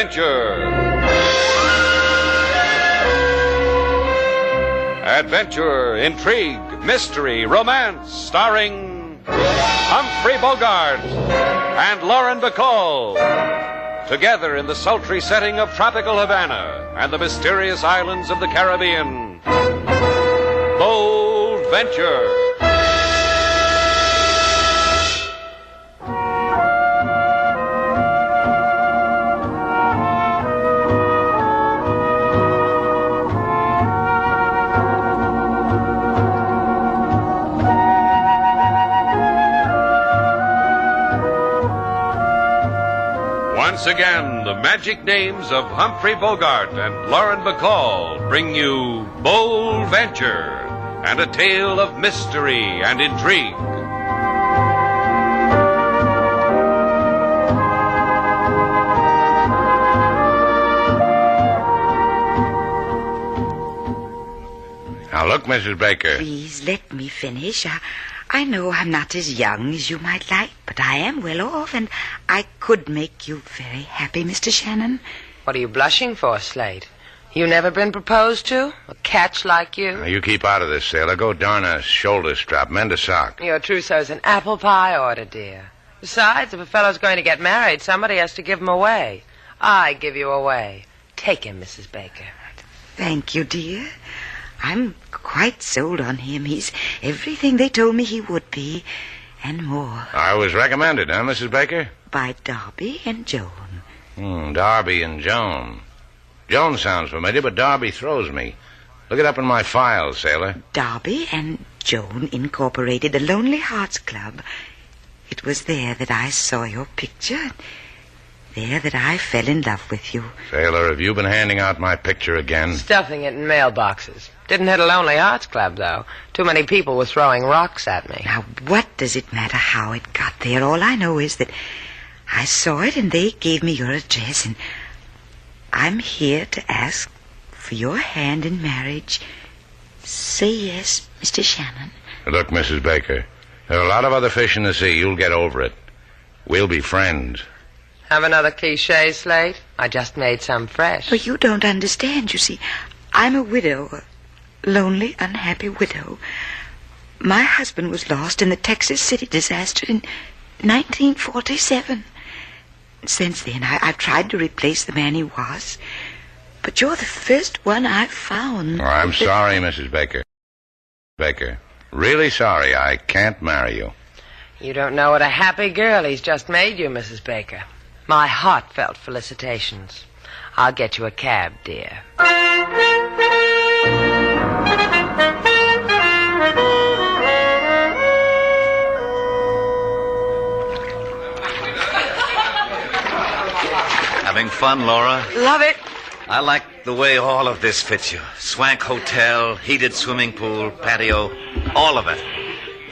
Adventure. Adventure, intrigue, mystery, romance, starring Humphrey Bogart and Lauren Bacall. Together in the sultry setting of tropical Havana and the mysterious islands of the Caribbean. Bold Venture. Once again, the magic names of Humphrey Bogart and Lauren Bacall bring you Bold Venture and a tale of mystery and intrigue. Now look, Mrs. Baker. Please let me finish. I know I'm not as young as you might like, but I am well off, and I could make you very happy, Mr. Shannon. What are you blushing for, Slate? You never been proposed to? A catch like you? Now, you keep out of this, sailor. Go darn a shoulder strap, mend a sock. Your trousseau's an apple pie order, dear. Besides, if a fellow's going to get married, somebody has to give him away. I give you away. Take him, Mrs. Baker. Thank you, dear. I'm quite sold on him. He's everything they told me he would be, and more. I was recommended, huh, Mrs. Baker? By Darby and Joan. Darby and Joan. Joan sounds familiar, but Darby throws me. Look it up in my files, sailor. Darby and Joan incorporated the Lonely Hearts Club. It was there that I saw your picture. There that I fell in love with you. Sailor, have you been handing out my picture again? Stuffing it in mailboxes. Didn't hit a Lonely Hearts Club, though. Too many people were throwing rocks at me. Now, what does it matter how it got there? All I know is that I saw it and they gave me your address, and I'm here to ask for your hand in marriage. Say yes, Mr. Shannon. Look, Mrs. Baker, there are a lot of other fish in the sea. You'll get over it. We'll be friends. Have another cliché, Slate? I just made some fresh. Well, you don't understand. You see, I'm a widow, a lonely, unhappy widow. My husband was lost in the Texas City disaster in 1947. Since then, I've tried to replace the man he was. But you're the first one I've found. Oh, I'm sorry, Mrs. Baker. Baker, really sorry. I can't marry you. You don't know what a happy girl he's just made you, Mrs. Baker. My heartfelt felicitations. I'll get you a cab, dear. Having fun, Laura? Love it. I like the way all of this fits you. Swank hotel, heated swimming pool, patio, all of it.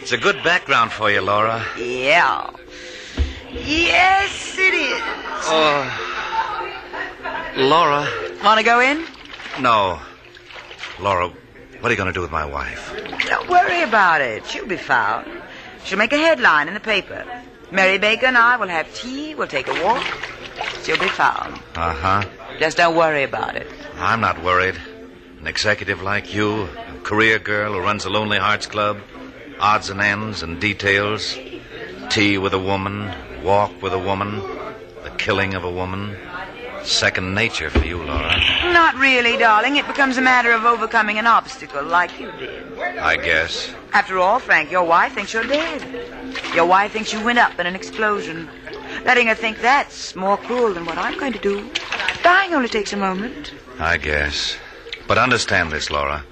It's a good background for you, Laura. Yeah. Yes, it is. Laura. Want to go in? No. Laura, what are you going to do with my wife? Don't worry about it. She'll be found. She'll make a headline in the paper. Mary Baker and I will have tea. We'll take a walk. She'll be found. Uh-huh. Just don't worry about it. I'm not worried. An executive like you, a career girl who runs a Lonely Hearts Club, odds and ends and details, tea with a woman, walk with a woman, the killing of a woman. Second nature for you, Laura. Not really, darling. It becomes a matter of overcoming an obstacle like you did. I guess. After all, Frank, your wife thinks you're dead. Your wife thinks you went up in an explosion. Letting her think that's more cruel than what I'm going to do. Dying only takes a moment. I guess. But understand this, Laura.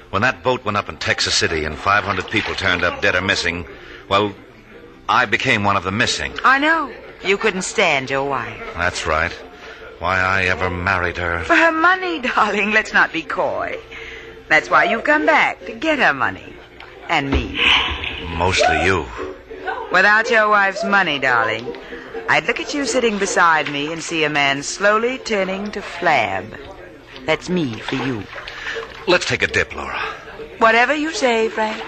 When that boat went up in Texas City and 500 people turned up dead or missing, well, I became one of the missing. I know. You couldn't stand your wife. That's right. Why I ever married her. For her money, darling. Let's not be coy. That's why you've come back, to get her money. And me. Mostly you. Without your wife's money, darling, I'd look at you sitting beside me and see a man slowly turning to flab. That's me for you. Let's take a dip, Laura. Whatever you say, Frank.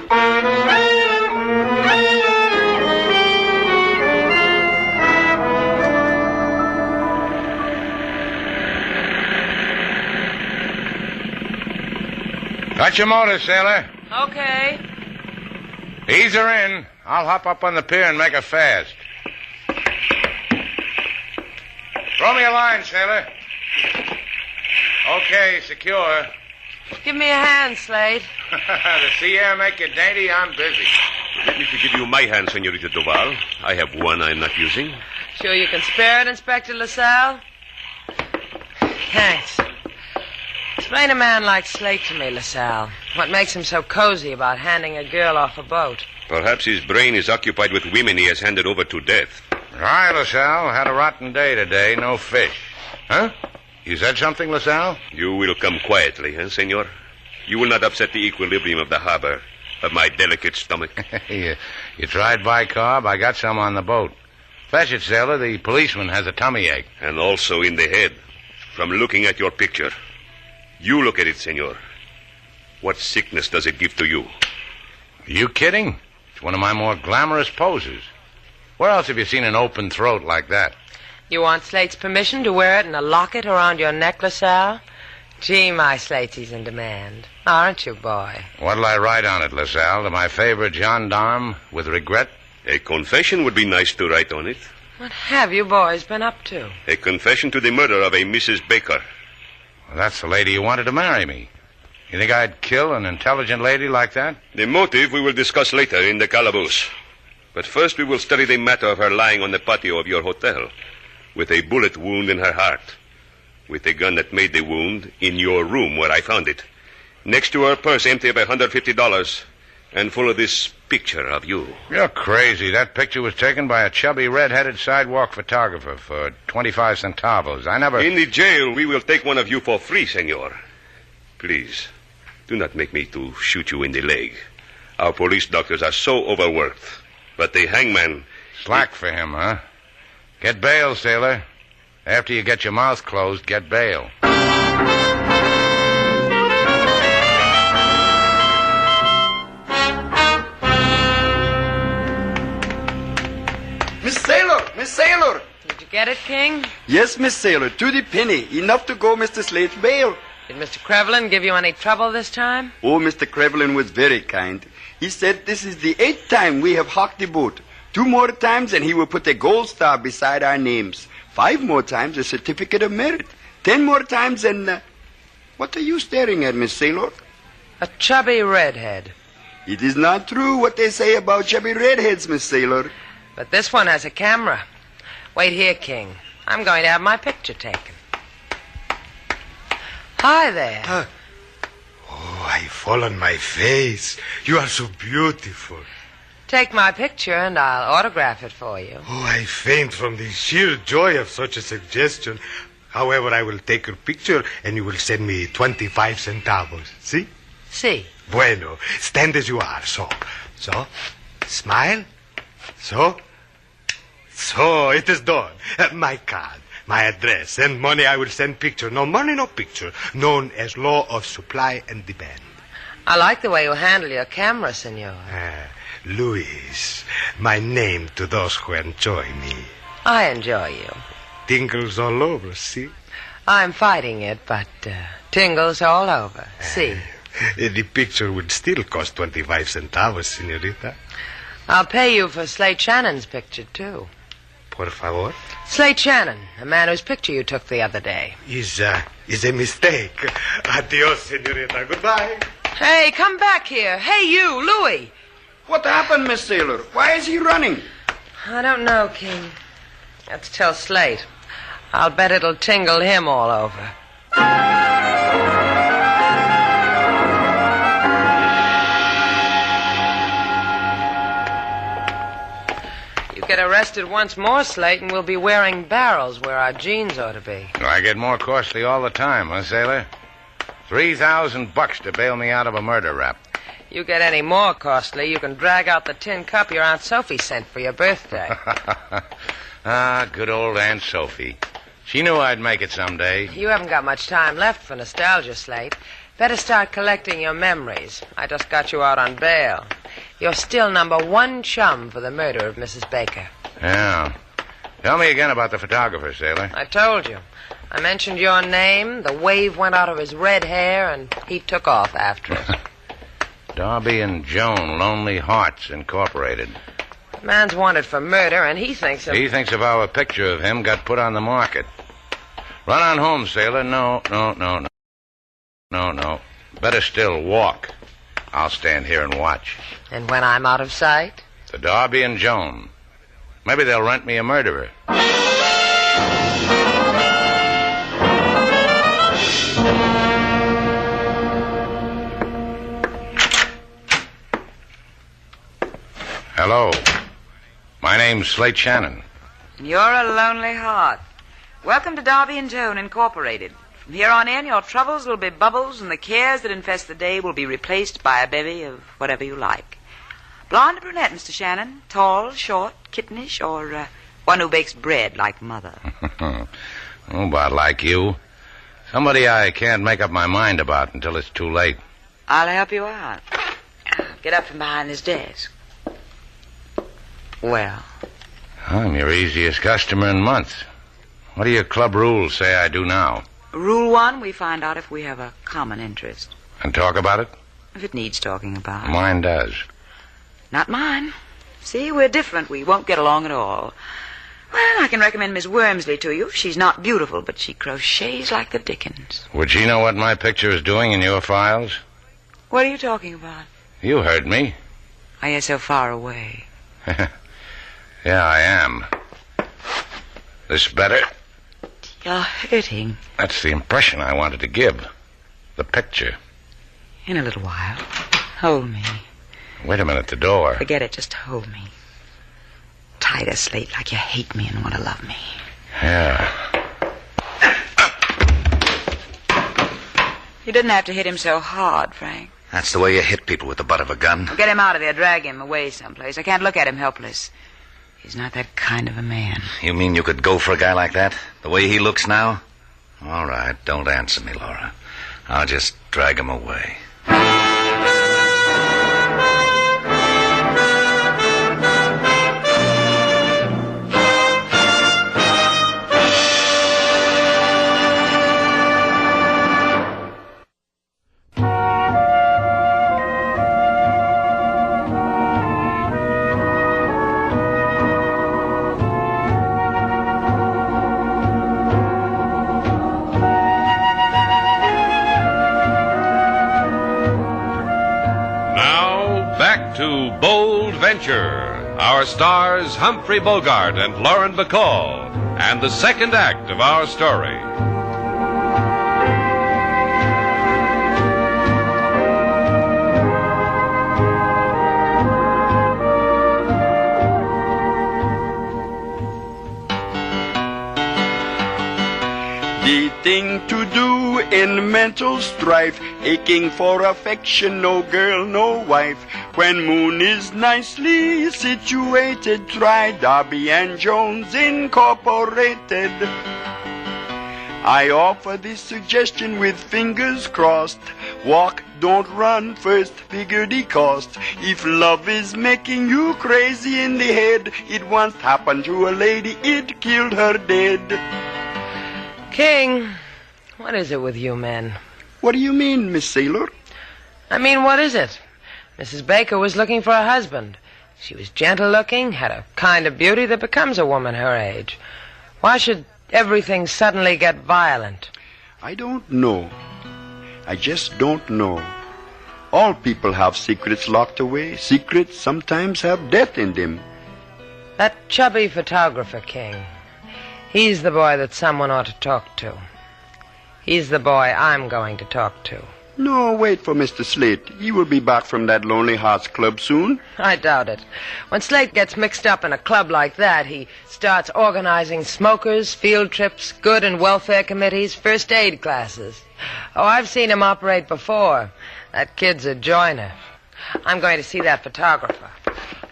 Got your motor, sailor. Okay. Ease her in. I'll hop up on the pier and make her fast. Throw me a line, sailor. Okay, secure. Give me a hand, Slate. The sea air make you dainty, I'm busy. Let me to give you my hand, Senorita Duval. I have one I'm not using. Sure you can spare it, Inspector LaSalle? Thanks. Explain a man like Slate to me, LaSalle. What makes him so cozy about handing a girl off a boat? Perhaps his brain is occupied with women he has handed over to death. Hi, LaSalle. Had a rotten day today. No fish. Huh? You said something, LaSalle? You will come quietly, senor? You will not upset the equilibrium of the harbor, of my delicate stomach. you tried bicarb? I got some on the boat. Fetch it, sailor. The policeman has a tummy ache. And also in the head, from looking at your picture. You look at it, senor. What sickness does it give to you? Are you kidding? It's one of my more glamorous poses. Where else have you seen an open throat like that? You want Slate's permission to wear it in a locket around your neck, LaSalle? Gee, my Slatesy's in demand. Aren't you, boy? What'll I write on it, LaSalle? To my favorite gendarme, with regret? A confession would be nice to write on it. What have you boys been up to? A confession to the murder of a Mrs. Baker. Well, that's the lady who wanted to marry me. You think I'd kill an intelligent lady like that? The motive we will discuss later in the calaboose. But first we will study the matter of her lying on the patio of your hotel, with a bullet wound in her heart, with the gun that made the wound in your room where I found it, next to her purse empty of $150 and full of this picture of you. You're crazy. That picture was taken by a chubby, red-headed sidewalk photographer for 25 centavos. I never... In the jail, we will take one of you for free, senor. Please, do not make me to shoot you in the leg. Our police doctors are so overworked. But the hangman... Slack for him, huh? Get bail, sailor. After you get your mouth closed, get bail. Miss Sailor! Did you get it, King? Yes, Miss Sailor, to the penny. Enough to go Mr. Slate's bail. Did Mr. Crevlin give you any trouble this time? Oh, Mr. Crevlin was very kind. He said this is the 8th time we have hocked the boat. 2 more times and he will put a gold star beside our names. 5 more times a certificate of merit. 10 more times and... What are you staring at, Miss Sailor? A chubby redhead. It is not true what they say about chubby redheads, Miss Sailor. But this one has a camera. Wait here, King. I'm going to have my picture taken. Hi there. Oh, I fall on my face. You are so beautiful. Take my picture and I'll autograph it for you. Oh, I faint from the sheer joy of such a suggestion. However, I will take your picture and you will send me 25 centavos. See? See. Bueno. Stand as you are. So. Smile. So, it is done. My card, my address, and money I will send picture. No money, no picture. Known as law of supply and demand. I like the way you handle your camera, senor. Luis, my name to those who enjoy me. I enjoy you. Tingles all over, see? I'm fighting it, but tingles all over. See? The picture would still cost 25 centavos, senorita. I'll pay you for Slate Shannon's picture, too. Por favor? Slate Shannon, a man whose picture you took the other day. Is a mistake. Adios, senorita. Goodbye. Hey, come back here. Hey, you, Louis. What happened, Miss Sailor? Why is he running? I don't know, King. Let's tell Slate. I'll bet it'll tingle him all over. You get arrested once more, Slate, and we'll be wearing barrels where our jeans ought to be. I get more costly all the time, huh, sailor? $3,000 to bail me out of a murder rap. You get any more costly, you can drag out the tin cup your Aunt Sophie sent for your birthday. Good old Aunt Sophie. She knew I'd make it someday. You haven't got much time left for nostalgia, Slate. Better start collecting your memories. I just got you out on bail. You're still #1 chum for the murder of Mrs. Baker. Yeah. Tell me again about the photographer, sailor. I told you. I mentioned your name, the wave went out of his red hair, and he took off after it. Darby and Joan, Lonely Hearts, Incorporated. The man's wanted for murder, and he thinks of... He thinks of how a picture of him got put on the market. Run on home, sailor. No. Better still, walk. I'll stand here and watch. And when I'm out of sight? The Darby and Joan. Maybe they'll rent me a murderer. Hello. My name's Slate Shannon. You're a lonely heart. Welcome to Darby and Joan, Incorporated. From here on in, your troubles will be bubbles, and the cares that infest the day will be replaced by a bevy of whatever you like. Blonde or brunette, Mr. Shannon? Tall, short, kittenish, or one who bakes bread like Mother? About like you. Somebody I can't make up my mind about until it's too late. I'll help you out. Get up from behind this desk. Well? I'm your easiest customer in months. What do your club rules say I do now? Rule 1, we find out if we have a common interest. And talk about it? If it needs talking about. Mine does. Not mine. See, we're different. We won't get along at all. Well, I can recommend Miss Wormsley to you. She's not beautiful, but she crochets like the dickens. Would she know what my picture is doing in your files? What are you talking about? You heard me. Are you so far away? Yeah, I am. This better? You're hurting. That's the impression I wanted to give. The picture. In a little while. Hold me. Wait a minute, the door. Forget it, just hold me. Tight as slate like you hate me and want to love me. Yeah. You didn't have to hit him so hard, Frank. That's the way you hit people with the butt of a gun. Well, get him out of there, drag him away someplace. I can't look at him helpless. He's not that kind of a man. You mean you could go for a guy like that? The way he looks now? All right, don't answer me, Laura. I'll just drag him away. Our stars, Humphrey Bogart and Lauren Bacall, and the second act of our story. The thing to do in mental strife, aching for affection, no girl, no wife. When moon is nicely situated, try Darby and Jones Incorporated. I offer this suggestion with fingers crossed. Walk, don't run, first figure the cost. If love is making you crazy in the head, it once happened to a lady, it killed her dead. King, what is it with you men? What do you mean, Miss Sailor? I mean, what is it? Mrs. Baker was looking for a husband. She was gentle-looking, had a kind of beauty that becomes a woman her age. Why should everything suddenly get violent? I don't know. I just don't know. All people have secrets locked away. Secrets sometimes have death in them. That chubby photographer, King. He's the boy that someone ought to talk to. He's the boy I'm going to talk to. No, wait for Mr. Slate. He will be back from that Lonely Hearts Club soon. I doubt it. When Slate gets mixed up in a club like that, he starts organizing smokers, field trips, good and welfare committees, first aid classes. Oh, I've seen him operate before. That kid's a joiner. I'm going to see that photographer.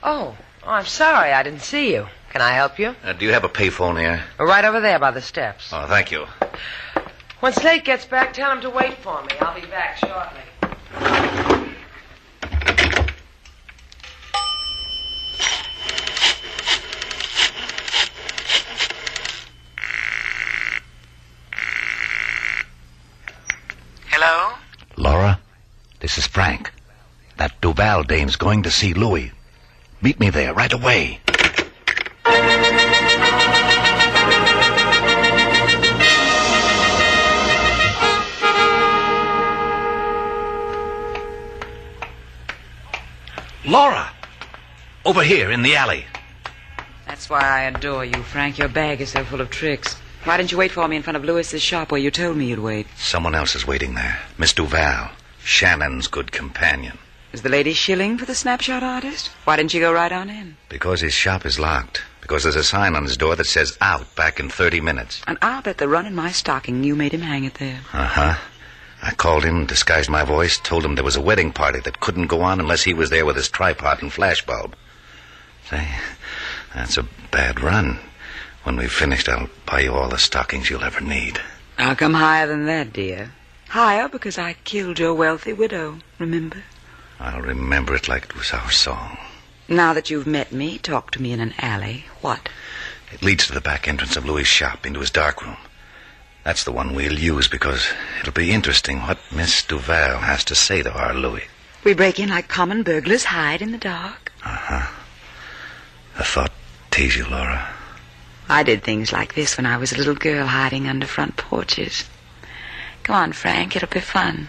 Oh, I'm sorry I didn't see you. Can I help you? Do you have a payphone here? Right over there by the steps. Oh, thank you. When Slate gets back, tell him to wait for me. I'll be back shortly. This is Frank. That Duval dame's going to see Louis. Meet me there right away. Laura! Over here in the alley. That's why I adore you, Frank. Your bag is so full of tricks. Why didn't you wait for me in front of Lewis's shop where you told me you'd wait? Someone else is waiting there. Miss Duval, Shannon's good companion. Is the lady shilling for the snapshot artist? Why didn't you go right on in? Because his shop is locked. Because there's a sign on his door that says out back in 30 minutes. And I'll bet the run in my stocking you made him hang it there. Uh-huh. I called him, disguised my voice, told him there was a wedding party that couldn't go on unless he was there with his tripod and flashbulb. Say, that's a bad run. When we've finished, I'll buy you all the stockings you'll ever need. I'll come higher than that, dear. Higher because I killed your wealthy widow, remember? I'll remember it like it was our song. Now that you've met me, talk to me in an alley. What? It leads to the back entrance of Louis' shop, into his darkroom. That's the one we'll use because it'll be interesting what Miss Duval has to say to our Louis. We break in like common burglars, hide in the dark. Uh-huh. A thought tease you, Laura. I did things like this when I was a little girl hiding under front porches. Come on, Frank, it'll be fun.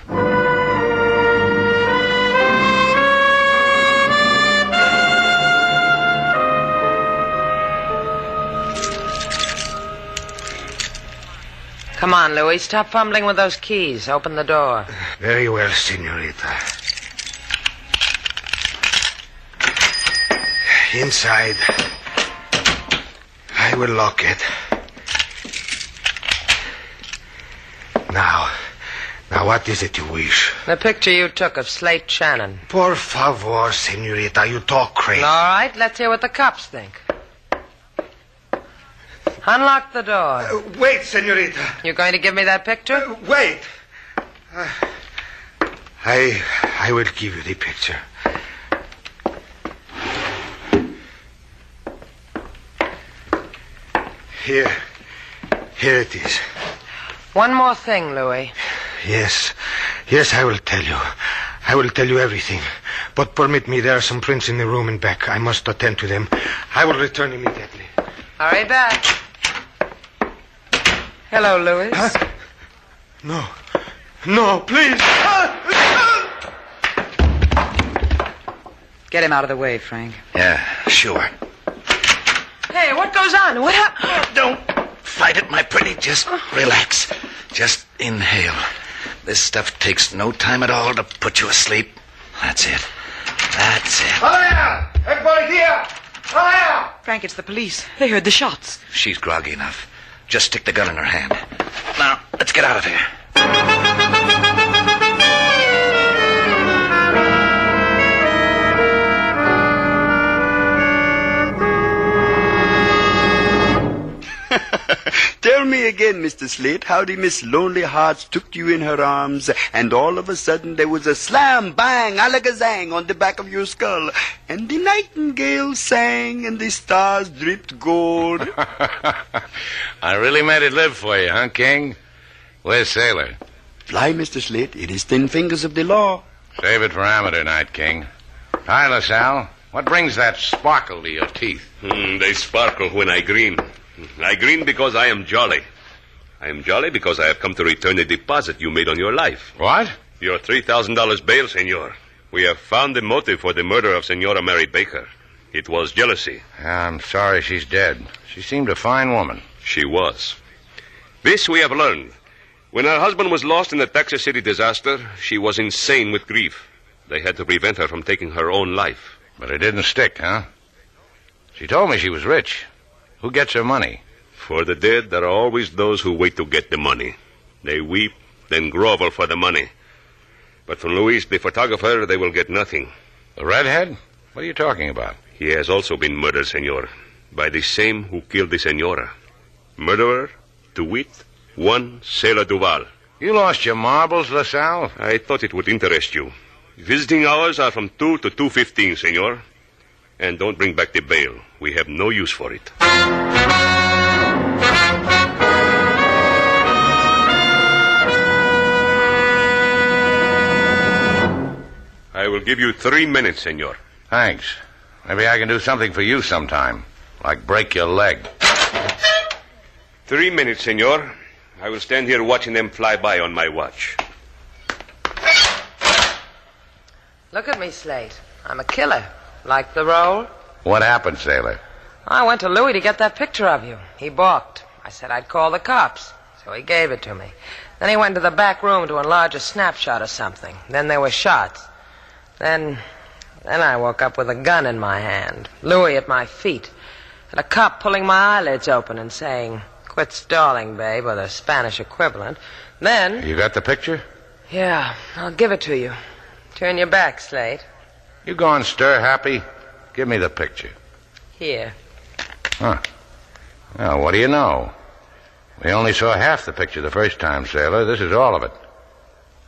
Come on, Louis. Stop fumbling with those keys. Open the door. Very well, senorita. Inside. I will lock it. Now, what is it you wish? The picture you took of Slate Shannon. Por favor, senorita, you talk crazy. All right, let's hear what the cops think. Unlock the door. Wait, senorita. You going to give me that picture? Wait. I will give you the picture. Here it is. One more thing, Louis. Yes, I will tell you. I will tell you everything. But permit me, there are some prints in the room and back. I must attend to them. I will return immediately. Hurry back. Hello, Louis. Huh? No, please. Get him out of the way, Frank. Yeah, sure. Hey, what goes on? What happened? Don't fight it, my pretty. Just relax. Just inhale. This stuff takes no time at all to put you asleep. That's it. Alea! Everybody here! Alea! Frank, it's the police. They heard the shots. She's groggy enough. Just stick the gun in her hand. Now, let's get out of here. Tell me again, Mr. Slate, how the Miss Lonely Hearts took you in her arms, and all of a sudden there was a slam, bang, alakazang on the back of your skull, and the nightingale sang, and the stars dripped gold. I really made it live for you, huh, King? Where's Sailor? Fly, Mr. Slate, it is 10 fingers of the law. Save it for amateur night, King. Hi, LaSalle. What brings that sparkle to your teeth? They sparkle when I grin. I grin because I am jolly. I am jolly because I have come to return the deposit you made on your life. What? Your $3,000 bail, senor. We have found the motive for the murder of Senora Mary Baker. It was jealousy. I'm sorry she's dead. She seemed a fine woman. She was. This we have learned. When her husband was lost in the Texas City disaster, she was insane with grief. They had to prevent her from taking her own life. But it didn't stick, huh? She told me she was rich. Who gets her money? For the dead, there are always those who wait to get the money. They weep, then grovel for the money. But from Luis, the photographer, they will get nothing. The redhead? What are you talking about? He has also been murdered, senor, by the same who killed the senora. Murderer, to wit, one Sailor Duval. You lost your marbles, LaSalle? I thought it would interest you. Visiting hours are from 2 to 2:15, senor. And don't bring back the bail. We have no use for it. will give you 3 minutes, senor. Thanks. Maybe I can do something for you sometime. Like break your leg. 3 minutes, senor. I will stand here watching them fly by on my watch. Look at me, Slate. I'm a killer. Like the role? What happened, sailor? I went to Louis to get that picture of you. He balked. I said I'd call the cops. So he gave it to me. Then he went to the back room to enlarge a snapshot of something. Then there were shots. Then I woke up with a gun in my hand. Louis at my feet. And a cop pulling my eyelids open and saying, "Quit stalling, babe," or the Spanish equivalent. Then... You got the picture? Yeah, I'll give it to you. Turn your back, Slate. You going stir happy? Give me the picture. Here. Huh. Well, what do you know? We only saw half the picture the first time, sailor. This is all of it.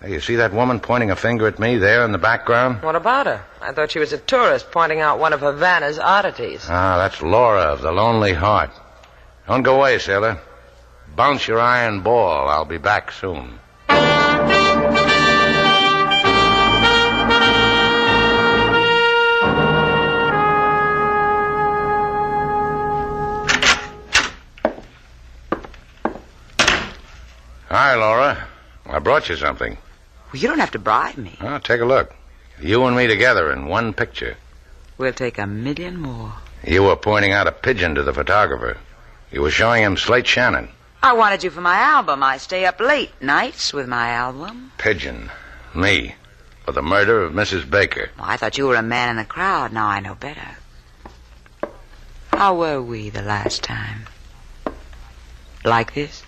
Hey, you see that woman pointing a finger at me there in the background? What about her? I thought she was a tourist pointing out one of Havana's oddities. Ah, that's Laura of the Lonely Heart. Don't go away, sailor. Bounce your iron ball. I'll be back soon. Hi, Laura. I brought you something. Well, you don't have to bribe me. Oh, take a look. You and me together in one picture. We'll take 1,000,000 more. You were pointing out a pigeon to the photographer. You were showing him Slate Shannon. I wanted you for my album. I stay up late nights with my album. Pigeon. Me. For the murder of Mrs. Baker. Well, I thought you were a man in the crowd. Now I know better. How were we the last time? Like this?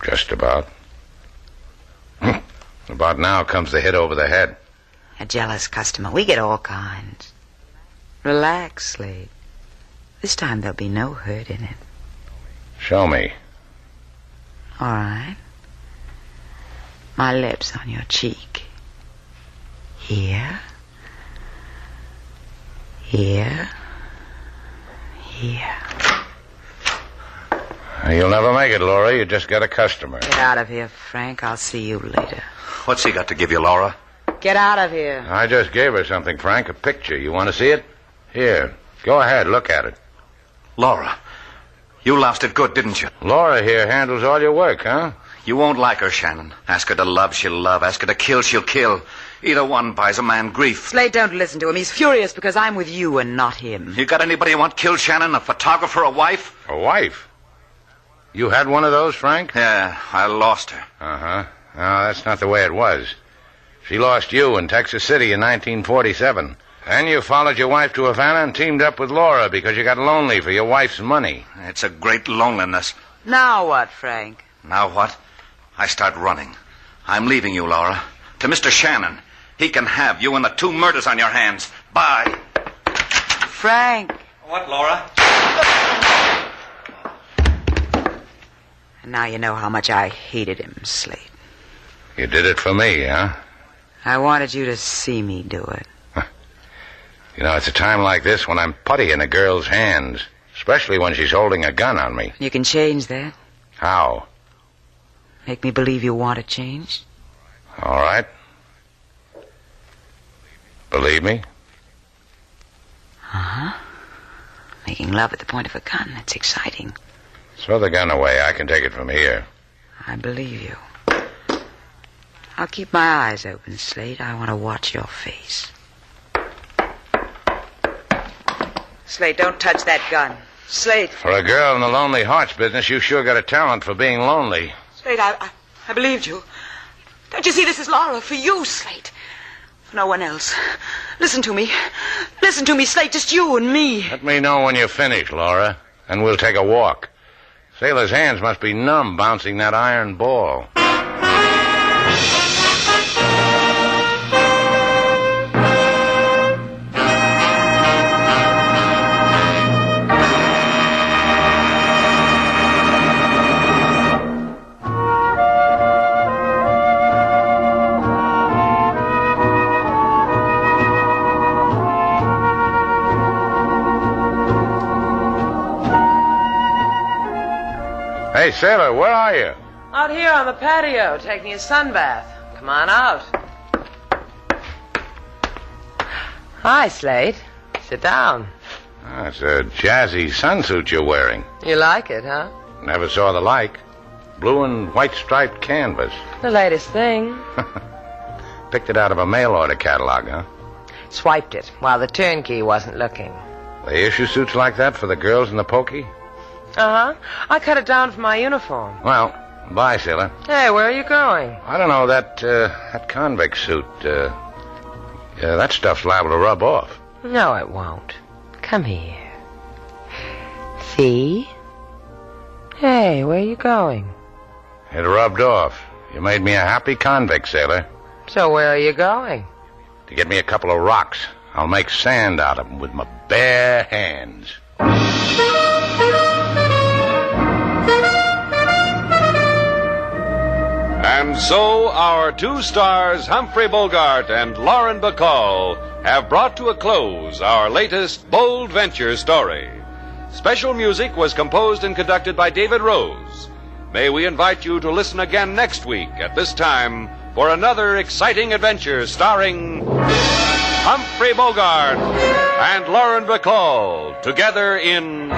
Just about. About now comes the hit over the head. A jealous customer. We get all kinds. Relax, Slade. This time there'll be no hurt in it. Show me. All right. My lips on your cheek. Here. Here. Here. You'll never make it, Laura. You just got a customer. Get out of here, Frank. I'll see you later. What's he got to give you, Laura? Get out of here. I just gave her something, Frank. A picture. You want to see it? Here. Go ahead. Look at it. Laura, you lost it good, didn't you? Laura here handles all your work, huh? You won't like her, Shannon. Ask her to love, she'll love. Ask her to kill, she'll kill. Either one buys a man grief. Slade, don't listen to him. He's furious because I'm with you and not him. You got anybody you want killed, Shannon? A photographer, a wife? A wife? You had one of those, Frank? Yeah, I lost her. Uh-huh. No, that's not the way it was. She lost you in Texas City in 1947. Then you followed your wife to Havana and teamed up with Laura because you got lonely for your wife's money. It's a great loneliness. Now what, Frank? Now what? I start running. I'm leaving you, Laura. To Mr. Shannon. He can have you and the 2 murders on your hands. Bye. Frank. What, Laura? And now you know how much I hated him, Slade. You did it for me, huh? I wanted you to see me do it. You know, it's a time like this when I'm putty in a girl's hands, especially when she's holding a gun on me. You can change that. How? Make me believe you want to change. All right. Believe me? Uh-huh. Making love at the point of a gun, that's exciting. Throw the gun away. I can take it from here. I believe you. I'll keep my eyes open, Slade. I want to watch your face. Slade, don't touch that gun. Slade. For a girl in the Lonely Hearts business, you sure got a talent for being lonely. Slade, I believed you. Don't you see this is Laura for you, Slade? For no one else. Listen to me. Listen to me, Slade. Just you and me. Let me know when you're finished, Laura, and we'll take a walk. Sailor's hands must be numb bouncing that iron ball. Hey, Sailor, where are you? Out here on the patio, taking a sunbath. Come on out. Hi, Slate. Sit down. Oh, it's a jazzy sunsuit you're wearing. You like it, huh? Never saw the like. Blue and white striped canvas. The latest thing. Picked it out of a mail order catalog, huh? Swiped it while the turnkey wasn't looking. They issue suits like that for the girls in the pokey? Uh-huh. I cut it down for my uniform. Well, bye, sailor. Hey, where are you going? I don't know, that convict suit, that stuff's liable to rub off. No, it won't. Come here. See? Hey, where are you going? It rubbed off. You made me a happy convict, sailor. So where are you going? To get me a couple of rocks. I'll make sand out of them with my bare hands. And so our two stars, Humphrey Bogart and Lauren Bacall, have brought to a close our latest bold venture story. Special music was composed and conducted by David Rose. May we invite you to listen again next week at this time for another exciting adventure starring Humphrey Bogart and Lauren Bacall together in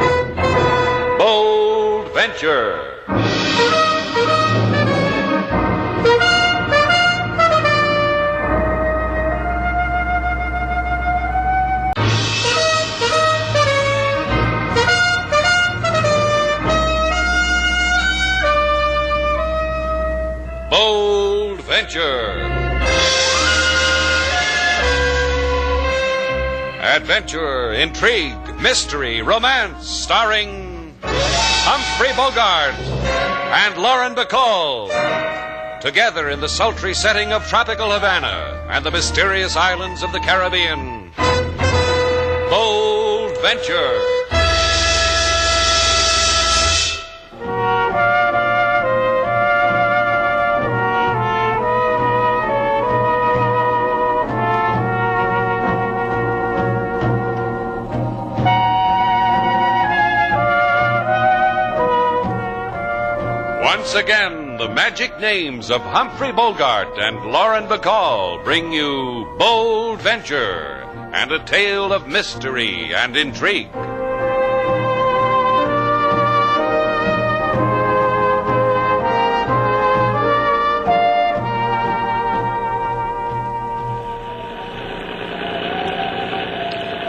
Bold Venture. Bold Venture. Adventure, intrigue, mystery, romance, starring Humphrey Bogart and Lauren Bacall. Together in the sultry setting of tropical Havana and the mysterious islands of the Caribbean. Bold Venture. Once again, the magic names of Humphrey Bogart and Lauren Bacall bring you Bold Venture and a tale of mystery and intrigue.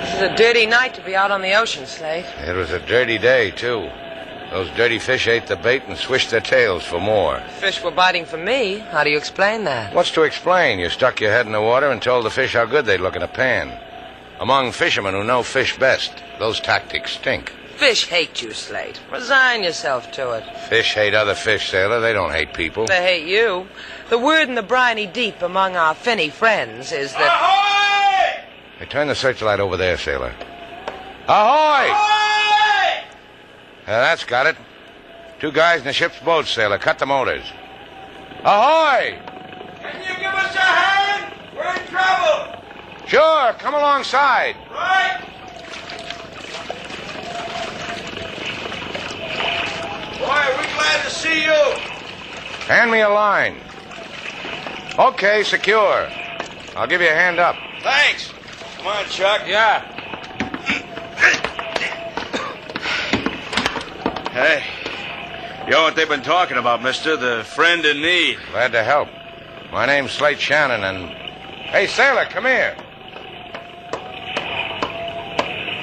This is a dirty night to be out on the ocean, Slate. It was a dirty day, too. Those dirty fish ate the bait and swished their tails for more. Fish were biting for me. How do you explain that? What's to explain? You stuck your head in the water and told the fish how good they'd look in a pan. Among fishermen who know fish best, those tactics stink. Fish hate you, Slate. Resign yourself to it. Fish hate other fish, sailor. They don't hate people. They hate you. The word in the briny deep among our finny friends is that... Ahoy! Hey, turn the searchlight over there, sailor. Ahoy! Ahoy! That's got it. 2 guys in the ship's boat, sailor. Cut the motors. Ahoy! Can you give us a hand? We're in trouble. Sure, come alongside. Right. Boy, we're glad to see you. Hand me a line. Okay, secure. I'll give you a hand up. Thanks. Come on, Chuck. Yeah. Hey, you know what they've been talking about, mister? The friend in need. Glad to help. My name's Slate Shannon, and... Hey, sailor, come here.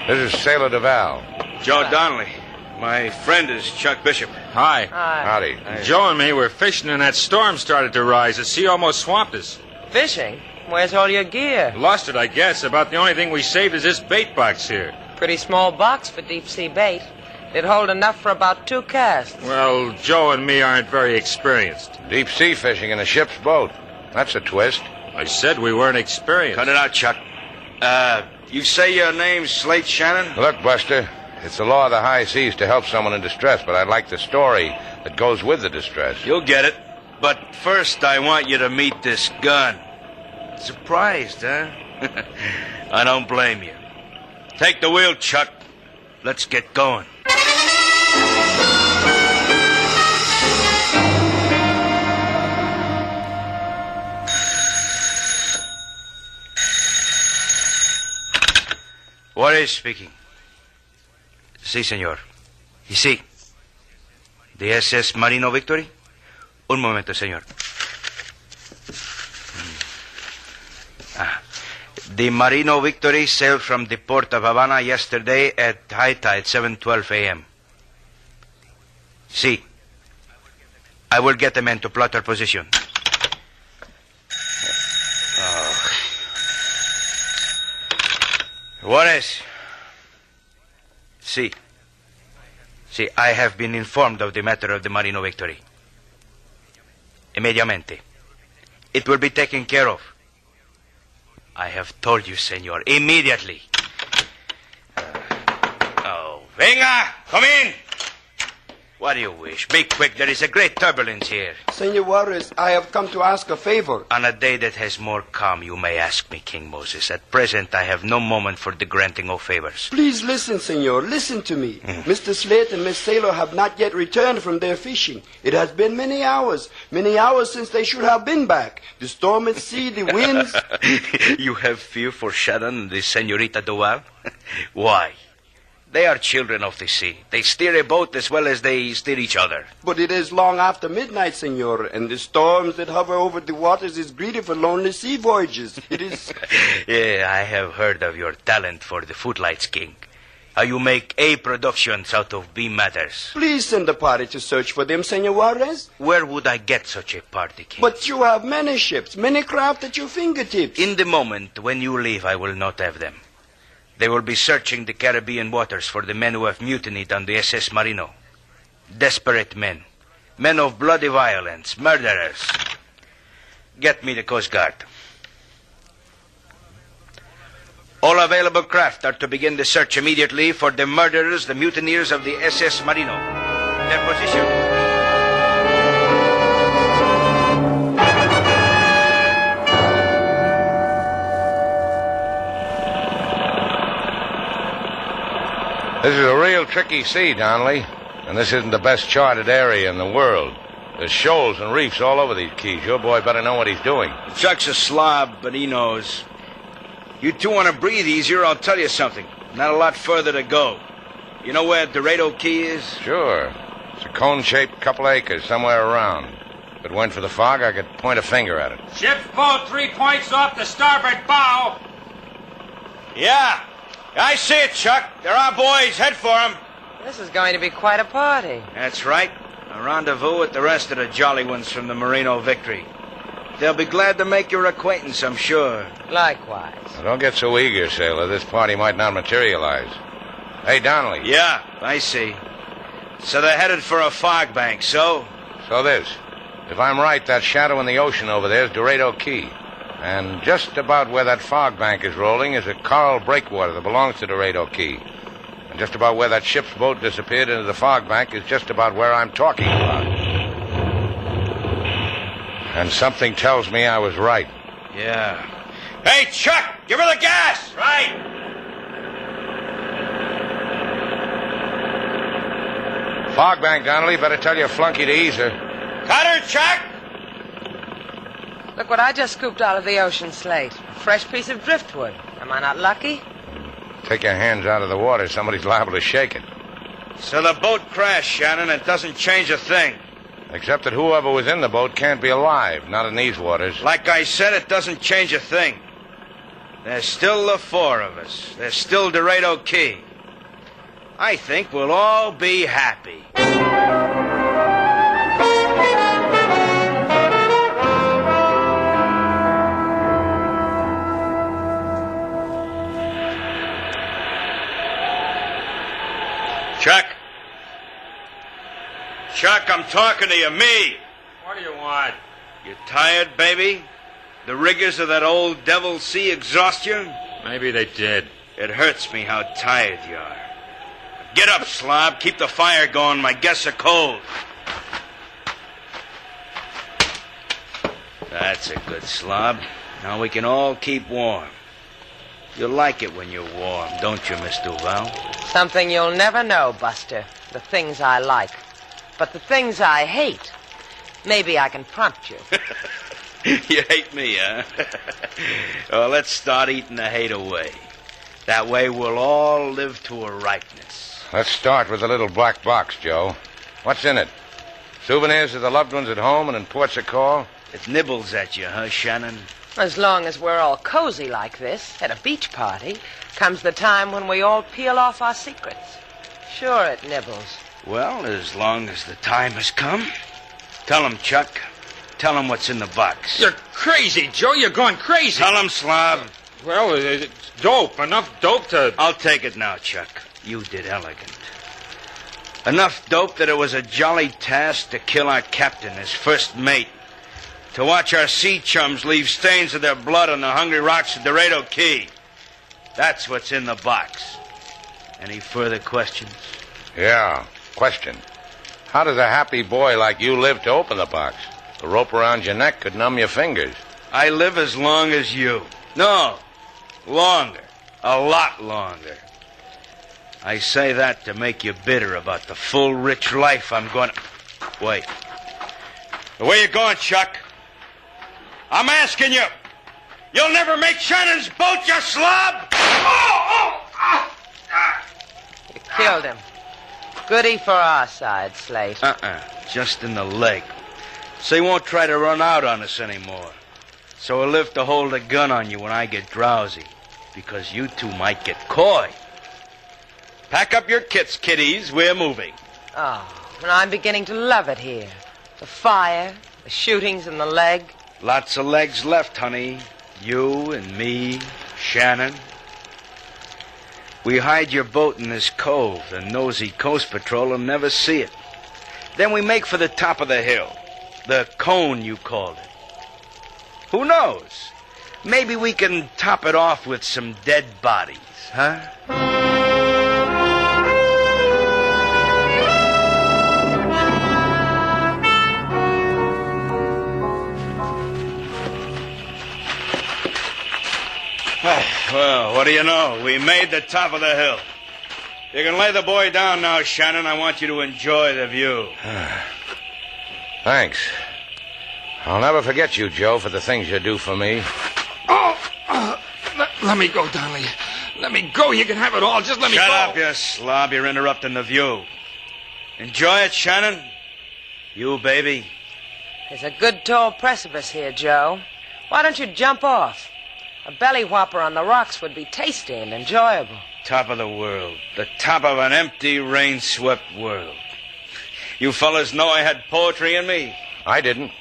This is Sailor Duval. Joe Donnelly. My friend is Chuck Bishop. Hi. Hi. Howdy. Joe and me were fishing and that storm started to rise. The sea almost swamped us. Fishing? Where's all your gear? Lost it, I guess. About the only thing we saved is this bait box here. Pretty small box for deep-sea bait. It'd hold enough for about 2 casts. Well, Joe and me aren't very experienced. Deep sea fishing in a ship's boat. That's a twist. I said we weren't experienced. Cut it out, Chuck. You say your name's Slate Shannon? Look, Buster, it's the law of the high seas to help someone in distress, but I'd like the story that goes with the distress. You'll get it. But first, I want you to meet this gun. Surprised, huh? I don't blame you. Take the wheel, Chuck. Let's get going. Juarez speaking. Sí, señor. Y sí. The SS Marino Victory? Un momento, señor. The Marino Victory sailed from the port of Havana yesterday at high tide, 7:12 a.m. Sí. I will get the men to plot our position. Juarez. Sí. Sí, I have been informed of the matter of the Marino Victory. Immediatamente. It will be taken care of. I have told you, senor. Immediately. Venga! Come in! What do you wish? Be quick. There is a great turbulence here. Senor Juarez, I have come to ask a favor. On a day that has more calm, you may ask me, King Moses. At present, I have no moment for the granting of favors. Please listen, senor. Listen to me. Mr. Slate and Miss Sailor have not yet returned from their fishing. It has been many hours since they should have been back. The storm at sea, the winds. You have fear for Shannon and the Senorita Duval? Why? They are children of the sea. They steer a boat as well as they steer each other. But it is long after midnight, senor, and the storms that hover over the waters is greedy for lonely sea voyages. It is... Yeah, I have heard of your talent for the footlights, King. How you make A productions out of B matters. Please send a party to search for them, senor Juarez. Where would I get such a party, King? But you have many ships, many craft at your fingertips. In the moment when you leave, I will not have them. They will be searching the Caribbean waters for the men who have mutinied on the SS Marino. Desperate men. Men of bloody violence. Murderers. Get me the Coast Guard. All available craft are to begin the search immediately for the murderers, the mutineers of the SS Marino. Their position... This is a real tricky sea, Donnelly. And this isn't the best charted area in the world. There's shoals and reefs all over these keys. Your boy better know what he's doing. Chuck's a slob, but he knows. You two want to breathe easier, I'll tell you something. Not a lot further to go. You know where Dorado Key is? Sure. It's a cone-shaped couple acres somewhere around. If it weren't for the fog, I could point a finger at it. Ship's boat 3 points off the starboard bow. Yeah. I see it, Chuck. They're our boys. Head for them. This is going to be quite a party. That's right. A rendezvous with the rest of the jolly ones from the Marino Victory. They'll be glad to make your acquaintance, I'm sure. Likewise. Well, don't get so eager, sailor. This party might not materialize. Hey, Donnelly. Yeah, I see. So they're headed for a fog bank, so? So this. If I'm right, that shadow in the ocean over there is Dorado Key. And just about where that fog bank is rolling is a coral breakwater that belongs to Dorado Key. And just about where that ship's boat disappeared into the fog bank is just about where I'm talking about. And something tells me I was right. Yeah. Hey, Chuck! Give her the gas! Right! Fog bank, Donnelly. Better tell your flunky to ease her. Cut her, Chuck! Look what I just scooped out of the ocean, Slate. A fresh piece of driftwood. Am I not lucky? Take your hands out of the water. Somebody's liable to shake it. So the boat crashed, Shannon. It doesn't change a thing. Except that whoever was in the boat can't be alive. Not in these waters. Like I said, it doesn't change a thing. There's still the four of us. There's still Dorado Key. I think we'll all be happy. Chuck? Chuck, I'm talking to you, me. What do you want? You tired, baby? The rigors of that old devil sea exhaust you? Maybe they did. It hurts me how tired you are. Get up, slob. Keep the fire going. My guests are cold. That's a good slob. Now we can all keep warm. You like it when you're warm, don't you, Miss Duval? Something you'll never know, Buster. The things I like. But the things I hate, maybe I can prompt you. You hate me, huh? Well, let's start eating the hate away. That way we'll all live to a ripeness. Let's start with the little black box, Joe. What's in it? Souvenirs of the loved ones at home and in Port Bacall? It nibbles at you, huh, Shannon? As long as we're all cozy like this at a beach party, comes the time when we all peel off our secrets. Sure, it nibbles. Well, as long as the time has come. Tell him, Chuck. Tell him what's in the box. You're crazy, Joe. You're going crazy. Tell him, Slob. Well, it's dope. Enough dope to... I'll take it now, Chuck. You did elegant. Enough dope that it was a jolly task to kill our captain, his first mate. To watch our sea chums leave stains of their blood on the hungry rocks of Dorado Key. That's what's in the box. Any further questions? Yeah, question. How does a happy boy like you live to open the box? The rope around your neck could numb your fingers. I live as long as you. No, longer. A lot longer. I say that to make you bitter about the full, rich life I'm going to... Wait. Where you going, Chuck? I'm asking you. You'll never make Shannon's boat, you slob! You killed him. Goody for our side, Slate. Just in the leg. So he won't try to run out on us anymore. So he'll live to hold a gun on you when I get drowsy. Because you two might get coy. Pack up your kits, kiddies. We're moving. Oh, and I'm beginning to love it here. The fire, the shootings in the leg. Lots of legs left, honey. You and me, Shannon. We hide your boat in this cove. The nosy coast patrol will never see it. Then we make for the top of the hill. The cone, you called it. Who knows? Maybe we can top it off with some dead bodies, huh? Well, what do you know? We made the top of the hill. You can lay the boy down now, Shannon. I want you to enjoy the view. Thanks. I'll never forget you, Joe, for the things you do for me. Let me go, Donnelly. Let me go. You can have it all. Just let me go. Shut up, you slob. You're interrupting the view. Enjoy it, Shannon. You, baby. There's a good tall precipice here, Joe. Why don't you jump off? A belly whopper on the rocks would be tasty and enjoyable. Top of the world. The top of an empty, rain-swept world. You fellas know I had poetry in me? I didn't.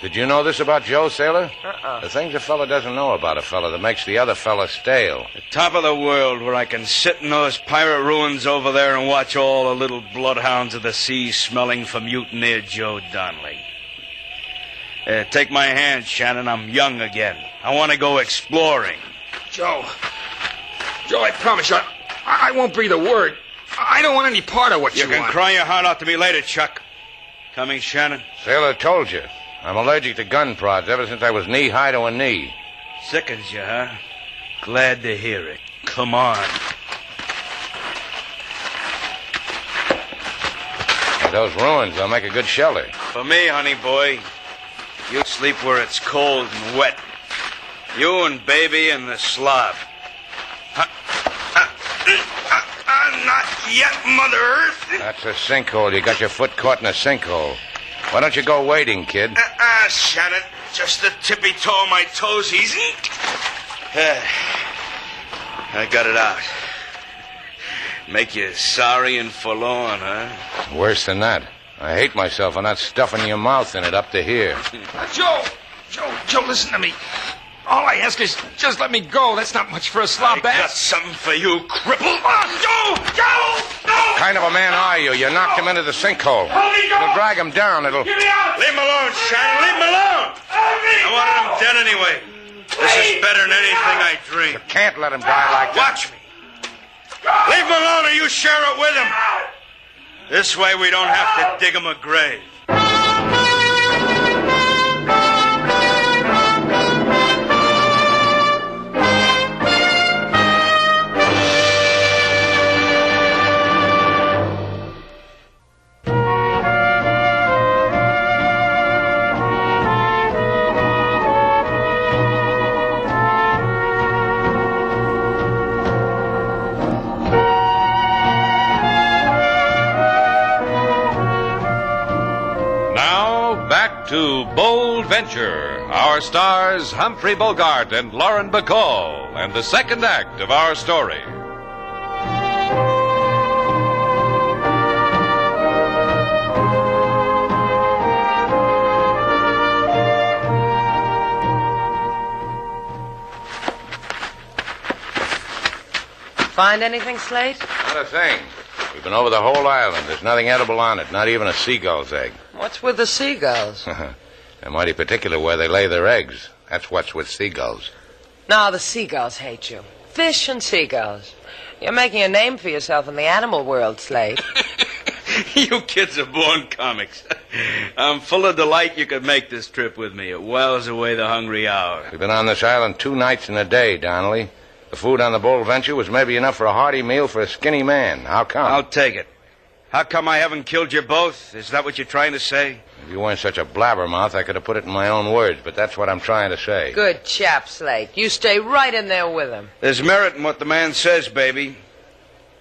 Did you know this about Joe, sailor? Uh-uh. The things a fella doesn't know about a fella that makes the other fella stale. The top of the world where I can sit in those pirate ruins over there and watch all the little bloodhounds of the sea smelling for mutineer Joe Donnelly. Take my hand, Shannon. I'm young again. I want to go exploring. Joe, I promise you, I won't breathe a word. I don't want any part of what you want. You can cry your heart out to me later, Chuck. Coming, Shannon? Sailor told you. I'm allergic to gun prods ever since I was knee-high to a knee. Sickens you, huh? Glad to hear it. Come on. Hey, those ruins, they'll make a good shelter. For me, honey boy, you sleep where it's cold and wet. You and baby and the slob. Not yet, Mother Earth. That's a sinkhole. You got your foot caught in a sinkhole. Why don't you go wading, kid? Shannon. Just the tippy toe of my toes easy. I got it out. Make you sorry and forlorn, huh? Worse than that. I hate myself for not stuffing your mouth in it up to here. Joe, listen to me. All I ask is just let me go. That's not much for a slob I got ass. something for you, cripple. Joe! What kind of a man are you? You knocked him into the sinkhole. It'll drag him down. It'll... Leave him alone, Shannon. Leave him alone. I wanted him dead anyway. This is better than anything I dreamed. You can't let him die like that. Watch me. Leave him alone or you share it with him. This way we don't have to dig him a grave. adventure. Our stars, Humphrey Bogart and Lauren Bacall, and the second act of our story. Find anything, Slate? Not a thing. We've been over the whole island. There's nothing edible on it, not even a seagull's egg. What's with the seagulls? They're mighty particular where they lay their eggs. That's what's with seagulls. No, the seagulls hate you. Fish and seagulls. You're making a name for yourself in the animal world, Slate. You kids are born comics. I'm full of delight you could make this trip with me. It whiles away the hungry hour. We've been on this island 2 nights and a day, Donnelly. The food on the Bold Venture was maybe enough for a hearty meal for a skinny man. How come? I'll take it. How come I haven't killed you both? Is that what you're trying to say? If you weren't such a blabbermouth, I could have put it in my own words, but that's what I'm trying to say. Good chap, Slate. You stay right in there with him. There's merit in what the man says, baby.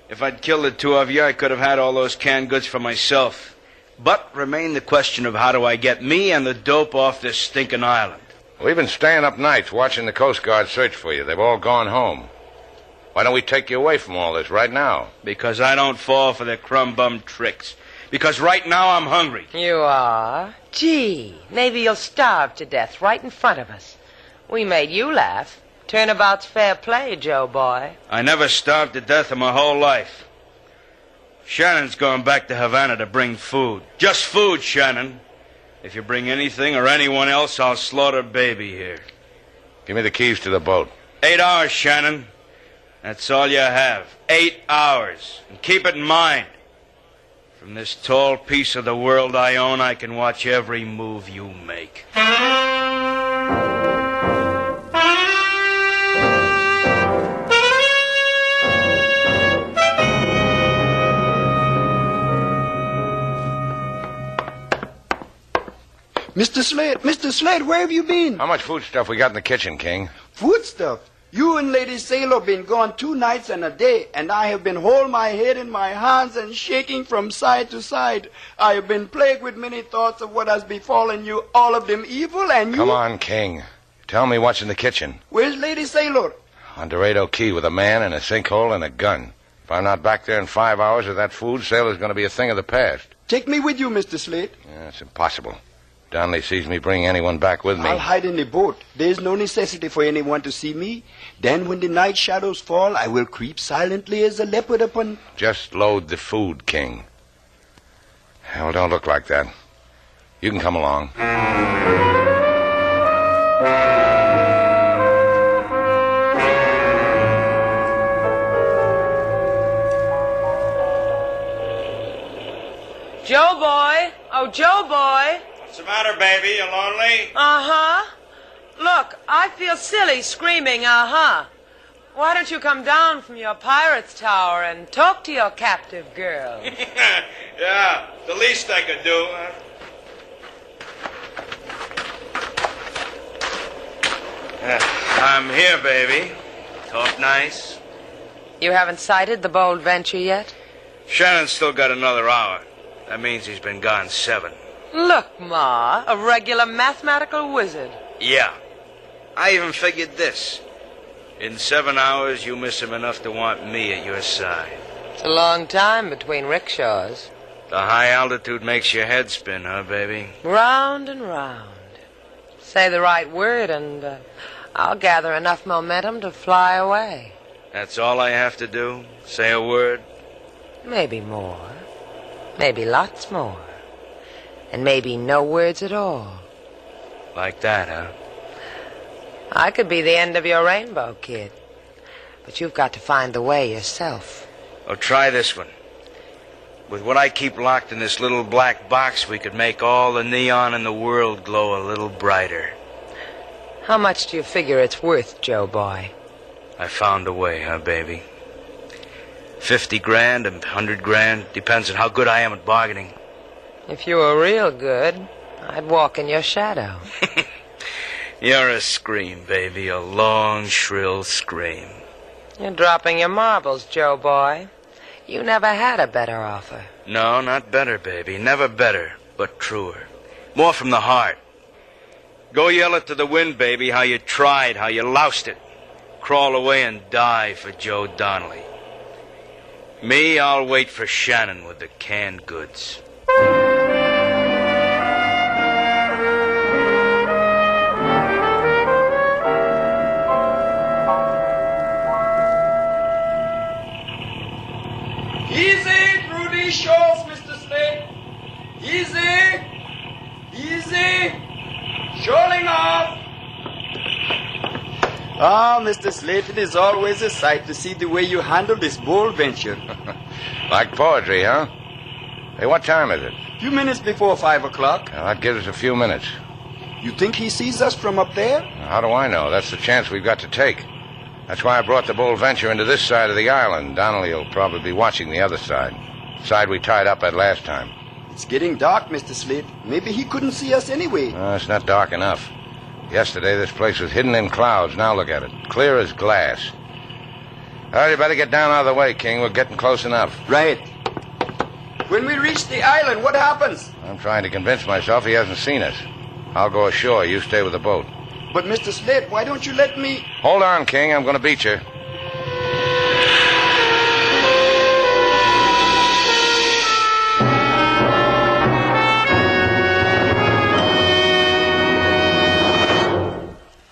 If I'd killed the 2 of you, I could have had all those canned goods for myself. But remained the question of how do I get me and the dope off this stinking island. We've been staying up nights watching the Coast Guard search for you. They've all gone home. Why don't we take you away from all this right now? Because I don't fall for their crumb-bum tricks. Because right now I'm hungry. You are? Gee, maybe you'll starve to death right in front of us. We made you laugh. Turnabout's fair play, Joe boy. I never starved to death in my whole life. Shannon's going back to Havana to bring food. Just food, Shannon. If you bring anything or anyone else, I'll slaughter baby here. Give me the keys to the boat. 8 hours, Shannon. That's all you have. 8 hours. And keep it in mind. From this tall piece of the world I own, I can watch every move you make. Mr. Slate, where have you been? How much food stuff we got in the kitchen, King? Food stuff? You and Lady Sailor been gone 2 nights and a day, and I have been holding my head in my hands and shaking from side to side. I have been plagued with many thoughts of what has befallen you, all of them evil, and you... Come on, King. Tell me what's in the kitchen. Where's Lady Sailor? On Dorado Key with a man and a sinkhole and a gun. If I'm not back there in 5 hours with that food, Sailor's going to be a thing of the past. Take me with you, Mr. Slate. Yeah, it's impossible. Donnelly sees me bring anyone back with me. I'll hide in the boat. There's no necessity for anyone to see me. Then when the night shadows fall, I will creep silently as a leopard upon... Just load the food, King. Well, don't look like that. You can come along. Joe boy! Oh, Joe boy! What's the matter, baby? You lonely? Uh-huh. Look, I feel silly screaming, uh-huh. Why don't you come down from your pirate's tower and talk to your captive girl? Yeah, the least I could do. I'm here, baby. Talk nice. You haven't sighted the Bold Venture yet? Shannon's still got another hour. That means he's been gone 7. Look, Ma, a regular mathematical wizard. Yeah. I even figured this. In 7 hours, you miss him enough to want me at your side. It's a long time between rickshaws. The high altitude makes your head spin, huh, baby? Round and round. Say the right word and I'll gather enough momentum to fly away. That's all I have to do? Say a word? Maybe more. Maybe lots more. And maybe no words at all. Like that, huh? I could be the end of your rainbow, kid. But you've got to find the way yourself. Oh, try this one. With what I keep locked in this little black box, we could make all the neon in the world glow a little brighter. How much do you figure it's worth, Joe boy? I found a way, huh, baby? 50 grand and 100 grand. Depends on how good I am at bargaining. If you were real good, I'd walk in your shadow. You're a scream, baby. A long, shrill scream. You're dropping your marbles, Joe boy. You never had a better offer. No, not better, baby. Never better, but truer. More from the heart. Go yell it to the wind, baby, how you tried, how you loused it. Crawl away and die for Joe Donnelly. Me, I'll wait for Shannon with the canned goods. Easy through these shores, Mr. Slate. Easy. Easy. Shoaling off. Ah, Mr. Slate, it is always a sight to see the way you handle this bold venture. Like poetry, huh? Hey, what time is it? Few minutes before 5 o'clock. Well, that gives us a few minutes. You think he sees us from up there? How do I know? That's the chance we've got to take. That's why I brought the Bull Venture into this side of the island. Donnelly will probably be watching the other side. Side we tied up at last time. It's getting dark, Mr. Slate. Maybe he couldn't see us anyway. It's not dark enough. Yesterday, this place was hidden in clouds. Now look at it. Clear as glass. All right, you better get down out of the way, King. We're getting close enough. Right. When we reach the island, what happens? I'm trying to convince myself he hasn't seen us. I'll go ashore. You stay with the boat. But, Mr. Slate, why don't you let me... Hold on, King. I'm going to beat you.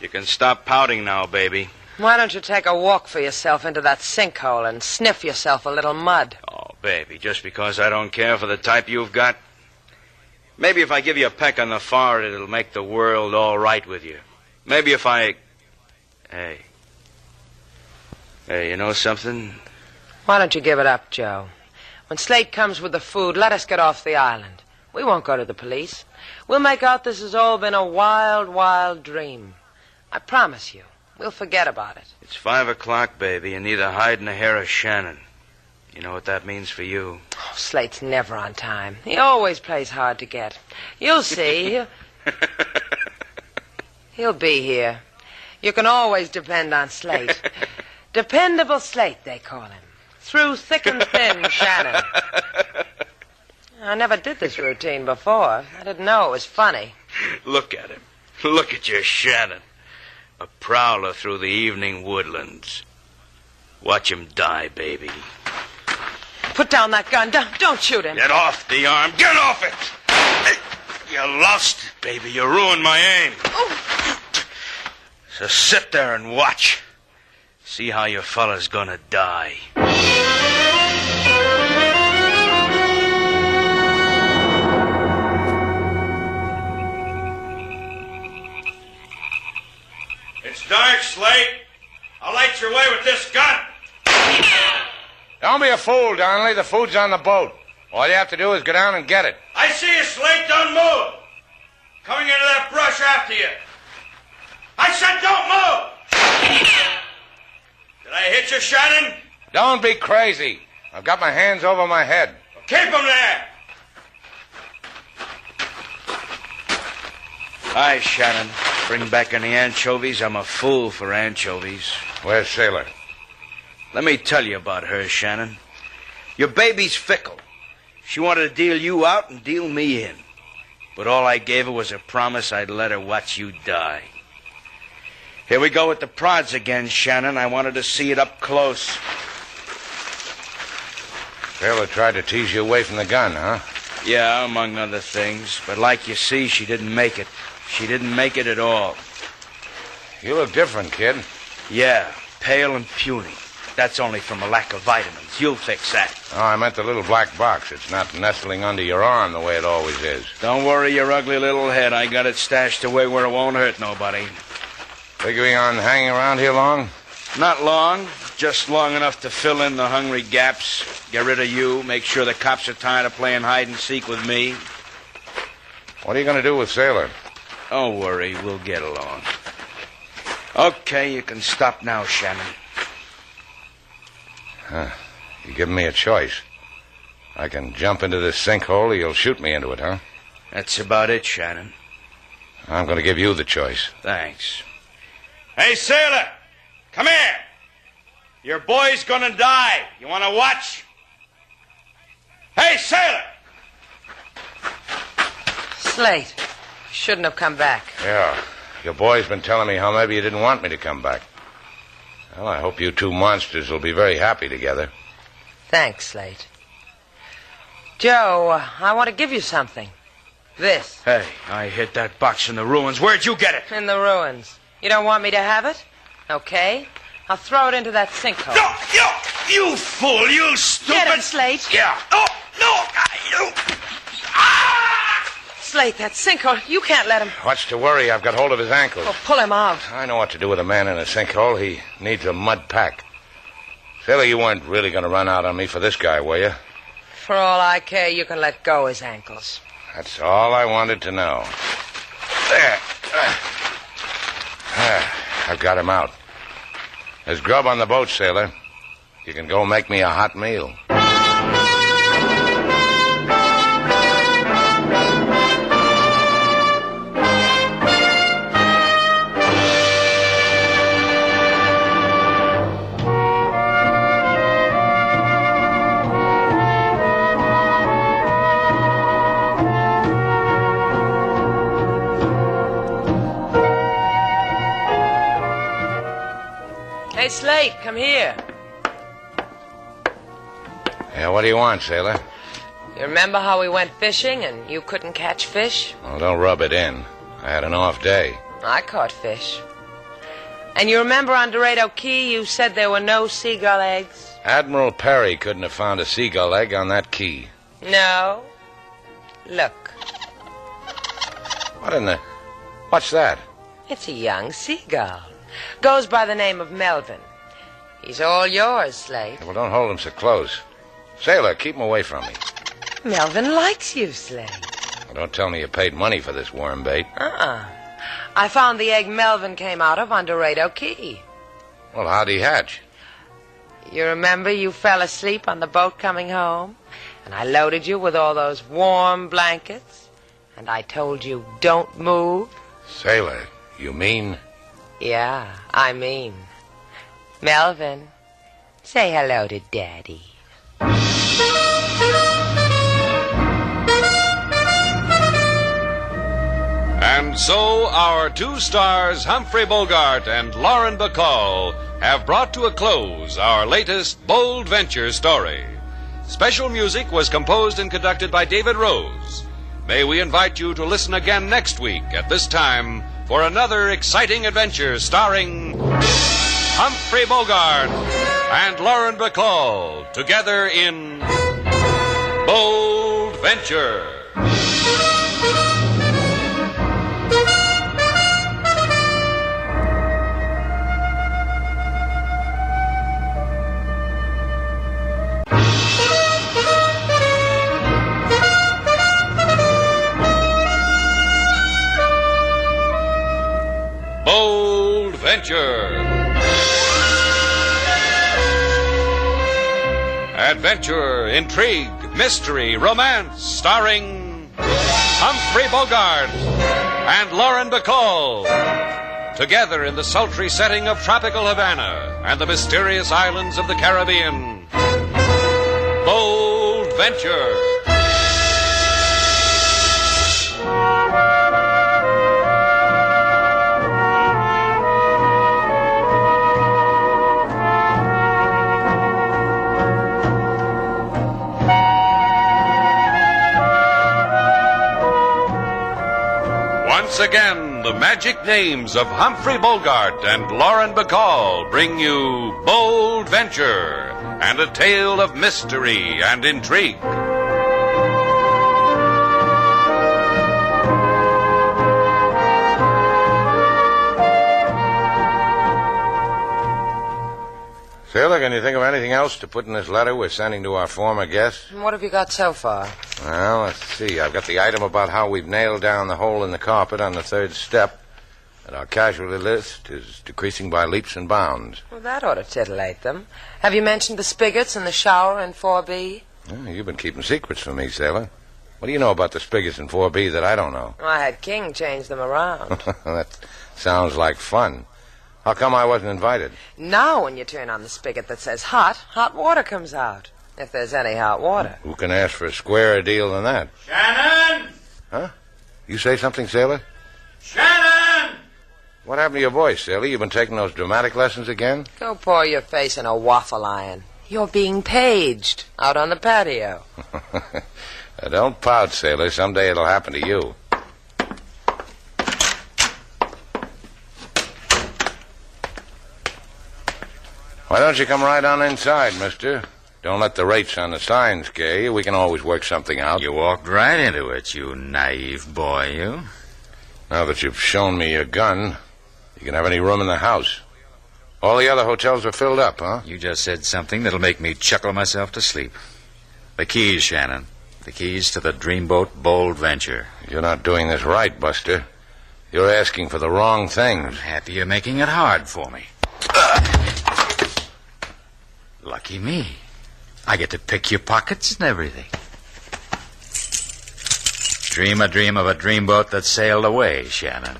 You can stop pouting now, baby. Why don't you take a walk for yourself into that sinkhole and sniff yourself a little mud? Oh, baby, just because I don't care for the type you've got? Maybe if I give you a peck on the forehead, it'll make the world all right with you. Maybe if I... Hey, you know something? Why don't you give it up, Joe? When Slate comes with the food, let us get off the island. We won't go to the police. We'll make out this has all been a wild, wild dream. I promise you, we'll forget about it. It's 5 o'clock, baby, and neither hiding a hair of Shannon. You know what that means for you? Oh, Slate's never on time. He always plays hard to get. You'll see. He'll be here. You can always depend on Slate. Dependable Slate, they call him. Through thick and thin, Shannon. I never did this routine before. I didn't know it was funny. Look at him. Look at your Shannon. A prowler through the evening woodlands. Watch him die, baby. Put down that gun. Don't shoot him. Get off the arm. Get off it! You lost it, baby. You ruined my aim. Oh. So sit there and watch. See how your fella's gonna die. It's dark, Slate. I'll light your way with this gun. Don't be a fool, Donnelly. The food's on the boat. All you have to do is go down and get it. I see you, Slate. Don't move. Coming into that brush after you. I said don't move. Did I hit you, Shannon? Don't be crazy. I've got my hands over my head. Keep him there. Hi, Shannon. Bring back any anchovies. I'm a fool for anchovies. Where's Sailor? Let me tell you about her, Shannon. Your baby's fickle. She wanted to deal you out and deal me in. But all I gave her was a promise I'd let her watch you die. Here we go with the prods again, Shannon. I wanted to see it up close. Sailor tried to tease you away from the gun, huh? Yeah, among other things. But like you see, she didn't make it. She didn't make it at all. You look different, kid. Yeah, pale and puny. That's only from a lack of vitamins. You'll fix that. Oh, I meant the little black box. It's not nestling under your arm the way it always is. Don't worry your ugly little head. I got it stashed away where it won't hurt nobody. Figuring on hanging around here long? Not long. Just long enough to fill in the hungry gaps. Get rid of you. Make sure the cops are tired of playing hide and seek with me. What are you going to do with Sailor? Don't worry. We'll get along. Okay, you can stop now, Shannon. Huh. You're giving me a choice. I can jump into this sinkhole or you'll shoot me into it, huh? That's about it, Shannon. I'm going to give you the choice. Thanks. Hey, Sailor! Come here! Your boy's gonna die. You want to watch? Hey, Sailor! Slate, Shouldn't have come back. Yeah. Your boy's been telling me how maybe you didn't want me to come back. Well, I hope you two monsters will be very happy together. Thanks, Slate. Joe, I want to give you something. This. Hey, I hid that box in the ruins. Where'd you get it? In the ruins. You don't want me to have it? Okay. I'll throw it into that sinkhole. No, you fool, you stupid... Get him, Slate. Yeah. No, Slate, that sinkhole, you can't let him... What's to worry? I've got hold of his ankles. Oh, pull him out. I know what to do with a man in a sinkhole. He needs a mud pack. Sailor, you weren't really going to run out on me for this guy, were you? For all I care, you can let go his ankles. That's all I wanted to know. There. I've got him out. There's grub on the boat, sailor. You can go make me a hot meal. Hey, Slate, come here. Yeah, what do you want, sailor? You remember how we went fishing and you couldn't catch fish? Well, don't rub it in. I had an off day. I caught fish. And you remember on Dorado Key you said there were no seagull eggs? Admiral Perry couldn't have found a seagull egg on that key. No. Look. What in the... What's that? It's a young seagull. Goes by the name of Melvin. He's all yours, Slate. Well, don't hold him so close. Sailor, keep him away from me. Melvin likes you, Slate. Well, don't tell me you paid money for this worm bait. I found the egg Melvin came out of on Dorado Key. Well, how'd he hatch? You remember you fell asleep on the boat coming home? And I loaded you with all those warm blankets? And I told you, don't move? Sailor, you mean... Yeah, I mean. Melvin, say hello to Daddy. And so our two stars, Humphrey Bogart and Lauren Bacall, have brought to a close our latest bold venture story. Special music was composed and conducted by David Rose. May we invite you to listen again next week at this time for another exciting adventure starring Humphrey Bogart and Lauren Bacall together in Bold Venture. Bold Venture. Adventure, intrigue, mystery, romance, starring Humphrey Bogart and Lauren Bacall. Together in the sultry setting of tropical Havana and the mysterious islands of the Caribbean. Bold Venture. Once again, the magic names of Humphrey Bogart and Lauren Bacall bring you Bold Venture and a tale of mystery and intrigue. Sailor, can you think of anything else to put in this letter we're sending to our former guests? What have you got so far? Well, let's see. I've got the item about how we've nailed down the hole in the carpet on the third step, and our casualty list is decreasing by leaps and bounds. Well, that ought to titillate them. Have you mentioned the spigots in the shower in 4B? Well, you've been keeping secrets from me, Sailor. What do you know about the spigots in 4B that I don't know? I had King change them around. That sounds like fun. How come I wasn't invited? Now when you turn on the spigot that says hot, hot water comes out. If there's any hot water. Who can ask for a squarer deal than that? Shannon! Huh? You say something, sailor? Shannon! What happened to your voice, sailor? You've been taking those dramatic lessons again? Go pour your face in a waffle iron. You're being paged out on the patio. Don't pout, sailor. Someday it'll happen to you. Why don't you come right on inside, mister? Don't let the rates on the sign scare you. We can always work something out. You walked right into it, you naive boy, you. Now that you've shown me your gun, you can have any room in the house. All the other hotels are filled up, huh? You just said something that'll make me chuckle myself to sleep. The keys, Shannon. The keys to the Dreamboat Bold Venture. You're not doing this right, Buster. You're asking for the wrong things. I'm happy you're making it hard for me. Lucky me. I get to pick your pockets and everything. Dream a dream of a dreamboat that sailed away, Shannon.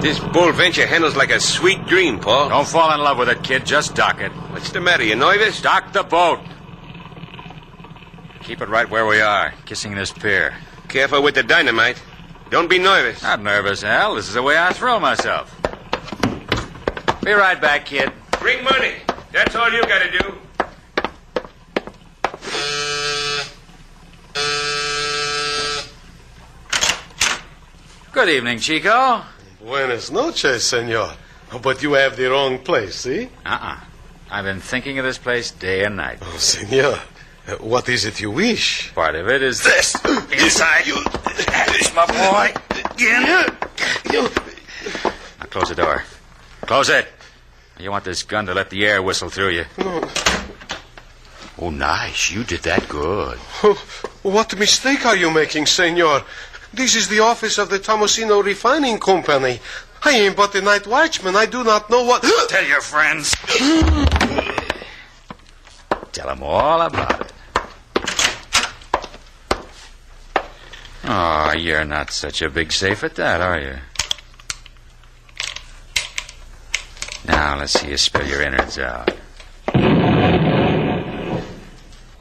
This Bold Venture handles like a sweet dream, Paul. Don't fall in love with it, kid. Just dock it. What's the matter? You nervous? Dock the boat. Keep it right where we are, kissing this pier. Careful with the dynamite. Don't be nervous. Not nervous, Al. This is the way I thrill myself. Be right back, kid. Bring money. That's all you gotta do. Good evening, Chico. Buenas noches, senor. But you have the wrong place, see? I've been thinking of this place day and night. Oh, senor. What is it you wish? Part of it is this. Inside. This, my boy. Now close the door. Close it. You want this gun to let the air whistle through you. No. Oh, nice. You did that good. What mistake are you making, senor? This is the office of the Tomosino Refining Company. I am but a night watchman. I do not know what... Tell your friends. Tell them all about it. Oh, you're not such a big safe at that, are you? Now, let's see you spill your innards out.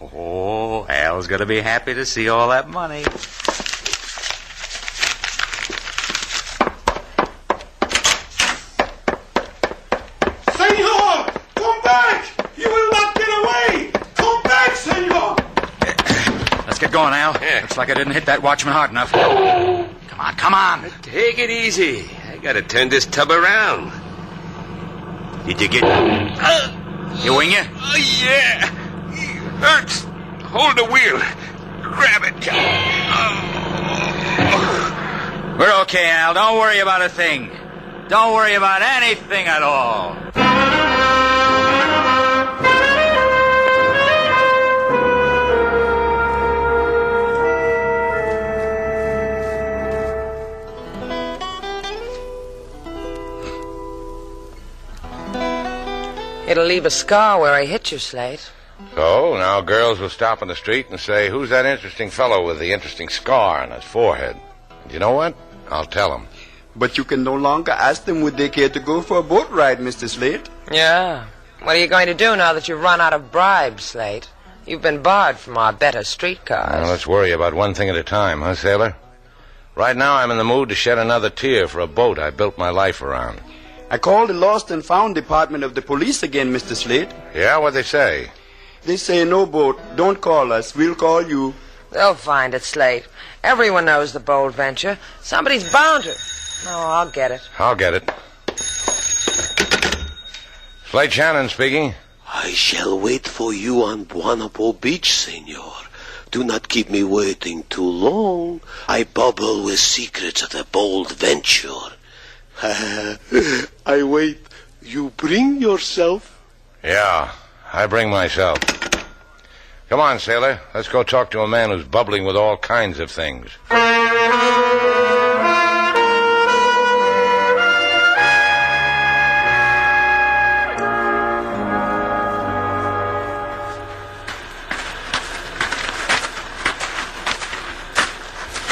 Oh, Al's going to be happy to see all that money. Senor! Come back! You will not get away! Come back, senor! Let's get going, Al. Yeah. Looks like I didn't hit that watchman hard enough. Come on, come on. Take it easy. I gotta turn this tub around. Did you get... You wing it? Yeah. Hurts. Hold the wheel. Grab it. We're okay, Al. Don't worry about a thing. Don't worry about anything at all. It'll leave a scar where I hit you, Slate. So, now girls will stop in the street and say, who's that interesting fellow with the interesting scar on his forehead? And you know what? I'll tell them. But you can no longer ask them would they care to go for a boat ride, Mr. Slate. Yeah. What are you going to do now that you've run out of bribes, Slate? You've been barred from our better streetcars. Now, let's worry about one thing at a time, huh, sailor? Right now, I'm in the mood to shed another tear for a boat I built my life around. I called the Lost and Found department of the police again, Mr. Slate. Yeah, what'd they say? They say no boat. Don't call us. We'll call you. They'll find it, Slate. Everyone knows the Bold Venture. Somebody's bound to. Oh, I'll get it. I'll get it. Slate Shannon speaking. I shall wait for you on Buonapo Beach, senor. Do not keep me waiting too long. I bubble with secrets of the Bold Venture. I wait. You bring yourself? Yeah, I bring myself. Come on, sailor. Let's go talk to a man who's bubbling with all kinds of things.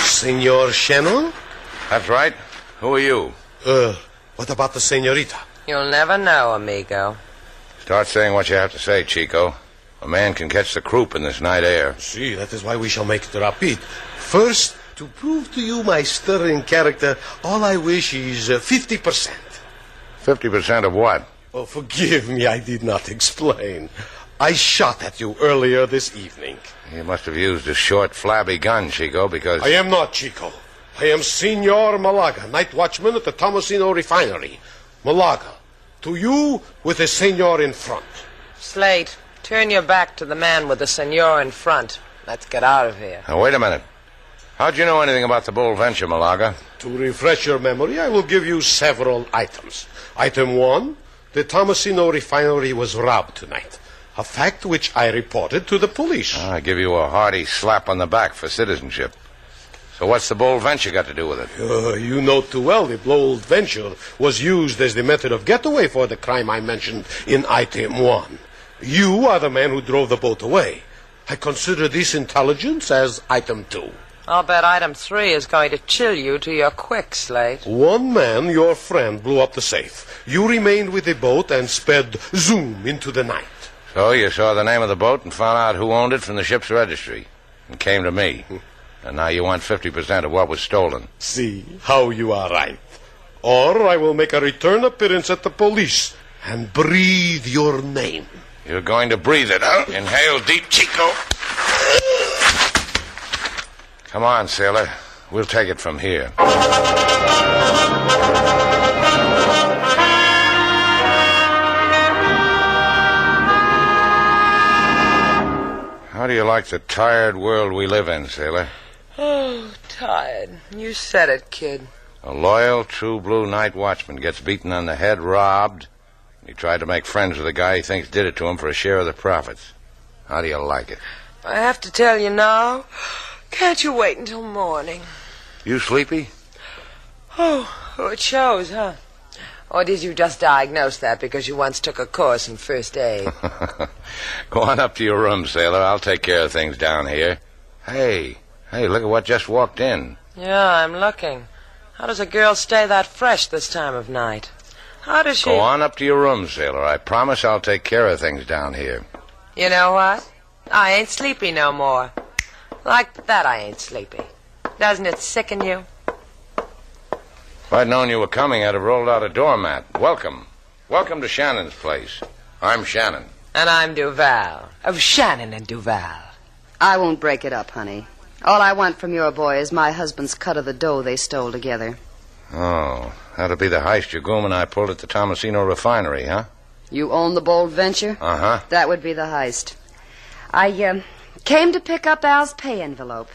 Senor Shannon? That's right. Who are you? What about the senorita? You'll never know, amigo. Start saying what you have to say, Chico. A man can catch the croup in this night air. See, that is why we shall make it rapid. First, to prove to you my sterling character, all I wish is 50%. 50% of what? Oh, forgive me, I did not explain. I shot at you earlier this evening. You must have used a short, flabby gun, Chico, because... I am not Chico. I am Senor Malaga, night watchman at the Tomasino refinery. Malaga, to you with the senor in front. Slate, turn your back to the man with the senor in front. Let's get out of here. Now, wait a minute. How'd you know anything about the bull venture, Malaga? To refresh your memory, I will give you several items. Item 1, the Tomasino refinery was robbed tonight. A fact which I reported to the police. I give you a hearty slap on the back for citizenship. So what's the bold venture got to do with it? You know too well the bold venture was used as the method of getaway for the crime I mentioned in item 1. You are the man who drove the boat away. I consider this intelligence as item 2. I'll bet item 3 is going to chill you to your quick, Slate. One man, your friend, blew up the safe. You remained with the boat and sped zoom into the night. So you saw the name of the boat and found out who owned it from the ship's registry. And came to me. And now you want 50% of what was stolen. See how you are right. Or I will make a return appearance at the police and breathe your name. You're going to breathe it, huh? Inhale deep, Chico. Come on, sailor. We'll take it from here. How do you like the tired world we live in, sailor? Oh, tired. You said it, kid. A loyal, true blue night watchman gets beaten on the head, robbed. He tried to make friends with a guy he thinks did it to him for a share of the profits. How do you like it? I have to tell you now. Can't you wait until morning? You sleepy? Oh, it shows, huh? Or did you just diagnose that because you once took a course in first aid? Go on up to your room, sailor. I'll take care of things down here. Hey, look at what just walked in. Yeah, I'm looking. How does a girl stay that fresh this time of night? How does she... Go on up to your room, sailor. I promise I'll take care of things down here. You know what? I ain't sleepy no more. Like that I ain't sleepy. Doesn't it sicken you? If I'd known you were coming, I'd have rolled out a doormat. Welcome. Welcome to Shannon's place. I'm Shannon. And I'm Duval. Of Shannon and Duval. I won't break it up, honey. All I want from your boy is my husband's cut of the dough they stole together. Oh, that'll be the heist your groom and I pulled at the Tomasino refinery, huh? You own the bold venture? Uh-huh. That would be the heist. I came to pick up Al's pay envelope.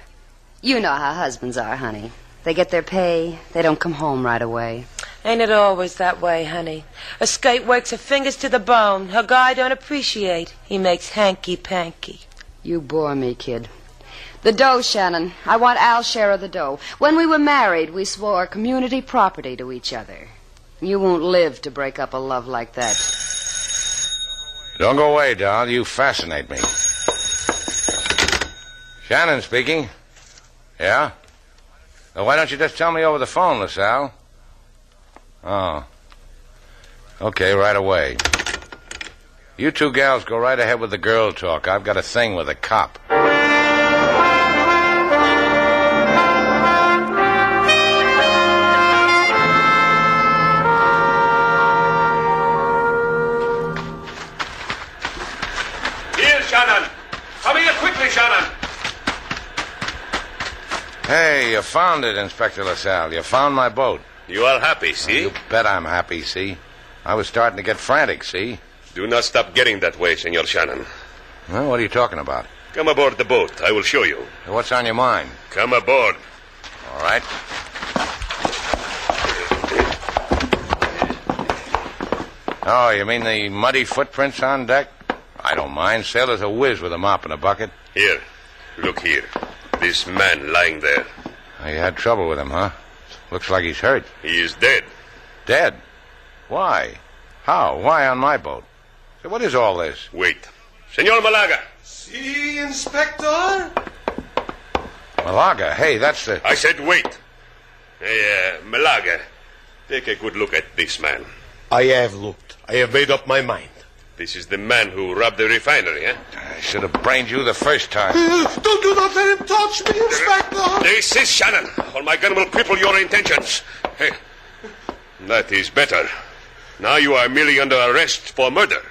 You know how husbands are, honey. They get their pay, they don't come home right away. Ain't it always that way, honey? A skate works her fingers to the bone. Her guy don't appreciate. He makes hanky-panky. You bore me, kid. The dough, Shannon. I want Al's share of the dough. When we were married, we swore community property to each other. You won't live to break up a love like that. Don't go away, doll. You fascinate me. Shannon speaking. Yeah? Well, why don't you just tell me over the phone, LaSalle? Oh. Okay, right away. You two gals go right ahead with the girl talk. I've got a thing with a cop. Here, Shannon. Come here quickly, Shannon. Hey, you found it, Inspector LaSalle. You found my boat. You are happy, see? You bet I'm happy, see? I was starting to get frantic, see? Do not stop getting that way, Senor Shannon. Well, what are you talking about? Come aboard the boat. I will show you. What's on your mind? Come aboard. All right. Oh, you mean the muddy footprints on deck? I don't mind. Sailor's a whiz with a mop and a bucket. Here. Look here. This man lying there. Oh, you had trouble with him, huh? Looks like he's hurt. He is dead. Dead? Why? How? Why on my boat? Say, what is all this? Wait. Senor Malaga. See, Inspector? Malaga? Hey, that's the... I said wait. Hey, Malaga. Take a good look at this man. I have looked. I have made up my mind. This is the man who robbed the refinery, eh? I should have brained you the first time. Do not let him touch me, Inspector. This is Shannon, or my gun will cripple your intentions. Hey, that is better. Now you are merely under arrest for murder.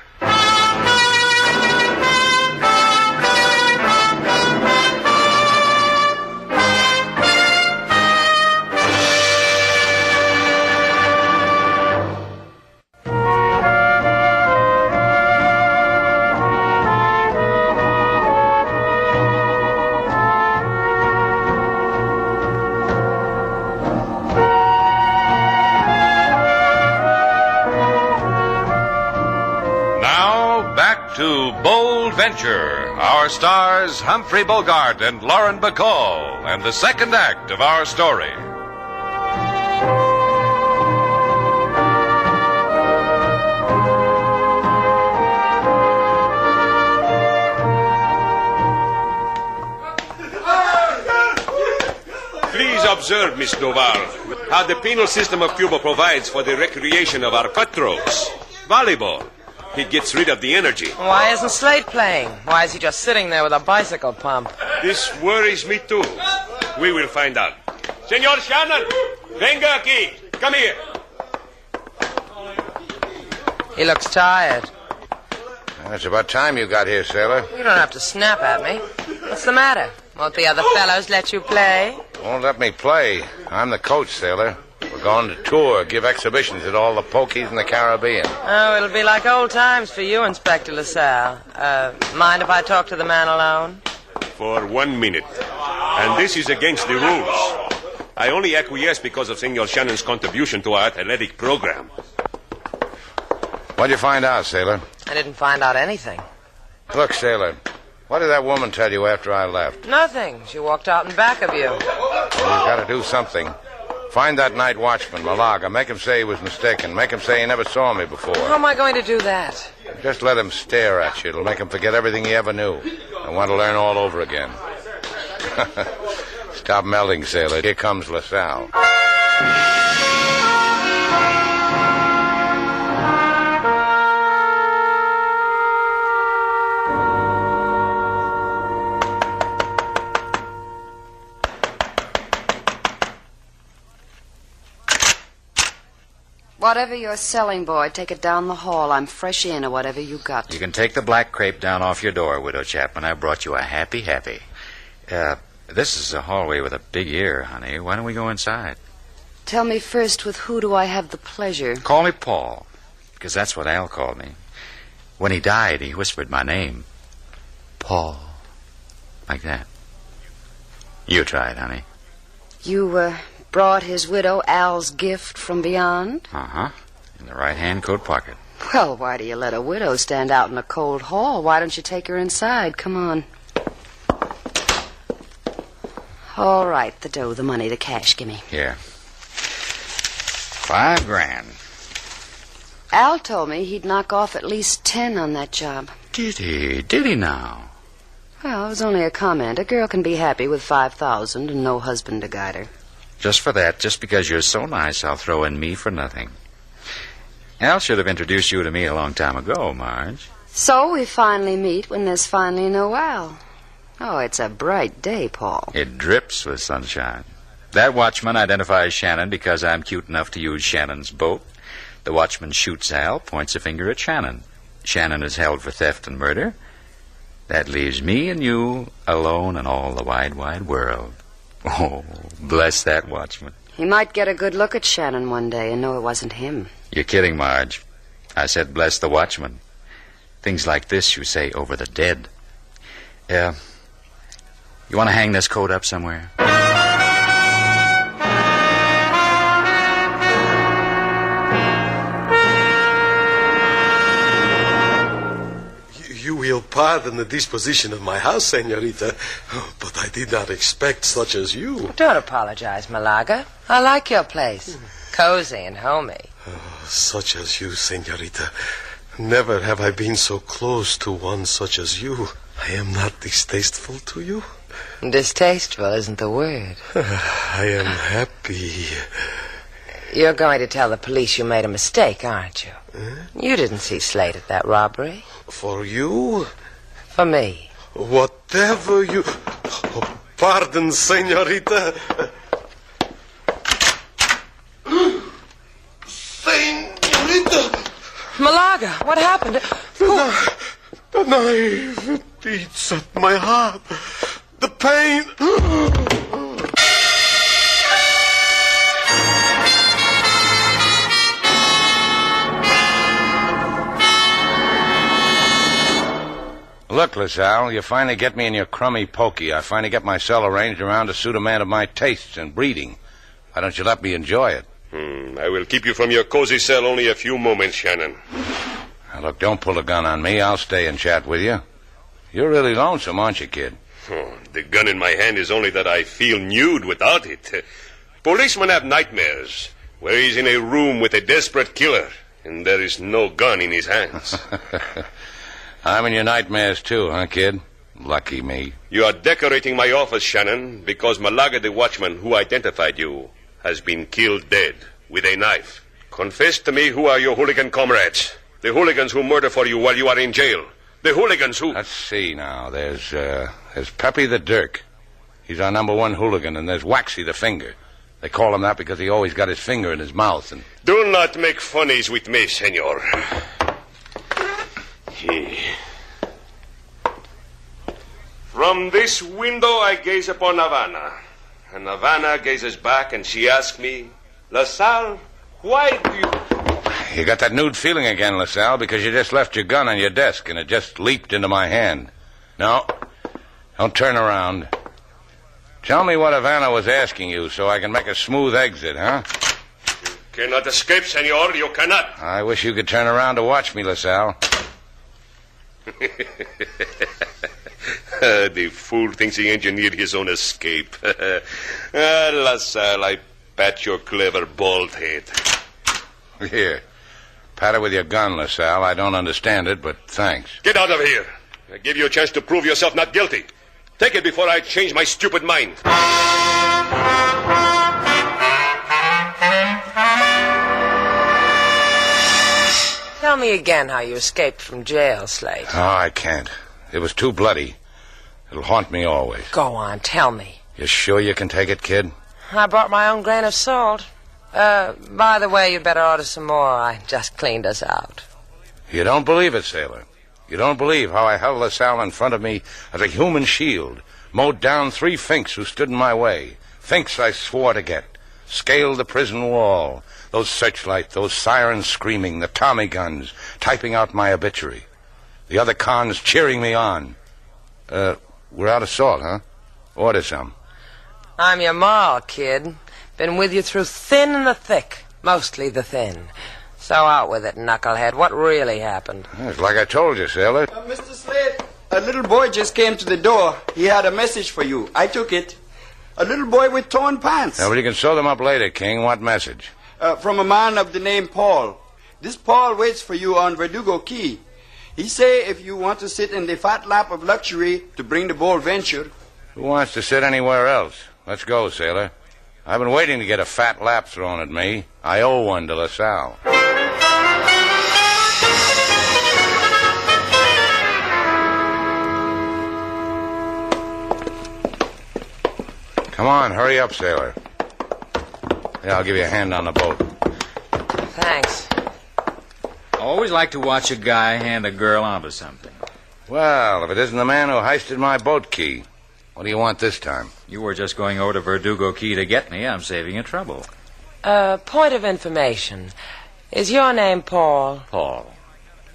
To Bold Venture, our stars Humphrey Bogart and Lauren Bacall, and the second act of our story. Please observe, Miss Duval, how the penal system of Cuba provides for the recreation of our cutthroats. Volleyball. He gets rid of the energy. Why isn't Slate playing? Why is he just sitting there with a bicycle pump? This worries me, too. We will find out. Senor Shannon, venga aquí. Come here. He looks tired. It's about time you got here, sailor. You don't have to snap at me. What's the matter? Won't the other fellows let you play? Won't let me play. I'm the coach, sailor. We're going to tour, give exhibitions at all the pokies in the Caribbean. Oh, it'll be like old times for you, Inspector LaSalle. Mind if I talk to the man alone? For 1 minute. And this is against the rules. I only acquiesce because of Senor Shannon's contribution to our athletic program. What'd you find out, sailor? I didn't find out anything. Look, sailor, what did that woman tell you after I left? Nothing. She walked out in back of you. Well, you've got to do something. Find that night watchman, Malaga. Make him say he was mistaken. Make him say he never saw me before. How am I going to do that? Just let him stare at you. It'll make him forget everything he ever knew and want to learn all over again. Stop melding, sailor. Here comes LaSalle. Whatever you're selling, boy, take it down the hall. I'm fresh in, or whatever you got. You can take the black crepe down off your door, Widow Chapman. I brought you a happy. This is a hallway with a big ear, honey. Why don't we go inside? Tell me first, with who do I have the pleasure? Call me Paul, because that's what Al called me. When he died, he whispered my name. Paul. Like that. You try it, honey. You, brought his widow Al's gift from beyond? Uh-huh. In the right-hand coat pocket. Well, why do you let a widow stand out in a cold hall? Why don't you take her inside? Come on. All right, the dough, the money, the cash. Gimme. Here. $5,000. Al told me he'd knock off at least 10 on that job. Did he? Did he now? Well, it was only a comment. A girl can be happy with 5,000 and no husband to guide her. Just for that, just because you're so nice, I'll throw in me for nothing. Al should have introduced you to me a long time ago, Marge. So we finally meet when there's finally no Al. Oh, it's a bright day, Paul. It drips with sunshine. That watchman identifies Shannon because I'm cute enough to use Shannon's boat. The watchman shoots Al, points a finger at Shannon. Shannon is held for theft and murder. That leaves me and you alone in all the wide, wide world. Oh, bless that watchman. He might get a good look at Shannon one day and know it wasn't him. You're kidding, Marge. I said bless the watchman. Things like this you say over the dead. You want to hang this coat up somewhere? You will pardon the disposition of my house, senorita, but I did not expect such as you. Don't apologize, Malaga. I like your place. Cozy and homey. Oh, such as you, senorita. Never have I been so close to one such as you. I am not distasteful to you. Distasteful isn't the word. I am happy. You're going to tell the police you made a mistake, aren't you? You didn't see Slate at that robbery. For you? For me. Whatever you... Oh, pardon, senorita. Senorita! Malaga, what happened? The knife, it eats at my heart. The pain... Look, LaSalle, you finally get me in your crummy pokey. I finally get my cell arranged around to suit a man of my tastes and breeding. Why don't you let me enjoy it? I will keep you from your cozy cell only a few moments, Shannon. Now, look, don't pull a gun on me. I'll stay and chat with you. You're really lonesome, aren't you, kid? Oh, the gun in my hand is only that I feel nude without it. Policemen have nightmares where he's in a room with a desperate killer and there is no gun in his hands. I'm in your nightmares too, huh, kid? Lucky me. You are decorating my office, Shannon, because Malaga the watchman who identified you has been killed dead with a knife. Confess to me who are your hooligan comrades. The hooligans who murder for you while you are in jail. The hooligans who... Let's see now. There's Peppy the Dirk. He's our number one hooligan, and there's Waxy the Finger. They call him that because he always got his finger in his mouth and... Do not make funnies with me, senor. From this window I gaze upon Havana. And Havana gazes back and she asks me, LaSalle, why do you... You got that nude feeling again, LaSalle, because you just left your gun on your desk and it just leaped into my hand. No, don't turn around. Tell me what Havana was asking you so I can make a smooth exit, huh? You cannot escape, senor. You cannot. I wish you could turn around to watch me, LaSalle. The fool thinks he engineered his own escape. LaSalle, I pat your clever bald head. Here. Pat it with your gun, LaSalle. I don't understand it, but thanks. Get out of here. I give you a chance to prove yourself not guilty. Take it before I change my stupid mind. Tell me again how you escaped from jail, Slate. Oh, I can't. It was too bloody. It'll haunt me always. Go on, tell me. You sure you can take it, kid? I brought my own grain of salt. By the way, you'd better order some more. I just cleaned us out. You don't believe it, sailor. You don't believe how I held LaSalle in front of me as a human shield, mowed down 3 finks who stood in my way. Finks I swore to get. Scaled the prison wall. Those searchlights, those sirens screaming, the Tommy guns typing out my obituary. The other cons cheering me on. We're out of salt, huh? Order some. I'm your ma, kid. Been with you through thin and the thick. Mostly the thin. So out with it, knucklehead. What really happened? It's like I told you, sailor. Mr. Slate, a little boy just came to the door. He had a message for you. I took it. A little boy with torn pants. Now, well, you can sew them up later, King. What message? From a man of the name Paul. This Paul waits for you on Verdugo Key. He say if you want to sit in the fat lap of luxury to bring the Bold Venture. Who wants to sit anywhere else? Let's go, sailor. I've been waiting to get a fat lap thrown at me. I owe one to LaSalle. Come on, hurry up, sailor. Yeah, I'll give you a hand on the boat. Thanks. I always like to watch a guy hand a girl onto something. Well, if it isn't the man who heisted my boat key, what do you want this time? You were just going over to Verdugo Key to get me. I'm saving you trouble. Point of information. Is your name Paul? Paul.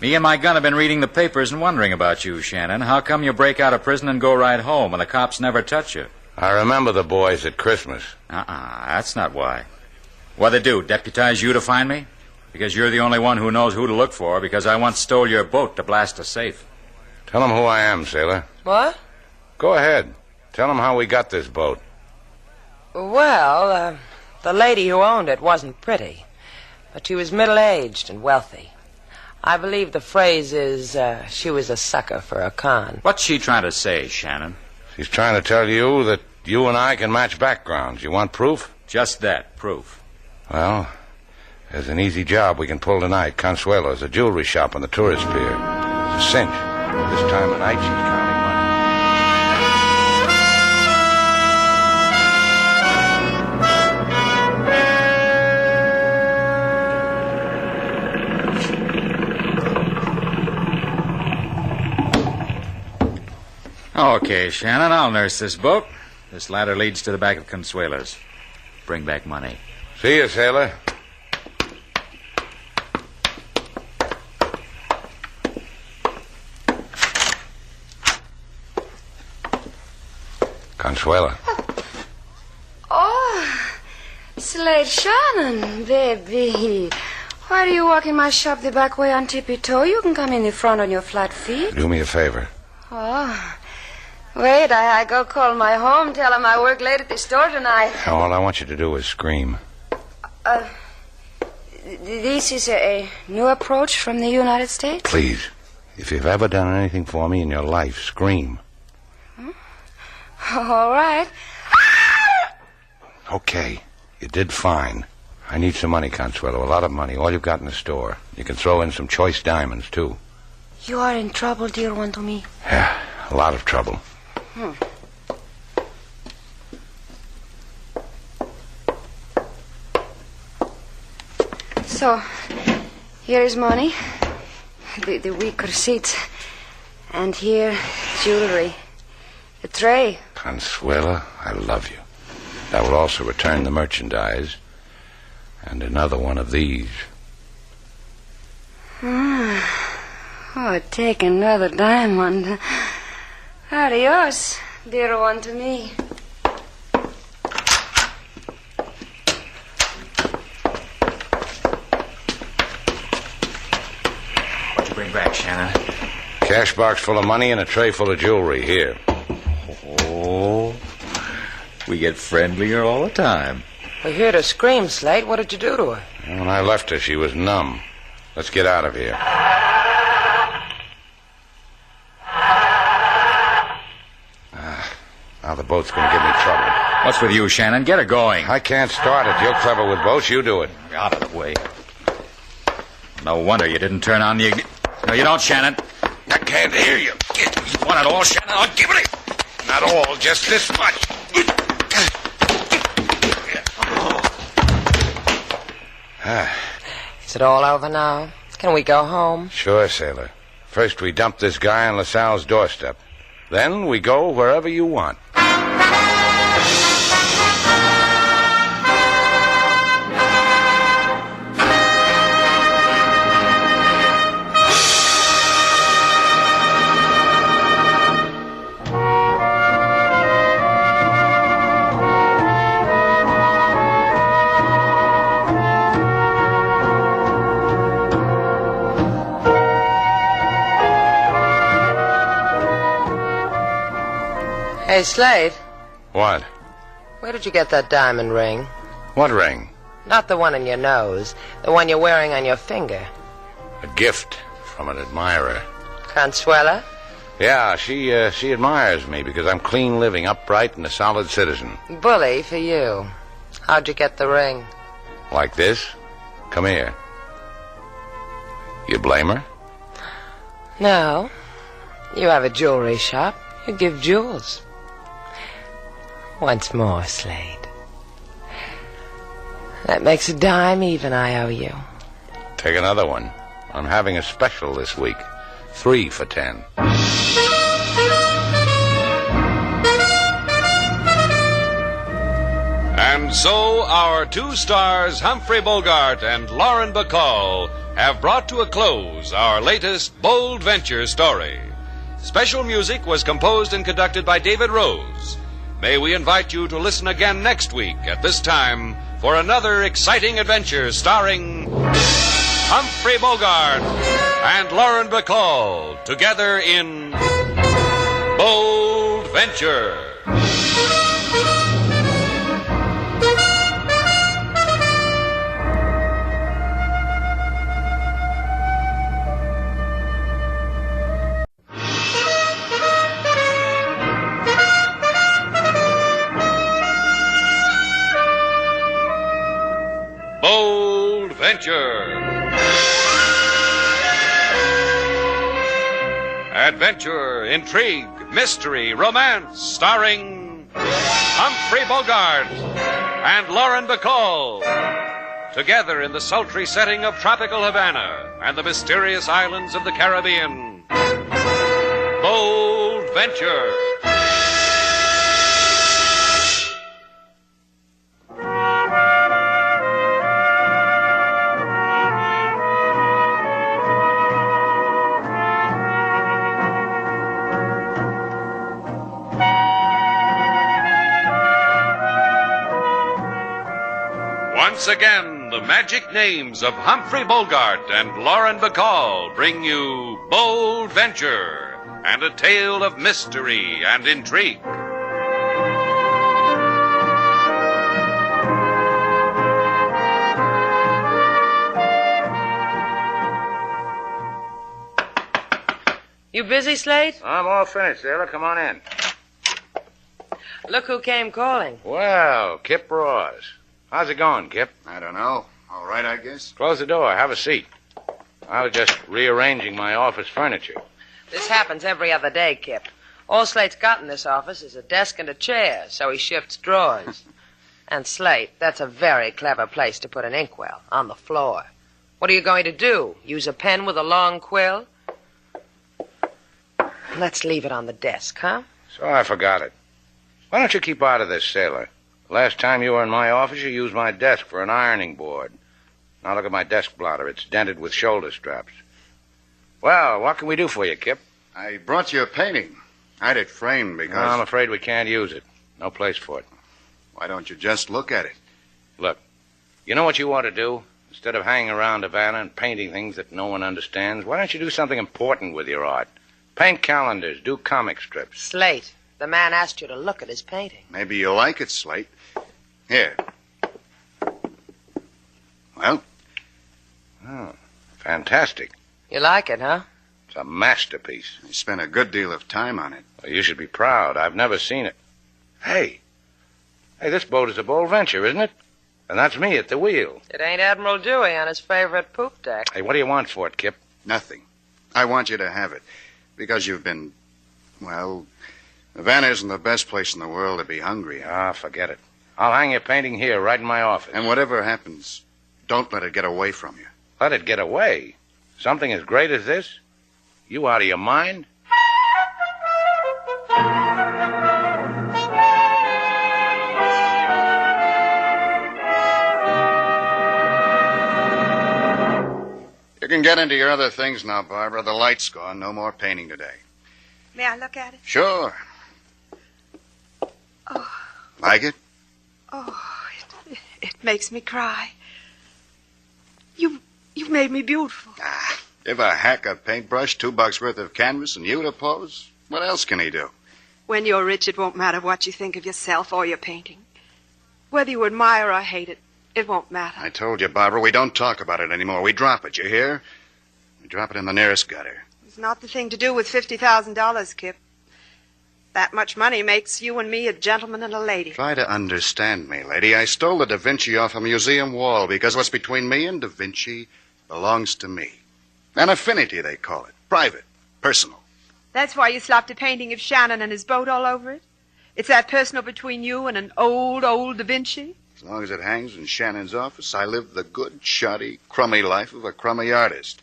Me and my gun have been reading the papers and wondering about you, Shannon. How come you break out of prison and go right home and the cops never touch you? I remember the boys at Christmas. That's not why. What'd they do, deputize you to find me? Because you're the only one who knows who to look for, because I once stole your boat to blast a safe. Tell them who I am, sailor. What? Go ahead. Tell them how we got this boat. Well, the lady who owned it wasn't pretty, but she was middle-aged and wealthy. I believe the phrase is, she was a sucker for a con. What's she trying to say, Shannon? She's trying to tell you that you and I can match backgrounds. You want proof? Just that, proof. Well, There's an easy job we can pull tonight. Consuelo's a jewelry shop on the tourist pier. It's a cinch. This time of night, she's counting money. Okay, Shannon, I'll nurse this boat. This ladder leads to the back of Consuela's. Bring back money. See you, sailor. Consuela. Oh, Slate Shannon, baby. Why do you walk in my shop the back way on tippy toe? You can come in the front on your flat feet. Do me a favor. Oh, wait, I go call my home, tell him I work late at the store tonight. All I want you to do is scream. This is a new approach from the United States? Please, if you've ever done anything for me in your life, scream. All right. Okay, you did fine. I need some money, Consuelo, a lot of money, all you've got in the store. You can throw in some choice diamonds, too. You are in trouble, dear one to me. Yeah, a lot of trouble. So, here is money, the week receipts, and here, jewelry, a tray. Consuela, I love you. That will also return the merchandise, and another one of these. Oh, take another diamond. Adios, dear one to me. What'd you bring back, Shannon? Cash box full of money and a tray full of jewelry. Here. Oh, we get friendlier all the time. We heard her scream, Slate. What did you do to her? When I left her, she was numb. Let's get out of here. Now the boat's going to give me trouble. What's with you, Shannon? Get her going. I can't start it. You're clever with boats. You do it. Out of the way. No wonder you didn't turn on the No, you don't, Shannon. I can't hear you. You want it all, Shannon? I'll give it. Not all, just this much. Is it all over now? Can we go home? Sure, sailor. First we dump this guy on LaSalle's doorstep. Then we go wherever you want. Hey, Slate. What? Where did you get that diamond ring? What ring? Not the one in your nose. The one you're wearing on your finger. A gift from an admirer. Consuela? Yeah, she admires me because I'm clean living, upright, and a solid citizen. Bully for you. How'd you get the ring? Like this? Come here. You blame her? No. You have a jewelry shop. You give jewels. Once more, Slade. That makes a dime even I owe you. Take another one. I'm having a special this week. 3 for 10. And so our two stars, Humphrey Bogart and Lauren Bacall, have brought to a close our latest bold venture story. Special music was composed and conducted by David Rose. May we invite you to listen again next week at this time for another exciting adventure starring Humphrey Bogart and Lauren Bacall together in Bold Venture. Bold Venture. Adventure, intrigue, mystery, romance, starring Humphrey Bogart and Lauren Bacall. Together in the sultry setting of tropical Havana and the mysterious islands of the Caribbean. Bold Venture. Once again, the magic names of Humphrey Bogart and Lauren Bacall bring you Bold Venture and a tale of mystery and intrigue. You busy, Slate? I'm all finished, sailor. Come on in. Look who came calling. Well, Kip Ross. How's it going, Kip? I don't know. All right, I guess. Close the door. Have a seat. I was just rearranging my office furniture. This happens every other day, Kip. All Slate's got in this office is a desk and a chair, so he shifts drawers. And Slate, that's a very clever place to put an inkwell, on the floor. What are you going to do? Use a pen with a long quill? Let's leave it on the desk, huh? So I forgot it. Why don't you keep out of this, sailor? Last time you were in my office, you used my desk for an ironing board. Now look at my desk blotter. It's dented with shoulder straps. Well, what can we do for you, Kip? I brought you a painting. I had it framed because... No, I'm afraid we can't use it. No place for it. Why don't you just look at it? Look, you know what you ought to do? Instead of hanging around Havana and painting things that no one understands, why don't you do something important with your art? Paint calendars, do comic strips. Slate, the man asked you to look at his painting. Maybe you'll like it, Slate. Here. Well? Oh, fantastic. You like it, huh? It's a masterpiece. I spent a good deal of time on it. Well, you should be proud. I've never seen it. Hey, this boat is a Bold Venture, isn't it? And that's me at the wheel. It ain't Admiral Dewey on his favorite poop deck. Hey, what do you want for it, Kip? Nothing. I want you to have it. Because you've been, well, Havana isn't the best place in the world to be hungry. Ah, forget it. I'll hang your painting here, right in my office. And whatever happens, don't let it get away from you. Let it get away? Something as great as this? You out of your mind? You can get into your other things now, Barbara. The light's gone. No more painting today. May I look at it? Sure. Oh. Like it? Oh, it makes me cry. You've made me beautiful. Give a hack a paintbrush, $2 worth of canvas, and you to pose? What else can he do? When you're rich, it won't matter what you think of yourself or your painting. Whether you admire or hate it, it won't matter. I told you, Barbara, we don't talk about it anymore. We drop it, you hear? We drop it in the nearest gutter. It's not the thing to do with $50,000, Kip. That much money makes you and me a gentleman and a lady. Try to understand me, lady. I stole the Da Vinci off a museum wall because what's between me and Da Vinci belongs to me. An affinity, they call it. Private. Personal. That's why you slapped a painting of Shannon and his boat all over it? It's that personal between you and an old Da Vinci? As long as it hangs in Shannon's office, I live the good, shoddy, crummy life of a crummy artist.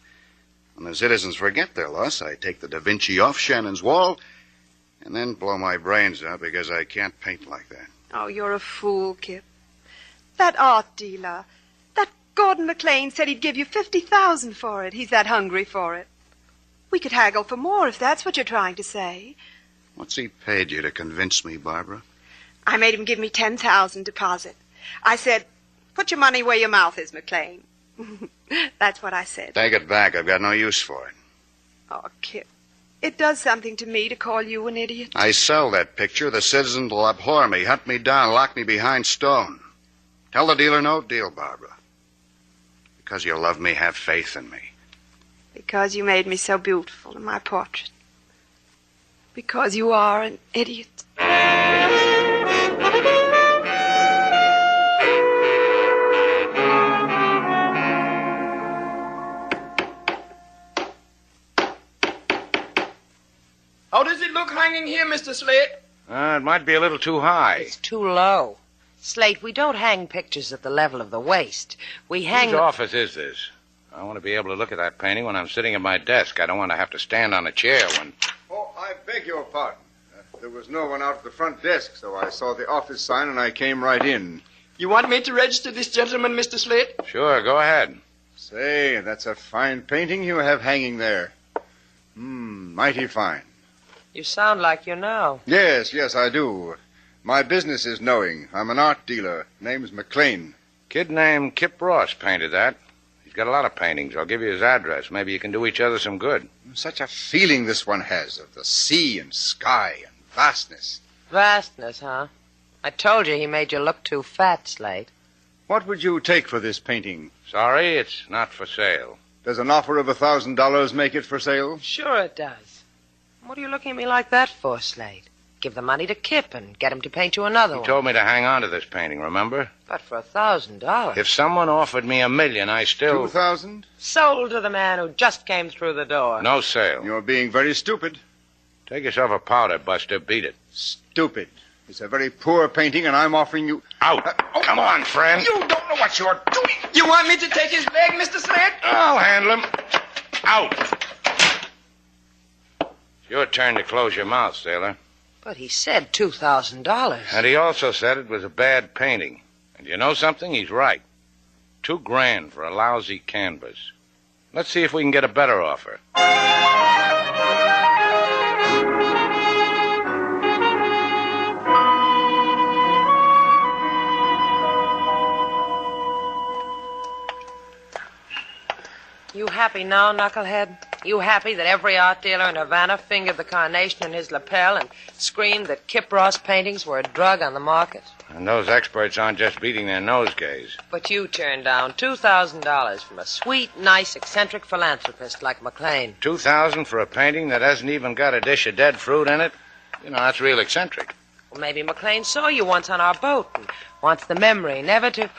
When the citizens forget their loss, I take the Da Vinci off Shannon's wall and then blow my brains out because I can't paint like that. Oh, you're a fool, Kip. That art dealer, that Gordon McLean said he'd give you $50,000 for it. He's that hungry for it. We could haggle for more if that's what you're trying to say. What's he paid you to convince me, Barbara? I made him give me $10,000 deposit. I said, put your money where your mouth is, McLean. That's what I said. Take it back. I've got no use for it. Oh, Kip, it does something to me to call you an idiot. I sell that picture. The citizens will abhor me, hunt me down, lock me behind stone. Tell the dealer no deal, Barbara. Because you love me, have faith in me. Because you made me so beautiful in my portrait. Because you are an idiot. hanging here, Mr. Slate? It might be a little too high. It's too low. Slate, we don't hang pictures at the level of the waist. We hang... Whose office is this? I want to be able to look at that painting when I'm sitting at my desk. I don't want to have to stand on a chair when... Oh, I beg your pardon. There was no one out at the front desk, so I saw the office sign and I came right in. You want me to register this gentleman, Mr. Slate? Sure, go ahead. Say, that's a fine painting you have hanging there. Mighty fine. You sound like you know. Yes, I do. My business is knowing. I'm an art dealer. Name's McLean. Kid named Kip Ross painted that. He's got a lot of paintings. I'll give you his address. Maybe you can do each other some good. Such a feeling this one has of the sea and sky and vastness. Vastness, huh? I told you he made you look too fat, Slate. What would you take for this painting? Sorry, it's not for sale. Does an offer of $1,000 make it for sale? Sure it does. What are you looking at me like that for, Slate? Give the money to Kip and get him to paint you another one. He told me to hang on to this painting, remember? But for $1,000. If someone offered me $1 million, I still... $2,000? Sold to the man who just came through the door. No sale. You're being very stupid. Take yourself a powder, Buster. Beat it. Stupid. It's a very poor painting, and I'm offering you... Out! Come on, friend. You don't know what you're doing. You want me to take his leg, Mr. Slate? I'll handle him. Out! It's your turn to close your mouth, sailor. But he said $2,000. And he also said it was a bad painting. And you know something? He's right. $2,000 for a lousy canvas. Let's see if we can get a better offer. You happy now, knucklehead? You happy that every art dealer in Havana fingered the carnation in his lapel and screamed that Kip Ross paintings were a drug on the market? And those experts aren't just beating their nosegays. But you turned down $2,000 from a sweet, nice, eccentric philanthropist like McLean. $2,000 for a painting that hasn't even got a dish of dead fruit in it? You know, that's real eccentric. Well, maybe McLean saw you once on our boat and wants the memory never to...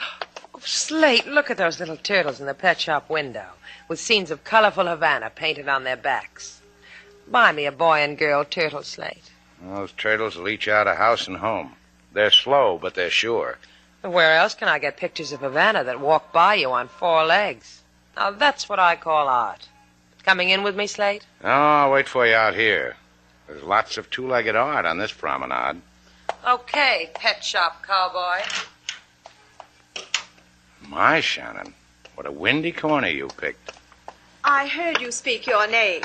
Oh, Slate, look at those little turtles in the pet shop window with scenes of colorful Havana painted on their backs. Buy me a boy and girl turtle, Slate. Those turtles will eat you out of house and home. They're slow, but they're sure. Where else can I get pictures of Havana that walk by you on 4 legs? Now, that's what I call art. Coming in with me, Slate? No, I'll wait for you out here. There's lots of two-legged art on this promenade. Okay, pet shop cowboy. My, Shannon, what a windy corner you picked. I heard you speak your name.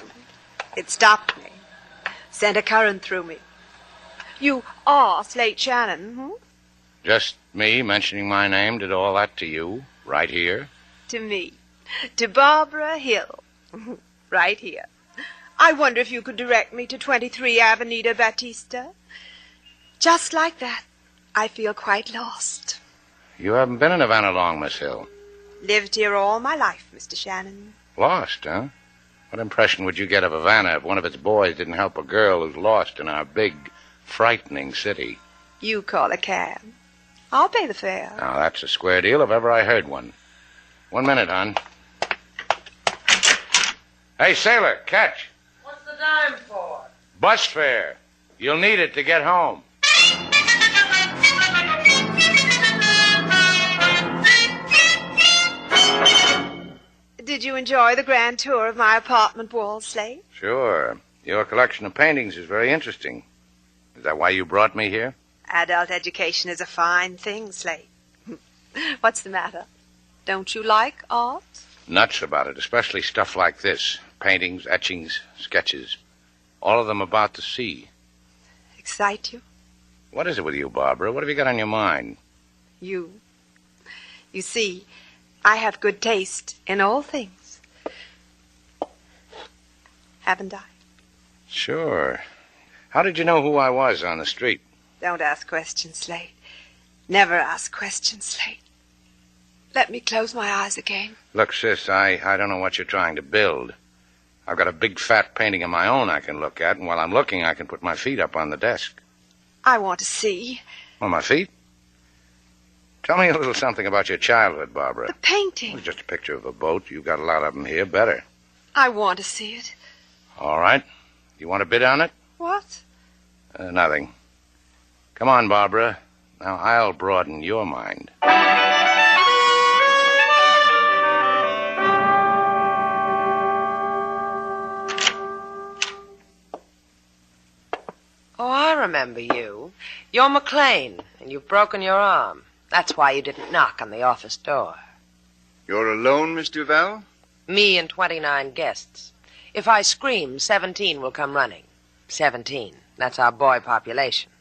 It stopped me. Sent a current through me. You are Slate Shannon, hmm? Just me mentioning my name did all that to you, right here? To me. To Barbara Hill. Right here. I wonder if you could direct me to 23 Avenida Batista. Just like that, I feel quite lost. You haven't been in Havana long, Miss Hill. Lived here all my life, Mr. Shannon. Lost, huh? What impression would you get of Havana if one of its boys didn't help a girl who's lost in our big, frightening city? You call a cab. I'll pay the fare. Now, that's a square deal if ever I heard one. 1 minute, hon. Hey, sailor, catch. What's the dime for? Bus fare. You'll need it to get home. Did you enjoy the grand tour of my apartment walls, Slate? Sure. Your collection of paintings is very interesting. Is that why you brought me here? Adult education is a fine thing, Slate. What's the matter? Don't you like art? Nuts about it, especially stuff like this. Paintings, etchings, sketches. All of them about the sea. Excite you? What is it with you, Barbara? What have you got on your mind? You. You see, I have good taste in all things. Haven't I? Sure. How did you know who I was on the street? Don't ask questions, Slate. Never ask questions, Slate. Let me close my eyes again. Look, sis, I don't know what you're trying to build. I've got a big fat painting of my own I can look at, and while I'm looking, I can put my feet up on the desk. I want to see. On my feet? Tell me a little something about your childhood, Barbara. The painting. It's just a picture of a boat. You've got a lot of them here. Better. I want to see it. All right. You want to bid on it? What? Nothing. Come on, Barbara. Now I'll broaden your mind. Oh, I remember you. You're McLean, and you've broken your arm. That's why you didn't knock on the office door. You're alone, Miss Duval? Me and 29 guests. If I scream, 17 will come running. 17. That's our boy population.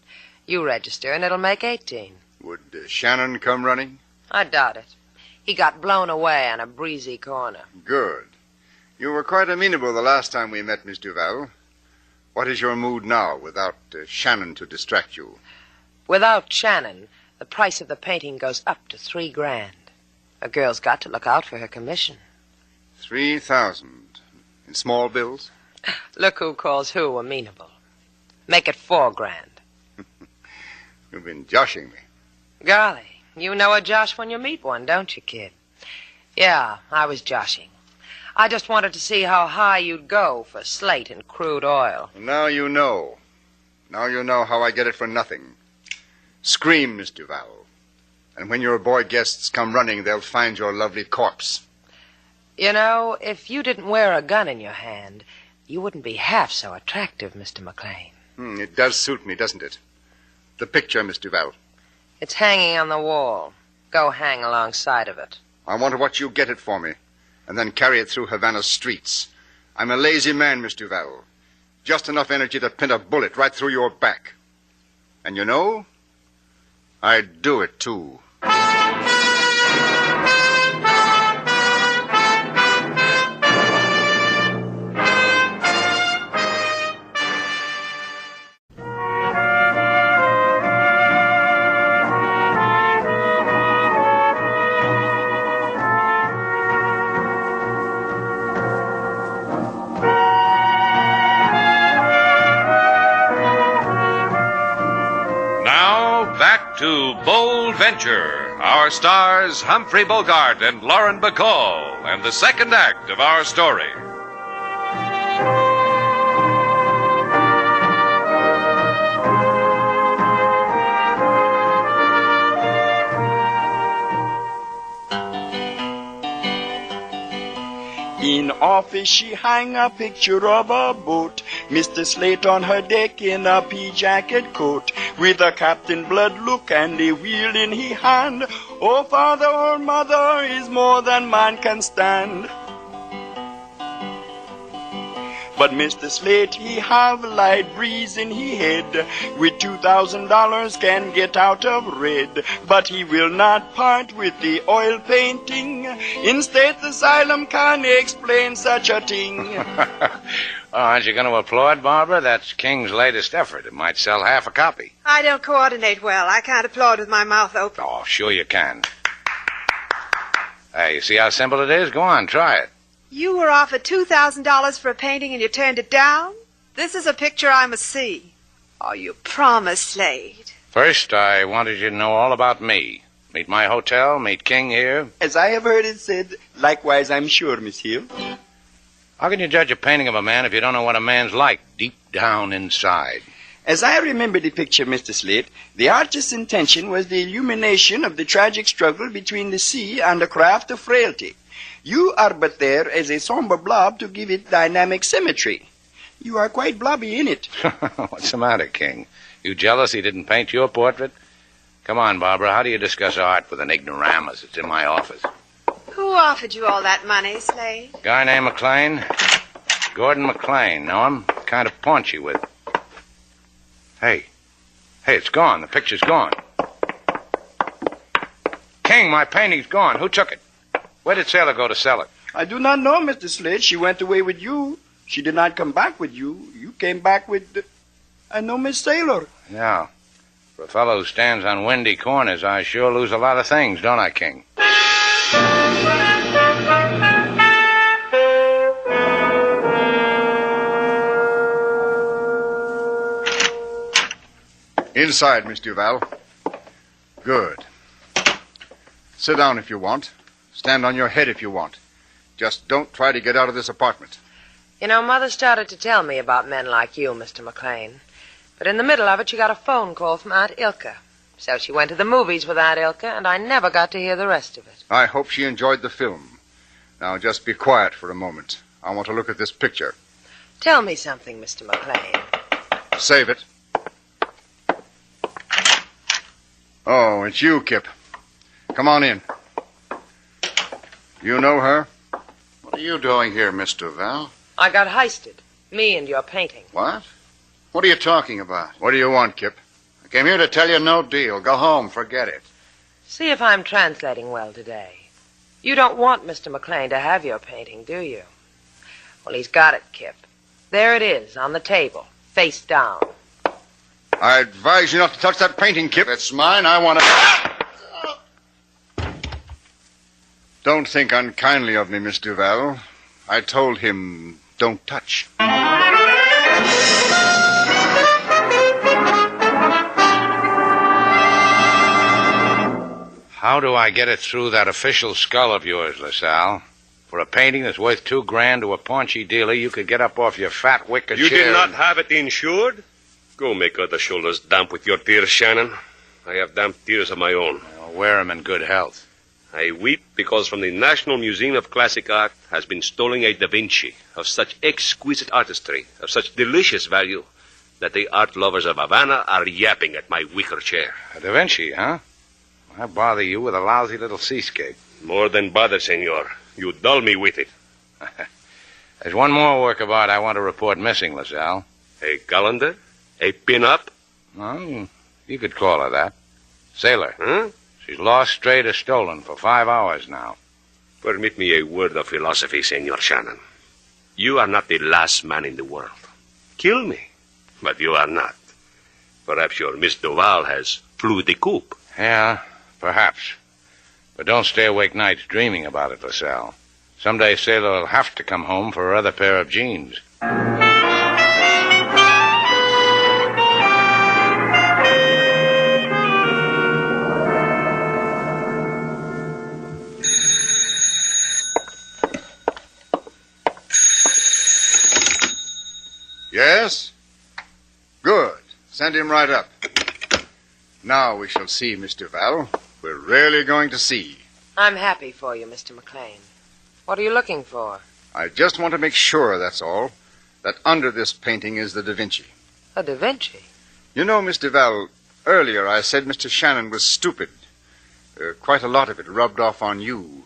You register, and it'll make 18. Would Shannon come running? I doubt it. He got blown away on a breezy corner. Good. You were quite amenable the last time we met, Miss Duval. What is your mood now, without Shannon to distract you? Without Shannon, the price of the painting goes up to $3,000. A girl's got to look out for her commission. 3,000 in small bills? Look who calls who amenable. Make it $4,000. You've been joshing me. Golly, you know a josh when you meet one, don't you, kid? Yeah, I was joshing. I just wanted to see how high you'd go for slate and crude oil. Now you know. Now you know how I get it for nothing. Scream, Miss Duval. And when your boy guests come running, they'll find your lovely corpse. You know, if you didn't wear a gun in your hand, you wouldn't be half so attractive, Mr. McLean. It does suit me, doesn't it? The picture, Miss Duval. It's hanging on the wall. Go hang alongside of it. I want to watch you get it for me, and then carry it through Havana's streets. I'm a lazy man, Miss Duval. Just enough energy to pin a bullet right through your back. And you know, I'd do it, too. To Bold Venture, our stars Humphrey Bogart and Lauren Bacall, and the second act of our story. In office she hang a picture of a boat, Mr. Slate on her deck in a pea jacket coat, with a Captain Blood look and a wheel in he hand. Oh, father or mother is more than man can stand. But Mr. Slate, he have light breeze in he head, with $2,000 can get out of red. But he will not part with the oil painting. In state asylum can't explain such a thing. Aren't you going to applaud, Barbara? That's King's latest effort. It might sell half a copy. I don't coordinate well. I can't applaud with my mouth open. Oh, sure you can. Hey, you see how simple it is? Go on, try it. You were offered $2,000 for a painting and you turned it down? This is a picture I must see. Oh, you promised, Slate. First, I wanted you to know all about me. Meet my hotel, meet King here. As I have heard it said, likewise I'm sure, Miss Hill. How can you judge a painting of a man if you don't know what a man's like deep down inside? As I remember the picture, Mr. Slate, the artist's intention was the illumination of the tragic struggle between the sea and the craft of frailty. You are but there as a somber blob to give it dynamic symmetry. You are quite blobby in it. What's the matter, King? You jealous he didn't paint your portrait? Come on, Barbara, how do you discuss art with an ignoramus? It's in my office. Who offered you all that money, Slate? Guy named McLean. Gordon McLean. Know him? Kind of paunchy with. Hey, it's gone. The picture's gone. King, my painting's gone. Who took it? Where did Sailor go to sell it? I do not know, Mr. Slate. She went away with you. She did not come back with you. You came back with... I know Miss Sailor. Yeah. For a fellow who stands on windy corners, I sure lose a lot of things, don't I, King? Inside, Miss Duval. Good. Sit down if you want. Stand on your head if you want. Just don't try to get out of this apartment. You know, Mother started to tell me about men like you, Mr. McLean. But in the middle of it, she got a phone call from Aunt Ilka. So she went to the movies with Aunt Ilka, and I never got to hear the rest of it. I hope she enjoyed the film. Now, just be quiet for a moment. I want to look at this picture. Tell me something, Mr. McLean. Save it. Oh, it's you, Kip. Come on in. You know her? What are you doing here, Miss Duval? I got heisted. Me and your painting. What? What are you talking about? What do you want, Kip? I came here to tell you no deal. Go home. Forget it. See if I'm translating well today. You don't want Mr. McLean to have your painting, do you? Well, he's got it, Kip. There it is, on the table, face down. I advise you not to touch that painting, Kip. It's mine. I want to... Don't think unkindly of me, Miss Duval. I told him, don't touch. How do I get it through that official skull of yours, LaSalle? For a painting that's worth $2,000 to a paunchy dealer, you could get up off your fat wicker chair. You did not have it insured? Go make other shoulders damp with your tears, Shannon. I have damp tears of my own. I'll wear 'em in good health. I weep because from the National Museum of Classic Art has been stolen a Da Vinci of such exquisite artistry, of such delicious value, that the art lovers of Havana are yapping at my wicker chair. A Da Vinci, huh? I bother you with a lousy little seascape. More than bother, senor. You dull me with it. There's one more work of art I want to report missing, LaSalle. A calendar? A pin-up? Well, you could call her that. Sailor. Huh? She's lost, strayed, or stolen for 5 hours now. Permit me a word of philosophy, Senor Shannon. You are not the last man in the world. Kill me, but you are not. Perhaps your Miss Duval has flew the coop. Yeah, perhaps. But don't stay awake nights dreaming about it, LaSalle. Someday Sailor will have to come home for her other pair of jeans. Yes? Good. Send him right up. Now we shall see, Miss Duval. We're really going to see. I'm happy for you, Mr. McLean. What are you looking for? I just want to make sure, that's all, that under this painting is the Da Vinci. A Da Vinci? You know, Miss Duval, earlier I said Mr. Shannon was stupid. Quite a lot of it rubbed off on you.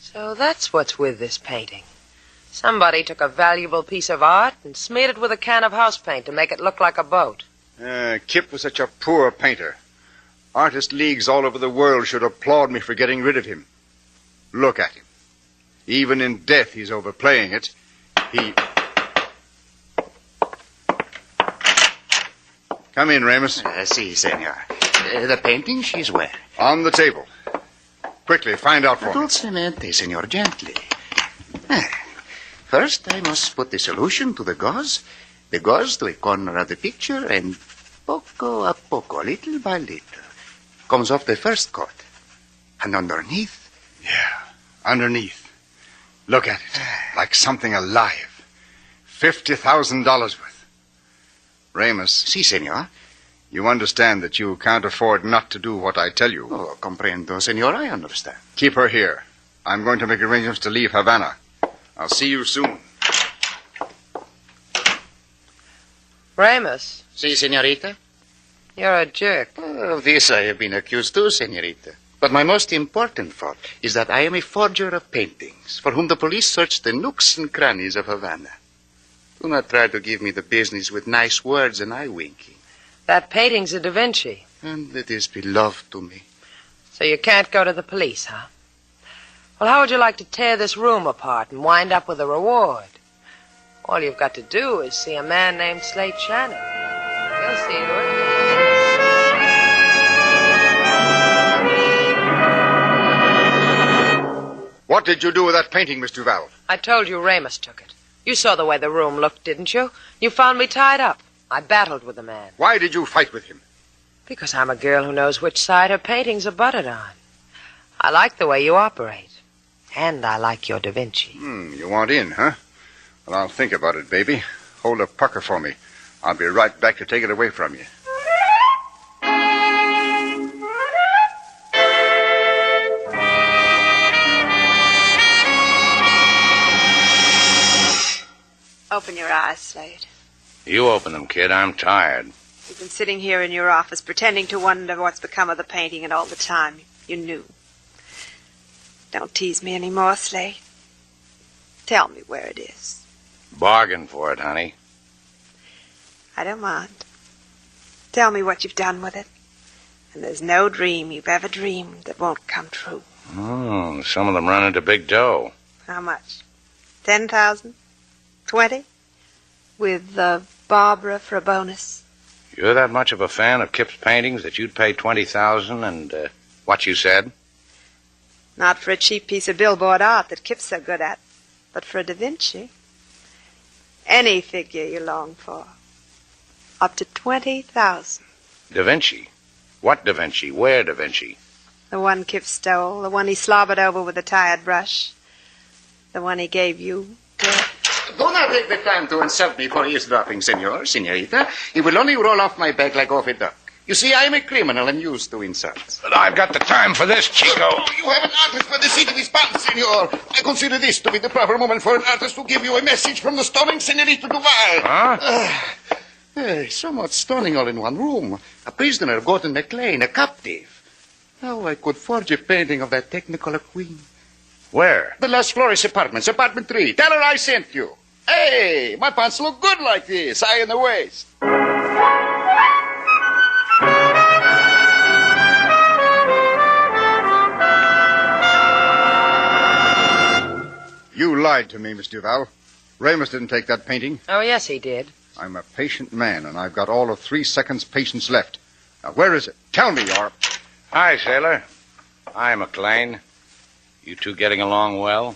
So that's what's with this painting. Somebody took a valuable piece of art and smeared it with a can of house paint to make it look like a boat. Kip was such a poor painter. Artist leagues all over the world should applaud me for getting rid of him. Look at him. Even in death, he's overplaying it. Come in, Ramus. Si, senor. The painting, she's where? On the table. Quickly, find out for me. Dulcemente, senor, gently. First, I must put the solution to the gauze to a corner of the picture, and poco a poco, little by little, comes off the first coat. And underneath? Yeah, underneath. Look at it, like something alive. $50,000 worth. Ramus. Si, senor. You understand that you can't afford not to do what I tell you. Oh, comprendo, senor, I understand. Keep her here. I'm going to make arrangements to leave Havana. I'll see you soon. Ramus. Si, senorita. You're a jerk. Of this I have been accused too, senorita. But my most important fault is that I am a forger of paintings, for whom the police search the nooks and crannies of Havana. Do not try to give me the business with nice words and eye winking. That painting's a Da Vinci. And it is beloved to me. So you can't go to the police, huh? Well, how would you like to tear this room apart and wind up with a reward? All you've got to do is see a man named Slate Shannon. He'll see to it. What did you do with that painting, Miss Duval? I told you Ramus took it. You saw the way the room looked, didn't you? You found me tied up. I battled with the man. Why did you fight with him? Because I'm a girl who knows which side her paintings are butted on. I like the way you operate. And I like your Da Vinci. You want in, huh? Well, I'll think about it, baby. Hold a pucker for me. I'll be right back to take it away from you. Open your eyes, Slate. You open them, kid. I'm tired. You've been sitting here in your office pretending to wonder what's become of the painting, and all the time you knew. Don't tease me anymore, Slate. Tell me where it is. Bargain for it, honey. I don't mind. Tell me what you've done with it. And there's no dream you've ever dreamed that won't come true. Oh, some of them run into big dough. How much? 10,000? 20? With Barbara for a bonus? You're that much of a fan of Kip's paintings that you'd pay 20,000 and, what you said? Not for a cheap piece of billboard art that Kip's so good at, but for a Da Vinci. Any figure you long for. Up to 20,000. Da Vinci? What Da Vinci? Where Da Vinci? The one Kip stole, the one he slobbered over with a tired brush, the one he gave you. Do not take the time to insult me for eavesdropping, senorita. It will only roll off my back like off a duck. You see, I am a criminal and used to insults. But I've got the time for this, Chico. Oh, you have an artist for the city response, senor. I consider this to be the proper moment for an artist to give you a message from the stunning senorita Duval. Huh? So much stunning all in one room. A prisoner, Gordon McLean, a captive. How I could forge a painting of that Technicolor queen. Where? The Las Flores Apartments, apartment 3. Tell her I sent you. Hey, my pants look good like this, high in the waist. You lied to me, Miss Duval. Ramus didn't take that painting. Oh, yes, he did. I'm a patient man, and I've got all of 3 seconds patience left. Now, where is it? Tell me, or... Hi, sailor. Hi, McLean. You two getting along well?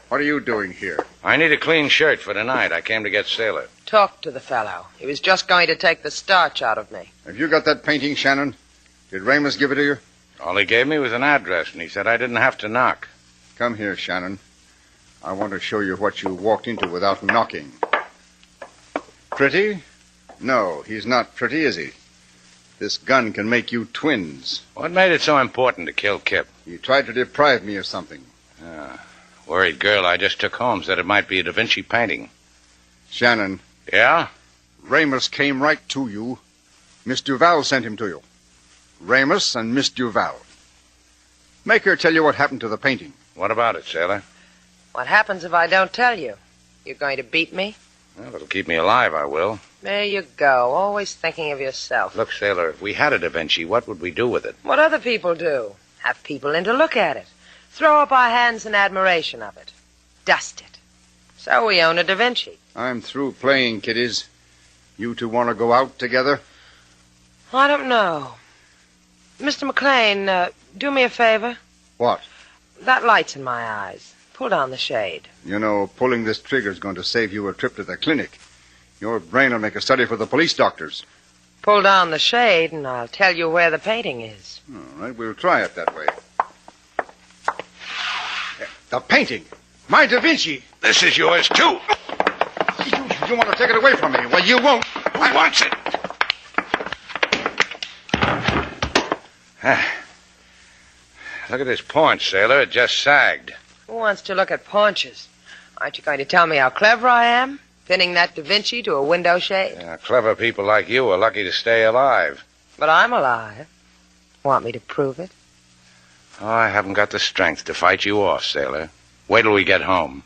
What are you doing here? I need a clean shirt for tonight. I came to get Sailor. Talk to the fellow. He was just going to take the starch out of me. Have you got that painting, Shannon? Did Ramus give it to you? All he gave me was an address, and he said I didn't have to knock. Come here, Shannon. I want to show you what you walked into without knocking. Pretty? No, he's not pretty, is he? This gun can make you twins. What made it so important to kill Kip? He tried to deprive me of something. Worried girl I just took home said it might be a Da Vinci painting. Shannon. Yeah? Ramus came right to you. Miss Duval sent him to you. Ramus and Miss Duval. Make her tell you what happened to the painting. What about it, sailor? What happens if I don't tell you? You're going to beat me? Well, it'll keep me alive, I will. There you go, always thinking of yourself. Look, sailor, if we had a Da Vinci, what would we do with it? What other people do. Have people in to look at it. Throw up our hands in admiration of it. Dust it. So we own a Da Vinci. I'm through playing, kiddies. You two want to go out together? I don't know. Mr. McLean, do me a favor. What? That light's in my eyes. Pull down the shade. You know, pulling this trigger's going to save you a trip to the clinic. Your brain will make a study for the police doctors. Pull down the shade, and I'll tell you where the painting is. All right, we'll try it that way. The painting. My Da Vinci. This is yours, too. You want to take it away from me. Well, you won't. Who wants it? Look at this paunch, sailor. It just sagged. Who wants to look at paunches? Aren't you going to tell me how clever I am? Pinning that Da Vinci to a window shade? Yeah, clever people like you are lucky to stay alive. But I'm alive. Want me to prove it? Oh, I haven't got the strength to fight you off, sailor. Wait till we get home.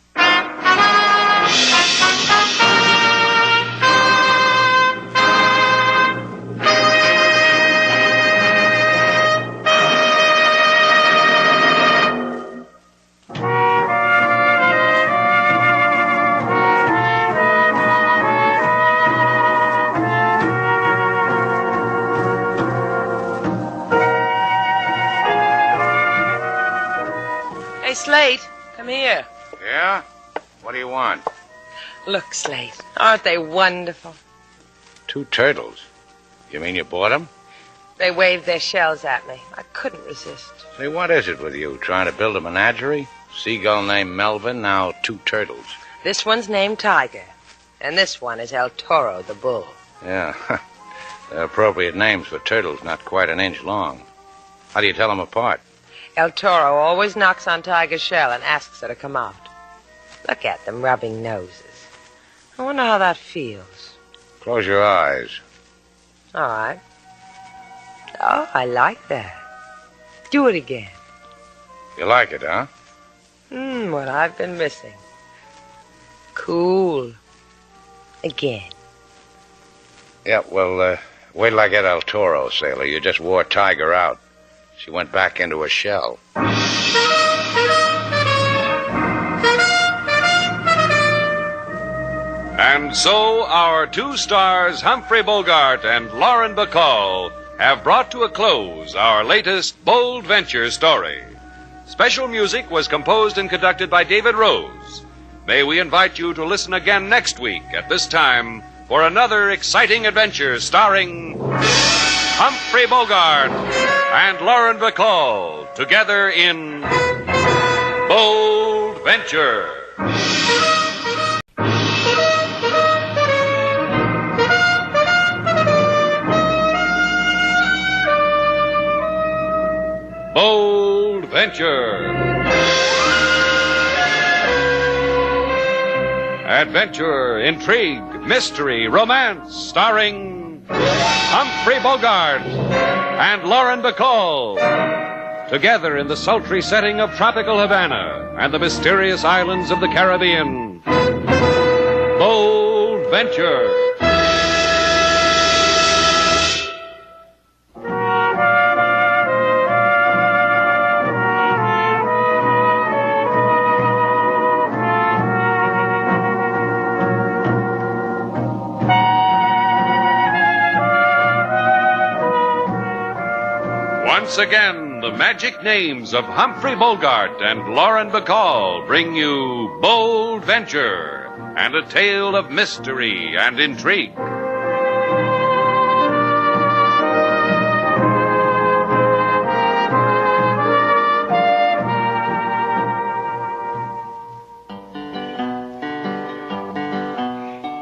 Hey, Slate, come here. Yeah? What do you want? Look, Slate, aren't they wonderful? 2 turtles. You mean you bought them? They waved their shells at me. I couldn't resist. Say, what is it with you? Trying to build a menagerie? Seagull named Melvin, now 2 turtles. This one's named Tiger. And this one is El Toro, the bull. Yeah. They're appropriate names for turtles not quite an inch long. How do you tell them apart? El Toro always knocks on Tiger's shell and asks her to come out. Look at them rubbing noses. I wonder how that feels. Close your eyes. All right. Oh, I like that. Do it again. You like it, huh? What I've been missing. Cool. Again. Yeah, well, wait till I get El Toro, sailor. You just wore Tiger out. She went back into her shell. And so our two stars, Humphrey Bogart and Lauren Bacall, have brought to a close our latest bold venture story. Special music was composed and conducted by David Rose. May we invite you to listen again next week at this time for another exciting adventure starring Humphrey Bogart and Lauren Bacall together in Bold Venture. Bold Venture. Adventure, intrigue, mystery, romance, starring Humphrey Bogart and Lauren Bacall. Together in the sultry setting of tropical Havana and the mysterious islands of the Caribbean. Bold Venture. Once again, the magic names of Humphrey Bogart and Lauren Bacall bring you Bold Venture and a tale of mystery and intrigue.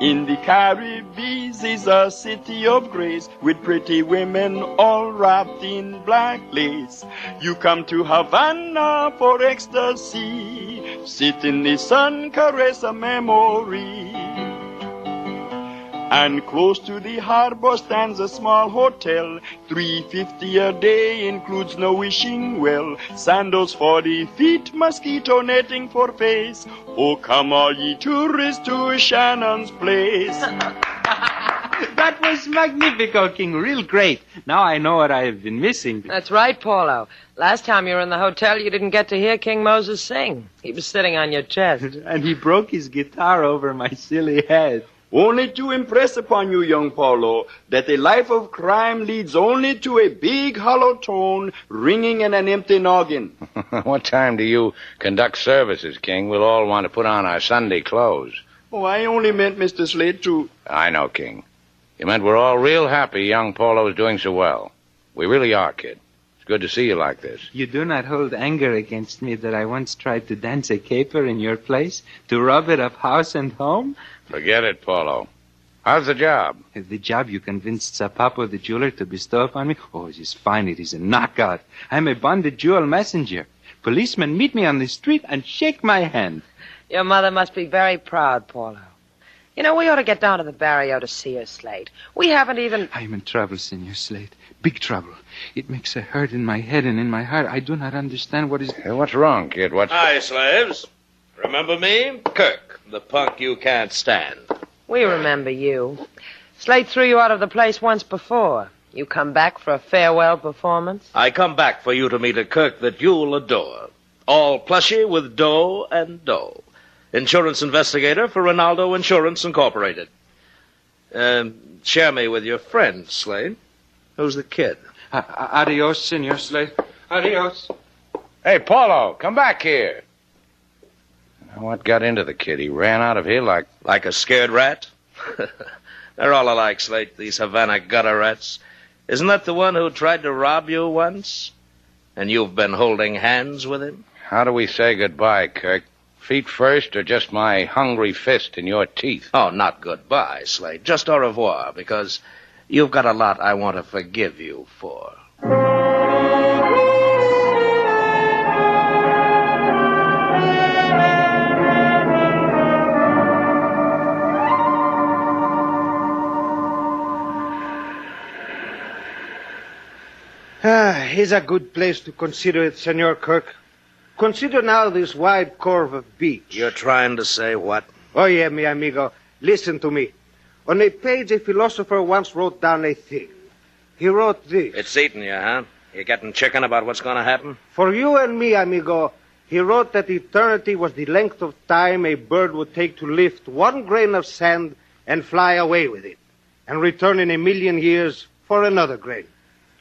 In the Caribbees is a city of grace with pretty women all wrapped in black lace. You come to Havana for ecstasy, sit in the sun, caress a memory. And close to the harbor stands a small hotel. $3.50 a day includes no wishing well. Sandals for the feet, mosquito netting for face. Oh, come all ye tourists to Shannon's place. That was magnifico, King. Real great. Now I know what I have been missing. That's right, Paulo. Last time you were in the hotel, you didn't get to hear King Moses sing. He was sitting on your chest. And he broke his guitar over my silly head. Only to impress upon you, young Paulo, that a life of crime leads only to a big hollow tone ringing in an empty noggin. What time do you conduct services, King? We'll all want to put on our Sunday clothes. Oh, I only meant, Mr. Slate, to... I know, King. You meant we're all real happy young Paulo is doing so well. We really are, kid. It's good to see you like this. You do not hold anger against me that I once tried to dance a caper in your place, to rob it of house and home? Forget it, Paulo. How's the job? The job you convinced Zapapo the jeweler to bestow upon me? Oh, it is fine. It is a knockout. I'm a bonded jewel messenger. Policemen meet me on the street and shake my hand. Your mother must be very proud, Paulo. You know, we ought to get down to the barrio to see her, Slate. We haven't even... I am in trouble, Senor Slate. Big trouble. It makes a hurt in my head and in my heart. I do not understand what is... Hey, what's wrong, kid? Hi, slaves. Remember me? Kirk, the punk you can't stand. We remember you. Slate threw you out of the place once before. You come back for a farewell performance? I come back for you to meet a Kirk that you'll adore. All plushy with dough and dough. Insurance investigator for Ronaldo Insurance Incorporated. Share me with your friend, Slate. Who's the kid? Adios, Senor Slate. Adios. Hey, Paulo, come back here. What got into the kid? He ran out of here like... Like a scared rat? They're all alike, Slate, these Havana gutter rats. Isn't that the one who tried to rob you once? And you've been holding hands with him? How do we say goodbye, Kirk? Feet first or just my hungry fist in your teeth? Oh, not goodbye, Slate. Just au revoir, because you've got a lot I want to forgive you for. Here's a good place to consider it, Senor Kirk. Consider now this wide curve of beach. You're trying to say what? Oh, yeah, mi amigo. Listen to me. On a page, a philosopher once wrote down a thing. He wrote this. It's eating you, huh? You're getting chicken about what's going to happen? For you and me, amigo, he wrote that eternity was the length of time a bird would take to lift one grain of sand and fly away with it, and return in 1,000,000 years for another grain.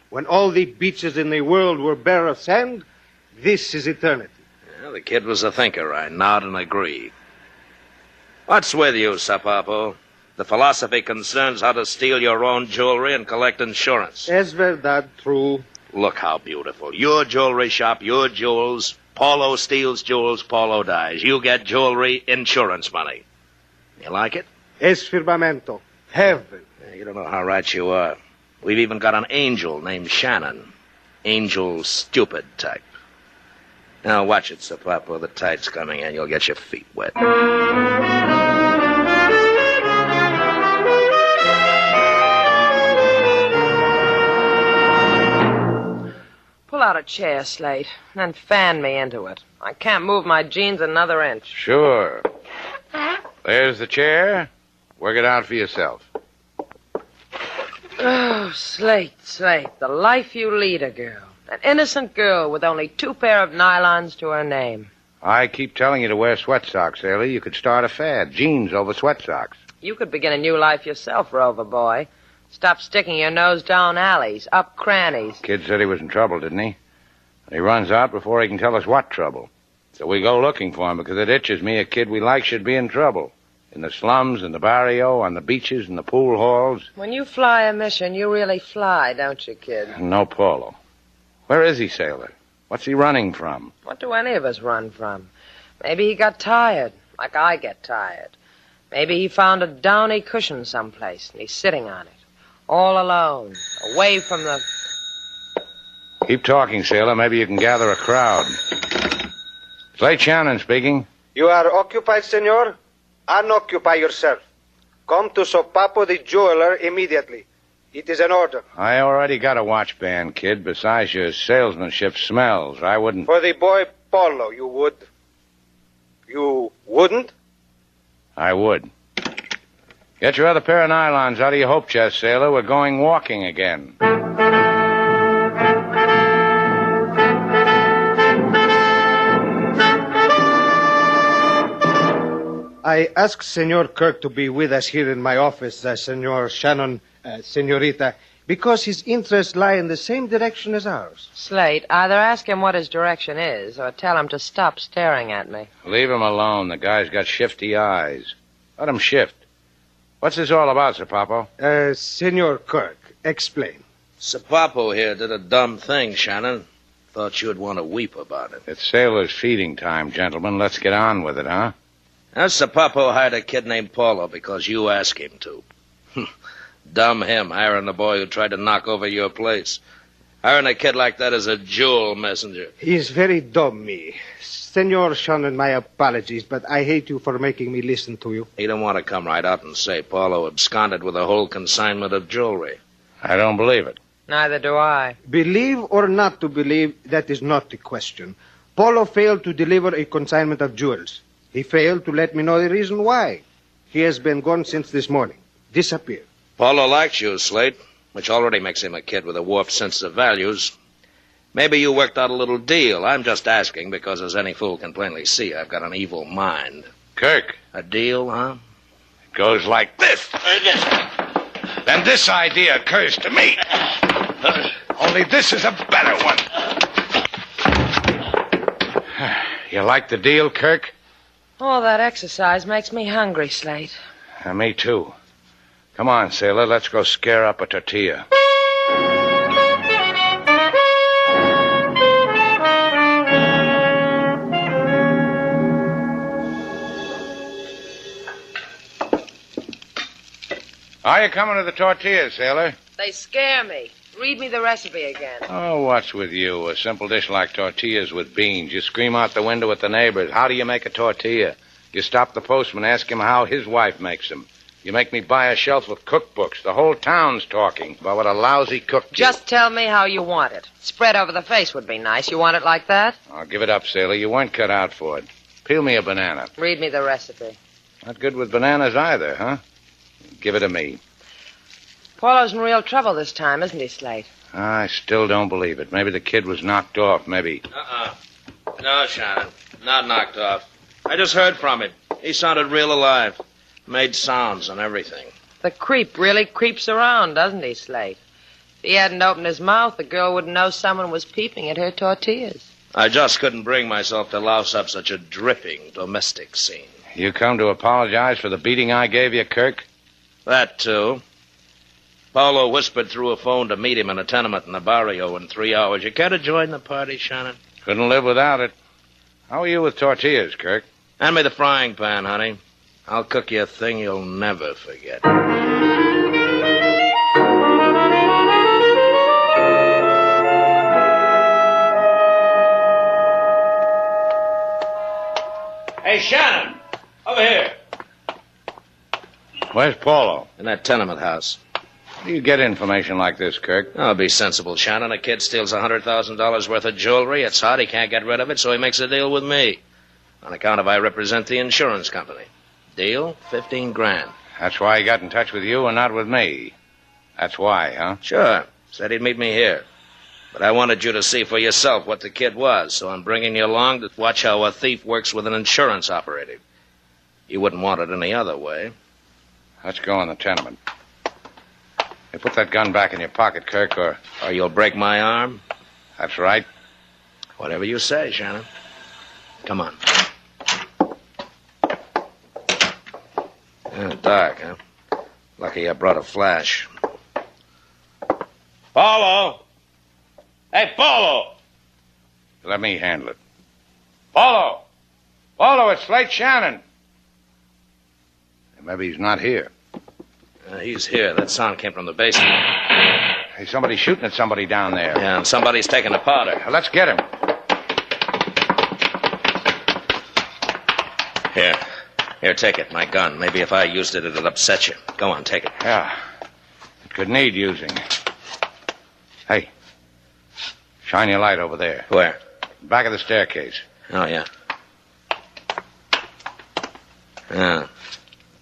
When all the beaches in the world were bare of sand, this is eternity. Well, the kid was a thinker. I nod and agree. What's with you, Sapapo? The philosophy concerns how to steal your own jewelry and collect insurance. Es verdad, true. Look how beautiful. Your jewelry shop, your jewels. Paulo steals jewels, Paulo dies. You get jewelry, insurance money. You like it? Es firmamento. Heaven. You don't know how right you are. We've even got an angel named Shannon. Angel stupid type. Now watch it, Sapapo. The tide's coming in. You'll get your feet wet. Pull out a chair, Slate, and fan me into it. I can't move my jeans another inch. Sure. There's the chair. Work it out for yourself. Oh, Slate, the life you lead a girl. An innocent girl with only 2 pair of nylons to her name. I keep telling you to wear sweat socks, Sailor. You could start a fad. Jeans over sweat socks. You could begin a new life yourself, Rover boy. Stop sticking your nose down alleys, up crannies. Kid said he was in trouble, didn't he? And he runs out before he can tell us what trouble. So we go looking for him because it itches me a kid we like should be in trouble. In the slums, in the barrio, on the beaches, in the pool halls. When you fly a mission, you really fly, don't you, kid? No Paulo. Where is he, Sailor? What's he running from? What do any of us run from? Maybe he got tired, like I get tired. Maybe he found a downy cushion someplace, and he's sitting on it, all alone, away from the... Keep talking, Sailor. Maybe you can gather a crowd. Slate Shannon speaking. You are occupied, senor? Unoccupy yourself. Come to Sopapo the jeweler immediately. It is an order. I already got a watch band, kid. Besides, your salesmanship smells. I wouldn't... For the boy Paulo, you would. You wouldn't? I would. Get your other pair of nylons out of your hope chest, Sailor. We're going walking again. I asked Senor Kirk to be with us here in my office, Senor Shannon, Senorita, because his interests lie in the same direction as ours. Slate, either ask him what his direction is, or tell him to stop staring at me. Leave him alone. The guy's got shifty eyes. Let him shift. What's this all about, Sapapo? Senor Kirk, explain. Sapapo here did a dumb thing, Shannon. Thought you'd want to weep about it. It's sailor's feeding time, gentlemen. Let's get on with it, huh? Now, Sapapo hired a kid named Paulo because you asked him to. Dumb him, hiring a boy who tried to knock over your place. Hiring a kid like that is a jewel messenger. He is very dumb, me. Senor Shannon, my apologies, but I hate you for making me listen to you. He don't want to come right out and say Paulo absconded with a whole consignment of jewelry. I don't believe it. Neither do I. Believe or not to believe, that is not the question. Paulo failed to deliver a consignment of jewels. He failed to let me know the reason why. He has been gone since this morning. Disappeared. Paulo likes you, Slate, which already makes him a kid with a warped sense of values. Maybe you worked out a little deal. I'm just asking because, as any fool can plainly see, I've got an evil mind. Kirk. A deal, huh? It goes like this. Then this idea occurs to me. Only this is a better one. You like the deal, Kirk? All that exercise makes me hungry, Slate. Me too. Come on, sailor. Let's go scare up a tortilla. How are you coming to the tortillas, sailor? They scare me. Read me the recipe again. Oh, what's with you? A simple dish like tortillas with beans. You scream out the window at the neighbors. How do you make a tortilla? You stop the postman, ask him how his wife makes them. You make me buy a shelf with cookbooks. The whole town's talking about what a lousy cook you. Just tell me how you want it. Spread over the face would be nice. You want it like that? I'll give it up, sailor. You weren't cut out for it. Peel me a banana. Read me the recipe. Not good with bananas either, huh? Give it to me. Paulo's in real trouble this time, isn't he, Slate? I still don't believe it. Maybe the kid was knocked off, maybe. No, Shannon. Not knocked off. I just heard from him. He sounded real alive. Made sounds and everything. The creep really creeps around, doesn't he, Slate? If he hadn't opened his mouth, the girl wouldn't know someone was peeping at her tortillas. I just couldn't bring myself to louse up such a dripping domestic scene. You come to apologize for the beating I gave you, Kirk? That, too. Paulo whispered through a phone to meet him in a tenement in the barrio in 3 hours. You care to join the party, Shannon? Couldn't live without it. How are you with tortillas, Kirk? Hand me the frying pan, honey. I'll cook you a thing you'll never forget. Hey, Shannon! Over here. Where's Paulo? In that tenement house. How do you get information like this, Kirk? Oh, be sensible, Shannon. A kid steals $100,000 worth of jewelry. It's hot. He can't get rid of it, so he makes a deal with me. On account of I represent the insurance company. Deal? 15 grand. That's why he got in touch with you and not with me. That's why, huh? Sure. Said he'd meet me here. But I wanted you to see for yourself what the kid was, so I'm bringing you along to watch how a thief works with an insurance operative. You wouldn't want it any other way. Let's go in the tenement. Hey, put that gun back in your pocket, Kirk, or you'll break my arm? That's right. Whatever you say, Shannon. Come on. Dark, huh? Lucky I brought a flash. Paulo! Hey, Paulo! Let me handle it. Paulo! Paulo, it's Slate Shannon. Maybe he's not here. He's here. That sound came from the basement. Hey, somebody's shooting at somebody down there. Yeah, and somebody's taking a powder. Let's get him. Here, take it, my gun. Maybe if I used it, it'd upset you. Go on, take it. Yeah. It could need using. Hey, shine your light over there. Where? Back of the staircase. Oh, yeah. Yeah.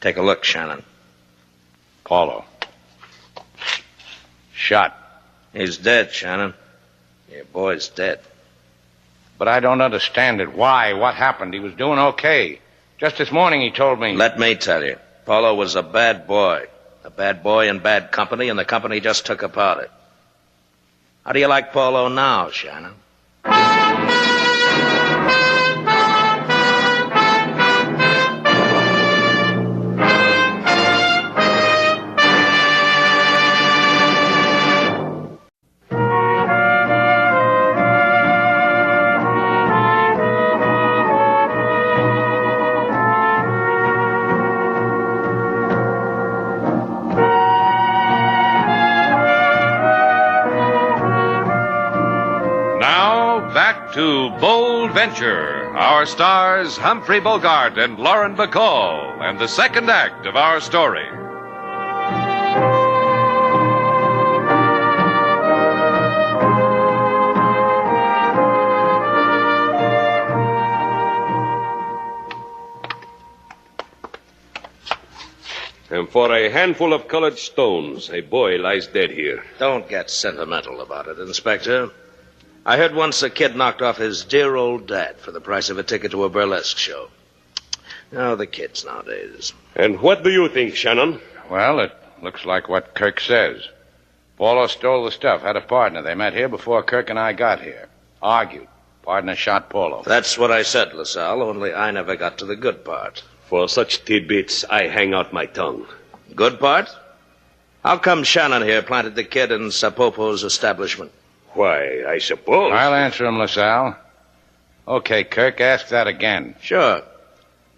Take a look, Shannon. Paulo. Shot. He's dead, Shannon. Your boy's dead. But I don't understand it. Why? What happened? He was doing okay. Just this morning he told me... Let me tell you. Paulo was a bad boy. A bad boy in bad company, and the company just took apart it. How do you like Paulo now, Shannon? To Bold Venture, our stars Humphrey Bogart and Lauren Bacall, and the second act of our story. And for a handful of colored stones, a boy lies dead here. Don't get sentimental about it, Inspector. I heard once a kid knocked off his dear old dad for the price of a ticket to a burlesque show. Oh, the kids nowadays. And what do you think, Shannon? Well, it looks like what Kirk says. Paulo stole the stuff, had a partner. They met here before Kirk and I got here. Argued. Partner shot Paulo. That's what I said, LaSalle, only I never got to the good part. For such tidbits, I hang out my tongue. Good part? How come Shannon here planted the kid in Sapopo's establishment? Why, I suppose... I'll answer him, LaSalle. Okay, Kirk, ask that again. Sure.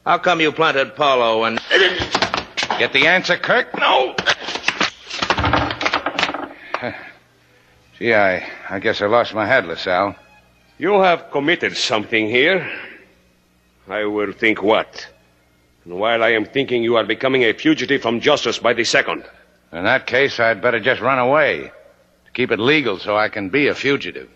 How come you planted Paulo and... Get the answer, Kirk? No! Gee, I guess I lost my head, LaSalle. You have committed something here. I will think what. And while I am thinking, you are becoming a fugitive from justice by the second. In that case, I'd better just run away. To keep it legal so I can be a fugitive.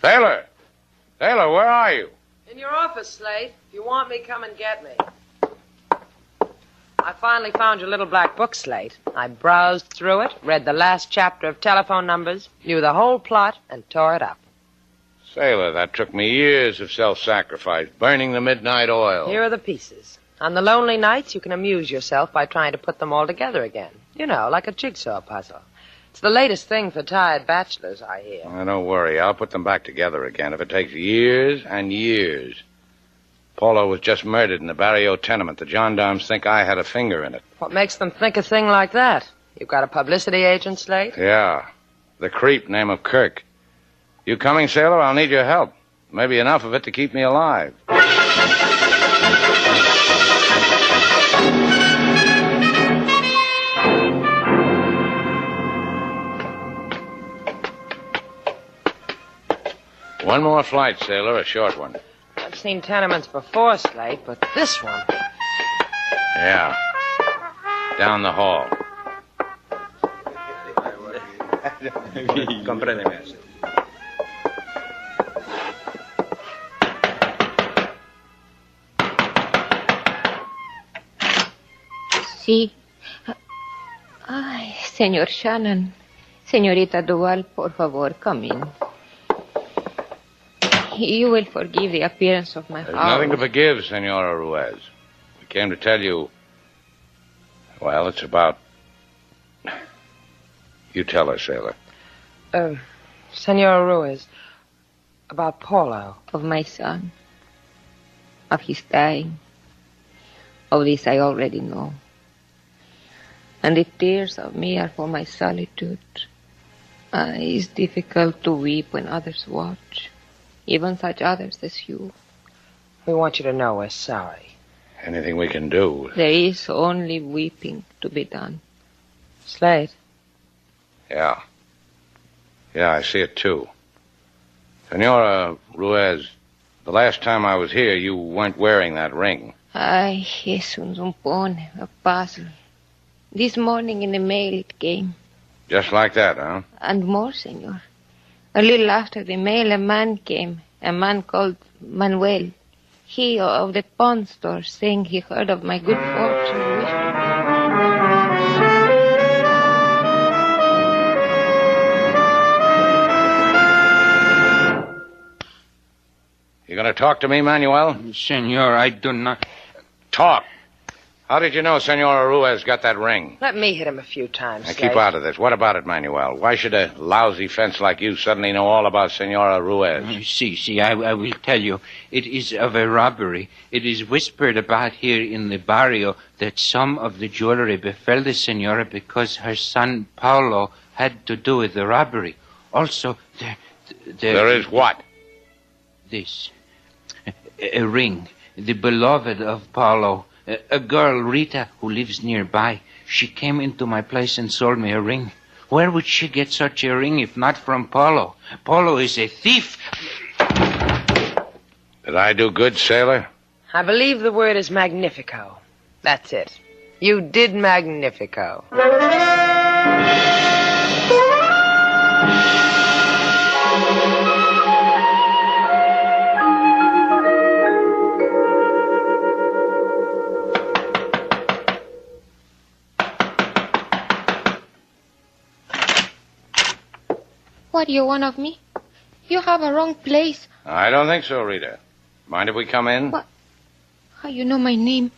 Sailor! Sailor, where are you? In your office, Slate. If you want me, come and get me. I finally found your little black book, Slate. I browsed through it, read the last chapter of telephone numbers, knew the whole plot, and tore it up. Sailor, that took me years of self-sacrifice, burning the midnight oil. Here are the pieces. On the lonely nights, you can amuse yourself by trying to put them all together again. You know, like a jigsaw puzzle. It's the latest thing for tired bachelors, I hear. Don't worry. I'll put them back together again if it takes years and years. Paulo was just murdered in the Barrio tenement. The gendarmes think I had a finger in it. What makes them think a thing like that? You've got a publicity agent, Slate? Yeah. The creep name of Kirk. You coming, sailor? I'll need your help. Maybe enough of it to keep me alive. One more flight, sailor, a short one. I've seen tenements before, Slate, but this one... Yeah. Down the hall. Compréndeme. Sí. Ay, señor Shannon. Señorita Duval, por favor, come in. You will forgive the appearance of my There's house. nothing to forgive, Senora Ruiz. We came to tell you... Well, it's about... You tell her, sailor. Senora Ruiz, about Paulo. Of my son. Of his dying. Of this I already know. And the tears of me are for my solitude. It's difficult to weep when others watch. Even such others as you. We want you to know we're sorry. Anything we can do. There is only weeping to be done. Slate? Yeah. Yeah, I see it too. Senora Ruiz, the last time I was here, you weren't wearing that ring. Ay, es un zumpone, a puzzle. This morning in the mail it came. Just like that, huh? And more, senor. A little after the mail, a man came. A man called Manuel. He of the pawn store, saying he heard of my good fortune. You gonna talk to me, Manuel? Senor, I do not... Talk. How did you know Senora Ruiz got that ring? Let me hit him a few times, Now, Slate. keep out of this. What about it, Manuel? Why should a lousy fence like you suddenly know all about Senora Ruiz? See, I will tell you. It is of a robbery. It is whispered about here in the barrio that some of the jewelry befell the senora because her son Paulo had to do with the robbery. Also, There is what? This. A ring. The beloved of Paulo. A girl, Rita, who lives nearby. She came into my place and sold me a ring. Where would she get such a ring if not from Paulo? Paulo is a thief. Did I do good, sailor? I believe the word is magnifico. That's it. You did magnifico. What do you want of me? You have a wrong place. I don't think so, Rita. Mind if we come in? What? How you know my name?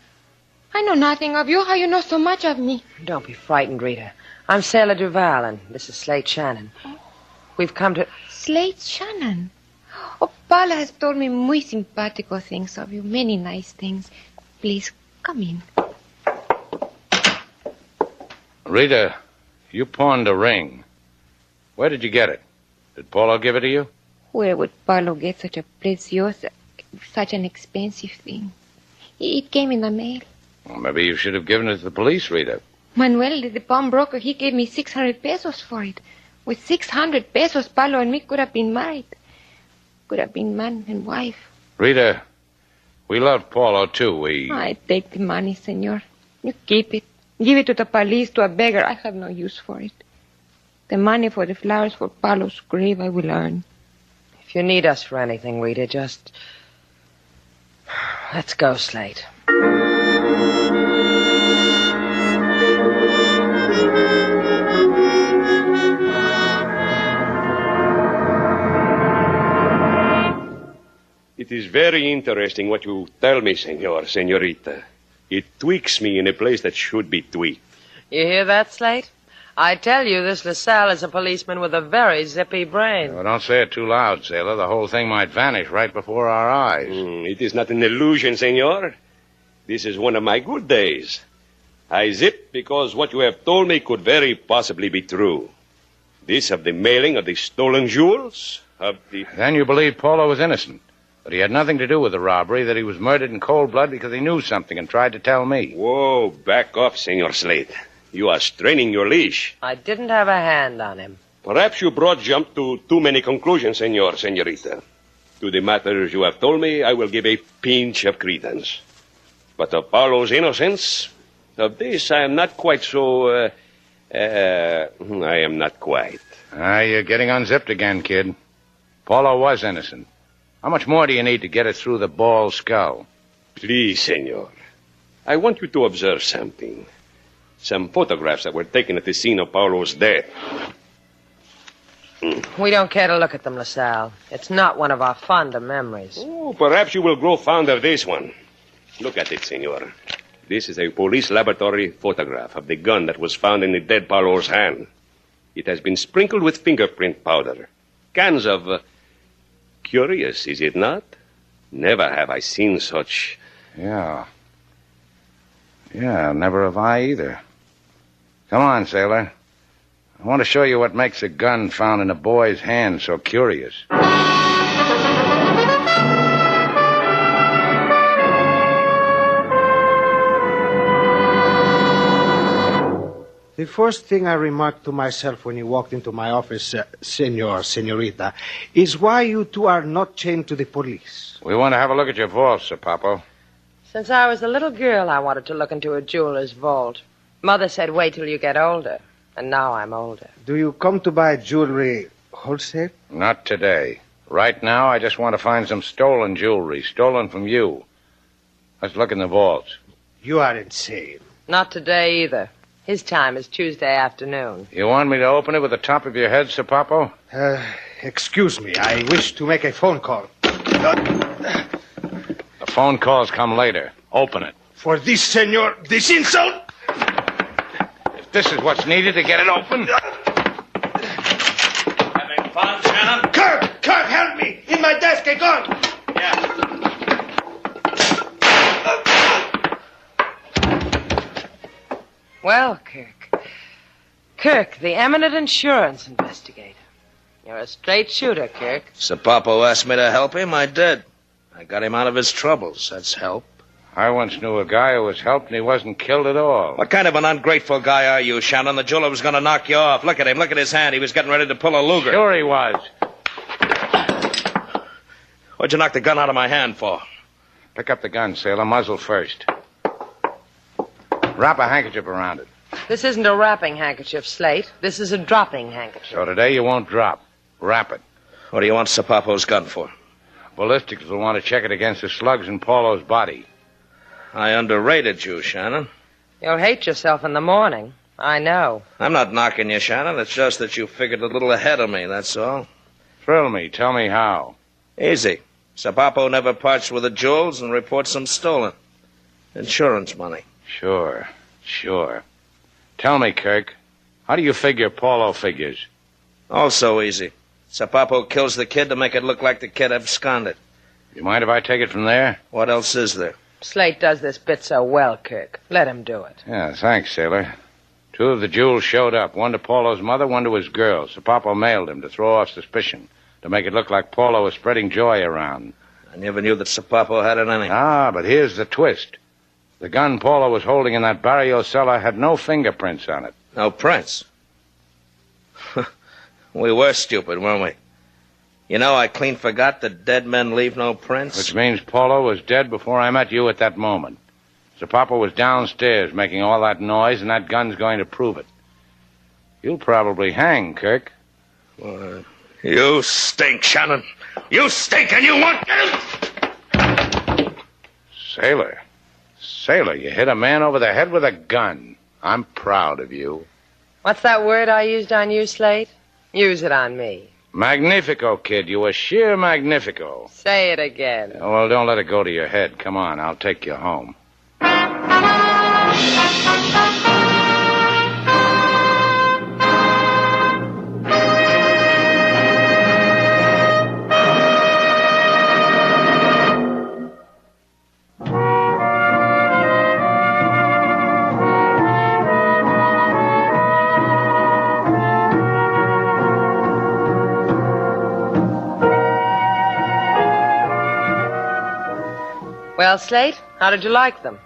I know nothing of you. How you know so much of me? Don't be frightened, Rita. I'm Sailor Duval, and this is Slate Shannon. We've come to... Slate Shannon. Oh, Paula has told me muy simpático things of you. Many nice things. Please, come in. Rita, you pawned a ring. Where did you get it? Did Paulo give it to you? Where would Paulo get such a preciosa... Such an expensive thing. It came in the mail. Well, maybe you should have given it to the police, Rita. Manuel, the pawnbroker, he gave me 600 pesos for it. With 600 pesos, Paulo and me could have been married. Could have been man and wife. Rita, we love Paulo, too. I take the money, senor. You keep it. Give it to the police, to a beggar. I have no use for it. The money for the flowers for Paulo's grave I will earn. If you need us for anything, Rita, just... Let's go, Slate. It is very interesting what you tell me, senorita. It tweaks me in a place that should be tweaked. You hear that, Slate? I tell you, this LaSalle is a policeman with a very zippy brain. Well, don't say it too loud, sailor. The whole thing might vanish right before our eyes. It is not an illusion, senor. This is one of my good days. I zip because what you have told me could very possibly be true. This of the mailing of the stolen jewels, of the... Then you believe Paulo was innocent. But he had nothing to do with the robbery, that he was murdered in cold blood because he knew something and tried to tell me. Whoa, back off, Senor Slate. You are straining your leash. I didn't have a hand on him. Perhaps you broad jumped to too many conclusions, senorita. To the matters you have told me, I will give a pinch of credence. But of Paulo's innocence, of this I am not quite so, I am not quite. You're getting unzipped again, kid. Paulo was innocent. How much more do you need to get it through the bald skull? Please, senor. I want you to observe something. Some photographs that were taken at the scene of Paulo's death. We don't care to look at them, LaSalle. It's not one of our fonder memories. Oh, perhaps you will grow fond of this one. Look at it, senor. This is a police laboratory photograph of the gun that was found in the dead Paulo's hand. It has been sprinkled with fingerprint powder. Cans of... Curious, is it not? Never have I seen such... Yeah, never have I either. Come on, sailor. I want to show you what makes a gun found in a boy's hand so curious. The first thing I remarked to myself when you walked into my office, senorita, is why you two are not chained to the police. We want to have a look at your vault, Sir Papo. Since I was a little girl, I wanted to look into a jeweler's vault. Mother said, wait till you get older. And now I'm older. Do you come to buy jewelry wholesale? Not today. Right now, I just want to find some stolen jewelry, stolen from you. Let's look in the vaults. You are insane. Not today either. His time is Tuesday afternoon. You want me to open it with the top of your head, Sir Papo? Excuse me. I wish to make a phone call. The phone calls come later. Open it. For this, senor, this insult? If this is what's needed to get it open... Having fun, Shannon? Kirk, help me! In my desk, a gun! Well, Kirk, the eminent insurance investigator. You're a straight shooter, Kirk. Sir Papo asked me to help him. I did. I got him out of his troubles. That's help. I once knew a guy who was helped and he wasn't killed at all. What kind of an ungrateful guy are you, Shannon? The jeweler was going to knock you off. Look at him. Look at his hand. He was getting ready to pull a Luger. Sure he was. What'd you knock the gun out of my hand for? Pick up the gun, sailor. Muzzle first. Wrap a handkerchief around it. This isn't a wrapping handkerchief, Slate. This is a dropping handkerchief. So today you won't drop. Wrap it. What do you want Sir Papo's gun for? Ballistics will want to check it against the slugs in Paulo's body. I underrated you, Shannon. You'll hate yourself in the morning. I know. I'm not knocking you, Shannon. It's just that you figured a little ahead of me, that's all. Thrill me. Tell me how. Easy. Sir Papo never parts with the jewels and reports them stolen. Insurance money. Sure. Tell me, Kirk, how do you figure Paulo figures? Also easy. Sir Papo kills the kid to make it look like the kid absconded. You mind if I take it from there? What else is there? Slate does this bit so well, Kirk. Let him do it. Yeah, thanks, sailor. 2 of the jewels showed up. 1 to Paulo's mother, 1 to his girl. Sir Papo mailed him to throw off suspicion, to make it look like Paulo was spreading joy around. never knew that Sapapo had it in him. Ah, but here's the twist. The gun Paulo was holding in that barrio cellar had no fingerprints on it. No prints? We were stupid, weren't we? You know, I clean forgot that dead men leave no prints. Which means Paulo was dead before I met you at that moment. Sapapo was downstairs making all that noise, and that gun's going to prove it. You'll probably hang, Kirk. You stink, Shannon. You stink, and you want... Sailor, you hit a man over the head with a gun. I'm proud of you. What's that word I used on you, Slate? Use it on me. Magnifico, kid. You were sheer magnifico. Say it again. Well, don't let it go to your head. Come on, I'll take you home. Well, Slate, how did you like them?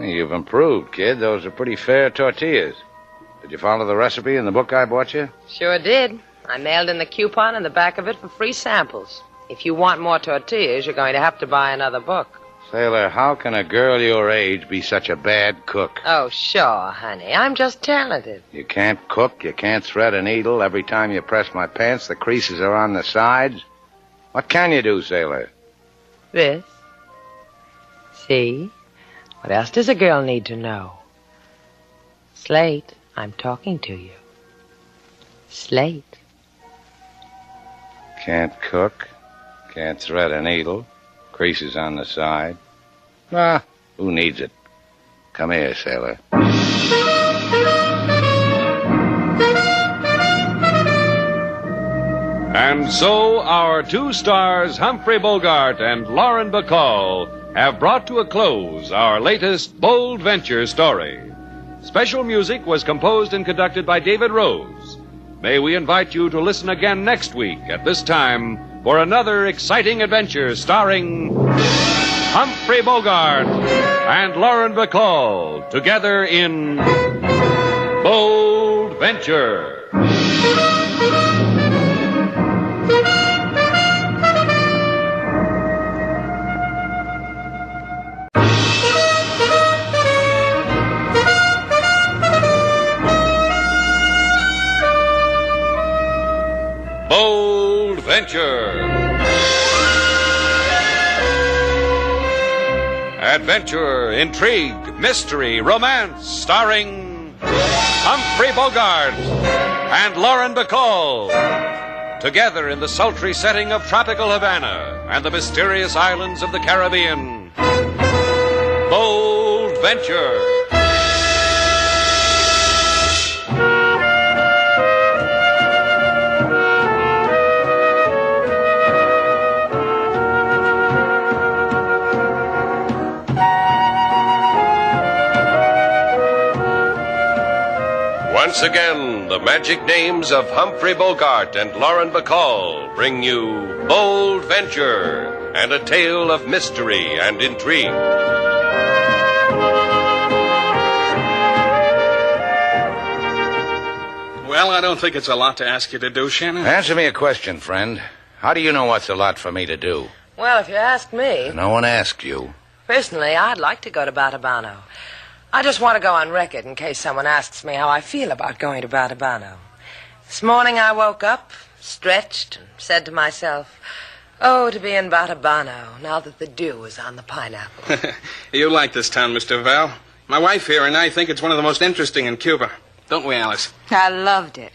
You've improved, kid. Those are pretty fair tortillas. Did you follow the recipe in the book I bought you? Sure did. I mailed in the coupon in the back of it for free samples. If you want more tortillas, you're going to have to buy another book. Sailor, how can a girl your age be such a bad cook? Oh, sure, honey. I'm just talented. You can't cook, you can't thread a needle. Every time you press my pants, the creases are on the sides. What can you do, Sailor? This. See? What else does a girl need to know? Slate, I'm talking to you. Slate. Can't cook, can't thread a needle, creases on the side. Ah, who needs it? Come here, Sailor. And so our two stars, Humphrey Bogart and Lauren Bacall, have brought to a close our latest bold venture story. Special music was composed and conducted by David Rose. May we invite you to listen again next week at this time for another exciting adventure starring Humphrey Bogart and Lauren Bacall together in Bold Venture. Bold Venture. Adventure, intrigue, mystery, romance, starring Humphrey Bogart and Lauren Bacall. Together in the sultry setting of tropical Havana and the mysterious islands of the Caribbean. Bold Venture. Once again, the magic names of Humphrey Bogart and Lauren Bacall bring you Bold Venture and a tale of mystery and intrigue. Well, I don't think it's a lot to ask you to do, Shannon. Answer me a question, friend. How do you know what's a lot for me to do? Well, if you ask me... No one asked you. Personally, I'd like to go to Batabano. I just want to go on record in case someone asks me how I feel about going to Batabano. This morning I woke up, stretched, and said to myself, oh, to be in Batabano, now that the dew is on the pineapple. You like this town, Mr. Val. My wife here and I think it's one of the most interesting in Cuba. Don't we, Alice? I loved it.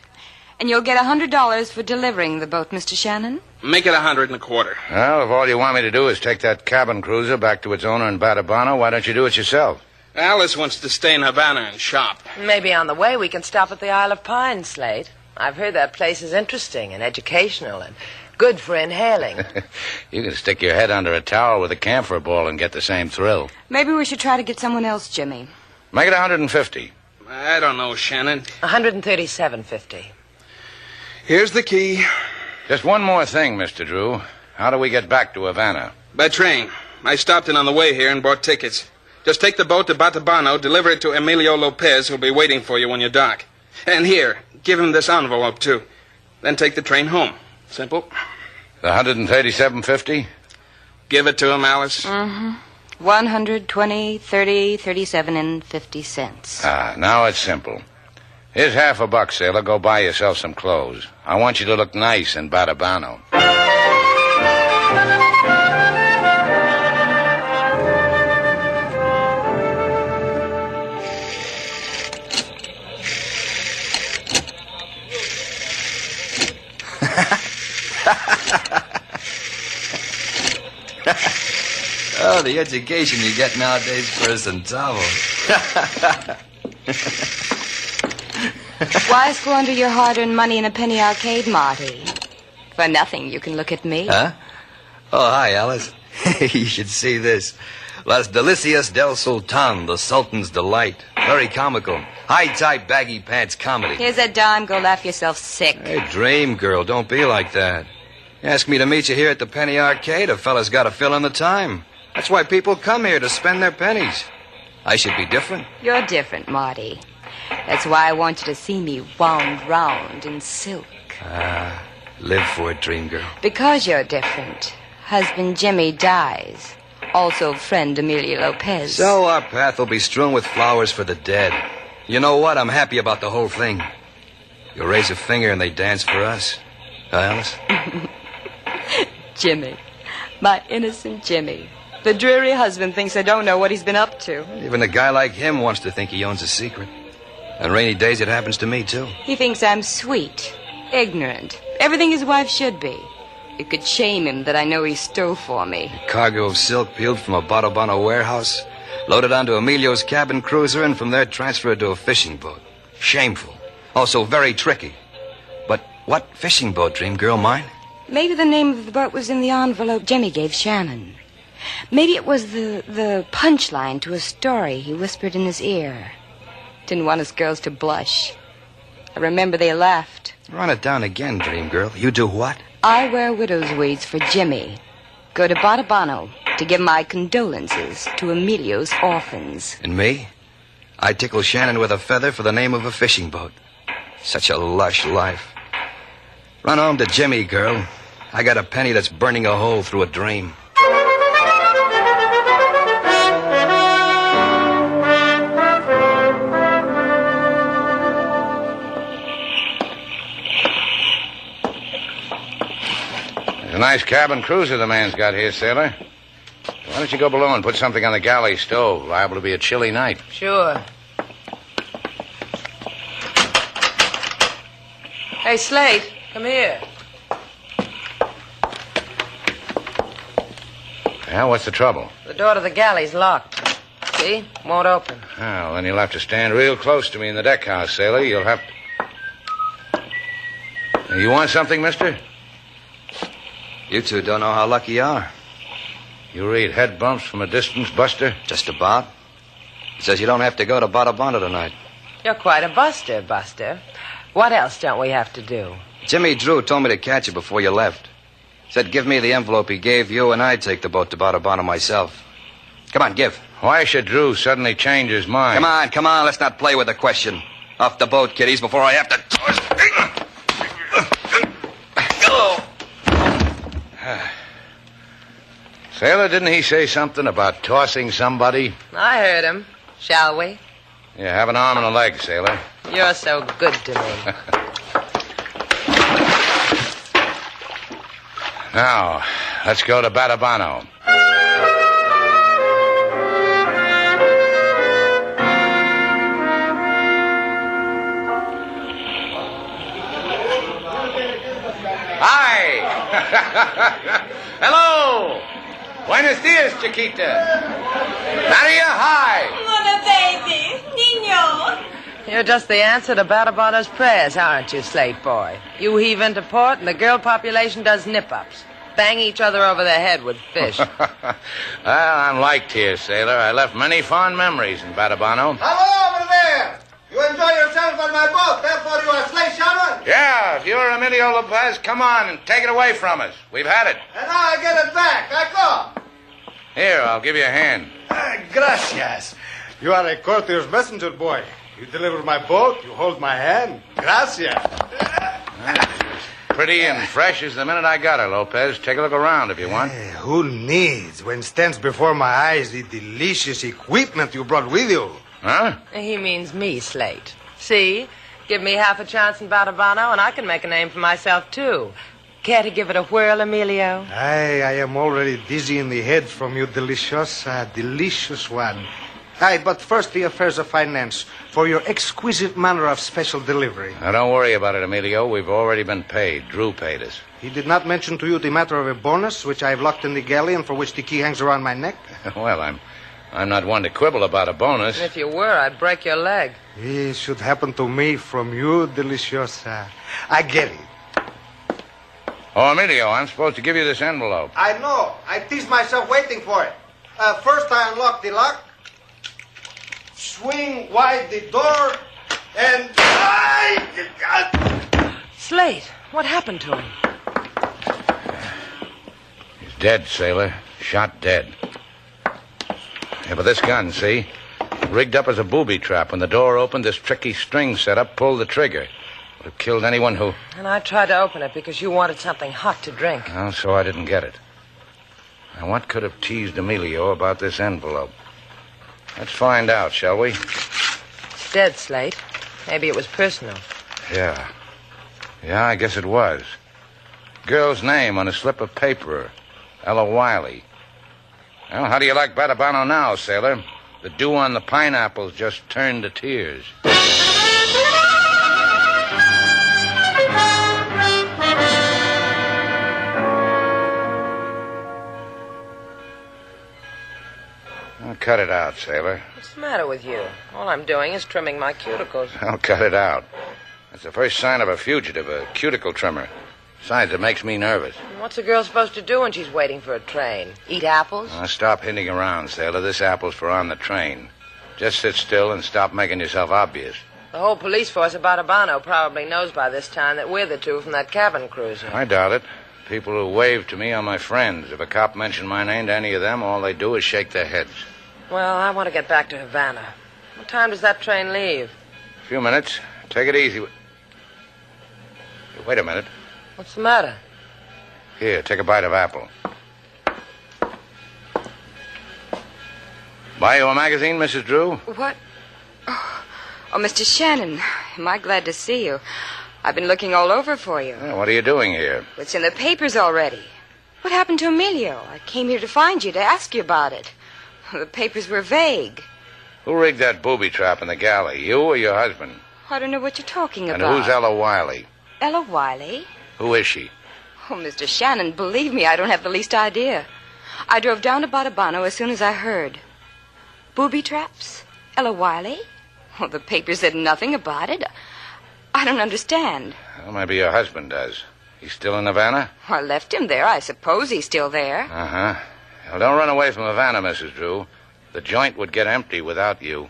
And you'll get $100 for delivering the boat, Mr. Shannon? Make it 125. Well, if all you want me to do is take that cabin cruiser back to its owner in Batabano, why don't you do it yourself? Alice wants to stay in Havana and shop. Maybe on the way we can stop at the Isle of Pines, Slate. I've heard that place is interesting and educational and good for inhaling. You can stick your head under a towel with a camphor ball and get the same thrill. Maybe we should try to get someone else, Jimmy. Make it 150. I don't know, Shannon. 137.50. Here's the key. Just one more thing, Mr. Drew. How do we get back to Havana? By train. I stopped in on the way here and bought tickets. Just take the boat to Batabano, deliver it to Emilio Lopez, who'll be waiting for you when you dock. And here, give him this envelope, too. Then take the train home. Simple. The $137.50? Give it to him, Alice. Mm-hmm. 120, 30, 37, and 50 cents. Now it's simple. Here's $50, sailor. Go buy yourself some clothes. I want you to look nice in Batabano. Oh, the education you get nowadays for a centavo. Why squander your hard-earned money in a penny arcade, Marty? For nothing, you can look at me. Huh? Oh, hi, Alice. You should see this. Las Delicias del Sultan, the Sultan's Delight. Very comical. High-type baggy pants comedy. Here's a dime. Go laugh yourself sick. Hey, dream girl, don't be like that. You ask me to meet you here at the penny arcade, a fella's got to fill in the time. That's why people come here, to spend their pennies. I should be different. You're different, Marty. That's why I want you to see me wound round in silk. Live for it, dream girl. Because you're different. Husband Jimmy dies. Also friend Emilio Lopez. So our path will be strewn with flowers for the dead. You know what? I'm happy about the whole thing. You raise a finger and they dance for us. Huh, Alice? Jimmy. My innocent Jimmy. The dreary husband thinks I don't know what he's been up to. Even a guy like him wants to think he owns a secret. On rainy days, it happens to me, too. He thinks I'm sweet, ignorant, everything his wife should be. It could shame him that I know he stole for me. A cargo of silk peeled from a Batabano warehouse, loaded onto Emilio's cabin cruiser, and from there transferred to a fishing boat. Shameful. Also very tricky. But what fishing boat, dream girl, mine? Maybe the name of the boat was in the envelope Jimmy gave Shannon. Maybe it was the punchline to a story he whispered in his ear. Didn't want his girls to blush. I remember they laughed. Run it down again, dream girl. You do what? I wear widow's weeds for Jimmy. Go to Batabano to give my condolences to Emilio's orphans. And me? I tickle Shannon with a feather for the name of a fishing boat. Such a lush life. Run home to Jimmy, girl. I got a penny that's burning a hole through a dream. There's a nice cabin cruiser the man's got here, sailor. Why don't you go below and put something on the galley stove? Liable to be a chilly night. Sure. Hey, Slate, come here. Yeah, what's the trouble? The door to the galley's locked. See? Won't open. Well, then you'll have to stand real close to me in the deck house, sailor. You'll have to... You want something, mister? You two don't know how lucky you are. You read head bumps from a distance, Buster? Just about. He says you don't have to go to Batabano tonight. You're quite a buster, Buster. What else don't we have to do? Jimmy Drew told me to catch you before you left. Said give me the envelope he gave you and I'd take the boat to Batabano myself. Come on, give. Why should Drew suddenly change his mind? Come on, let's not play with the question. Off the boat, kiddies, before I have to... Sailor, didn't he say something about tossing somebody? I heard him. Shall we? Yeah, have an arm and a leg, sailor. You're so good to me. Now, let's go to Batabano. Hi! Hello! Buenos dias, Chiquita. Maria, hi! Mona, baby. Niño. You're just the answer to Batabano's prayers, aren't you, Slate boy? You heave into port and the girl population does nip-ups. Bang each other over the head with fish. Well, I'm liked here, sailor. I left many fond memories in Batabano. Hello, over there! You enjoy yourself on my boat, therefore you are Slate Shannon? Yeah, if you're Emilio Lopez, come on and take it away from us. We've had it. And now I get it back. I come. Here, I'll give you a hand. Gracias. You are a courtier's messenger boy. You deliver my boat, you hold my hand. Gracias. Pretty and fresh as the minute I got her, Lopez. Take a look around if you want. Who needs, when stands before my eyes, the delicious equipment you brought with you? Huh? He means me, Slate. See? Give me half a chance in Batabano, and I can make a name for myself, too. Care to give it a whirl, Emilio? I am already dizzy in the head from you, delicious one. But first the affairs of finance, for your exquisite manner of special delivery. Now, don't worry about it, Emilio. We've already been paid. Drew paid us. He did not mention to you the matter of a bonus, which I have locked in the galley and for which the key hangs around my neck? Well, I'm not one to quibble about a bonus. And if you were, I'd break your leg. It should happen to me from you, deliciosa. I get it. Oh, Emilio, I'm supposed to give you this envelope. I know. I teased myself waiting for it. First I unlock the lock, swing wide the door, and... Slate, what happened to him? He's dead, sailor. Shot dead. Yeah, but this gun, see? Rigged up as a booby trap. When the door opened, this tricky string setup pulled the trigger. Would have killed anyone who... And I tried to open it because you wanted something hot to drink. Oh, so I didn't get it. Now, what could have teased Emilio about this envelope? Let's find out, shall we? It's dead, Slate. Maybe it was personal. Yeah, I guess it was. Girl's name on a slip of paper. Ella Wiley. Well, how do you like Batabano now, sailor? The dew on the pineapples just turned to tears. Well, cut it out, sailor. What's the matter with you? All I'm doing is trimming my cuticles. I'll cut it out. That's the first sign of a fugitive, a cuticle trimmer. Besides, it makes me nervous. What's a girl supposed to do when she's waiting for a train? Eat apples? Now, stop hinting around, sailor. This apple's for on the train. Just sit still and stop making yourself obvious. The whole police force of Batabano probably knows by this time that we're the two from that cabin cruiser. I doubt it. People who wave to me are my friends. If a cop mentioned my name to any of them, all they do is shake their heads. Well, I want to get back to Havana. What time does that train leave? A few minutes. Take it easy. Wait a minute. What's the matter? Here, take a bite of apple. Buy you a magazine, Mrs. Drew? What? Oh, Mr. Shannon, am I glad to see you. I've been looking all over for you. Yeah, what are you doing here? It's in the papers already. What happened to Emilio? I came here to find you, to ask you about it. The papers were vague. Who rigged that booby trap in the galley, you or your husband? I don't know what you're talking And about. who's Ella Wiley? Ella Wiley? Who is she? Oh, Mr. Shannon, believe me, I don't have the least idea. I drove down to Batabano as soon as I heard. Booby traps? Ella Wiley? Well, the paper said nothing about it. I don't understand. Well, maybe your husband does. He's still in Havana? I left him there. I suppose he's still there. Uh-huh. Well, don't run away from Havana, Mrs. Drew. The joint would get empty without you.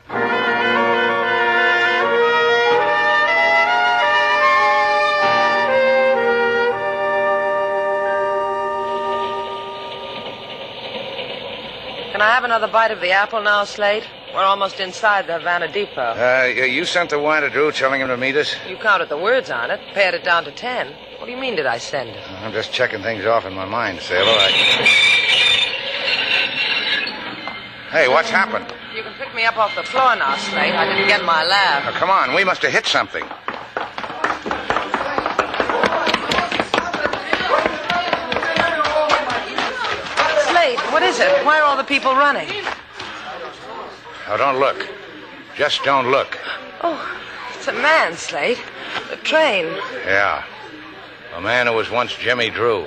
Can I have another bite of the apple now, Slate? We're almost inside the Havana depot. You sent the wire to Drew telling him to meet us? You counted the words on it, pared it down to 10. What do you mean, did I send it? I'm just checking things off in my mind, sailor. Hey, what's happened? You can pick me up off the floor now, Slate. I didn't get my laugh. Now, come on, we must have hit something. Slate, what is it? Why are all the people running? Now, don't look. Just don't look. Oh, it's a man, Slate. The train. Yeah. A man who was once Jimmy Drew.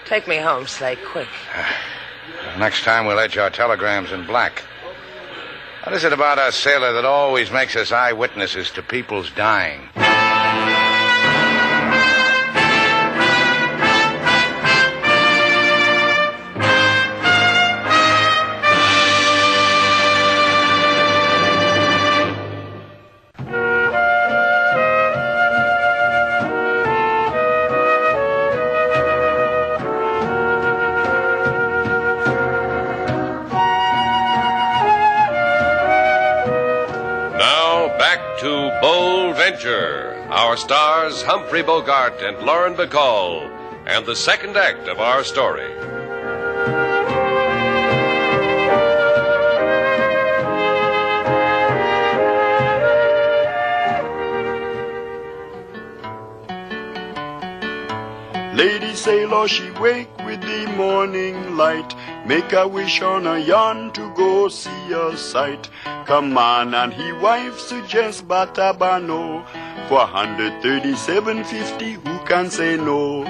Take me home, Slate, quick. Next time we'll edge our telegrams in black. What is it about us, sailor, that always makes us eyewitnesses to people's dying? to Bold Venture. Our stars, Humphrey Bogart and Lauren Bacall, and the second act of our story. Lady sailor, she wake with the morning light, make a wish on a yarn to go see a sight. Come on, and he wife suggests Batabano for 137.50. Who can say no?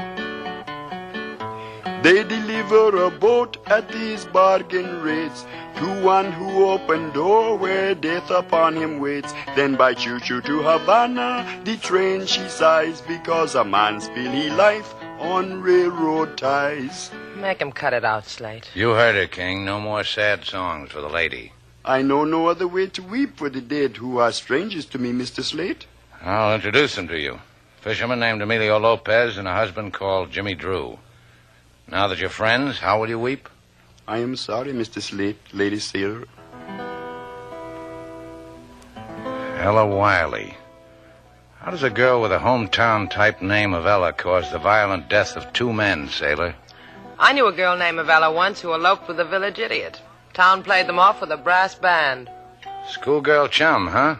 They deliver a boat at these bargain rates to one who open door where death upon him waits. Then by choo-choo to Havana, the train she sighs, because a man spill he life on railroad ties. Make him cut it out, Slate. You heard her, King. No more sad songs for the lady. I know no other way to weep for the dead who are strangers to me, Mr. Slate. I'll introduce them to you. Fisherman named Emilio Lopez and a husband called Jimmy Drew. Now that you're friends, how will you weep? I am sorry, Mr. Slate, Lady Sailor. Ella Wiley. How does a girl with a hometown-type name of Ella cause the violent death of two men, sailor? I knew a girl named Ella once who eloped with a village idiot. Town played them off with a brass band. Schoolgirl chum, huh?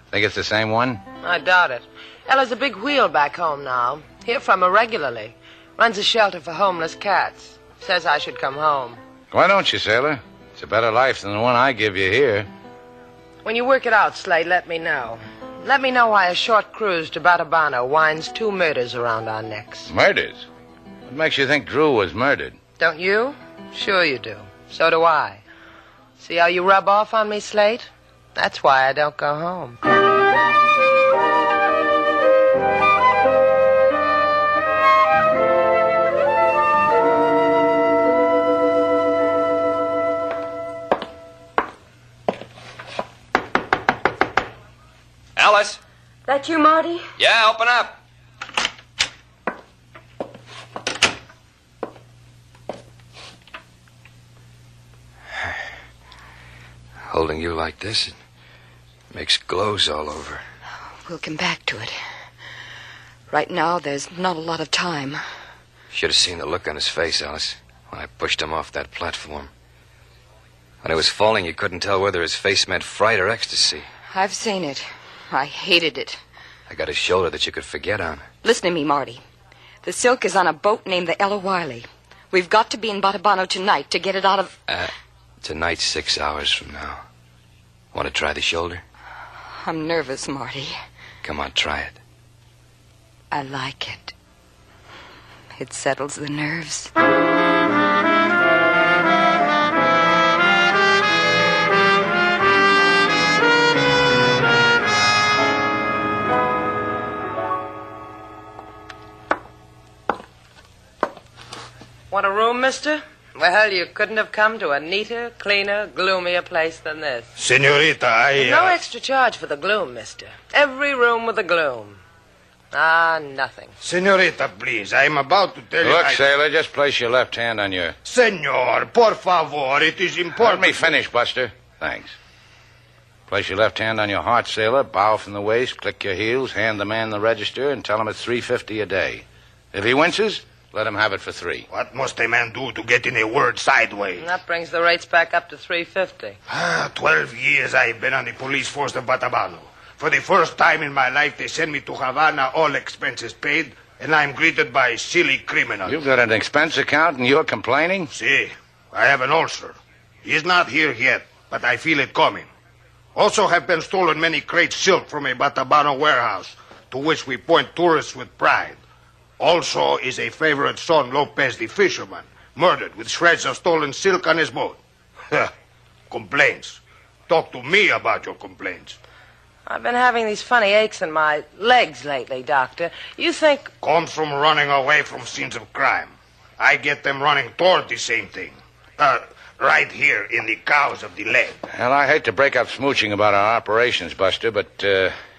Think it's the same one? I doubt it. Ella's a big wheel back home now. Hear from her regularly. Runs a shelter for homeless cats. Says I should come home. Why don't you, sailor? It's a better life than the one I give you here. When you work it out, Slade, let me know. Let me know why a short cruise to Batabano winds 2 murders around our necks. Murders? What makes you think Drew was murdered? Don't you? Sure you do. So do I. See how you rub off on me, Slate? That's why I don't go home. Alice? That you, Marty? Yeah, open up. Holding you like this, it makes glows all over. We'll come back to it. Right now, there's not a lot of time. Should have seen the look on his face, Alice, when I pushed him off that platform. When he was falling, you couldn't tell whether his face meant fright or ecstasy. I've seen it. I hated it. I got a shoulder that you could forget on. Listen to me, Marty. The Silk is on a boat named the Ella Wiley. We've got to be in Batabano tonight to get it out of... Tonight's 6 hours from now. Want to try the shoulder? I'm nervous, Marty. Come on, try it. I like it. It settles the nerves. Want a room, mister? Well, you couldn't have come to a neater, cleaner, gloomier place than this. Senorita, No extra charge for the gloom, mister. Every room with the gloom. Ah, nothing. Senorita, please, I'm about to tell you... Look, sailor, just place your left hand on your... Senor, por favor, it is important... Let me finish, Buster. Thanks. Place your left hand on your heart, sailor, bow from the waist, click your heels, hand the man the register, and tell him it's $3.50 a day. If he winces... let him have it for $3. What must a man do to get in a word sideways? That brings the rates back up to $3.50. 12 years I've been on the police force of Batabano. For the first time in my life, they send me to Havana, all expenses paid, and I'm greeted by silly criminals. You've got an expense account and you're complaining? See, I have an ulcer. He's not here yet, but I feel it coming. Also have been stolen many crates silk from a Batabano warehouse, to which we point tourists with pride. Also is a favorite son, Lopez the fisherman, murdered with shreds of stolen silk on his boat. Complaints. Talk to me about your complaints. I've been having these funny aches in my legs lately, Doctor. You think... Comes from running away from scenes of crime. I get them running toward the same thing. Right here in the cows of the leg. Well, I hate to break up smooching about our operations, Buster, but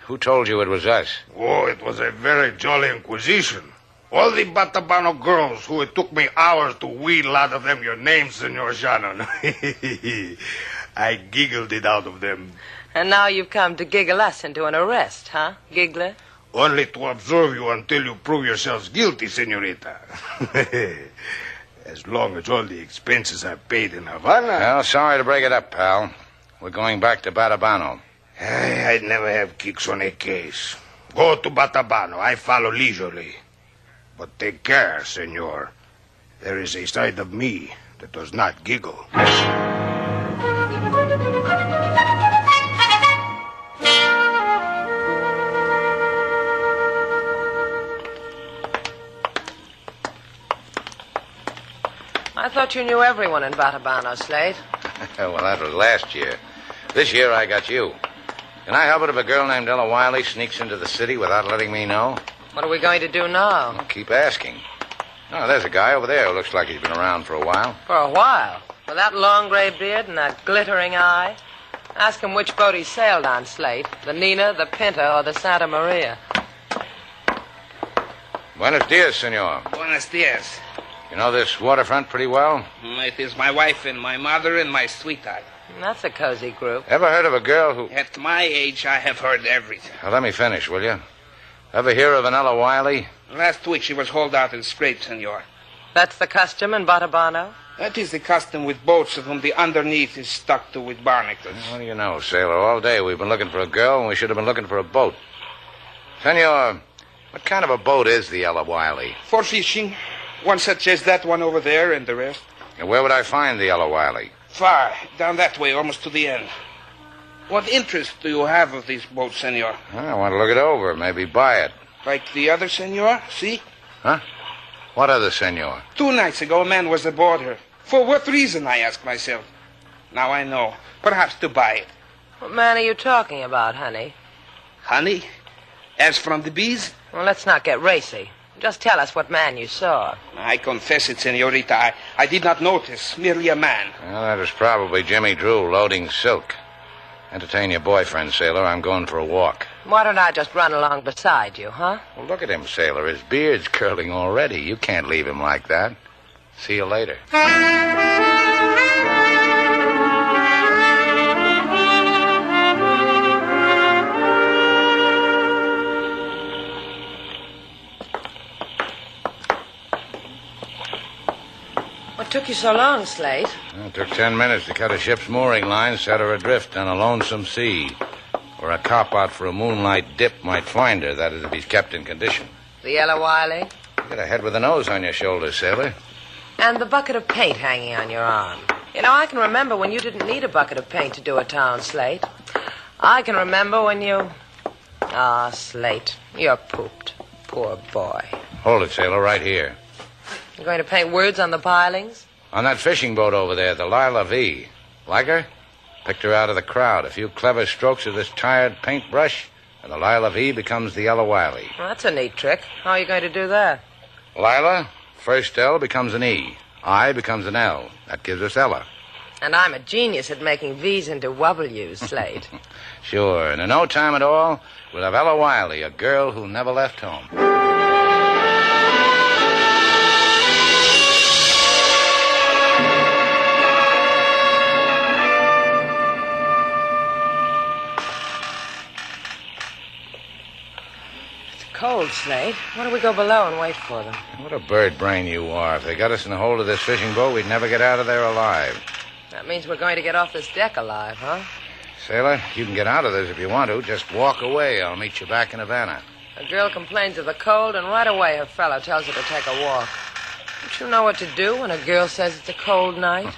who told you it was us? Oh, it was a very jolly inquisition. All the Batabano girls who it took me hours to wheedle out of them your names, Senor Shannon. I giggled it out of them. And now you've come to giggle us into an arrest, huh, giggler? Only to observe you until you prove yourselves guilty, senorita. As long as all the expenses are paid in Havana. Well, sorry to break it up, pal. We're going back to Batabano. I never have kicks on a case. Go to Batabano. I follow leisurely. But take care, senor. There is a side of me that does not giggle. I thought you knew everyone in Batabano, Slate. Well, that was last year. This year I got you. Can I help it if a girl named Ella Wiley sneaks into the city without letting me know? What are we going to do now? Well, keep asking. Oh, there's a guy over there who looks like he's been around for a while. For a while? With that long gray beard and that glittering eye? Ask him which boat he sailed on, Slate. The Nina, the Pinta, or the Santa Maria. Buenos dias, senor. Buenos dias. You know this waterfront pretty well? It is my wife and my mother and my sweetheart. That's a cozy group. Ever heard of a girl who... At my age, I have heard everything. Well, let me finish, will you? Ever hear of an Ella Wiley? Last week, she was hauled out in scrape, senor. That's the custom in Batabano? That is the custom with boats of whom the underneath is stuck to with barnacles. What do you know, sailor? All day we've been looking for a girl, and we should have been looking for a boat. Senor, what kind of a boat is the Ella Wiley? For fishing. One such as that one over there and the rest. And where would I find the Ella Wiley? Far, down that way, almost to the end. What interest do you have of this boat, senor? I want to look it over, maybe buy it. Like the other senor, see? Huh? What other senor? 2 nights ago, a man was aboard her. For what reason, I ask myself. Now I know. Perhaps to buy it. What man are you talking about, honey? Honey? As from the bees? Well, let's not get racy. Just tell us what man you saw. I confess it, senorita. I did not notice. Merely a man. Well, that was probably Jimmy Drew loading silk. Entertain your boyfriend, sailor. I'm going for a walk. Why don't I just run along beside you, huh? Well, look at him, sailor. His beard's curling already. You can't leave him like that. See you later. What took you so long, Slate? Well, it took 10 minutes to cut a ship's mooring line, set her adrift on a lonesome sea, where a cop out for a moonlight dip might find her, that is, if he's kept in condition. The Ella Wiley? You got a head with a nose on your shoulders, sailor. And the bucket of paint hanging on your arm. You know, I can remember when you didn't need a bucket of paint to do a town, Slate. I can remember when you... Ah, Slate, you're pooped. Poor boy. Hold it, sailor, right here. You're going to paint words on the pilings? On that fishing boat over there, the Lila V. Like her? Picked her out of the crowd. A few clever strokes of this tired paintbrush, and the Lila V becomes the Ella Wiley. Well, that's a neat trick. How are you going to do that? Lila, first L becomes an E. I becomes an L. That gives us Ella. And I'm a genius at making V's into W's, Slate. Sure, and in no time at all, we'll have Ella Wiley, a girl who never left home. Cold, Slate. Why don't we go below and wait for them? What a bird brain you are. If they got us in the hold of this fishing boat, we'd never get out of there alive. That means we're going to get off this deck alive, huh? Sailor, you can get out of this if you want to. Just walk away. I'll meet you back in Havana. A girl complains of the cold, and right away her fellow tells her to take a walk. Don't you know what to do when a girl says it's a cold night?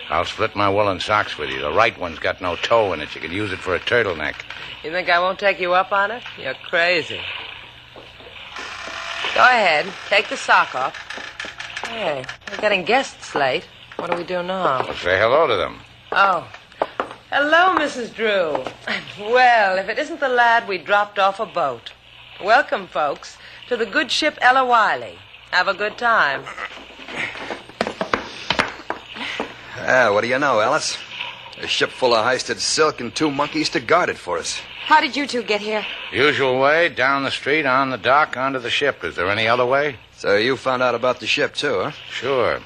I'll split my woolen socks with you. The right one's got no toe in it. You can use it for a turtleneck. You think I won't take you up on it? You're crazy. Go ahead. Take the sock off. Hey, we're getting guests, Slate. What do we do now? Well, say hello to them. Oh. Hello, Mrs. Drew. Well, if it isn't the lad we dropped off a boat. Welcome, folks, to the good ship Ella Wiley. Have a good time. What do you know, Alice? A ship full of heisted silk and 2 monkeys to guard it for us. How did you two get here? Usual way, down the street, on the dock, onto the ship. Is there any other way? So you found out about the ship, too, huh? Sure.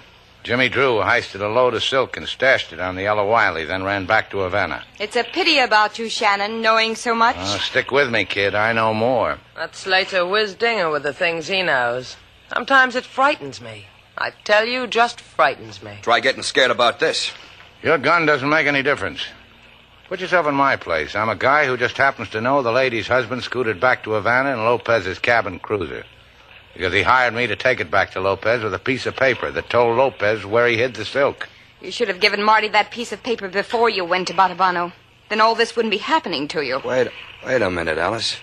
Jimmy Drew heisted a load of silk and stashed it on the Yellow Wiley, then ran back to Havana. It's a pity about you, Shannon, knowing so much. Stick with me, kid. I know more. That Slate's a whiz-dinger with the things he knows. Sometimes it frightens me. I tell you, just frightens me. Try getting scared about this. Your gun doesn't make any difference. Put yourself in my place. I'm a guy who just happens to know the lady's husband scooted back to Havana in Lopez's cabin cruiser. Because he hired me to take it back to Lopez with a piece of paper that told Lopez where he hid the silk. You should have given Marty that piece of paper before you went to Batabano. Then all this wouldn't be happening to you. Wait a minute, Alice.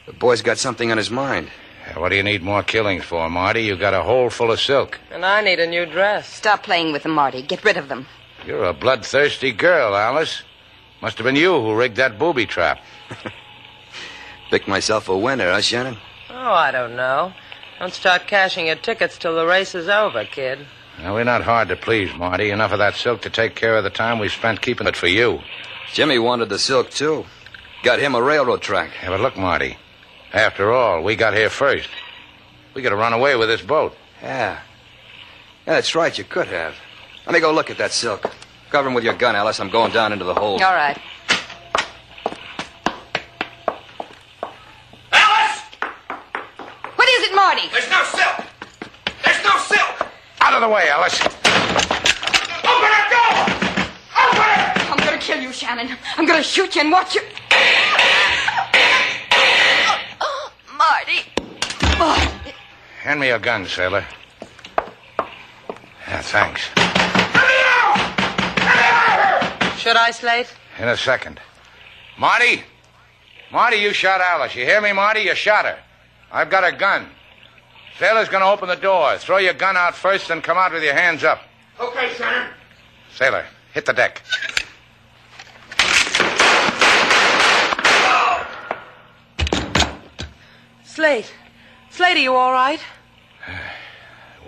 The boy's got something on his mind. What do you need more killings for, Marty? You got a hole full of silk. And I need a new dress. Stop playing with them, Marty. Get rid of them. You're a bloodthirsty girl, Alice. Must have been you who rigged that booby trap. Picked myself a winner, huh, Shannon? Oh, I don't know. Don't start cashing your tickets till the race is over, kid. Now, we're not hard to please, Marty. Enough of that silk to take care of the time we've spent keeping it for you. Jimmy wanted the silk, too. Got him a railroad track. Yeah, but look, Marty. After all, we got here first. We could have run away with this boat. Yeah, that's right. You could have. Let me go look at that silk. Cover him with your gun, Alice. I'm going down into the hold. All right. What is it, Marty? There's no silk! There's no silk! Out of the way, Alice. Open that door! Open it! I'm going to kill you, Shannon. I'm going to shoot you and watch you. Marty. Hand me your gun, sailor. Yeah, thanks. Should I, Slate? In a second. Marty! Marty, you shot Alice. You hear me, Marty? You shot her. I've got a gun. Sailor's going to open the door. Throw your gun out first, then come out with your hands up. Okay, Shannon. Sailor, hit the deck. Slate. Slate, are you all right?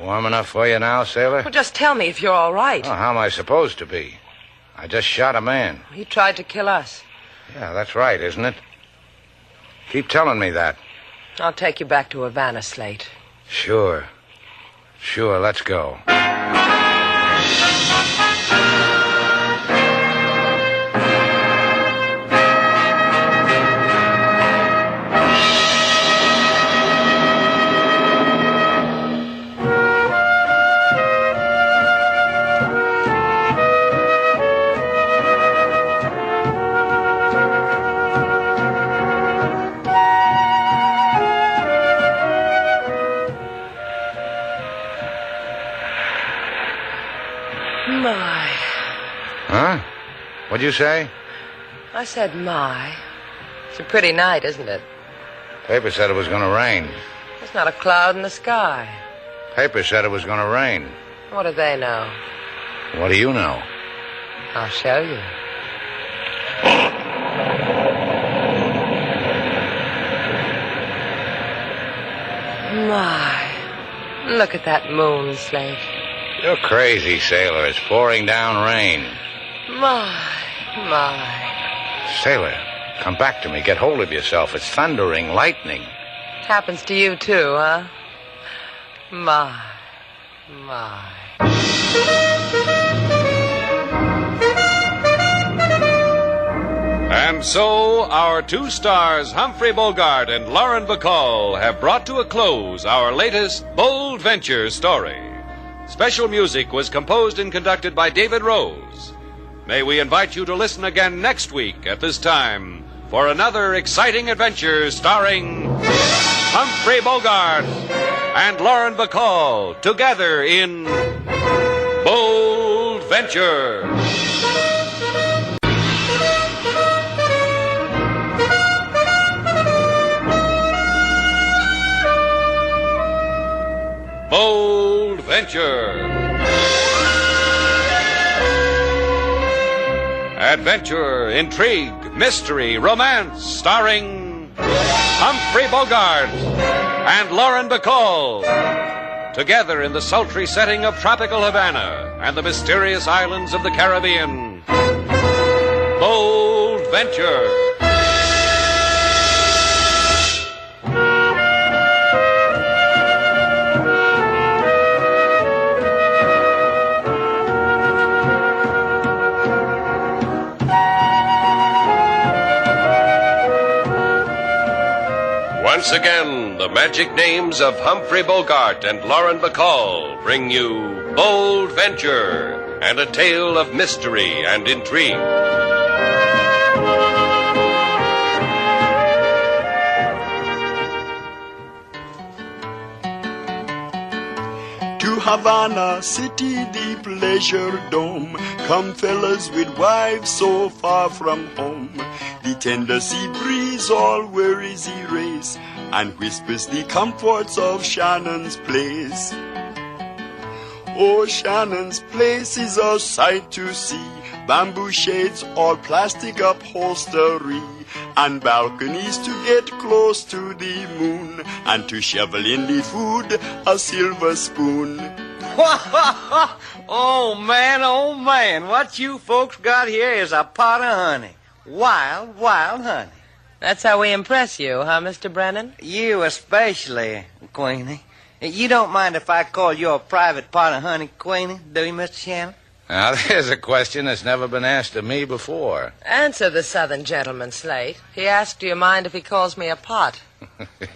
Warm enough for you now, sailor? Well, just tell me if you're all right. Oh, how am I supposed to be? I just shot a man. He tried to kill us. Yeah, that's right, isn't it? Keep telling me that. I'll take you back to Havana, Slate. Sure. Sure, let's go. My. Huh? What'd you say? I said my. It's a pretty night, isn't it? Paper said it was going to rain. There's not a cloud in the sky. Paper said it was going to rain. What do they know? What do you know? I'll show you. My. Look at that moon, Slate. You're crazy, sailor. It's pouring down rain. My. Sailor, come back to me. Get hold of yourself. It's thundering, lightning. It happens to you, too, huh? My. And so, our two stars, Humphrey Bogart and Lauren Bacall, have brought to a close our latest Bold Venture story. Special music was composed and conducted by David Rose. May we invite you to listen again next week at this time for another exciting adventure starring Humphrey Bogart and Lauren Bacall together in Bold Venture. Bold Venture. Adventure, intrigue, mystery, romance, starring Humphrey Bogart and Lauren Bacall. Together in the sultry setting of tropical Havana and the mysterious islands of the Caribbean. Bold Venture. Once again, the magic names of Humphrey Bogart and Lauren Bacall bring you Bold Venture and a tale of mystery and intrigue. To Havana City, the pleasure dome, come fellas with wives so far from home. The tender sea breeze all worries erase, and whispers the comforts of Shannon's place. Oh, Shannon's place is a sight to see, bamboo shades, all plastic upholstery, and balconies to get close to the moon, and to shovel in the food, a silver spoon. Oh, man, what you folks got here is a pot of honey. Wild, wild honey. That's how we impress you, huh, Mr. Brennan? You especially, Queenie. You don't mind if I call you a private pot of honey, Queenie, do you, Mr. Shannon? Now, there's a question that's never been asked of me before. Answer the Southern gentleman, Slate. He asked, do you mind if he calls me a pot?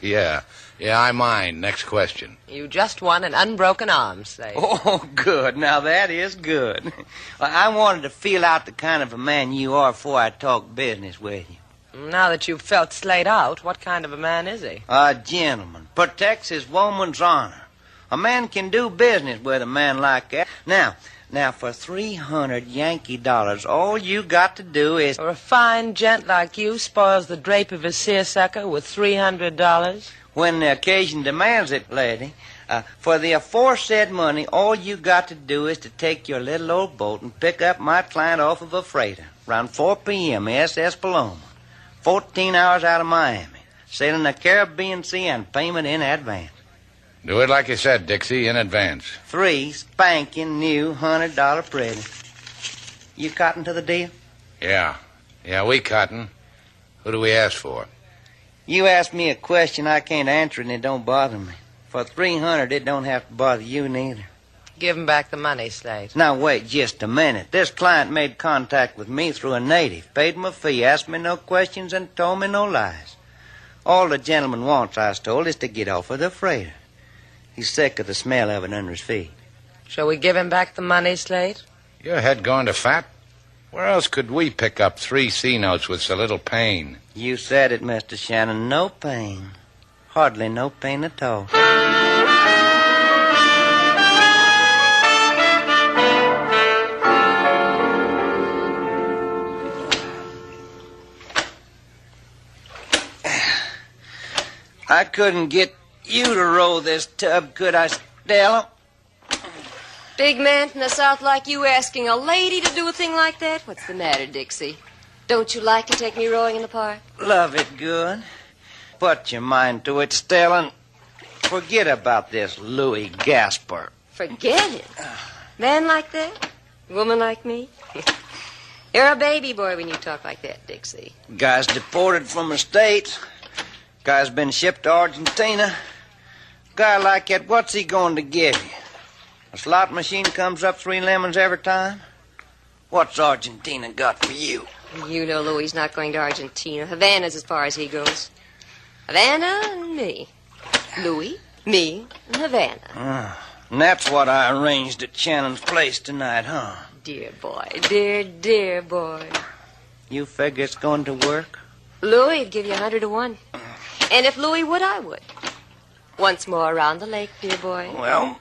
Yeah, I mind. Next question. You just won an unbroken arm, Slate. Oh, good. Now, that is good. Well, I wanted to feel out the kind of a man you are before I talk business with you. Now that you've felt Slate out, what kind of a man is he? A gentleman. Protects his woman's honor. A man can do business with a man like that. Now, for 300 Yankee dollars, all you got to do is... For a fine gent like you spoils the drape of his seersucker with $300? When the occasion demands it, lady. For the aforesaid money, all you got to do is to take your little old boat and pick up my client off of a freighter around 4 p.m. SS Paloma. 14 hours out of Miami. Sailing the Caribbean Sea and payment in advance. Do it like you said, Dixie, in advance. 3 spanking new $100 present. You cotton to the deal? Yeah, we cotton. Who do we ask for? You ask me a question, I can't answer it, and it don't bother me. For 300, it don't have to bother you neither. Give him back the money, Slate. Now, wait just a minute. This client made contact with me through a native, paid him a fee, asked me no questions, and told me no lies. All the gentleman wants, I was told, is to get off of the freighter. He's sick of the smell of it under his feet. Shall we give him back the money, Slate? Your head going to fat? Where else could we pick up 3 C-notes with so little pain? You said it, Mr. Shannon. No pain. Hardly no pain at all. I couldn't get you to roll this tub, could I, Stella? Big man from the South like you asking a lady to do a thing like that? What's the matter, Dixie? Don't you like to take me rowing in the park? Love it good. Put your mind to it, Stella, and forget about this Louis Gasper. Forget it? Man like that? Woman like me? You're a baby boy when you talk like that, Dixie. Guy's deported from the States. Guy's been shipped to Argentina. Guy like that, what's he going to give you? A slot machine comes up 3 lemons every time? What's Argentina got for you? You know Louis's not going to Argentina. Havana's as far as he goes. Havana and me. Louis, me, and Havana. And that's what I arranged at Shannon's place tonight, huh? Dear boy, dear boy. You figure it's going to work? Louis'd give you 100 to 1. And if Louis would, I would. Once more around the lake, dear boy. Well...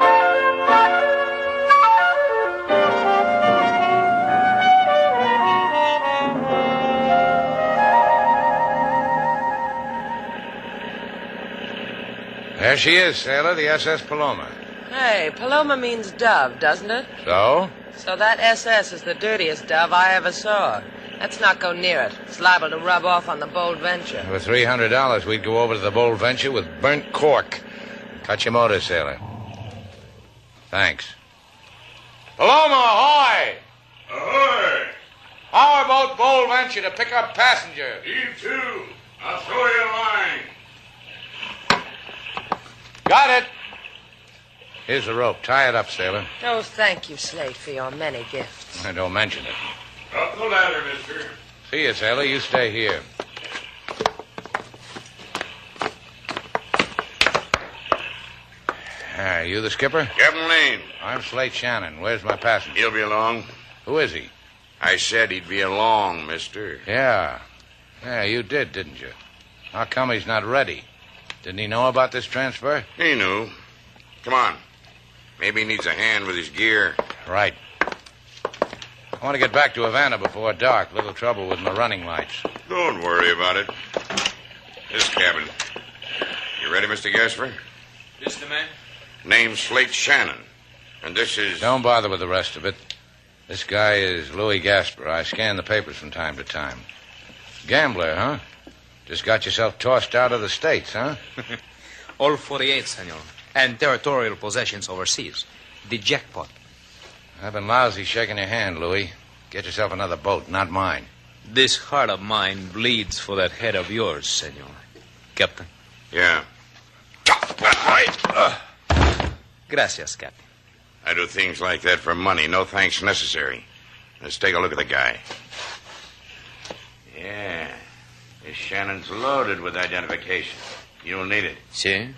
There she is, sailor, the SS Paloma. Hey, Paloma means dove, doesn't it? So? So that SS is the dirtiest dove I ever saw. Let's not go near it. It's liable to rub off on the Bold Venture. For $300, we'd go over to the Bold Venture with burnt cork. Cut your motor, sailor. Thanks. Paloma, ahoy! Ahoy! Powerboat Bold Venture to pick up passengers. Heave to. I'll throw you a line. Got it. Here's the rope. Tie it up, sailor. Oh, thank you, Slate, for your many gifts. Don't mention it. Up the ladder, mister. See you, sailor. You stay here. Are you the skipper? Captain Lane. I'm Slate Shannon. Where's my passenger? He'll be along. Who is he? I said he'd be along, mister. Yeah. Yeah, you did, didn't you? How come he's not ready? Didn't he know about this transfer? He knew. Come on. Maybe he needs a hand with his gear. Right. I want to get back to Havana before dark. Little trouble with my running lights. Don't worry about it. This cabin. You ready, Mr. Gasper? This the man? Name's Slate Shannon. And this is... Don't bother with the rest of it. This guy is Louis Gasper. I scan the papers from time to time. Gambler, huh? Just got yourself tossed out of the States, huh? All 48, senor. And territorial possessions overseas. The jackpot. I've been lousy shaking your hand, Louis. Get yourself another boat, not mine. This heart of mine bleeds for that head of yours, senor. Captain. Yeah. Gracias, Captain. I do things like that for money. No thanks necessary. Let's take a look at the guy. Yeah. This Shannon's loaded with identification. You'll need it. See?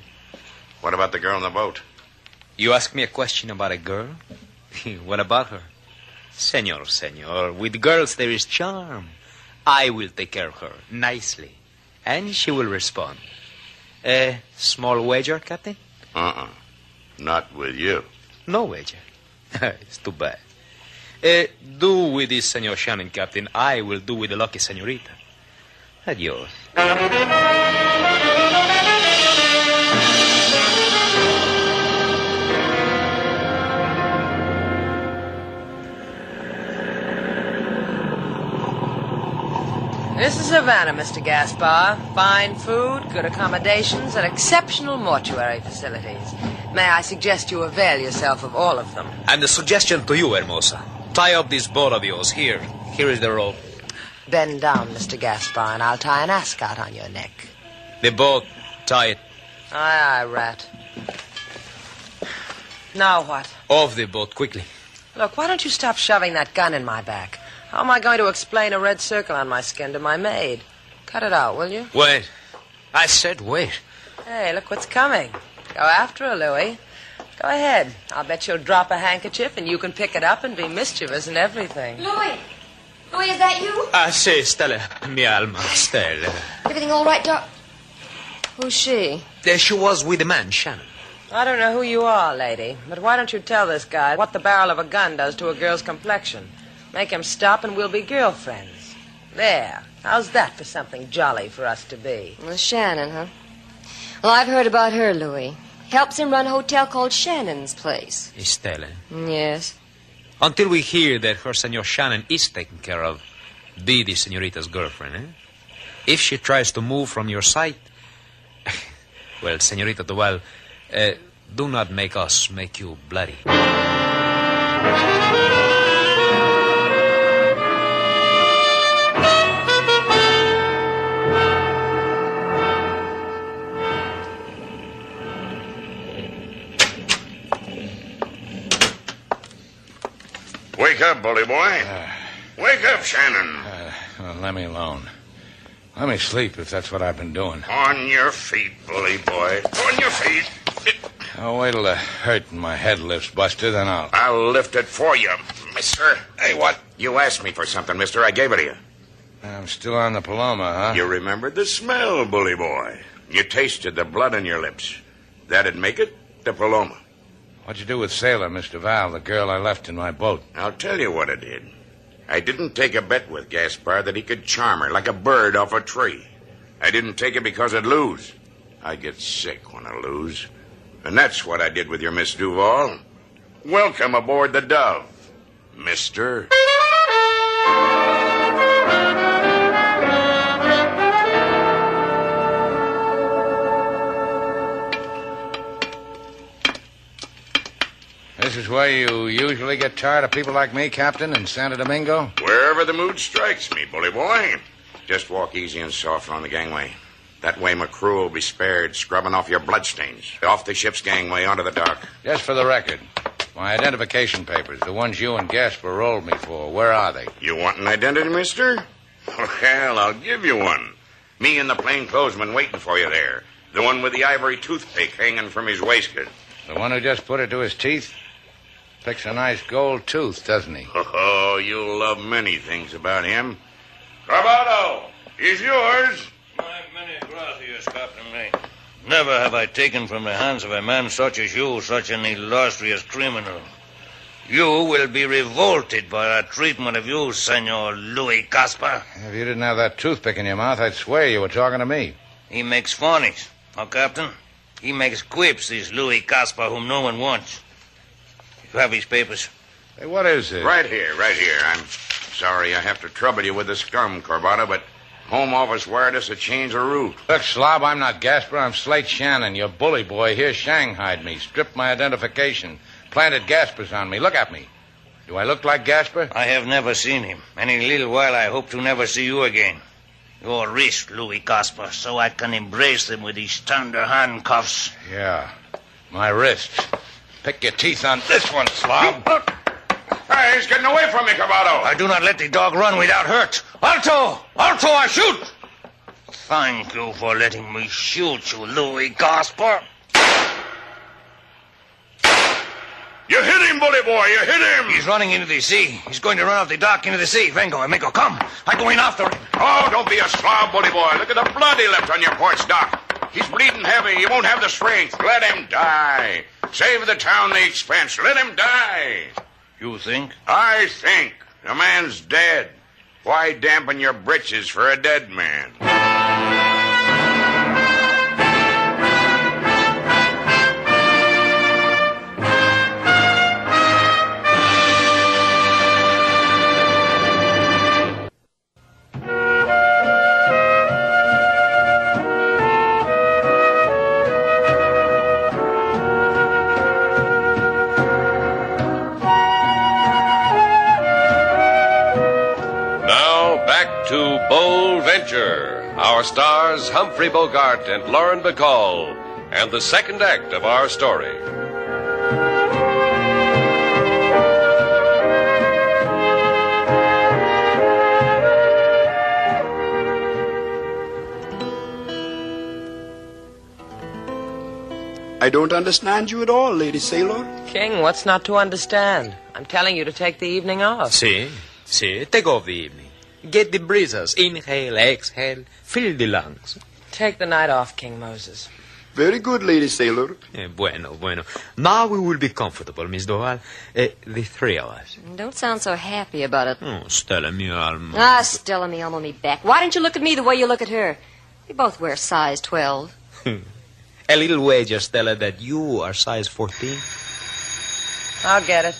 What about the girl in the boat? You ask me a question about a girl? What about her? Senor, with girls there is charm. I will take care of her nicely. And she will respond. A small wager, Captain? Not with you. No wager. It's too bad. Do with this, Senor Shannon, Captain. I will do with the lucky senorita. Adios. This is Havana, Mr. Gaspar. Fine food, good accommodations, and exceptional mortuary facilities. May I suggest you avail yourself of all of them? And the suggestion to you, Hermosa. Tie up this boat of yours. Here is the rope. Bend down, Mr. Gaspar, and I'll tie an ascot on your neck. The boat, tie it. Aye, rat. Now what? Off the boat, quickly. Look, why don't you stop shoving that gun in my back? How am I going to explain a red circle on my skin to my maid? Cut it out, will you? Wait. I said wait. Hey, look what's coming. Go after her, Louis. Go ahead. I'll bet you'll drop a handkerchief and you can pick it up and be mischievous and everything. Louis! Louis, is that you? Sì, Stella. Mi alma, Stella. Everything all right, Doc? Who's she? She was with the man, Shannon. I don't know who you are, lady, but why don't you tell this guy what the barrel of a gun does to a girl's complexion? Make him stop and we'll be girlfriends. There. How's that for something jolly for us to be? Well, Shannon, huh? Well, I've heard about her, Louis. Helps him run a hotel called Shannon's Place. Stella. Yes. Until we hear that her Senor Shannon is taken care of, be the senorita's girlfriend, eh? If she tries to move from your sight, well, Senorita Duval, do not make us make you bloody. Wake up, bully boy. Wake up, Shannon. Well, let me alone. Let me sleep if that's what I've been doing. On your feet, bully boy. On your feet. I'll wait till the hurt in my head lifts, Buster, then I'll lift it for you, mister. Hey, what? You asked me for something, mister. I gave it to you. I'm still on the Paloma, huh? You remembered the smell, bully boy. You tasted the blood on your lips. That'd make it the Paloma. What'd you do with Sailor, Miss Duval, the girl I left in my boat? I'll tell you what I did. I didn't take a bet with Gaspar that he could charm her like a bird off a tree. I didn't take it because I'd lose. I get sick when I lose. And that's what I did with your Miss Duval. Welcome aboard the Dove, mister. This is where you usually get tired of people like me, Captain, in Santo Domingo? Wherever the mood strikes me, bully boy. Just walk easy and soft on the gangway. That way my crew will be spared scrubbing off your bloodstains. Off the ship's gangway onto the dock. Just for the record, my identification papers, the ones you and Gasper rolled me for, where are they? You want an identity, mister? Well, I'll give you one. Me and the plainclothesman waiting for you there. The one with the ivory toothpick hanging from his waistcoat. The one who just put it to his teeth? Picks a nice gold tooth, doesn't he? Oh, you'll love many things about him. Carbado, he's yours. Many gracias, Captain. Never have I taken from the hands of a man such as you such an illustrious criminal. You will be revolted by our treatment of you, Senor Louis Caspar. If you didn't have that toothpick in your mouth, I'd swear you were talking to me. He makes funnies, huh, Captain? He makes quips, this Louis Caspar, whom no one wants. You have his papers? Hey, what is it? Right here. I'm sorry I have to trouble you with the scum, Corbata, but Home Office wired us a change of route. Look, slob, I'm not Gasper. I'm Slate Shannon. Your bully boy here shanghaied me, stripped my identification, planted Gaspers on me. Look at me. Do I look like Gasper? I have never seen him. And in a little while I hope to never see you again. Your wrist, Louis Caspar, so I can embrace them with these tender handcuffs. Yeah, my wrist. Pick your teeth on this one, slob. Hey, he's getting away from me, Carbado. I do not let the dog run without hurt. Alto! Alto, I shoot! Thank you for letting me shoot you, Louis Caspar. You hit him, bully boy, you hit him. He's running into the sea. He's going to run off the dock into the sea. Vengo, amigo, come. I'm going after him. Oh, don't be a slob, bully boy. Look at the blood he left on your porch dock. He's bleeding heavy. He won't have the strength. Let him die. Save the town the expense. Let him die. You think? I think. The man's dead. Why dampen your britches for a dead man? To Bold Venture, our stars Humphrey Bogart and Lauren Bacall, and the second act of our story. I don't understand you at all, Lady Sailor. King, what's not to understand? I'm telling you to take the evening off. See, take off the evening. Get the breezes. Inhale, exhale, fill the lungs. Take the night off, King Moses. Very good, Lady Sailor. Bueno. Now we will be comfortable, Miss Duval. The three of us. Don't sound so happy about it. Oh, Stella, mi alma. Ah, Stella, mi alma, me back. Why don't you look at me the way you look at her? We both wear size 12. A little wager, Stella, that you are size 14. I'll get it.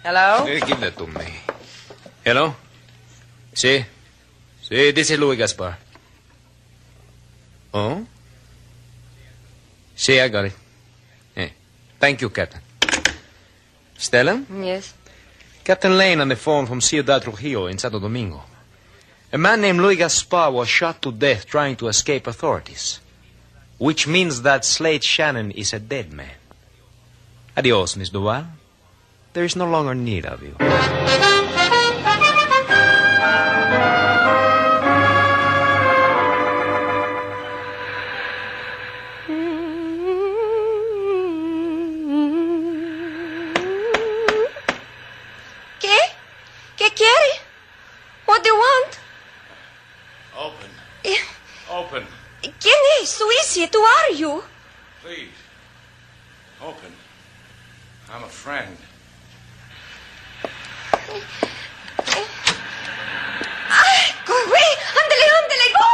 Hello? Give that to me. Hello? See, this is Louis Gaspar. Oh? See, I got it. Thank you, Captain. Stella? Yes? Captain Lane on the phone from Ciudad Trujillo in Santo Domingo. A man named Louis Gaspar was shot to death trying to escape authorities, which means that Slate Shannon is a dead man. Adios, Miss Duval. There is no longer need of you. ¿Qué quiere? What do you want? Open. Open. ¿Quién es? Who is it? Who are you? Please. Open. I'm a friend. Go away! Ándale, go!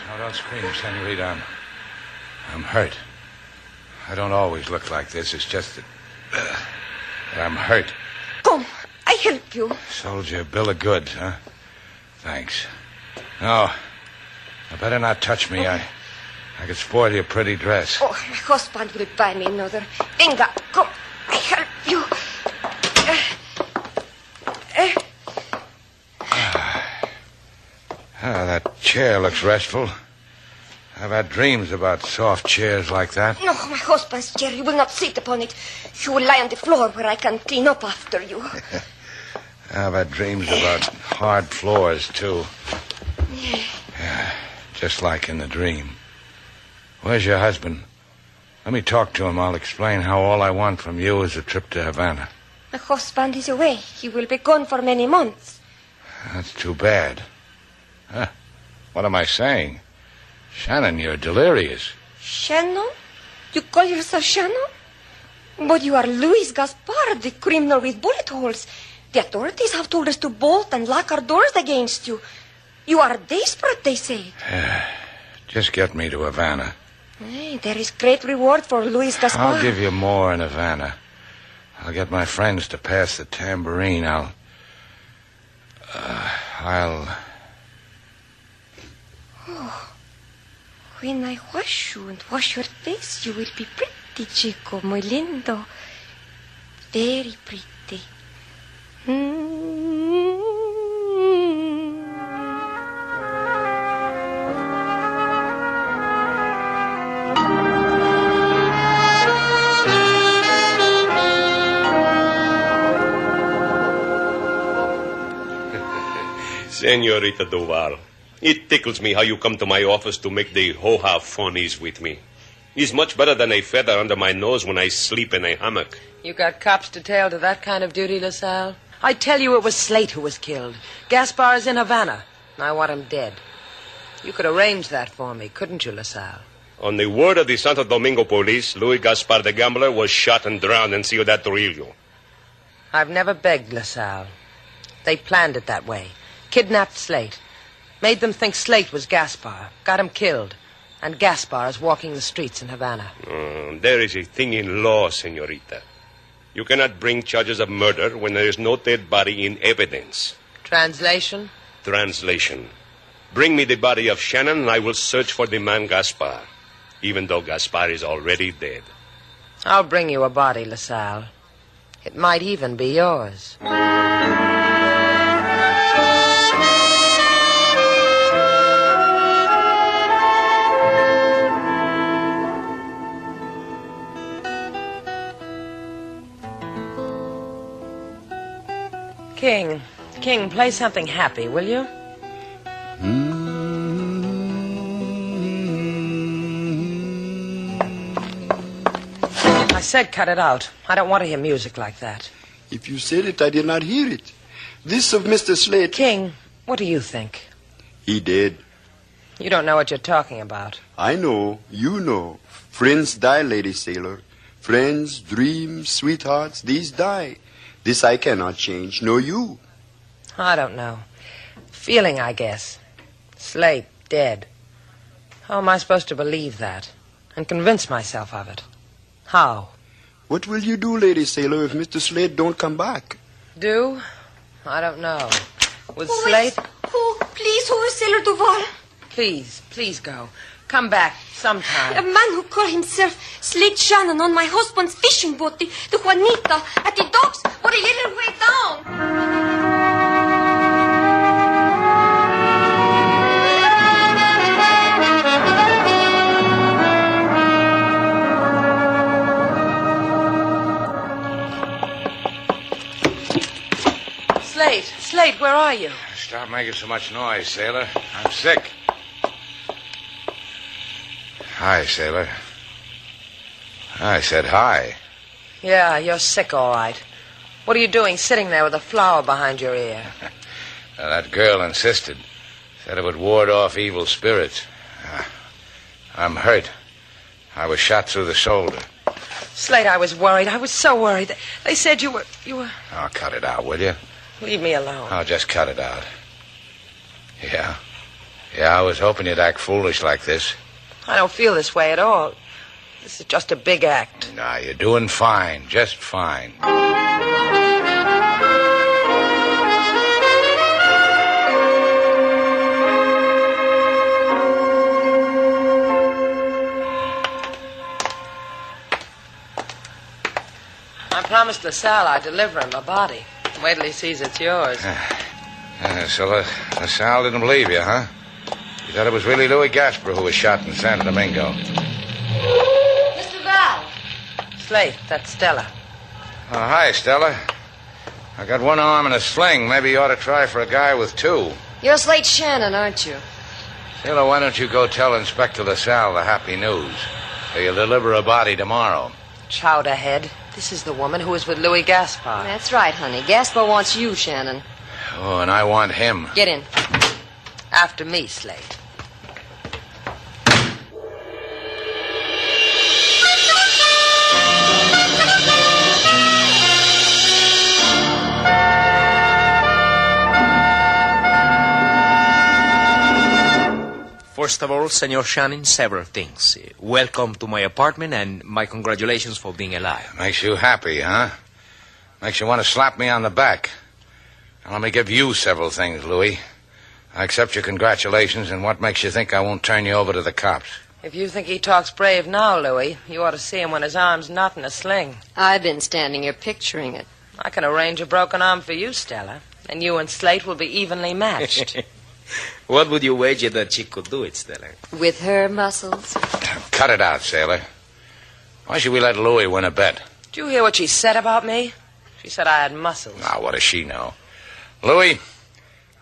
No, don't scream, senorita. I'm hurt. I don't always look like this. It's just that I'm hurt. Come, I help you. Soldier, bill of goods, huh? Thanks. No, I better not touch me. I could spoil your pretty dress. Oh, my husband will buy me another. Venga, come, I help you. That chair looks restful. I've had dreams about soft chairs like that. No, my husband's chair. You will not sit upon it. You will lie on the floor where I can clean up after you. I've had dreams about hard floors, too. Yeah, just like in the dream. Where's your husband? Let me talk to him. I'll explain how all I want from you is a trip to Havana. My husband is away. He will be gone for many months. That's too bad. Huh. What am I saying? Shannon, you're delirious. Shannon? You call yourself Shannon? But you are Luis Gaspar, the criminal with bullet holes. The authorities have told us to bolt and lock our doors against you. You are desperate, they say. Just get me to Havana. Hey, there is great reward for Luis Gaspar. I'll give you more in Havana. I'll get my friends to pass the tambourine. I'll... Oh, when I wash you and wash your face, you will be pretty, chico, muy lindo. Very pretty. Senorita Duval, it tickles me how you come to my office to make the ho-ha funnies with me. It's much better than a feather under my nose when I sleep in a hammock. You got cops detailed to that kind of duty, LaSalle? I tell you it was Slate who was killed. Gaspar is in Havana, and I want him dead. You could arrange that for me, couldn't you, LaSalle? On the word of the Santo Domingo police, Luis Gaspar the gambler was shot and drowned in Ciudad Trujillo. I've never begged, LaSalle. They planned it that way. Kidnapped Slate. Made them think Slate was Gaspar. Got him killed. And Gaspar is walking the streets in Havana. There is a thing in law, senorita. You cannot bring charges of murder when there is no dead body in evidence. Translation? Translation. Bring me the body of Shannon and I will search for the man Gaspar, even though Gaspar is already dead. I'll bring you a body, LaSalle. It might even be yours. King, play something happy, will you? I said cut it out. I don't want to hear music like that. If you said it, I did not hear it. This of Mr. Slate... King, what do you think? He dead. You don't know what you're talking about. I know. You know. Friends die, Lady Sailor. Friends, dreams, sweethearts, these die. This I cannot change, nor you. I don't know. Feeling, I guess. Slate, dead. How am I supposed to believe that? And convince myself of it? How? What will you do, Lady Sailor, if Mr. Slate don't come back? Do? I don't know. With Slate? Who is Sailor Duval? Please go. Come back sometime. A man who called himself Slate Shannon on my husband's fishing boat, the Juanita, at the docks, but a little way down. Slate, where are you? Stop making so much noise, sailor. I'm sick. Hi, sailor. I said hi. Yeah, you're sick, all right. What are you doing sitting there with a flower behind your ear? That girl insisted. Said it would ward off evil spirits. I'm hurt. I was shot through the shoulder. Slate, I was worried. I was so worried. They said you were... Oh, cut it out, will you? Leave me alone. Oh, just cut it out. Yeah, I was hoping you'd act foolish like this. I don't feel this way at all. This is just a big act. Nah, you're doing fine. Just fine. I promised LaSalle I'd deliver him a body. Wait till he sees it's yours. So LaSalle didn't believe you, huh? You thought it was really Louis Gaspar who was shot in Santo Domingo. Mr. Val. Slate, that's Stella. Oh, hi, Stella. I got one arm in a sling. Maybe you ought to try for a guy with two. You're Slate Shannon, aren't you? Sailor, why don't you go tell Inspector LaSalle the happy news? He'll deliver a body tomorrow. Chowderhead. This is the woman who was with Louis Gaspar. That's right, honey. Gaspar wants you, Shannon. Oh, and I want him. Get in. After me, Slate. First of all, Senor Shannon, several things. Welcome to my apartment and my congratulations for being alive. Makes you happy, huh? Makes you want to slap me on the back. Now, let me give you several things, Louis. I accept your congratulations, and what makes you think I won't turn you over to the cops? If you think he talks brave now, Louis, you ought to see him when his arm's not in a sling. I've been standing here picturing it. I can arrange a broken arm for you, Stella, and you and Slate will be evenly matched. What would you wager that she could do it, Stella? With her muscles? Cut it out, Sailor. Why should we let Louis win a bet? Did you hear what she said about me? She said I had muscles. Now, what does she know? Louis,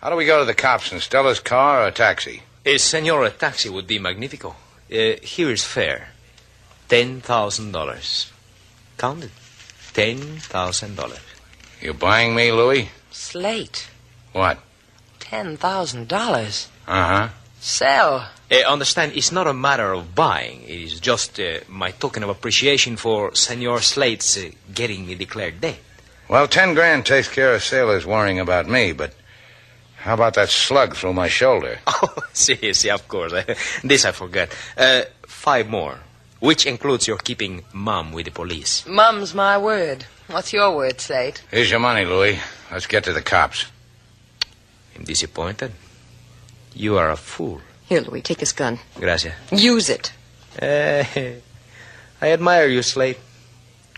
how do we go to the cops, in Stella's car or a taxi? Senor, a taxi would be magnifico. Here is fare. $10,000. Count it. $10,000. You buying me, Louis? Slate. What? $10,000. Uh-huh. Sell. Understand, it's not a matter of buying. It is just my token of appreciation for Senor Slate's getting me declared dead. Well, $10,000 takes care of sailors worrying about me, but how about that slug through my shoulder? Oh, see, of course. This I forgot. 5 more, which includes your keeping Mum with the police. Mum's my word. What's your word, Slate? Here's your money, Louis. Let's get to the cops. I'm disappointed. You are a fool. Here, Louis, take this gun. Gracias. Use it. I admire you, Slate.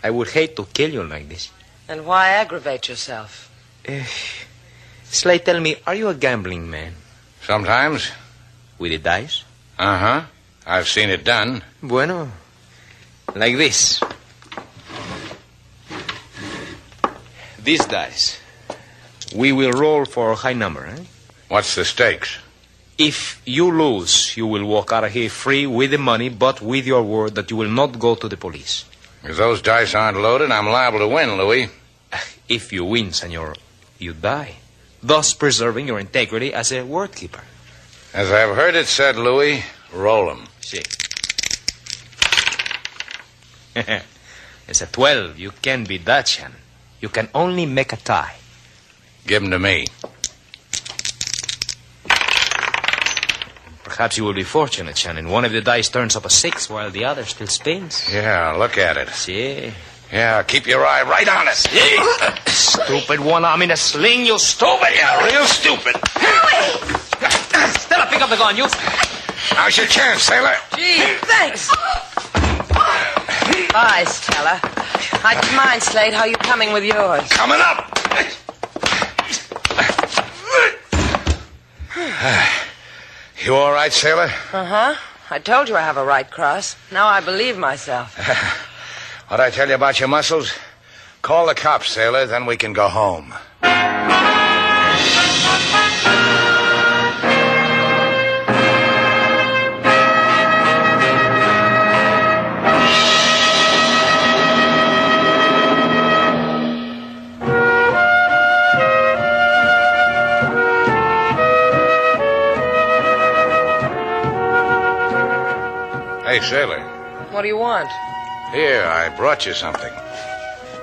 I would hate to kill you like this. And why aggravate yourself? Slate, tell me, are you a gambling man? Sometimes. With the dice? Uh-huh. I've seen it done. Bueno. Like this. These dice. We will roll for a high number, eh? What's the stakes? If you lose, you will walk out of here free with the money, but with your word that you will not go to the police. If those dice aren't loaded, I'm liable to win, Louis. If you win, senor, you die, thus preserving your integrity as a word keeper. As I've heard it said, Louis, roll 'em. See. It's a 12. You can't beat that, Shannon. You can only make a tie. Give 'em to me. Perhaps you will be fortunate, Shannon. One of the dice turns up a 6 while the other still spins. Yeah, look at it. See? Yeah, keep your eye right on it. Stupid one arm in a sling, you stupid. Yeah, real stupid. Stella, pick up the gun, you. Now's your chance, sailor. Gee, thanks. Bye, Stella. I'd mind, Slate, how you coming with yours? Coming up. You all right, sailor? Uh-huh. I told you I have a right cross. Now I believe myself. What'd I tell you about your muscles? Call the cops, sailor, then we can go home. Hey, sailor. What do you want? Here, I brought you something.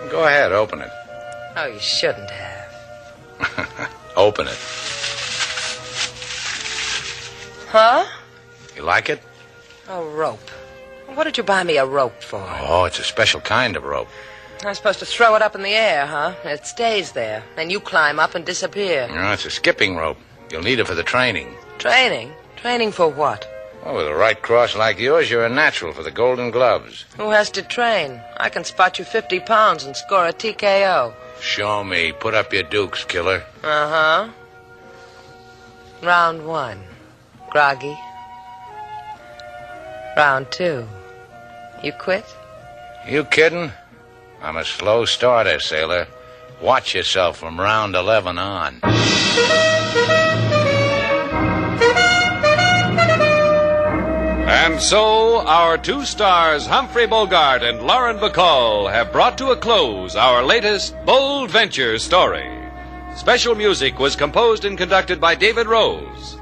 Go ahead, open it. Oh, you shouldn't have. Open it. Huh? You like it? A rope. What did you buy me a rope for? Oh, it's a special kind of rope. I'm supposed to throw it up in the air, huh? It stays there. Then you climb up and disappear. No, it's a skipping rope. You'll need it for the training. Training? Training for what? Well, with a right cross like yours, you're a natural for the Golden Gloves. Who has to train? I can spot you 50 pounds and score a TKO. Show me. Put up your dukes, killer. Uh-huh. Round 1. Groggy. Round 2. You quit? You kidding? I'm a slow starter, sailor. Watch yourself from round 11 on. And so, our two stars, Humphrey Bogart and Lauren Bacall, have brought to a close our latest Bold Venture story. Special music was composed and conducted by David Rose.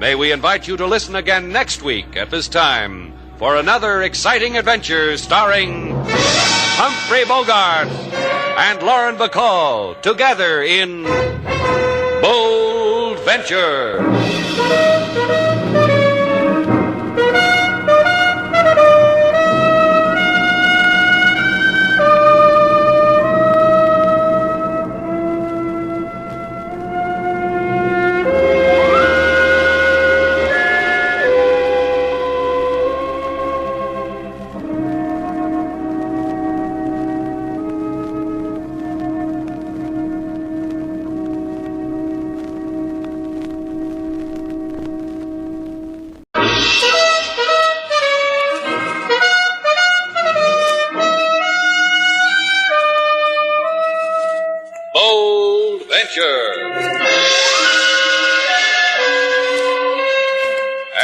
May we invite you to listen again next week at this time for another exciting adventure starring Humphrey Bogart and Lauren Bacall together in Bold Venture.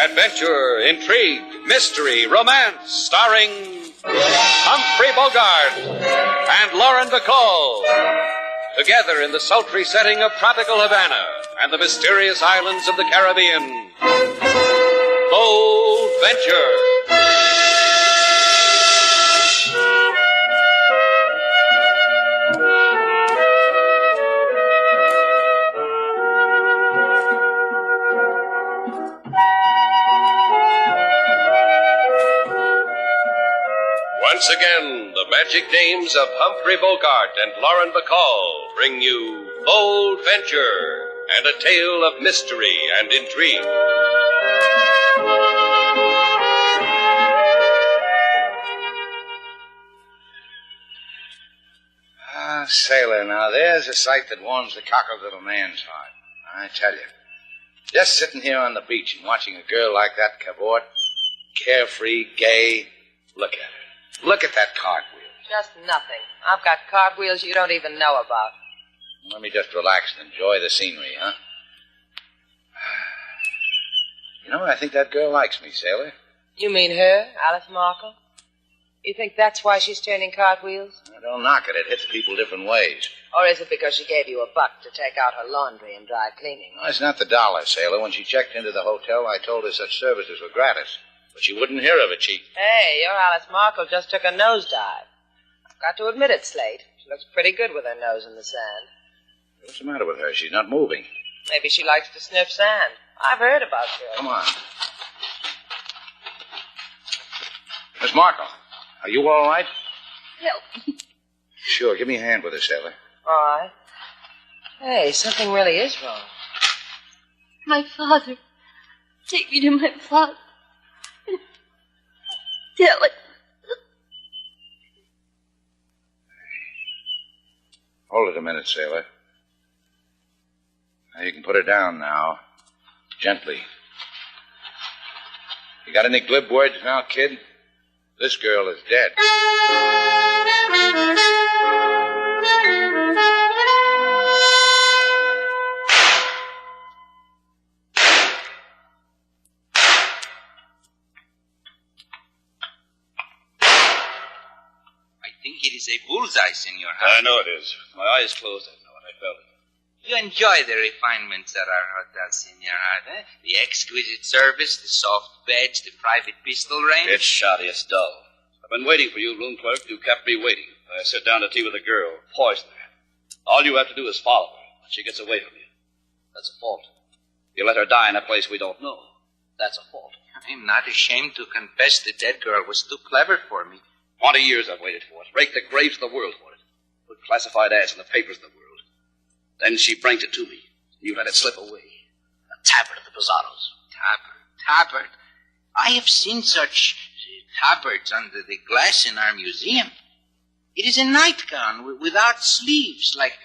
Adventure, intrigue, mystery, romance, starring Humphrey Bogart and Lauren Bacall. Together in the sultry setting of tropical Havana and the mysterious islands of the Caribbean. Bold Venture. Once again, the magic names of Humphrey Bogart and Lauren Bacall bring you Bold Venture and a tale of mystery and intrigue. Ah, sailor, now there's a sight that warms the cock of little man's heart. I tell you. Just sitting here on the beach and watching a girl like that cavort, carefree, gay, look at her. Look at that cartwheel. Just nothing. I've got cartwheels you don't even know about. Let me just relax and enjoy the scenery, huh? You know, I think that girl likes me, sailor. You mean her, Alice Markle? You think that's why she's turning cartwheels? Now, don't knock it. It hits people different ways. Or is it because she gave you $1 to take out her laundry and dry cleaning? No, it's not the dollar, sailor. When she checked into the hotel, I told her such services were gratis. But she wouldn't hear of it. Hey, your Alice Markle just took a nosedive. I've got to admit it, Slate. She looks pretty good with her nose in the sand. What's the matter with her? She's not moving. Maybe she likes to sniff sand. I've heard about girls. Come on. Miss Markle, are you all right? Help me. Sure, give me a hand with her, sailor. All right. Hey, something really is wrong. My father. Take me to my father. Tell it. Hold it a minute, sailor. Now you can put her down now. Gently. You got any glib words now, kid? This girl is dead. I think it is a bullseye, Senor. I know it is. My eyes closed, I know it. I felt it. You enjoy the refinements at our hotel, Senor Harder. The exquisite service, the soft beds, the private pistol range. It's shoddy. It's dull. I've been waiting for you, room clerk. You kept me waiting. I sit down to tea with a girl, poison her. All you have to do is follow her. She gets away from you. That's a fault. You let her die in a place we don't know. That's a fault. I'm not ashamed to confess the dead girl was too clever for me. 20 years I've waited for it. Raked the graves of the world for it. Put classified ads in the papers of the world. Then she brings it to me. You let it slip away. A tabard of the Pizarros. Tabard. I have seen such tabards under the glass in our museum. It is a nightgown without sleeves, like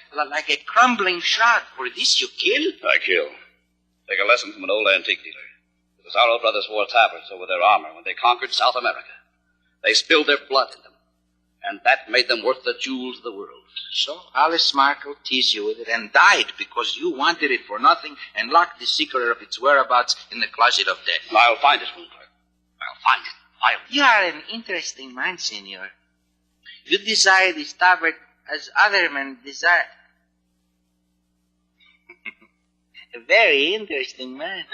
a crumbling shroud. For this you kill? I kill. Take a lesson from an old antique dealer. The Pizarro brothers wore tabards over their armor when they conquered South America. They spilled their blood in them. And that made them worth the jewels of the world. So Alice Markle teased you with it and died because you wanted it for nothing and locked the secret of its whereabouts in the closet of death. I'll find it, room clerk. I'll Violent. You are an interesting man, senor. You desire the starboard as other men desire. A very interesting man.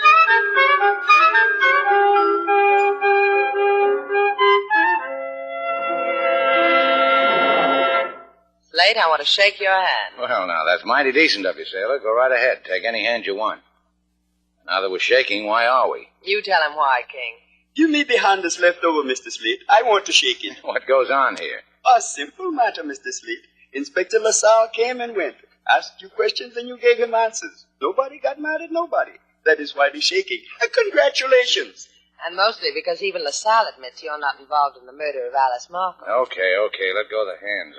Slate, I want to shake your hand. Well, now, that's mighty decent of you, sailor. Go right ahead. Take any hand you want. Now that we're shaking, why are we? You tell him why, King. Give me the hand that's left over, Mr. Slate. I want to shake it. What goes on here? A simple matter, Mr. Slate. Inspector LaSalle came and went. Asked you questions and you gave him answers. Nobody got mad at nobody. That is why they're shaking. Congratulations. And mostly because even LaSalle admits you're not involved in the murder of Alice Markham. Okay. Let go of the hands.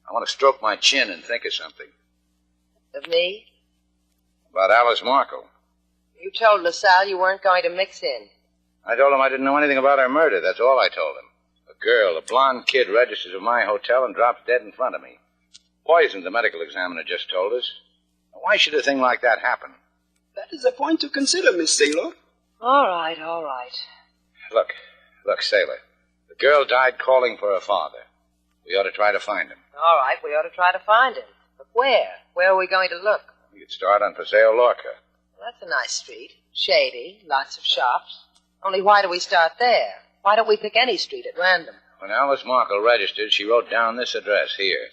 I want to stroke my chin and think of something. Of me? About Alice Markham. You told LaSalle you weren't going to mix in. I told him I didn't know anything about her murder. That's all I told him. A girl, a blonde kid, registers at my hotel and drops dead in front of me. Poisoned, the medical examiner just told us. Why should a thing like that happen? That is a point to consider, Miss Sailor. All right. Look, sailor. The girl died calling for her father. We ought to try to find him. All right, we ought to try to find him. But where? Where are we going to look? We could start on Paseo Lorca. Well, that's a nice street. Shady, lots of shops. Only why do we start there? Why don't we pick any street at random? When Alice Markle registered, she wrote down this address here.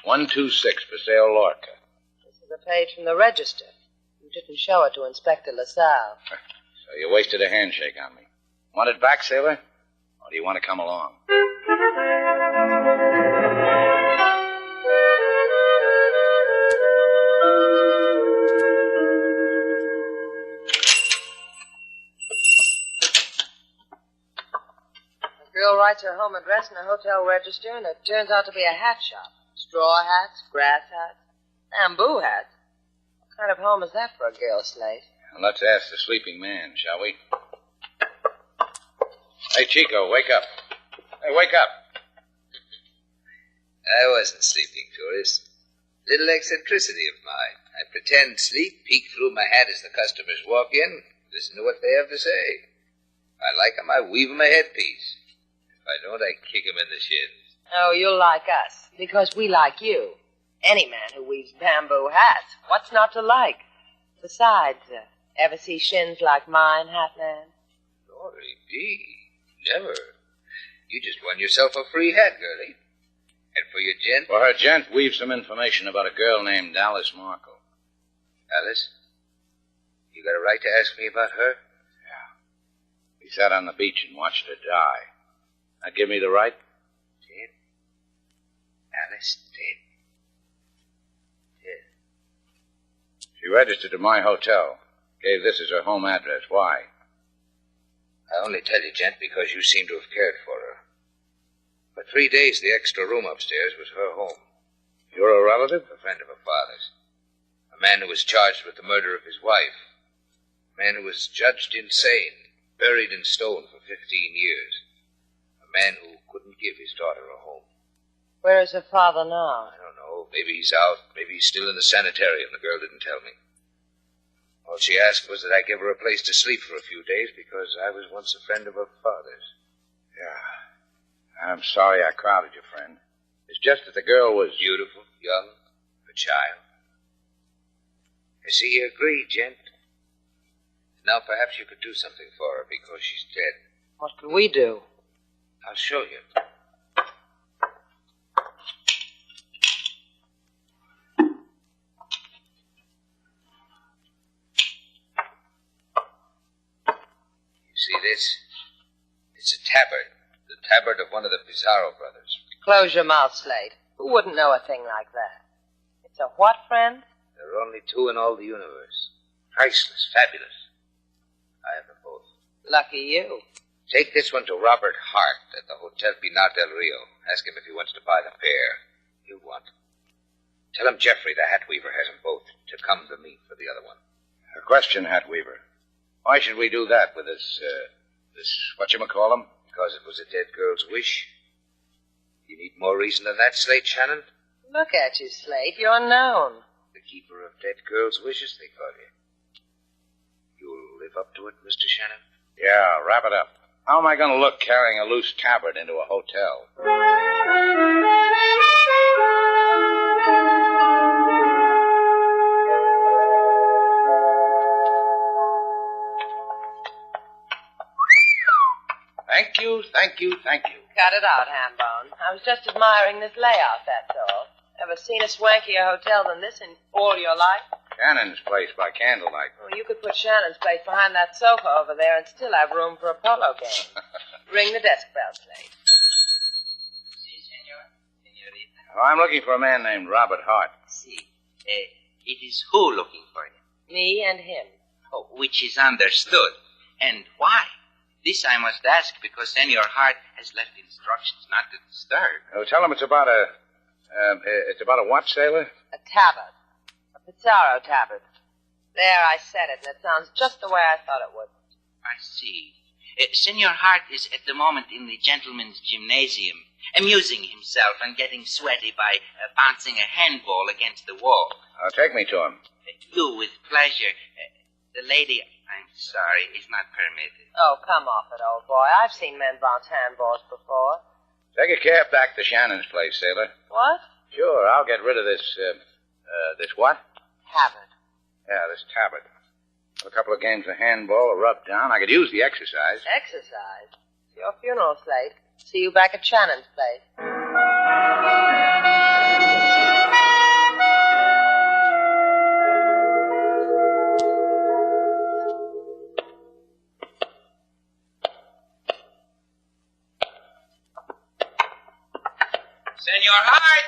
126 Paseo Lorca. This is a page from the register. You didn't show it to Inspector LaSalle. So you wasted a handshake on me. Want it back, sailor? Or do you want to come along? The girl writes her home address in a hotel register, and it turns out to be a hat shop. Straw hats, grass hats, bamboo hats. What kind of home is that for a girl, Slate? Well, let's ask the sleeping man, shall we? Hey, Chico, wake up. Hey, wake up. I wasn't sleeping, tourist. Little eccentricity of mine. I pretend sleep, peek through my hat as the customers walk in, listen to what they have to say. If I like 'em, I weave 'em a headpiece. If I don't, I kick 'em in the shins. Oh, you'll like us, because we like you. Any man who weaves bamboo hats, what's not to like? Besides, ever see shins like mine, hat man? Glory be. Never. You just won yourself a free hat, girlie. And for your gent? For her gent, weave some information about a girl named Alice Markle. Alice? You got a right to ask me about her? Yeah. We sat on the beach and watched her die. Now give me the right? Dead? Alice dead? She registered at my hotel. Gave this as her home address. Why? I only tell you, gent, because you seem to have cared for her. For 3 days, the extra room upstairs was her home. You're a relative? A friend of her father's. A man who was charged with the murder of his wife. A man who was judged insane, buried in stone for 15 years. A man who couldn't give his daughter a home. Where is her father now? I don't know. Maybe he's out. Maybe he's still in the sanitarium. The girl didn't tell me. All she asked was that I give her a place to sleep for a few days because I was once a friend of her father's. Yeah. I'm sorry I crowded you, friend. It's just that the girl was... Beautiful, young, a child. I see you agreed, gent. Now perhaps you could do something for her because she's dead. What could we do? I'll show you. See this? It's a tabard. The tabard of one of the Pizarro brothers. Close your mouth, Slate. Who wouldn't know a thing like that? It's a what, friend? There are only 2 in all the universe. Priceless, fabulous. I have them both. Lucky you. Take this one to Robert Hart at the Hotel Pinar del Rio. Ask him if he wants to buy the pair. He'll want them. Tell him Jeffrey, the hat weaver, has them both to come to me for the other one. A question, hat weaver. Why should we do that with this whatchamacallem? Because it was a dead girl's wish. You need more reason than that, Slate Shannon? Look at you, Slate. You're known. The keeper of dead girls' wishes, they call you. You'll live up to it, Mr. Shannon? Yeah, wrap it up. How am I going to look carrying a loose tabard into a hotel? Thank you, thank you, thank you. Cut it out, Hambone. I was just admiring this layout, that's all. Ever seen a swankier hotel than this in all your life? Shannon's place by candlelight. Well, you could put Shannon's place behind that sofa over there and still have room for a polo game. Ring the desk bell, Slate. Si, senor. Senorita. Oh, I'm looking for a man named Robert Hart. Si. It is who looking for you? Me and him. Oh, which is understood. And why? This I must ask because Senor Hart has left instructions not to disturb. Oh, tell him it's about a what, sailor? A tabard. A Pizarro tabard. There, I said it, and it sounds just the way I thought it would. I see. Senor Hart is at the moment in the gentleman's gymnasium, amusing himself and getting sweaty by bouncing a handball against the wall. Take me to him. You, with pleasure. The lady, I'm sorry, is not permitted. Oh, come off it, old boy. I've seen men bounce handballs before. Take a cab back to Shannon's place, sailor. What? Sure, I'll get rid of this, this what? Tabard. Yeah, this tabard. A couple of games of handball, a rub down. I could use the exercise. Exercise? It's your funeral, Slate. See you back at Shannon's place. Senor Hart!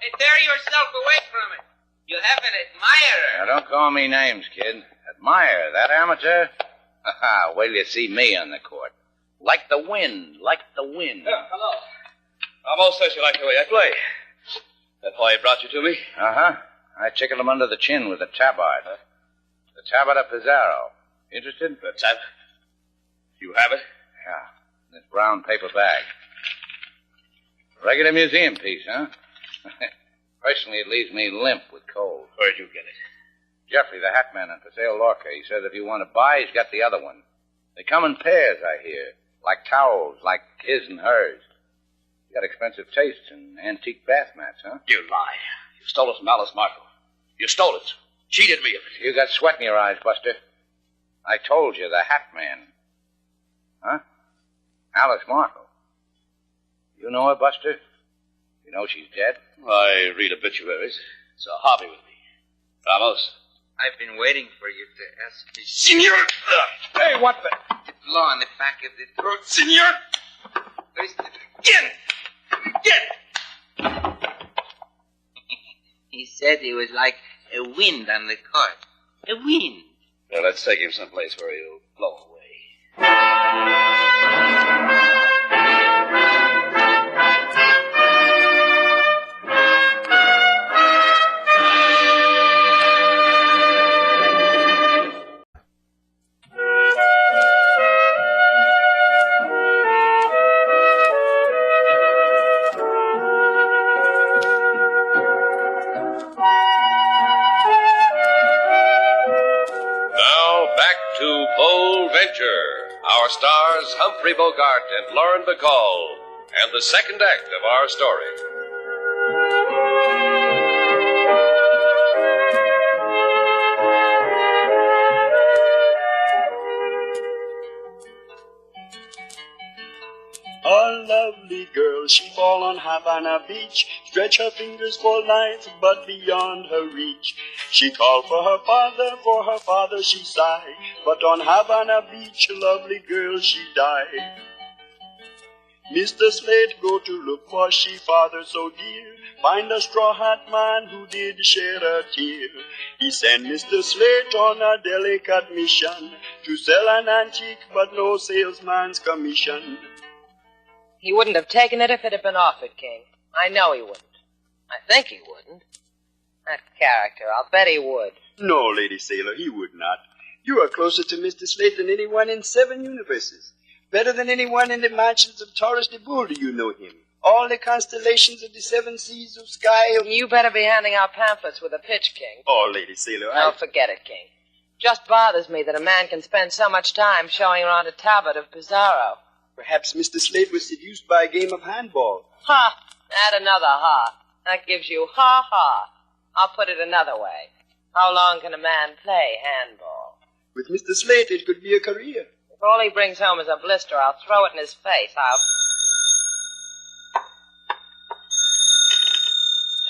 Hey, tear yourself away from it. You have an admirer. Now, don't call me names, kid. Admire that amateur? Wait till you see me on the court. Like the wind, like the wind. Hello. I most certainly like the way I play. That why he brought you to me? Uh-huh. I tickled him under the chin with the tabard. Huh? The tabard of Pizarro. Interested? The tab? You have it? Yeah. In this brown paper bag. Regular museum piece, huh? Personally, it leaves me limp with cold. Where'd you get it? Jeffrey, the hat man in Paseo Lorca. He says if you want to buy, he's got the other one. They come in pairs, I hear. Like towels, like his and hers. You got expensive tastes in antique bath mats, huh? You lie. You stole it from Alice Marco. You stole it. Cheated me of it. You got sweat in your eyes, Buster. I told you, the hat man. Huh? Alice Marco. You know her, Buster? You know she's dead? I read obituaries. It's a hobby with me. Ramos. I've been waiting for you to ask me. Senor! Hey, what the? To blow on the back of the throat. Senor! Again! He said he was like a wind on the court. A wind. Well, let's take him someplace where he'll blow away. Our stars, Humphrey Bogart and Lauren Bacall, and the second act of our story. A lovely girl, she fall on Havana Beach, stretch her fingers for life, but beyond her reach. She called for her father she sighed, but on Havana Beach, a lovely girl, she died. Mr. Slate go to look for she father so dear, find a straw hat man who did shed a tear. He sent Mr. Slate on a delicate mission to sell an antique, but no salesman's commission. He wouldn't have taken it if it had been offered, King. I know he wouldn't. I think he wouldn't. That character, I'll bet he would. No, Lady Sailor, he would not. You are closer to Mr. Slate than anyone in 7 universes. Better than anyone in the mansions of Taurus de Bull do you know him. All the constellations of the 7 seas of sky. You better be handing out pamphlets with a pitch, King. Oh, Lady Sailor, No, forget it, King. Just bothers me that a man can spend so much time showing around a tablet of Pizarro. Perhaps Mr. Slate was seduced by a game of handball. Ha! Add another ha. That gives you ha-ha. I'll put it another way. How long can a man play handball? With Mr. Slate, it could be a career. If all he brings home is a blister, I'll throw it in his face.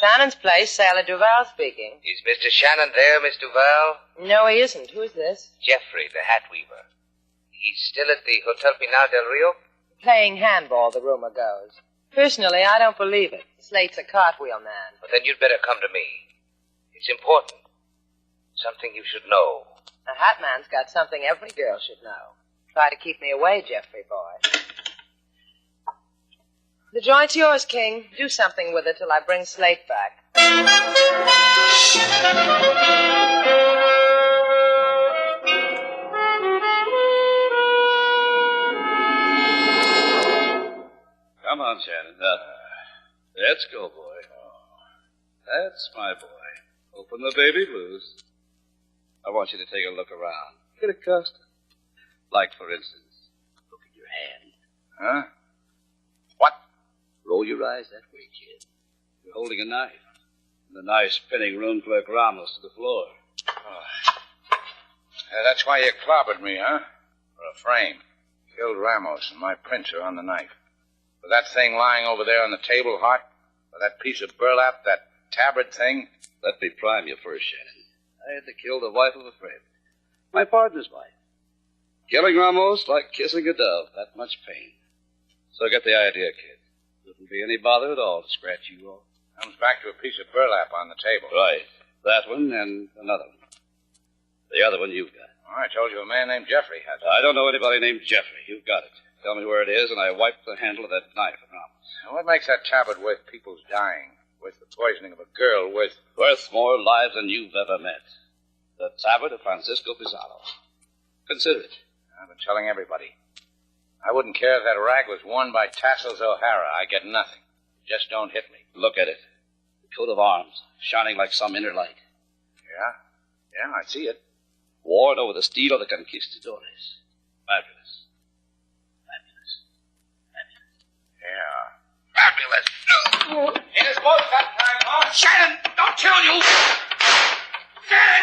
Shannon's place, Sailor Duval speaking. Is Mr. Shannon there, Miss Duval? No, he isn't. Who's this? Jeffrey, the hat weaver. He's still at the Hotel Pinar del Rio? Playing handball, the rumor goes. Personally, I don't believe it. Slate's a cartwheel man. Well, then you'd better come to me. It's important. Something you should know. A hat man's got something every girl should know. Try to keep me away, Jeffrey boy. The joint's yours, King. Do something with it till I bring Slate back. Come on, Shannon. Let's go, boy. That's my boy. Open the baby blues. I want you to take a look around. Get accustomed. Like, for instance, look at your hand. Huh? What? Roll your eyes that way, kid. You're holding a knife. And the knife's pinning room clerk Ramos to the floor. That's why you clobbered me, huh? For a frame. Killed Ramos, and my prints are on the knife. For that thing lying over there on the table, Hart? For that piece of burlap, that tabard thing? Let me prime you first, Shannon. I had to kill the wife of a friend. My partner's wife. Killing Ramos like kissing a dove. That much pain. So get the idea, kid. Wouldn't be any bother at all to scratch you off. Comes back to a piece of burlap on the table. Right. That one and another one. The other one you've got. Oh, I told you a man named Jeffrey had it. I don't know anybody named Jeffrey. You've got it. Tell me where it is, and I wipe the handle of that knife at Ramos. Now, what makes that tabard worth people's dying? Worth the poisoning of a girl? Worth more lives than you've ever met. The tabard of Francisco Pizarro. Consider it. I've been telling everybody. I wouldn't care if that rag was worn by Tassels O'Hara. I get nothing. Just don't hit me. Look at it. The coat of arms, shining like some inner light. Yeah, I see it. Worn over the steel of the conquistadores. Fabulous. Yeah. Fabulous. In his boat that time, huh? Shannon, don't kill you! Shannon!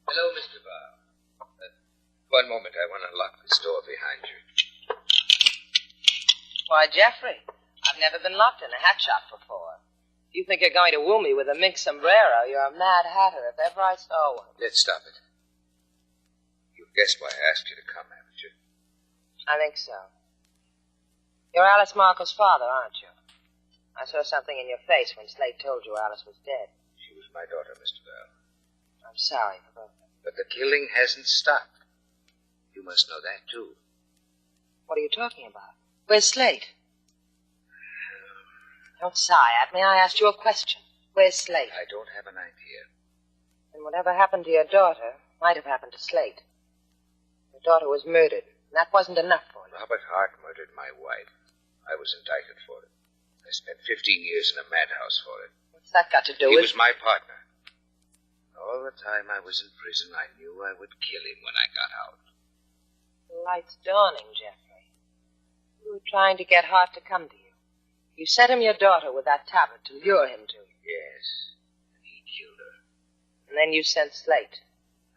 Hello, Mr. Barr. One moment, I want to lock this door behind you. Why, Jeffrey, I've never been locked in a hat shop before. You think you're going to woo me with a mink sombrero, you're a mad hatter if ever I saw one. Let's stop it. You've guessed why I asked you to come, haven't you? I think so. You're Alice Marco's father, aren't you? I saw something in your face when Slate told you Alice was dead. She was my daughter, Mr. Bell. I'm sorry for both. But the killing hasn't stopped. You must know that, too. What are you talking about? Where's Slate? Don't sigh at me. I asked you a question. Where's Slate? I don't have an idea. And whatever happened to your daughter might have happened to Slate. Your daughter was murdered, and that wasn't enough for you. Robert Hart murdered my wife. I was indicted for it. I spent 15 years in a madhouse for it. What's that got to do He with... was my partner. All the time I was in prison, I knew I would kill him when I got out. The light's dawning, Jeffrey. You were trying to get Hart to come to you. You sent him your daughter with that tablet to lure him to you. Yes, and he killed her. And then you sent Slate.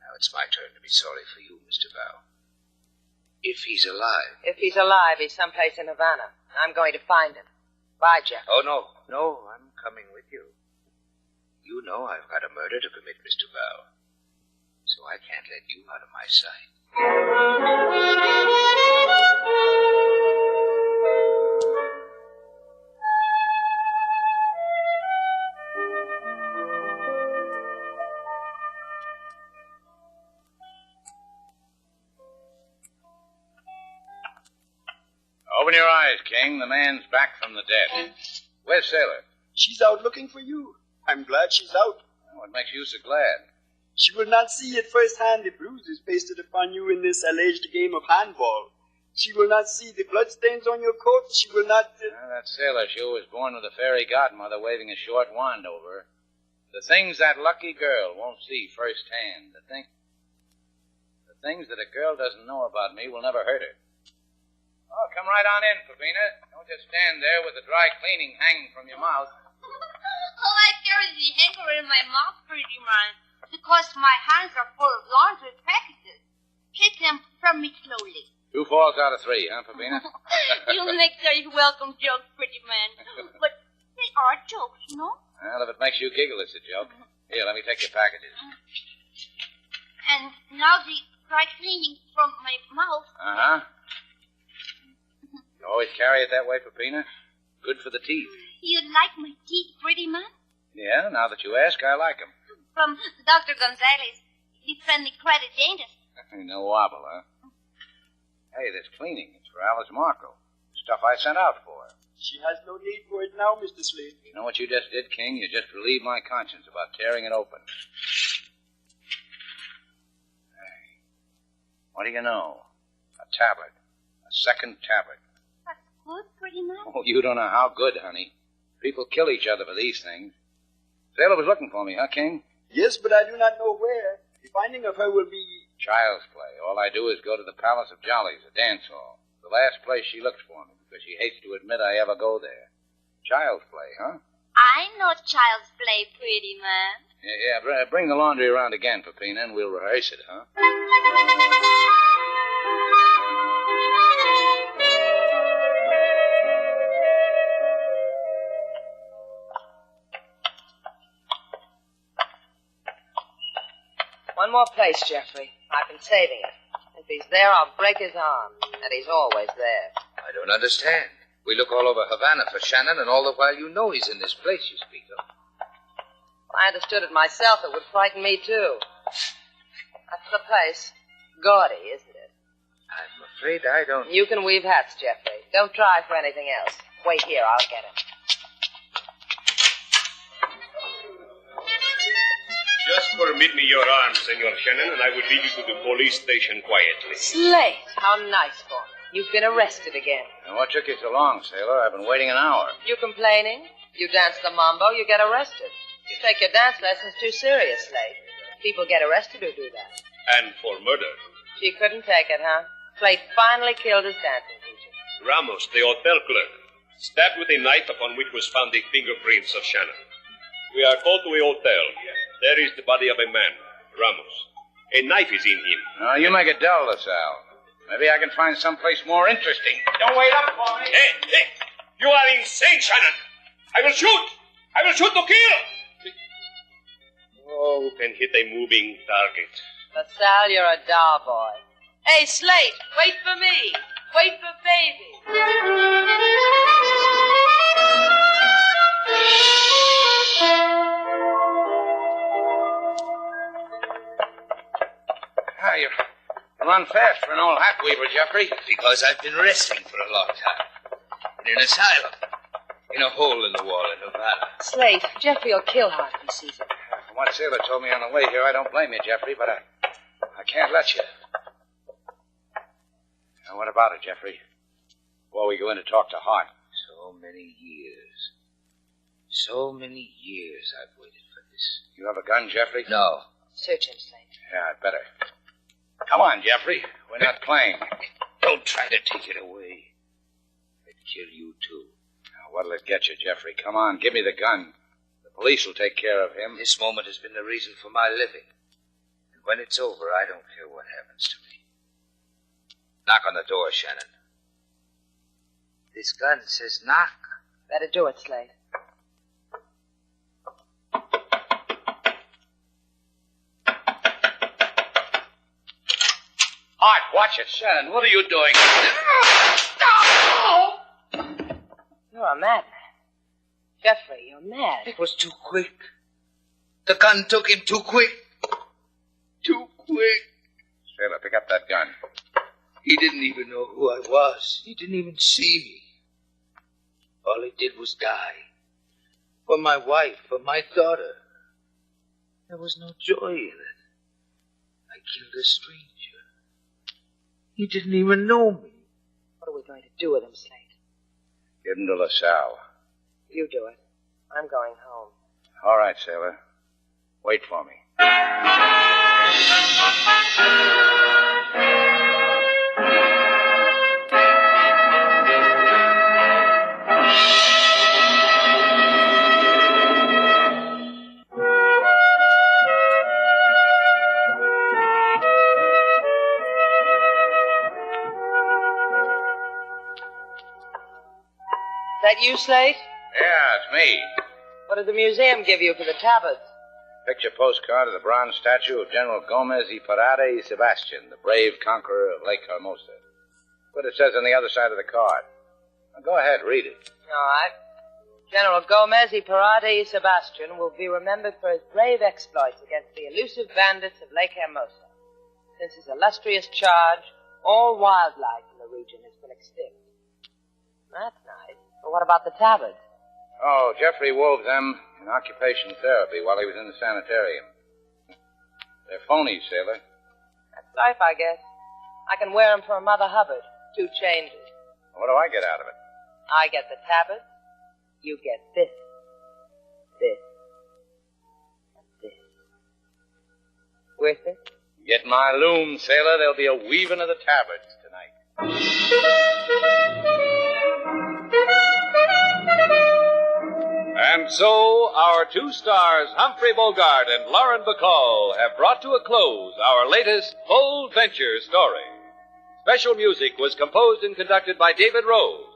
Now it's my turn to be sorry for you, Mr. Bow. If he's alive. If he's alive, he's someplace in Havana. I'm going to find him. Bye, Jeff. Oh, no, I'm coming with you. You know I've got a murder to commit, Mr. Bow. So I can't let you out of my sight. Open your eyes, King. The man's back from the dead. Where's Sailor? She's out looking for you. I'm glad she's out. What makes you so glad? She will not see at first hand the bruises pasted upon you in this alleged game of handball. She will not see the bloodstains on your coat. She will not... That sailor shoe was born with a fairy godmother waving a short wand over her. The things that lucky girl won't see firsthand. The things that a girl doesn't know about me will never hurt her. Oh, come right on in, Pepina. Don't just stand there with the dry cleaning hanging from your mouth. Oh, I carry the hanger in my mouth, pretty man, because my hands are full of laundry packages. Take them from me slowly. 2 falls out of 3, huh, Pepina? You make very welcome jokes, pretty man. But they are jokes, no? Well, if it makes you giggle, it's a joke. Here, let me take your packages. And now the dry cleaning from my mouth. Uh-huh. You always carry it that way, Pepina? Good for the teeth. You like my teeth, pretty man? Yeah, now that you ask, I like 'em. From Dr. Gonzalez. He sent me quite a dentist. No wobble, huh? Hey, this cleaning, it's for Alice Marco. Stuff I sent out for her. She has no need for it now, Mr. Slate. You know what you just did, King? You just relieved my conscience about tearing it open. Hey, what do you know? A tablet. A second tablet. That's good, pretty man. Oh, you don't know how good, honey. People kill each other for these things. Sailor was looking for me, huh, King? Yes, but I do not know where. The finding of her will be... Child's play. All I do is go to the Palace of Jollies, a dance hall. The last place she looks for me, because she hates to admit I ever go there. Child's play, huh? I know child's play, pretty man. Yeah, bring the laundry around again, Pepina, and we'll rehearse it, huh? One more place, Jeffrey. I've been saving it. If he's there, I'll break his arm. And he's always there. I don't understand. We look all over Havana for Shannon, and all the while you know he's in this place you speak of. If I understood it myself, it would frighten me, too. That's the place. Gaudy, isn't it? I'm afraid I don't... You can weave hats, Jeffrey. Don't try for anything else. Wait here, I'll get him. Just permit me your arm, Senor Shannon, and I will lead you to the police station quietly. Slate! How nice for me. You've been arrested again. And what took you so long, sailor? I've been waiting an hour. You complaining? You dance the mambo, you get arrested. You take your dance lessons too serious, Slate. People get arrested who do that. And for murder. She couldn't take it, huh? Slate finally killed his dancing teacher. Ramos, the hotel clerk, stabbed with a knife upon which was found the fingerprints of Shannon. We are called to a hotel. There is the body of a man, Ramos. A knife is in him. No, you make it dull, LaSalle. Maybe I can find someplace more interesting. Don't wait up for me. Hey! You are insane, Shannon! I will shoot! I will shoot to kill! Oh, who can hit a moving target? LaSalle, you're a doll boy. Hey, Slate, wait for me. Wait for baby. You run fast for an old hat weaver, Jeffrey. Because I've been resting for a long time. In an asylum. In a hole in the wall in Havana. Slate, Jeffrey will kill Hart if he sees it. From what Sailor told me on the way here, I don't blame you, Jeffrey, but I can't let you. Now, what about it, Jeffrey? Before we go in to talk to Hart. So many years. So many years I've waited for this. You have a gun, Jeffrey? No. Search him, Slate. Yeah, I'd better. Come on, Jeffrey. We're not playing. Don't try to take it away. It'd kill you, too. Now, what'll it get you, Jeffrey? Come on, give me the gun. The police will take care of him. This moment has been the reason for my living. And when it's over, I don't care what happens to me. Knock on the door, Shannon. This gun says knock. Better do it, Slate. Hart, watch it. Shannon, what are you doing? You're a madman. Jeffrey, you're mad. It was too quick. The gun took him too quick. Too quick. Sailor, pick up that gun. He didn't even know who I was. He didn't even see me. All he did was die. For my wife, for my daughter. There was no joy in it. I killed a stranger. He didn't even know me. What are we going to do with him, Slate? Give him to LaSalle. You do it. I'm going home. All right, sailor. Wait for me. That you, Slate? Yeah, it's me. What did the museum give you for the tablets? Picture postcard of the bronze statue of General Gomez y Parada y Sebastian, the brave conqueror of Lake Hermosa. What it says on the other side of the card. Now, go ahead, read it. All right. General Gomez y Parada y Sebastian will be remembered for his brave exploits against the elusive bandits of Lake Hermosa. Since his illustrious charge, all wildlife in the region has been extinct. That's nice. But what about the tablets? Oh, Jeffrey wove them in occupational therapy while he was in the sanitarium. They're phonies, sailor. That's life, I guess. I can wear them for a Mother Hubbard. 2 changes. What do I get out of it? I get the tablets. You get this. This. And this. Worth it? Get my loom, sailor. There'll be a weaving of the tablets tonight. And so, our 2 stars, Humphrey Bogart and Lauren Bacall, have brought to a close our latest Bold Venture story. Special music was composed and conducted by David Rose.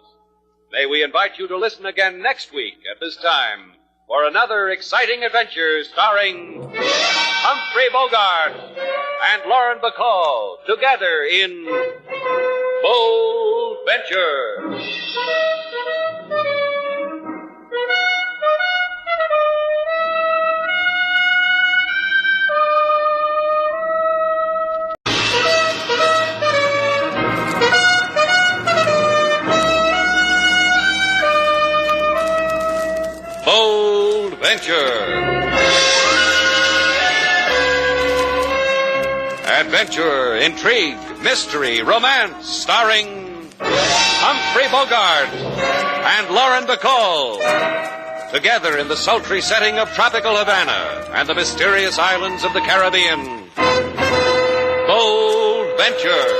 May we invite you to listen again next week at this time for another exciting adventure starring Humphrey Bogart and Lauren Bacall together in Bold Venture. Bold Venture. Adventure, intrigue, mystery, romance, starring Humphrey Bogart and Lauren Bacall. Together in the sultry setting of tropical Havana and the mysterious islands of the Caribbean. Bold Venture.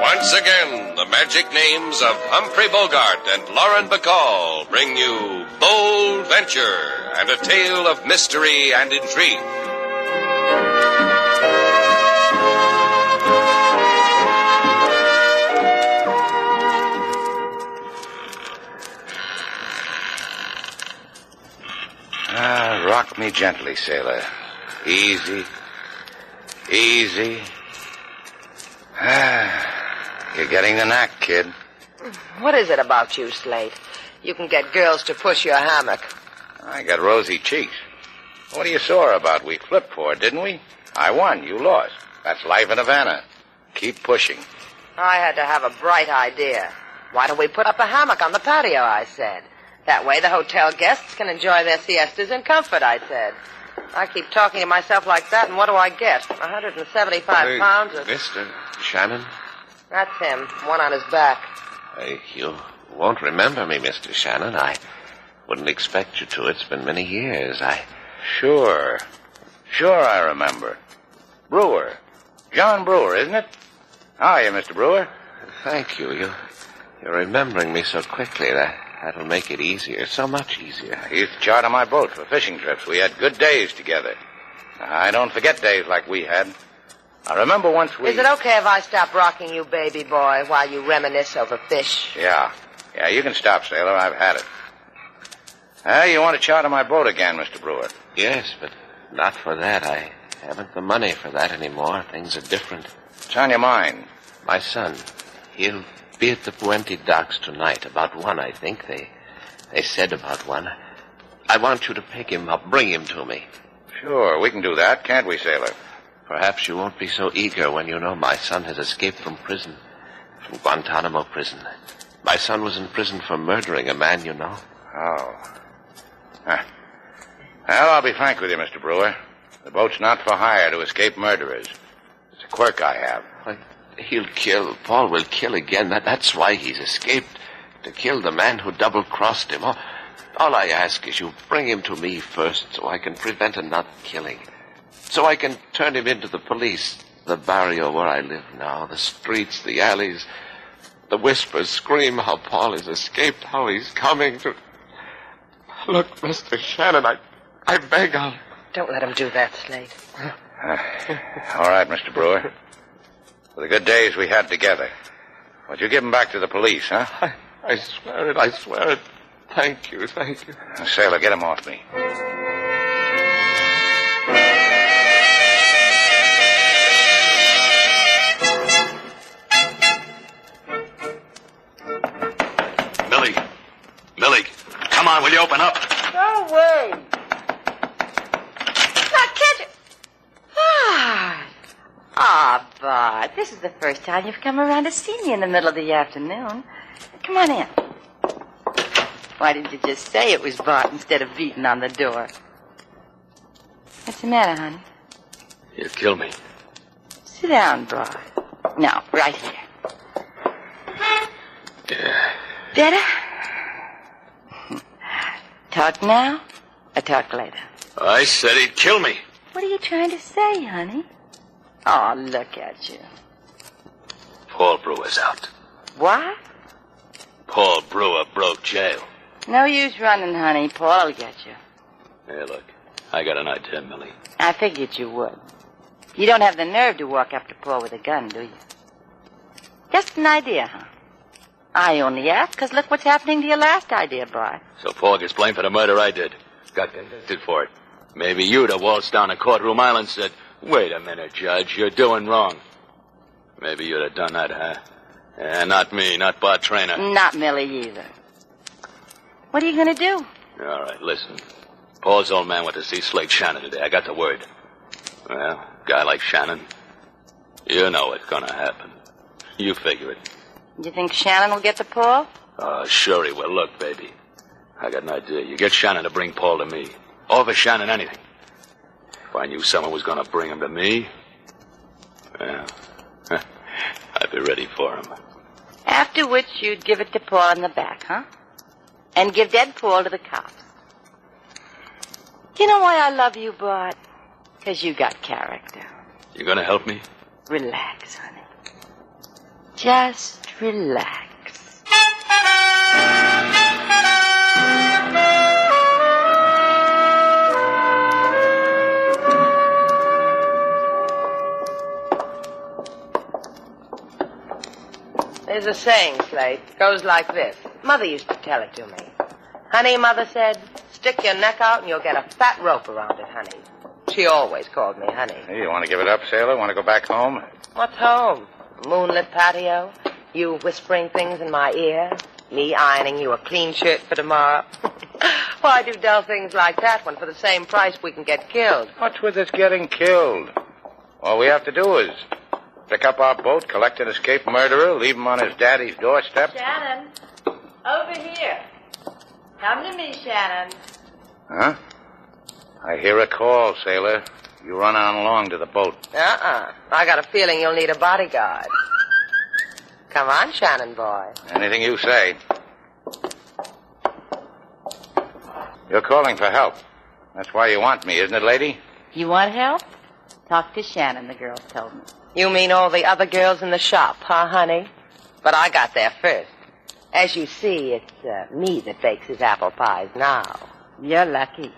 Once again, the magic names of Humphrey Bogart and Lauren Bacall bring you Bold Venture and a tale of mystery and intrigue. Rock me gently, sailor. Easy. Easy. You're getting the knack, kid. What is it about you, Slate? You can get girls to push your hammock. I got rosy cheeks. What are you sore about? We flipped for it, didn't we? I won. You lost. That's life in Havana. Keep pushing. I had to have a bright idea. Why don't we put up a hammock on the patio, I said. That way the hotel guests can enjoy their siestas in comfort, I said. I keep talking to myself like that, and what do I get? 175 pounds of... Mr. Shannon? That's him, one on his back. You won't remember me, Mr. Shannon. I wouldn't expect you to. It's been many years. Sure I remember. Brewer. John Brewer, isn't it? How are you, Mr. Brewer? Thank you. You're remembering me so quickly. That'll make it easier, so much easier. I used to charter my boat for fishing trips. We had good days together. I don't forget days like we had. I remember once we... Is it okay if I stop rocking you, baby boy, while you reminisce over fish? Yeah, you can stop, sailor. I've had it. You want to charter my boat again, Mr. Brewer? Yes, but not for that. I haven't the money for that anymore. Things are different. What's on your mind? My son. He'll be at the Puente docks tonight, about 1, I think. They said about 1. I want you to pick him up, bring him to me. Sure, we can do that, can't we, sailor? Perhaps you won't be so eager when you know my son has escaped from prison, from Guantanamo prison. My son was in prison for murdering a man you know. Oh. Well, I'll be frank with you, Mr. Brewer. The boat's not for hire to escape murderers. It's a quirk I have. He'll kill. Paul will kill again. That's why he's escaped. To kill the man who double-crossed him. All I ask is you bring him to me first so I can prevent another killing. So I can turn him into the police. The barrio where I live now, the streets, the alleys. The whispers scream how Paul has escaped, how he's coming to... Look, Mr. Shannon, I beg I'll... Don't let him do that, Slate. All right, Mr. Brewer. For the good days we had together. Won't you give him back to the police, huh? I swear it. Thank you. Sailor, get him off me. Millie, come on, will you open up? No way. Now, can't you... Bart, this is the first time you've come around to see me in the middle of the afternoon. Come on in. Why didn't you just say it was Bart instead of beating on the door? What's the matter, honey? You'll kill me. Sit down, Bart. No, right here. Yeah. Better? Talk now or talk later? I said he'd kill me. What are you trying to say, honey? Oh, look at you. Paul Brewer's out. What? Paul Brewer broke jail. No use running, honey. Paul will get you. Hey, look, I got an idea, Millie. I figured you would. You don't have the nerve to walk up to Paul with a gun, do you? Just an idea, huh? I only asked because look what's happening to your last idea, Bart. So Paul gets blamed for the murder I did. Got convicted for it. Maybe you'd have waltzed down to Courtroom Island and said, wait a minute, Judge, you're doing wrong. Maybe you'd have done that, huh? Yeah, not me, not Bart Trainer. Not Millie either. What are you going to do? All right, listen. Paul's old man went to see Slate Shannon today. I got the word. Well, guy like Shannon, you know what's going to happen. You figure it. You think Shannon will get to Paul? Oh, sure he will. Look, baby, I got an idea. You get Shannon to bring Paul to me. Offer Shannon anything. If I knew someone was going to bring him to me, well, I'd be ready for him. After which you'd give it to Paul in the back, huh? And give dead Paul to the cops. You know why I love you, Bart? Because you got character. You going to help me? Relax, honey. Just relax. There's a saying, Slate. It goes like this. Mother used to tell it to me. Honey, Mother said, stick your neck out and you'll get a fat rope around it, honey. She always called me honey. Hey, you want to give it up, sailor? Want to go back home? What's home? Moonlit patio? You whispering things in my ear? Me ironing you a clean shirt for tomorrow? Why do dull things like that when for the same price we can get killed? What's with us getting killed? All we have to do is pick up our boat, collect an escaped murderer, leave him on his daddy's doorstep. Shannon, over here. Come to me, Shannon. Huh? I hear a call, sailor. You run on along to the boat. I got a feeling you'll need a bodyguard. Come on, Shannon boy. Anything you say. You're calling for help. That's why you want me, isn't it, lady? You want help? Talk to Shannon, the girls told me. You mean all the other girls in the shop, huh, honey? But I got there first. As you see, it's me that bakes his apple pies now. You're lucky.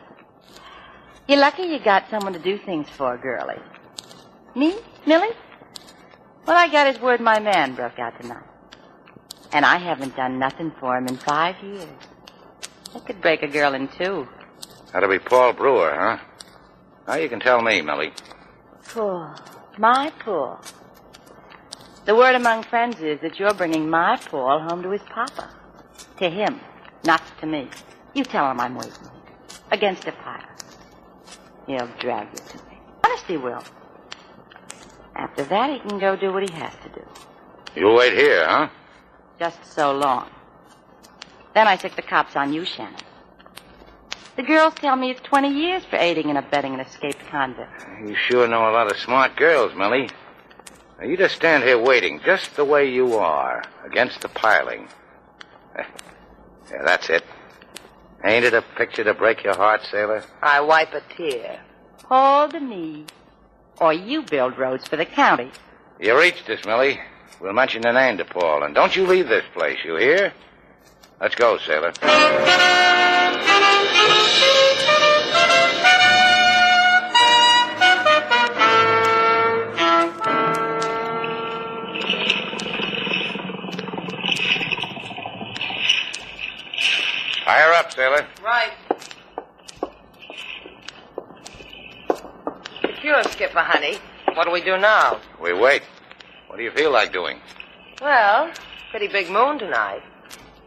You're lucky you got someone to do things for, girlie. Me? Millie? Well, I got his word my man broke out tonight. And I haven't done nothing for him in 5 years. I could break a girl in two. That'll be Paul Brewer, huh? Now you can tell me, Millie. Paul. My Paul. The word among friends is that you're bringing my Paul home to his papa. To him, not to me. You tell him I'm waiting. Against a fire. He'll drag you to me. Honest, he will. After that, he can go do what he has to do. You'll wait here, huh? Just so long. Then I stick the cops on you, Shannon. The girls tell me it's 20 years for aiding and abetting an escaped convict. You sure know a lot of smart girls, Millie. Now, you just stand here waiting, just the way you are, against the piling. Yeah, that's it. Ain't it a picture to break your heart, sailor? I wipe a tear. Hold the knee. Or you build roads for the county. You reached us, Millie. We'll mention the name to Paul, and don't you leave this place, you hear? Let's go, sailor. Fire up, sailor. Right. Secure, Skipper, honey. What do we do now? We wait. What do you feel like doing? Well, pretty big moon tonight.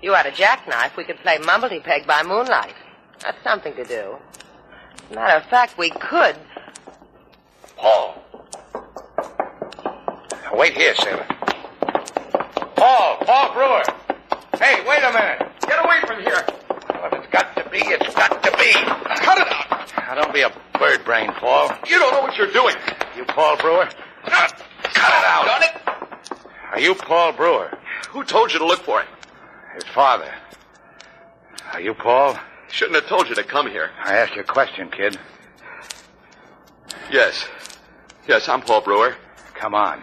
You had a jackknife. We could play mumblety-peg by moonlight. That's something to do. As a matter of fact, we could. Paul. Now, wait here, sailor. Paul Brewer. Hey, wait a minute. Get away from here. Well, if it's got to be, it's got to be. Cut it out. Now, don't be a bird brain, Paul. You don't know what you're doing. You Paul Brewer? Cut it out. Done it? Are you Paul Brewer? Who told you to look for him? His father. Are you Paul? Shouldn't have told you to come here. I asked you a question, kid. Yes. Yes, I'm Paul Brewer. Come on.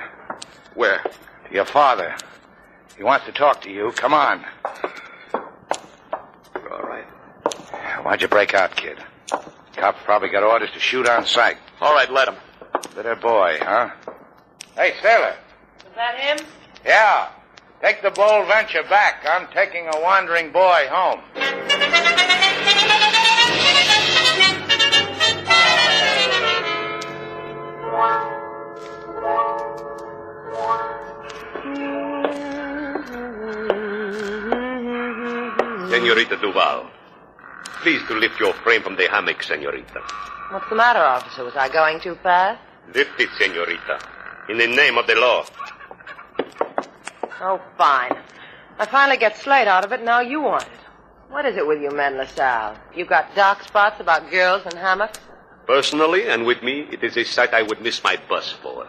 Where? To your father. He wants to talk to you. Come on. All right. Why'd you break out, kid? Cops probably got orders to shoot on sight. All right, let him. Little boy, huh? Hey, sailor. Is that him? Yeah. Take the bold venture back. I'm taking a wandering boy home. Senorita Duval, please to lift your frame from the hammock, senorita. What's the matter, officer? Was I going too fast? Lift it, senorita, in the name of the law. Oh, fine. I finally get Slate out of it, now you want it. What is it with you men, LaSalle? You got dark spots about girls and hammocks? Personally, and with me, it is a sight I would miss my bus for.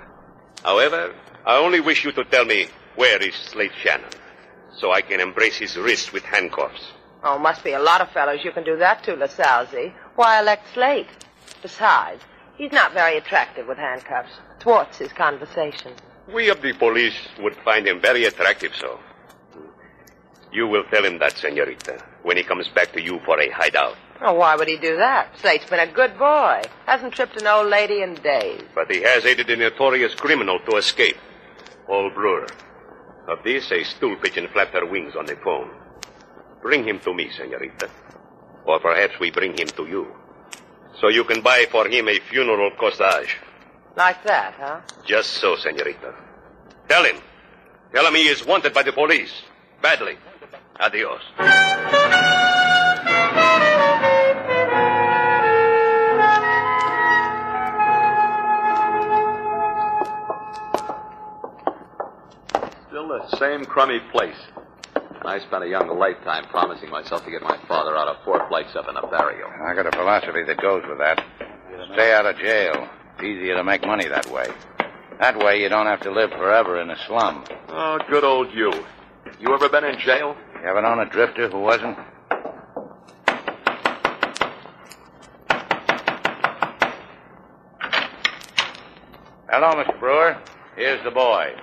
However, I only wish you to tell me where is Slate Shannon, so I can embrace his wrist with handcuffs. Oh, must be a lot of fellows you can do that to, LaSalle. Why elect Slate? Besides, he's not very attractive with handcuffs. Thwarts his conversation. We of the police would find him very attractive, so. You will tell him that, senorita, when he comes back to you for a hideout. Oh, why would he do that? Slate's been a good boy. Hasn't tripped an old lady in days. But he has aided a notorious criminal to escape. Paul Brewer. Of this, a stool pigeon flapped her wings on the phone. Bring him to me, senorita. Or perhaps we bring him to you. So you can buy for him a funeral corsage. Like that, huh? Just so, senorita. Tell him. Tell him he is wanted by the police. Badly. Adios. Still the same crummy place. And I spent a young lifetime promising myself to get my father out of 4 flights up in a barrio. I got a philosophy that goes with that. Stay out of jail. It's easier to make money that way. That way you don't have to live forever in a slum. Oh, good old you. You ever been in jail? You ever known a drifter who wasn't? Hello, Mr. Brewer. Here's the boy.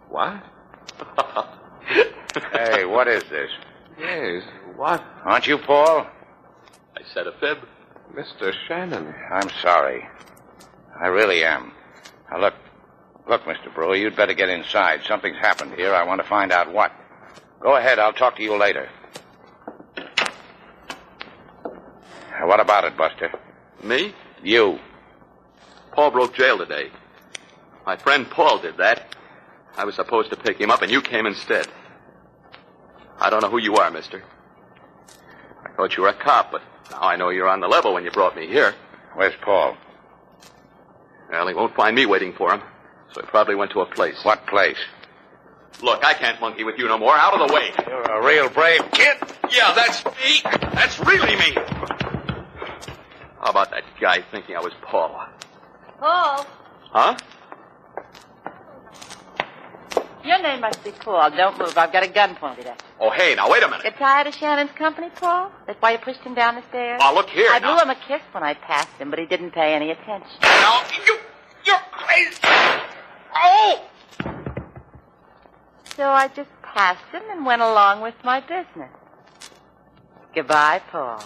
What? Hey, what is this? Yes, what? Aren't you Paul? I said a fib. Mr. Shannon. I'm sorry. I really am. Now, look, Mr. Brewer, you'd better get inside. Something's happened here. I want to find out what. Go ahead. I'll talk to you later. What about it, Buster? Me? You. Paul broke jail today. My friend Paul did that. I was supposed to pick him up, and you came instead. I don't know who you are, mister. I thought you were a cop, but now I know you're on the level when you brought me here. Where's Paul? Well, he won't find me waiting for him, so he probably went to a place. What place? Look, I can't monkey with you no more. Out of the way. You're a real brave kid. Yeah, that's me. That's really me. How about that guy thinking I was Paul? Paul, Huh? your name must be Paul. Don't move. I've got a gun pointed at you. Oh, hey, now, wait a minute. Get tired of Shannon's company, Paul? That's why you pushed him down the stairs? Oh, look here, I now. blew him a kiss when I passed him, but he didn't pay any attention. Now, you're crazy. Oh! So I just passed him and went along with my business. Goodbye, Paul.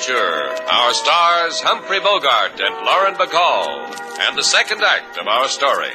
Our stars, Humphrey Bogart and Lauren Bacall, and the second act of our story.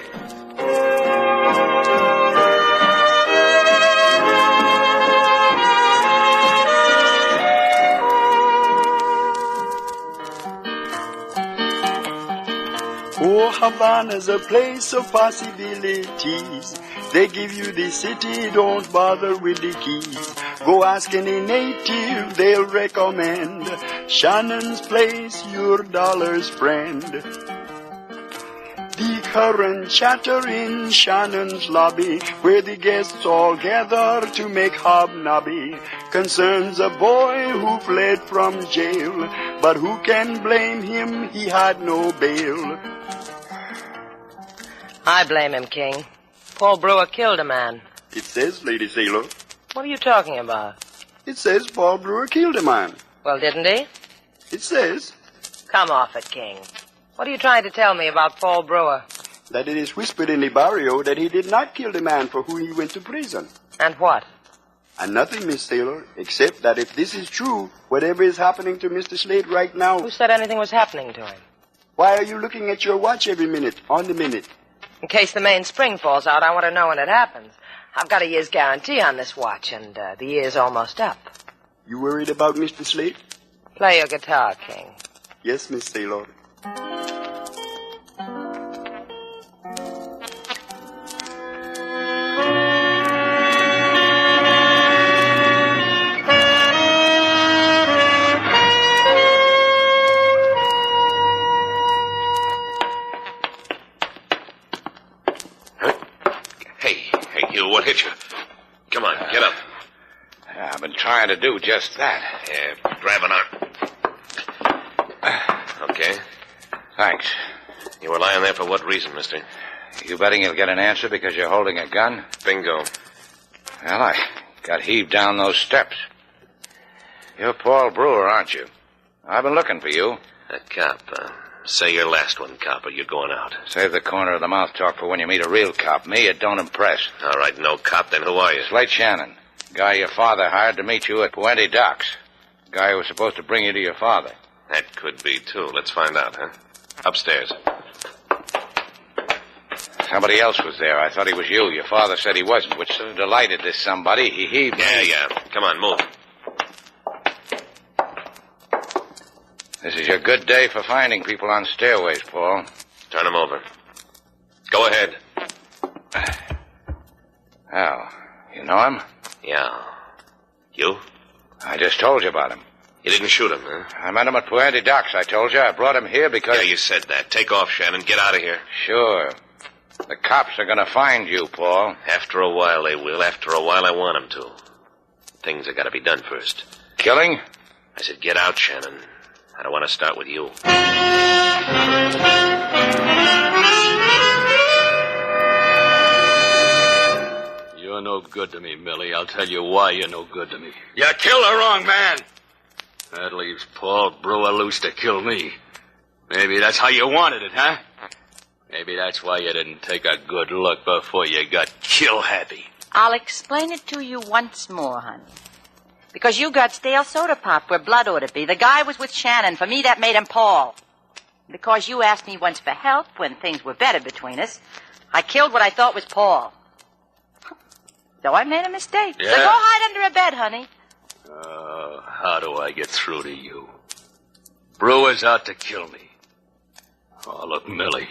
Oh, Havana's a place of possibilities. They give you the city, don't bother with the keys. Go ask any native, they'll recommend Shannon's place, your dollar's friend. The current chatter in Shannon's lobby, where the guests all gather to make hobnobby, concerns a boy who fled from jail, but who can blame him, he had no bail. I blame him, King. Paul Brewer killed a man. It says, Lady Sailor. What are you talking about? It says Paul Brewer killed a man. Well, didn't he? It says. Come off it, King. What are you trying to tell me about Paul Brewer? That it is whispered in the barrio that he did not kill the man for whom he went to prison. And what? And nothing, Miss Taylor, except that if this is true, whatever is happening to Mr. Slate right now... Who said anything was happening to him? Why are you looking at your watch every minute, on the minute? In case the main spring falls out, I want to know when it happens. I've got a year's guarantee on this watch, and the year's almost up. You worried about Mr. Slate? Play your guitar, King. Yes, Miss Taylor. What hit you? Come on, get up. I've been trying to do just that. Yeah, grab an arm. Okay. Thanks. You were lying there for what reason, mister? You betting you'll get an answer because you're holding a gun? Bingo. Well, I got heaved down those steps. You're Paul Brewer, aren't you? I've been looking for you. A cop. Say your last one, cop, or you're going out. Save the corner of the mouth talk for when you meet a real cop. Me, it don't impress. All right, no cop, then who are you? Slate Shannon. Guy your father hired to meet you at Puente Docks. Guy who was supposed to bring you to your father. That could be, too. Let's find out, huh? Upstairs. Somebody else was there. I thought he was you. Your father said he wasn't, which sort of delighted this somebody. He heaved me. Yeah. Come on, move. This is your good day for finding people on stairways, Paul. Turn them over. Go ahead. Al, you know him? Yeah. You? I just told you about him. You didn't shoot him, huh? I met him at Puente Docks, I told you. I brought him here because... Yeah, you said that. Take off, Shannon. Get out of here. Sure. The cops are going to find you, Paul. After a while, they will. After a while, I want them to. Things have got to be done first. Killing? I said, get out, Shannon. I don't want to start with you. You're no good to me, Millie. I'll tell you why you're no good to me. You killed the wrong man. That leaves Paul Brewer loose to kill me. Maybe that's how you wanted it, huh? Maybe that's why you didn't take a good look before you got killed. kill Happy. I'll explain it to you once more, honey. Because you got stale soda pop where blood ought to be. The guy was with Shannon. For me, that made him Paul. Because you asked me once for help when things were better between us, I killed what I thought was Paul. So I made a mistake. Yeah. So go hide under a bed, honey. How do I get through to you? Brewer's out to kill me. Oh, look, Millie.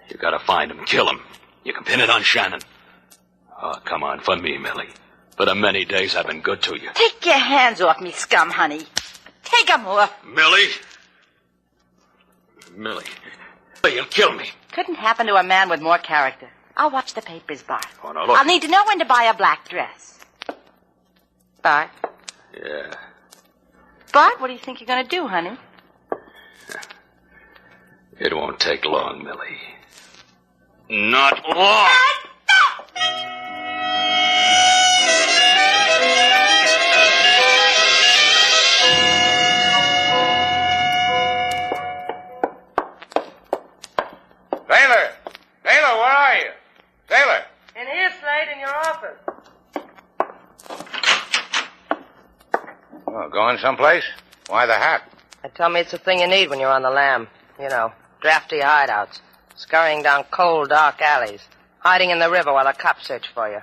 You gotta find him, kill him. You can pin it on Shannon. Oh, come on, for me, Millie. For the many days I've been good to you. Take your hands off me, scum, honey. Take 'em off. Millie? Millie, you'll kill me. Couldn't happen to a man with more character. I'll watch the papers, Bart. Oh, no, look. I'll need to know when to buy a black dress. Bart? Yeah. Bart, what do you think you're going to do, honey? It won't take long, Millie. Not long. Sailor! Sailor, where are you? Sailor! In here, Slate, in your office. Oh, going someplace? Why the hat? They tell me it's the thing you need when you're on the lam. You know, drafty hideouts, scurrying down cold, dark alleys, hiding in the river while the cops search for you.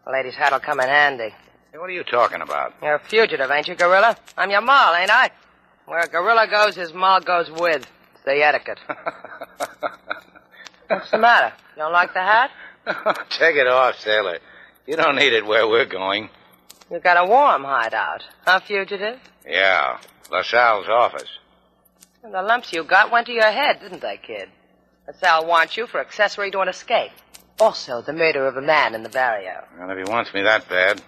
The lady's hat'll come in handy. Hey, what are you talking about? You're a fugitive, ain't you, gorilla? I'm your moll, ain't I? Where a gorilla goes, his moll goes with. It's the etiquette. What's the matter? You don't like the hat? Take it off, sailor. You don't need it where we're going. You got a warm hideout, huh, fugitive? Yeah, LaSalle's office. And the lumps you got went to your head, didn't they, kid? LaSalle wants you for accessory to an escape. Also, the murder of a man in the barrio. Well, if he wants me that bad,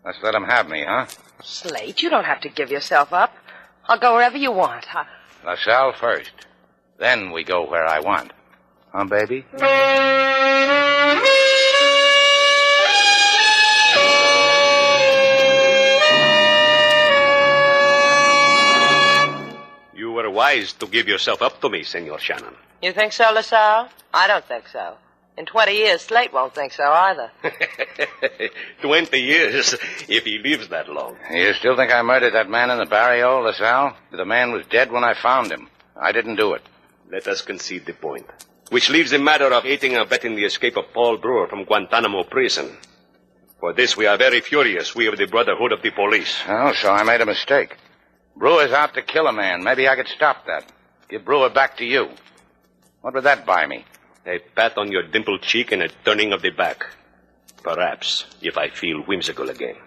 let's let him have me, huh? Slate, you don't have to give yourself up. I'll go wherever you want. LaSalle first. Then we go where I want. Huh, baby? You were wise to give yourself up to me, Senor Shannon. You think so, LaSalle? I don't think so. In 20 years, Slate won't think so either. 20 years, if he lives that long. You still think I murdered that man in the barrio, LaSalle? The man was dead when I found him. I didn't do it. Let us concede the point. Which leaves the matter of aiding and abetting the escape of Paul Brewer from Guantanamo prison. For this we are very furious, we of the Brotherhood of the Police. Oh, so I made a mistake. Brewer's out to kill a man. Maybe I could stop that. Give Brewer back to you. What would that buy me? A pat on your dimpled cheek and a turning of the back. Perhaps, if I feel whimsical again.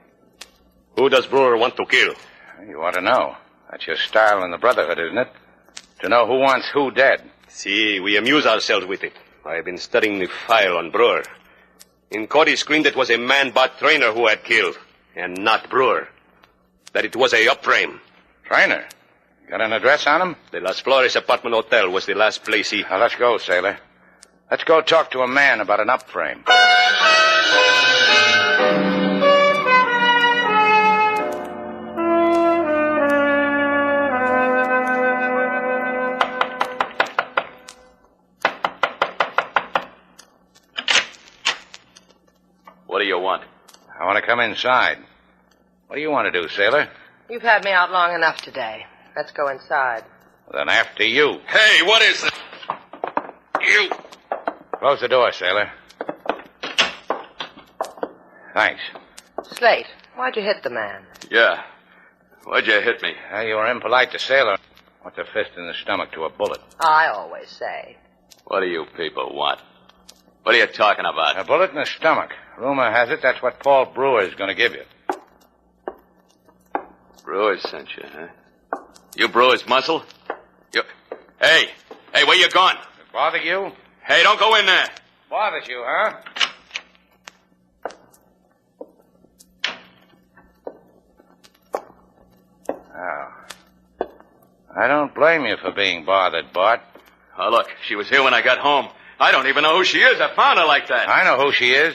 Who does Brewer want to kill? You ought to know. That's your style in the Brotherhood, isn't it? To know who wants who dead. See, we amuse ourselves with it. I've been studying the file on Brewer. In court, he screamed it was a man-bought trainer who had killed, and not Brewer. That it was a up-frame. Trainer? Got an address on him? The Las Flores Apartment Hotel was the last place he... Now, let's go, sailor. Let's go talk to a man about an up-frame. What do you want? I want to come inside. What do you want to do, sailor? You've had me out long enough today. Let's go inside. Then after you. Hey, what is it? You. Close the door, sailor. Thanks. Slate, why'd you hit the man? Yeah. Why'd you hit me? You were impolite to sailor. What's a fist in the stomach to a bullet? I always say. What do you people want? What are you talking about? A bullet in the stomach. Rumor has it that's what Paul Brewer is going to give you. Brewer sent you, huh? You Brewer's muscle? You... Hey, where you going? It bother you? Hey, don't go in there. Bothers you, huh? Oh. I don't blame you for being bothered, Bart. Oh, look, she was here when I got home. I don't even know who she is. I found her like that. I know who she is.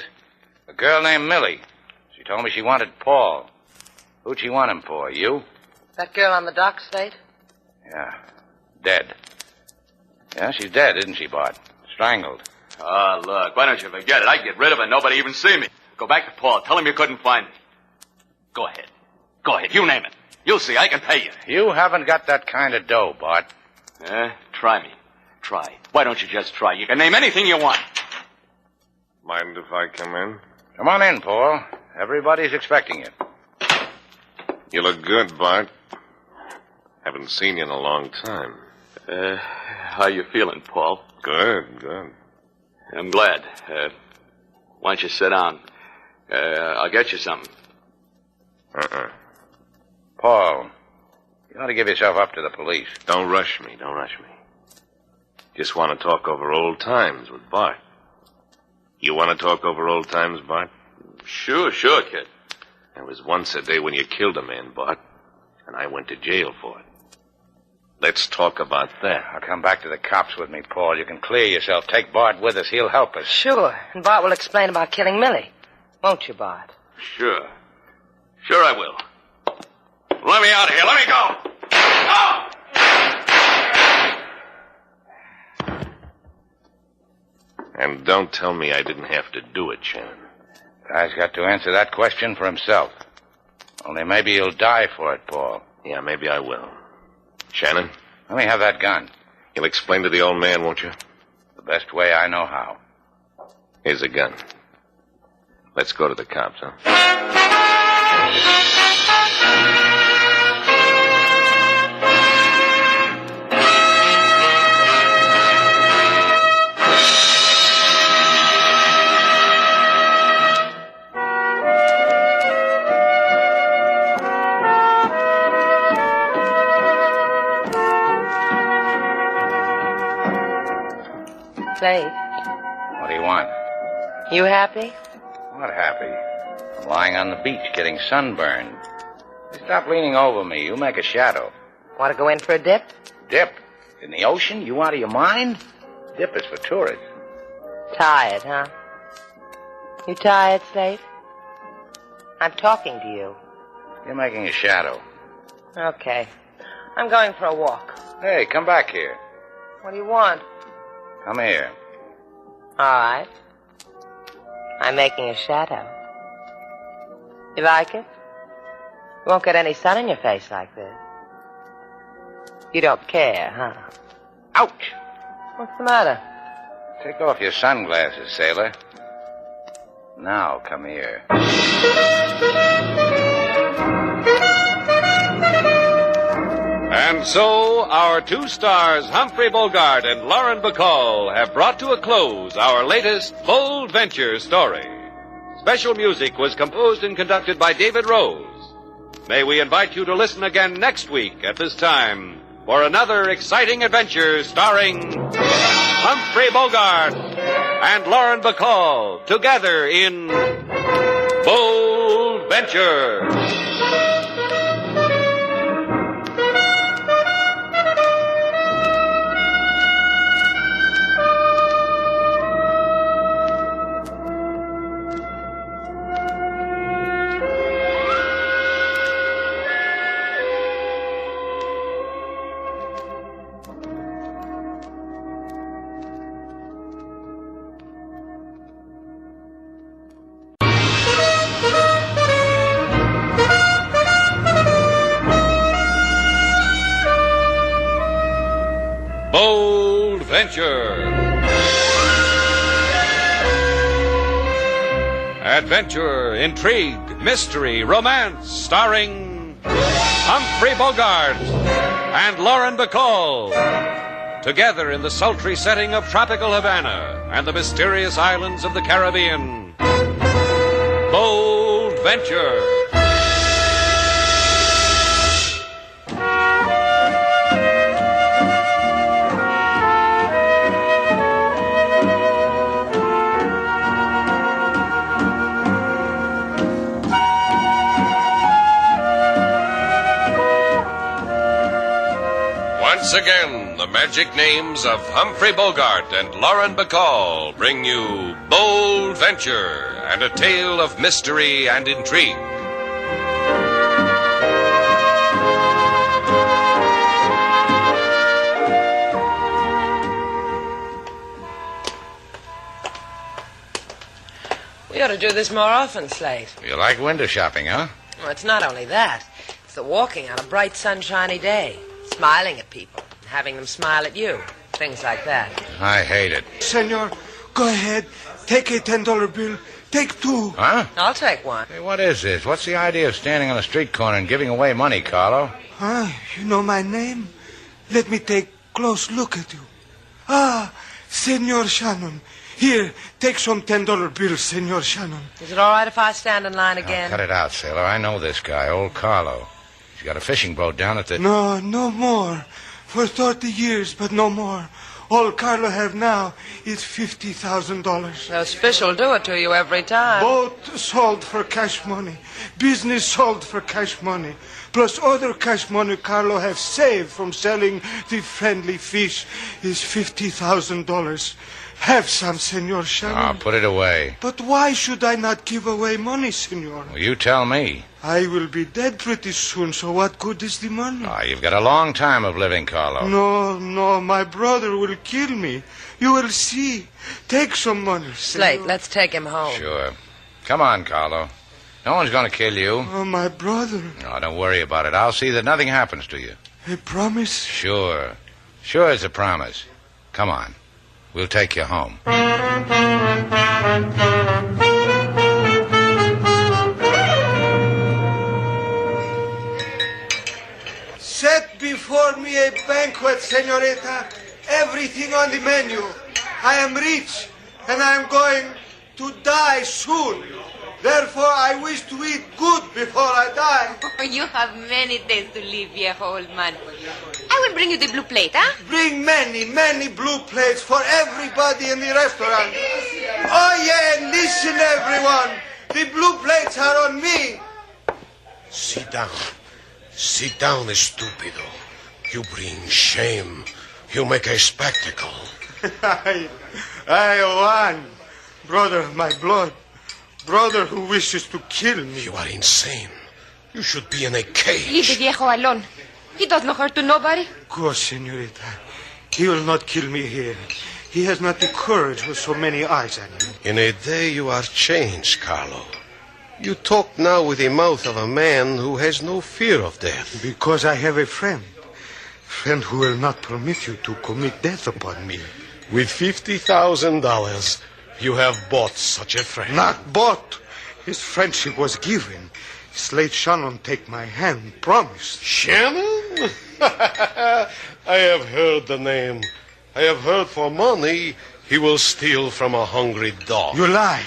A girl named Millie. She told me she wanted Paul. Who'd she want him for? You? That girl on the dock, Slate? Yeah. Dead. Yeah, she's dead, isn't she, Bart? Strangled. Oh, look, why don't you forget it? I get rid of it. Nobody even see me. Go back to Paul. Tell him you couldn't find me. Go ahead. Go ahead. You name it. You'll see. I can pay you. You haven't got that kind of dough, Bart. Try me. Try. Why don't you just try? You can name anything you want. Mind if I come in? Come on in, Paul. Everybody's expecting you. You look good, Bart. Haven't seen you in a long time. How you feeling, Paul? Good, good. I'm glad. Why don't you sit down? I'll get you something. Paul, you ought to give yourself up to the police. Don't rush me. Don't rush me. Just want to talk over old times with Bart. You want to talk over old times, Bart? Sure, kid. There was once a day when you killed a man, Bart, and I went to jail for it. Let's talk about that. I'll come back to the cops with me, Paul. You can clear yourself. Take Bart with us. He'll help us. Sure. And Bart will explain about killing Millie. Won't you, Bart? Sure. Sure I will. Let me out of here. Let me go. Oh! And don't tell me I didn't have to do it, Shannon. Guy's got to answer that question for himself. Only maybe he'll die for it, Paul. Yeah, maybe I will. Shannon? Let me have that gun. You'll explain to the old man, won't you? The best way I know how. Here's a gun. Let's go to the cops, huh? Slate. What do you want? You happy? What happy? I'm lying on the beach getting sunburned. Stop leaning over me. You make a shadow. Want to go in for a dip? Dip? In the ocean? You out of your mind? Dip is for tourists. Tired, huh? You tired, Slate? I'm talking to you. You're making a shadow. Okay. I'm going for a walk. Hey, come back here. What do you want? Come here. All right. I'm making a shadow. You like it? You won't get any sun in your face like this. You don't care, huh? Ouch! What's the matter? Take off your sunglasses, sailor. Now, come here. And so, our two stars, Humphrey Bogart and Lauren Bacall, have brought to a close our latest bold venture story. Special music was composed and conducted by David Rose. May we invite you to listen again next week at this time for another exciting adventure starring Humphrey Bogart and Lauren Bacall together in Bold Venture. Bold Venture. Adventure, intrigue, mystery, romance, starring Humphrey Bogart and Lauren Bacall. Together in the sultry setting of tropical Havana and the mysterious islands of the Caribbean. Bold Venture. Once again, the magic names of Humphrey Bogart and Lauren Bacall bring you Bold Venture and a tale of mystery and intrigue. ought to do this more often, Slate. You like window shopping, huh? Well, it's not only that. It's the walking on a bright, sunshiny day, smiling at people, and having them smile at you. Things like that. I hate it. Senor, go ahead. Take a $10 bill. Take two. Huh? I'll take one. Hey, what is this? What's the idea of standing on a street corner and giving away money, Carlo? Huh? You know my name? Let me take a close look at you. Ah, Senor Shannon. Here, take some $10 bills, Senor Shannon. Is it all right if I stand in line again? Cut it out, sailor. I know this guy, old Carlo. He's got a fishing boat down at the... No, no more. For 30 years, but no more. All Carlo have now is $50,000. Those fish will do it to you every time. Boat sold for cash money. Business sold for cash money. Plus other cash money Carlo have saved from selling the friendly fish is $50,000. Have some, Senor Shannon. put it away. But why should I not give away money, Senor? Well, you tell me. I will be dead pretty soon, so what good is the money? You've got a long time of living, Carlo. No, my brother will kill me. You will see. Take some money, Slate, let's take him home. Sure. Come on, Carlo. No one's going to kill you. Oh, my brother. No, don't worry about it. I'll see that nothing happens to you. A promise? Sure. Sure it's a promise. Come on. We'll take you home. Set before me a banquet, senorita. Everything on the menu. I am rich, and I am going to die soon. Therefore, I wish to eat good before I die. You have many days to live, viejo old man. I will bring you the blue plate, huh? Bring many blue plates for everybody in the restaurant. Oh, yeah, listen, everyone. The blue plates are on me. Sit down. Sit down, stupido. You bring shame. You make a spectacle. I won. Brother of my blood. Brother who wishes to kill me. You are insane. You should be in a cage. Leave the viejo alone. He does no hurt to nobody. Go, senorita. He will not kill me here. He has not the courage with so many eyes on him. In a day you are changed, Carlo. You talk now with the mouth of a man who has no fear of death. Because I have a friend. Friend who will not permit you to commit death upon me. With $50,000, you have bought such a friend. Not bought. His friendship was given. Slate Shannon take my hand, promised. Shannon? I have heard the name. I have heard for money he will steal from a hungry dog. You lie.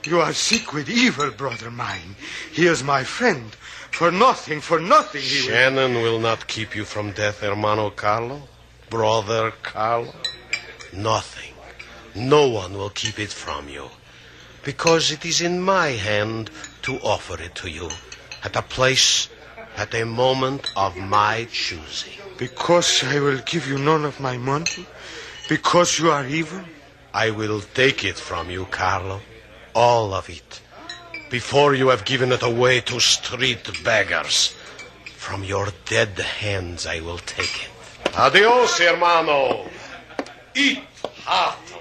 You are sick with evil, brother mine. He is my friend. For nothing he Shannon will not keep you from death, hermano Carlo. Brother Carlo. Nothing. No one will keep it from you. Because it is in my hand to offer it to you. At a place, at a moment of my choosing. Because I will give you none of my money? Because you are evil? I will take it from you, Carlo. All of it. Before you have given it away to street beggars. From your dead hands I will take it. Adios, hermano. Eat heartily.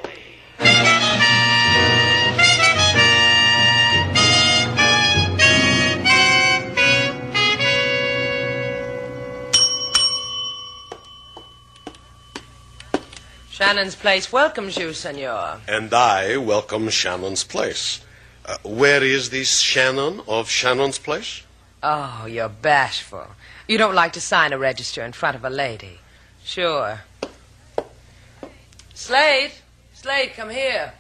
Shannon's place welcomes you, senor. And I welcome Shannon's place. Where is this Shannon of Shannon's place? Oh, you're bashful. You don't like to sign a register in front of a lady. Sure. Slate, come here.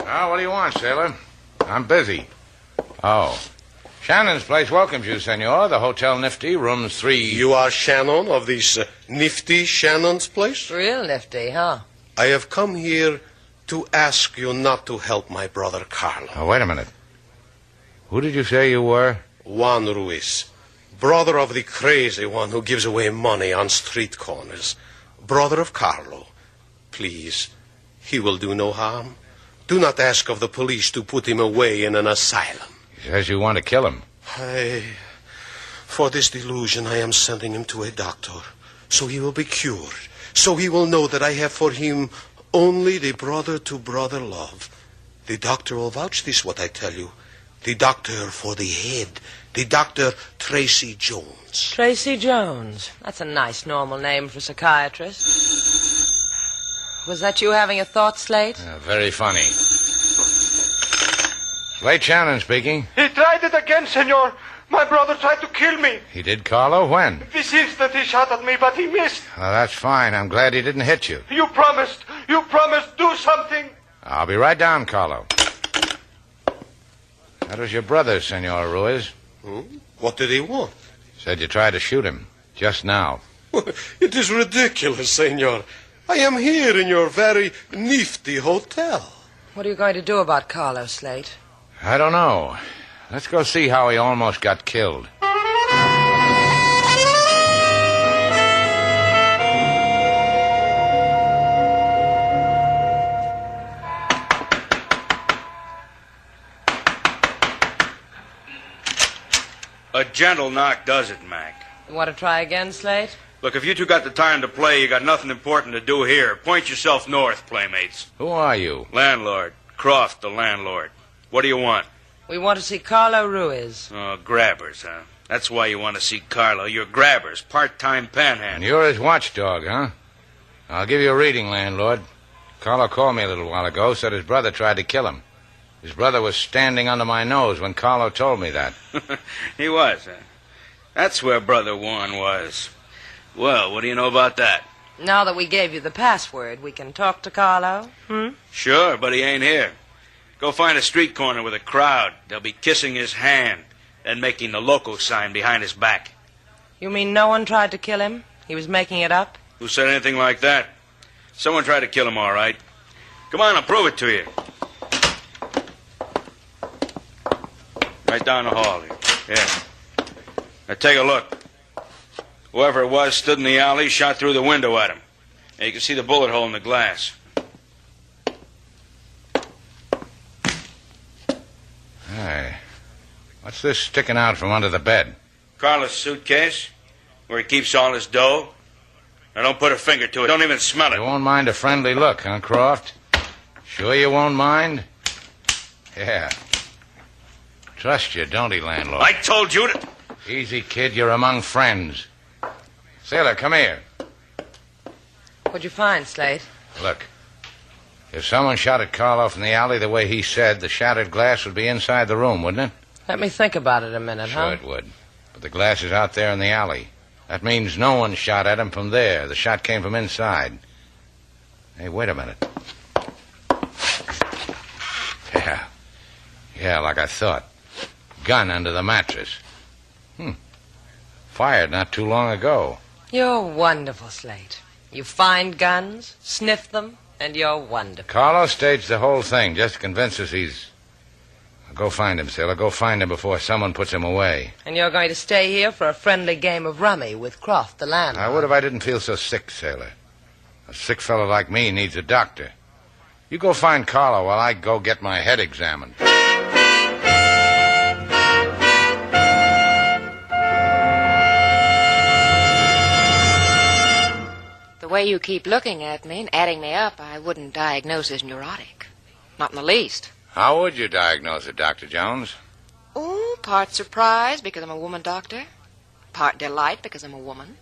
Oh, what do you want, sailor? I'm busy. Oh. Shannon's place welcomes you, senor. The Hotel Nifty, rooms 3... You are Shannon of this nifty Shannon's place? Real nifty, huh? I have come here to ask you not to help my brother Carlo. Oh, wait a minute. Who did you say you were? Juan Ruiz. Brother of the crazy one who gives away money on street corners. Brother of Carlo. Please, he will do no harm. Do not ask of the police to put him away in an asylum. He says you want to kill him. For this delusion, I am sending him to a doctor. So he will be cured. So he will know that I have for him only the brother-to-brother love. The doctor will vouch this, what I tell you. The doctor for the head. The Dr. Tracy Jones. Tracy Jones. That's a nice, normal name for a psychiatrist. Was that you having a thought, Slate? Very funny. Slate Shannon speaking. He tried it again, senor. My brother tried to kill me. He did, Carlo? When? This instant he shot at me, but he missed. Well, that's fine. I'm glad he didn't hit you. You promised. Do something. I'll be right down, Carlo. That was your brother, Senor Ruiz. What did he want? Said you tried to shoot him just now. It is ridiculous, senor. I am here in your very nifty hotel. What are you going to do about Carlo, Slate? I don't know. Let's go see how he almost got killed. A gentle knock does it, Mac. You want to try again, Slate? Look, if you two got the time to play, you got nothing important to do here. Point yourself north, playmates. Who are you? Landlord. Croft, the landlord. What do you want? We want to see Carlo Ruiz. Oh, grabbers, huh? That's why you want to see Carlo. You're grabbers, part-time panhandlers. And you're his watchdog, huh? I'll give you a reading, landlord. Carlo called me a little while ago, said his brother tried to kill him. His brother was standing under my nose when Carlo told me that. He was, huh? That's where Brother Warren was. Well, what do you know about that? Now that we gave you the password, we can talk to Carlo? Sure, but he ain't here. Go find a street corner with a crowd. They'll be kissing his hand and making the loco sign behind his back. You mean no one tried to kill him? He was making it up? Who said anything like that? Someone tried to kill him, all right. Come on, I'll prove it to you. Right down the hall here. Yeah. Now take a look. Whoever it was stood in the alley, shot through the window at him. And you can see the bullet hole in the glass. Hey, what's this sticking out from under the bed? Carlos' suitcase, where he keeps all his dough. Now don't put a finger to it. Don't even smell it. You won't mind a friendly look, huh, Croft? Sure you won't mind? Yeah. Trust you, don't he, landlord? I told you to... Easy, kid. You're among friends. Sailor, come here. What'd you find, Slate? Look. If someone shot at Carlo from the alley the way he said, the shattered glass would be inside the room, wouldn't it? Let me think about it a minute, Sure it would. But the glass is out there in the alley. That means no one shot at him from there. The shot came from inside. Hey, wait a minute. Yeah, like I thought. Gun under the mattress. Fired not too long ago. You're wonderful, Slate. You find guns, sniff them, and you're wonderful. Carlo staged the whole thing just to convince us he's... Go find him, sailor. Go find him before someone puts him away. And you're going to stay here for a friendly game of rummy with Croft, the landlord. I would if I didn't feel so sick, sailor. A sick fellow like me needs a doctor. You go find Carlo while I go get my head examined. The way you keep looking at me and adding me up, I wouldn't diagnose as neurotic. Not in the least. How would you diagnose it, Dr. Jones? Oh, part surprise because I'm a woman doctor. Part delight because I'm a woman.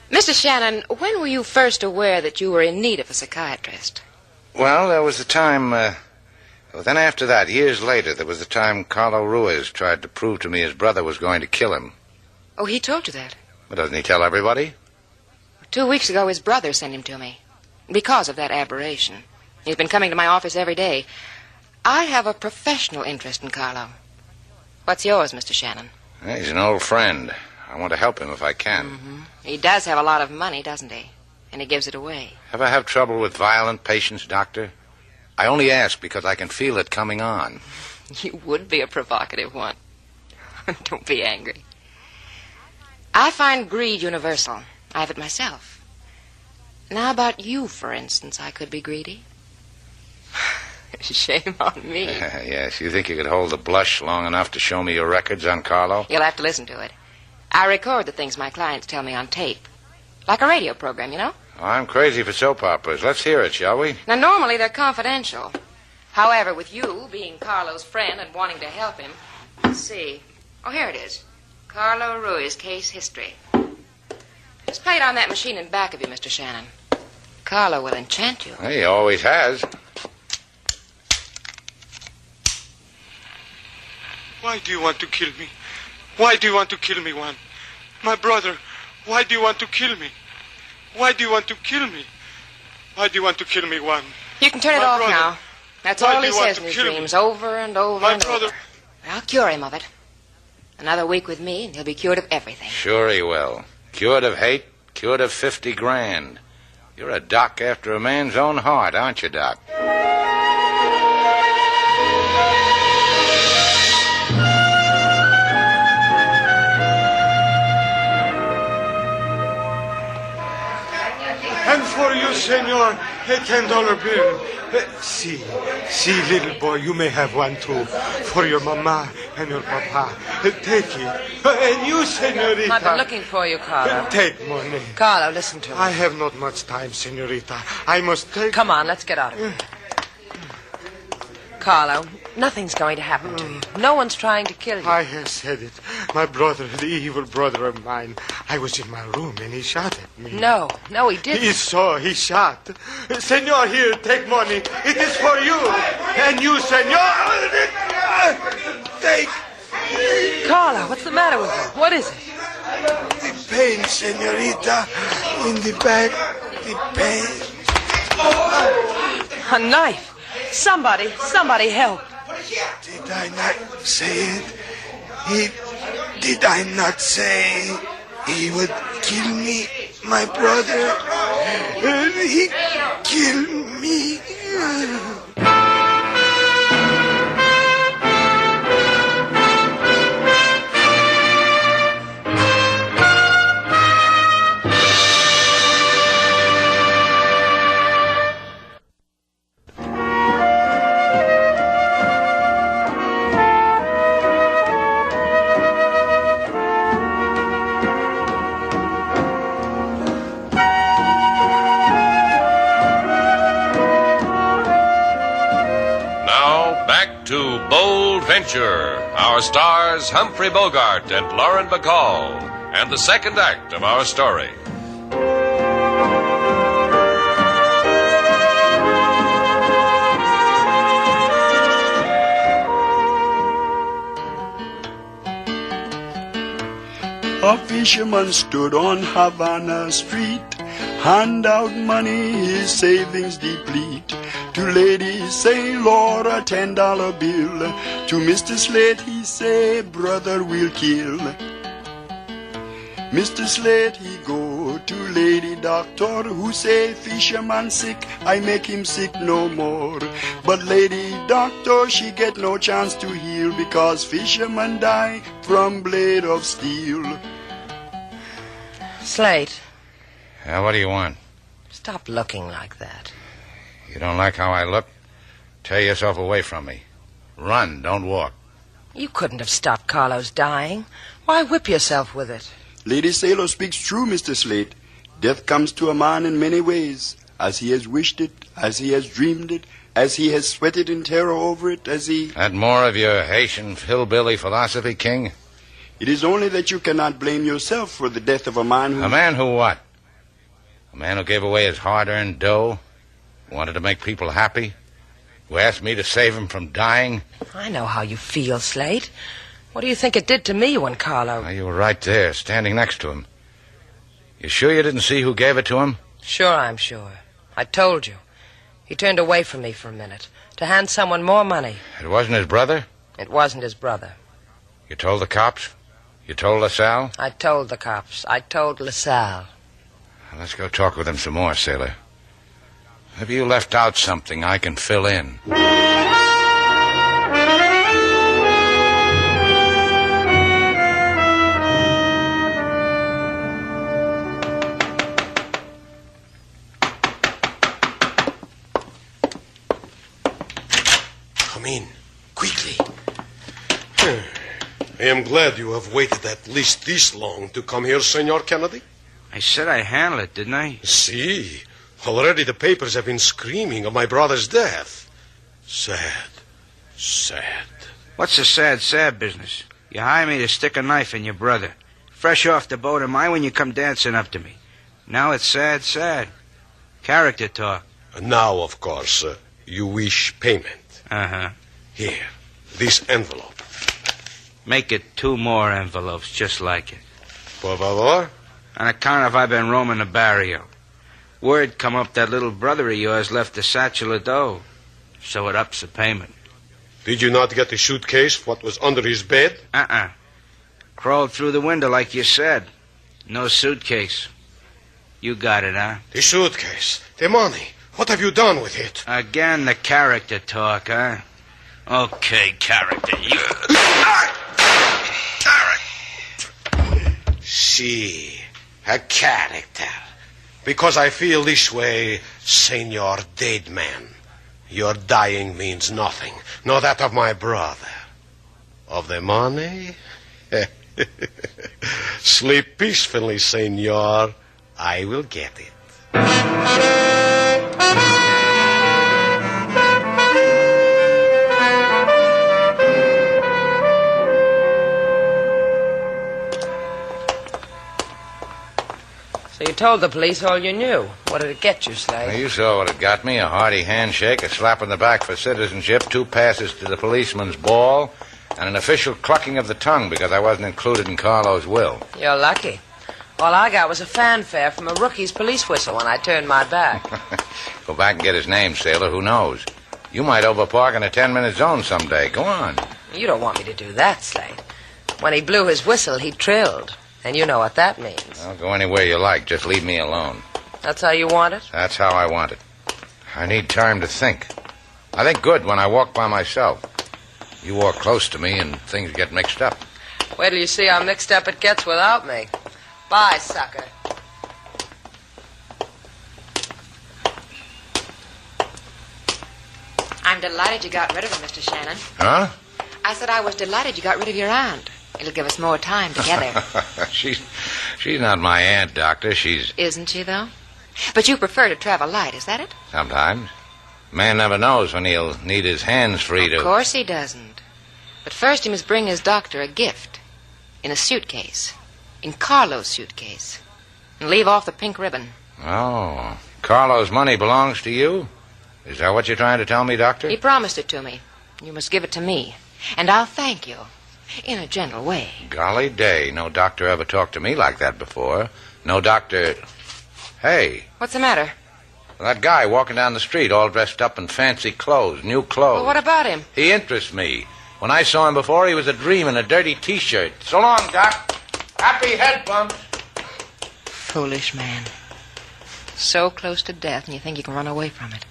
Mr. Shannon, when were you first aware that you were in need of a psychiatrist? Well, there was the time... then after that, years later, there was the time Carlo Ruiz tried to prove to me his brother was going to kill him. Oh, he told you that? But doesn't he tell everybody? 2 weeks ago, his brother sent him to me. Because of that aberration. He's been coming to my office every day. I have a professional interest in Carlo. What's yours, Mr. Shannon? He's an old friend. I want to help him if I can. Mm-hmm. He does have a lot of money, doesn't he? And he gives it away. Ever have trouble with violent patients, Doctor? I only ask because I can feel it coming on. You would be a provocative one. Don't be angry. I find greed universal. I have it myself. Now about you, for instance, I could be greedy. Shame on me. Yes, you think you could hold the blush long enough to show me your records on Carlo? You'll have to listen to it. I record the things my clients tell me on tape. Like a radio program, you know? Oh, I'm crazy for soap operas. Let's hear it, shall we? Now, normally they're confidential. However, with you being Carlo's friend and wanting to help him, let's see. Oh, here it is. Carlo Ruiz case history. Just play it on that machine in back of you, Mr. Shannon. Carlo will enchant you. He always has. Why do you want to kill me? Why do you want to kill me, Juan? My brother, why do you want to kill me? Why do you want to kill me? Why do you want to kill me, Juan? You can turn it off now. That's all he says in his kill me? dreams, over and over My and brother. over. I'll cure him of it. Another week with me, and he'll be cured of everything. Sure he will. Cured of hate, cured of 50 grand. You're a doc after a man's own heart, aren't you, Doc? And for you, senor, a $10 bill. See, little boy, you may have one too. For your mama and your papa. Take it. And you, senorita. I've been looking for you, Carlo. Take money. Carlo, listen to me. I have not much time, senorita. I must take... Come on, let's get out of here. Carlo, nothing's going to happen to you. No one's trying to kill you. I have said it. My brother, the evil brother of mine. I was in my room and he shot at me. No, he didn't. He shot. Senor, here, take money. It is for you. And you, senor, take. Carlo, what's the matter with you? What is it? The pain, senorita. In the back, the pain. A knife. Somebody help. Did I not say it? Did I not say he would kill me, my brother? He killed me. Our stars Humphrey Bogart and Lauren Bacall, and the second act of our story. A fisherman stood on Havana Street, hand out money, his savings deplete. To lady say, Lord, a $10 bill. To Mr. Slate he say, brother will kill. Mr. Slate he go to lady doctor, who say, fisherman sick, I make him sick no more. But lady doctor, she get no chance to heal, because fisherman die from blade of steel. Slate. What do you want? Stop looking like that. You don't like how I look? Tear yourself away from me. Run, don't walk. You couldn't have stopped Carlo's dying. Why whip yourself with it? Lady Sailor speaks true, Mr. Slate. Death comes to a man in many ways, as he has wished it, as he has dreamed it, as he has sweated in terror over it, as he... That more of your Haitian hillbilly philosophy, King? It is only that you cannot blame yourself for the death of a man who... A man who what? A man who gave away his hard-earned dough? Wanted to make people happy? Who asked me to save him from dying? I know how you feel, Slate. What do you think it did to me when Carlo... You were right there, standing next to him. You sure you didn't see who gave it to him? Sure, I'm sure. I told you. He turned away from me for a minute to hand someone more money. It wasn't his brother? It wasn't his brother. You told the cops? You told LaSalle? I told the cops. I told LaSalle. Well, let's go talk with him some more, sailor. Maybe you left out something I can fill in. Come in, quickly. I am glad you have waited at least this long to come here, Senor Kennedy. I said I'd handle it, didn't I? See, already the papers have been screaming of my brother's death. Sad. Sad. What's the sad business? You hire me to stick a knife in your brother. Fresh off the boat am I when you come dancing up to me. Now it's sad. Character talk. Now, of course, you wish payment. Uh-huh. Here, this envelope. Make it 2 more envelopes just like it. Por favor? On account of I've been roaming the barrio. Word come up that little brother of yours left a satchel of dough. So it ups the payment. Did you not get the suitcase, what was under his bed? Crawled through the window like you said. No suitcase. You got it, huh? The suitcase. The money. What have you done with it? Again, the character talk, huh? Okay, character. You... See, a character. Because I feel this way, Senor Dead Man. Your dying means nothing. Nor that of my brother. Of the money? Sleep peacefully, senor. I will get it. So you told the police all you knew. What did it get you, Slate? Well, you saw what it got me. A hearty handshake, a slap on the back for citizenship, 2 passes to the policeman's ball, and an official clucking of the tongue because I wasn't included in Carlo's will. You're lucky. All I got was a fanfare from a rookie's police whistle when I turned my back. Go back and get his name, sailor. Who knows? You might overpark in a 10-minute zone someday. Go on. You don't want me to do that, Slate. When he blew his whistle, he trilled. And you know what that means. I'll go anywhere you like. Just leave me alone. That's how you want it? That's how I want it. I need time to think. I think good when I walk by myself. You walk close to me and things get mixed up. Wait till you see how mixed up it gets without me. Bye, sucker. I'm delighted you got rid of her, Mr. Shannon. Huh? I said I was delighted you got rid of your aunt. It'll give us more time together. She's not my aunt, Doctor. She's... Isn't she, though? But you prefer to travel light, is that it? Sometimes. Man never knows when he'll need his hands free to... Of course he doesn't. But first he must bring his doctor a gift. In a suitcase. In Carlo's suitcase. And leave off the pink ribbon. Oh. Carlo's money belongs to you? Is that what you're trying to tell me, Doctor? He promised it to me. You must give it to me. And I'll thank you. In a gentle way. Golly day. No doctor ever talked to me like that before. No doctor... Hey. What's the matter? That guy walking down the street all dressed up in fancy clothes, new clothes. Well, what about him? He interests me. When I saw him before, he was a dream in a dirty T-shirt. So long, Doc. Happy head bumps. Foolish man. So close to death and you think you can run away from it.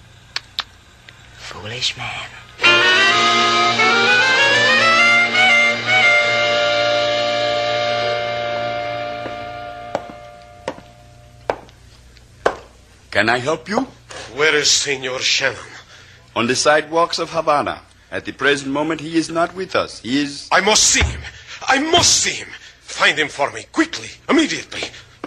Foolish man. Can I help you? Where is Senor Shannon? On the sidewalks of Havana. At the present moment, he is not with us. He is... I must see him. I must see him. Find him for me, quickly, immediately.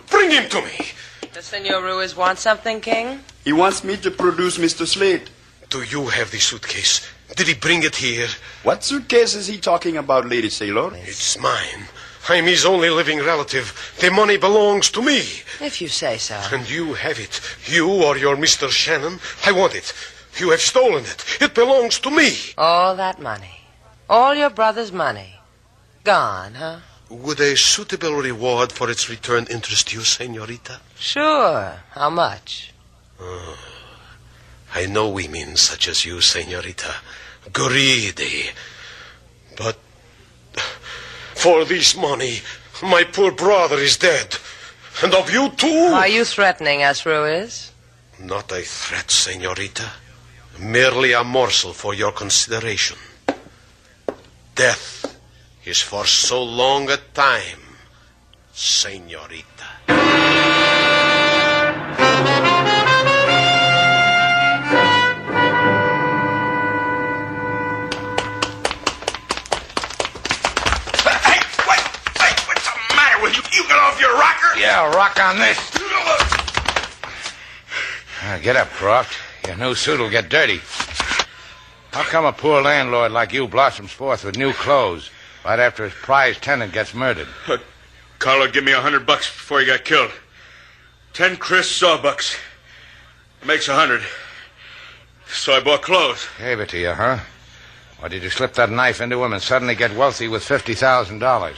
Bring him to me. Does Senor Ruiz want something, King? He wants me to produce Mr. Slate. Do you have the suitcase? Did he bring it here? What suitcase is he talking about, Lady Sailor? It's mine. I'm his only living relative. The money belongs to me. If you say so. And you have it. You or your Mr. Shannon. I want it. You have stolen it. It belongs to me. All that money. All your brother's money. Gone, huh? Would a suitable reward for its return interest you, senorita? Sure. How much? I know women such as you, senorita. Greedy. But for this money, my poor brother is dead. And of you too. Are you threatening us, Ruiz? Not a threat, senorita. Merely a morsel for your consideration. Death is for so long a time, senorita. You get off your rocker? Yeah, rock on this. Get up, Croft. Your new suit will get dirty. How come a poor landlord like you blossoms forth with new clothes right after his prize tenant gets murdered? Carlo gave me $100 before he got killed. 10 crisp sawbucks. Makes 100. So I bought clothes. Gave it to you, huh? Or did you slip that knife into him and suddenly get wealthy with $50,000?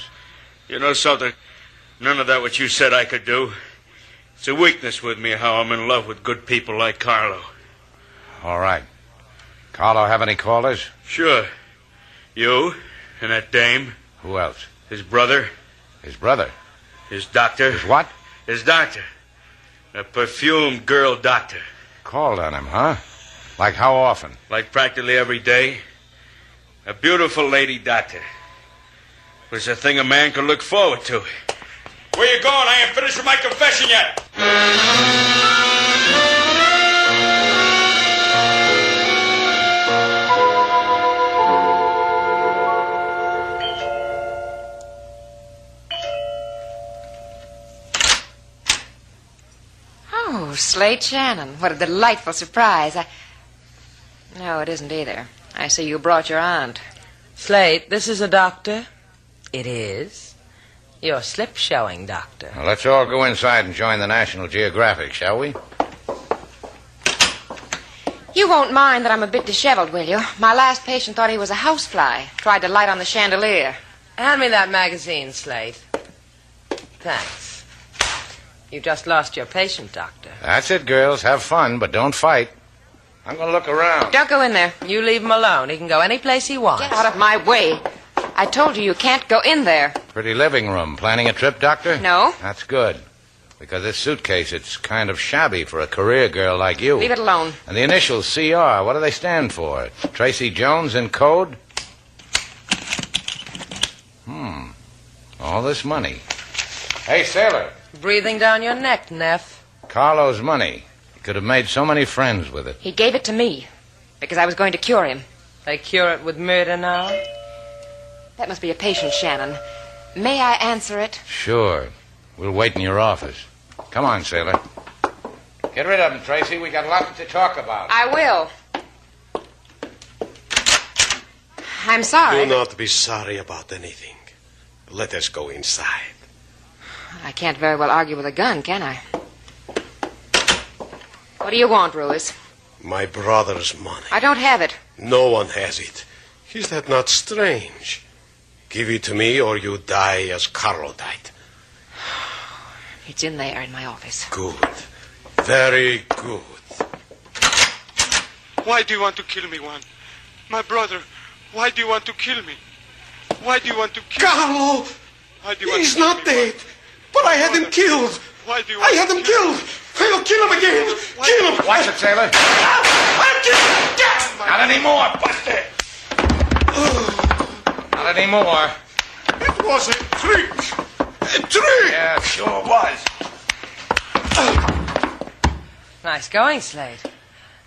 You know something? None of that what you said I could do. It's a weakness with me how I'm in love with good people like Carlo. All right. Carlo have any callers? Sure. You and that dame. Who else? His brother. His brother? His doctor. His what? His doctor. A perfumed girl doctor. Called on him, huh? Like how often? Like practically every day. A beautiful lady doctor. Was a thing a man could look forward to. Where you going? I ain't finished with my confession yet. Oh, Slate Shannon. What a delightful surprise. No, it isn't either. I see you brought your aunt. Slate, this is a doctor? It is. Your slip showing, Doctor. Well, let's all go inside and join the National Geographic, shall we? You won't mind that I'm a bit disheveled, will you? My last patient thought he was a housefly. Tried to light on the chandelier. Hand me that magazine, Slate. Thanks. You just lost your patient, Doctor. That's it, girls. Have fun, but don't fight. I'm going to look around. Don't go in there. You leave him alone. He can go any place he wants. Get out of my way. I told you can't go in there. Pretty living room. Planning a trip, Doctor? No. That's good. Because this suitcase, it's kind of shabby for a career girl like you. Leave it alone. And the initials CR, what do they stand for? Tracy Jones in code? All this money. Hey, sailor. Breathing down your neck, Neff. Carlo's money. He could have made so many friends with it. He gave it to me because I was going to cure him. They cure it with murder now? That must be a patient, Shannon. May I answer it? Sure. We'll wait in your office. Come on, sailor. Get rid of him, Tracy. We got lots to talk about. I will. I'm sorry. Do not be sorry about anything. Let us go inside. I can't very well argue with a gun, can I? What do you want, Ruiz? My brother's money. I don't have it. No one has it. Is that not strange? Give it to me or you die as Carlo died. It's in there in my office. Good. Very good. Why do you want to kill me, Juan? My brother, why do you want to kill me? Why do you want to kill Carlo! Why do you want He's to kill not me, dead. But I had him killed. Why do you I want had him killed. I will kill him again. Kill him. Watch it, sailor. I'll kill him. Not anymore, Buster. Not anymore. It was a trick. A trick. Yeah, it sure was. Nice going, Slate.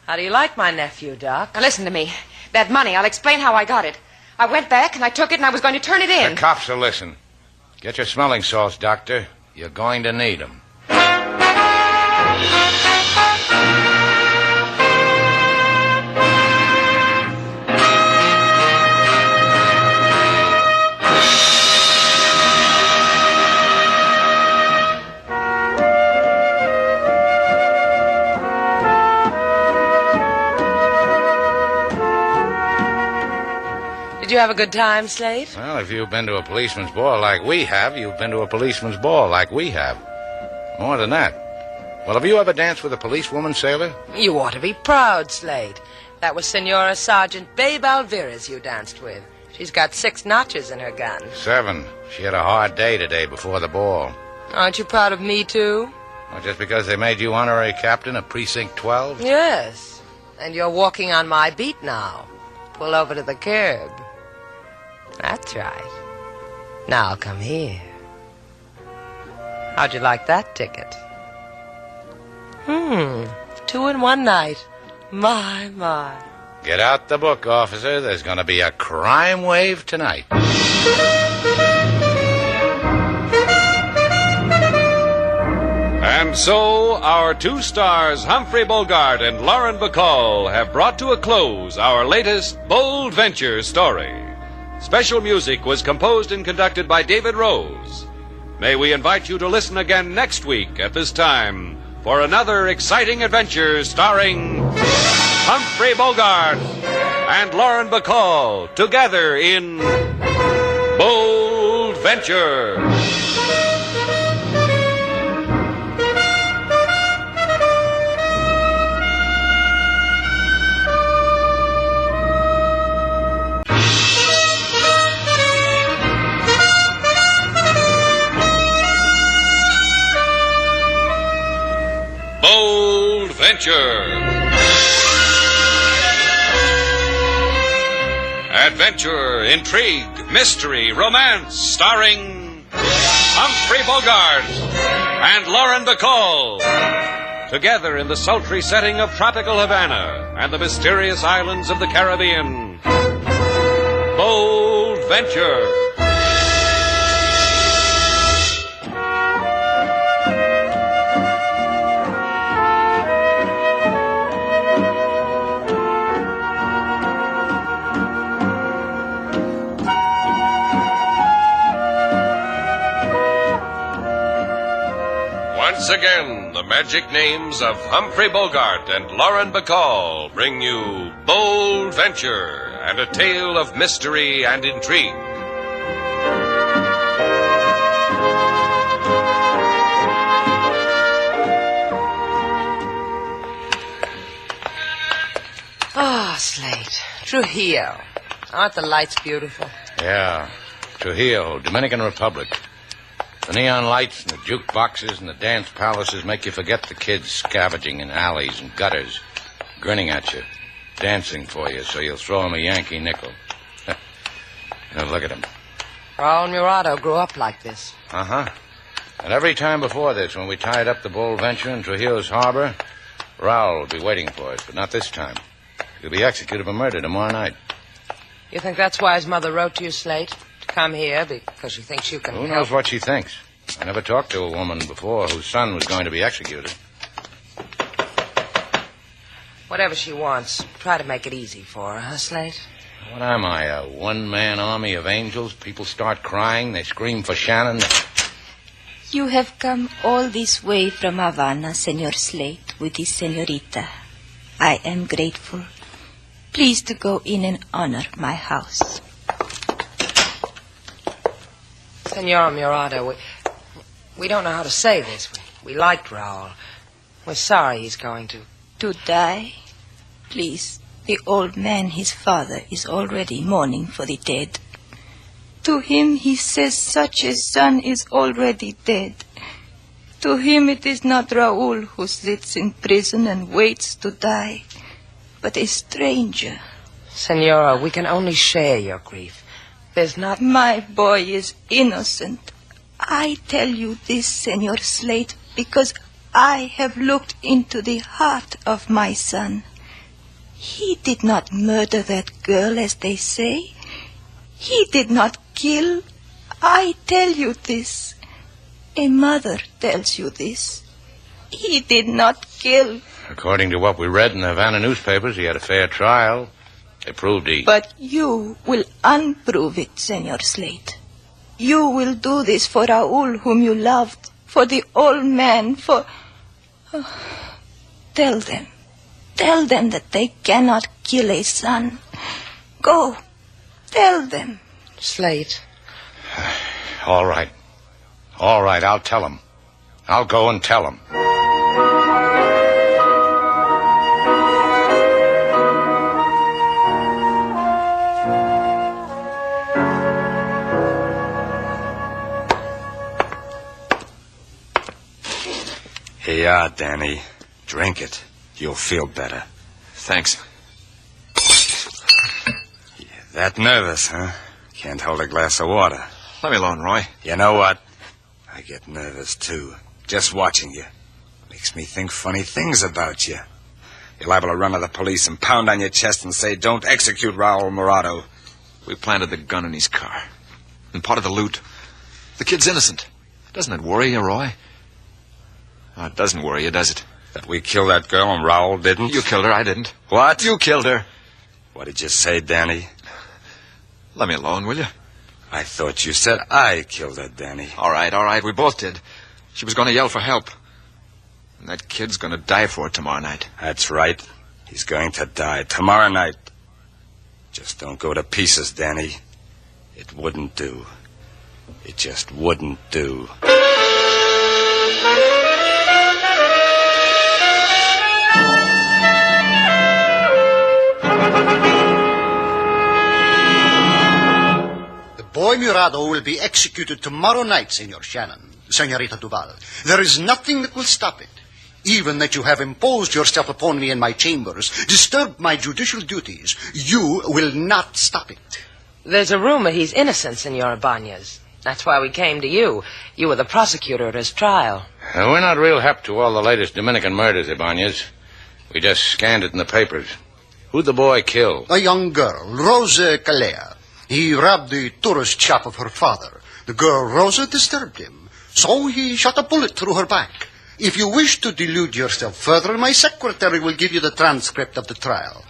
How do you like my nephew, Doc? Now listen to me. That money, I'll explain how I got it. I went back and I took it and I was going to turn it in. The cops will listen. Get your smelling salts, Doctor. You're going to need them. Did you have a good time, Slate? Well, if you've been to a policeman's ball like we have, you've been to a policeman's ball like we have. More than that. Well, have you ever danced with a policewoman, sailor? You ought to be proud, Slate. That was Senora Sergeant Babe Alvarez you danced with. She's got 6 notches in her gun. 7. She had a hard day today before the ball. Aren't you proud of me, too? Well, just because they made you honorary captain of Precinct 12? Yes. And you're walking on my beat now. Pull over to the curb. That's right. Now come here. How'd you like that ticket? 2 in 1 night. My. Get out the book, officer. There's going to be a crime wave tonight. And And so, our two stars, Humphrey Bogart and Lauren Bacall, have brought to a close our latest Bold Venture story. Special music was composed and conducted by David Rose. May we invite you to listen again next week at this time for another exciting adventure starring Humphrey Bogart and Lauren Bacall together in Bold Venture. Bold Venture. Adventure, intrigue, mystery, romance, starring Humphrey Bogart and Lauren Bacall. Together in the sultry setting of tropical Havana and the mysterious islands of the Caribbean. Bold Venture. Once again, the magic names of Humphrey Bogart and Lauren Bacall bring you Bold Venture and a tale of mystery and intrigue. Oh, Slate. Trujillo. Aren't the lights beautiful? Yeah. Trujillo, Dominican Republic. The neon lights and the jukeboxes and the dance palaces make you forget the kids scavenging in alleys and gutters, grinning at you, dancing for you so you'll throw them a Yankee nickel. Now look at them. Raul Murado grew up like this. Uh-huh. And every time before this, when we tied up the Bold Venture in Trujillo's harbor, Raul would be waiting for us, but not this time. He'll be executed for murder tomorrow night. You think that's why his mother wrote to you, Slate? To come here because she thinks you can Who knows what she thinks? I never talked to a woman before whose son was going to be executed. Whatever she wants, try to make it easy for her, huh, Slate? What am I, a one-man army of angels? People start crying, they scream for Shannon. You have come all this way from Havana, Senor Slate, with his senorita. I am grateful. Please to go in and honor my house. Senor Murado, we don't know how to say this. We liked Raul. We're sorry he's going to... To die? Please, the old man, his father, is already mourning for the dead. To him he says such a son is already dead. To him it is not Raul who sits in prison and waits to die, but a stranger. Senora, we can only share your grief. There's not... My boy is innocent. I tell you this, Senor Slate, because I have looked into the heart of my son. He did not murder that girl, as they say. He did not kill. I tell you this. A mother tells you this. He did not kill. According to what we read in the Havana newspapers, he had a fair trial. They proved he... But you will unprove it, Senor Slate. You will do this for Raul, whom you loved, for the old man, for... Oh, tell them that they cannot kill a son. Go, tell them. Slate. All right, I'll tell them. I'll go and tell them. Here you are, Danny. Drink it. You'll feel better. Thanks. You're that nervous, huh? Can't hold a glass of water. Let me alone, Roy. You know what? I get nervous, too. Just watching you. Makes me think funny things about you. You're liable to run to the police and pound on your chest and say, don't execute Raul Murado. We planted the gun in his car. And part of the loot. The kid's innocent. Doesn't it worry you, Roy? Oh, it doesn't worry you, does it? That we killed that girl and Raoul didn't? You killed her, I didn't. What? You killed her. What did you say, Danny? Let me alone, will you? I thought you said I killed her, Danny. All right, we both did. She was going to yell for help. And that kid's going to die for it tomorrow night. That's right. He's going to die tomorrow night. Just don't go to pieces, Danny. It wouldn't do. It just wouldn't do. Boy Murado will be executed tomorrow night, Senor Shannon, Senorita Duval. There is nothing that will stop it. Even that you have imposed yourself upon me in my chambers, disturbed my judicial duties, you will not stop it. There's a rumor he's innocent, Senor Ibanez. That's why we came to you. You were the prosecutor at his trial. We're not real hep to all the latest Dominican murders, Ibanez. We just scanned it in the papers. Who'd the boy kill? A young girl, Rosa Calea. He robbed the tourist shop of her father. The girl, Rosa, disturbed him. So he shot a bullet through her back. If you wish to delude yourself further, my secretary will give you the transcript of the trial.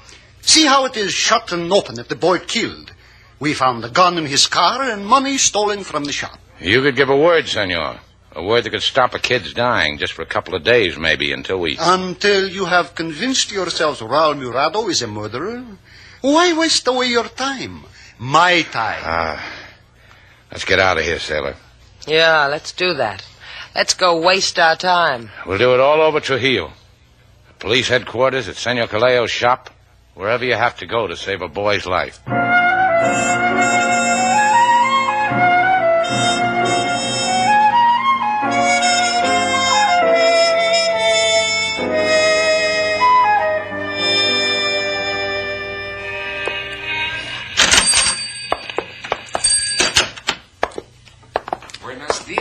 See how it is shut and open that the boy killed. We found the gun in his car and money stolen from the shop. You could give a word, senor. A word that could stop a kid's dying just for a couple of days, maybe, until you have convinced yourselves Raul Murado is a murderer? Why waste away your time? My time. Let's get out of here, sailor. Yeah, let's do that. Let's go waste our time. We'll do it all over Trujillo. Police headquarters, at Senor Caleo's shop, wherever you have to go to save a boy's life.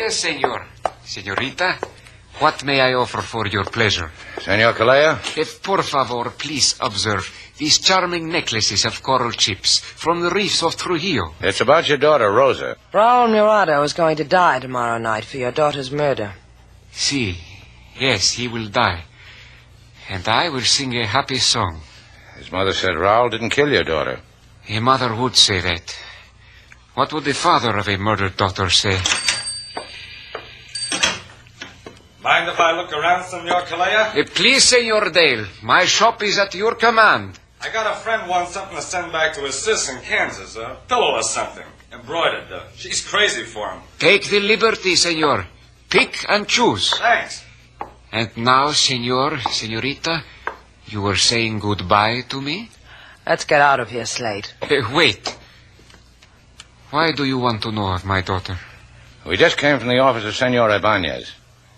Senor. Senorita, what may I offer for your pleasure? Senor Calea? Por favor, please observe these charming necklaces of coral chips from the reefs of Trujillo. It's about your daughter, Rosa. Raul Murado is going to die tomorrow night for your daughter's murder. Si. Yes, he will die. And I will sing a happy song. His mother said Raul didn't kill your daughter. A mother would say that. What would the father of a murdered daughter say? Mind if I look around, Senor Calea? Please, Senor Dale. My shop is at your command. I got a friend wants something to send back to his sis in Kansas. A pillow or something. Embroidered. She's crazy for him. Take the liberty, Senor. Pick and choose. Thanks. And now, Senorita, you were saying goodbye to me? Let's get out of here, Slate. Wait. Why do you want to know of my daughter? We just came from the office of Senor Ibanez.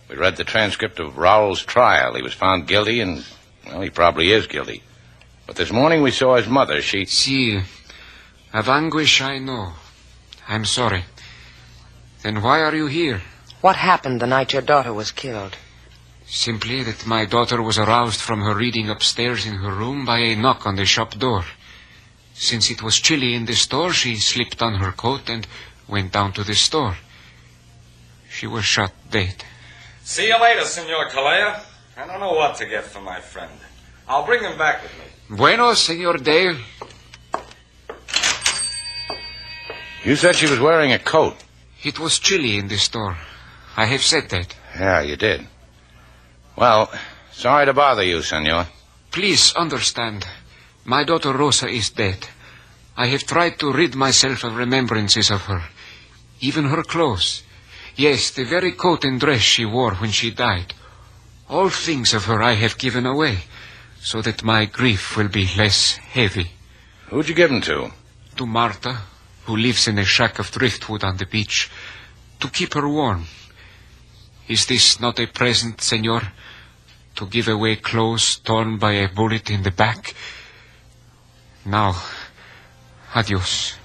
We read the transcript of Raul's trial. He was found guilty, and, well, he probably is guilty. But this morning we saw his mother. Si. Of anguish, I know. I'm sorry. Then why are you here? What happened the night your daughter was killed? Simply that my daughter was aroused from her reading upstairs in her room by a knock on the shop door. Since it was chilly in the store, she slipped on her coat and went down to the store. She was shot dead. See you later, Senor Calea. I don't know what to get for my friend. I'll bring him back with me. Bueno, Senor Dale. You said she was wearing a coat. It was chilly in the store. I have said that. Yeah, you did. Well, sorry to bother you, senor. Please understand. My daughter Rosa is dead. I have tried to rid myself of remembrances of her. Even her clothes. Yes, the very coat and dress she wore when she died. All things of her I have given away, so that my grief will be less heavy. Who'd you give them to? To Martha, who lives in a shack of driftwood on the beach, to keep her warm. Is this not a present, senor? To give away clothes torn by a bullet in the back? Now, adios.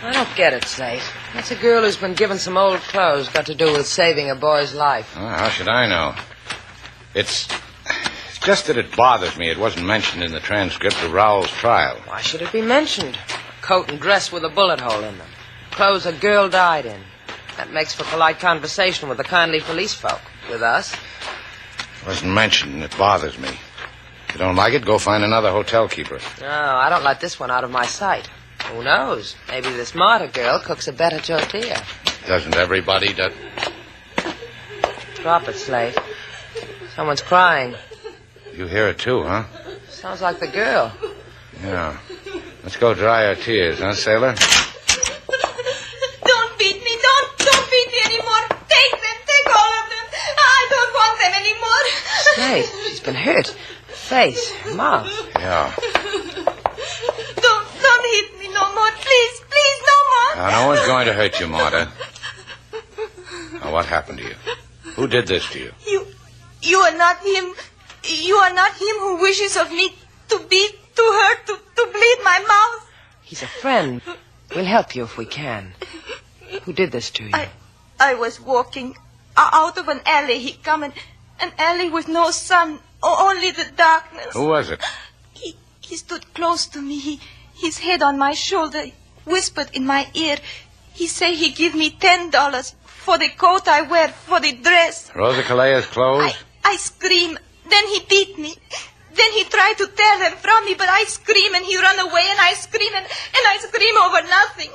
I don't get it, Slate. What's a girl who's been given some old clothes got to do with saving a boy's life? Well, how should I know? It's just that it bothers me it wasn't mentioned in the transcript of Raoul's trial. Why should it be mentioned? A coat and dress with a bullet hole in them. Clothes a girl died in. That makes for polite conversation with the kindly police folk. With us. It wasn't mentioned, and it bothers me. If you don't like it, go find another hotel keeper. No, I don't let this one out of my sight. Who knows? Maybe this Marta girl cooks a better tortilla. Doesn't everybody do... Drop it, Slate. Someone's crying. You hear it too, huh? Sounds like the girl. Yeah. Let's go dry our tears, huh, sailor? Don't beat me. Don't beat me anymore. Take them. Take all of them. I don't want them anymore. Slate, she's been hurt. Face, mouth. Yeah. Don't hit me no more. Please, no more. Now, no one's going to hurt you, Marta. Now, what happened to you? Who did this to you? You are not him. You are not him who wishes of me to beat, to hurt, to bleed my mouth. He's a friend. We'll help you if we can. Who did this to you? I was walking out of an alley. He come in an alley with no sun, only the darkness. Who was it? He stood close to me. His head on my shoulder, whispered in my ear. He say he give me $10 for the coat I wear, for the dress. Rosa Calea's clothes? I scream. Then he beat me. Then he tried to tear them from me, but I scream and he run away and I scream and I scream over nothing.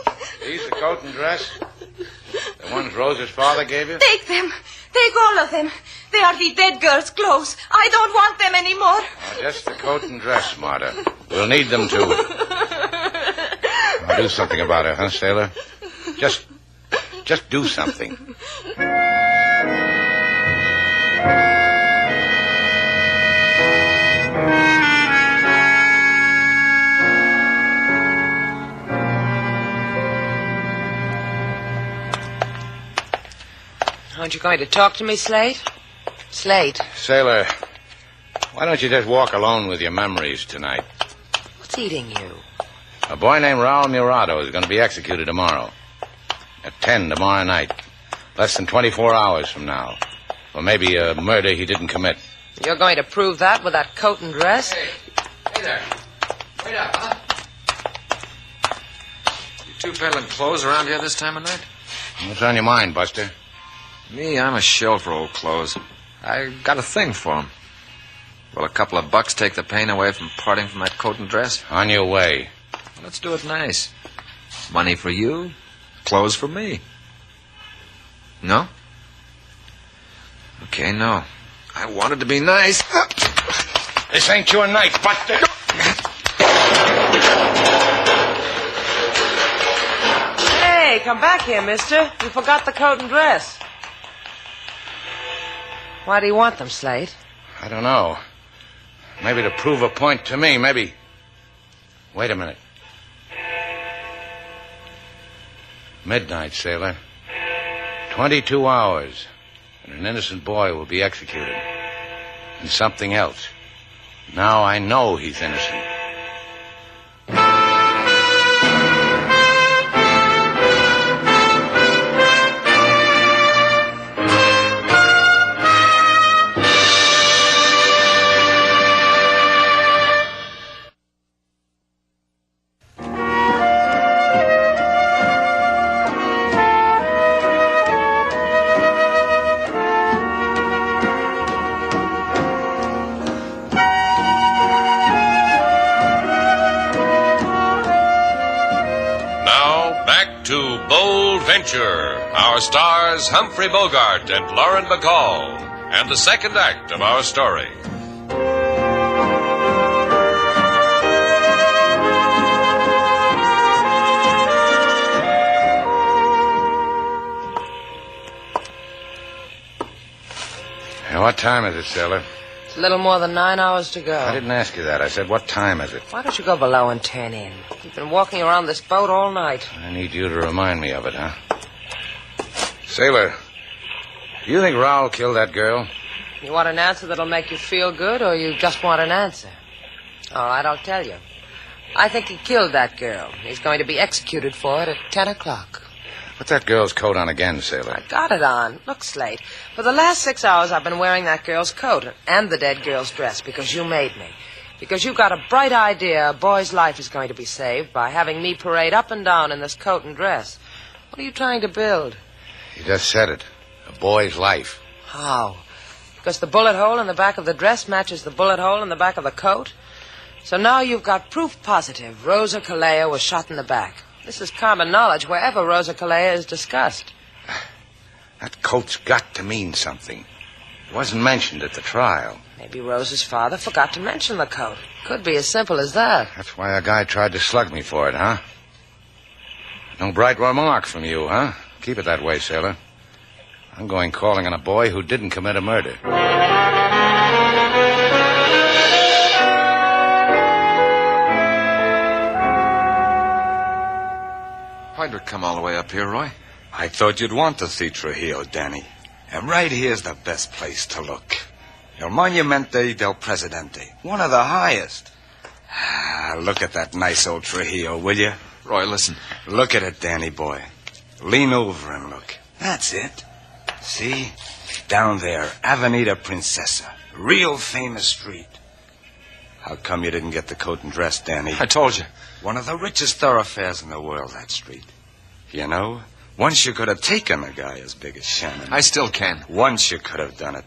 These the coat and dress? The ones Rosa's father gave you? Take them. Take all of them. They are the dead girl's clothes. I don't want them anymore. Oh, just the coat and dress, Marta. We'll need them too. I'll do something about her, huh, sailor? Just do something. Aren't you going to talk to me, Slate? Slate. Sailor, why don't you just walk alone with your memories tonight? What's eating you? A boy named Raul Murado is going to be executed tomorrow. At 10 tomorrow night. Less than 24 hours from now. Or maybe a murder he didn't commit. You're going to prove that with that coat and dress? Hey there. Wait up, huh? You two peddling clothes around here this time of night? What's on your mind, Buster? Me, I'm a shell for old clothes. I got a thing for 'em. Will a couple of bucks take the pain away from parting from that coat and dress? On your way. Well, let's do it nice. Money for you, clothes for me. No? Okay, no. I wanted to be nice. This ain't your night, Buster. Hey, come back here, mister. You forgot the coat and dress. Why do you want them, Slate? I don't know. Maybe to prove a point to me, maybe. Wait a minute. Midnight, sailor. 22 hours, and an innocent boy will be executed. And something else. Now I know he's innocent. Our stars Humphrey Bogart and Lauren Bacall, and the second act of our story. Hey, what time is it, sailor? It's a little more than 9 hours to go. I didn't ask you that. I said, what time is it? Why don't you go below and turn in? You've been walking around this boat all night. I need you to remind me of it, huh? Sailor, do you think Raoul killed that girl? You want an answer that'll make you feel good, or you just want an answer? All right, I'll tell you. I think he killed that girl. He's going to be executed for it at 10 o'clock. Put that girl's coat on again, sailor. I got it on. Look, Slate, for the last 6 hours I've been wearing that girl's coat and the dead girl's dress because you made me. Because you've got a bright idea a boy's life is going to be saved by having me parade up and down in this coat and dress. What are you trying to build? You just said it. A boy's life. How? Because the bullet hole in the back of the dress matches the bullet hole in the back of the coat? So now you've got proof positive Rosa Calleja was shot in the back. This is common knowledge wherever Rosa Calleja is discussed. That coat's got to mean something. It wasn't mentioned at the trial. Maybe Rosa's father forgot to mention the coat. Could be as simple as that. That's why a guy tried to slug me for it, huh? No bright remark from you, huh? Keep it that way, sailor. I'm going calling on a boy who didn't commit a murder. Why'd we come all the way up here, Roy? I thought you'd want to see Trujillo, Danny. And right here's the best place to look. El Monumente del Presidente. One of the highest. Look at that nice old Trujillo, will you? Roy, listen. Look at it, Danny boy. Lean over and look. That's it. See? Down there, Avenida Princesa. Real famous street. How come you didn't get the coat and dress, Danny? I told you. One of the richest thoroughfares in the world, that street. You know, once you could have taken a guy as big as Shannon. I still can. Once you could have done it.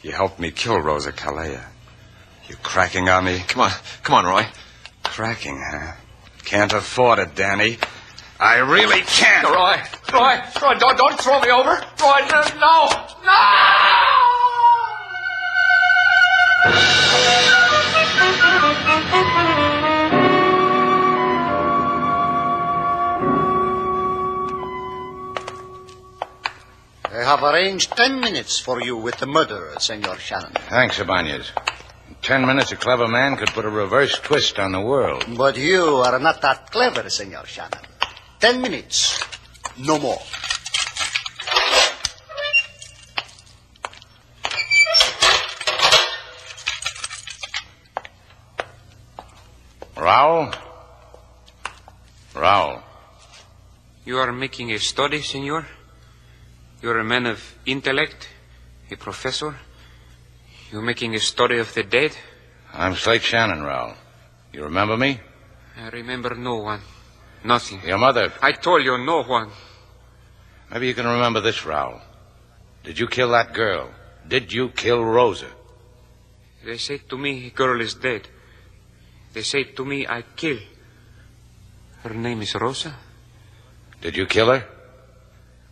You helped me kill Rosa Calleja. You cracking on me? Come on, Roy. Cracking, huh? Can't afford it, Danny. I really can't. Roy, don't throw me over. Roy, no. I have arranged 10 minutes for you with the murderer, Senor Shannon. Thanks, Ibanez. In 10 minutes, a clever man could put a reverse twist on the world. But you are not that clever, Senor Shannon. 10 minutes. No more. Raul. You are making a study, senor? You're a man of intellect, a professor. You're making a study of the dead? I'm Slate Shannon, Raul. You remember me? I remember no one. Nothing. Your mother. I told you no one. Maybe you can remember this, Raul. Did you kill that girl? Did you kill Rosa? They say to me, a girl is dead. They say to me, I kill. Her name is Rosa. Did you kill her?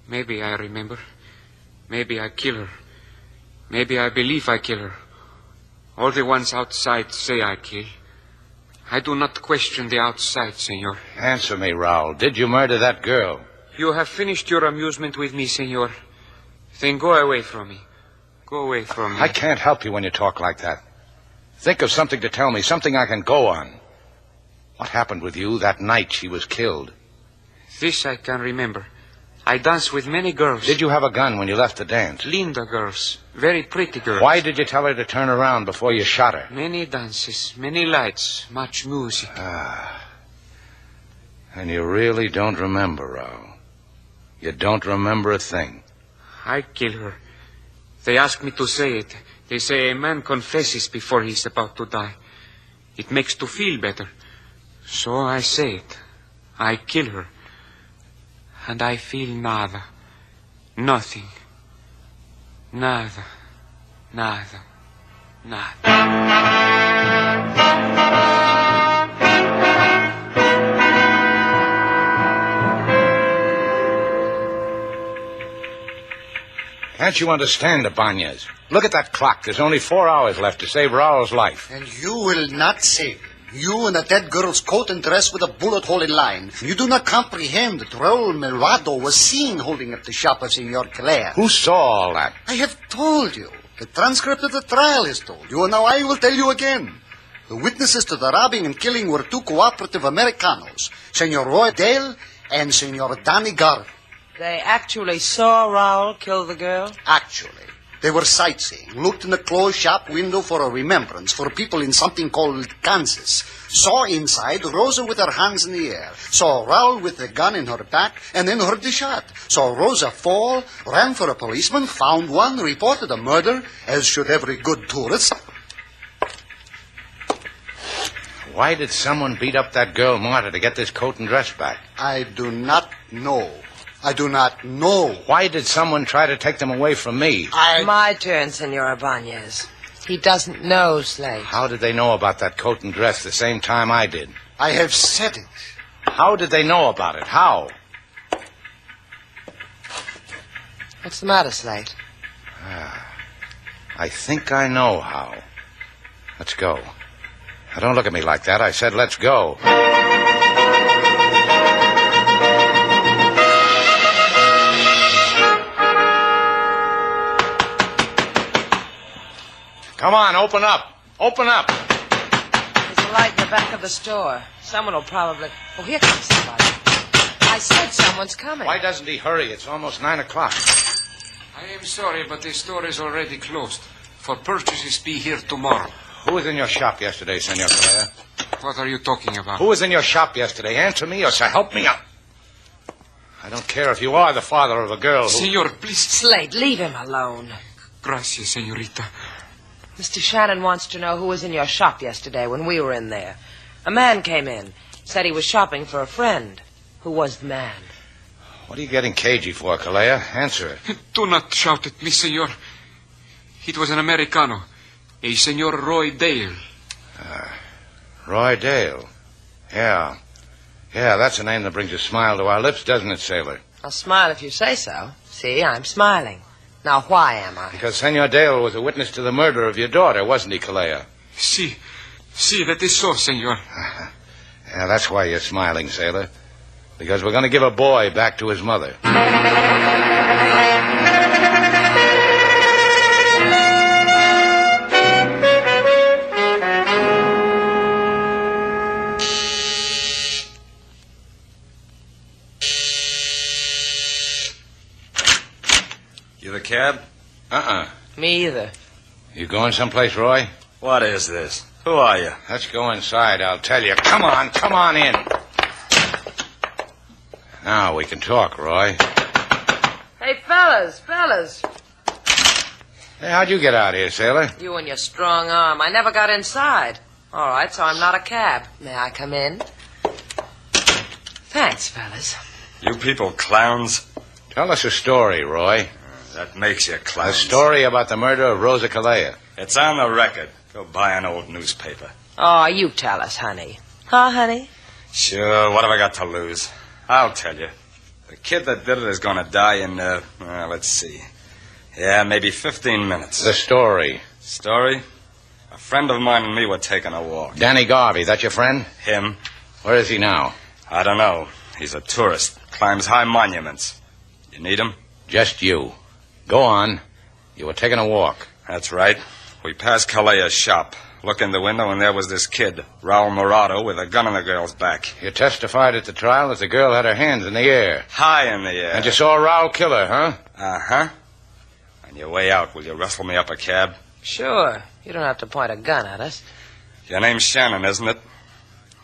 Maybe I remember. Maybe I kill her. Maybe I believe I kill her. All the ones outside say I kill. I do not question the outside, senor. Answer me, Raul. Did you murder that girl? You have finished your amusement with me, senor. Then go away from me. Go away from me. I can't help you when you talk like that. Think of something to tell me, something I can go on. What happened with you that night she was killed? This I can remember. I danced with many girls. Did you have a gun when you left the dance? Linda girls. Very pretty girls. Why did you tell her to turn around before you shot her? Many dances, many lights, much music. And you really don't remember, Raul. You don't remember a thing. I kill her. They ask me to say it. They say a man confesses before he's about to die. It makes to feel better. So I say it. I kill her. And I feel nada. Nothing. Nada. Nada. Nada. Can't you understand, Ibanez? Look at that clock. There's only 4 hours left to save Raul's life. And you will not save him. You in a dead girl's coat and dress with a bullet hole in line. You do not comprehend that Raul Merado was seen holding up the shop of Senor Calleja. Who saw all that? I have told you. The transcript of the trial has told you, and now I will tell you again. The witnesses to the robbing and killing were 2 cooperative Americanos, Senor Roy Dale and Senor Danny Gar. They actually saw Raul kill the girl? Actually. They were sightseeing, looked in the closed shop window for a remembrance for people in something called Kansas. Saw inside Rosa with her hands in the air. Saw Raoul with the gun in her back, and then heard the shot. Saw Rosa fall, ran for a policeman, found one, reported a murder, as should every good tourist. Why did someone beat up that girl Marta to get this coat and dress back? I do not know. I do not know. Why did someone try to take them away from me? My turn, Senor Ibanez. He doesn't know, Slate. How did they know about that coat and dress the same time I did? I have said it. How did they know about it? How? What's the matter, Slate? I think I know how. Let's go. Now, don't look at me like that. I said let's go. Come on, open up. Open up. There's a light in the back of the store. Someone will probably... Oh, here comes somebody. I said someone's coming. Why doesn't he hurry? It's almost 9 o'clock. I am sorry, but the store is already closed. For purchases, be here tomorrow. Who was in your shop yesterday, Senor Correa? What are you talking about? Who was in your shop yesterday? Answer me or help me out. I don't care if you are the father of a girl who... Senor, please... Slate, leave him alone. Gracias, senorita. Mr. Shannon wants to know who was in your shop yesterday when we were in there. A man came in, said he was shopping for a friend. Who was the man? What are you getting cagey for, Calea? Answer it. Do not shout at me, senor. It was an Americano, a Senor Roy Dale. Roy Dale. Yeah, that's a name that brings a smile to our lips, doesn't it, sailor? I'll smile if you say so. See, I'm smiling. Now, why am I? Because Senor Dale was a witness to the murder of your daughter, wasn't he, Calea? Si, that is so, senor. Yeah, that's why you're smiling, sailor. Because we're going to give a boy back to his mother. You the cab? Me either. You going someplace, Roy? What is this? Who are you? Let's go inside, I'll tell you. Come on in. Now we can talk, Roy. Hey, fellas. Hey, how'd you get out here, sailor? You and your strong arm. I never got inside. All right, so I'm not a cab. May I come in? Thanks, fellas. You people clowns? Tell us a story, Roy. That makes you clowns. A story about the murder of Rosa Calea. It's on the record. Go buy an old newspaper. Oh, you tell us, honey. Huh, honey? Sure, what have I got to lose? I'll tell you. The kid that did it is going to die in, let's see. Yeah, maybe 15 minutes. The story. Story? A friend of mine and me were taking a walk. Danny Garvey, that your friend? Him. Where is he now? I don't know. He's a tourist. Climbs high monuments. You need him? Just you. Go on. You were taking a walk. That's right. We passed Calea's shop. Look in the window, and there was this kid, Raoul Morado, with a gun on the girl's back. You testified at the trial that the girl had her hands in the air. High in the air. And you saw Raoul kill her, huh? Uh-huh. On your way out, will you rustle me up a cab? Sure. You don't have to point a gun at us. Your name's Shannon, isn't it?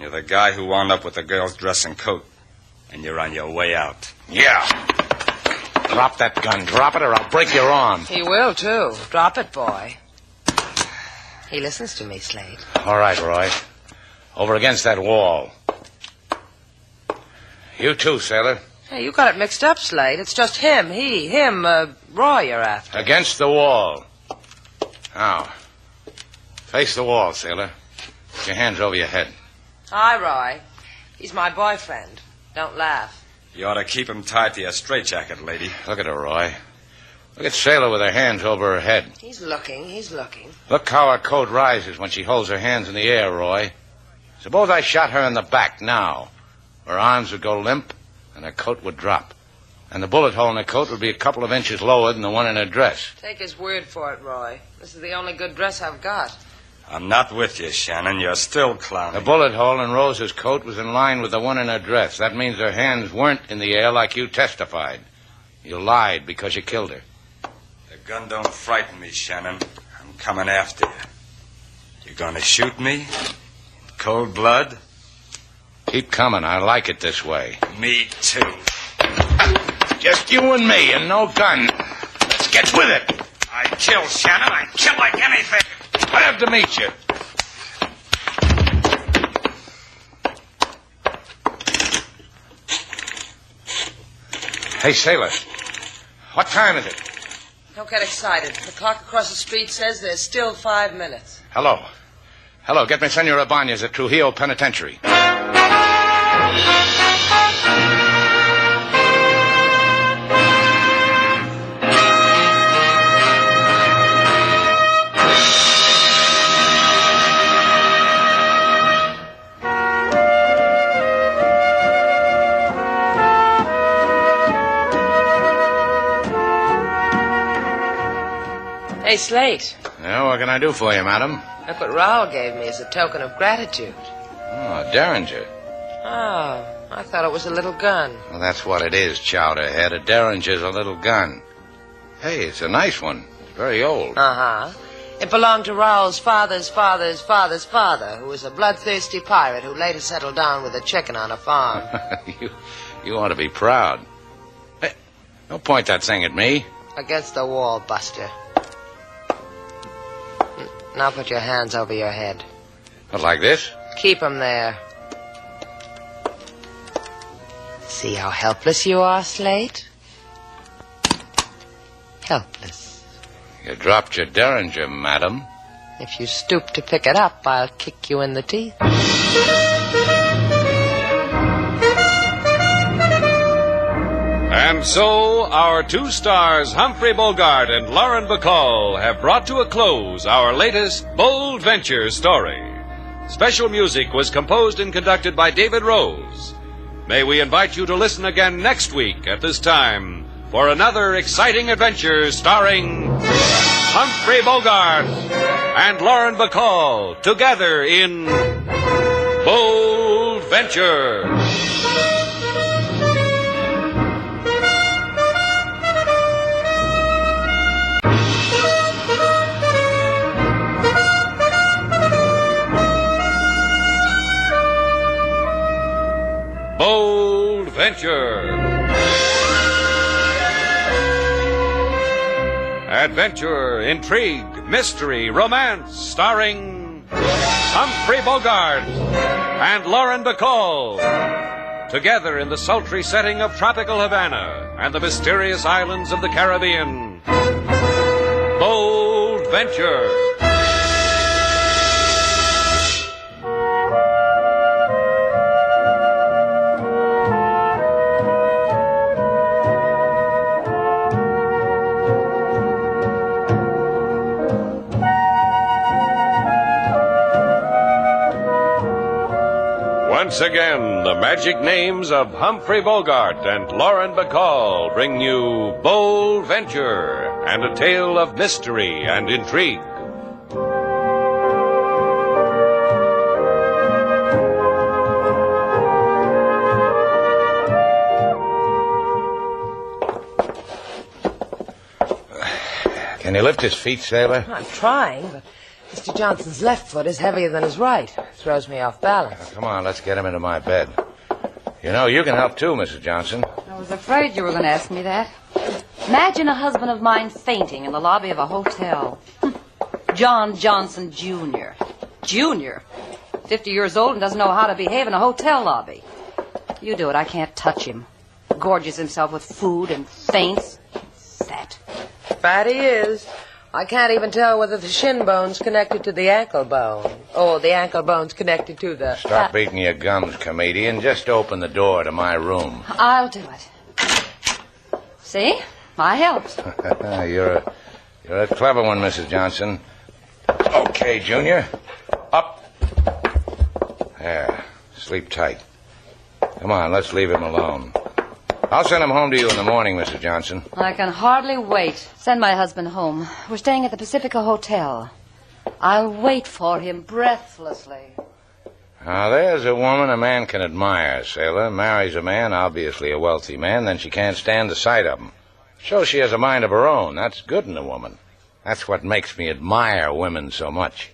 You're the guy who wound up with the girl's dress and coat. And you're on your way out. Yeah. Drop that gun. Drop it or I'll break your arm. He will, too. Drop it, boy. He listens to me, Slate. All right, Roy. Over against that wall. You too, sailor. Hey, you got it mixed up, Slate. It's just him, Roy you're after. Against the wall. Now, face the wall, sailor. Put your hands over your head. Hi, Roy. He's my boyfriend. Don't laugh. You ought to keep him tied to your straitjacket, lady. Look at her, Roy. Look at Sailor with her hands over her head. He's looking. Look how her coat rises when she holds her hands in the air, Roy. Suppose I shot her in the back now. Her arms would go limp, and her coat would drop. And the bullet hole in her coat would be a couple of inches lower than the one in her dress. Take his word for it, Roy. This is the only good dress I've got. I'm not with you, Shannon. You're still clowning. The bullet hole in Rosa's coat was in line with the one in her dress. That means her hands weren't in the air like you testified. You lied because you killed her. The gun don't frighten me, Shannon. I'm coming after you. You gonna shoot me? In cold blood? Keep coming. I like it this way. Me too. Just you and me and no gun. Let's get with it. I'd kill Shannon. I'd kill like anything. Glad to meet you. Hey, Sailor. What time is it? Don't get excited. The clock across the street says there's still 5 minutes. Hello. Hello, get me Senor Ibanez at Trujillo Penitentiary. Hey, Slate. Yeah, what can I do for you, madam? Look what Raoul gave me as a token of gratitude. Oh, a Derringer. Oh, I thought it was a little gun. Well, that's what it is, Chowderhead. A Derringer's a little gun. Hey, it's a nice one. It's very old. Uh-huh. It belonged to Raoul's father's father's father's father, who was a bloodthirsty pirate who later settled down with a chicken on a farm. You ought to be proud. Hey, don't point that thing at me. Against the wall, Buster. Now put your hands over your head. What, like this? Keep 'em there. See how helpless you are, Slate? Helpless. You dropped your Derringer, madam. If you stoop to pick it up, I'll kick you in the teeth. And so, our two stars, Humphrey Bogart and Lauren Bacall, have brought to a close our latest Bold Venture story. Special music was composed and conducted by David Rose. May we invite you to listen again next week at this time for another exciting adventure starring Humphrey Bogart and Lauren Bacall together in Bold Venture. Bold Venture. Adventure, intrigue, mystery, romance, starring Humphrey Bogart and Lauren Bacall. Together in the sultry setting of tropical Havana and the mysterious islands of the Caribbean. Bold Venture. Once again, the magic names of Humphrey Bogart and Lauren Bacall bring you Bold Venture and a tale of mystery and intrigue. Can you lift his feet, Sailor? I'm trying, but Mr. Johnson's left foot is heavier than his right. Throws me off balance. Come on, let's get him into my bed. You know, you can help too, Mrs. Johnson. I was afraid you were going to ask me that. Imagine a husband of mine fainting in the lobby of a hotel. John Johnson, Jr. Jr.? 50 years old and doesn't know how to behave in a hotel lobby. You do it. I can't touch him. Gorges himself with food and faints. Fat. Fat he is. I can't even tell whether the shin bone's connected to the ankle bone or the ankle bone's connected to the... Stop beating your gums, comedian. Just open the door to my room. I'll do it. See? I helped. You're a clever one, Mrs. Johnson. Okay, Junior. Up. There. Sleep tight. Come on, let's leave him alone. I'll send him home to you in the morning, Mrs. Johnson. I can hardly wait. Send my husband home. We're staying at the Pacifica Hotel. I'll wait for him breathlessly. Now, there's a woman a man can admire, Sailor. Marries a man, obviously a wealthy man, then she can't stand the sight of him. Shows she has a mind of her own. That's good in a woman. That's what makes me admire women so much.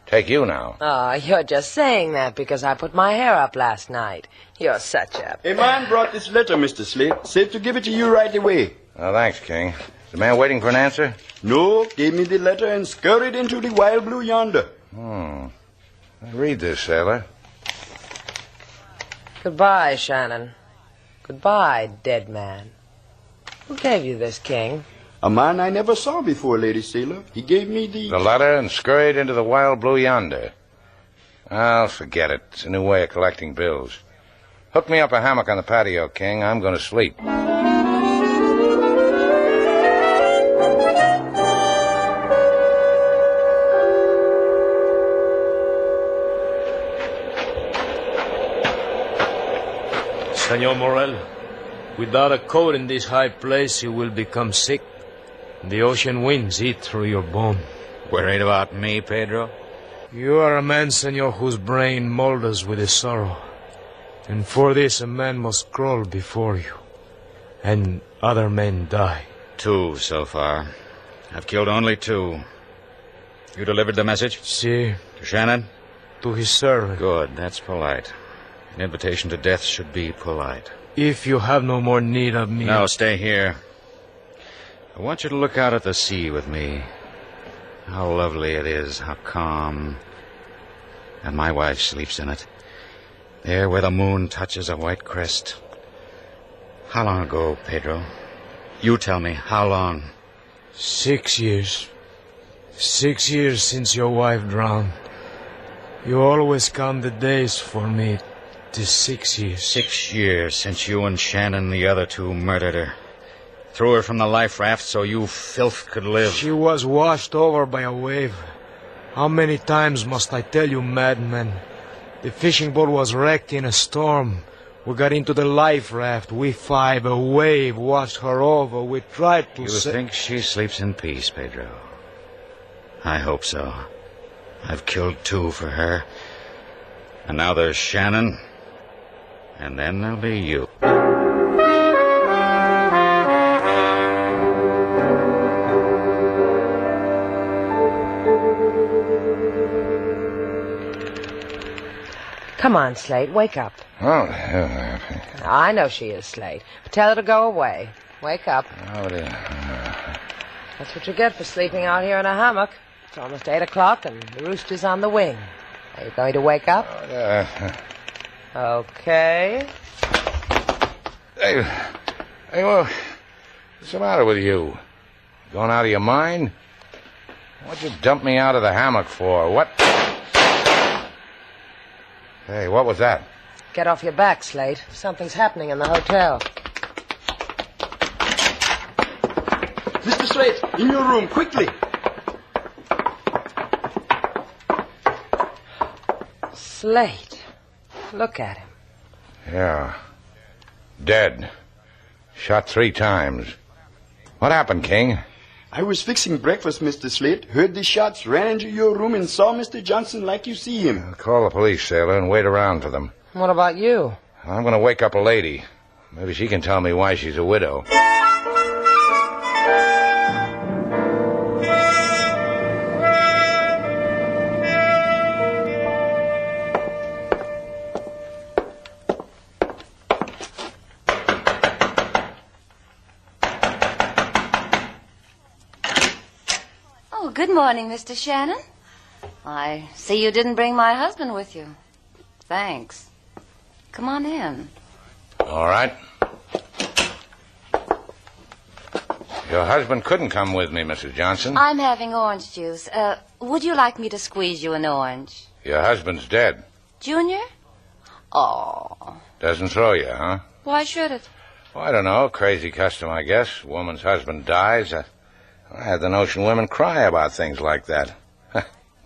Take you now. Oh, you're just saying that because I put my hair up last night. You're such a... A man brought this letter, Mr. Slate. Said to give it to you right away. Oh, thanks, King. Is the man waiting for an answer? No, gave me the letter and scurried into the wild blue yonder. Read this, sailor. Goodbye, Shannon. Goodbye, dead man. Who gave you this, King? A man I never saw before, Lady Sailor. He gave me the letter and scurried into the wild blue yonder. I'll forget it. It's a new way of collecting bills. Hook me up a hammock on the patio, King. I'm going to sleep. Senor Morel, without a coat in this high place, you will become sick. The ocean winds eat through your bone. Worried about me, Pedro? You are a man, senor, whose brain molders with his sorrow. And for this, a man must crawl before you. And other men die. 2 so far. I've killed only 2. You delivered the message? Si. To Shannon? To his servant. Good, that's polite. An invitation to death should be polite. If you have no more need of me... No, stay here. I want you to look out at the sea with me. How lovely it is, how calm. And my wife sleeps in it. There where the moon touches a white crest. How long ago, Pedro? You tell me, how long? 6 years. 6 years since your wife drowned. You always count the days for me. 6 years. 6 years since you and Shannon, the other 2, murdered her. Threw her from the life raft so you filth could live. She was washed over by a wave. How many times must I tell you, madman? The fishing boat was wrecked in a storm. We got into the life raft. We 5, a wave washed her over. We tried to... You think she sleeps in peace, Pedro? I hope so. I've killed 2 for her. And now there's Shannon. And then there'll be you. Come on, Slate, wake up. Oh, I know she is, Slate. Tell her to go away. Wake up. That's what you get for sleeping out here in a hammock. It's almost 8 o'clock and the rooster's on the wing. Are you going to wake up? Okay. Hey, what's the matter with you? Going out of your mind? What'd you dump me out of the hammock for? What? Hey, what was that? Get off your back, Slate. Something's happening in the hotel. Mr. Slate, in your room, quickly. Slate. Look at him. Yeah. Dead. Shot 3 times. What happened, King? I was fixing breakfast, Mr. Slate. Heard the shots, ran into your room and saw Mr. Johnson like you see him. Call the police, sailor, and wait around for them. What about you? I'm going to wake up a lady. Maybe she can tell me why she's a widow. Good morning, Mr. Shannon. I see you didn't bring my husband with you. Thanks. Come on in. All right. Your husband couldn't come with me, Mrs. Johnson. I'm having orange juice. Would you like me to squeeze you an orange? Your husband's dead. Junior? Oh. Doesn't throw you, huh? Why should it? Well, I don't know. Crazy custom, I guess. Woman's husband dies. I have the notion women cry about things like that.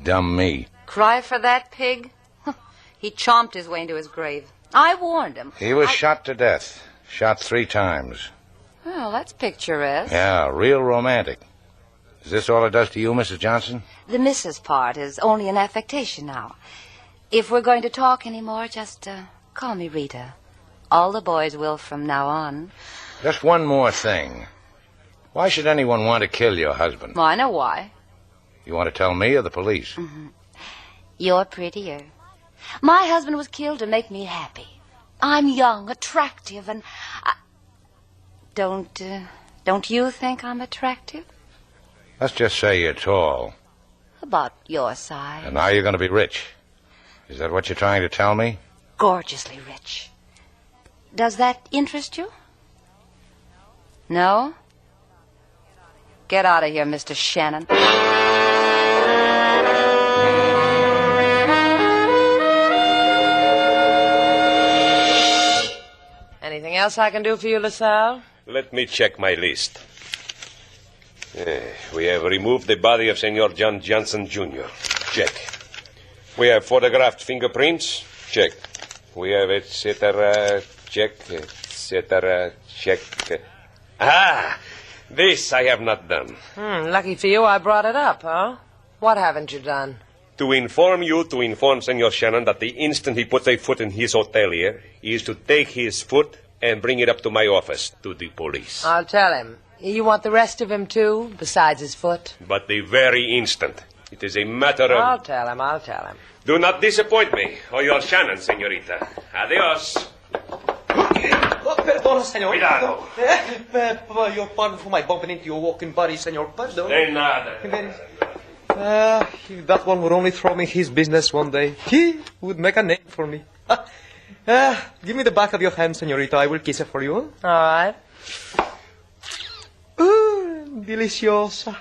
Dumb me. Cry for that pig? He chomped his way into his grave. I warned him. He was shot to death. Shot 3 times. Well, that's picturesque. Yeah, real romantic. Is this all it does to you, Mrs. Johnson? The Mrs. part is only an affectation now. If we're going to talk anymore, just call me Rita. All the boys will from now on. Just one more thing. Why should anyone want to kill your husband? Well, I know why. You want to tell me or the police? Mm-hmm. You're prettier. My husband was killed to make me happy. I'm young, attractive, and... Don't you think I'm attractive? Let's just say you're tall. About your size. And now you're going to be rich. Is that what you're trying to tell me? Gorgeously rich. Does that interest you? No? Get out of here, Mr. Shannon. Anything else I can do for you, LaSalle? Let me check my list. We have removed the body of Senor John Johnson, Jr. Check. We have photographed fingerprints. Check. We have etc. Check. Etc. Check. Ah! This I have not done. Lucky for you I brought it up, huh? What haven't you done? To inform Senor Shannon that the instant he puts a foot in his hotel here, he is to take his foot and bring it up to my office, to the police. I'll tell him. You want the rest of him, too, besides his foot? But the very instant. It is a matter of... I'll tell him. Do not disappoint me, or your Shannon, senorita. Adios. Perdona, senor. Cuidado. Your pardon for my bumping into your walking body, senor. Pardon. De nada. If that one would only throw me his business one day, he would make a name for me. Give me the back of your hand, senorita. I will kiss it for you. All right. Deliciosa.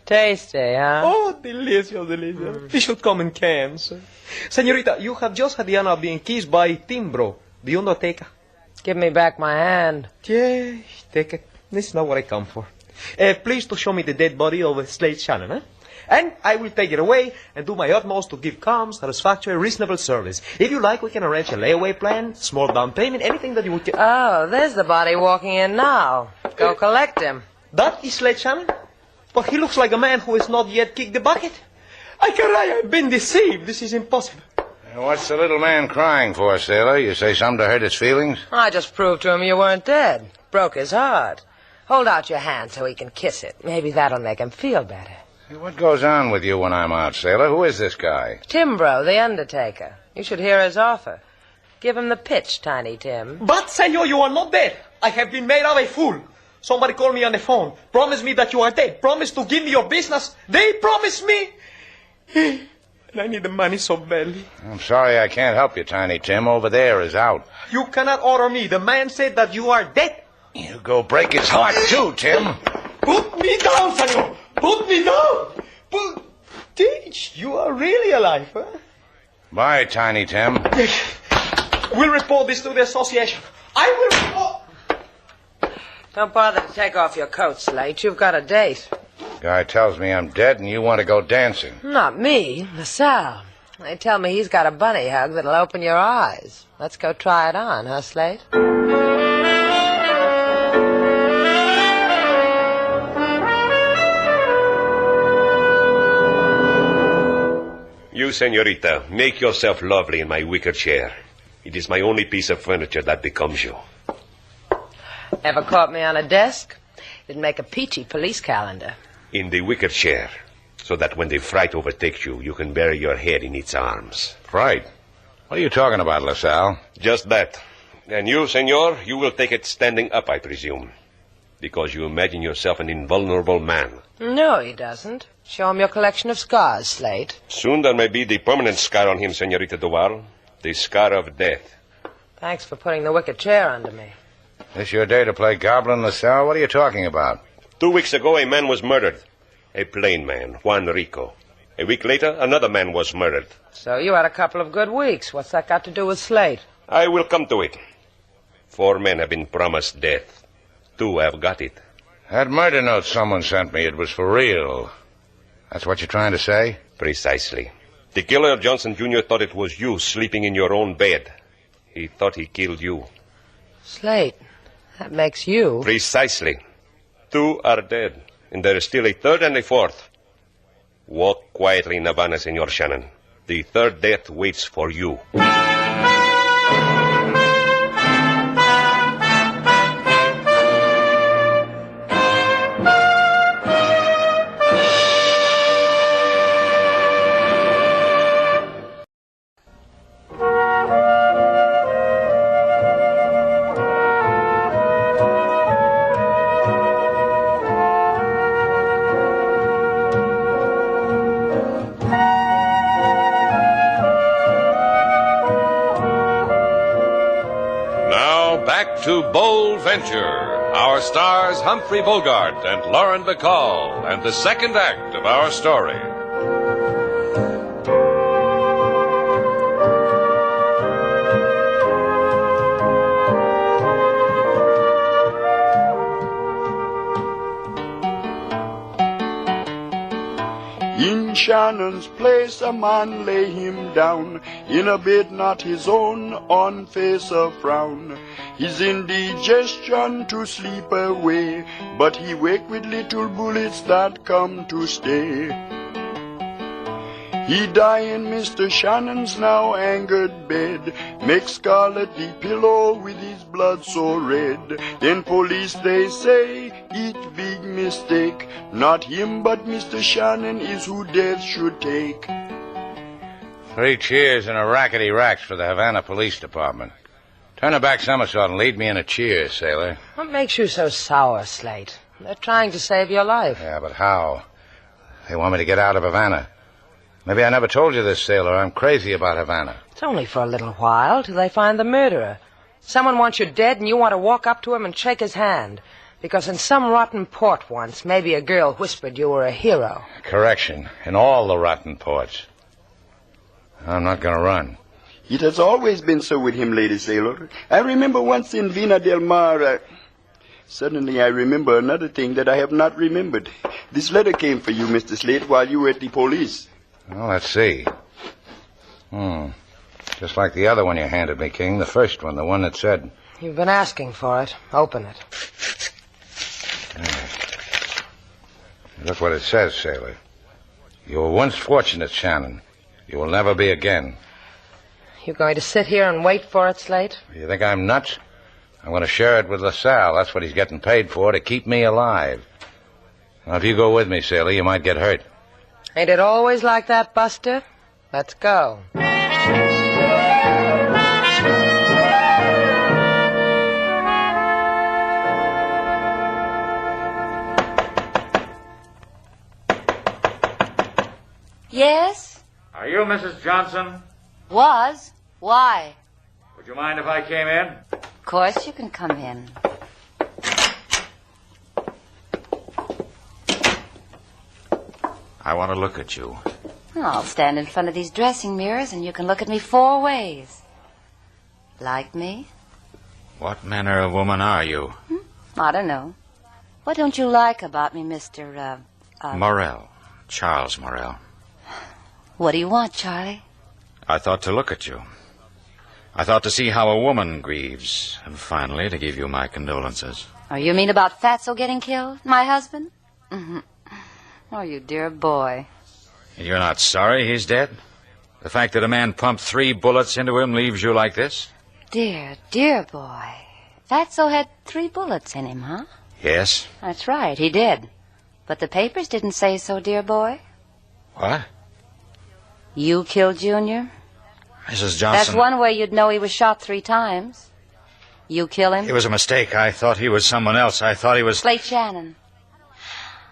Tasty, huh? Oh, delicious. They should come in cans. Senorita, you have just had the honor of being kissed by Timbro, the undertaker. Give me back my hand. Yes, take it. This is not what I come for. Please to show me the dead body of Slate Shannon, eh? And I will take it away and do my utmost to give calm, satisfactory, reasonable service. If you like, we can arrange a layaway plan, small down payment, anything that you would... Oh, there's the body walking in now. Go collect him. That is Slate Shannon? But he looks like a man who has not yet kicked the bucket. I've been deceived. This is impossible. What's the little man crying for, sailor? You say something to hurt his feelings? I just proved to him you weren't dead. Broke his heart. Hold out your hand so he can kiss it. Maybe that'll make him feel better. What goes on with you when I'm out, sailor? Who is this guy? Timbro, the undertaker. You should hear his offer. Give him the pitch, Tiny Tim. But, senor, you are not dead. I have been made of a fool. Somebody called me on the phone. Promise me that you are dead. Promise to give me your business. They promised me. And I need the money so badly. I'm sorry I can't help you, Tiny Tim. Over there is out. You cannot order me. The man said that you are dead. You go break his heart, too, Tim. Put me down, senor. Put me down. Teach, you are really alive, huh? Bye, Tiny Tim. We'll report this to the association. I will report... Don't bother to take off your coat, Slate. You've got a date. Guy tells me I'm dead and you want to go dancing. Not me, LaSalle. They tell me he's got a bunny hug that'll open your eyes. Let's go try it on, huh, Slate? You, senorita, make yourself lovely in my wicker chair. It is my only piece of furniture that becomes you. Ever caught me on a desk? It'd make a peachy police calendar. In the wicker chair, so that when the fright overtakes you, you can bury your head in its arms. Fright? What are you talking about, LaSalle? Just that. And you, senor, you will take it standing up, I presume. Because you imagine yourself an invulnerable man. No, he doesn't. Show him your collection of scars, Slate. Soon there may be the permanent scar on him, senorita Duval. The scar of death. Thanks for putting the wicker chair under me. This your day to play goblin, LaSalle? What are you talking about? 2 weeks ago, a man was murdered. A plain man, Juan Rico. A week later, another man was murdered. So you had a couple of good weeks. What's that got to do with Slate? I will come to it. 4 men have been promised death. 2 have got it. That murder note someone sent me, it was for real. That's what you're trying to say? Precisely. The killer, Johnson Jr., thought it was you sleeping in your own bed. He thought he killed you. Slate, that makes you... Precisely. 2 are dead, and there is still a 3rd and a 4th. Walk quietly in Havana, Senor Shannon. The 3rd death waits for you. back to Bold Venture. Our stars Humphrey Bogart and Lauren Bacall, and the second act of our story. In Shannon's place a man lay him down, in a bed not his own, on face a frown. His indigestion to sleep away, but he wake with little bullets that come to stay. He die in Mr. Shannon's now angered bed, make scarlet the pillow with his blood so red. Then police they say, it big mistake, not him but Mr. Shannon is who death should take. 3 cheers and a rackety racks for the Havana Police Department. Turn a back somersault and lead me in a cheer, sailor. What makes you so sour, Slate? They're trying to save your life. Yeah, but how? They want me to get out of Havana. Maybe I never told you this, sailor. I'm crazy about Havana. It's only for a little while, till they find the murderer. Someone wants you dead, and you want to walk up to him and shake his hand. Because in some rotten port once, maybe a girl whispered you were a hero. Correction. In all the rotten ports. I'm not going to run. It has always been so with him, Lady Sailor. I remember once in Vina del Mar. Suddenly I remember another thing that I have not remembered. This letter came for you, Mr. Slate, while you were at the police. Well, let's see. Just like the other one you handed me, King. The first one, the one that said... You've been asking for it. Open it. Look what it says, sailor. You were once fortunate, Shannon. You will never be again. You going to sit here and wait for it, Slate? You think I'm nuts? I'm going to share it with LaSalle. That's what he's getting paid for, to keep me alive. Now, if you go with me, sailor, you might get hurt. Ain't it always like that, Buster? Let's go. Yes? Are you Mrs. Johnson? Was. Why? Would you mind if I came in? Of course you can come in. I want to look at you. I'll stand in front of these dressing mirrors and you can look at me 4 ways. Like me? What manner of woman are you? I don't know. What don't you like about me, Mr. Morrell. Charles Morrell. What do you want, Charlie? I thought to look at you. I thought to see how a woman grieves, and finally to give you my condolences. Oh, you mean about Fatso getting killed? My husband? Mm-hmm. Oh, you dear boy. And you're not sorry he's dead? The fact that a man pumped 3 bullets into him leaves you like this? Dear, dear boy. Fatso had 3 bullets in him, huh? Yes. That's right, he did. But the papers didn't say so, dear boy. What? You killed Junior? Mrs. Johnson... That's one way you'd know he was shot 3 times. You kill him? It was a mistake. I thought he was someone else. I thought he was... Slate Shannon.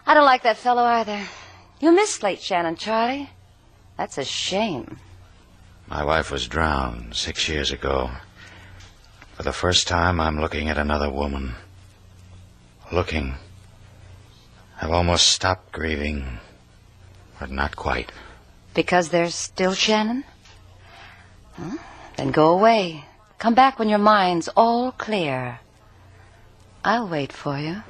I don't like that fellow either. You miss Slate Shannon, Charlie. That's a shame. My wife was drowned 6 years ago. For the first time, I'm looking at another woman. Looking. I've almost stopped grieving, but not quite. Because there's still Shannon? Then go away. Come back when your mind's all clear. I'll wait for you.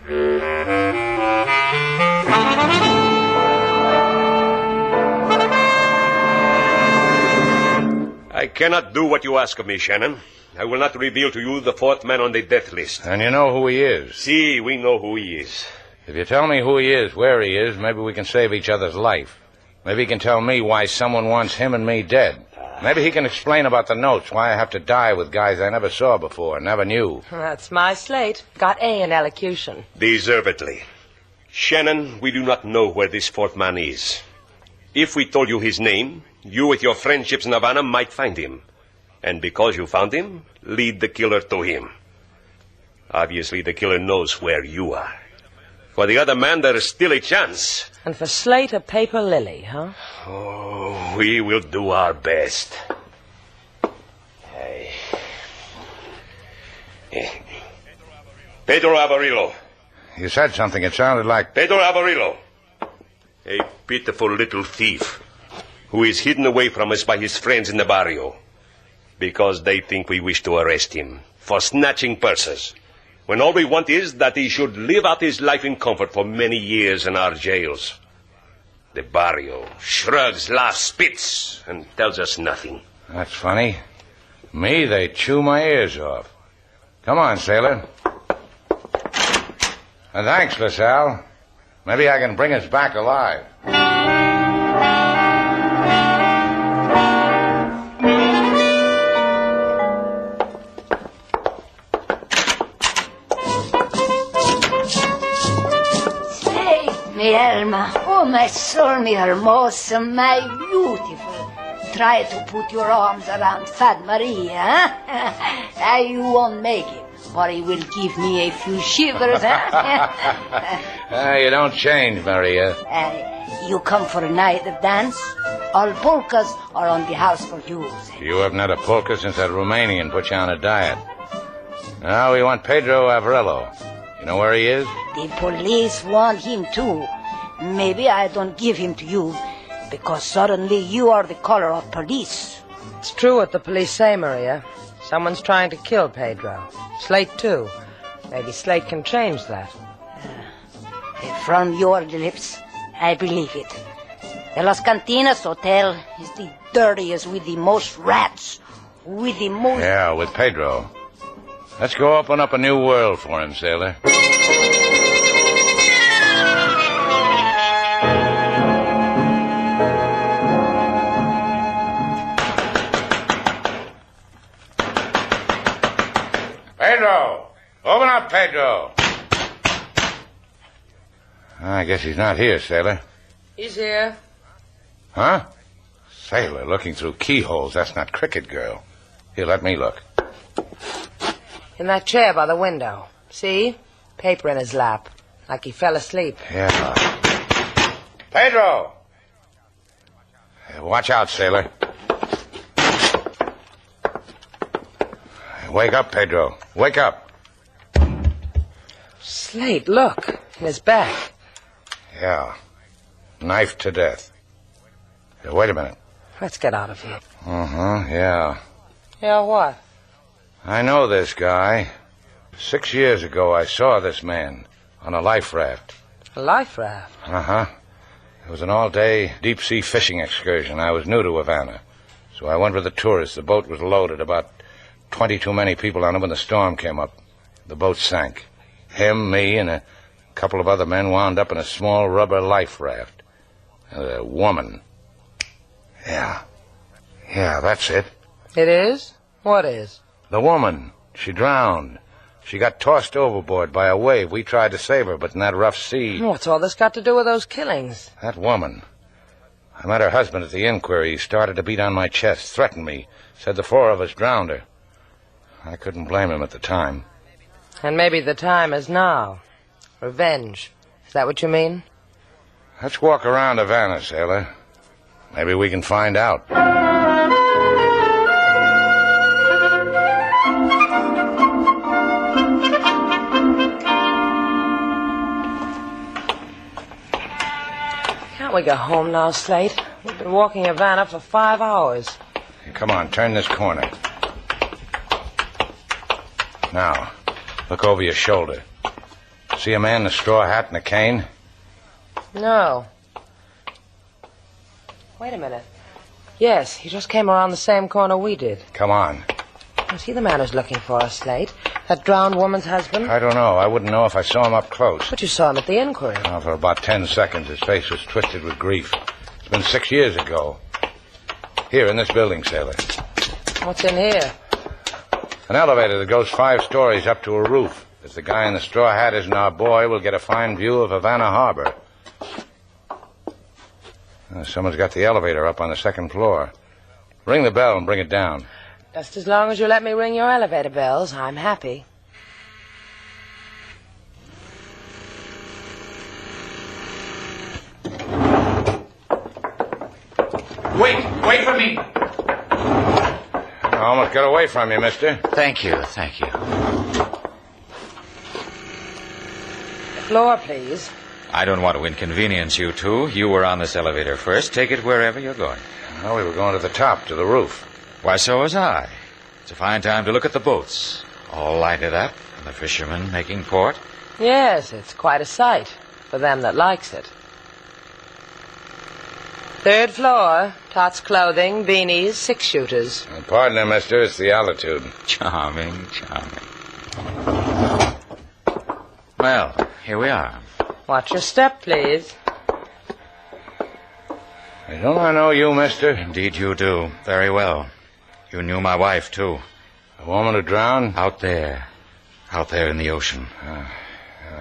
I cannot do what you ask of me, Shannon. I will not reveal to you the 4th man on the death list. And you know who he is? See, we know who he is. If you tell me who he is, where he is, maybe we can save each other's life. Maybe he can tell me why someone wants him and me dead. Maybe he can explain about the notes, why I have to die with guys I never saw before, never knew. That's my Slate. Got A in elocution. Deservedly. Shannon, we do not know where this 4th man is. If we told you his name, you with your friendships in Havana might find him. And because you found him, lead the killer to him. Obviously, the killer knows where you are. For the other man, there is still a chance. And for Slate, a paper lily, huh? Oh, we will do our best. Pedro Avarillo. You said something. It sounded like... Pedro Avarillo. A pitiful little thief who is hidden away from us by his friends in the barrio because they think we wish to arrest him for snatching purses, when all we want is that he should live out his life in comfort for many years in our jails. The barrio shrugs, laughs, spits, and tells us nothing. That's funny. Me, they chew my ears off. Come on, sailor. And thanks, LaSalle. Maybe I can bring us back alive. Mi Elma, oh my soul, mi hermosa, my beautiful. Try to put your arms around Fat Maria, huh? You won't make it, or he will give me a few shivers, huh? You don't change, Maria. You come for a night of dance? All polkas are on the house for you. You haven't had a polka since that Romanian put you on a diet. Now we want Pedro Avarillo. You know where he is? The police want him too. Maybe I don't give him to you because suddenly you are the color of police. It's true what the police say, Maria. Someone's trying to kill Pedro. Slate, too. Maybe Slate can change that. From your lips, I believe it. The Las Cantinas Hotel is the dirtiest with the most rats, with the most... Yeah, with Pedro. Let's go open up a new world for him, sailor. Pedro! Open up, Pedro! I guess he's not here, sailor. He's here. Huh? Sailor looking through keyholes. That's not cricket, girl. Here, let me look. In that chair by the window. See? Paper in his lap. Like he fell asleep. Yeah. Pedro! Watch out, sailor. Wake up, Pedro. Wake up. Slate, look. In his back. Yeah. Knifed to death. Here, wait a minute. Let's get out of here. Yeah. Yeah, what? I know this guy. 6 years ago, I saw this man on a life raft. A life raft? It was an all-day deep-sea fishing excursion. I was new to Havana, so I went with the tourists. The boat was loaded, about 20 too many people on it when the storm came up. The boat sank. Him, me, and a couple of other men wound up in a small rubber life raft. And a woman. Yeah, that's it. It is? What is? The woman. She drowned. She got tossed overboard by a wave. We tried to save her, but in that rough sea... What's all this got to do with those killings? That woman. I met her husband at the inquiry. He started to beat on my chest, threatened me, said the 4 of us drowned her. I couldn't blame him at the time. And maybe the time is now. Revenge. Is that what you mean? Let's walk around Havana, sailor. Maybe we can find out. Can't we go home now, Slate? We've been walking Havana for 5 hours. Come on, turn this corner. Now, look over your shoulder. See a man in a straw hat and a cane? No. Wait a minute. Yes, he just came around the same corner we did. Come on. Was he the man who's looking for us, Slate? That drowned woman's husband? I don't know. I wouldn't know if I saw him up close. But you saw him at the inquiry. Well, for about 10 seconds, his face was twisted with grief. It's been 6 years ago. Here, in this building, sailor. What's in here? An elevator that goes 5 stories up to a roof. If the guy in the straw hat isn't our boy, we'll get a fine view of Havana Harbor. Someone's got the elevator up on the 2nd floor. Ring the bell and bring it down. Just as long as you let me ring your elevator bells, I'm happy. Wait for me. I almost got away from you, mister. Thank you, thank you. Floor, please. I don't want to inconvenience you two. You were on this elevator first. Take it wherever you're going. Well, we were going to the top, to the roof. Why, so was I. It's a fine time to look at the boats. All lighted up, and the fishermen making port. Yes, it's quite a sight for them that likes it. Third floor, Tots clothing, beanies, six-shooters. Pardon me, mister, it's the altitude. Charming, charming. Well, here we are. Watch your step, please. Hey, don't I know you, mister? Indeed you do. Very well. You knew my wife, too. The woman who drowned? Out there. Out there in the ocean.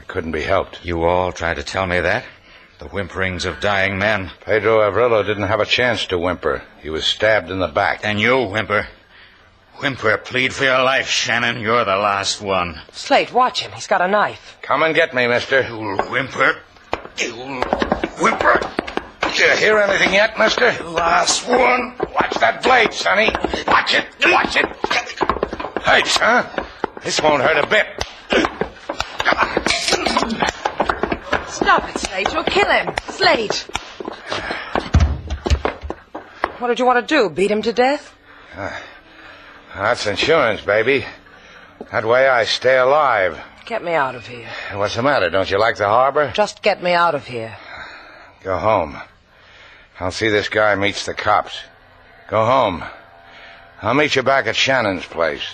Couldn't be helped. You all tried to tell me that? The whimperings of dying men. Pedro Avrilo didn't have a chance to whimper. He was stabbed in the back. And you, whimper. Whimper, plead for your life, Shannon. You're the last one. Slate, watch him. He's got a knife. Come and get me, mister. You'll whimper. You'll whimper. Did you hear anything yet, mister? Last one. Watch that blade, Sonny. Watch it. Watch it. Hurts, huh? This won't hurt a bit. Stop it, Slate. You'll kill him. Slate. What did you want to do? Beat him to death? That's insurance, baby. That way I stay alive. Get me out of here. What's the matter? Don't you like the harbor? Just get me out of here. Go home. I'll see this guy meets the cops. Go home. I'll meet you back at Shannon's place.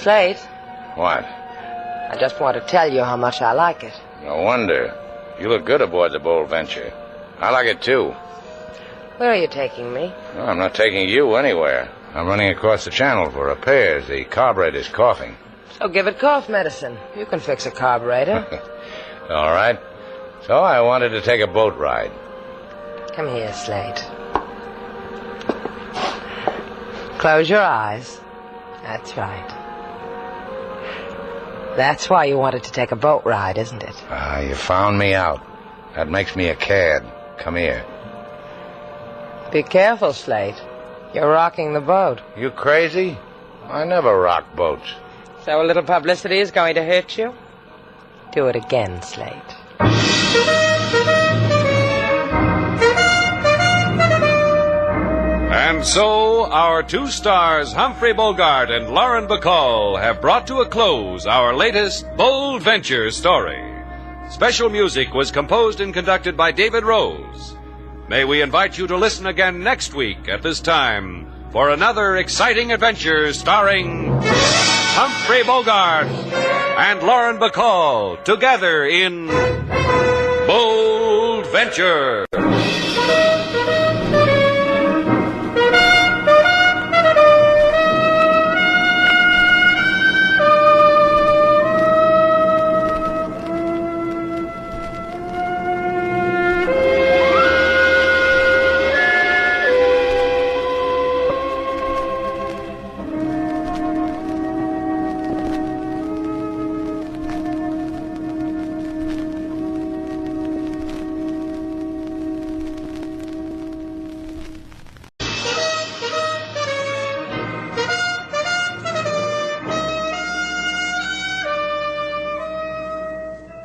Slate? What? I just want to tell you how much I like it. No wonder. You look good aboard the Bold Venture. I like it, too. Where are you taking me? No, I'm not taking you anywhere. I'm running across the channel for repairs. The carburetor's coughing. So give it cough medicine. You can fix a carburetor. All right. So I wanted to take a boat ride. Come here, Slate. Close your eyes. That's right. That's why you wanted to take a boat ride, isn't it? You found me out. That makes me a cad. Come here. Be careful, Slate. You're rocking the boat. You crazy? I never rock boats. So a little publicity is going to hurt you? Do it again, Slate. And so, our two stars, Humphrey Bogart and Lauren Bacall, have brought to a close our latest Bold Venture story. Special music was composed and conducted by David Rose. May we invite you to listen again next week at this time for another exciting adventure starring Humphrey Bogart and Lauren Bacall together in Bold Venture.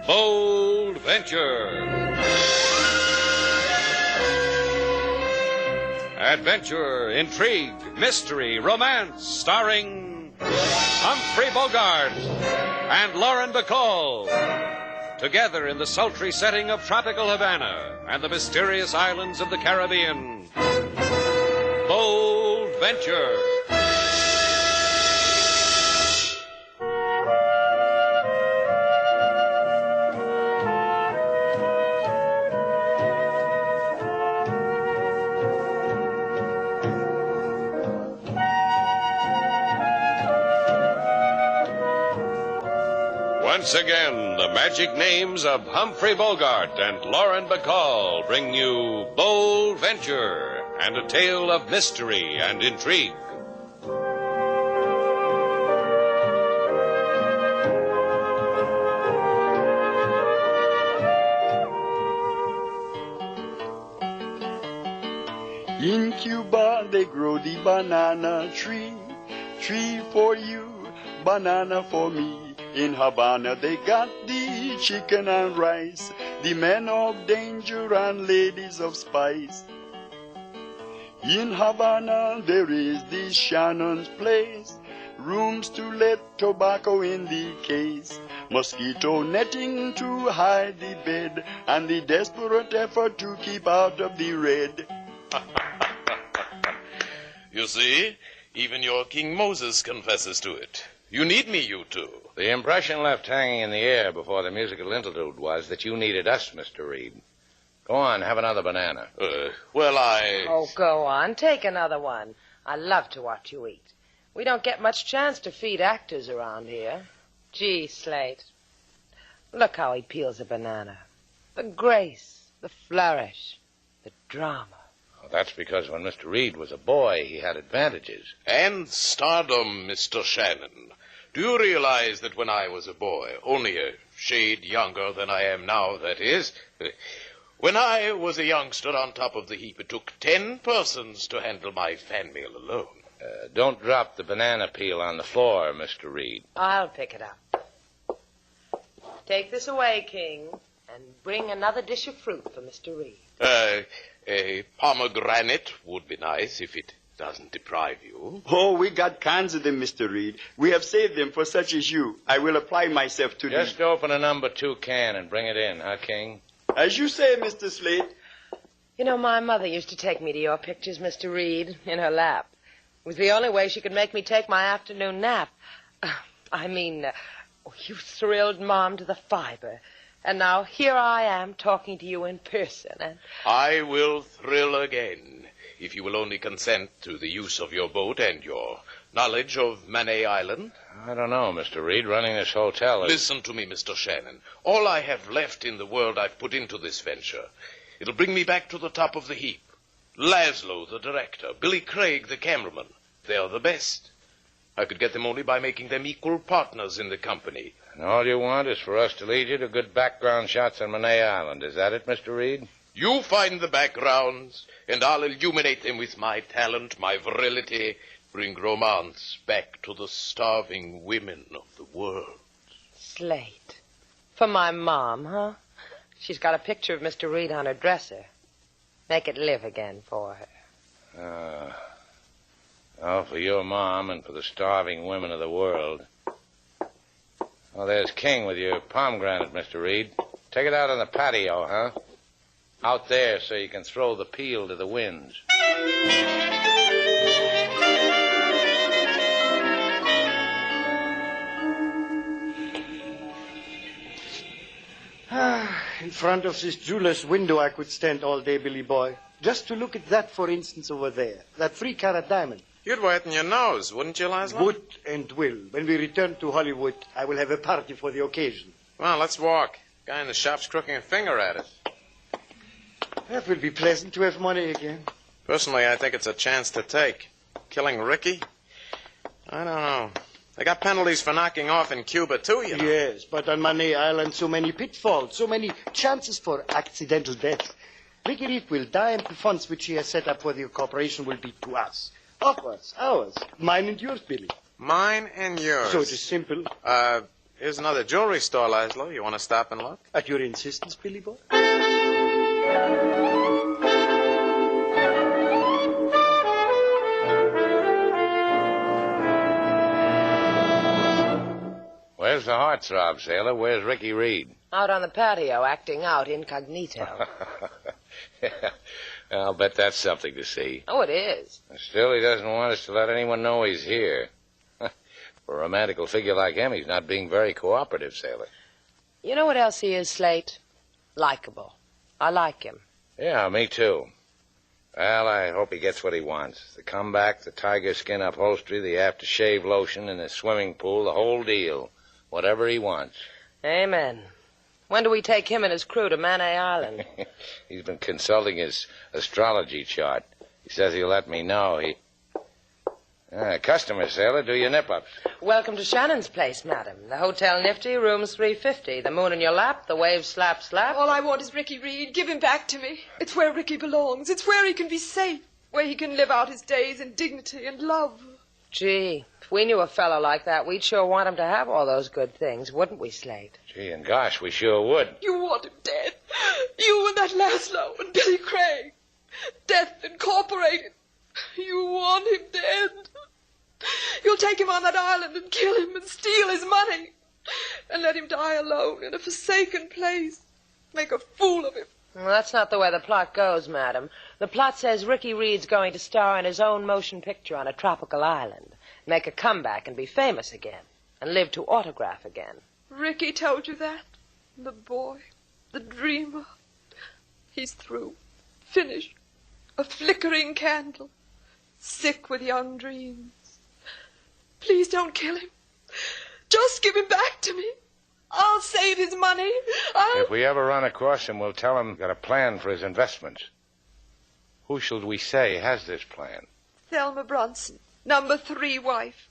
Bold Venture. Adventure, intrigue, mystery, romance, starring Humphrey Bogart and Lauren Bacall. Together in the sultry setting of tropical Havana and the mysterious islands of the Caribbean. Bold Venture. Once again, the magic names of Humphrey Bogart and Lauren Bacall bring you Bold Venture and a tale of mystery and intrigue. In Cuba they grow the banana tree, tree for you, banana for me. In Havana they got the chicken and rice, the men of danger and ladies of spice. In Havana there is the Shannon's place, rooms to let, tobacco in the case, mosquito netting to hide the bed, and the desperate effort to keep out of the red. You see, even your King Moses confesses to it. You need me, you two. The impression left hanging in the air before the musical interlude was that you needed us, Mr. Reed. Go on, have another banana. Oh, go on. Take another one. I love to watch you eat. We don't get much chance to feed actors around here. Gee, Slate. Look how he peels a banana. The grace, the flourish, the drama. Well, that's because when Mr. Reed was a boy, he had advantages. And stardom, Mr. Shannon. Do you realize that when I was a boy, only a shade younger than I am now, that is, when I was a youngster on top of the heap, it took 10 persons to handle my fan mail alone. Don't drop the banana peel on the floor, Mr. Reed. I'll pick it up. Take this away, King, and bring another dish of fruit for Mr. Reed. A pomegranate would be nice if it doesn't deprive you. Oh, we got cans of them, Mr. Reed. We have saved them for such as you. I will apply myself to Just open a number 2 can and bring it in, huh, King? As you say, Mr. Slate. You know, my mother used to take me to your pictures, Mr. Reed, in her lap. It was the only way she could make me take my afternoon nap. You thrilled Mom to the fiber. And now here I am talking to you in person. And I will thrill again, if you will only consent to the use of your boat and your knowledge of Manay Island. I don't know, Mr. Reed. Running this hotel is... Listen to me, Mr. Shannon. All I have left in the world I've put into this venture. It'll bring me back to the top of the heap. Laszlo, the director. Billy Craig, the cameraman. They're the best. I could get them only by making them equal partners in the company. And all you want is for us to lead you to good background shots on Manay Island. Is that it, Mr. Reed? You find the backgrounds, and I'll illuminate them with my talent, my virility, bring romance back to the starving women of the world. Slate. For my mom, huh? She's got a picture of Mr. Reed on her dresser. Make it live again for her. For your mom and for the starving women of the world. Well, there's King with your pomegranate, Mr. Reed. Take it out on the patio, huh? Out there so you can throw the peel to the winds. In front of this jeweler's window I could stand all day, Billy boy. Just to look at that, for instance, over there. That 3-carat diamond. You'd whiten your nose, wouldn't you, Laszlo? Would and will. When we return to Hollywood, I will have a party for the occasion. Well, let's walk. Guy in the shop's crooking a finger at us. That will be pleasant to have money again. Personally, I think it's a chance to take. Killing Ricky? I don't know. They got penalties for knocking off in Cuba, too, you know. Yes, but on Manay Island, so many pitfalls, so many chances for accidental death. Ricky Reed will die, and the funds which he has set up for the corporation will be to us. Of us, ours. Mine and yours, Billy. Mine and yours. So it is simple. Here's another jewelry store, Laszlo. You want to stop and look? At your insistence, Billy boy. Where's the heartthrob, sailor? Where's Ricky Reed? Out on the patio, acting out incognito. I'll bet that's something to see. Oh, it is. Still, he doesn't want us to let anyone know he's here. For a romantical figure like him, he's not being very cooperative, sailor. You know what else he is, Slate? Likeable. I like him. Yeah, me too. Well, I hope he gets what he wants. The comeback, the tiger skin upholstery, the aftershave lotion, and the swimming pool, the whole deal. Whatever he wants. Amen. When do we take him and his crew to Manay Island? He's been consulting his astrology chart. He says he'll let me know. Customer, sailor, do your nip-ups. Welcome to Shannon's place, madam. The Hotel Nifty, rooms 350. The moon in your lap, the waves slap, slap. All I want is Ricky Reed. Give him back to me. It's where Ricky belongs. It's where he can be safe. Where he can live out his days in dignity and love. Gee, if we knew a fellow like that, we'd sure want him to have all those good things, wouldn't we, Slate? Gee, and gosh, we sure would. You want him dead. You and that Laszlo and Billy Craig. Death Incorporated. You want him dead. You'll take him on that island and kill him and steal his money. And let him die alone in a forsaken place. Make a fool of him. Well, that's not the way the plot goes, madam. The plot says Ricky Reed's going to star in his own motion picture on a tropical island, make a comeback and be famous again, and live to autograph again. Ricky told you that? The boy, the dreamer. He's through. Finished. A flickering candle. Sick with young dreams. Please don't kill him. Just give him back to me. I'll save his money. If we ever run across him, we'll tell him we've got a plan for his investments. Who shall we say has this plan? Thelma Brunson, number 3 wife.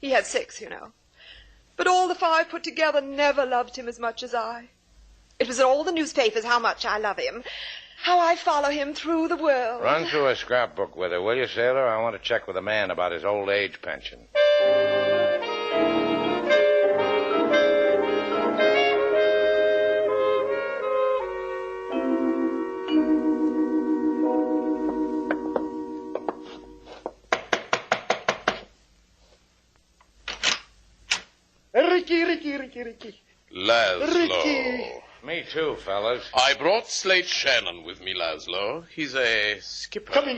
He had 6, you know. But all the 5 put together never loved him as much as I. It was in all the newspapers how much I love him. How I follow him through the world. Run through a scrapbook with her, will you, sailor? I want to check with the man about his old age pension. Ricky. Laszlo. Ricky. Me too, fellas. I brought Slate Shannon with me, Laszlo. He's a skipper. Come in.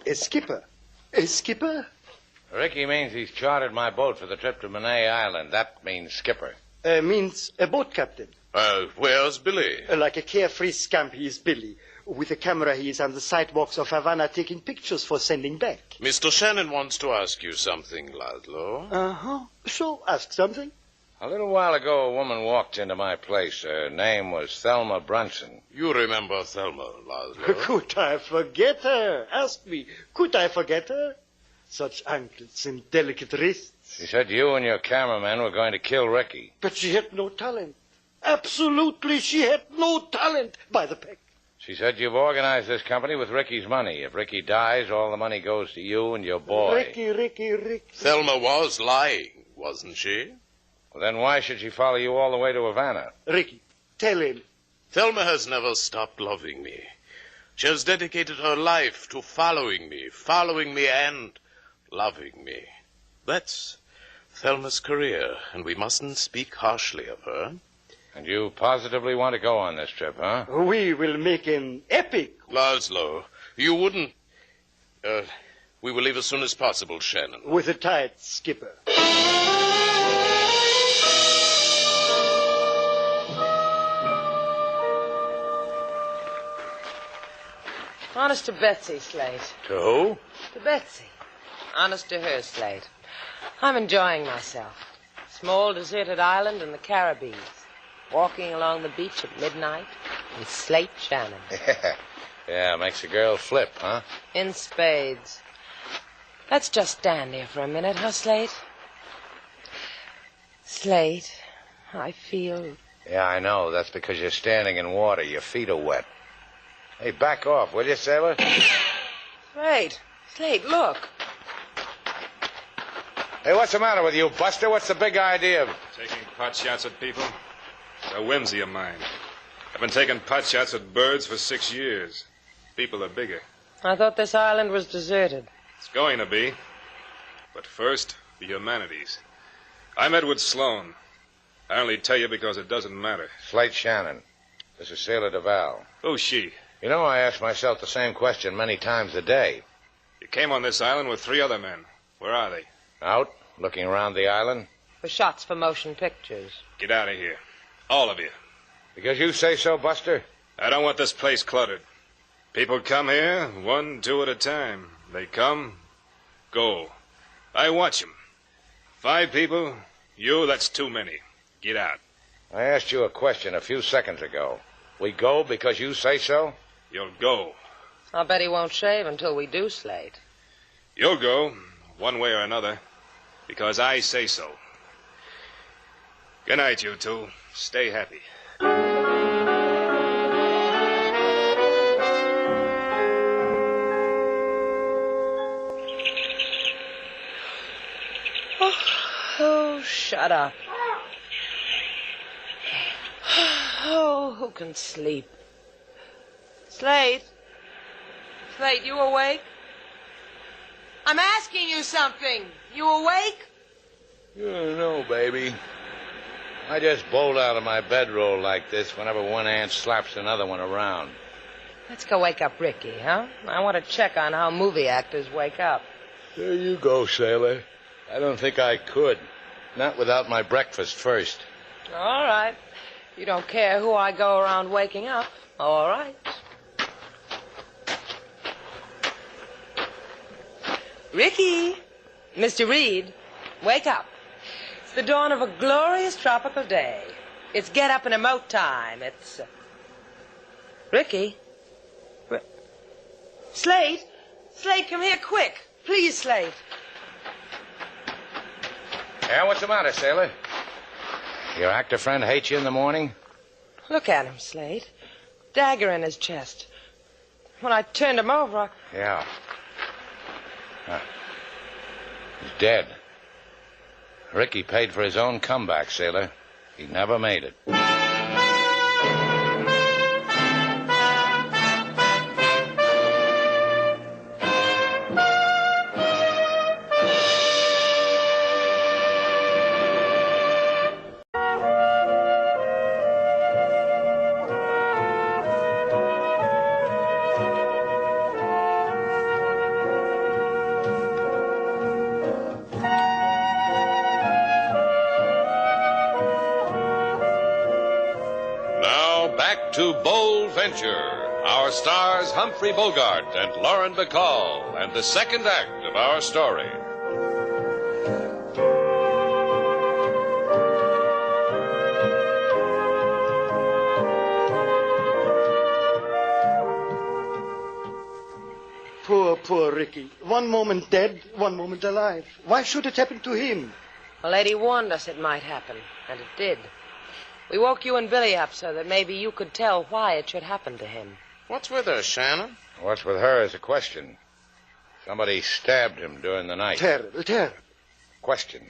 A skipper? A skipper? Ricky means he's chartered my boat for the trip to Manay Island. That means skipper. Means a boat captain. Where's Billy? Like a carefree scamp, he is Billy. With a camera, he is on the sidewalks of Havana taking pictures for sending back. Mr. Shannon wants to ask you something, Laszlo. Uh-huh. So, ask something. A little while ago, a woman walked into my place. Her name was Thelma Brunson. You remember Thelma, Laszlo? Could I forget her? Ask me. Could I forget her? Such ankles and delicate wrists. She said you and your cameraman were going to kill Ricky. But she had no talent. Absolutely, she had no talent. By the peck. She said you've organized this company with Ricky's money. If Ricky dies, all the money goes to you and your boy. Ricky. Thelma was lying, wasn't she? Well, then why should she follow you all the way to Havana? Ricky, tell him. Thelma has never stopped loving me. She has dedicated her life to following me and loving me. That's Thelma's career, and we mustn't speak harshly of her. And you positively want to go on this trip, huh? We will make an epic. Laszlo, you wouldn't... we will leave as soon as possible, Shannon. With a tight skipper. Honest to Betsy, Slate. To who? To Betsy. Honest to her, Slate. I'm enjoying myself. Small deserted island in the Caribbean. Walking along the beach at midnight with Slate Shannon. Yeah, makes a girl flip, huh? In spades. Let's just stand here for a minute, huh, Slate? Slate, I feel... Yeah, I know. That's because you're standing in water. Your feet are wet. Hey, back off, will you, sailor? Wait. Slate, look. Hey, what's the matter with you, Buster? What's the big idea? Taking pot shots at people? It's a whimsy of mine. I've been taking pot shots at birds for 6 years. People are bigger. I thought this island was deserted. It's going to be. But first, the humanities. I'm Edward Sloan. I only tell you because it doesn't matter. Slate Shannon. This is Sailor Duval. Who's she? You know, I ask myself the same question many times a day. You came on this island with 3 other men. Where are they? Out, looking around the island. For shots for motion pictures. Get out of here. All of you. Because you say so, Buster? I don't want this place cluttered. People come here, 1, 2 at a time. They come, go. I watch them. 5 people? You, that's too many. Get out. I asked you a question a few seconds ago. We go because you say so? You'll go. I'll bet he won't shave until we do, Slate. You'll go, one way or another, because I say so. Good night, you two. Stay happy. Oh, shut up. Oh, who can sleep? Slate? Slate, you awake? I'm asking you something. You awake? No, baby. I just bolt out of my bedroll like this whenever one ant slaps another one around. Let's go wake up Ricky, huh? I want to check on how movie actors wake up. There you go, sailor. I don't think I could. Not without my breakfast first. All right. You don't care who I go around waking up. All right. Ricky, Mr. Reed, wake up. It's the dawn of a glorious tropical day. It's get up and emote time. It's... Ricky? Slate? Slate, come here quick. Please, Slate. Yeah, what's the matter, sailor? Your actor friend hates you in the morning? Look at him, Slate. Dagger in his chest. When I turned him over, Yeah. He's dead. Ricky paid for his own comeback, sailor. He never made it. To Bold Venture, our stars Humphrey Bogart and Lauren Bacall, and the second act of our story. Poor Ricky. One moment dead, one moment alive. Why should it happen to him? a lady warned us it might happen, and it did. We woke you and Billy up so that maybe you could tell why it should happen to him. What's with her, Shannon? What's with her is a question. Somebody stabbed him during the night. Terrible, terrible. Question.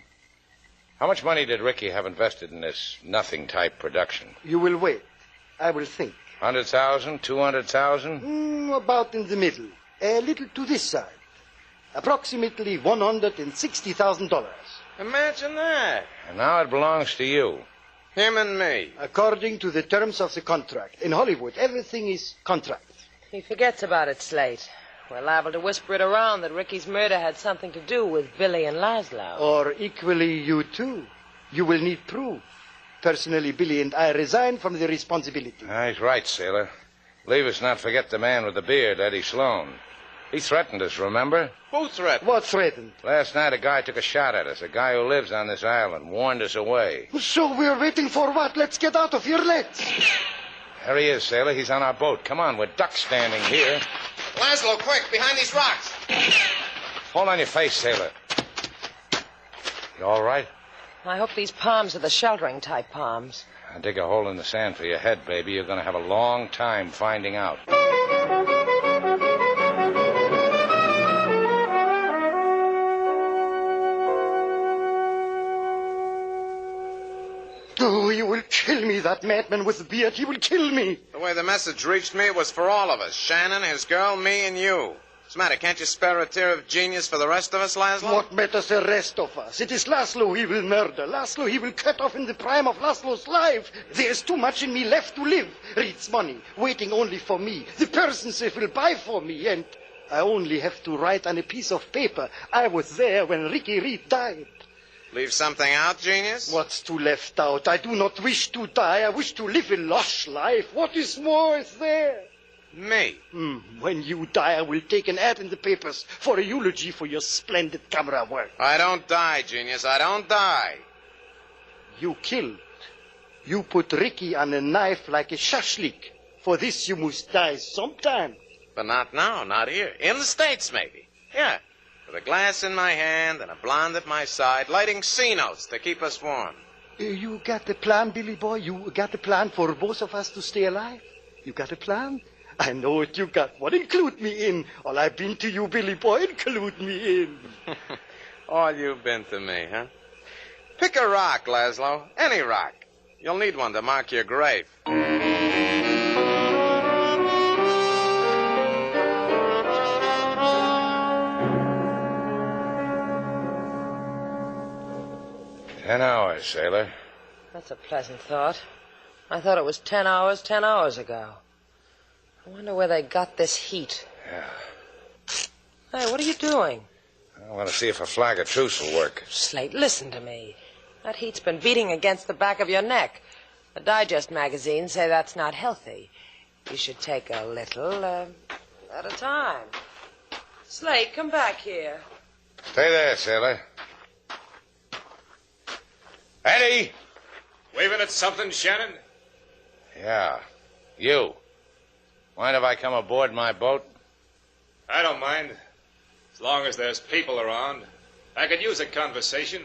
How much money did Ricky have invested in this nothing-type production? You will wait. I will think. 100,000, 200,000? About in the middle. A little to this side. Approximately $160,000. Imagine that. And now it belongs to you. Him and me. According to the terms of the contract. In Hollywood, everything is contract. He forgets about it, Slate. We're liable to whisper it around that Ricky's murder had something to do with Billy and Laszlo. Or equally you too. You will need proof. Personally, Billy and I resign from the responsibility. He's right, sailor. Leave us not forget the man with the beard, Eddie Sloan. He threatened us, remember? Who threatened? What threatened? Last night a guy took a shot at us. A guy who lives on this island. Warned us away. So we're waiting for what? Let's get out of here, let's. There he is, sailor. He's on our boat. Come on, we're duck standing here. Laszlo, quick, behind these rocks. Hold on your face, sailor. You all right? I hope these palms are the sheltering type palms. I'll dig a hole in the sand for your head, baby. You're going to have a long time finding out. Oh, he will kill me, that madman with the beard. He will kill me. The way the message reached me, it was for all of us. Shannon, his girl, me, and you. What's the matter? Can't you spare a tear of genius for the rest of us, Laszlo? What matters the rest of us? It is Laszlo he will murder. Laszlo he will cut off in the prime of Laszlo's life. There's too much in me left to live. Reed's money, waiting only for me. The persons it will buy for me. And I only have to write on a piece of paper. I was there when Ricky Reed died. Leave something out, genius? What's to left out? I do not wish to die. I wish to live a lush life. What is more is there? Me? When you die, I will take an ad in the papers for a eulogy for your splendid camera work. I don't die, genius. I don't die. You killed. You put Ricky on a knife like a shashlik. For this, you must die sometime. But not now, not here. In the States, maybe. Yeah. With a glass in my hand and a blonde at my side, lighting C-notes to keep us warm. You got the plan, Billy boy? You got the plan for both of us to stay alive? You got a plan? I know what you got. What include me in? All I've been to you, Billy boy, include me in. All you've been to me, huh? Pick a rock, Laszlo. Any rock. You'll need one to mark your grave. 10 hours, sailor. That's a pleasant thought. I thought it was 10 hours ago. I wonder where they got this heat. Yeah. Hey, what are you doing? I want to see if a flag of truce will work. Slate, listen to me. That heat's been beating against the back of your neck. The Digest magazines say that's not healthy. You should take a little at a time. Slate, come back here. Stay there, sailor. Eddie! Waving at something, Shannon? Yeah. You. Mind if I come aboard my boat? I don't mind. As long as there's people around. I could use a conversation.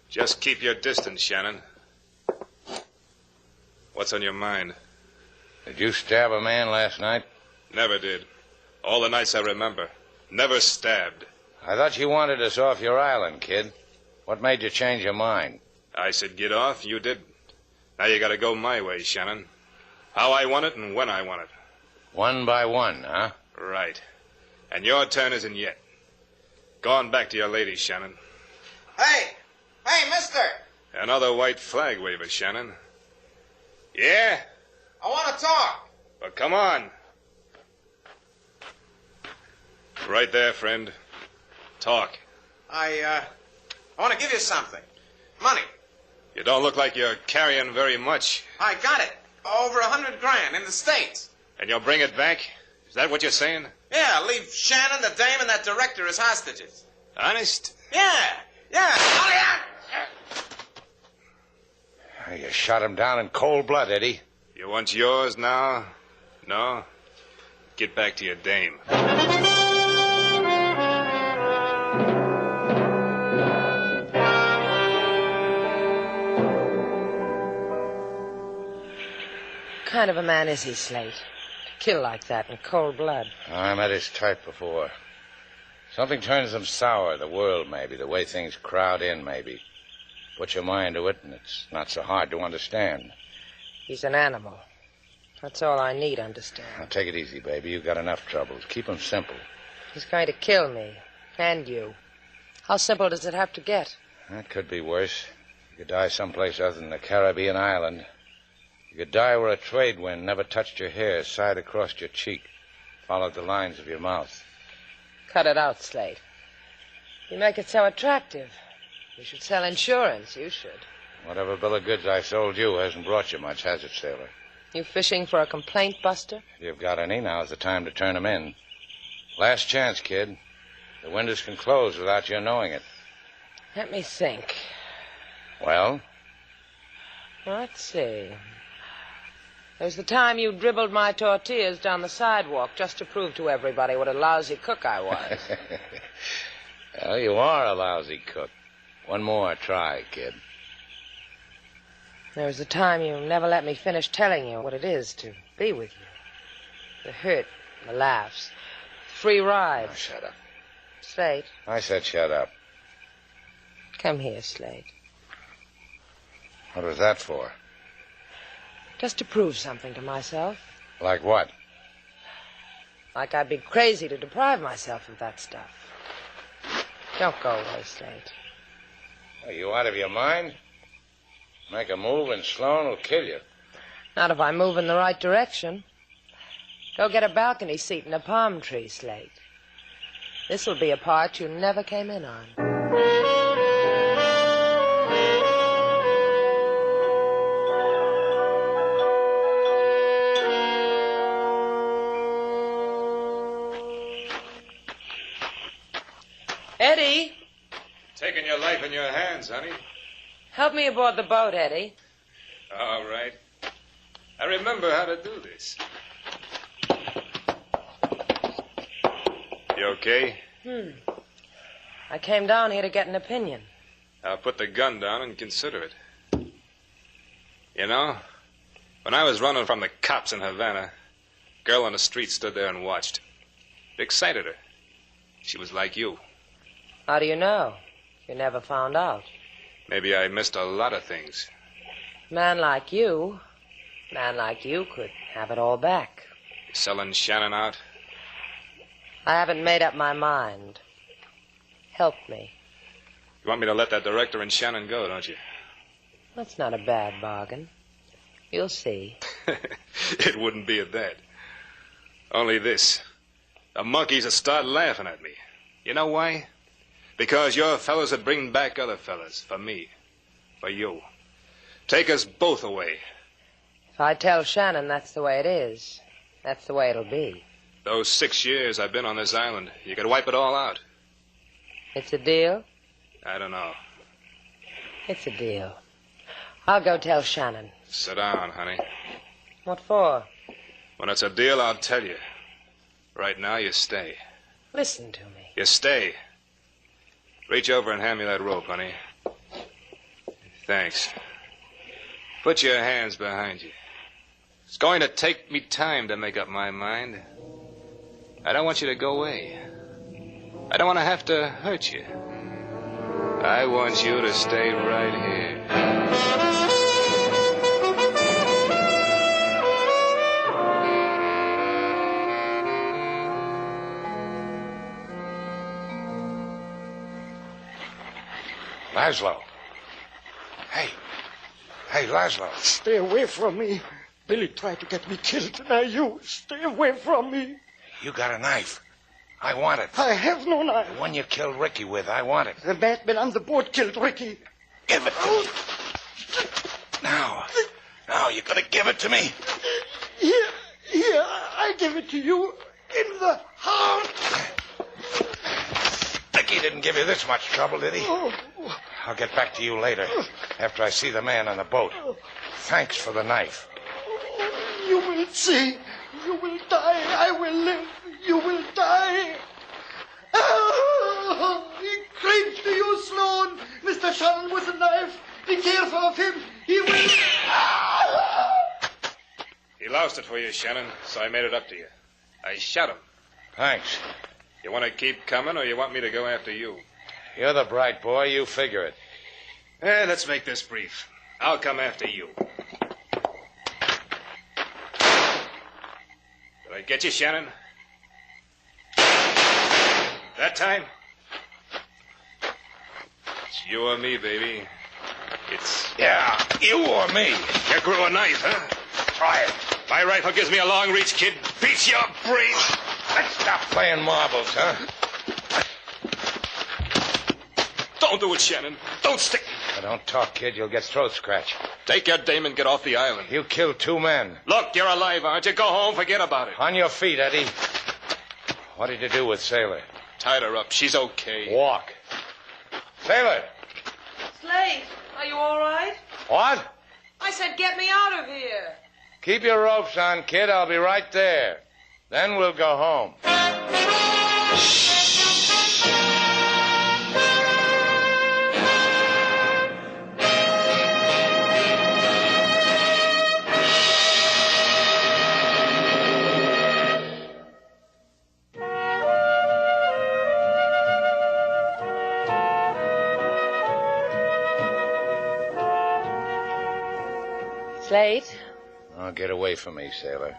Just keep your distance, Shannon. What's on your mind? Did you stab a man last night? Never did. All the nights I remember. Never stabbed. I thought you wanted us off your island, kid. What made you change your mind? I said get off, you did. Now you gotta go my way, Shannon. How I want it and when I want it. One by one, huh? Right. And your turn isn't yet. Go on back to your lady, Shannon. Hey! Hey, mister! Another white flag waver, Shannon. Yeah? I want to talk. But come on. Right there, friend. Talk. I want to give you something. Money. You don't look like you're carrying very much. I got it. Over $100,000 in the States. And you'll bring it back? Is that what you're saying? Yeah, leave Shannon, the dame, and that director as hostages. Honest? Yeah. You shot him down in cold blood, Eddie. You want yours now? No? Get back to your dame. What kind of a man is he, Slate? To kill like that in cold blood. I met his type before. Something turns them sour, the world maybe, the way things crowd in maybe. Put your mind to it, and it's not so hard to understand. He's an animal. That's all I need to understand. Now, take it easy, baby. You've got enough troubles. Keep them simple. He's going to kill me. And you. How simple does it have to get? That could be worse. You could die someplace other than a Caribbean island. You could die where a trade wind never touched your hair, sighed across your cheek, followed the lines of your mouth. Cut it out, Slate. You make it so attractive. You should sell insurance, you should. Whatever bill of goods I sold you hasn't brought you much, has it, sailor? You fishing for a complaint buster? If you've got any, now's the time to turn them in. Last chance, kid. The windows can close without your knowing it. Let me think. Well? Let's see. There's the time you dribbled my tortillas down the sidewalk just to prove to everybody what a lousy cook I was. Well, you are a lousy cook. One more try, kid. There was the time you never let me finish telling you what it is to be with you. The hurt, the laughs, free rides. Oh, shut up. Slate. I said shut up. Come here, Slate. What was that for? Just to prove something to myself. Like what? Like I'd be crazy to deprive myself of that stuff. Don't go away, Slate. Are you out of your mind? Make a move and Sloan will kill you. Not if I move in the right direction. Go get a balcony seat in a palm tree, Slate. This will be a part you never came in on. Eddie, Taking your life in your hands, honey. help me aboard the boat, Eddie. All right. I remember how to do this. You okay? I came down here to get an opinion. I'll put the gun down and consider it. You know, when I was running from the cops in Havana, a girl on the street stood there and watched. It excited her. She was like you. How do you know? You never found out. Maybe I missed a lot of things. Man like you could have it all back. Selling Shannon out? I haven't made up my mind. Help me. You want me to let that director and Shannon go, don't you? That's not a bad bargain. You'll see. It wouldn't be at that. Only this. The monkeys would start laughing at me. You know why? Because your fellas would bring back other fellas. For me. For you. Take us both away. If I tell Shannon that's the way it is, that's the way it'll be. Those 6 years I've been on this island, you could wipe it all out. It's a deal? I don't know. It's a deal. I'll go tell Shannon. Sit down, honey. What for? When it's a deal, I'll tell you. Right now, you stay. Listen to me. You stay. Reach over and hand me that rope, honey. Thanks. Put your hands behind you. It's going to take me time to make up my mind. I don't want you to go away. I don't want to have to hurt you. I want you to stay right here. Laszlo. Hey, Laszlo. Stay away from me. Billy tried to get me killed. Now you stay away from me. You got a knife. I want it. I have no knife. The one you killed Ricky with, I want it. The madman on the boat killed Ricky. Give it to me. Now, you're going to give it to me. Here, I give it to you in the heart. Ricky didn't give you this much trouble, did he? Oh. I'll get back to you later, after I see the man on the boat. Thanks for the knife. You will see. You will die. I will live. You will die. Oh, he creeps to you, Sloan. Mr. Shannon with a knife. Be careful of him. He will... He lost it for you, Shannon, so I made it up to you. I shot him. Thanks. You want to keep coming, or you want me to go after you? You're the bright boy. You figure it. Let's make this brief. I'll come after you. Did I get you, Shannon? That time? It's you or me, baby. It's... Yeah, you or me. You grew a knife, huh? Try it. My rifle gives me a long reach, kid. Beats your brains. Let's stop playing marbles, huh? Don't do it, Shannon. Don't stick. Now, don't talk, kid. You'll get throat scratched. Take your dame and get off the island. You killed 2 men. Look, you're alive, aren't you? Go home. Forget about it. On your feet, Eddie. What did you do with Sailor? Tied her up. She's okay. Walk. Sailor! Slate, are you all right? What? I said get me out of here. Keep your ropes on, kid. I'll be right there. Then we'll go home. Slate, Oh, get away from me, Sailor.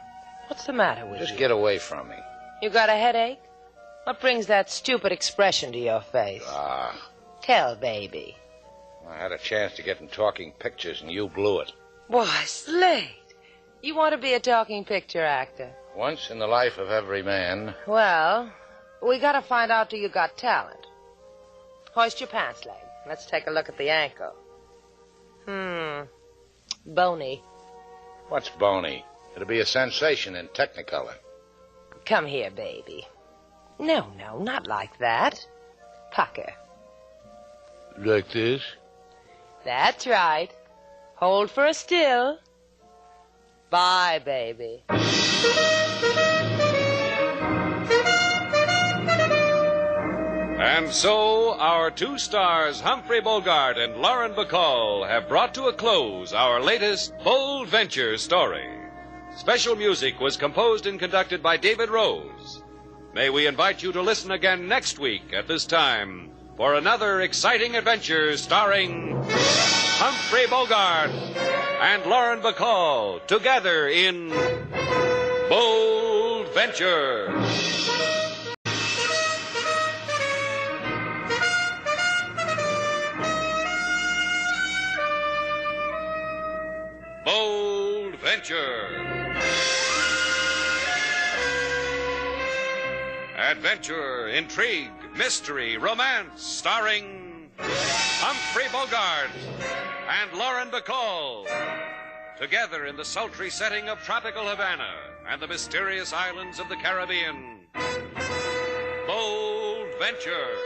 what's the matter with you? Just get away from me. You got a headache? What brings that stupid expression to your face? Tell, baby. I had a chance to get in talking pictures, and you blew it. Why, Slate, you want to be a talking picture actor? Once in the life of every man. Well, we got to find out do you got talent. Hoist your pants leg. Let's take a look at the ankle. Bony. What's bony? It'll be a sensation in Technicolor. Come here, baby. No, not like that. pucker. Like this? That's right. Hold for a still. Bye, baby. And so, our two stars, Humphrey Bogart and Lauren Bacall, have brought to a close our latest Bold Venture story. Special music was composed and conducted by David Rose. May we invite you to listen again next week at this time for another exciting adventure starring Humphrey Bogart and Lauren Bacall together in Bold Venture. Bold Venture. Adventure, intrigue, mystery, romance, starring Humphrey Bogart and Lauren Bacall. Together in the sultry setting of tropical Havana and the mysterious islands of the Caribbean. Bold Venture.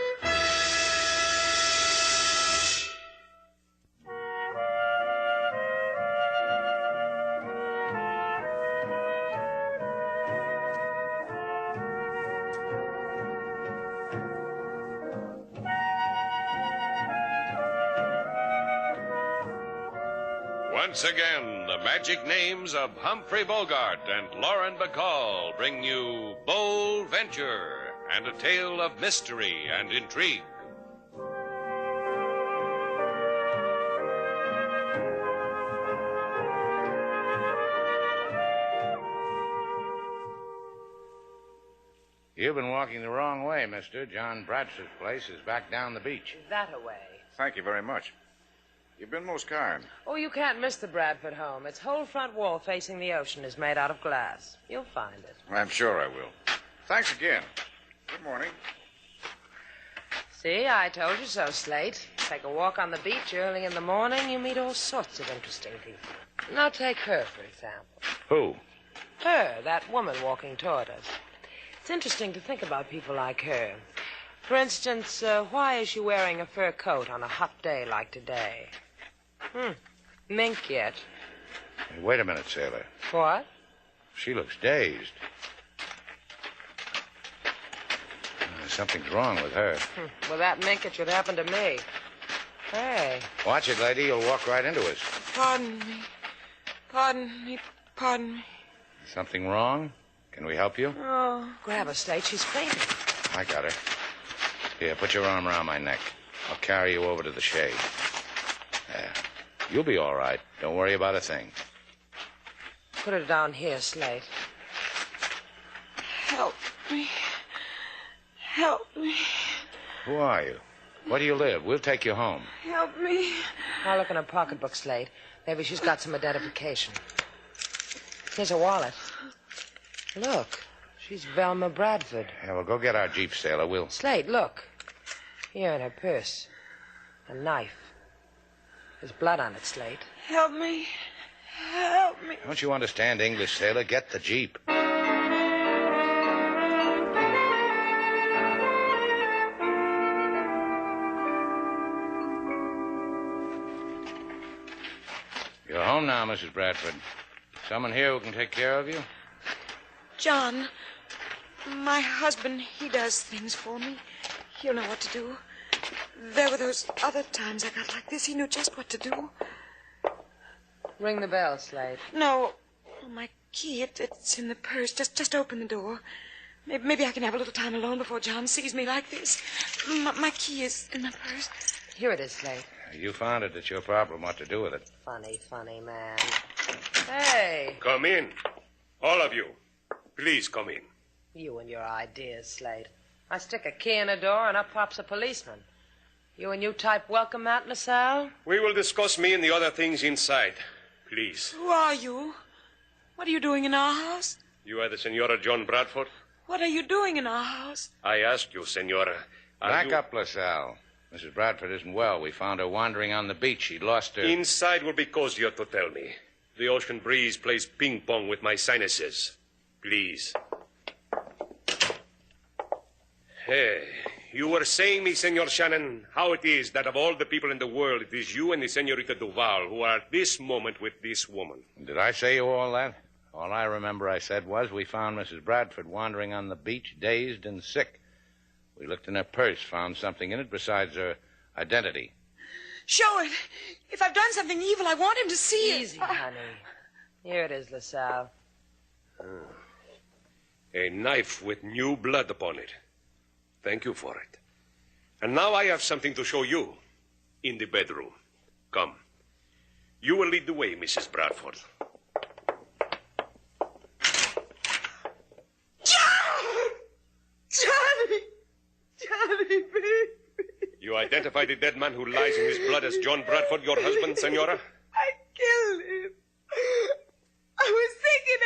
Once again, the magic names of Humphrey Bogart and Lauren Bacall bring you Bold Venture and a tale of mystery and intrigue. You've been walking the wrong way, mister. John Bradford's place is back down the beach. That away. Thank you very much. You've been most kind. Oh, you can't miss the Bradford home. Its whole front wall facing the ocean is made out of glass. You'll find it. I'm sure I will. Thanks again. Good morning. See, I told you so, Slate. Take a walk on the beach early in the morning, you meet all sorts of interesting people. Now take her, for example. Who? Her, that woman walking toward us. It's interesting to think about people like her. For instance, why is she wearing a fur coat on a hot day like today? Mink yet. Hey, wait a minute, sailor. What? She looks dazed. Something's wrong with her. With that mink, it should happen to me. Hey. Watch it, lady. You'll walk right into us. Pardon me. Pardon me. Pardon me. Something wrong? Can we help you? Oh, grab her, Slate. She's fainting. I got her. Here, put your arm around my neck. I'll carry you over to the shade. There. You'll be all right. Don't worry about a thing. Put her down here, Slate. Help me. Help me. Who are you? Where do you live? We'll take you home. Help me. I'll look in her pocketbook, Slate. Maybe she's got some identification. Here's her wallet. Look, she's Velma Bradford. Yeah, well, go get our Jeep, sailor. We'll... Slate, look. Here in her purse. A knife. There's blood on it, Slate. Help me. Help me. Don't you understand English, sailor? Get the Jeep. You're home now, Mrs. Bradford. Someone here who can take care of you? John, my husband, he does things for me. He'll know what to do. There were those other times I got like this. He knew just what to do. Ring the bell, Slate. No. Oh, my key, it's in the purse. Just open the door. Maybe I can have a little time alone before John sees me like this. My key is in the purse. Here it is, Slate. You found it. It's your problem what to do with it. Funny man. Hey. Come in. All of you. Please come in. You and your ideas, Slate. I stick a key in a door and up pops a policeman. You and you type welcome mat, LaSalle? We will discuss me and the other things inside. Please. Who are you? What are you doing in our house? You are the Senora John Bradford? What are you doing in our house? I ask you, Senora. Back up, LaSalle. Mrs. Bradford isn't well. We found her wandering on the beach. She'd lost her... Inside will be cozier to tell me. The ocean breeze plays ping-pong with my sinuses. Please. Hey, you were saying me, Senor Shannon, how it is that of all the people in the world, it is you and the Senorita Duval who are at this moment with this woman. Did I say you all that? All I remember I said was we found Mrs. Bradford wandering on the beach, dazed and sick. We looked in her purse, found something in it besides her identity. Show it. If I've done something evil, I want him to see it. Easy, honey. Here it is, LaSalle. A knife with new blood upon it. Thank you for it. And now I have something to show you in the bedroom. Come. You will lead the way, Mrs. Bradford. Johnny, baby. You identify the dead man who lies in his blood as John Bradford, your husband, Senora? I killed him. I was sick and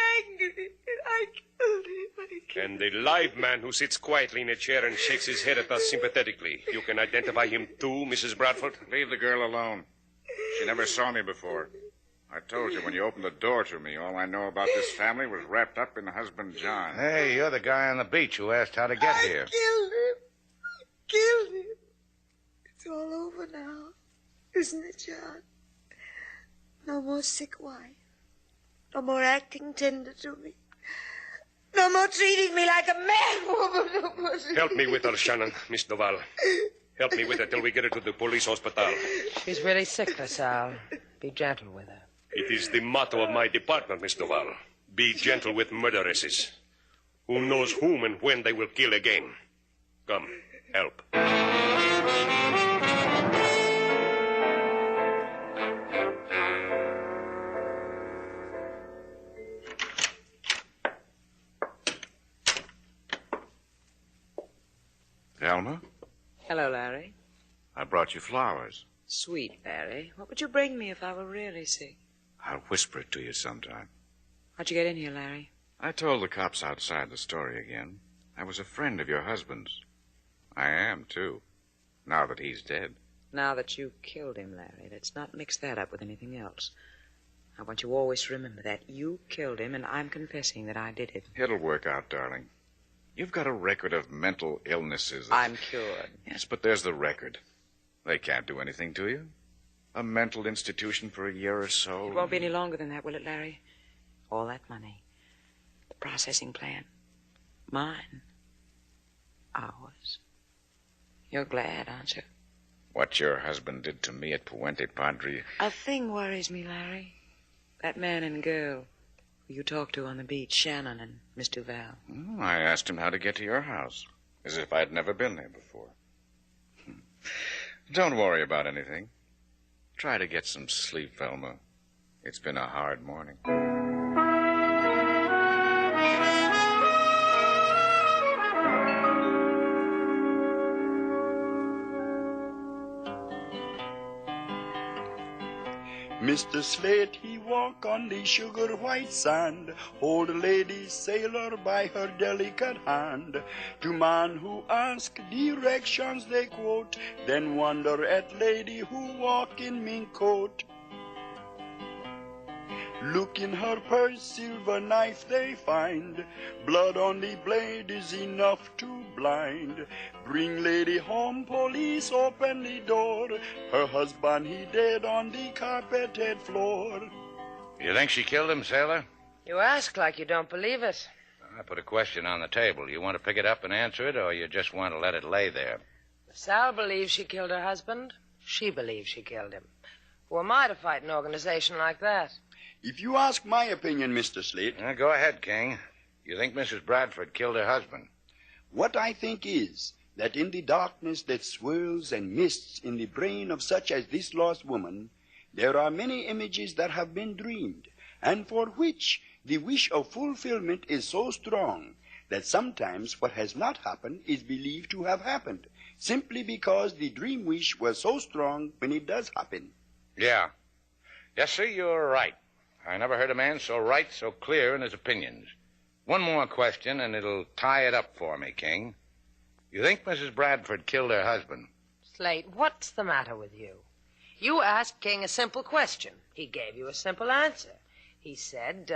angry, and I killed him. And the live man who sits quietly in a chair and shakes his head at us sympathetically. You can identify him too, Mrs. Bradford? Leave the girl alone. She never saw me before. I told you when you opened the door to me, all I know about this family was wrapped up in husband John. Hey, you're the guy on the beach who asked how to get here. Killed him. It's all over now, isn't it, John? No more sick wife. No more acting tender to me. No more treating me like a mad woman. Help me with her, Shannon, Miss Duval. Help me with her till we get her to the police hospital. She's really sick, LaSalle. Be gentle with her. It is the motto of my department, Miss Duval. Be gentle with murderesses. Who knows whom and when they will kill again. Come, help. Thelma, Hello, Larry. I brought you flowers. Sweet, Larry. What would you bring me if I were really sick? I'll whisper it to you sometime. How'd you get in here, Larry? I told the cops outside the story again. I was a friend of your husband's. I am, too, now that he's dead. Now that you killed him, Larry, let's not mix that up with anything else. I want you always to remember that. You killed him, and I'm confessing that I did it. It'll work out, darling. You've got a record of mental illnesses. I'm cured. Yes, but there's the record. They can't do anything to you. A mental institution for a year or so. It won't be any longer than that, will it, Larry? All that money. The processing plant. Mine. Ours. You're glad, aren't you? What your husband did to me at Puente Padre. A thing worries me, Larry. That man and girl who you talked to on the beach, Shannon and Miss Duval. I asked him how to get to your house, as if I'd never been there before. Don't worry about anything. Try to get some sleep, Velma. It's been a hard morning. Mr. Slate, he walk on the sugar white sand, hold a lady sailor by her delicate hand. To man who ask directions they quote, then wonder at lady who walk in mink coat. Look in her purse, silver knife they find. Blood on the blade is enough to blind. Bring lady home, police open the door. Her husband he dead on the carpeted floor. You think she killed him, sailor? You ask like you don't believe it. I put a question on the table. You want to pick it up and answer it, or you just want to let it lay there? Sal believes she killed her husband. She believes she killed him. Who am I to fight an organization like that? If you ask my opinion, Mr. Slate... Go ahead, King. You think Mrs. Bradford killed her husband? What I think is that in the darkness that swirls and mists in the brain of such as this lost woman, there are many images that have been dreamed, and for which the wish of fulfillment is so strong that sometimes what has not happened is believed to have happened, simply because the dream wish was so strong when it does happen. Yeah. Yes, sir, you're right. I never heard a man so right, so clear in his opinions. One more question, and it'll tie it up for me, King. You think Mrs. Bradford killed her husband? Slate, what's the matter with you? You asked King a simple question. He gave you a simple answer. He said,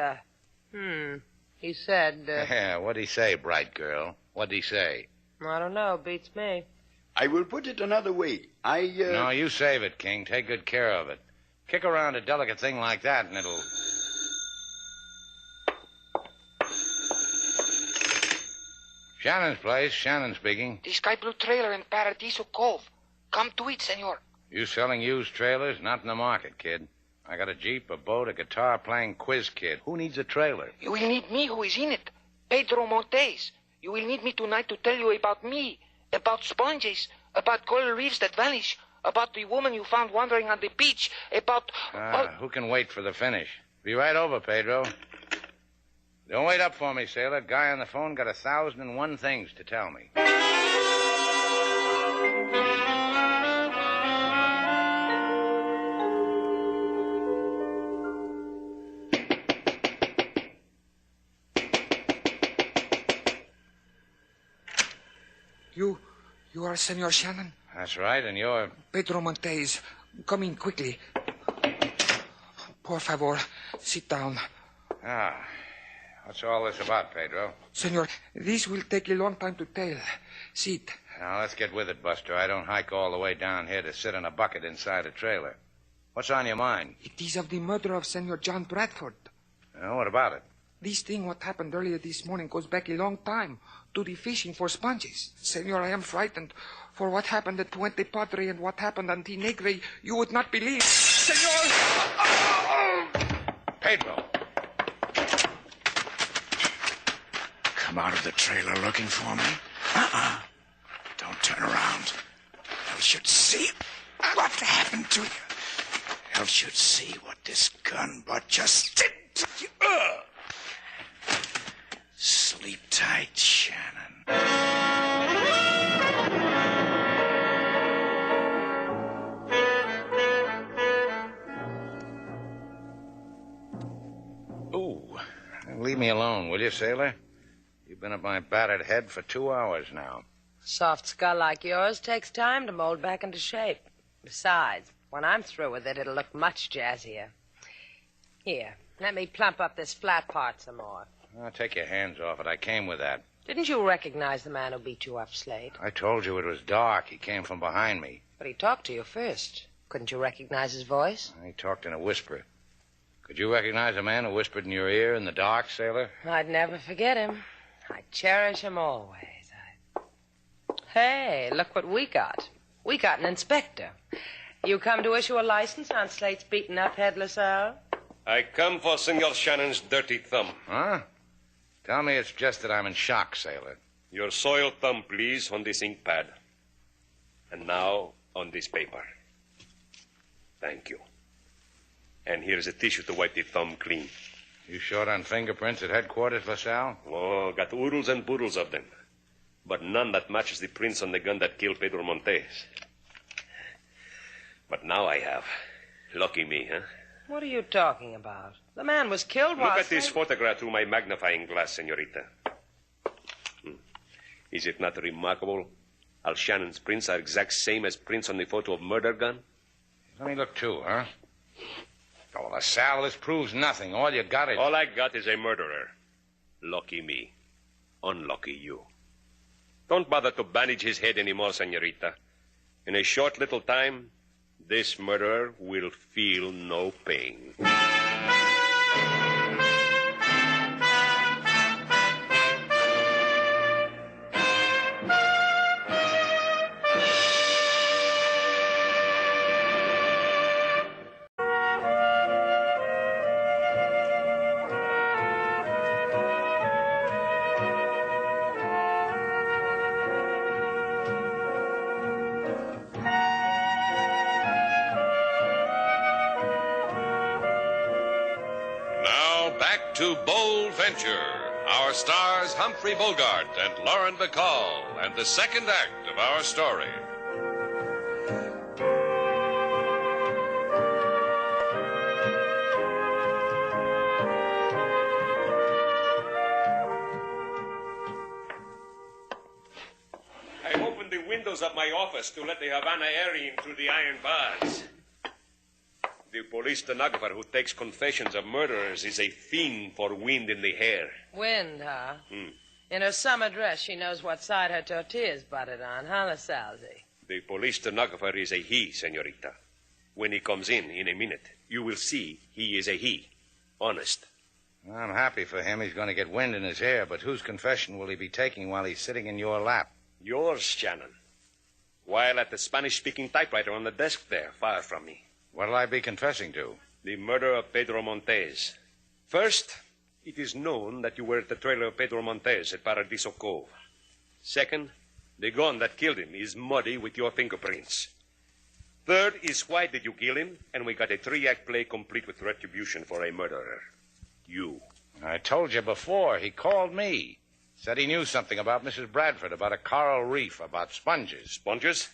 Yeah, what'd he say, bright girl? What'd he say? I don't know, beats me. I will put it another way. No, you save it, King. Take good care of it. Kick around a delicate thing like that and it'll... Shannon's place. Shannon speaking. The Sky Blue trailer in Paradiso Cove. Come to it, senor. You selling used trailers? Not in the market, kid. I got a Jeep, a boat, a guitar playing quiz kid. Who needs a trailer? You will need me who is in it. Pedro Montes. You will need me tonight to tell you about me, about sponges, about coral reefs that vanish, about the woman you found wandering on the beach, about... Who can wait for the finish? Be right over, Pedro. Don't wait up for me, sailor. Guy on the phone got 1,001 things to tell me. You are Senor Shannon? That's right, and you're... Pedro Montes. Come in quickly. Por favor, sit down. What's all this about, Pedro? Senor, this will take a long time to tell. Sit. Now, let's get with it, Buster. I don't hike all the way down here to sit in a bucket inside a trailer. What's on your mind? It is of the murder of Senor John Bradford. What about it? This thing, what happened earlier this morning, goes back a long time to the fishing for sponges. Senor, I am frightened. For what happened at Puente Padre and what happened on Tinegre, you would not believe. Senor! Pedro! Come out of the trailer looking for me? Don't turn around. Else should see what happened to you. Else should see what this gun butt just did to you. Sleep tight, Shannon. Leave me alone, will you, sailor? You've been at my battered head for 2 hours now. Soft skull like yours takes time to mold back into shape. Besides, when I'm through with it, it'll look much jazzier. Here, let me plump up this flat part some more. Take your hands off it. I came with that. Didn't you recognize the man who beat you up, Slate? I told you it was dark. He came from behind me. But he talked to you first. Couldn't you recognize his voice? He talked in a whisper. Could you recognize a man who whispered in your ear in the dark, sailor? I'd never forget him. I cherish him always. Hey, look what we got. We got an inspector. You come to issue a license on Slate's beaten up headless Earl? I come for Senor Shannon's dirty thumb. Huh? Tell me it's just that I'm in shock, sailor. Your soiled thumb, please, on this ink pad. And now on this paper. Thank you. And here's a tissue to wipe the thumb clean. You short on fingerprints at headquarters, LaSalle? Oh, got oodles and boodles of them. But none that matches the prints on the gun that killed Pedro Montes. But now I have. Lucky me, huh? What are you talking about? The man was killed Look while... at this photograph through my magnifying glass, senorita. Is it not remarkable? How Shannon's prints are exact same as prints on the photo of murder gun? Let me look too, huh? Oh, LaSalle, this proves nothing. All you got is... All I got is a murderer. Lucky me. Unlucky you. Don't bother to bandage his head anymore, senorita. In a short little time, this murderer will feel no pain. To Bold Venture, our stars Humphrey Bogart and Lauren Bacall, and the second act of our story. I opened the windows of my office to let the Havana air in through the iron bars. The police stenographer who takes confessions of murderers is a fiend for wind in the hair. Wind, huh? In her summer dress, she knows what side her tortilla's buttered on, huh, LaSalzi? The police stenographer is a he, senorita. When he comes in a minute, you will see he is a he. Honest. I'm happy for him. He's going to get wind in his hair, but whose confession will he be taking while he's sitting in your lap? Yours, Shannon. While at the Spanish-speaking typewriter on the desk there, far from me. What'll I be confessing to? The murder of Pedro Montez. First, it is known that you were at the trailer of Pedro Montez at Paradiso Cove. Second, the gun that killed him is muddy with your fingerprints. Third is why did you kill him, and we got a 3-act play complete with retribution for a murderer. You. I told you before. He called me. Said he knew something about Mrs. Bradford, about a coral reef, about sponges. Sponges?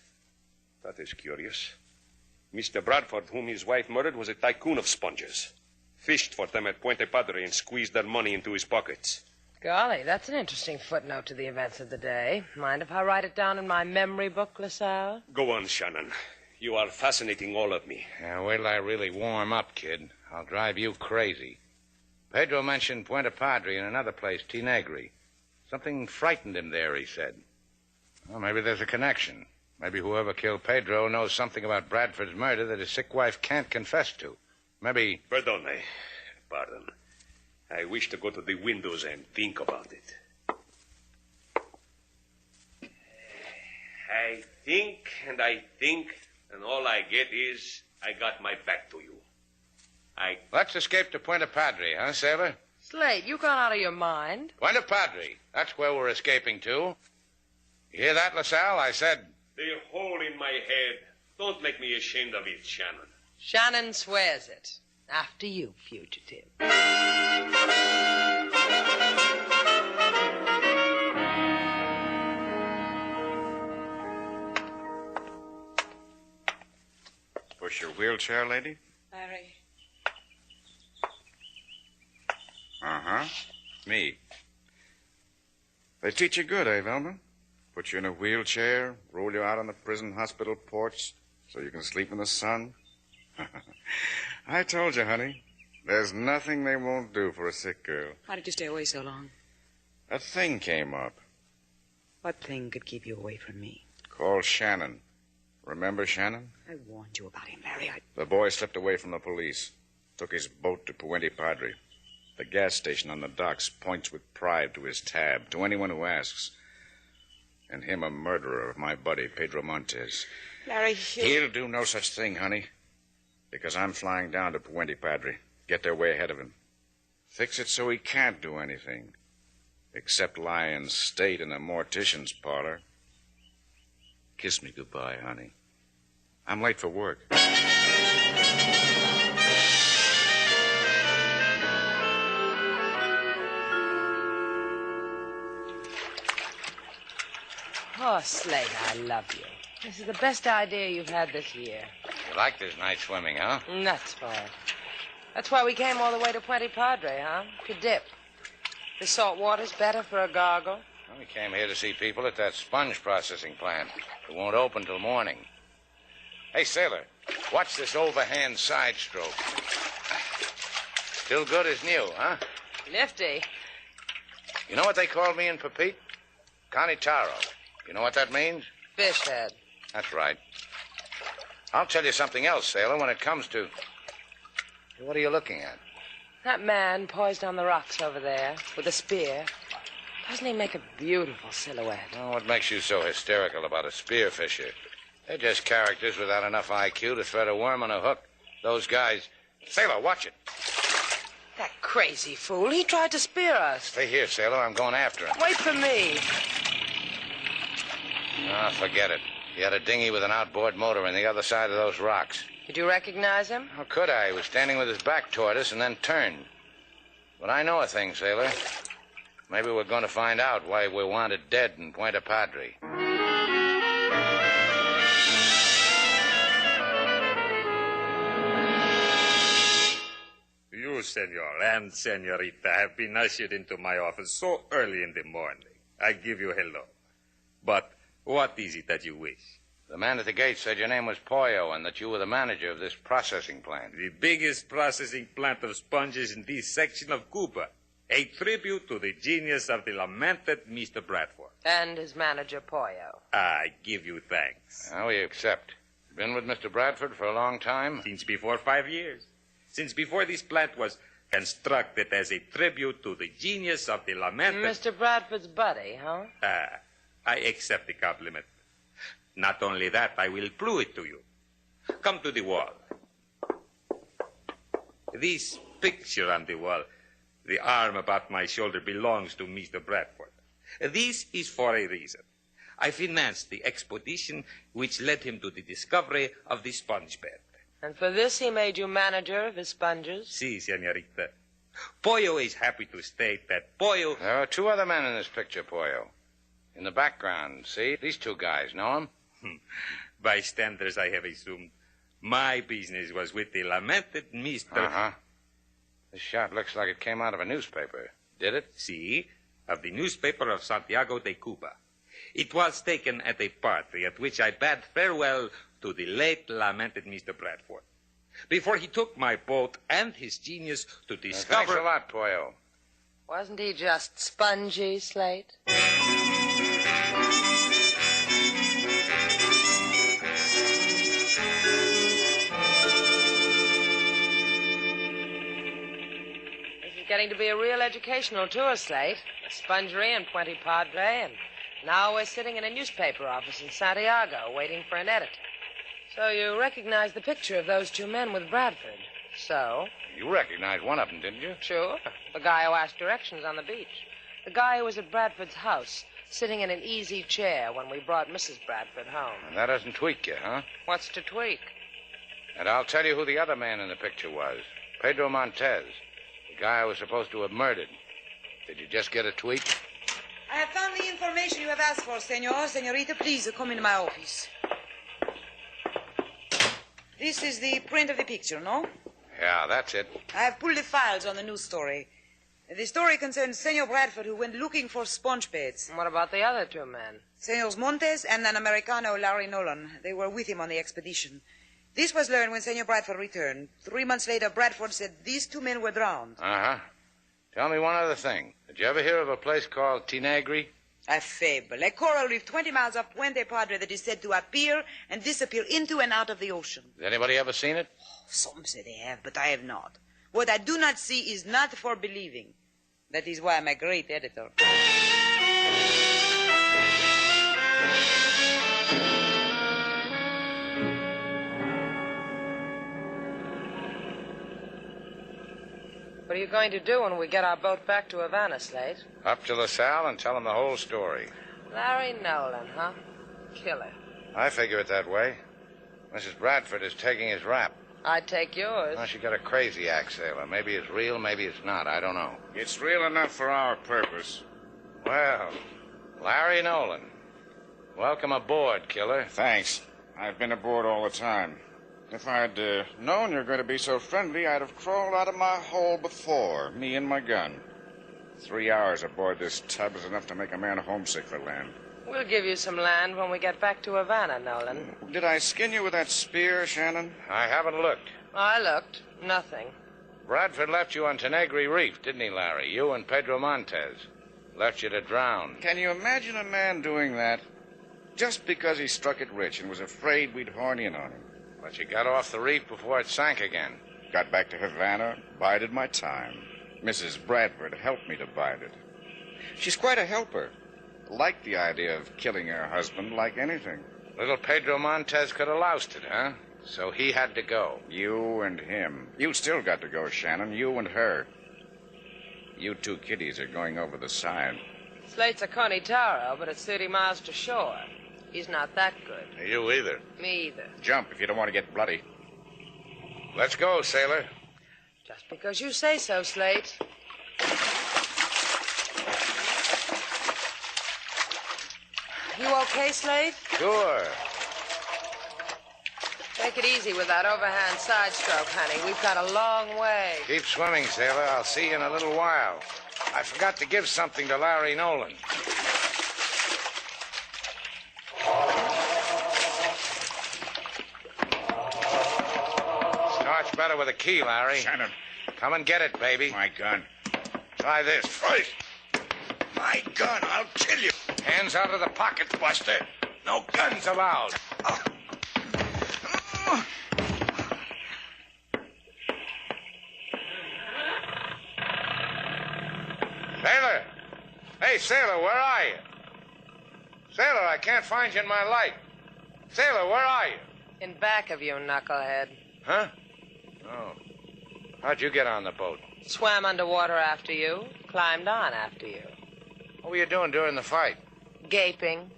That is curious. Mr. Bradford, whom his wife murdered, was a tycoon of sponges. Fished for them at Puente Padre and squeezed their money into his pockets. Golly, that's an interesting footnote to the events of the day. Mind if I write it down in my memory book, LaSalle? Go on, Shannon. You are fascinating all of me. Yeah, wait till I really warm up, kid. I'll drive you crazy. Pedro mentioned Puente Padre and another place, Tinegri. Something frightened him there, he said. Well, maybe there's a connection. Maybe whoever killed Pedro knows something about Bradford's murder that his sick wife can't confess to. Maybe... Pardon. I wish to go to the windows and think about it. I think, and all I get is I got my back to you. Let's escape to Puente Padre, huh, sailor? Slate, you gone out of your mind? Puente Padre. That's where we're escaping to. You hear that, LaSalle? I said... The hole in my head. Don't make me ashamed of it, Shannon. Shannon swears it. After you, fugitive. Push your wheelchair, lady? Larry. Uh-huh. Me. They teach you good, eh, Velma? Put you in a wheelchair, roll you out on the prison hospital porch so you can sleep in the sun. I told you, honey, there's nothing they won't do for a sick girl. Why did you stay away so long? A thing came up. What thing could keep you away from me? Called Shannon. Remember Shannon? I warned you about him, Larry. The boy slipped away from the police. Took his boat to Puente Padre. The gas station on the docks points with pride to his tab, to anyone who asks. And him a murderer of my buddy, Pedro Montez. Larry, He'll do no such thing, honey. Because I'm flying down to Puente Padre. Get there way ahead of him. Fix it so he can't do anything. Except lie in state in a mortician's parlor. Kiss me goodbye, honey. I'm late for work. Oh, Slate, I love you. This is the best idea you've had this year. You like this night swimming, huh? That's why. That's why we came all the way to Puente Padre, huh? To dip. The salt water's better for a gargle. Well, we came here to see people at that sponge processing plant. It won't open till morning. Hey, sailor, watch this overhand side stroke. Still good as new, huh? Nifty. You know what they called me in Pepite? Conitaro. You know what that means? Fish head. That's right. I'll tell you something else, sailor, when it comes to... What are you looking at? That man poised on the rocks over there with a spear. Doesn't he make a beautiful silhouette? Oh, what makes you so hysterical about a spearfisher? They're just characters without enough IQ to thread a worm on a hook. Those guys... Sailor, watch it. That crazy fool. He tried to spear us. Stay here, sailor. I'm going after him. Wait for me. Ah, forget it. He had a dinghy with an outboard motor on the other side of those rocks. Did you recognize him? How could I? He was standing with his back toward us and then turned. But I know a thing, sailor. Maybe we're going to find out why we're wanted dead in Puente Padre. You, senor, and senorita have been ushered into my office so early in the morning. I give you hello. But what is it that you wish? The man at the gate said your name was Pollo and that you were the manager of this processing plant. The biggest processing plant of sponges in this section of Cuba. A tribute to the genius of the lamented Mr. Bradford. And his manager, Pollo. I give you thanks. Now we accept. Been with Mr. Bradford for a long time? Since before 5 years. Since before this plant was constructed as a tribute to the genius of the lamented... Mr. Bradford's buddy, huh? I accept the compliment. Not only that, I will prove it to you. Come to the wall. This picture on the wall, the arm about my shoulder, belongs to Mr. Bradford. This is for a reason. I financed the expedition which led him to the discovery of the sponge bed. And for this he made you manager of his sponges? Si, senorita. Pollo is happy to state that Pollo... There are two other men in this picture, Pollo. In the background, see? These two guys, know them? Bystanders, I have assumed. My business was with the lamented Mr. Uh-huh. This shot looks like it came out of a newspaper. Did it? Si, of the newspaper of Santiago de Cuba. It was taken at a party at which I bade farewell to the late lamented Mr. Bradford. Before he took my boat and his genius to discover... Thanks a lot, Pollo. Wasn't he just spongy, Slate? This is getting to be a real educational tour, Slate. A spongery and Puente Padre, and now we're sitting in a newspaper office in Santiago waiting for an editor. So you recognize the picture of those two men with Bradford. So? You recognized one of them, didn't you? Sure. The guy who asked directions on the beach. The guy who was at Bradford's house, sitting in an easy chair when we brought Mrs. Bradford home. And that doesn't tweak you, huh? What's to tweak? And I'll tell you who the other man in the picture was. Pedro Montez. The guy I was supposed to have murdered. Did you just get a tweak? I have found the information you have asked for, senor. Senorita, please come into my office. This is the print of the picture, no? Yeah, that's it. I have pulled the files on the news story. The story concerns Senor Bradford, who went looking for sponge beds. What about the other two men? Senors Montes and an Americano, Larry Nolan. They were with him on the expedition. This was learned when Senor Bradford returned. 3 months later, Bradford said these two men were drowned. Uh-huh. Tell me one other thing. Did you ever hear of a place called Tinegri? A fable. A coral reef 20 miles up Puente Padre that is said to appear and disappear into and out of the ocean. Has anybody ever seen it? Some say they have, but I have not. What I do not see is not for believing. That is why I'm a great editor. What are you going to do when we get our boat back to Havana, Slate? Up to LaSalle and tell him the whole story. Larry Nolan, huh? Killer. I figure it that way. Mrs. Bradford is taking his rap. I'd take yours. Well, she got a crazy act, sailor. Maybe it's real, maybe it's not. I don't know. It's real enough for our purpose. Well, Larry Nolan. Welcome aboard, killer. Thanks. I've been aboard all the time. If I'd known you're going to be so friendly, I'd have crawled out of my hole before, me and my gun. 3 hours aboard this tub is enough to make a man homesick for land. We'll give you some land when we get back to Havana, Nolan. Did I skin you with that spear, Shannon? I haven't looked. I looked. Nothing. Bradford left you on Tenegri Reef, didn't he, Larry? You and Pedro Montez. Left you to drown. Can you imagine a man doing that? Just because he struck it rich and was afraid we'd horn in on him. But you got off the reef before it sank again. Got back to Havana, bided my time. Mrs. Bradford helped me to bide it. She's quite a helper. Liked the idea of killing her husband like anything. Little Pedro Montez could have loused it, huh? So he had to go. You and him. You still got to go, Shannon. You and her. You two kiddies are going over the side. Slate's a Coney Taro, but it's 30 miles to shore. He's not that good. You either. Me either. Jump if you don't want to get bloody. Let's go, sailor. Just because you say so, Slate. You okay, Slate? Sure. Take it easy with that overhand side stroke, honey. We've got a long way. Keep swimming, sailor. I'll see you in a little while. I forgot to give something to Larry Nolan. Starts better with a key, Larry. Shannon. Come and get it, baby. My gun. Try this first. My gun, I'll kill you. Hands out of the pockets, Buster. No guns allowed. Sailor! Hey, Sailor, where are you? Sailor, I can't find you in my light. Sailor, where are you? In back of you, knucklehead. Huh? Oh. How'd you get on the boat? Swam underwater after you, climbed on after you. What were you doing during the fight? Gaping.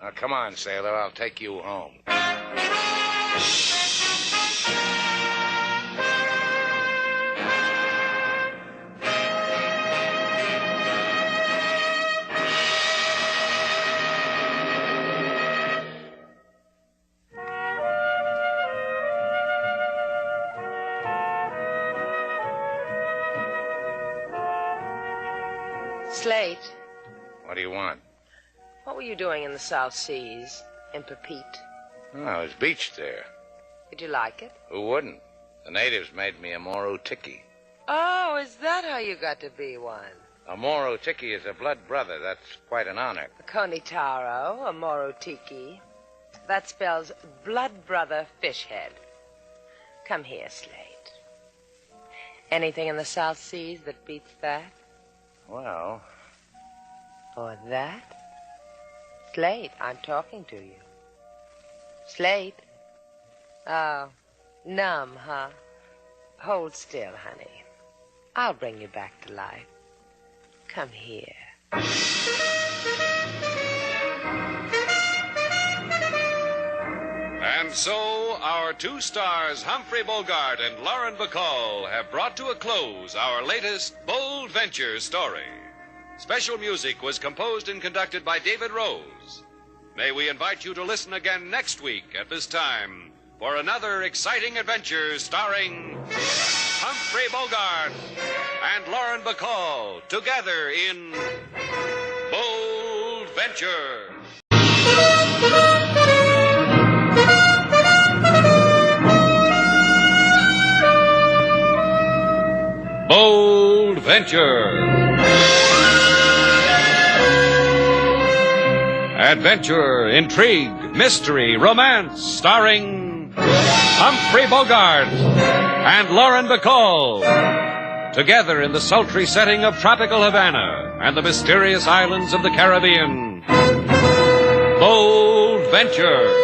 Now, come on, Sailor. I'll take you home. Slate, What do you want? what were you doing in the South Seas, in Pepite? Oh, I was beached there. Did you like it? Who wouldn't? The natives made me a Moro Tiki. Oh, is that how you got to be one? A Moro Tiki is a blood brother. That's quite an honor. A Konitaro, a Moro Tiki. That spells blood brother fishhead. Come here, Slate. Anything in the South Seas that beats that? Well, Or that? Slate, I'm talking to you. Slate. Oh, numb, huh? Hold still, honey. I'll bring you back to life. Come here. And so, our two stars, Humphrey Bogart and Lauren Bacall, have brought to a close our latest bold venture story. Special music was composed and conducted by David Rose. May we invite you to listen again next week at this time for another exciting adventure starring Humphrey Bogart and Lauren Bacall together in Bold Venture. Bold Venture. Adventure, intrigue, mystery, romance, starring Humphrey Bogart and Lauren Bacall. Together in the sultry setting of tropical Havana and the mysterious islands of the Caribbean. Bold Venture.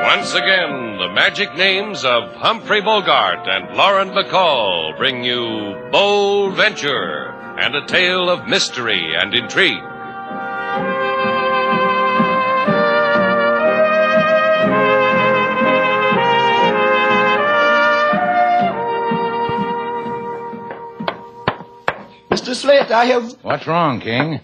Once again, the magic names of Humphrey Bogart and Lauren Bacall bring you Bold Venture and a tale of mystery and intrigue. Mr. Slate, I have... What's wrong, King?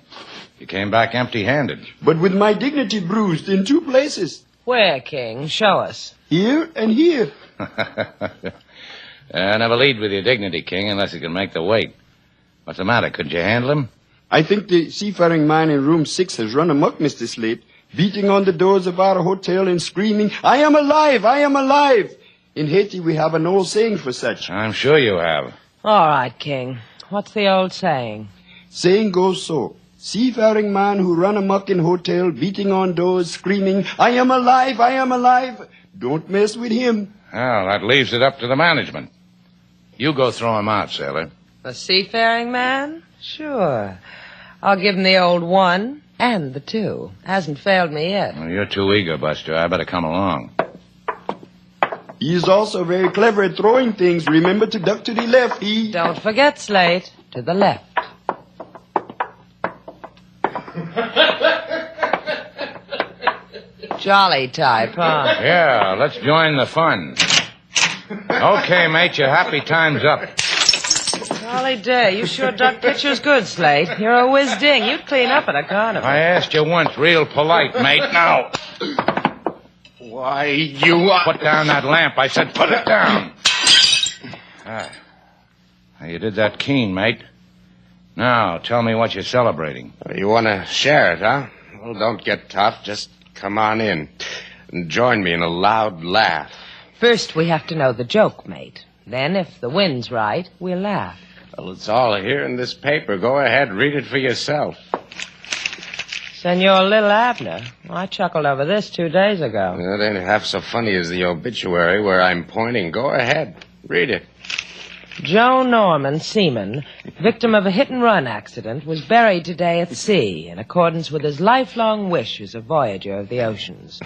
You came back empty-handed. But with my dignity bruised in two places. Where, King? Show us. Here and here. Never lead with your dignity, King, unless you can make the weight. What's the matter? Couldn't you handle him? I think the seafaring man in room 6 has run amok, Mr. Slate, beating on the doors of our hotel and screaming, "I am alive! I am alive!" In Haiti, we have an old saying for such. I'm sure you have. All right, King. What's the old saying? Saying goes so. Seafaring man who run amok in hotel, beating on doors, screaming, "I am alive! I am alive!" Don't mess with him. Well, that leaves it up to the management. You go throw him out, sailor. The seafaring man? Sure. I'll give him the old 1 and the 2. Hasn't failed me yet. Well, you're too eager, Buster. I better come along. He is also very clever at throwing things. Remember to duck to the left. Don't forget, Slate. To the left. Jolly type, huh? Yeah, let's join the fun. Okay, mate, your happy time's up. Jolly day. You sure duck pictures good, Slate. You're a whiz-ding. You'd clean up at a carnival. I asked you once, real polite, mate. Now. Why, you... Put down that lamp. I said put it down. You did that keen, mate. Now, tell me what you're celebrating. You want to share it, huh? Well, don't get tough. Just come on in and join me in a loud laugh. First, we have to know the joke, mate. Then, if the wind's right, we'll laugh. Well, it's all here in this paper. Go ahead, read it for yourself. Senor Little Abner. I chuckled over this 2 days ago. It ain't half so funny as the obituary where I'm pointing. Go ahead, read it. Joe Norman, seaman, victim of a hit-and-run accident, was buried today at sea in accordance with his lifelong wish as a voyager of the oceans.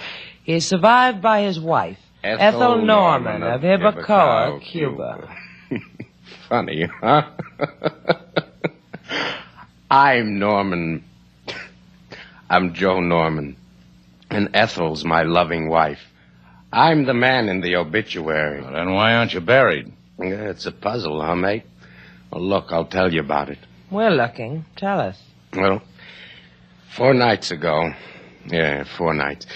He is survived by his wife, Ethel Norman of Bacall, Cuba. Funny, huh? I'm Norman. I'm Joe Norman, and Ethel's my loving wife. I'm the man in the obituary. Well, then why aren't you buried? Yeah, it's a puzzle, huh, mate? Well, look, I'll tell you about it. We're looking. Tell us. Well, 4 nights ago, 4 nights,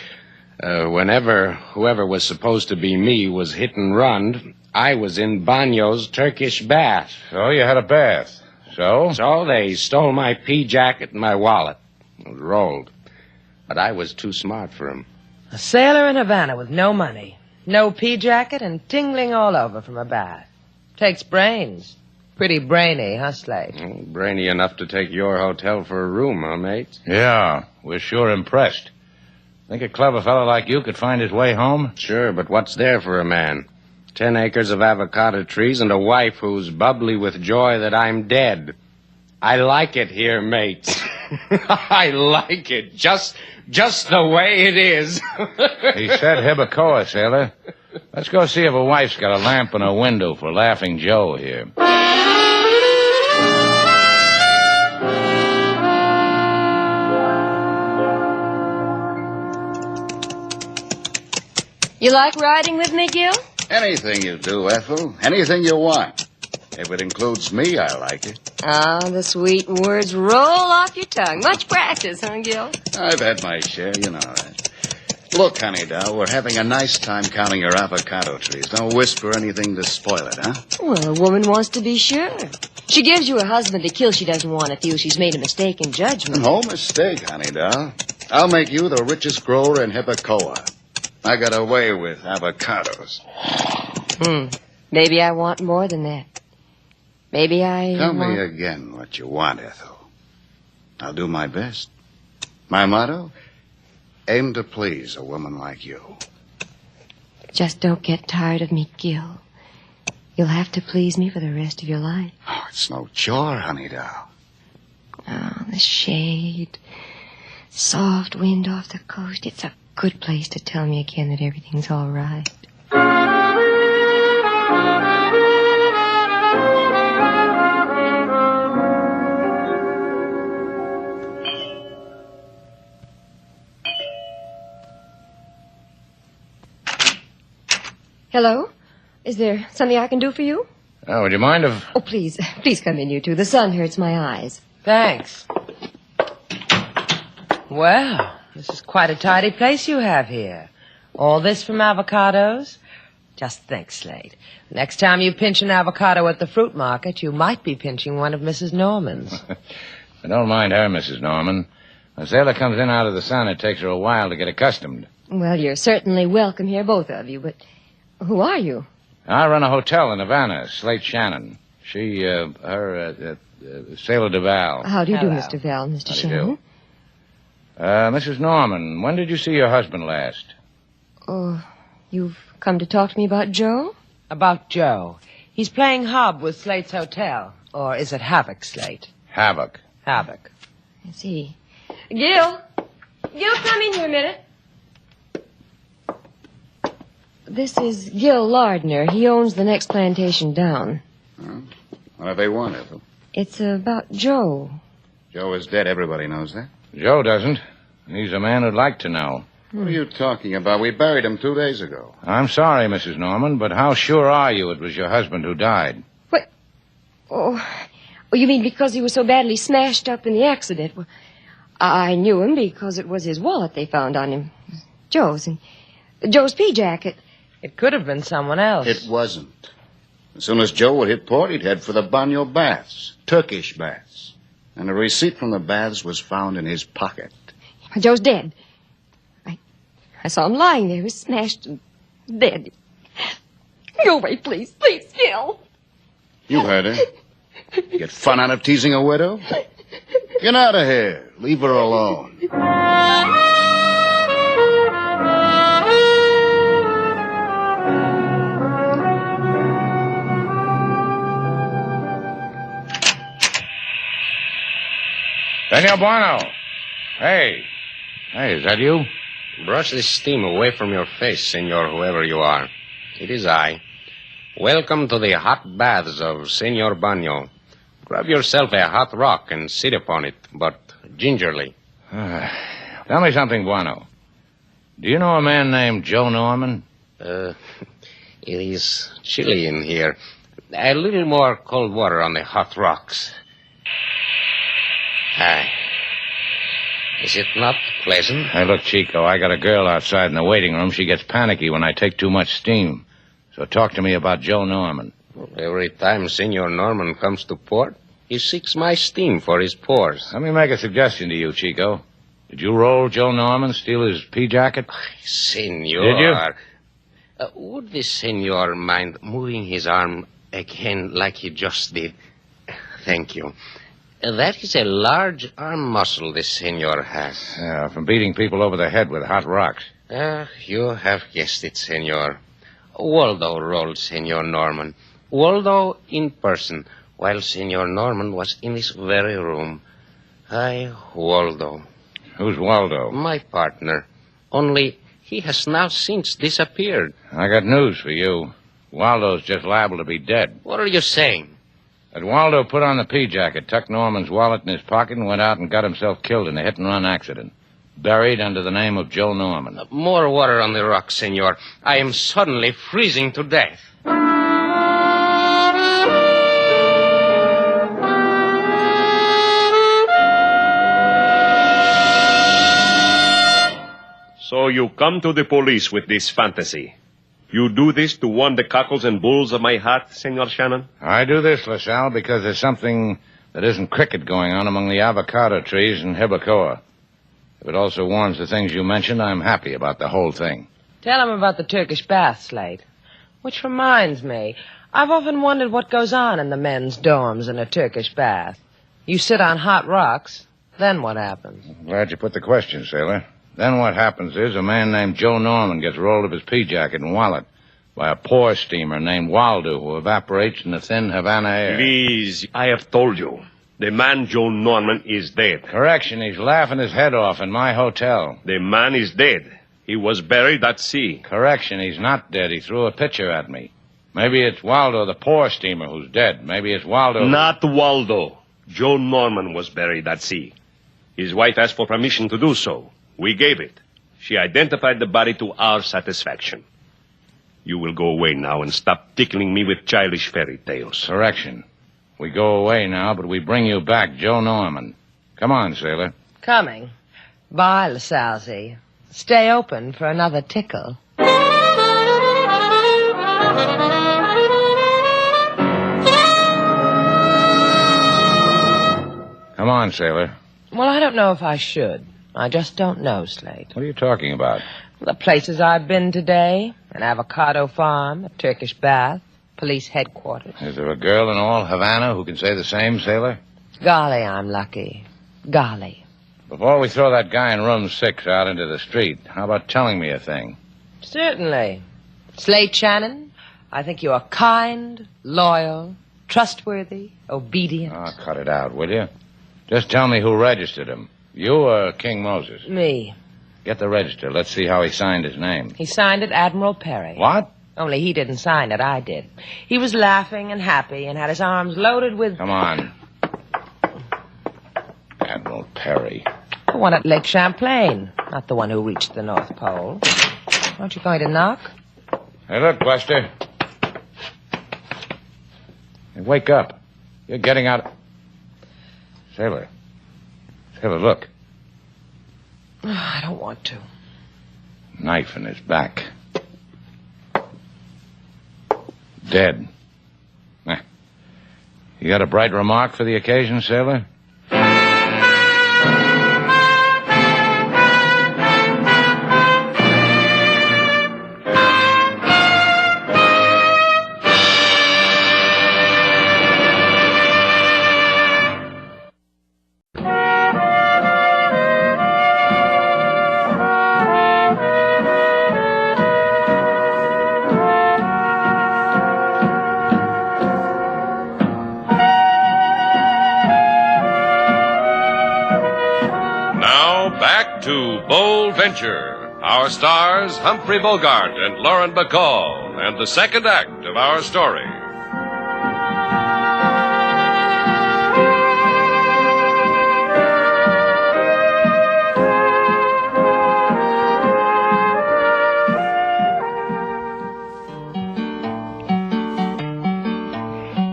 whenever whoever was supposed to be me was hit and run, I was in Banyo's Turkish bath. So you had a bath. So? So they stole my pea jacket and my wallet. It was rolled. But I was too smart for them. A sailor in Havana with no money, no pea jacket, and tingling all over from a bath. Takes brains. Pretty brainy, huh, Slate? Brainy enough to take your hotel for a room, huh, mate? Yeah, we're sure impressed. Think a clever fellow like you could find his way home? Sure, but what's there for a man? 10 acres of avocado trees and a wife who's bubbly with joy that I'm dead. I like it here, mates. I like it. Just the way it is. He said Hibacoa, sailor. Let's go see if a wife's got a lamp in her window for Laughing Joe here. You like riding with me, Gil? Anything you do, Ethel. Anything you want. If it includes me, I like it. Ah, the sweet words roll off your tongue. Much practice, huh, Gil? I've had my share, you know that. Look, honey doll, we're having a nice time counting your avocado trees. Don't whisper anything to spoil it, huh? Well, a woman wants to be sure. She gives you a husband to kill. She doesn't want to feel she's made a mistake in judgment. No mistake, honey doll. I'll make you the richest grower in Hibacoa. I got away with avocados. Maybe I want more than that. Maybe I... Tell me again what you want, Ethel. I'll do my best. My motto? Aim to please a woman like you. Just don't get tired of me, Gil. You'll have to please me for the rest of your life. Oh, it's no chore, honey doll. Oh, the shade. Soft wind off the coast. It's a good place to tell me again that everything's all right. Hello? Is there something I can do for you? Oh, would you mind if... Oh, please come in, you two. The sun hurts my eyes. Thanks. Well, this is quite a tidy place you have here. All this from avocados? Just think, Slate. Next time you pinch an avocado at the fruit market, you might be pinching one of Mrs. Norman's. I don't mind her, Mrs. Norman. When a sailor comes in out of the sun, it takes her a while to get accustomed. Well, you're certainly welcome here, both of you, but who are you? I run a hotel in Havana, Slate Shannon. She, Sailor Duval. How do you do, Mr. Val, Mr. Shannon? Mrs. Norman, when did you see your husband last? Oh, you've come to talk to me about Joe? About Joe. He's playing hob with Slate's hotel. Or is it Havoc, Slate? Havoc. Havoc. I see. Gil, come in here a minute. This is Gil Lardner. He owns the next plantation down. Huh? What do they want, Ethel? It's about Joe. Joe is dead. Everybody knows that. Joe doesn't. He's a man who'd like to know. What are you talking about? We buried him 2 days ago. I'm sorry, Mrs. Norman, but how sure are you it was your husband who died? What? Oh, you mean because he was so badly smashed up in the accident? Well, I knew him because it was his wallet they found on him. Joe's pea jacket. It could have been someone else. It wasn't. As soon as Joe would hit port, he'd head for the Banyo baths, Turkish baths. And a receipt from the baths was found in his pocket. Joe's dead. I saw him lying there. He was smashed and dead. Go away, please. Please, Phil. You heard her. Get fun out of teasing a widow? Get out of here. Leave her alone. Senor Bueno. Hey, is that you? Brush the steam away from your face, senor, whoever you are. It is I. Welcome to the hot baths of Senor Banyo. Grab yourself a hot rock and sit upon it, but gingerly. Tell me something, Bueno. Do you know a man named Joe Norman? It is chilly in here. A little more cold water on the hot rocks. Hi. Is it not pleasant? Hey, look, Chico, I got a girl outside in the waiting room. She gets panicky when I take too much steam. So talk to me about Joe Norman. Every time Senor Norman comes to port, he seeks my steam for his pores. Let me make a suggestion to you, Chico. Did you roll Joe Norman, steal his pea jacket? Senor. Did you? Would the senor mind moving his arm again like he just did? Thank you. That is a large arm muscle the senor has. Yeah, from beating people over the head with hot rocks. You have guessed it, senor. Waldo rolled Senor Norman. Waldo in person, while Senor Norman was in this very room. Waldo. Who's Waldo? My partner. Only he has now since disappeared. I got news for you. Waldo's just liable to be dead. What are you saying? That Waldo put on the pea jacket, tucked Norman's wallet in his pocket, and went out and got himself killed in a hit-and-run accident. Buried under the name of Joe Norman. More water on the rocks, senor. I am suddenly freezing to death. So you come to the police with this fantasy. You do this to warn the cockles and bulls of my heart, Senor Shannon? I do this, LaSalle, because there's something that isn't cricket going on among the avocado trees in Hibacoa. If it also warns the things you mentioned, I'm happy about the whole thing. Tell him about the Turkish bath, Slate. Which reminds me, I've often wondered what goes on in the men's dorms in a Turkish bath. You sit on hot rocks, then what happens? Glad you put the question, sailor. Then what happens is a man named Joe Norman gets rolled of his pea jacket and wallet by a pore steamer named Waldo who evaporates in the thin Havana air. Please, I have told you. The man Joe Norman is dead. Correction, he's laughing his head off in my hotel. The man is dead. He was buried at sea. Correction, he's not dead. He threw a picture at me. Maybe it's Waldo, the pore steamer, who's dead. Maybe it's Waldo... Not Waldo. Joe Norman was buried at sea. His wife asked for permission to do so. We gave it. She identified the body to our satisfaction. You will go away now and stop tickling me with childish fairy tales. Correction. We go away now, but we bring you back Joe Norman. Come on, sailor. Coming. Bye, LaSalzy. Stay open for another tickle. Come on, sailor. Well, I don't know if I should. I just don't know, Slate. What are you talking about? The places I've been today. An avocado farm, a Turkish bath, police headquarters. Is there a girl in all Havana who can say the same, sailor? Golly, I'm lucky. Golly. Before we throw that guy in room 6 out into the street, how about telling me a thing? Certainly. Slate Shannon, I think you are kind, loyal, trustworthy, obedient. Oh, cut it out, will you? Just tell me who registered him. You or King Moses? Me. Get the register. Let's see how he signed his name. He signed it Admiral Perry. What? Only he didn't sign it, I did. He was laughing and happy and had his arms loaded with... Come on. Admiral Perry. The one at Lake Champlain, not the one who reached the North Pole. Aren't you going to knock? Hey, look, Buster. Hey, wake up. You're getting out... Sailor. Sailor, look. I don't want to. Knife in his back. Dead. You got a bright remark for the occasion, sailor? Our stars, Humphrey Bogart and Lauren Bacall, and the second act of our story.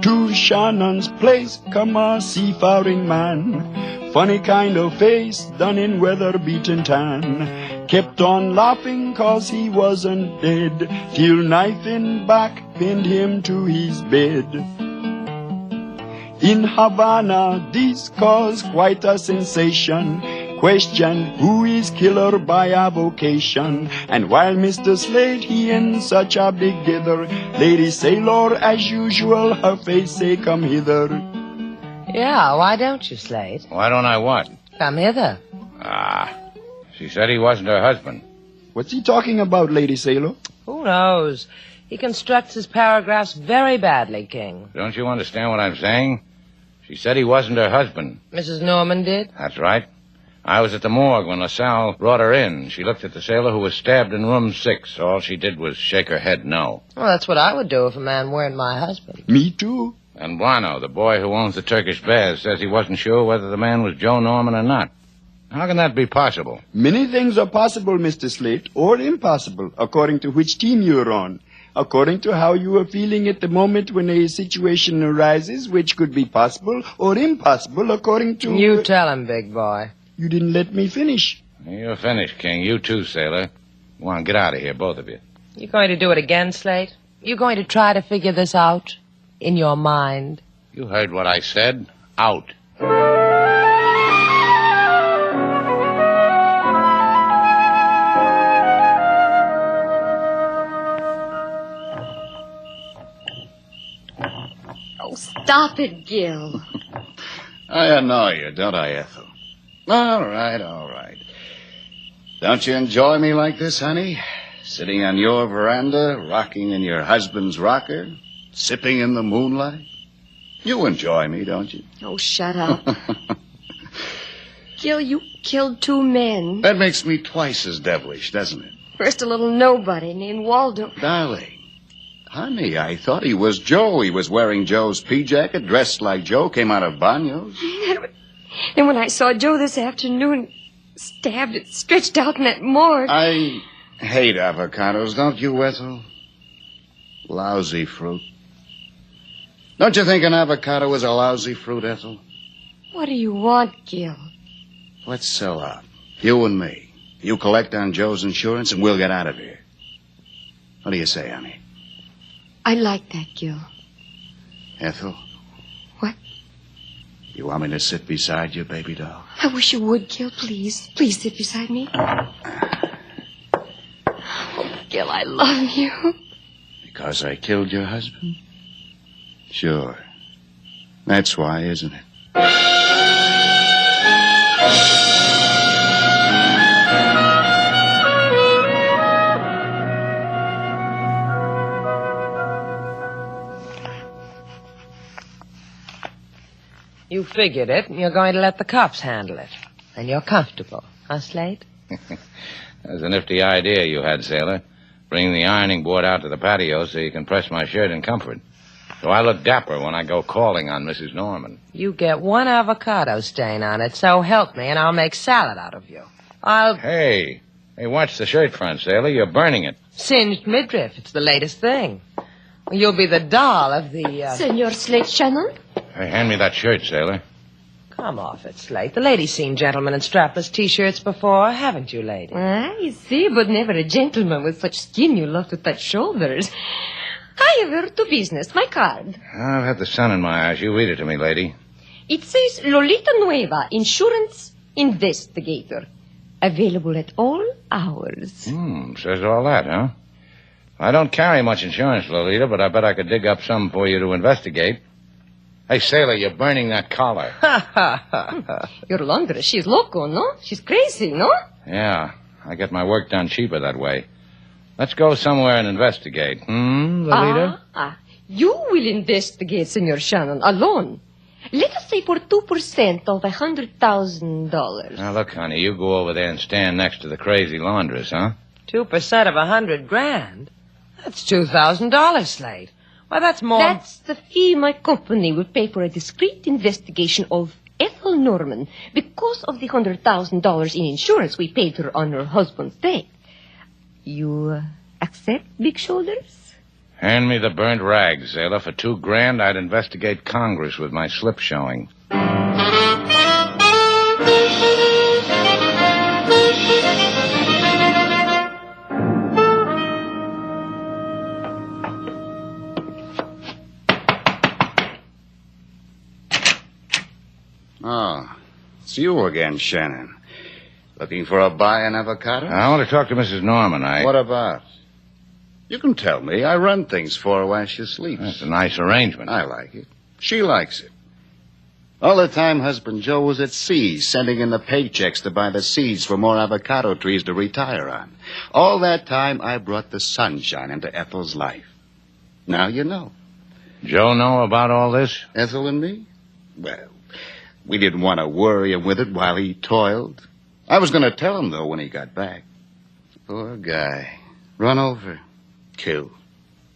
To Shannon's place come a seafaring man, funny kind of face done in weather-beaten tan. Kept on laughing 'cause he wasn't dead, till knife in back pinned him to his bed. In Havana this caused quite a sensation. Question, who is killer by avocation? And while Mr. Slate he in such a big dither, Lady Sailor as usual her face say come hither. Yeah, why don't you, Slate? Why don't I what? Come hither. She said he wasn't her husband. What's he talking about, Lady Sailor? Who knows? He constructs his paragraphs very badly, King. Don't you understand what I'm saying? She said he wasn't her husband. Mrs. Norman did? That's right. I was at the morgue when LaSalle brought her in. She looked at the sailor who was stabbed in room 6. All she did was shake her head no. Well, that's what I would do if a man weren't my husband. Me too. And Buono, the boy who owns the Turkish Bears, says he wasn't sure whether the man was Joe Norman or not. How can that be possible? Many things are possible, Mr. Slate, or impossible, according to which team you're on. According to how you are feeling at the moment when a situation arises, which could be possible or impossible, according to... You tell him, big boy. You didn't let me finish. You're finished, King. You too, sailor. Go on, get out of here, both of you. You going to do it again, Slate? You going to try to figure this out in your mind? You heard what I said. Out. Oh, stop it, Gil. I annoy you, don't I, Ethel? All right. Don't you enjoy me like this, honey? Sitting on your veranda, rocking in your husband's rocker, sipping in the moonlight? You enjoy me, don't you? Oh, shut up. Gil, you killed 2 men. That makes me twice as devilish, doesn't it? First a little nobody named Waldo. Darling, honey, I thought he was Joe. He was wearing Joe's pea jacket, dressed like Joe, came out of Banyo's. And when I saw Joe this afternoon, stabbed and stretched out in that morgue. I hate avocados, don't you, Ethel? Lousy fruit. Don't you think an avocado is a lousy fruit, Ethel? What do you want, Gil? Let's sell out. You and me. You collect on Joe's insurance and we'll get out of here. What do you say, honey? I like that, Gil. Ethel? What? You want me to sit beside you, baby doll? I wish you would, Gil, please. Please sit beside me. Oh, Gil, I love you. Because I killed your husband? Sure. That's why, isn't it? You figured it, and you're going to let the cops handle it. And you're comfortable, huh, Slate? That's a nifty idea you had, sailor. Bring the ironing board out to the patio so you can press my shirt in comfort. So I look dapper when I go calling on Mrs. Norman. You get 1 avocado stain on it, so help me, and I'll make salad out of you. Hey, watch the shirt front, sailor. You're burning it. Singed midriff. It's the latest thing. You'll be the doll of the, Senor Slate Shannon? Hey, hand me that shirt, sailor. Come off it, Slate. The lady's seen gentlemen in strapless T-shirts before, haven't you, lady? I see, but never a gentleman with such skin you love to touch shoulders. However, to business, my card. I've had the sun in my eyes. You read it to me, lady. It says Lolita Nueva, insurance investigator. Available at all hours. Says all that, huh? I don't carry much insurance, Lolita, but I bet I could dig up some for you to investigate. Hey, sailor, you're burning that collar. Your laundress, she's loco, no? She's crazy, no? Yeah, I get my work done cheaper that way. Let's go somewhere and investigate. Lolita? You will investigate, Senor Shannon, alone. Let us say for 2% of $100,000. Now, look, honey, you go over there and stand next to the crazy laundress, huh? 2% of $100,000? That's $2,000, Slate. Why, that's more... That's the fee my company will pay for a discreet investigation of Ethel Norman because of the $100,000 in insurance we paid her on her husband's death. You accept, Big Shoulders? Hand me the burnt rags, sailor. For $2,000, I'd investigate Congress with my slip showing. Oh, it's you again, Shannon. Looking for a buy in avocado? I want to talk to Mrs. Norman. What about? You can tell me. I run things for her while she sleeps. That's a nice arrangement. I like it. She likes it. All the time husband Joe was at sea, sending in the paychecks to buy the seeds for more avocado trees to retire on. All that time, I brought the sunshine into Ethel's life. Now you know. Joe know about all this? Ethel and me? Well, we didn't want to worry him with it while he toiled. I was going to tell him, though, when he got back. Poor guy. Run over. Killed.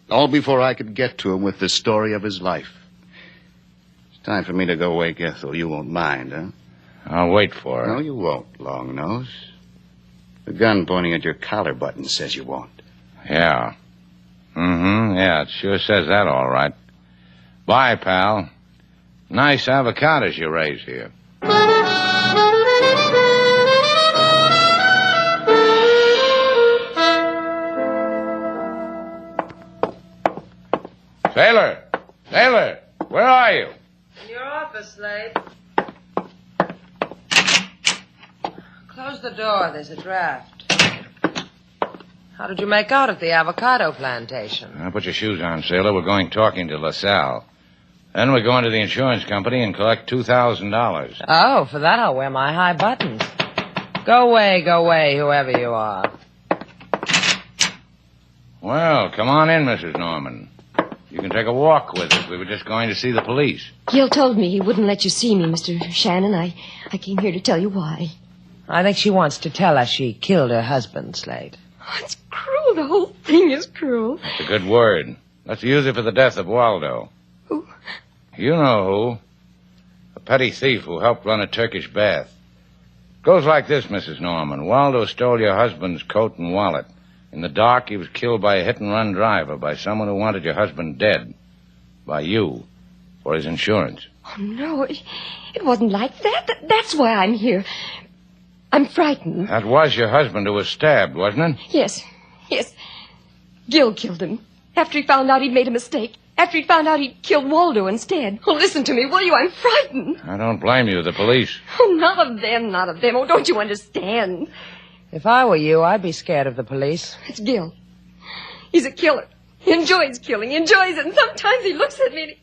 All before I could get to him with the story of his life. It's time for me to go wake Ethel. You won't mind, huh? I'll wait for her. No, you won't, Long Nose. The gun pointing at your collar button says you won't. Yeah. Yeah, it sure says that all right. Bye, pal. Nice avocados you raise here. Sailor! Sailor! Where are you? In your office, Slate. Close the door. There's a draft. How did you make out at the avocado plantation? Now, put your shoes on, sailor. We're going talking to LaSalle. Then we're going to the insurance company and collect $2,000. Oh, for that I'll wear my high buttons. Go away, whoever you are. Well, come on in, Mrs. Norman. You can take a walk with us. We were just going to see the police. Gil told me he wouldn't let you see me, Mr. Shannon. I came here to tell you why. I think she wants to tell us she killed her husband, Slate. Oh, it's cruel. The whole thing is cruel. That's a good word. Let's use it for the death of Waldo. Who? You know who. A petty thief who helped run a Turkish bath. Goes like this, Mrs. Norman. Waldo stole your husband's coat and wallet. In the dark, he was killed by a hit-and-run driver, by someone who wanted your husband dead. By you, for his insurance. Oh, no, it wasn't like that. That's why I'm here. I'm frightened. That was your husband who was stabbed, wasn't it? Yes. Gil killed him. After he found out he'd made a mistake. After he found out he'd killed Waldo instead. Oh, listen to me, will you? I'm frightened. I don't blame you, the police. Oh, not of them. Oh, don't you understand? If I were you, I'd be scared of the police. It's Gil. He's a killer. He enjoys killing. He enjoys it. And sometimes he looks at me and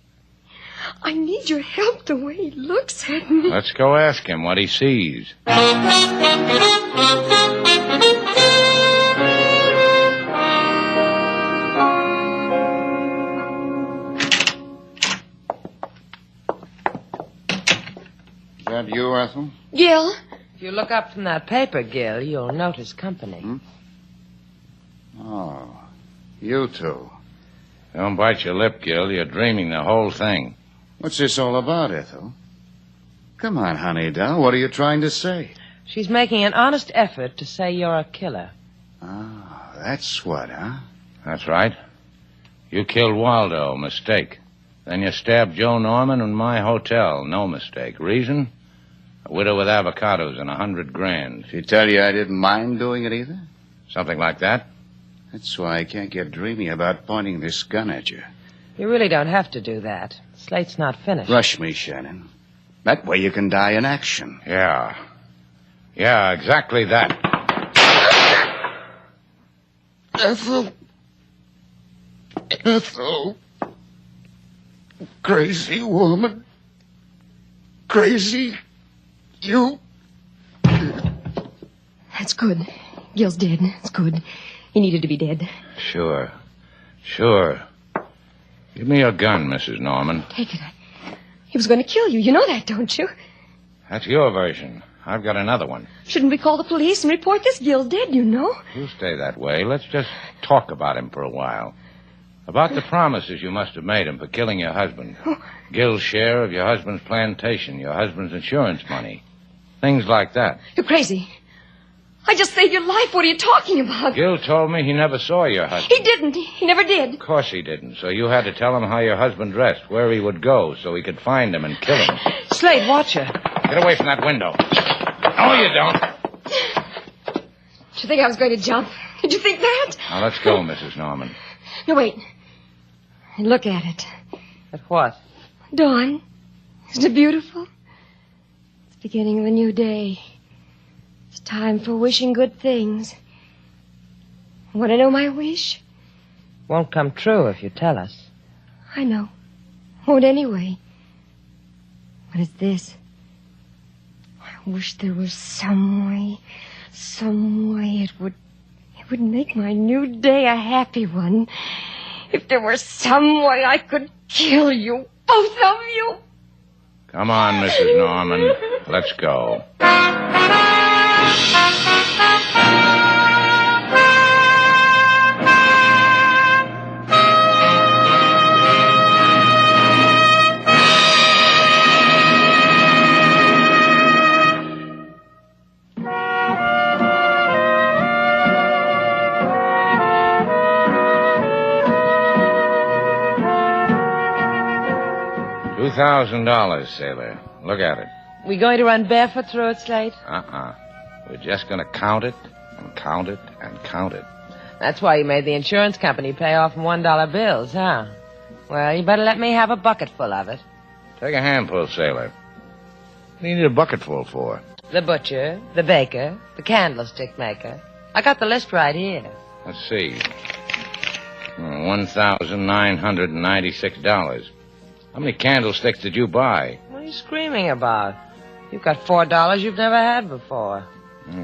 I need your help the way he looks at me. Let's go ask him what he sees. Is that you, Ethel? Gil? If you look up from that paper, Gil, you'll notice company. Oh, you two. Don't bite your lip, Gil. You're dreaming the whole thing. What's this all about, Ethel? Come on, honey doll. What are you trying to say? She's making an honest effort to say you're a killer. Oh, that's what, huh? That's right. You killed Waldo, mistake. Then you stabbed Joe Norman in my hotel, no mistake. Reason? A widow with avocados and $100,000. She tell you I didn't mind doing it either? Something like that. That's why I can't get dreamy about pointing this gun at you. You really don't have to do that. Slate's not finished. Rush me, Shannon. That way you can die in action. Yeah. Yeah, exactly that. Ethel. Ethel. Crazy woman. Crazy. You. That's good. Gil's dead. It's good. He needed to be dead. Sure. Give me your gun, Mrs. Norman. Take it. He was going to kill you. You know that, don't you? That's your version. I've got another one. Shouldn't we call the police and report this? Gil's dead, you know. You stay that way. Let's just talk about him for a while. About the promises you must have made him for killing your husband. Gil's share of your husband's plantation, your husband's insurance money. Things like that. You're crazy. I just saved your life. What are you talking about? Gil told me he never saw your husband. He didn't. He never did. Of course he didn't. So you had to tell him how your husband dressed, where he would go, so he could find him and kill him. Slate, watch her. Get away from that window. No, you don't. Did you think I was going to jump? Did you think that? Now, let's go, Mrs. Norman. No, wait. Look at it. At what? Dawn. Isn't it beautiful? It's the beginning of a new day. It's time for wishing good things. Want to know my wish? Won't come true if you tell us. I know. Won't anyway. What is this? I wish there was some way it would make my new day a happy one. If there were some way I could kill you, both of you. Come on, Mrs. Norman. Let's go. 2,000, sailor. Look at it. We going to run barefoot through it, Slate? We're just going to count it and count it and count it. That's why you made the insurance company pay off in $1 bills, huh? Well, you better let me have a bucketful of it. Take a handful, sailor. What do you need a bucketful for? The butcher, the baker, the candlestick maker. I got the list right here. Let's see. $1,996. How many candlesticks did you buy? What are you screaming about? You've got $4 you've never had before.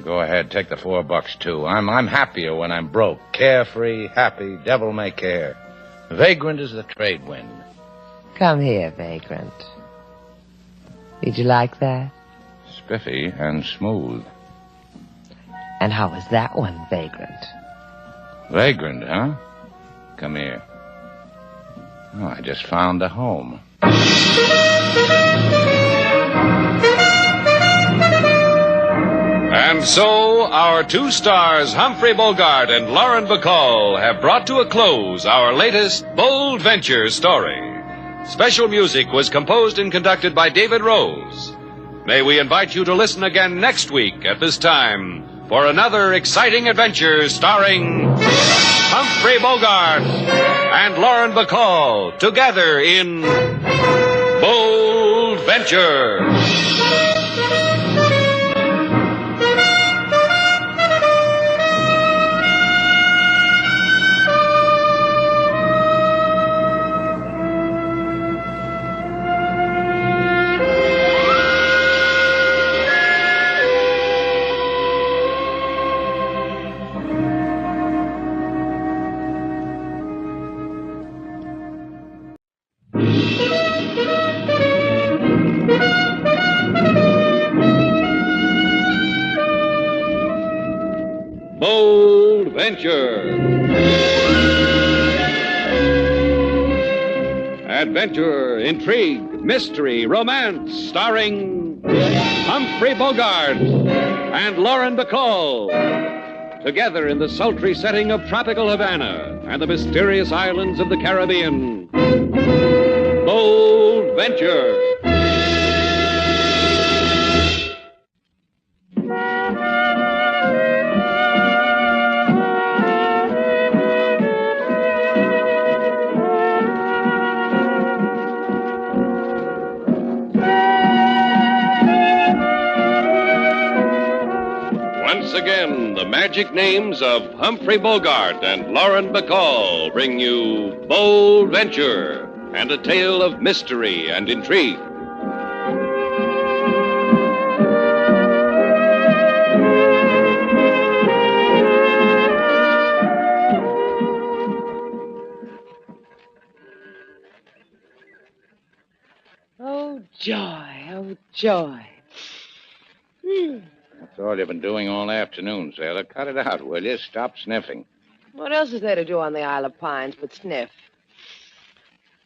Go ahead, take the $4 too. I'm happier when I'm broke. Carefree, happy, devil may care. Vagrant as the trade wind. Come here, Vagrant. Did you like that? Spiffy and smooth. And how was that one, Vagrant? Vagrant, huh? Come here. Oh, I just found a home. And so, our two stars, Humphrey Bogart and Lauren Bacall, have brought to a close our latest bold venture story. Special music was composed and conducted by David Rose. May we invite you to listen again next week at this time for another exciting adventure starring Humphrey Bogart and Lauren Bacall together in Bold Venture. Bold Venture. Adventure, intrigue, mystery, romance, starring Humphrey Bogart and Lauren Bacall. Together in the sultry setting of tropical Havana and the mysterious islands of the Caribbean. Bold Venture. Once again, the magic names of Humphrey Bogart and Lauren Bacall bring you Bold Venture and a tale of mystery and intrigue. Oh, joy, oh, joy. That's all you've been doing all afternoon, sailor. Cut it out, will you? Stop sniffing. What else is there to do on the Isle of Pines but sniff?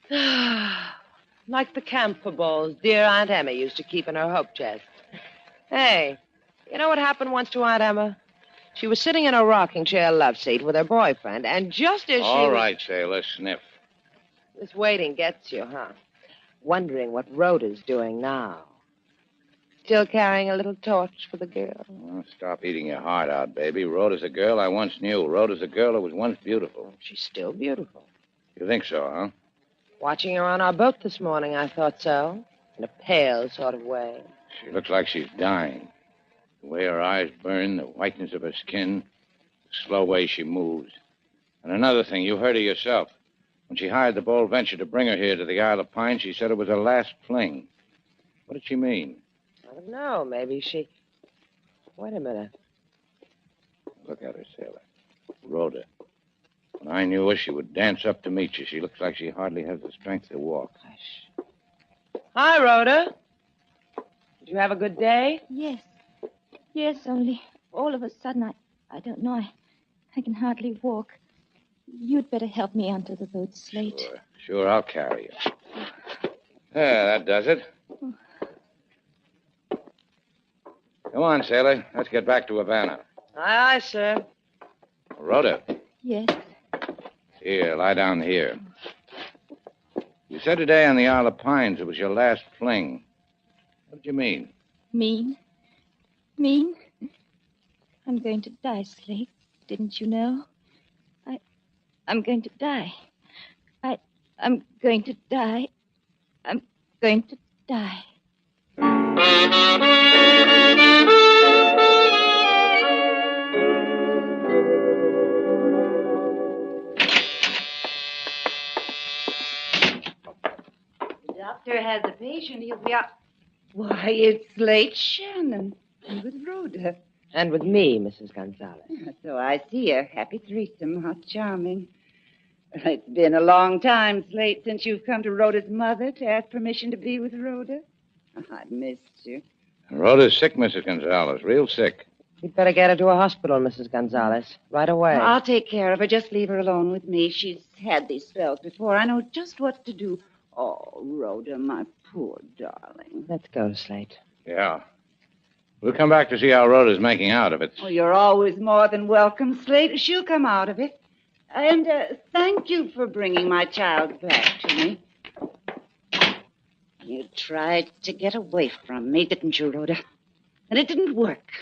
Like the camphor balls dear Aunt Emma used to keep in her hope chest. Hey, you know what happened once to Aunt Emma? She was sitting in a rocking chair love seat with her boyfriend, and just as All right, sailor, sniff. This waiting gets you, huh? Wondering what Rhoda's doing now. Still carrying a little torch for the girl. Well, stop eating your heart out, baby. Rhoda's a girl I once knew. Rhoda's a girl who was once beautiful. She's still beautiful. You think so, huh? Watching her on our boat this morning, I thought so. In a pale sort of way. She looks like she's dying. The way her eyes burn, the whiteness of her skin, the slow way she moves. And another thing, you heard her yourself. When she hired the Bold Venture to bring her here to the Isle of Pine, she said it was her last fling. What did she mean? I don't know. Maybe she... Wait a minute. Look at her, sailor. Rhoda. When I knew her, she would dance up to meet you. She looks like she hardly has the strength to walk. Hi, Rhoda. Did you have a good day? Yes. Yes, only all of a sudden, I don't know. I can hardly walk. You'd better help me onto the boat, Slate. Sure, I'll carry you. There, that does it. Come on, sailor. Let's get back to Havana. Aye, aye, sir. Rhoda. Yes. Here, lie down here. You said today on the Isle of Pines it was your last fling. What did you mean? Mean? Mean? I'm going to die, Slate. Didn't you know? I'm going to die. I'm going to die. I'm going to die. The doctor has a patient. He'll be out. Why, it's Slate Shannon. And with Rhoda. And with me, Mrs. Gonzalez. So I see a happy threesome. How charming. It's been a long time, Slate, since you've come to Rhoda's mother to ask permission to be with Rhoda. I've missed you. Rhoda's sick, Mrs. Gonzalez. Real sick. You'd better get her to a hospital, Mrs. Gonzalez. Right away. I'll take care of her. Just leave her alone with me. She's had these spells before. I know just what to do. Oh, Rhoda, my poor darling. Let's go, Slate. Yeah. We'll come back to see how Rhoda's making out of it. Oh, you're always more than welcome, Slate. She'll come out of it. And thank you for bringing my child back to me. You tried to get away from me, didn't you, Rhoda? And it didn't work.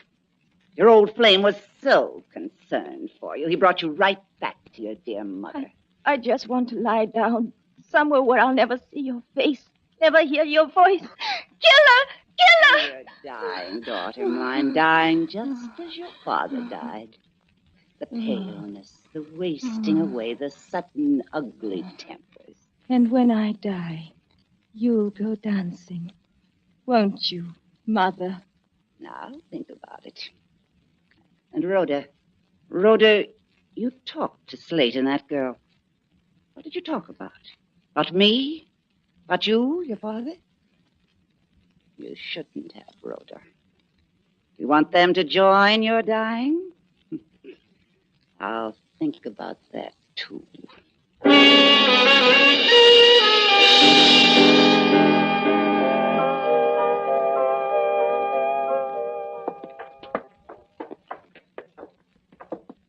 Your old flame was so concerned for you. He brought you right back to your dear mother. I just want to lie down somewhere where I'll never see your face, never hear your voice. Kill her! Kill her! You're dying, daughter mine, dying just as your father died. The paleness, the wasting away, the sudden ugly tempers. And when I die, you'll go dancing, won't you, Mother? Now, think about it. And Rhoda, you talked to Slate and that girl. What did you talk about? About me? About you, your father? You shouldn't have, Rhoda. You want them to join your dying? I'll think about that, too.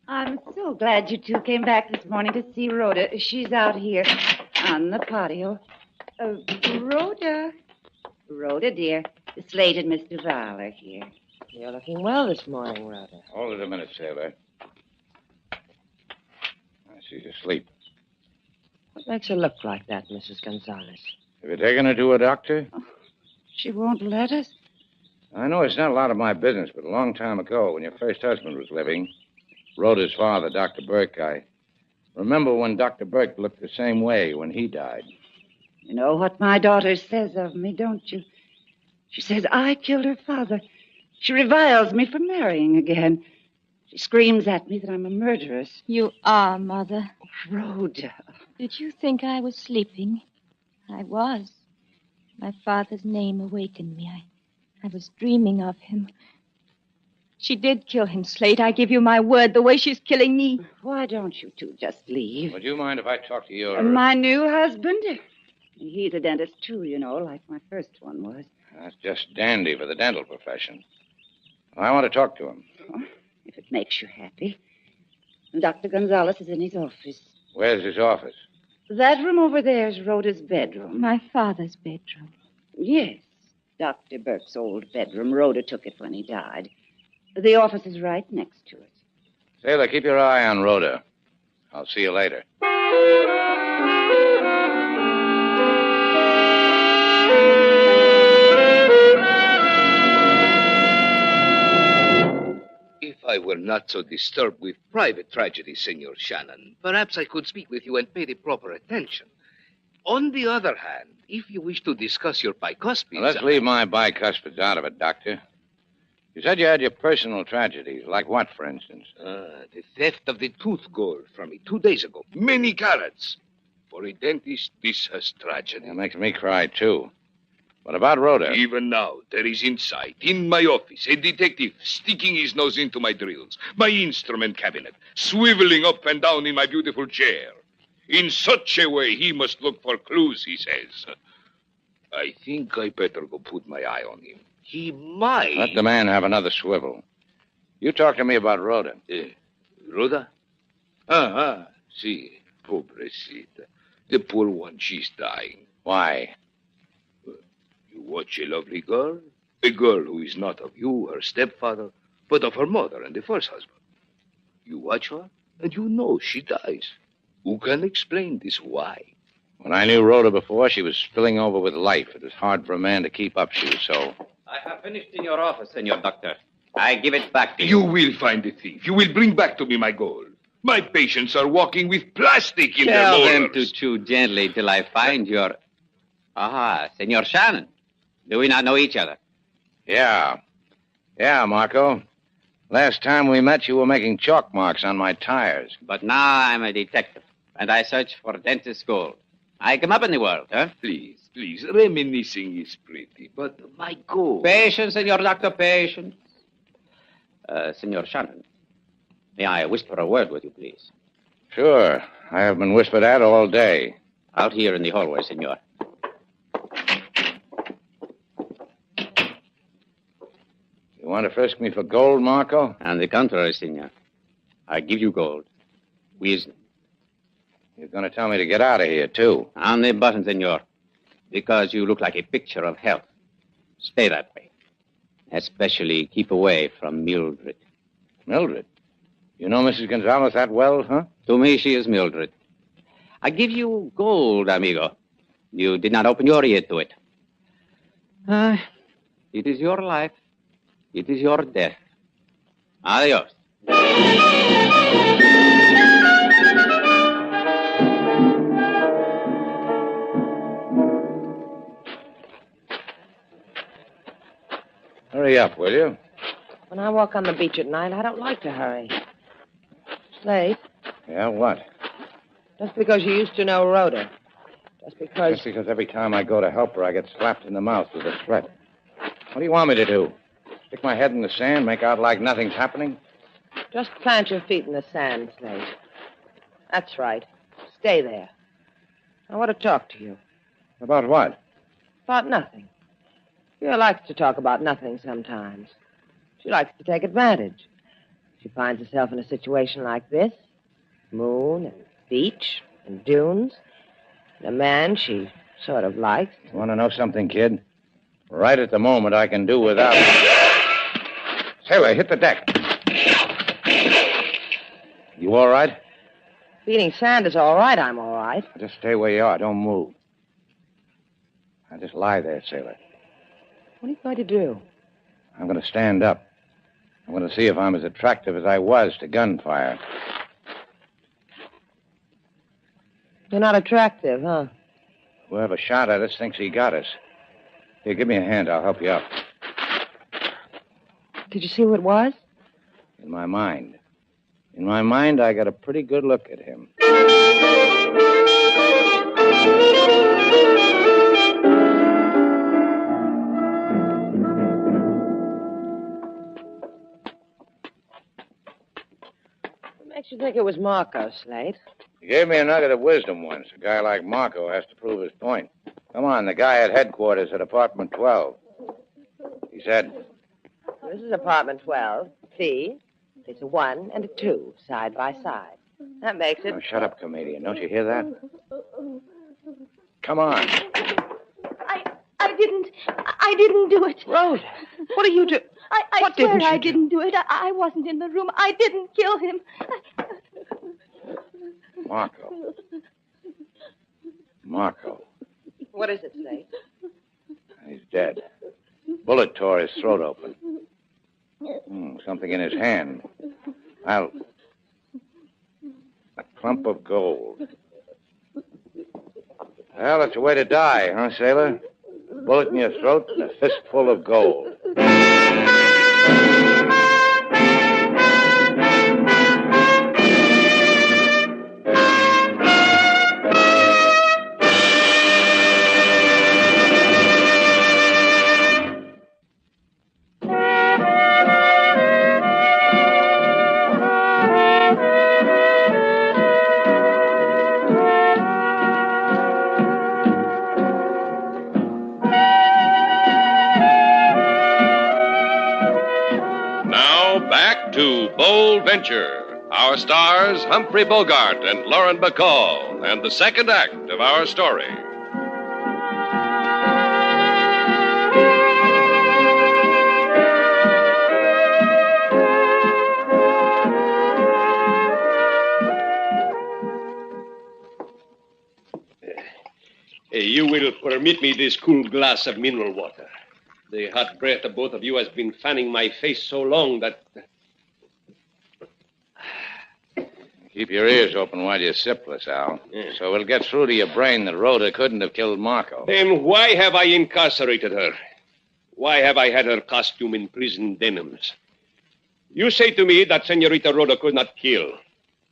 I'm so glad you two came back this morning to see Rhoda. She's out here on the patio. Rhoda, dear. Slate and Miss Duval are here. You're looking well this morning, Rhoda. Hold it a minute, sailor. She's asleep. What makes her look like that, Mrs. Gonzalez? Have you taken her to a doctor? She won't let us. I know it's not a lot of my business, but a long time ago, when your first husband was living, Rhoda's father, Dr. Burke, I remember when Dr. Burke looked the same way when he died. You know what my daughter says of me, don't you? She says I killed her father. She reviles me for marrying again. She screams at me that I'm a murderess. You are, Mother. Rhoda. Did you think I was sleeping? I was. My father's name awakened me. I was dreaming of him. She did kill him, Slate. I give you my word, the way she's killing me. Why don't you two just leave? Would you mind if I talk to your... My new husband? He's a dentist, too, you know, like my first one was. That's just dandy for the dental profession. I want to talk to him. Oh, if it makes you happy. Dr. Gonzalez is in his office. Where's his office? That room over there is Rhoda's bedroom. My father's bedroom. Yes. Dr. Burke's old bedroom. Rhoda took it when he died. The office is right next to it. Sailor, keep your eye on Rhoda. I'll see you later. If I were not so disturbed with private tragedy, Senor Shannon, perhaps I could speak with you and pay the proper attention. On the other hand, if you wish to discuss your bicuspids... Now, let's leave my bicuspids out of it, Doctor. You said you had your personal tragedies. Like what, for instance? The theft of the tooth gold from me 2 days ago. Many carats. For a dentist, this has tragedy. It makes me cry, too. What about Rhoda? Even now, there is inside, in my office, a detective sticking his nose into my drills, my instrument cabinet, swiveling up and down in my beautiful chair. In such a way, he must look for clues, he says. I think I better go put my eye on him. He might... Let the man have another swivel. You talk to me about Rhoda. Rhoda? See, pobrecita. The poor one, she's dying. Why? You watch a lovely girl. A girl who is not of you, her stepfather, but of her mother and the first husband. You watch her, and you know she dies. Who can explain this why? When I knew Rhoda before, she was spilling over with life. It was hard for a man to keep up. She was so... I have finished in your office, Senor Doctor. I give it back to you. You will find the thief. You will bring back to me my gold. My patients are walking with plastic in their Tell molars. them to chew gently till I find your... Senor Shannon. Do we not know each other? Yeah. Yeah, Marco. Last time we met, you were making chalk marks on my tires. But now I'm a detective, and I search for dentist gold. I come up in the world, huh? Please, reminiscing is pretty, but my gold... Patience, Senor Doctor, patience. Senor Shannon, may I whisper a word with you, please? Sure. I have been whispered at all day. Out here in the hallway, Senor. You want to frisk me for gold, Marco? On the contrary, Senor. I give you gold. Wisdom. You're going to tell me to get out of here, too. On the button, Senor. Because you look like a picture of health. Stay that way. Especially keep away from Mildred. Mildred? You know Mrs. Gonzalez that well, huh? To me, she is Mildred. I give you gold, amigo. You did not open your ear to it. It is your life. It is your death. Adios. Hurry up, will you? When I walk on the beach at night, I don't like to hurry. Slate, Yeah, what? just because you used to know Rhoda. Just because every time I go to help her, I get slapped in the mouth with a threat. What do you want me to do? Stick my head in the sand, make out like nothing's happening? Just plant your feet in the sand, Slate. That's right. Stay there. I want to talk to you. About what? About nothing. She likes to talk about nothing sometimes. She likes to take advantage. She finds herself in a situation like this. Moon and beach and dunes. And a man she sort of likes. You want to know something, kid? Right at the moment, I can do without... Sailor, hit the deck. You all right? Beating sand is all right. I'm all right. Just stay where you are. Don't move. Now, just lie there, Sailor. What are you going to do? I'm going to stand up. I'm going to see if I'm as attractive as I was to gunfire. You're not attractive, huh? Whoever shot at us thinks he got us. Here, give me a hand. I'll help you up. Did you see who it was? In my mind. In my mind, I got a pretty good look at him. What makes you think it was Marco, Slate? He gave me a nugget of wisdom once. A guy like Marco has to prove his point. Come on, the guy at headquarters at apartment 12. He said, This is apartment 12. See? It's a 1 and a 2, side by side. That makes it... Oh, shut up, comedian. Don't you hear that? Come on. I didn't do it. Rhoda, what are you doing? I swear I didn't do it. I wasn't in the room. I didn't kill him. Marco. What is it, Slate? He's dead. Bullet tore his throat open. Something in his hand. A clump of gold. Well, that's a way to die, huh, sailor? A bullet in your throat and a fistful of gold. Bold Venture. Our stars, Humphrey Bogart and Lauren Bacall, and the second act of our story. You will permit me this cool glass of mineral water. The hot breath of both of you has been fanning my face so long that... Keep your ears open while you sip, LaSalle. So it'll get through to your brain that Rhoda couldn't have killed Marco. Then why have I incarcerated her? Why have I had her costume in prison denims? You say to me that Senorita Rhoda could not kill,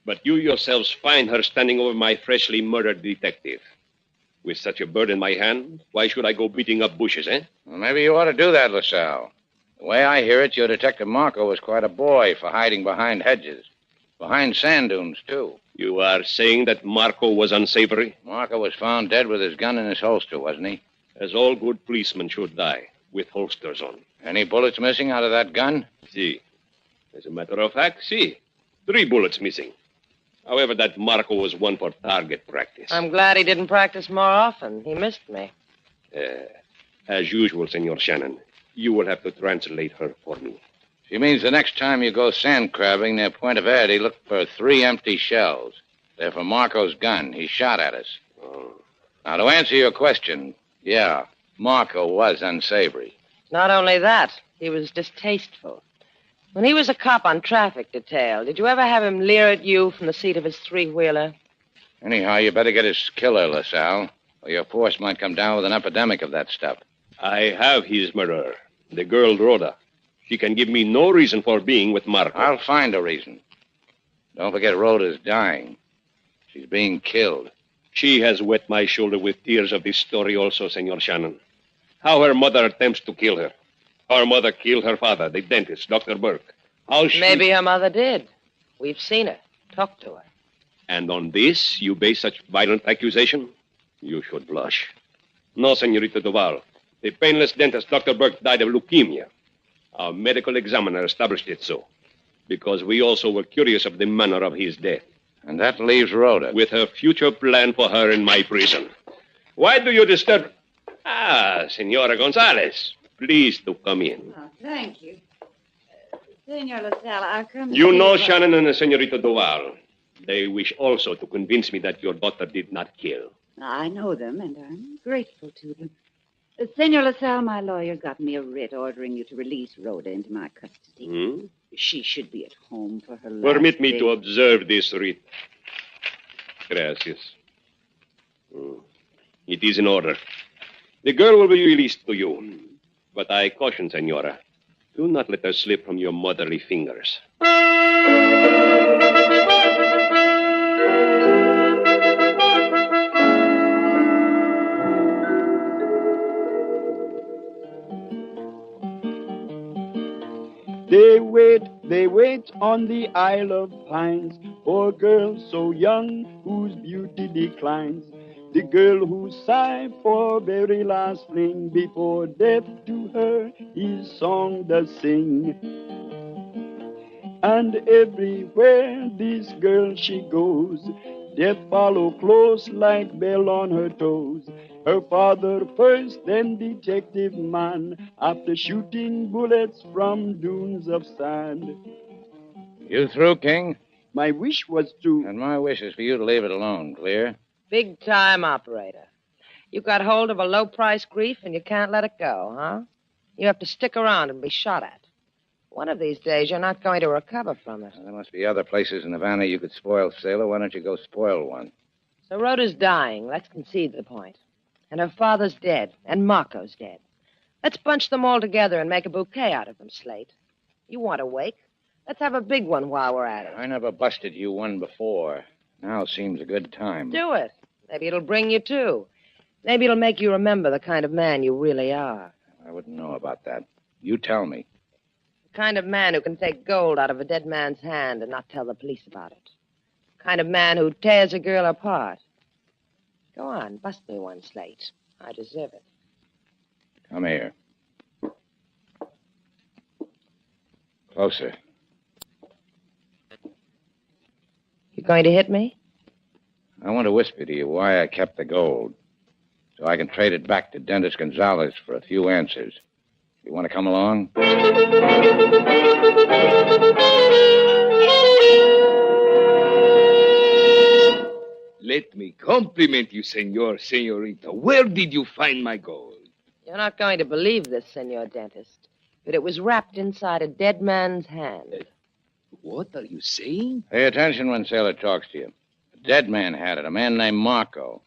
but you yourselves find her standing over my freshly murdered detective. With such a bird in my hand, why should I go beating up bushes, eh? Well, maybe you ought to do that, LaSalle. The way I hear it, your Detective Marco was quite a boy for hiding behind hedges. Behind sand dunes, too. You are saying that Marco was unsavory? Marco was found dead with his gun in his holster, wasn't he? As all good policemen should die, with holsters on. Any bullets missing out of that gun? Si. As a matter of fact, si. 3 bullets missing. However, that Marco was one for target practice. I'm glad he didn't practice more often. He missed me. As usual, Senor Shannon, you will have to translate her for me. She means the next time you go sand crabbing near Puente Verde, look for 3 empty shells. They're from Marco's gun. He shot at us. Oh. Now, to answer your question, yeah, Marco was unsavory. Not only that, he was distasteful. When he was a cop on traffic detail, did you ever have him leer at you from the seat of his 3-wheeler? Anyhow, you better get his killer, LaSalle, or your force might come down with an epidemic of that stuff. I have his murderer, the girl Rhoda. She can give me no reason for being with Marco. I'll find a reason. Don't forget Rhoda's dying. She's being killed. She has wet my shoulder with tears of this story also, Senor Shannon. How her mother attempts to kill her. Her mother killed her father, the dentist, Dr. Burke. How she... Maybe her mother did. We've seen her. Talked to her. And on this, you base such violent accusation? You should blush. No, Senorita Duval. The painless dentist, Dr. Burke, died of leukemia. Our medical examiner established it so, because we also were curious of the manner of his death. And that leaves Rhoda. With her future plan for her in my prison. Why do you disturb... Ah, Senora Gonzalez. Please to come in. Oh, thank you. Senor LaSalle, I'll come... You know Shannon and Senorita Duval. They wish also to convince me that your daughter did not kill. I know them, and I'm grateful to them. Senor LaSalle, my lawyer got me a writ ordering you to release Rhoda into my custody. Hmm? She should be at home for her last Permit me day. to observe this writ. Gracias. It is in order. The girl will be released to you. But I caution, Senora, do not let her slip from your motherly fingers. They wait on the Isle of Pines for a girl so young whose beauty declines. The girl who sighed for very last fling before death to her his song does sing. And everywhere this girl she goes, death follow close like bell on her toes. Her father first, then detective man, after shooting bullets from dunes of sand. You through, King? My wish was to... And my wish is for you to leave it alone, clear? Big time operator. You got hold of a low-price grief and you can't let it go, huh? You have to stick around and be shot at. One of these days, you're not going to recover from it. Well, there must be other places in Havana you could spoil, sailor. Why don't you go spoil one? So Rhoda's dying. Let's concede the point. And her father's dead. And Marco's dead. Let's bunch them all together and make a bouquet out of them, Slate. You want a wake? Let's have a big one while we're at it. I never busted you one before. Now seems a good time. Do it. Maybe it'll bring you to. Maybe it'll make you remember the kind of man you really are. I wouldn't know about that. You tell me. The kind of man who can take gold out of a dead man's hand and not tell the police about it. The kind of man who tears a girl apart. Go on, bust me one, Slate. I deserve it. Come here. Closer. You going to hit me? I want to whisper to you why I kept the gold. So I can trade it back to Dennis Gonzalez for a few answers. You want to come along? Let me compliment you, senorita. Where did you find my gold? You're not going to believe this, Senor Dentist, but it was wrapped inside a dead man's hand. What are you saying? Pay attention when Sailor talks to you. A dead man had it, a man named Marco.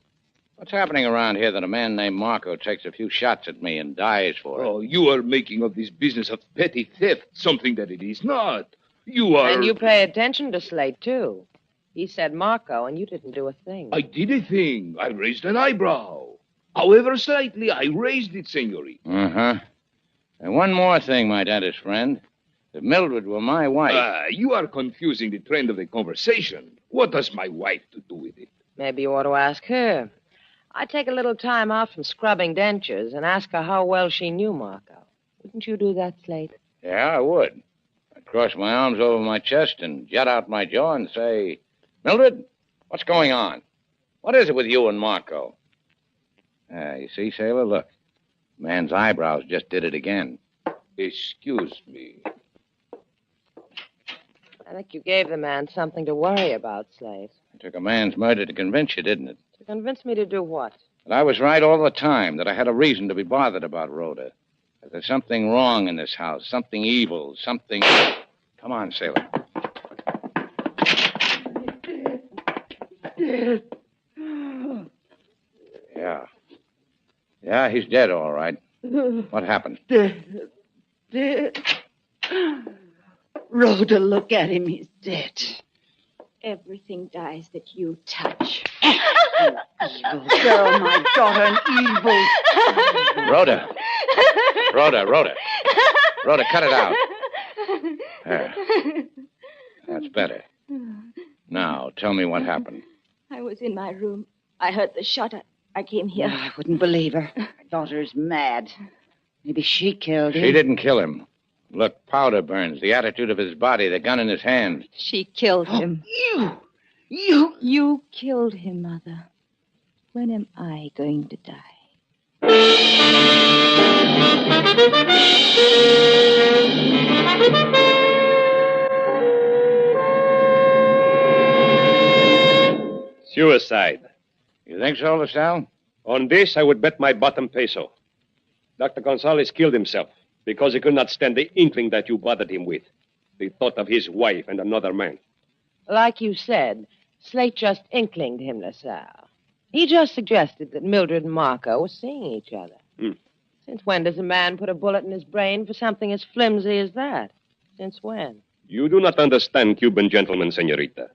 What's happening around here that a man named Marco takes a few shots at me and dies for it? Oh, you are making of this business of petty theft something that it is not. You are... And you pay attention to Slate, too. He said Marco, and you didn't do a thing. I did a thing. I raised an eyebrow. However slightly, I raised it, senorita. Uh-huh. And one more thing, my dentist friend. If Mildred were my wife... You are confusing the trend of the conversation. What has my wife to do with it? Maybe you ought to ask her. I'd take a little time out from scrubbing dentures and ask her how well she knew Marco. Wouldn't you do that, Slate? Yeah, I would. I'd cross my arms over my chest and jut out my jaw and say, Mildred, what's going on? What is it with you and Marco? You see, Sailor, look. Man's eyebrows just did it again. Excuse me. I think you gave the man something to worry about, Slate. It took a man's murder to convince you, didn't it? To convince me to do what? That I was right all the time, that I had a reason to be bothered about Rhoda. That there's something wrong in this house, something evil, something... Come on, Sailor. Yeah. Yeah, he's dead, all right. What happened? Dead. Rhoda, look at him. He's dead. Everything dies that you touch. Evil girl, my daughter, an evil. Rhoda. Rhoda, cut it out. There. That's better. Now, tell me what happened. I was in my room. I heard the shot. I came here. I wouldn't believe her. My daughter's mad. Maybe she killed him. She didn't kill him. Look, powder burns, the attitude of his body, the gun in his hand. She killed him. You killed him, Mother. When am I going to die? Suicide. You think so, LaSalle? On this, I would bet my bottom peso. Dr. Gonzalez killed himself because he could not stand the inkling that you bothered him with. The thought of his wife and another man. Like you said, Slate just inklinged him, LaSalle. He just suggested that Mildred and Marco were seeing each other. Since when does a man put a bullet in his brain for something as flimsy as that? Since when? You do not understand Cuban gentlemen, senorita.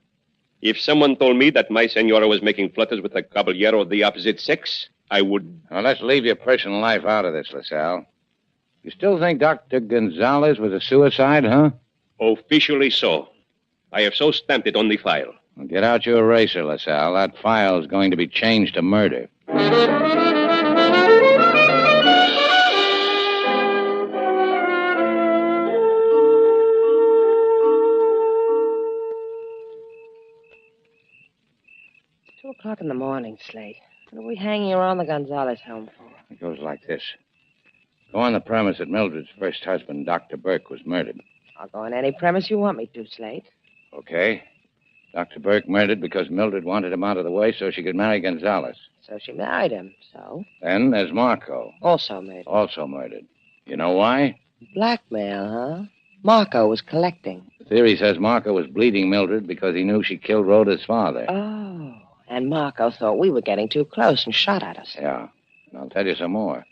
If someone told me that my senora was making flutters with a caballero of the opposite sex, I would... Now, let's leave your personal life out of this, LaSalle. You still think Dr. Gonzalez was a suicide, huh? Officially so. I have so stamped it on the file. Well, get out your eraser, LaSalle. That file is going to be changed to murder. 2 o'clock in the morning, Slate. What are we hanging around the Gonzalez home for? It goes like this. Go on the premise that Mildred's first husband, Dr. Burke, was murdered. I'll go on any premise you want me to, Slate. Okay. Dr. Burke murdered because Mildred wanted him out of the way so she could marry Gonzalez. So she married him, so? Then there's Marco. Also murdered. Also murdered. You know why? Blackmail, huh? Marco was collecting. The theory says Marco was bleeding Mildred because he knew she killed Rhoda's father. Oh. And Marco thought we were getting too close and shot at us. Yeah. And I'll tell you some more.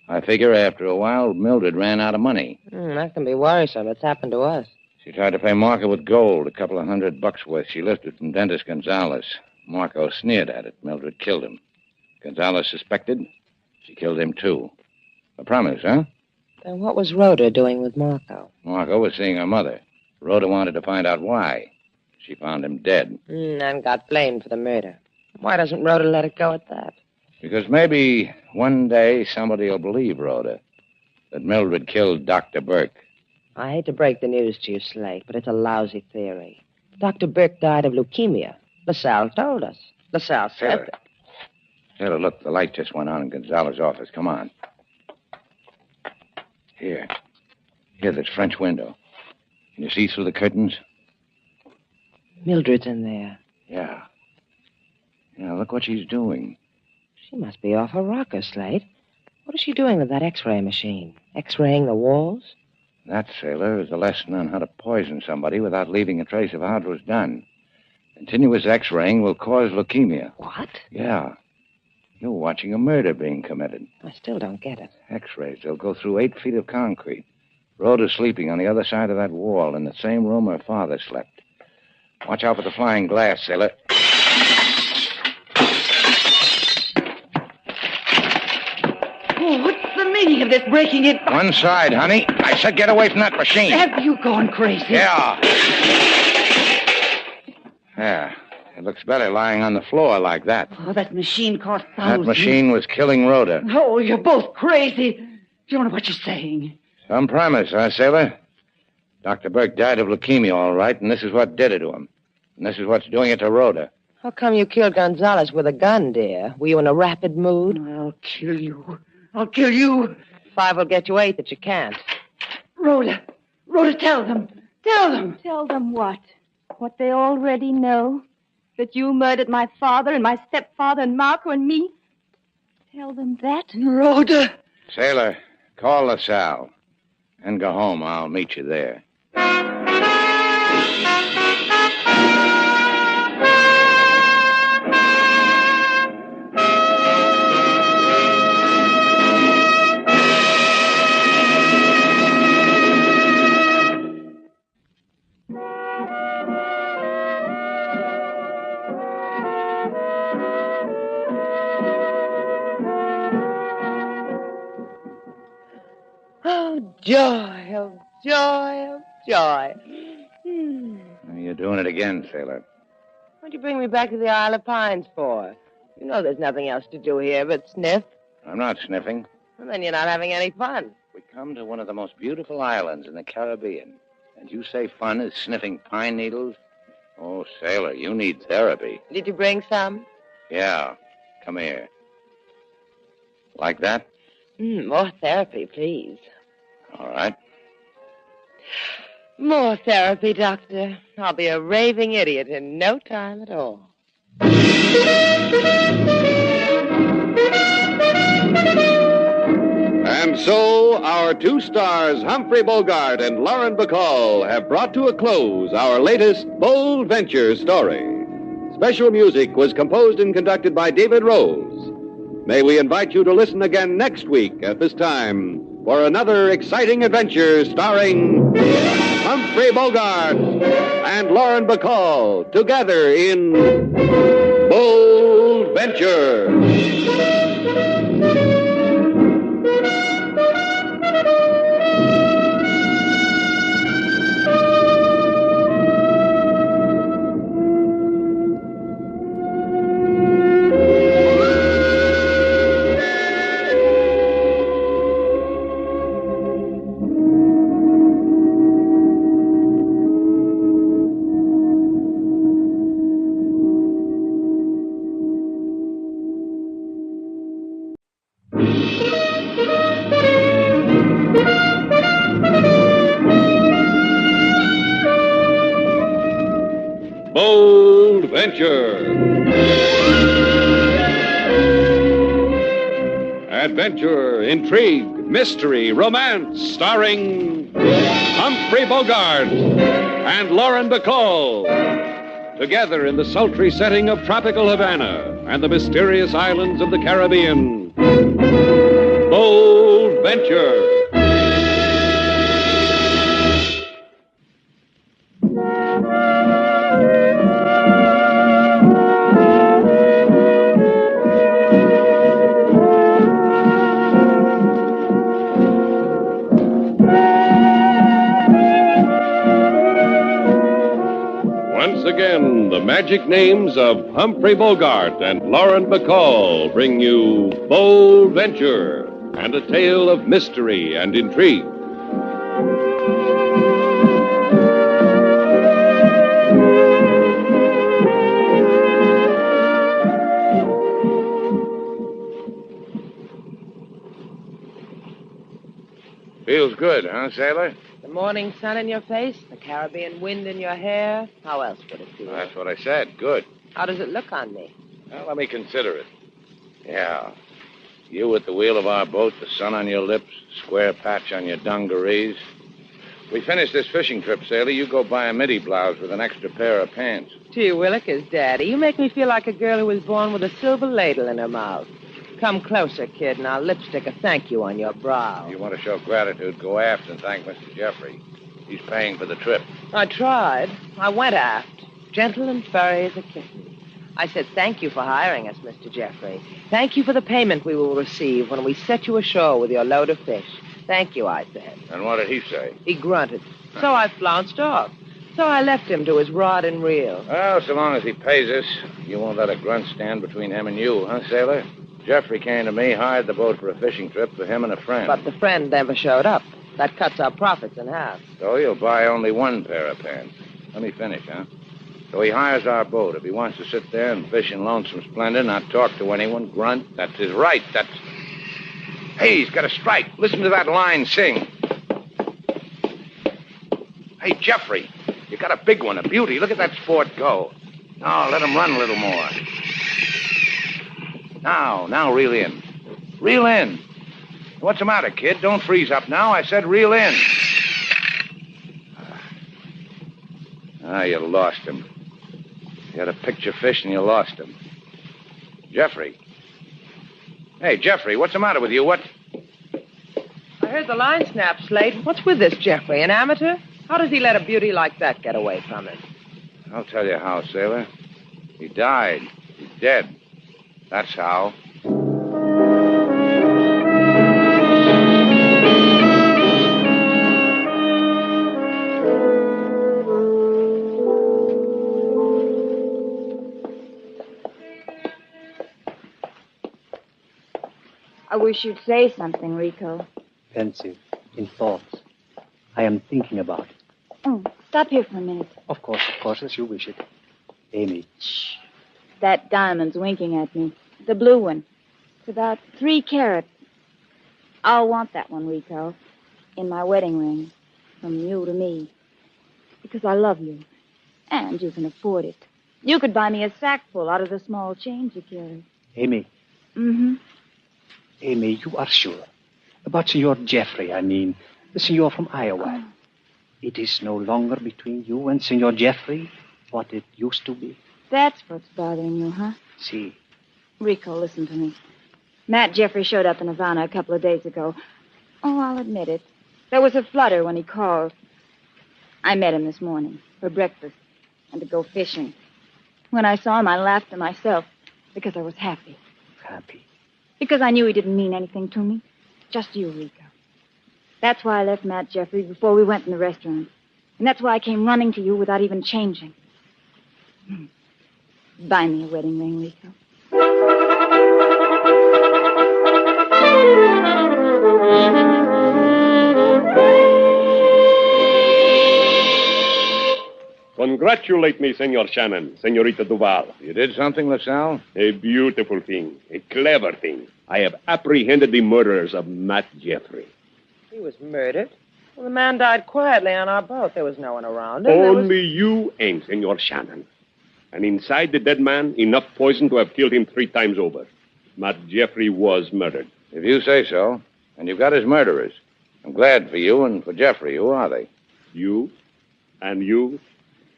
I figure after a while, Mildred ran out of money. That can be worrisome. It's happened to us. She tried to pay Marco with gold, a couple of $100 worth she lifted from dentist Gonzalez. Marco sneered at it. Mildred killed him. Gonzalez suspected. She killed him, too. A promise, huh? Then what was Rhoda doing with Marco? Marco was seeing her mother. Rhoda wanted to find out why. She found him dead. And got blamed for the murder. Why doesn't Rhoda let it go at that? Because maybe one day somebody will believe Rhoda that Mildred killed Dr. Burke. I hate to break the news to you, Slate, but it's a lousy theory. Dr. Burke died of leukemia. LaSalle told us. LaSalle said that. Taylor, look, the light just went on in Gonzalez's office. Come on. Here, this French window. Can you see through the curtains? Mildred's in there. Yeah. Yeah, look what she's doing. She must be off her rocker, Slate. What is she doing with that X-ray machine? X-raying the walls? That, sailor, is a lesson on how to poison somebody without leaving a trace of how it was done. Continuous X-raying will cause leukemia. What? Yeah. You're watching a murder being committed. I still don't get it. X-rays, they'll go through 8 feet of concrete. Rhoda's sleeping on the other side of that wall in the same room her father slept. Watch out for the flying glass, sailor. Oh, what's the meaning of this breaking in? One side, honey. I said get away from that machine. Have you gone crazy? Yeah. Yeah. It looks better lying on the floor like that. Oh, that machine cost That thousands. machine was killing Rhoda. Oh, you're both crazy. You don't know what you're saying. Some promise, huh, sailor? Dr. Burke died of leukemia, all right, and this is what did it to him. And this is what's doing it to Rhoda. How come you killed Gonzalez with a gun, dear? Were you in a rapid mood? I'll kill you. I'll kill you. 5 will get you 8 that you can't. Rhoda, tell them. Tell them. Tell them what? What they already know? That you murdered my father and my stepfather and Marco and me? Tell them that? Rhoda. Sailor, call LaSalle. And go home. I'll meet you there. Oh, joy, oh, joy, oh, joy. You're doing it again, sailor. What'd you bring me back to the Isle of Pines for? You know there's nothing else to do here but sniff. I'm not sniffing. And then you're not having any fun. We come to one of the most beautiful islands in the Caribbean. And you say fun is sniffing pine needles? Oh, sailor, you need therapy. Did you bring some? Yeah. Come here. Like that? More therapy, please. All right. More therapy, Doctor. I'll be a raving idiot in no time at all. so, our two stars, Humphrey Bogart and Lauren Bacall, have brought to a close our latest bold venture story. Special music was composed and conducted by David Rose. May we invite you to listen again next week at this time for another exciting adventure starring Humphrey Bogart and Lauren Bacall together in Bold Venture. Bold Venture. Adventure, intrigue, mystery, romance, starring Humphrey Bogart and Lauren Bacall. Together in the sultry setting of tropical Havana and the mysterious islands of the Caribbean. Bold Venture. Again, the magic names of Humphrey Bogart and Lauren Bacall bring you Bold Venture and a tale of mystery and intrigue. Feels good, huh, sailor? The morning sun in your face, the Caribbean wind in your hair. How else would it feel? That's what I said. Good. How does it look on me? Well, let me consider it. Yeah. You at the wheel of our boat, the sun on your lips, square patch on your dungarees. We finish this fishing trip, sailor. You go buy a midi blouse with an extra pair of pants. Gee willikers, Daddy. You make me feel like a girl who was born with a silver ladle in her mouth. Come closer, kid, and I'll lipstick a thank you on your brow. You want to show gratitude, go aft and thank Mr. Jeffrey. He's paying for the trip. I tried. I went aft, gentle and furry as a kitten. I said, thank you for hiring us, Mr. Jeffrey. Thank you for the payment we will receive when we set you ashore with your load of fish. Thank you, I said. And what did he say? He grunted. So I flounced off. So I left him to his rod and reel. Well, so long as he pays us, you won't let a grunt stand between him and you, huh, sailor? Jeffrey came to me, hired the boat for a fishing trip for him and a friend. But the friend never showed up. That cuts our profits in half. So he'll buy only one pair of pants. Let me finish, huh? So he hires our boat. If he wants to sit there and fish in lonesome splendor, not talk to anyone, grunt, that's his right. That's... Hey, he's got a strike. Listen to that line sing. Hey, Jeffrey, you got a big one, a beauty. Look at that sport go. Oh, let him run a little more. Now, reel in. Reel in. What's the matter, kid? Don't freeze up now. I said reel in. You lost him. You had a picture fish and you lost him. Jeffrey. Hey, Jeffrey, what's the matter with you? What? I heard the line snap, Slate. What's with this Jeffrey, an amateur? How does he let a beauty like that get away from him? I'll tell you how, sailor. He died. He's dead. That's how. I wish you'd say something, Rico. Pensive, in thoughts. I am thinking about it. Oh, stop here for a minute. Of course, as you wish it. Amy. Shh. That diamond's winking at me. The blue one. It's about 3 carats. I'll want that one, Rico. In my wedding ring. From you to me. Because I love you. And you can afford it. You could buy me a sackful out of the small change you carry. Amy. Mm-hmm. Amy, you are sure. About Senor Jeffrey, I mean. The senor from Iowa. It is no longer between you and Senor Jeffrey what it used to be. That's what's bothering you, huh? See. Rico, listen to me. Matt Jeffrey showed up in Havana a couple of days ago. Oh, I'll admit it. There was a flutter when he called. I met him this morning for breakfast and to go fishing. When I saw him, I laughed to myself because I was happy. Happy? Because I knew he didn't mean anything to me. Just you, Rico. That's why I left Matt Jeffrey before we went in the restaurant. And that's why I came running to you without even changing. Buy me a wedding ring, Rico. Congratulate me, Senor Shannon, Senorita Duval. You did something, LaSalle? A beautiful thing, a clever thing. I have apprehended the murderers of Matt Jeffrey. He was murdered. Well, the man died quietly on our boat. There was no one around him. Only you and Senor Shannon. And inside the dead man, enough poison to have killed him 3 times over. Matt Jeffrey was murdered. If you say so. And you've got his murderers. I'm glad for you and for Jeffrey. Who are they? You and you.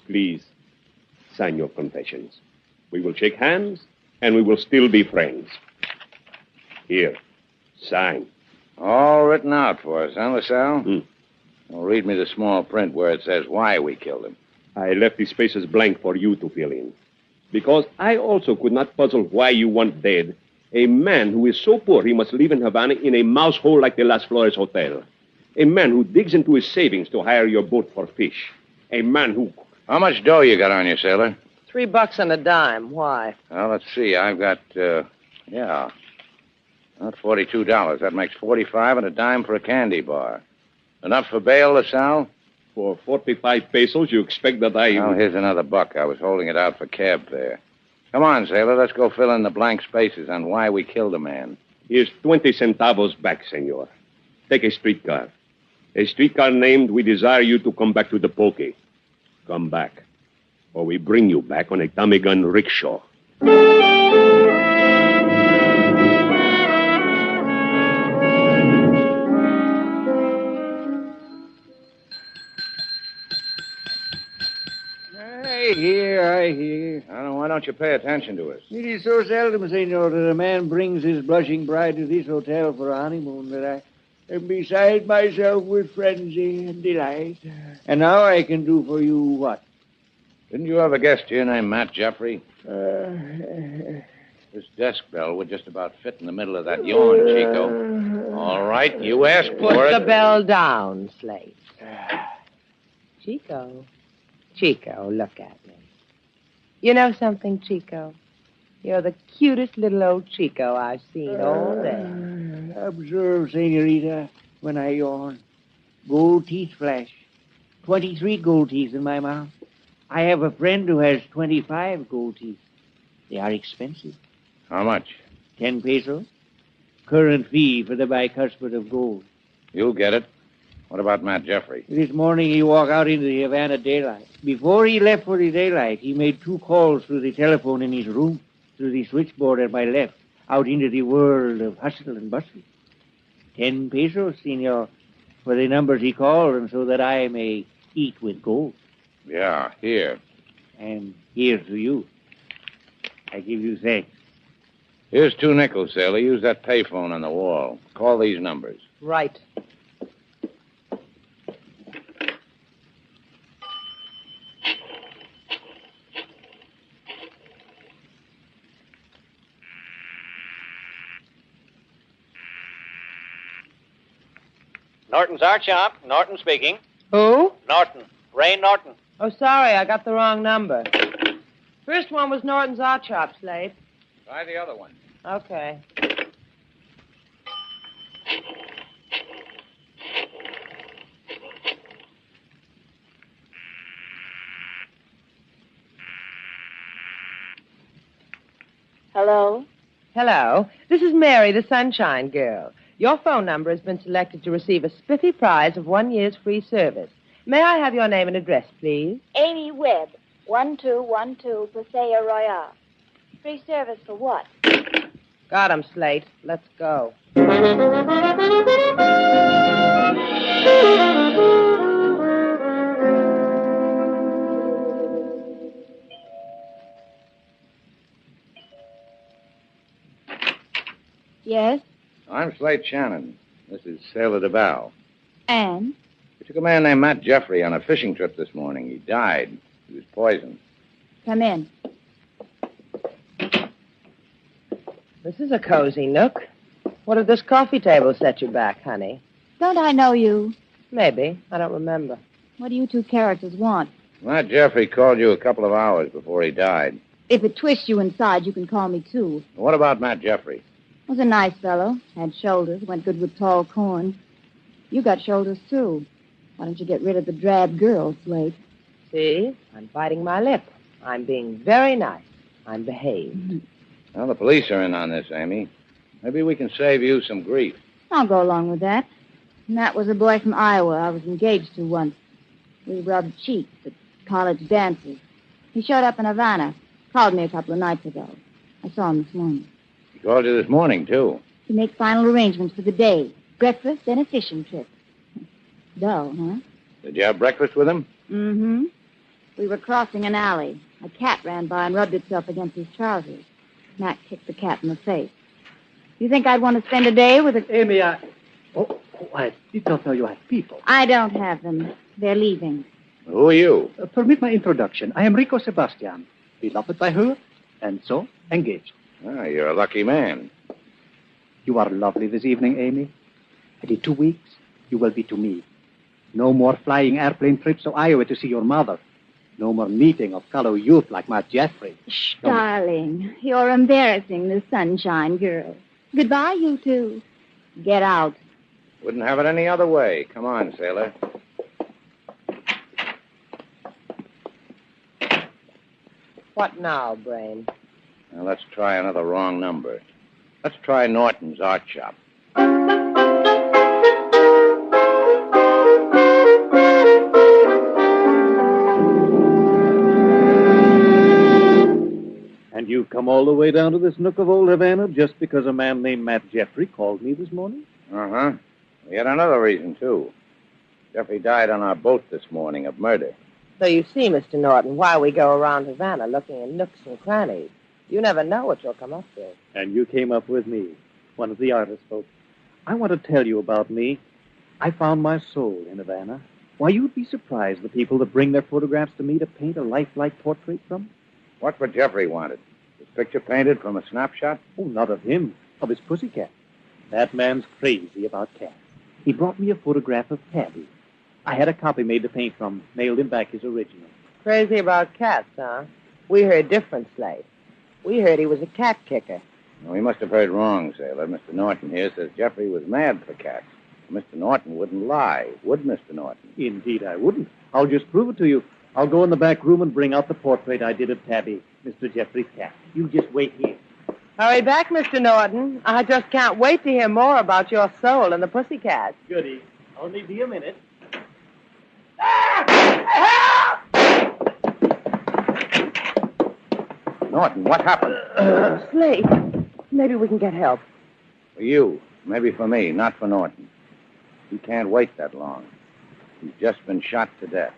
Please, sign your confessions. We will shake hands, and we will still be friends. Here, sign. All written out for us, huh, LaSalle? Well, read me the small print where it says why we killed him. I left the spaces blank for you to fill in. Because I also could not puzzle why you want dead a man who is so poor he must live in Havana in a mouse hole like the Las Flores Hotel. A man who digs into his savings to hire your boat for fish. A man who... How much dough you got on you, sailor? $3 and a dime. Why? Well, let's see. I've got, not $42. That makes 45 and a dime for a candy bar. Enough for bail, LaSalle? For 45 pesos, you expect that I... Well, here's another buck. I was holding it out for cab fare. Come on, sailor. Let's go fill in the blank spaces on why we killed a man. Here's 20 centavos back, senor. Take a streetcar. A streetcar named We Desire You to Come Back to the Poke. Come back, or we bring you back on a Tommy gun rickshaw. I hear. Why don't you pay attention to us? It is so seldom, senor, that a man brings his blushing bride to this hotel for a honeymoon that I am beside myself with frenzy and delight. And now I can do for you what? Didn't you have a guest here named Matt Jeffrey? This desk bell would just about fit in the middle of that yawn, Chico. All right, you asked for Put it. the bell down, Slate. Chico, look at me. You know something, Chico? You're the cutest little old Chico I've seen all day. Observe, senorita, when I yawn. Gold teeth flash. 23 gold teeth in my mouth. I have a friend who has 25 gold teeth. They are expensive. How much? 10 pesos. Current fee for the bicuspid of gold. You'll get it. What about Matt Jeffrey? This morning he walked out into the Havana daylight. Before he left for the daylight, he made 2 calls through the telephone in his room, through the switchboard at my left, out into the world of hustle and bustle. 10 pesos, senor, for the numbers he called, and so that I may eat with gold. Yeah, here. And here to you. I give you thanks. Here's 2 nickels, sailor. Use that payphone on the wall. Call these numbers. Right. Norton's Art Shop. Norton speaking. Who? Norton. Ray Norton. Oh, sorry, I got the wrong number. First one was Norton's Art Shop, Slade. Try the other one. Okay. Hello? Hello. This is Mary, the Sunshine Girl. Your phone number has been selected to receive a spiffy prize of 1 year's free service. May I have your name and address, please? Amy Webb, 1212 Paseo Royale. Free service for what? Got him, Slate. Let's go. Yes? I'm Slate Shannon. This is Sailor Duval. And? We took a man named Matt Jeffrey on a fishing trip this morning. He died. He was poisoned. Come in. This is a cozy nook. What did this coffee table set you back, honey? Don't I know you? Maybe. I don't remember. What do you two characters want? Matt Jeffrey called you a couple of hours before he died. If it twists you inside, you can call me, too. What about Matt Jeffrey? Was a nice fellow. Had shoulders. Went good with tall corn. You got shoulders, too. Why don't you get rid of the drab girl, Slate? See? I'm biting my lip. I'm being very nice. I'm behaved. Well, the police are in on this, Amy. Maybe we can save you some grief. I'll go along with that. Matt was a boy from Iowa I was engaged to once. We rubbed cheeks at college dances. He showed up in Havana. Called me a couple of nights ago. I saw him this morning. He called you this morning, too. To make final arrangements for the day. Breakfast and a fishing trip. Dull, huh? Did you have breakfast with him? Mm-hmm. We were crossing an alley. A cat ran by and rubbed itself against his trousers. Matt kicked the cat in the face. You think I'd want to spend a day with a... Amy, I did not know you had people. I don't have them. They're leaving. Who are you? Permit my introduction. I am Rico Sebastian, beloved by her, and so engaged. Ah, you're a lucky man. You are lovely this evening, Amy. And in 2 weeks, you will be to me. No more flying airplane trips to Iowa to see your mother. No more meeting of fellow youth like Matt Jeffrey. Shh, darling. You're embarrassing the sunshine girl. Goodbye, you two. Get out. Wouldn't have it any other way. Come on, sailor. What now, Brain? Now, let's try another wrong number. Let's try Norton's art shop. And you've come all the way down to this nook of old Havana just because a man named Matt Jeffrey called me this morning? Uh-huh. We had another reason, too. Jeffrey died on our boat this morning of murder. So you see, Mr. Norton, why we go around Havana looking in nooks and crannies. You never know what you'll come up with. And you came up with me, one of the artist folks. I want to tell you about me. I found my soul in Havana. Why, you'd be surprised the people that bring their photographs to me to paint a lifelike portrait from. What would Jeffrey wanted? His picture painted from a snapshot? Oh, not of him, of his pussycat. That man's crazy about cats. He brought me a photograph of Tabby. I had a copy made to paint from, mailed him back his original. Crazy about cats, huh? We heard different, Slate. We heard he was a cat kicker. No, he must have heard wrong, sailor. Mr. Norton here says Jeffrey was mad for cats. Mr. Norton wouldn't lie, would Mr. Norton? Indeed, I wouldn't. I'll just prove it to you. I'll go in the back room and bring out the portrait I did of Tabby, Mr. Jeffrey's cat. You just wait here. Hurry back, Mr. Norton. I just can't wait to hear more about your soul and the pussycat. Goody. Only be a minute. Norton, what happened? Slate, maybe we can get help. For you. Maybe for me, not for Norton. He can't wait that long. He's just been shot to death.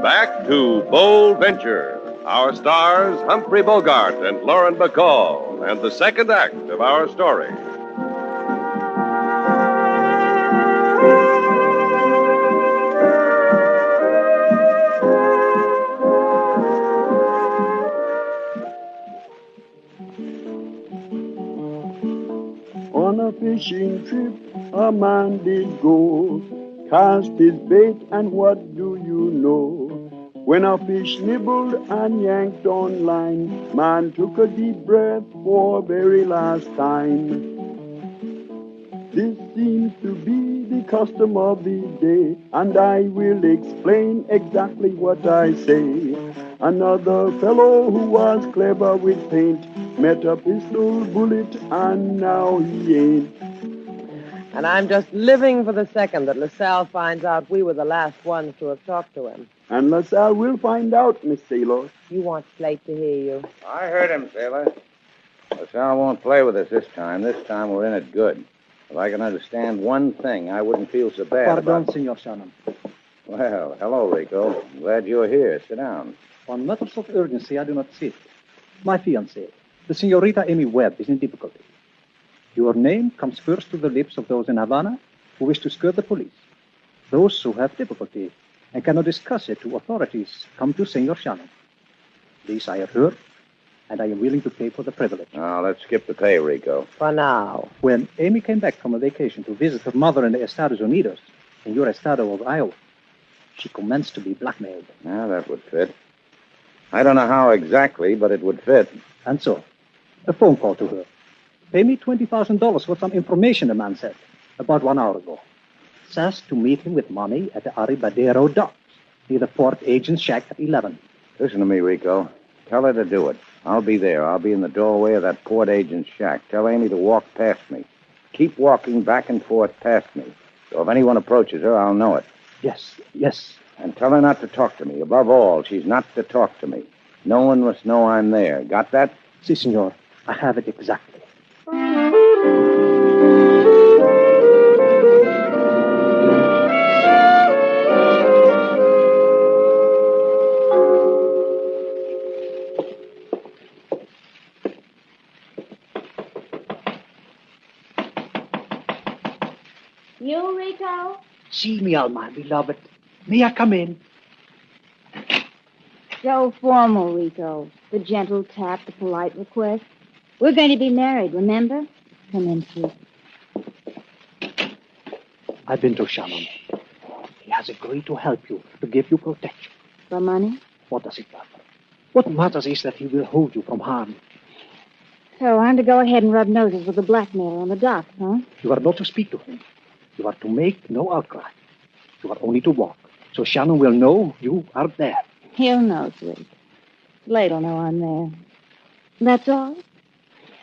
Back to Bold Venture. Our stars, Humphrey Bogart and Lauren Bacall, and the second act of our story. On a fishing trip, a man did go, cast his bait, and what do you know? When a fish nibbled and yanked on line, man took a deep breath for very last time. This seems to be the custom of the day, and I will explain exactly what I say. Another fellow who was clever with paint Met a pistol bullet, and now he ain't. And I'm just living for the second that LaSalle finds out we were the last ones to have talked to him. And LaSalle will find out, Miss Sailor. You want Slate to hear you. I heard him, Sailor. LaSalle won't play with us this time. This time we're in it good. If I can understand one thing, I wouldn't feel so bad Pardon, about... Senor Shannon. Well, hello, Rico. I'm glad you're here. Sit down. On matters of urgency, I do not sit. My fiancée, the Senorita Amy Webb, is in difficulty. Your name comes first to the lips of those in Havana who wish to skirt the police. Those who have difficulty and cannot discuss it to authorities come to Senor Shannon. This I have heard, and I am willing to pay for the privilege. Now, let's skip the pay, Rico. For now. When Amy came back from a vacation to visit her mother in the Estados Unidos, in your estado of Iowa, she commenced to be blackmailed. Yeah, that would fit. I don't know how exactly, but it would fit. And so, a phone call to her. Pay me $20,000 for some information, the man said, about 1 hour ago. Says to meet him with money at the Arribadero docks, near the port agent's shack at 11. Listen to me, Rico. Tell her to do it. I'll be there. I'll be in the doorway of that port agent's shack. Tell Amy to walk past me. Keep walking back and forth past me. So if anyone approaches her, I'll know it. Yes, yes. And tell her not to talk to me. Above all, she's not to talk to me. No one must know I'm there. Got that? Si, senor. I have it exactly. You, Rico? See me, Alma, beloved. May I come in? So formal, Rico. The gentle tap, the polite request. We're going to be married, remember? Come in, sweet. I've been to Shannon. He has agreed to help you, to give you protection. For money? What does it matter? What matters is that he will hold you from harm. So I'm to go ahead and rub noses with the blackmailer on the dock, huh? You are not to speak to him. You are to make no outcry. You are only to walk. So Shannon will know you are there. He'll know, sweet. Slate'll know I'm there. That's all?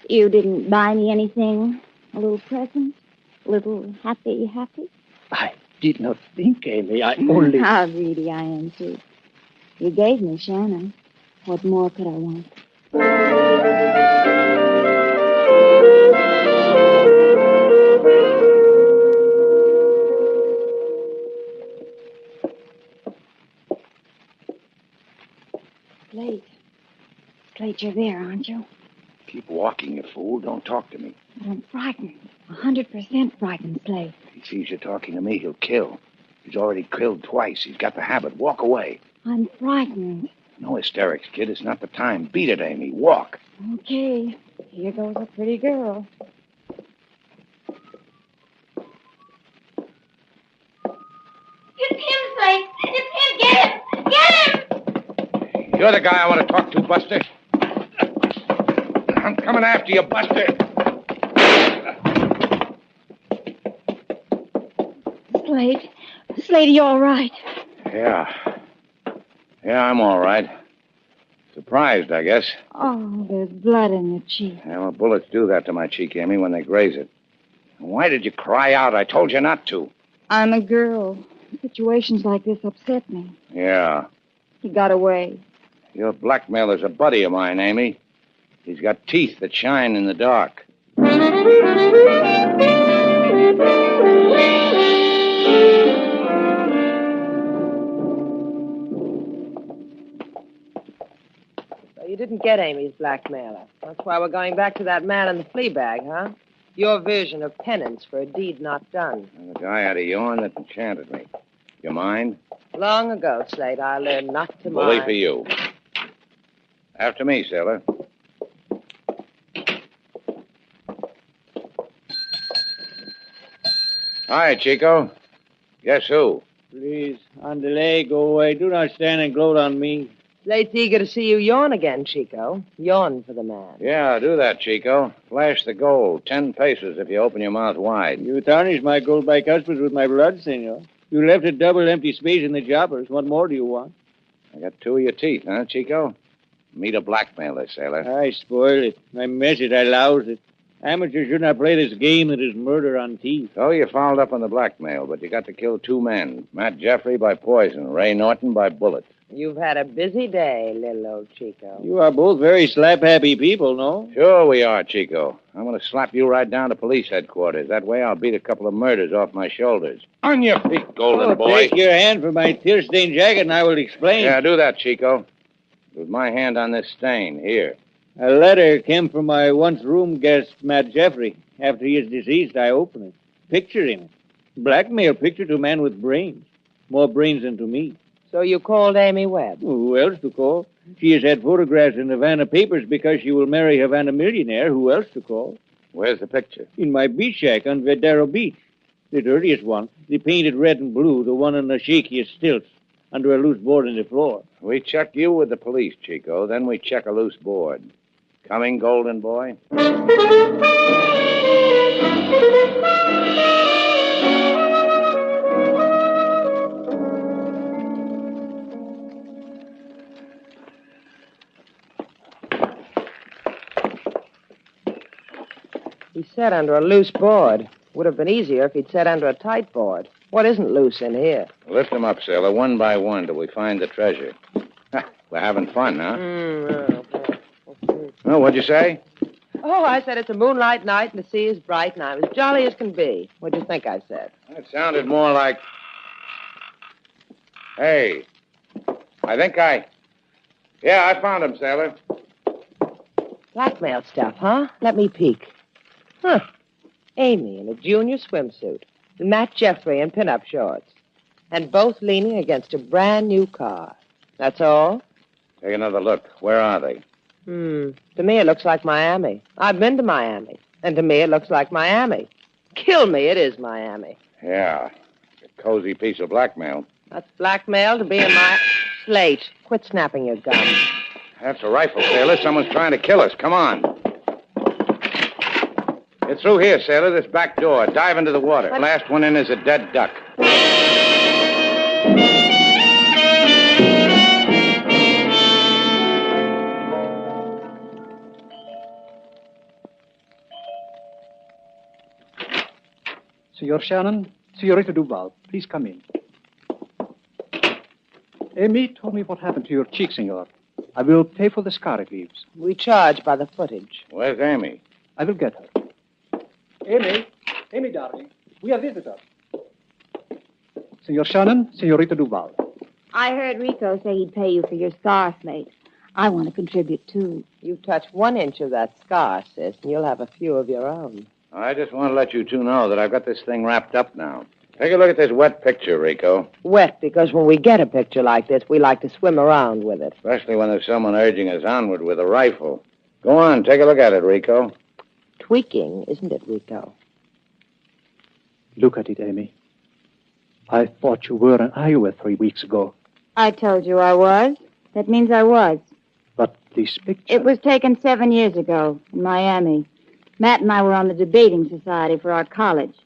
You didn't buy me anything? A little present? A little happy? I did not think, Amy. I only... How greedy I am, too. You gave me Shannon. What more could I want? Slate, you're there, aren't you? Keep walking, you fool. Don't talk to me. But I'm frightened. 100% frightened, Slate. If he sees you talking to me, he'll kill. He's already killed twice. He's got the habit. Walk away. I'm frightened. No hysterics, kid. It's not the time. Beat it, Amy. Walk. Okay. Here goes a pretty girl. It's him, Slate. It's him. Get him. Get him. You're the guy I want to talk to, Buster. I'm coming after you, Buster. Slate, are you all right? Yeah, I'm all right. Surprised, I guess. Oh, there's blood in your cheek. Yeah, well, bullets do that to my cheek, Amy, when they graze it. Why did you cry out? I told you not to. I'm a girl. Situations like this upset me. Yeah. He got away. Your blackmailer's a buddy of mine, Amy. He's got teeth that shine in the dark. So you didn't get Amy's blackmailer. That's why we're going back to that man in the flea bag, huh? Your version of penance for a deed not done. The guy had a yarn that enchanted me. You mind? Long ago, Slate, I learned not to Bully mind. for you. After me, sailor. Hi, Chico. Guess who? Please, on delay, go away. Do not stand and gloat on me. Slate's eager to see you yawn again, Chico. Yawn for the man. Yeah, do that, Chico. Flash the gold. 10 pesos if you open your mouth wide. You tarnished my gold by customs with my blood, senor. You left a double empty space in the jobbers. What more do you want? I got 2 of your teeth, huh, Chico? Meet a blackmailer, sailor. I spoiled it. I mess it. I louse it. Amateurs should not play this game that is murder on teeth. So you fouled up on the blackmail, but you got to kill 2 men. Matt Jeffrey by poison, Ray Norton by bullet. You've had a busy day, little old Chico. You are both very slap-happy people, no? Sure we are, Chico. I'm going to slap you right down to police headquarters. That way I'll beat a couple of murders off my shoulders. On your feet, golden boy. Take your hand from my tear-stained jacket and I will explain. Yeah, do that, Chico. With my hand on this stain, here. A letter came from my once room guest, Matt Jeffrey. After he is deceased, I open it. Picture in it. Blackmail picture to a man with brains. More brains than to me. So you called Amy Webb? Who else to call? She has had photographs in Havana papers because she will marry a Havana millionaire. Who else to call? Where's the picture? In my beach shack on Vedero Beach. The dirtiest one. The painted red and blue. The one on the shakiest stilts. Under a loose board in the floor. We check you with the police, Chico. Then we check a loose board. Coming, golden boy? He sat under a loose board. Would have been easier if he'd sat under a tight board. What isn't loose in here? Lift them up, sailor, one by one till we find the treasure. We're having fun, huh? Oh, what'd you say? Oh, I said it's a moonlight night and the sea is bright and I'm as jolly as can be. What'd you think I said? That sounded more like... Hey, Yeah, I found him, sailor. Blackmail stuff, huh? Let me peek. Huh. Amy in a junior swimsuit. And Matt Jeffrey in pinup shorts. And both leaning against a brand new car. That's all? Take another look. Where are they? To me it looks like Miami. I've been to Miami. And to me it looks like Miami. Kill me, it is Miami. Yeah. It's a cozy piece of blackmail. That's blackmail to be in my... Slate, quit snapping your gum. That's a rifle, sailor. Someone's trying to kill us. Come on. Get through here, sailor. This back door. Dive into the water. Last one in is a dead duck. Senor Shannon, Senorita Duval, please come in. Amy told me what happened to your cheek, senor. I will pay for the scar it leaves. We charge by the footage. Where's Amy? I will get her. Amy, darling, we have visitors. Senor Shannon, Senorita Duval. I heard Rico say he'd pay you for your scarf, mate. I want to contribute, too. You touch 1 inch of that scar, sis, and you'll have a few of your own. I just want to let you two know that I've got this thing wrapped up now. Take a look at this wet picture, Rico. Wet, because when we get a picture like this, we like to swim around with it. Especially when there's someone urging us onward with a rifle. Go on, take a look at it, Rico. Tweaking, isn't it, Rico? Look at it, Amy. I thought you were in Iowa 3 weeks ago. I told you I was. That means I was. But this picture... It was taken 7 years ago in Miami. Matt and I were on the debating society for our college.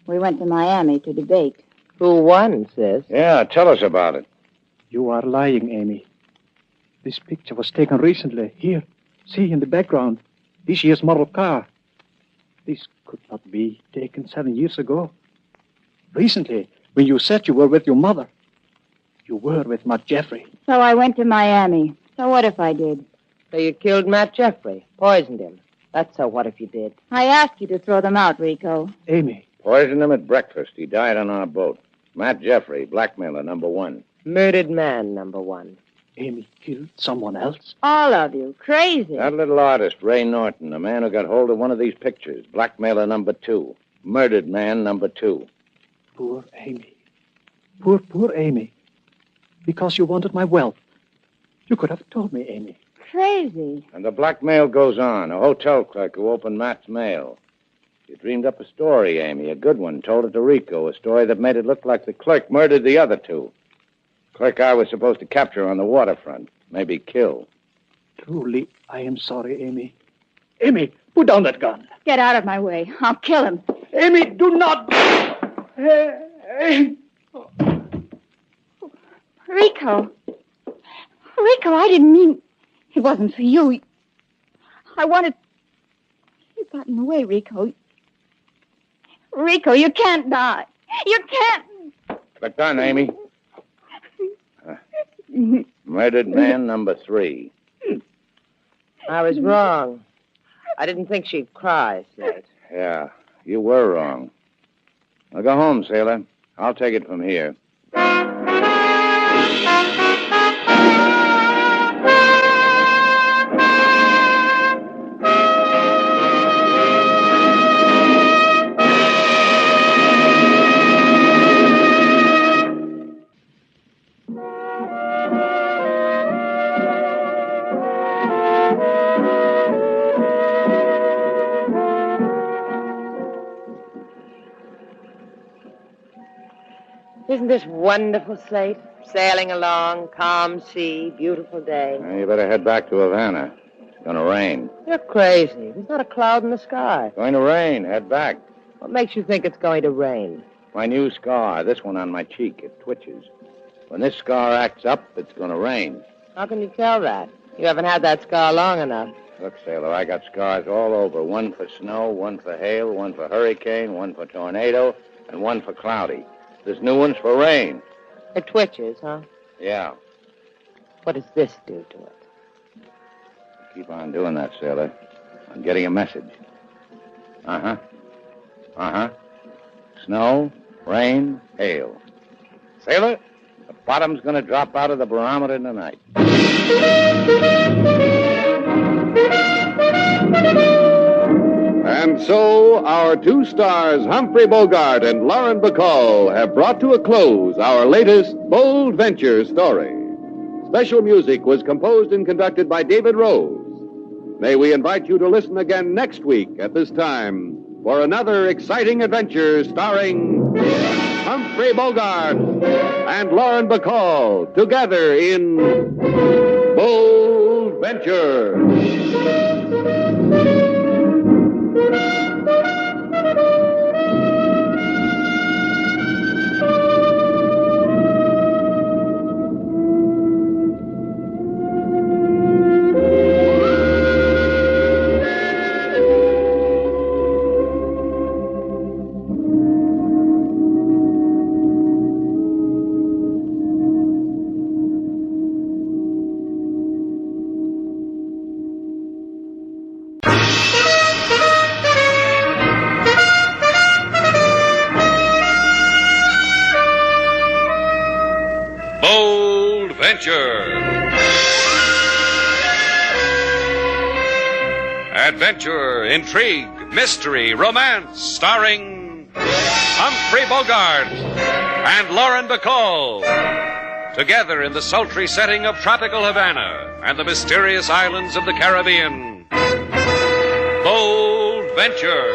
We went to Miami to debate. Who won, sis? Yeah, tell us about it. You are lying, Amy. This picture was taken recently. Here, see in the background. This year's model car. This could not be taken 7 years ago. Recently, when you said you were with your mother, you were with Matt Jeffrey. So I went to Miami. So what if I did? So you killed Matt Jeffrey, poisoned him. That's so what if you did. I asked you to throw them out, Rico. Amy. Poisoned him at breakfast. He died on our boat. Matt Jeffrey, blackmailer number 1. Murdered man number 1. Amy killed someone else? All of you. Crazy. That little artist, Ray Norton, the man who got hold of one of these pictures. Blackmailer number 2. Murdered man number 2. Poor Amy. Poor Amy. Because you wanted my wealth. You could have told me, Amy. Crazy. And the blackmail goes on. A hotel clerk who opened Matt's mail. You dreamed up a story, Amy, a good one. Told it to Rico, a story that made it look like the clerk murdered the other 2. Clerk I was supposed to capture on the waterfront. Maybe kill. Truly, I am sorry, Amy. Amy, put down that gun. Get out of my way. I'll kill him. Amy, do not... Rico. Rico, I didn't mean... It wasn't for you. I wanted... You've gotten away, Rico. Rico, you can't die. You can't. Click on, Amy. Murdered man number 3. I was wrong. I didn't think she'd cry, Slate. Yeah, you were wrong. Now go home, sailor. I'll take it from here. Isn't this wonderful, Slate? Sailing along, calm sea, beautiful day. Now, you better head back to Havana. It's going to rain. You're crazy. There's not a cloud in the sky. Going to rain. Head back. What makes you think it's going to rain? My new scar, this one on my cheek, it twitches. When this scar acts up, it's going to rain. How can you tell that? You haven't had that scar long enough. Look, sailor, I got scars all over. One for snow, one for hail, one for hurricane, one for tornado, and one for cloudy. This new one's for rain. It twitches, huh? Yeah. What does this do to it? Keep on doing that, sailor. I'm getting a message. Uh-huh. Uh-huh. Snow, rain, hail. Sailor, the bottom's going to drop out of the barometer tonight. And so, our 2 stars, Humphrey Bogart and Lauren Bacall, have brought to a close our latest Bold Venture story. Special music was composed and conducted by David Rose. May we invite you to listen again next week at this time for another exciting adventure starring Humphrey Bogart and Lauren Bacall together in Bold Venture. Adventure, intrigue, mystery, romance, starring Humphrey Bogart and Lauren Bacall. Together in the sultry setting of tropical Havana and the mysterious islands of the Caribbean. Bold Venture.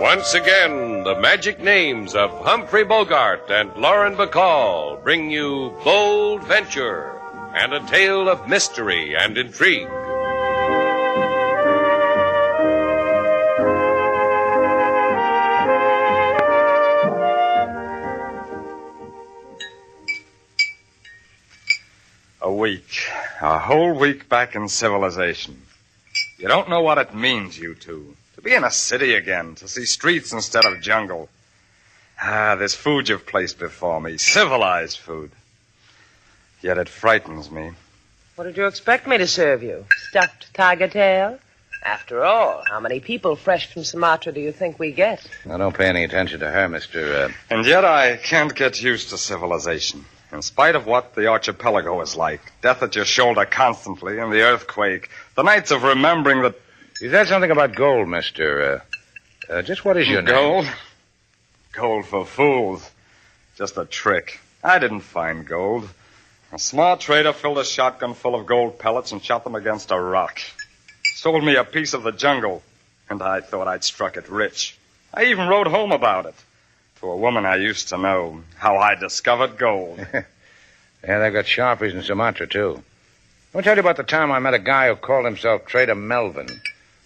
Once again, the magic names of Humphrey Bogart and Lauren Bacall bring you Bold Venture and a tale of mystery and intrigue. A week. A whole week back in civilization. You don't know what it means, you two. To be in a city again, to see streets instead of jungle. This food you've placed before me, civilized food. Yet it frightens me. What did you expect me to serve you? Stuffed tiger tail? After all, how many people fresh from Sumatra do you think we get? Now, don't pay any attention to her, Mr. And yet I can't get used to civilization. In spite of what the archipelago is like, death at your shoulder constantly, and the earthquake, the nights of remembering that... You said something about gold, mister. Just what is your name? Gold? Gold for fools. Just a trick. I didn't find gold. A smart trader filled a shotgun full of gold pellets and shot them against a rock. Sold me a piece of the jungle, and I thought I'd struck it rich. I even wrote home about it. To a woman I used to know, how I discovered gold. Yeah, they've got sharpies in Sumatra, too. I'll tell you about the time I met a guy who called himself Trader Melvin.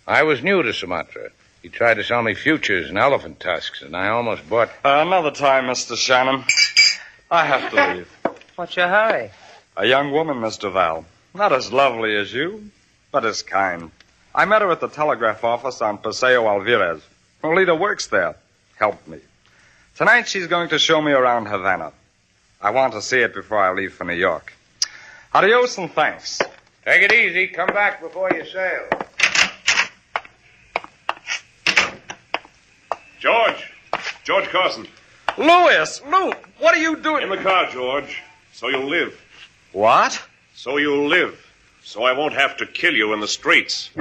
I was new to Sumatra. He tried to sell me futures and elephant tusks, and I almost bought... Another time, Mr. Shannon. I have to leave. What's your hurry? A young woman, Miss Duval. Not as lovely as you, but as kind. I met her at the telegraph office on Paseo Alvarez. Her leader works there. Helped me. Tonight she's going to show me around Havana. I want to see it before I leave for New York. Adios and thanks. Take it easy. Come back before you sail. George Carson. Louis! Lou, what are you doing? In the car, George. So you'll live. What? So you'll live. So I won't have to kill you in the streets.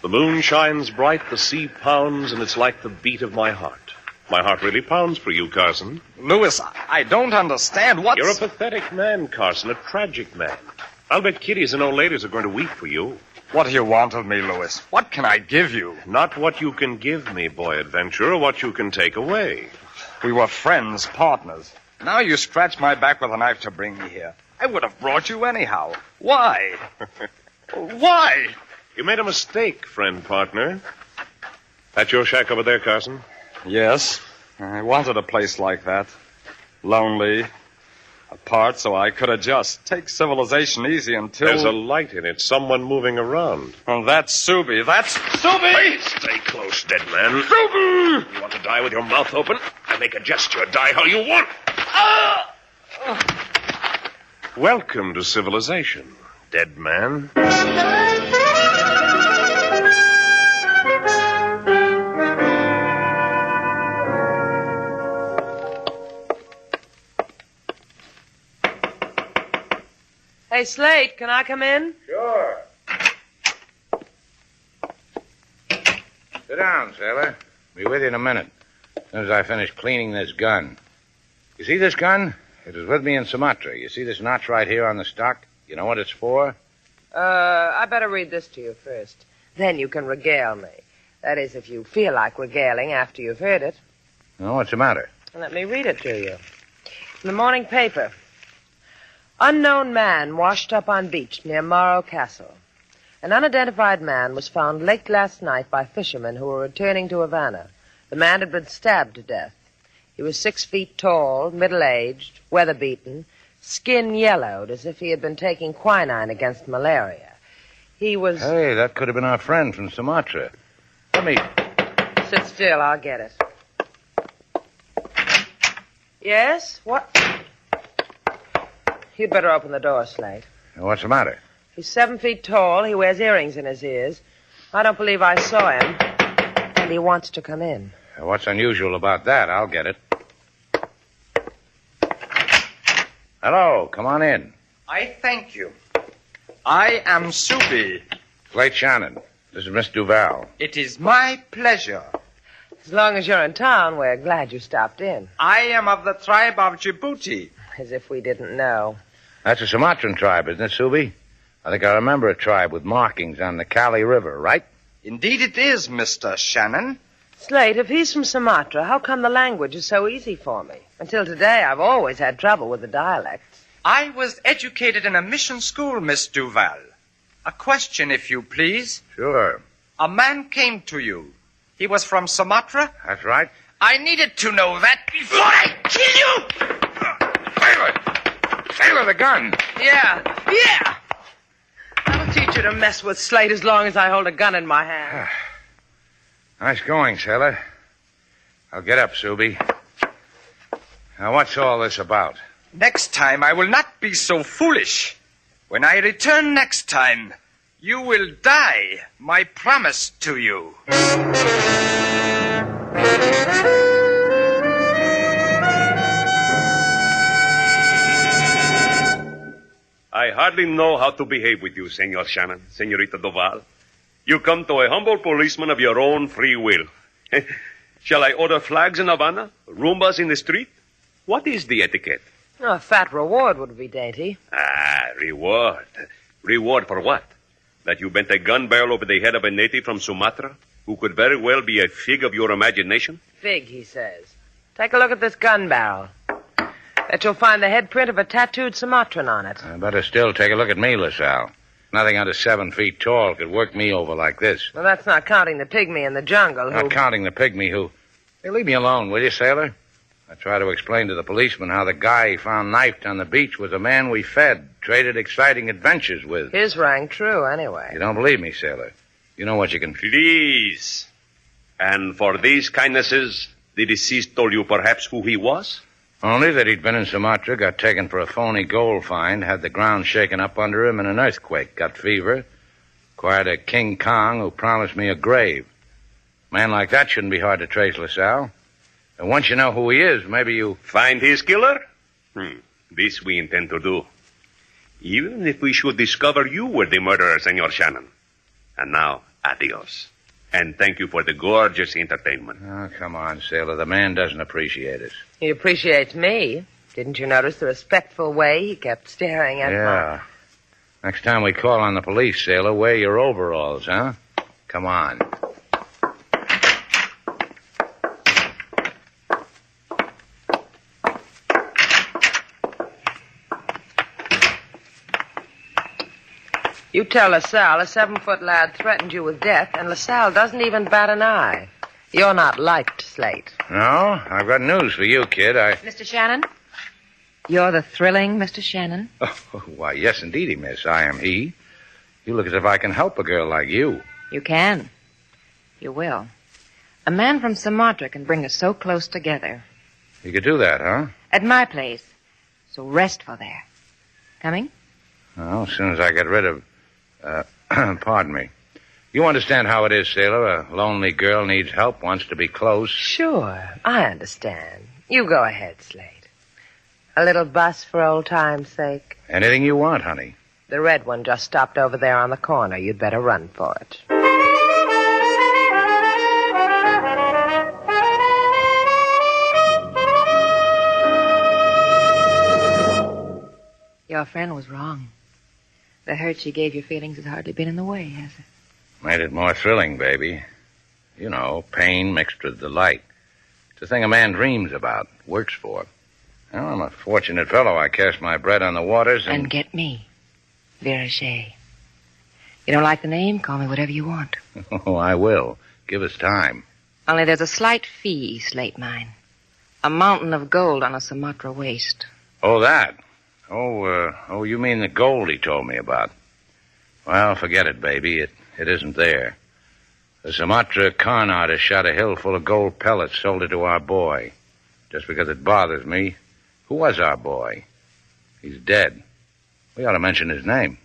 The moon shines bright, the sea pounds, and it's like the beat of my heart. My heart really pounds for you, Carson. Louis, I don't understand. What's... You're a pathetic man, Carson, a tragic man. I'll bet kiddies and old ladies are going to weep for you. What do you want of me, Louis? What can I give you? Not what you can give me, boy adventurer, what you can take away. We were friends, partners. Now you scratch my back with a knife to bring me here. I would have brought you anyhow. Why? Why? You made a mistake, friend partner. That your shack over there, Carson? Yes. I wanted a place like that. Lonely. Apart so I could adjust. Take civilization easy until... There's a light in it. Someone moving around. Well, that's Subi. That's Subi! Wait, stay close, dead man. Subi! You want to die with your mouth open? I make a gesture. Die how you want. Welcome to civilization, dead man. Hey, Slate, can I come in? Sure. Sit down, sailor. Be with you in a minute. As soon as I finish cleaning this gun. You see this gun? It was with me in Sumatra. You see this notch right here on the stock? You know what it's for? I better read this to you first. Then you can regale me. That is, if you feel like regaling after you've heard it. No, what's the matter? Let me read it to you. From the morning paper. Unknown man washed up on beach near Morro Castle. An unidentified man was found late last night by fishermen who were returning to Havana. The man had been stabbed to death. He was 6 feet tall, middle-aged, weather-beaten, skin yellowed as if he had been taking quinine against malaria. He was... Hey, that could have been our friend from Sumatra. Let me... Sit still, I'll get it. Yes? What? You'd better open the door, Slate. What's the matter? He's 7 feet tall. He wears earrings in his ears. I don't believe I saw him. And he wants to come in. What's unusual about that? I'll get it. Hello, come on in. I thank you. I am Subi. Slate Shannon. This is Miss Duval. It is my pleasure. As long as you're in town, we're glad you stopped in. I am of the tribe of Djibouti. As if we didn't know. That's a Sumatran tribe, isn't it, Subi? I think I remember a tribe with markings on the Kali River, right? Indeed it is, Mr. Shannon. Slate, if he's from Sumatra, how come the language is so easy for me? Until today, I've always had trouble with the dialects. I was educated in a mission school, Miss Duval. A question, if you please. Sure. A man came to you. He was from Sumatra? That's right. I needed to know that before I kill you! Sailor, the gun. Yeah. I'll teach you to mess with Slate as long as I hold a gun in my hand. Nice going, sailor. I'll get up, Subi. Now, what's all this about? Next time, I will not be so foolish. When I return next time, you will die, my promise to you. I hardly know how to behave with you, Senor Shannon, Senorita Duval. You come to a humble policeman of your own free will. Shall I order flags in Havana? Rumbas in the street? What is the etiquette? Oh, a fat reward would be dainty. Ah, reward. Reward for what? That you bent a gun barrel over the head of a native from Sumatra who could very well be a fig of your imagination? Fig, he says. Take a look at this gun barrel. Bet you'll find the head print of a tattooed Sumatran on it. Better still take a look at me, LaSalle. Nothing under 7 feet tall could work me over like this. Well, that's not counting the pygmy in the jungle Not counting the pygmy who... Hey, leave me alone, will you, sailor? I try to explain to the policeman how the guy he found knifed on the beach was a man we fed, traded exciting adventures with. His rang true, anyway. You don't believe me, sailor? You know what you can... Please. And for these kindnesses, the deceased told you perhaps who he was? Only that he'd been in Sumatra, got taken for a phony gold find, had the ground shaken up under him in an earthquake, got fever, acquired a King Kong who promised me a grave. A man like that shouldn't be hard to trace, LaSalle. And once you know who he is, maybe you... Find his killer? This we intend to do. Even if we should discover you were the murderer, Senor Shannon. And now, adios. And thank you for the gorgeous entertainment. Oh, come on, sailor. The man doesn't appreciate us. He appreciates me. Didn't you notice the respectful way he kept staring at Yeah. Next time we call on the police, sailor, wear your overalls, huh? Come on. You tell LaSalle a 7-foot lad threatened you with death, and LaSalle doesn't even bat an eye. You're not liked, Slate. No? I've got news for you, kid. Mr. Shannon? You're the thrilling Mr. Shannon? Oh, why, yes, indeedy, miss. I am he. You look as if I can help a girl like you. You can. You will. A man from Sumatra can bring us so close together. You could do that, huh? At my place. So restful there. Coming? Well, as soon as I get rid of... pardon me. You understand how it is, sailor. A lonely girl needs help, wants to be close. Sure, I understand. You go ahead, Slate. A little bus for old time's sake. Anything you want, honey. The red one just stopped over there on the corner. You'd better run for it. Your friend was wrong. The hurt she gave your feelings has hardly been in the way, has it? Made it more thrilling, baby. You know, pain mixed with delight. It's a thing a man dreams about, works for. Well, I'm a fortunate fellow. I cast my bread on the waters And get me. Vera Shea. You don't like the name? Call me whatever you want. Oh, I will. Give us time. Only there's a slight fee, Slate mine. A mountain of gold on a Sumatra waste. Oh, that? Oh, you mean the gold he told me about. Well, forget it, baby. It isn't there. The Sumatra con artist shot a hill full of gold pellets, sold it to our boy. Just because it bothers me. Who was our boy? He's dead. We ought to mention his name.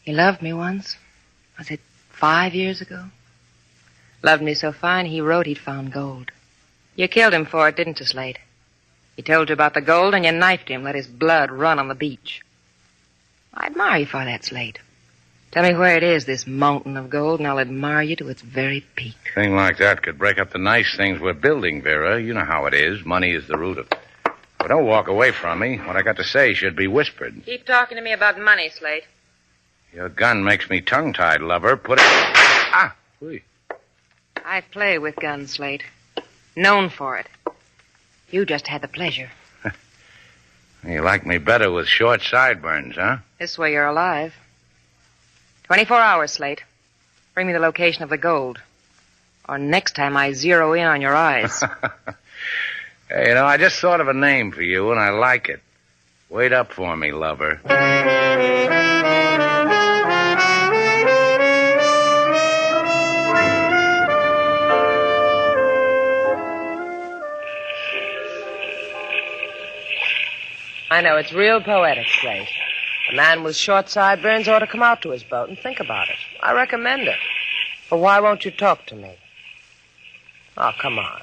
He loved me once. Was it 5 years ago? Loved me so fine, he wrote he'd found gold. You killed him for it, didn't you, Slate? He told you about the gold, and you knifed him, let his blood run on the beach. I admire you for that, Slate. Tell me where it is, this mountain of gold, and I'll admire you to its very peak. A thing like that could break up the nice things we're building, Vera. You know how it is. Money is the root of... But don't walk away from me. What I got to say should be whispered. Keep talking to me about money, Slate. Your gun makes me tongue-tied, lover. Put it... Ah! Whee. I play with guns, Slate. Known for it. You just had the pleasure. You like me better with short sideburns, huh? This way you're alive. 24 hours, Slate. Bring me the location of the gold. Or next time I zero in on your eyes. Hey, I just thought of a name for you, and I like it. Wait up for me, lover. I know, it's real poetic, Slate. A man with short sideburns ought to come out to his boat and think about it. I recommend it. But why won't you talk to me? Oh, come on.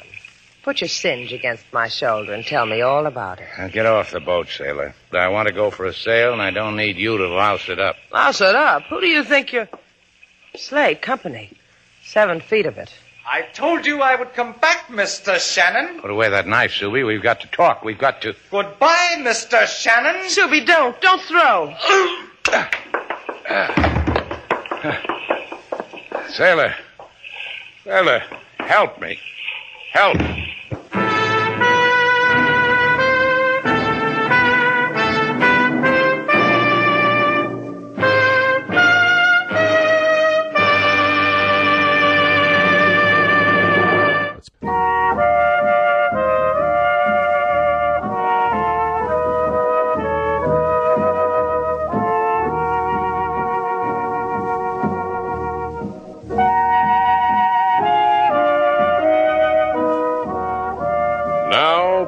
Put your singe against my shoulder and tell me all about it. Now get off the boat, sailor. I want to go for a sail, and I don't need you to louse it up. Louse it up? Who do you think you're... Slate, company. 7 feet of it. I told you I would come back, Mr. Shannon. Put away that knife, Subi. We've got to talk. We've got to... Goodbye, Mr. Shannon. Subi, don't. Don't throw. Sailor, help me. Help.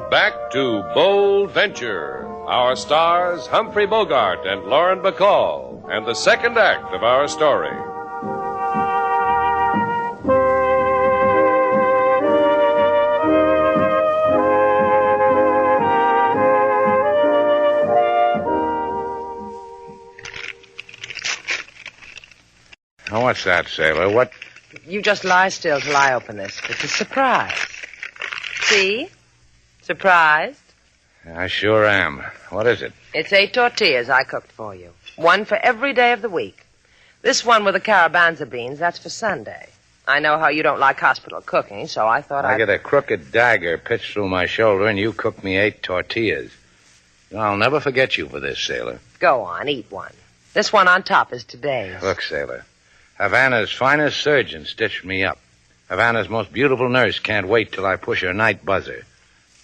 Back to Bold Venture. Our stars, Humphrey Bogart and Lauren Bacall, and the second act of our story. Now, what's that, sailor? What? You just lie still till I open this. It's a surprise. See? Surprised? I sure am. What is it? It's 8 tortillas I cooked for you. One for every day of the week. This one with the carabanza beans, that's for Sunday. I know how you don't like hospital cooking, so I thought I get a crooked dagger pitched through my shoulder, and you cook me 8 tortillas. I'll never forget you for this, sailor. Go on, eat one. This one on top is today's. Look, sailor. Havana's finest surgeon stitched me up. Havana's most beautiful nurse can't wait till I push her night buzzer.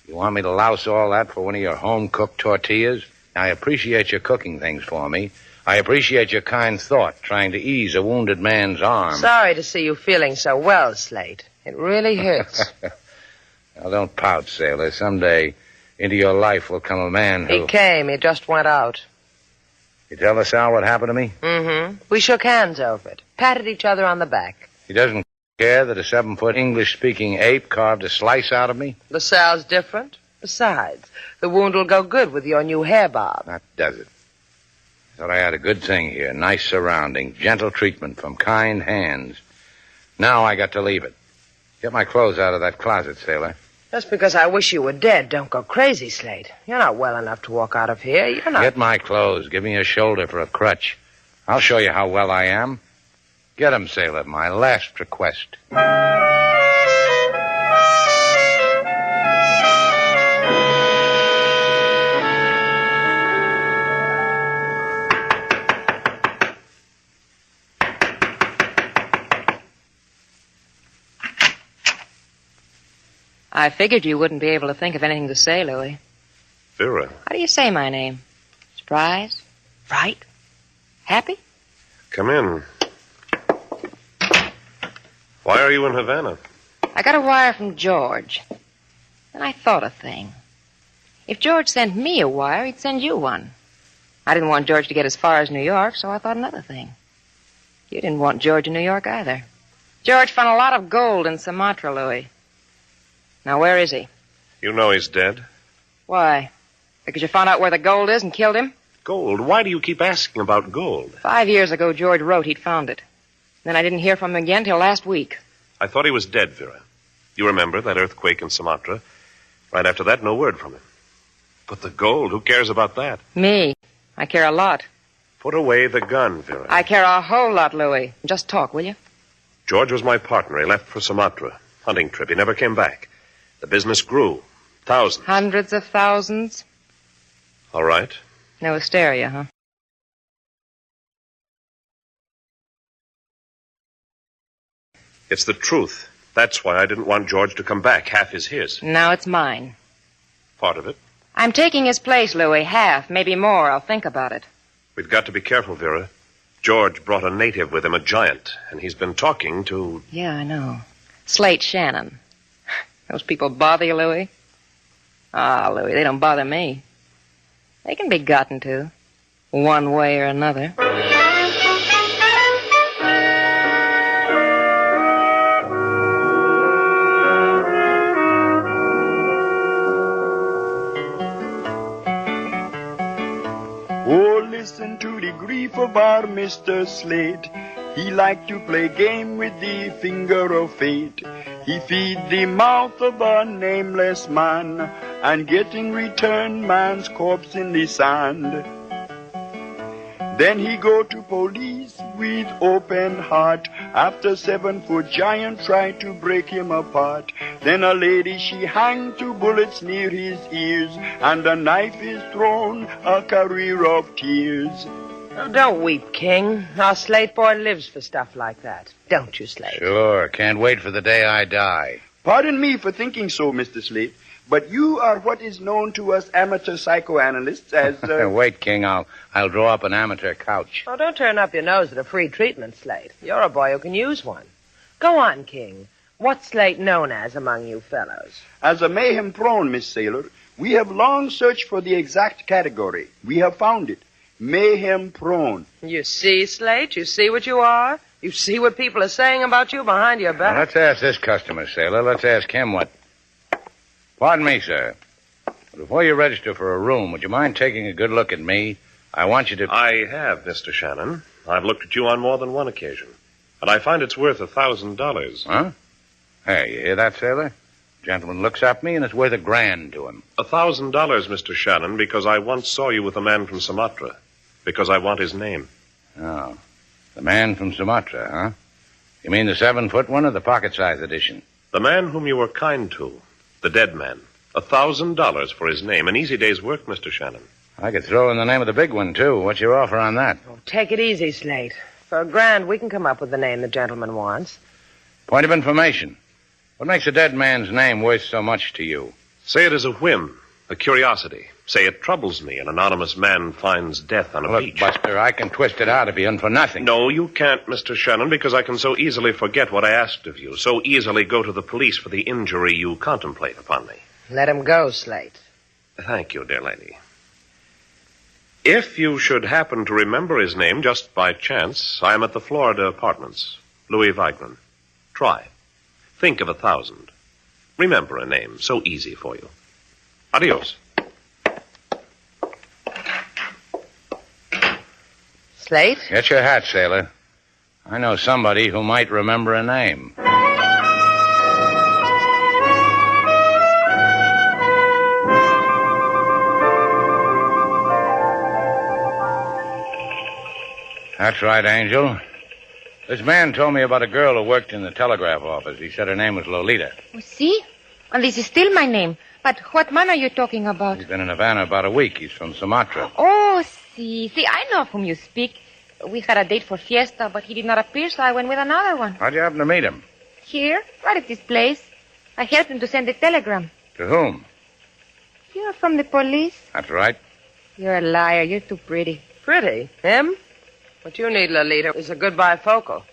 You want me to louse all that for one of your home-cooked tortillas? I appreciate your cooking things for me. I appreciate your kind thought, trying to ease a wounded man's arm. Sorry to see you feeling so well, Slate. It really hurts. Now, don't pout, sailor. Someday into your life will come a man who... He came. He just went out. You tell us, Sal, what happened to me? Mm-hmm. We shook hands over it. Patted each other on the back. He doesn't care that a 7-foot English-speaking ape carved a slice out of me? LaSalle's different. Besides, the wound will go good with your new hair bob. That does it. Thought I had a good thing here. Nice surroundings, gentle treatment from kind hands. Now I got to leave it. Get my clothes out of that closet, sailor. Just because I wish you were dead, don't go crazy, Slate. You're not well enough to walk out of here. You're not... Get my clothes. Give me a shoulder for a crutch. I'll show you how well I am. Get 'em, sailor. My last request. I figured you wouldn't be able to think of anything to say, Louis. Vera. How do you say my name? Surprised? Fright? Happy? Come in. Why are you in Havana? I got a wire from George. And I thought a thing. If George sent me a wire, he'd send you one. I didn't want George to get as far as New York, so I thought another thing. You didn't want George in New York either. George found a lot of gold in Sumatra, Louis. Now, where is he? You know he's dead. Why? Because you found out where the gold is and killed him? Gold? Why do you keep asking about gold? 5 years ago, George wrote he'd found it. Then I didn't hear from him again till last week. I thought he was dead, Vera. You remember that earthquake in Sumatra? Right after that, no word from him. But the gold, who cares about that? Me. I care a lot. Put away the gun, Vera. I care a whole lot, Louis. Just talk, will you? George was my partner. He left for Sumatra. Hunting trip. He never came back. The business grew. Thousands. Hundreds of thousands. All right. No hysteria, huh? It's the truth. That's why I didn't want George to come back. Half is his. Now it's mine. Part of it. I'm taking his place, Louis. Half, maybe more. I'll think about it. We've got to be careful, Vera. George brought a native with him, a giant, and he's been talking to... Yeah, I know. Slate Shannon. Those people bother you, Louis? Ah, Louis, they don't bother me. They can be gotten to, one way or another. Oh, listen to the grief of our Mr. Slate. He liked to play game with the finger of fate. He feed the mouth of a nameless man and get in return man's corpse in the sand. Then he go to police with open heart after 7-foot giant tried to break him apart. Then a lady she hanged 2 bullets near his ears and a knife is thrown, a career of tears. Oh, don't weep, King. Our Slate boy lives for stuff like that. Don't you, Slate? Sure. Can't wait for the day I die. Pardon me for thinking so, Mr. Slate, but you are what is known to us amateur psychoanalysts as... Wait, King. I'll draw up an amateur couch. Oh, don't turn up your nose at a free treatment, Slate. You're a boy who can use one. Go on, King. What's Slate known as among you fellows? As a mayhem prone, Miss Sailor. We have long searched for the exact category. We have found it. Mayhem prone. You see, Slate? You see what you are? You see what people are saying about you behind your back? Now, let's ask this customer, Sailor. Let's ask him what... Pardon me, sir. Before you register for a room, would you mind taking a good look at me? I want you to... I have, Mr. Shannon. I've looked at you on more than one occasion. And I find it's worth $1,000. Huh? Hey, you hear that, Sailor? Gentleman looks at me, and it's worth $1,000 to him. $1,000, Mr. Shannon, because I once saw you with a man from Sumatra. Because I want his name. Oh. The man from Sumatra, huh? You mean the 7-foot one or the pocket-sized edition? The man whom you were kind to. The dead man. $1,000 for his name. An easy day's work, Mr. Shannon. I could throw in the name of the big one, too. What's your offer on that? Oh, take it easy, Slate. For $1,000, we can come up with the name the gentleman wants. Point of information. What makes a dead man's name worth so much to you? Say it is a whim, a curiosity. Say it troubles me. An anonymous man finds death on a beach. Look, Buster, I can twist it out if you in for nothing. No, you can't, Mr. Shannon, because I can so easily forget what I asked of you, so easily go to the police for the injury you contemplate upon me. Let him go, Slate. Thank you, dear lady. If you should happen to remember his name just by chance, I am at the Florida Apartments. Louis Vigran. Try. Think of 1,000. Remember a name so easy for you. Adios. Slate? Get your hat, Sailor. I know somebody who might remember a name. That's right, Angel. This man told me about a girl who worked in the telegraph office. He said her name was Lolita. Oh, see? And this is still my name. But what man are you talking about? He's been in Havana about a week. He's from Sumatra. Oh, see, I know of whom you speak. We had a date for fiesta, but he did not appear, so I went with another one. How'd you happen to meet him? Here, right at this place. I helped him to send the telegram. To whom? You're from the police? That's right. You're a liar. You're too pretty. Pretty? Him? What you need, Lolita, is a good bifocal.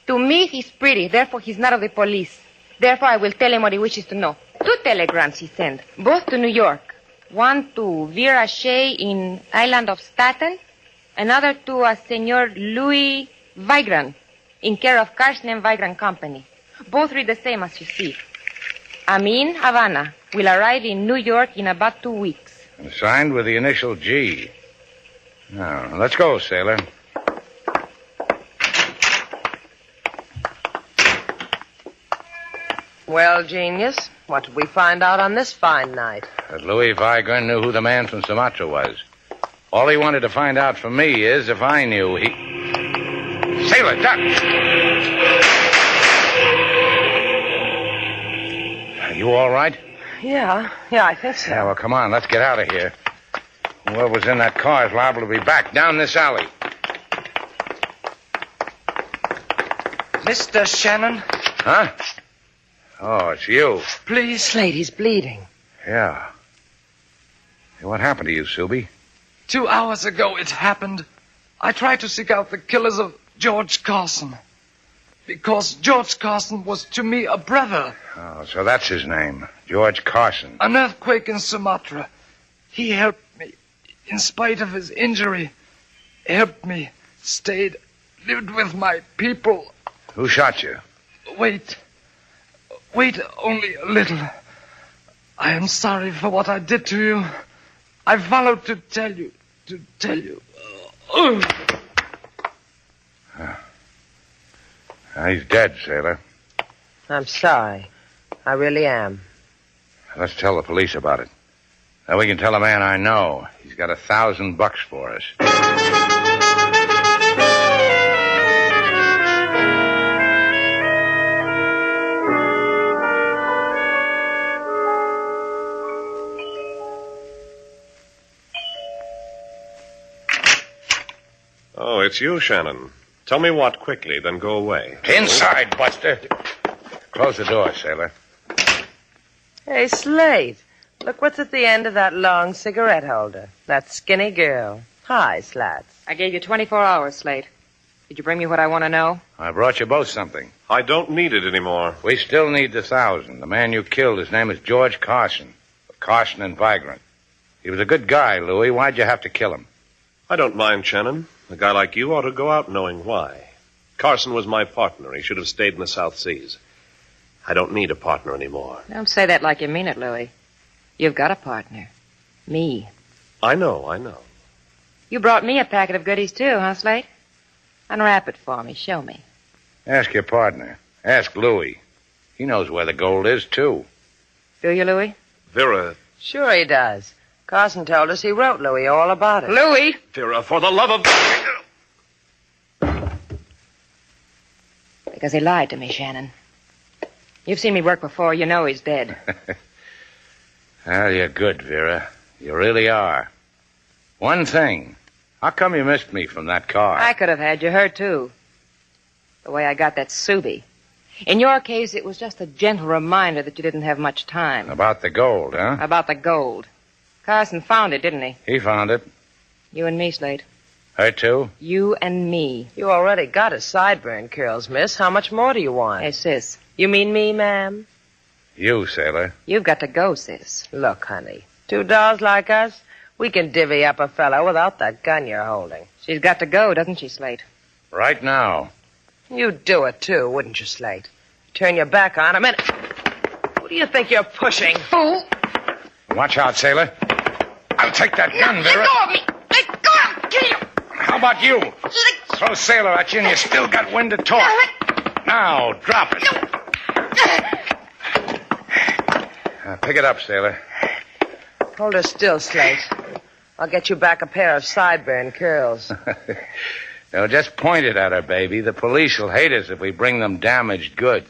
To me, he's pretty. Therefore, he's not of the police. Therefore, I will tell him what he wishes to know. 2 telegrams he sent, both to New York. One to Vera Shea in island of Staten. Another to a Senor Louis Vigran in care of Carson and Vigran Company. Both read the same as you see. Amin, Havana, will arrive in New York in about 2 weeks. And signed with the initial G. Now, let's go, Sailor. Well, genius, what did we find out on this fine night? That Louis Vigran knew who the man from Sumatra was. All he wanted to find out from me is if I knew he... Sailor, duck! Are you all right? Yeah, I think so. Yeah, well, come on, let's get out of here. Whoever was in that car is liable to be back down this alley. Mr. Shannon? Huh? Oh, it's you. Please. Slate, he's bleeding. Yeah. Hey, what happened to you, Subi? 2 hours ago it happened. I tried to seek out the killers of George Carson. Because George Carson was to me a brother. Oh, so that's his name. George Carson. An earthquake in Sumatra. He helped me, in spite of his injury. Helped me, stayed, lived with my people. Who shot you? Wait only a little. I am sorry for what I did to you. I followed to tell you. He's dead, sailor. I'm sorry. I really am. Let's tell the police about it. Then we can tell a man I know. He's got $1,000 for us. Oh, it's you, Shannon. Tell me what quickly, then go away. Inside, Buster. Close the door, sailor. Hey, Slate. Look what's at the end of that long cigarette holder. That skinny girl. Hi, Slats. I gave you 24 hours, Slate. Did you bring me what I want to know? I brought you both something. I don't need it anymore. We still need the 1,000. The man you killed, his name is George Carson. Of Carson and Vagrant. He was a good guy, Louis. Why'd you have to kill him? I don't mind, Shannon. A guy like you ought to go out knowing why. Carson was my partner. He should have stayed in the South Seas. I don't need a partner anymore. Don't say that like you mean it, Louis. You've got a partner. Me. I know. You brought me a packet of goodies, too, huh, Slate? Unwrap it for me. Show me. Ask your partner. Ask Louis. He knows where the gold is, too. Do you, Louis? Vera. Sure he does. Carson told us he wrote Louis all about it. Louis! Vera, for the love of... Because he lied to me, Shannon. You've seen me work before. You know he's dead. Well, you're good, Vera. You really are. One thing. How come you missed me from that car? I could have had you hurt, too. The way I got that Subi. In your case, it was just a gentle reminder that you didn't have much time. About the gold, huh? About the gold. Carson found it, didn't he? He found it. You and me, Slate. Her, too? You and me. You already got his sideburn curls, miss. How much more do you want? Hey, sis. You mean me, ma'am? You, sailor. You've got to go, sis. Look, honey. 2 dolls like us, we can divvy up a fellow without that gun you're holding. She's got to go, doesn't she, Slate? Right now. You'd do it, too, wouldn't you, Slate? Turn your back on him and... Who do you think you're pushing? Fool! Watch out, sailor. I'll take that gun, Vera. Let go of me! Let go! I'll kill you! How about you? Throw sailor at you and you still got wind to talk. Now, drop it. Pick it up, sailor. Hold her still, Slate. I'll get you back a pair of sideburn curls. No, just point it at her, baby. The police will hate us if we bring them damaged goods.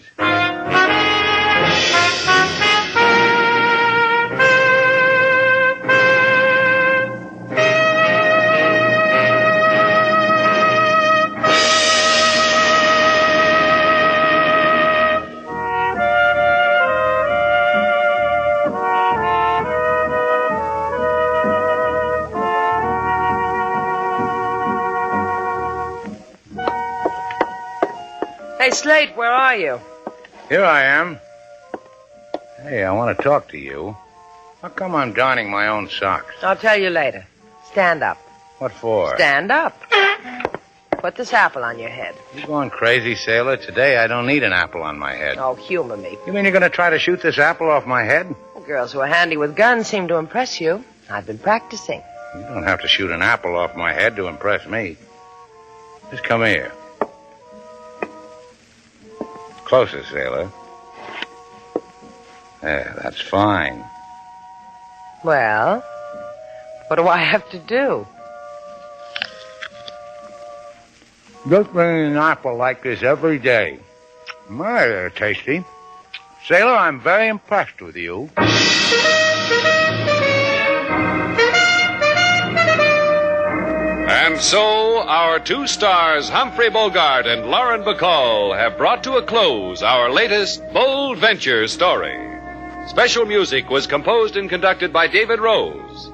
Hey, Slate, where are you? Here I am. Hey, I want to talk to you. How come I'm darning my own socks? I'll tell you later. Stand up. What for? Stand up. Put this apple on your head. You going crazy, sailor? Today I don't need an apple on my head. Oh, humor me. You mean you're going to try to shoot this apple off my head? Girls who are handy with guns seem to impress you. I've been practicing. You don't have to shoot an apple off my head to impress me. Just come here. Closer, sailor. There, that's fine. Well, what do I have to do? Just bring an apple like this every day. My, they're tasty. Sailor, I'm very impressed with you. And so, our 2 stars, Humphrey Bogart and Lauren Bacall, have brought to a close our latest bold venture story. Special music was composed and conducted by David Rose.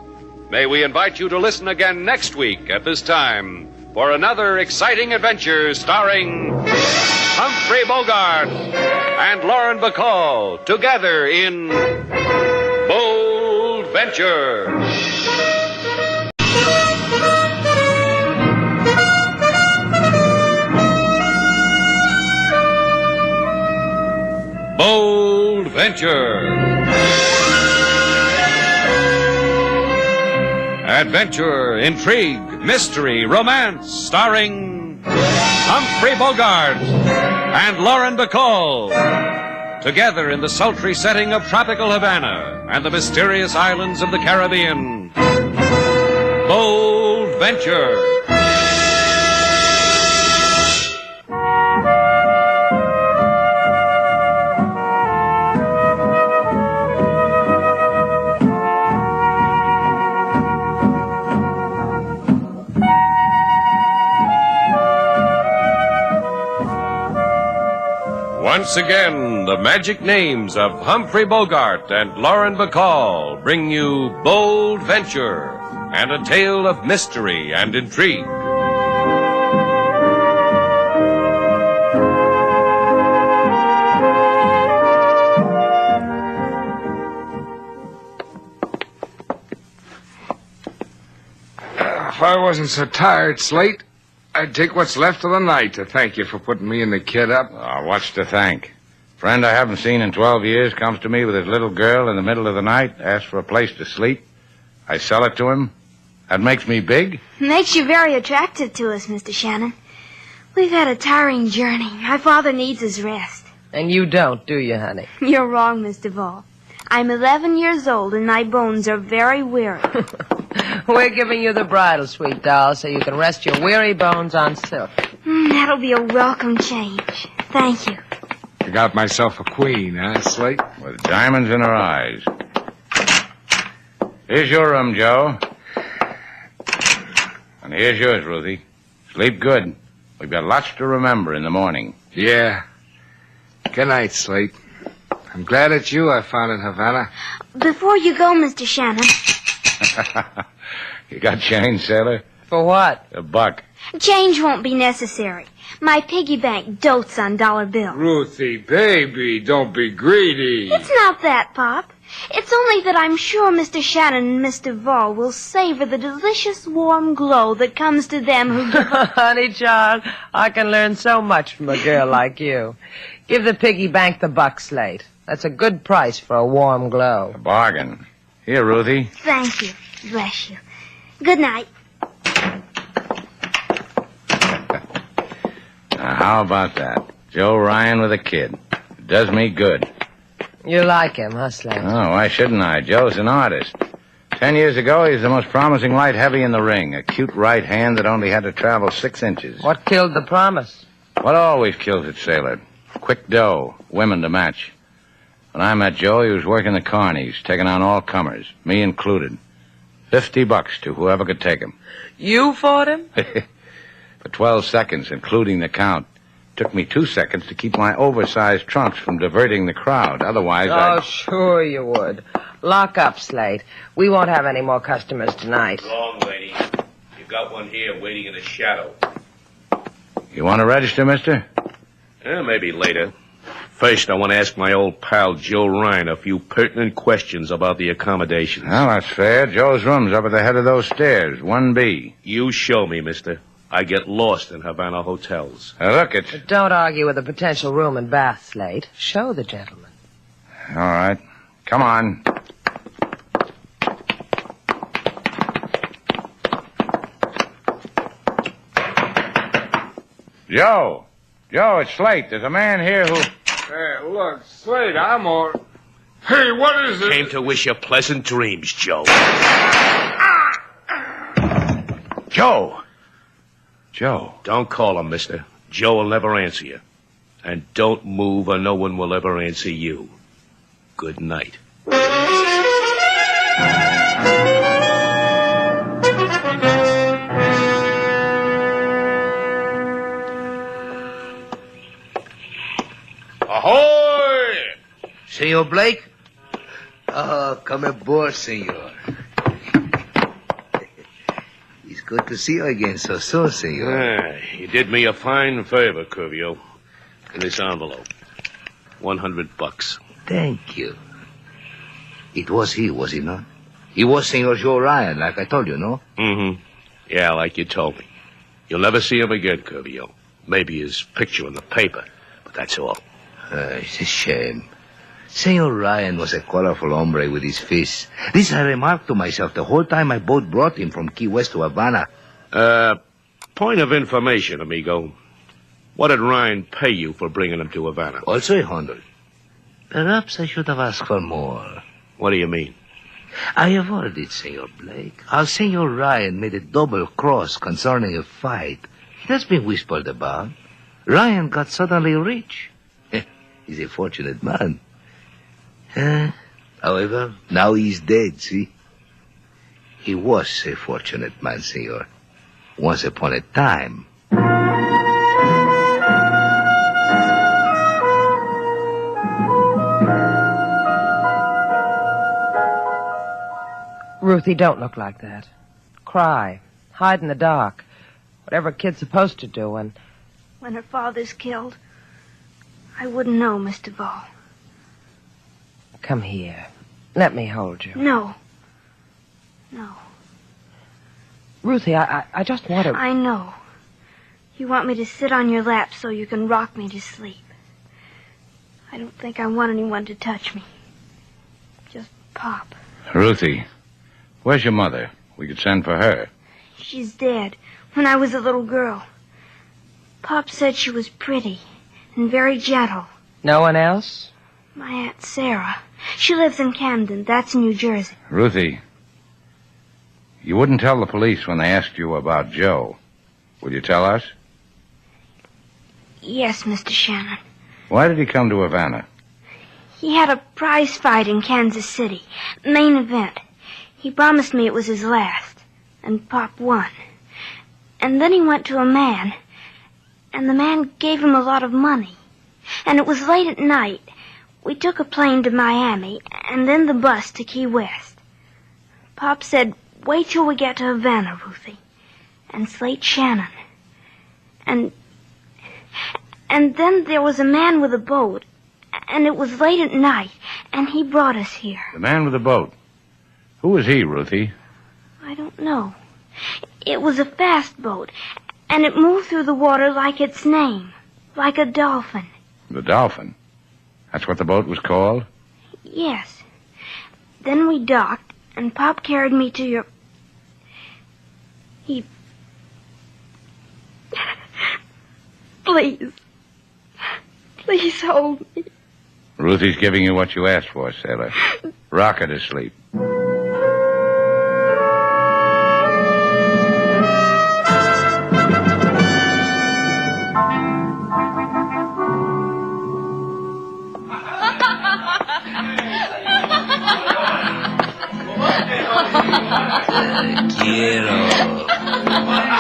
May we invite you to listen again next week at this time for another exciting adventure starring Humphrey Bogart and Lauren Bacall together in Bold Venture. Bold Venture. Adventure, intrigue, mystery, romance, starring Humphrey Bogart and Lauren Bacall. Together in the sultry setting of tropical Havana and the mysterious islands of the Caribbean. Bold Venture. Once again, the magic names of Humphrey Bogart and Lauren Bacall bring you Bold Venture and a tale of mystery and intrigue. If I wasn't so tired, Slate, I'd take what's left of the night to thank you for putting me and the kid up. Oh, what's to thank? Friend I haven't seen in 12 years comes to me with his little girl in the middle of the night, asks for a place to sleep. I sell it to him. That makes me big? Makes you very attractive to us, Mr. Shannon. We've had a tiring journey. My father needs his rest. And you don't, do you, honey? You're wrong, Mr. Duval. I'm 11 years old and my bones are very weary. We're giving you the bridle, sweet doll, so you can rest your weary bones on silk. That'll be a welcome change. Thank you. I got myself a queen, huh, Slate? With diamonds in her eyes. Here's your room, Joe. And here's yours, Ruthie. Sleep good. We've got lots to remember in the morning. Yeah. Good night, Slate. I'm glad it's you I found in Havana. Before you go, Mr. Shannon. You got change, sailor? For what? $1. Change won't be necessary. My piggy bank dotes on dollar bills. Ruthie, baby, don't be greedy. It's not that, Pop. It's only that I'm sure Mr. Shannon and Mr. Duval will savor the delicious warm glow that comes to them who give up. Honey, child, I can learn so much from a girl like you. Give the piggy bank the $1, Slate. That's a good price for a warm glow. A bargain. Here, Ruthie. Thank you. Bless you. Good night. Now, how about that? Joe Ryan with a kid. It does me good. You like him, huh, Slate? Oh, why shouldn't I? Joe's an artist. 10 years ago, he was the most promising light heavy in the ring. A cute right hand that only had to travel 6 inches. What killed the promise? What always kills it, sailor? Quick dough. Women to match. When I met Joe, he was working the carnies, taking on all comers, me included. $50 to whoever could take him. You fought him? For 12 seconds, including the count. Took me 2 seconds to keep my oversized trunks from diverting the crowd. Otherwise, I'd... Sure you would. Lock up, Slate. We won't have any more customers tonight. Wrong, lady. You got one here waiting in the shadow. You want to register, mister? Maybe later. First, I want to ask my old pal Joe Ryan a few pertinent questions about the accommodations. Well, that's fair. Joe's room's up at the head of those stairs, 1B. You show me, mister. I get lost in Havana hotels. Look, it's... But don't argue with a potential room and bath, Slate. Show the gentleman. All right. Come on. Joe! Joe, it's Slate. There's a man here who... Hey, look, Slate, I'm all... Hey, what is it? Came to wish you pleasant dreams, Joe. Joe! Joe. Don't call him, mister. Joe will never answer you. And don't move or no one will ever answer you. Good night. Ahoy! Senor Blake? Oh, come aboard, senor. It's good to see you again so soon, senor. You did me a fine favor, Curvio. In this envelope. $100. Thank you. It was he, was he not? He was Senor Joe Ryan, like I told you, no? Mm-hmm. Yeah, like you told me. You'll never see him again, Curvio. Maybe his picture in the paper, but that's all. It's a shame. Senor Ryan was a colorful hombre with his fists. This I remarked to myself the whole time my boat brought him from Key West to Havana. Point of information, amigo. What did Ryan pay you for bringing him to Havana? Also 100. Perhaps I should have asked for more. What do you mean? I have heard it, Senor Blake. How Senor Ryan made a double cross concerning a fight. It has been whispered about. Ryan got suddenly rich. He's a fortunate man. However, now he's dead, see? He was a fortunate man, Senor. Once upon a time. Ruthie, don't look like that. Cry. Hide in the dark. Whatever a kid's supposed to do when her father's killed, I wouldn't know, Mr. Duval. Come here. Let me hold you. No. Ruthie, I just want to... I know. You want me to sit on your lap so you can rock me to sleep. I don't think I want anyone to touch me. Just Pop. Ruthie, where's your mother? We could send for her. She's dead when I was a little girl. Pop said she was pretty and very gentle. No one else? My Aunt Sarah. She lives in Camden. That's New Jersey. Ruthie, you wouldn't tell the police when they asked you about Joe. Will you tell us? Yes, Mr. Shannon. Why did he come to Havana? He had a prize fight in Kansas City. Main event. He promised me it was his last. And Pop won. And then he went to a man. And the man gave him a lot of money. And it was late at night. We took a plane to Miami, and then the bus to Key West. Pop said, wait till we get to Havana, Ruthie. And Slate Shannon. And then there was a man with a boat. And it was late at night, and he brought us here. The man with the boat. Who was he, Ruthie? I don't know. It was a fast boat, and it moved through the water like its name, like a dolphin. The Dolphin? That's what the boat was called? Yes. Then we docked, and Pop carried me to your... He... Please. Please hold me. Ruthie's giving you what you asked for, sailor. Rock her to sleep.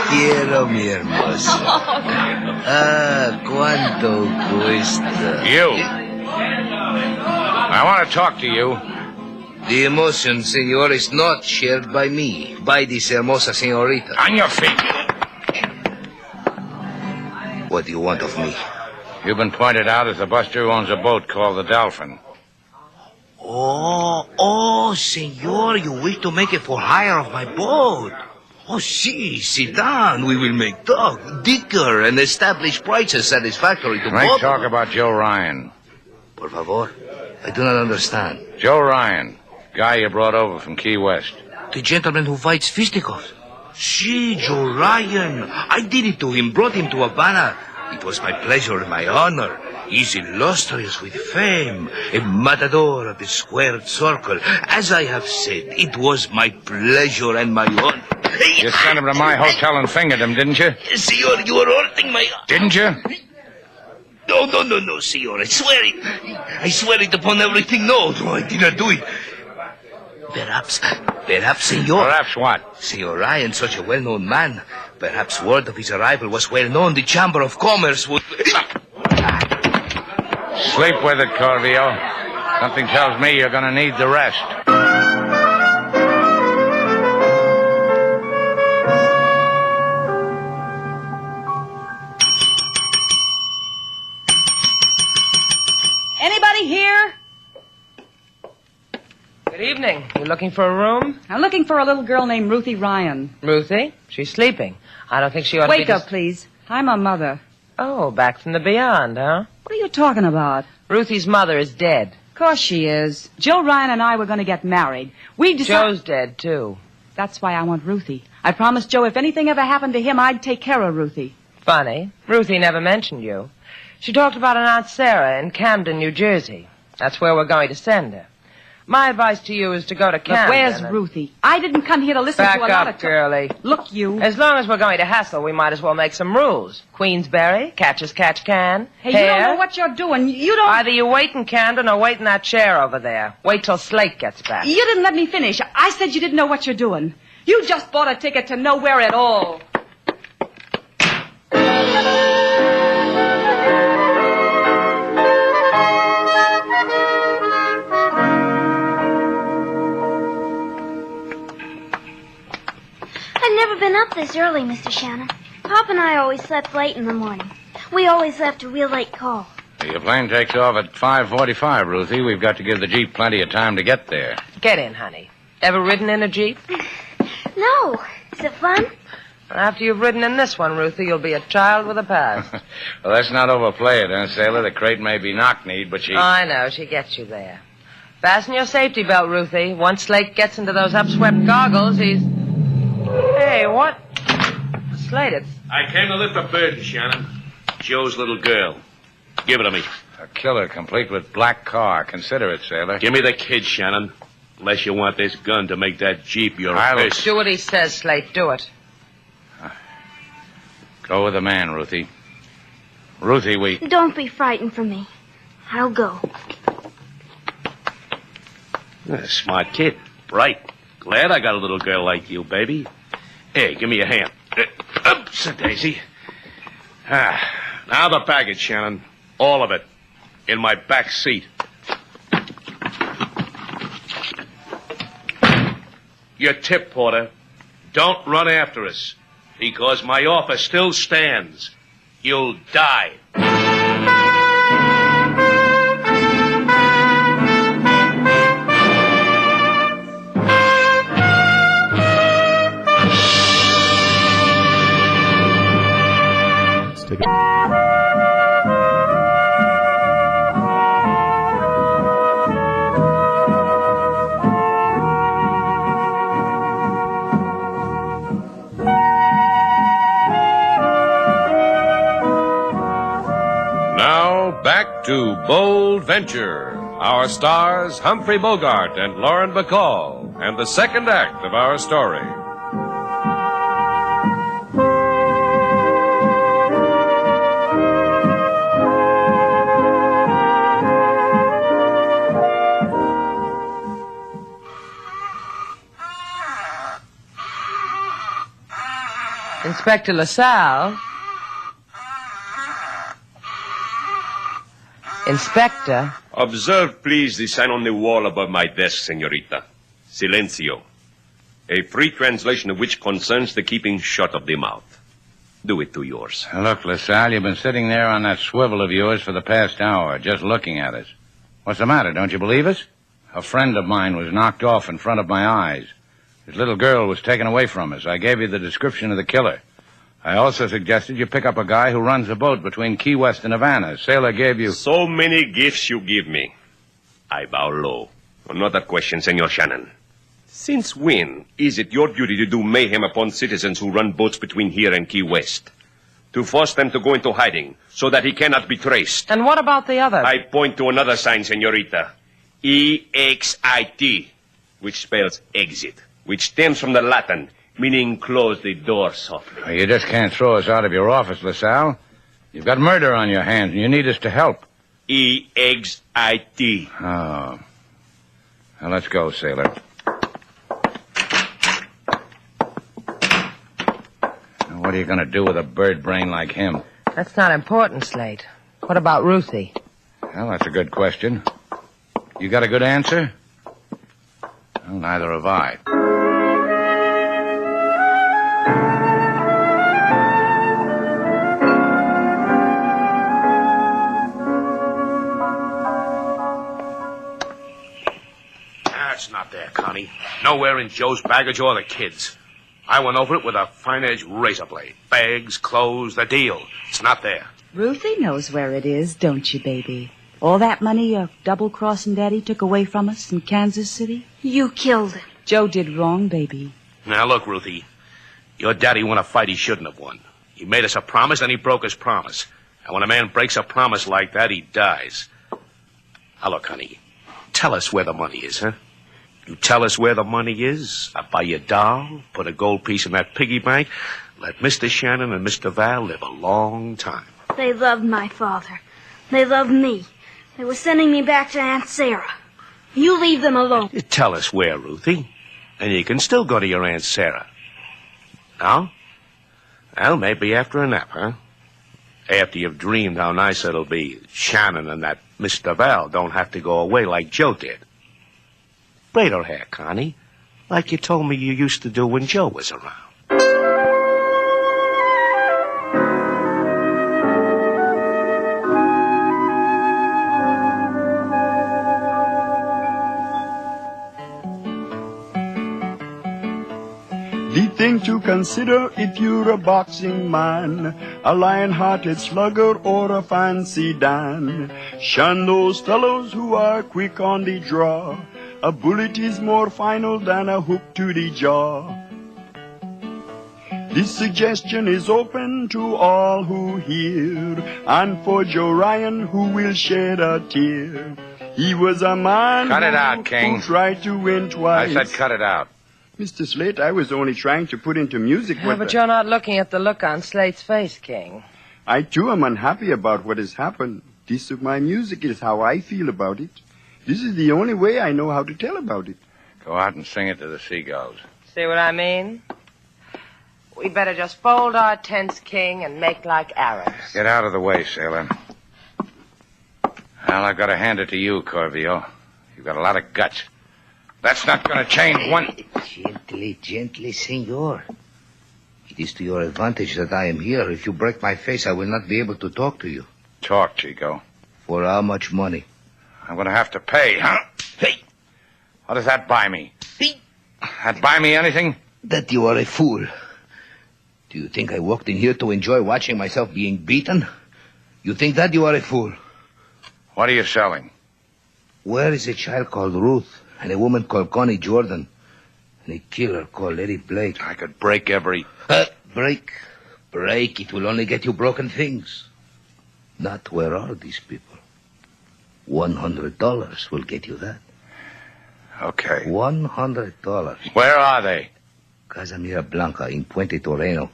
Quiero, mi hermosa. Cuánto cuesta. You. I want to talk to you. The emotion, senor, is not shared by me, by this hermosa senorita. On your feet. What do you want of me? You've been pointed out as the buster who owns a boat called the Dolphin. Oh, senor, you wish to make it for hire of my boat. Oh, si, sit down. We will make talk, dicker, and establish prices satisfactory to both. Let's talk about Joe Ryan. Por favor, I do not understand. Joe Ryan, guy you brought over from Key West. The gentleman who fights fisticuffs. Si, Joe Ryan. I did it to him, brought him to Havana. It was my pleasure and my honor. He's illustrious with fame, a matador of the squared circle. As I have said, it was my pleasure and my honor. You sent him to my hotel and fingered him, didn't you? Senor, you are hurting my... Didn't you? No, senor. I swear it upon everything. No, I did not do it. Perhaps, senor. Perhaps what? Senor Ryan, such a well-known man. Perhaps word of his arrival was well-known. The Chamber of Commerce would... Sleep with it, Corvio. Something tells me you're going to need the rest. Anybody here? Good evening. You looking for a room? I'm looking for a little girl named Ruthie Ryan. Ruthie? She's sleeping. I don't think she ought to be... Wake up, please. I'm her mother. Oh, back from the beyond, huh? What are you talking about? Ruthie's mother is dead. Of course she is. Joe Ryan and I were going to get married. We decided... Joe's dead, too. That's why I want Ruthie. I promised Joe if anything ever happened to him, I'd take care of Ruthie. Funny. Ruthie never mentioned you. She talked about an Aunt Sarah in Camden, New Jersey. That's where we're going to send her. My advice to you is to go to Camden. Look, where's Ruthie? I didn't come here to listen Back to a lot up, of... girlie. Look, you... As long as we're going to hassle, we might as well make some rules. Queensberry, catch as catch can. Hey, Hair. you don't know what you're doing. You don't... Either you wait in Camden or wait in that chair over there. Wait till Slate gets back. You didn't let me finish. I said you didn't know what you're doing. You just bought a ticket to nowhere at all. I've never been up this early, Mr. Shannon. Pop and I always slept late in the morning. We always left a real late call. Your plane takes off at 5:45, Ruthie. We've got to give the Jeep plenty of time to get there. Get in, honey. Ever ridden in a Jeep? No. Is it fun? After you've ridden in this one, Ruthie, you'll be a child with a past. Well, let's not overplay it, huh, Sailor? The crate may be knock-kneed, but she... I know. She gets you there. Fasten your safety belt, Ruthie. Once Slate gets into those upswept goggles, he's... Hey, what? Slate, it's... I came to lift a burden, Shannon. Joe's little girl. Give it to me. A killer complete with black car. Consider it, Sailor. Give me the kid, Shannon. Unless you want this gun to make that Jeep your fish. Do what he says, Slate. Do it. Go with the man, Ruthie. Ruthie, we... Don't be frightened for me. I'll go. A smart kid. Bright. Glad I got a little girl like you, baby. Hey, give me a hand. Oops, Daisy. Now the baggage, Shannon. All of it. In my back seat. Your tip, Porter. Don't run after us. Because my offer still stands. You'll die. Let's take it. Back to Bold Venture. Our stars, Humphrey Bogart and Lauren Bacall, and the second act of our story. Inspector LaSalle. Inspector. Observe, please, the sign on the wall above my desk, senorita. Silencio. A free translation of which concerns the keeping shut of the mouth. Do it to yours. Look, LaSalle, you've been sitting there on that swivel of yours for the past hour, just looking at us. What's the matter? Don't you believe us? A friend of mine was knocked off in front of my eyes. His little girl was taken away from us. I gave you the description of the killer. I also suggested you pick up a guy who runs a boat between Key West and Havana. Sailor gave you... So many gifts you give me. I bow low. Another question, Senor Shannon. Since when is it your duty to do mayhem upon citizens who run boats between here and Key West? To force them to go into hiding so that he cannot be traced. And what about the other? I point to another sign, senorita. E-X-I-T, which spells exit, which stems from the Latin, meaning close the door softly. Well, you just can't throw us out of your office, LaSalle. You've got murder on your hands, and you need us to help. E-X-I-T. Oh. Now, let's go, Sailor. Now, what are you going to do with a bird brain like him? That's not important, Slate. What about Ruthie? Well, that's a good question. You got a good answer? Well, neither have I. It's not there, Connie. Nowhere in Joe's baggage or the kids. I went over it with a fine-edged razor blade. Bags, clothes, the deal. It's not there. Ruthie knows where it is, don't you, baby? All that money your double-crossing daddy took away from us in Kansas City? You killed him. Joe did wrong, baby. Now, look, Ruthie. Your daddy won a fight he shouldn't have won. He made us a promise, then he broke his promise. And when a man breaks a promise like that, he dies. Now, look, honey, tell us where the money is, huh? You tell us where the money is, I'll buy you a doll, put a gold piece in that piggy bank, let Mr. Shannon and Mr. Val live a long time. They loved my father. They loved me. They were sending me back to Aunt Sarah. You leave them alone. You tell us where, Ruthie, and you can still go to your Aunt Sarah. Now? Well, maybe after a nap, huh? After you've dreamed how nice it'll be, Shannon and that Mr. Val don't have to go away like Joe did. Braid her hair, Connie, like you told me you used to do when Joe was around. The thing to consider if you're a boxing man, a lion-hearted slugger or a fancy Dan. Shun those fellows who are quick on the draw. A bullet is more final than a hook to the jaw. This suggestion is open to all who hear, and for Joe Ryan who will shed a tear. He was a man who tried to win twice. I said cut it out. Mr. Slate, I was only trying to put into music what... But you're not looking at the look on Slate's face, King. I, too, am unhappy about what has happened. This of my music is how I feel about it. This is the only way I know how to tell about it. Go out and sing it to the seagulls. See what I mean? We'd better just fold our tents, King, and make like Arabs. Get out of the way, sailor. Well, I've got to hand it to you, Corvio. You've got a lot of guts. That's not going to change one... Gently, gently, senor. It is to your advantage that I am here. If you break my face, I will not be able to talk to you. Talk, Chico. For how much money? I'm going to have to pay, huh? Hey! What does that buy me? Hey! That buy me anything? That you are a fool. Do you think I walked in here to enjoy watching myself being beaten? You think that you are a fool? What are you selling? Where is a child called Ruth and a woman called Connie Jordan and a killer called Eddie Blake? I could break every... Break. It will only get you broken things. Not where are these people? $100 will get you that. Okay. $100. Where are they? Casamira Blanca in Puente Toreno.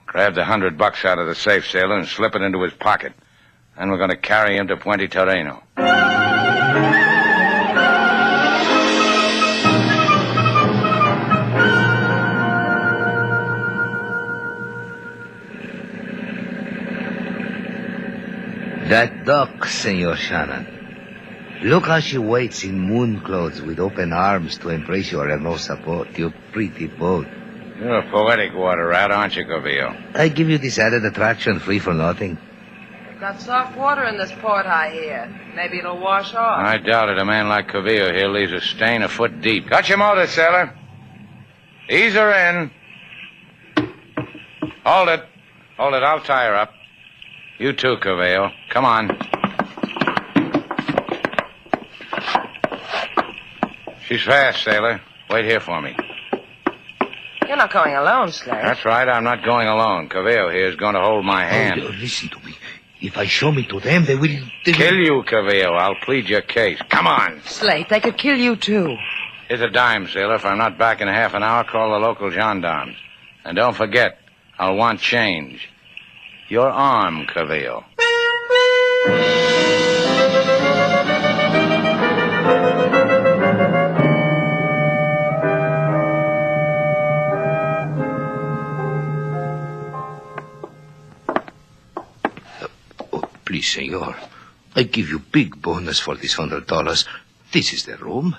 Grab the $100 out of the safe, sailor, and slip it into his pocket. Then we're going to carry him to Puente Toreno. That duck, Senor Shannon. Look how she waits in moon clothes with open arms to embrace your hermosa boat, your pretty boat. You're a poetic water rat, aren't you, Corvio? I give you this added attraction free for nothing. We've got soft water in this port, I hear. Maybe it'll wash off. I doubt it. A man like Corvio here leaves a stain a foot deep. Got your motor, sailor. Ease her in. Hold it. I'll tie her up. You too, Corveo. Come on. She's fast, sailor. Wait here for me. You're not going alone, Slate. That's right. I'm not going alone. Corveo here is going to hold my hand. Oh, listen to me. If I show me to them, they will... Kill you, Corveo. I'll plead your case. Come on. Slate, they could kill you, too. Here's a dime, sailor. If I'm not back in half an hour, call the local gendarmes. And don't forget, I'll want change. Your arm, Corveo. Please, senor. I give you big bonus for this $100. This is the room.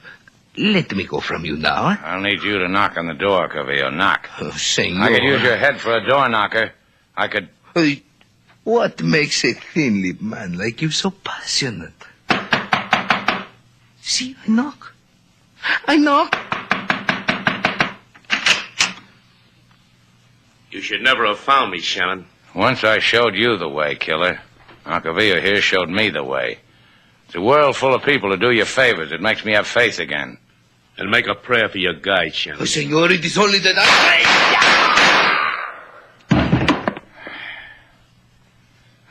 Let me go from you now. I'll need you to knock on the door, Corveo. Knock. Oh, senor. I could use your head for a door knocker. I could... What makes a thin-lipped man like you so passionate? See, I knock. You should never have found me, Shannon. Once I showed you the way, killer. Corveo here showed me the way. It's a world full of people who do you favors. It makes me have faith again. And make a prayer for your guide, Shannon. Oh, senor, it is only that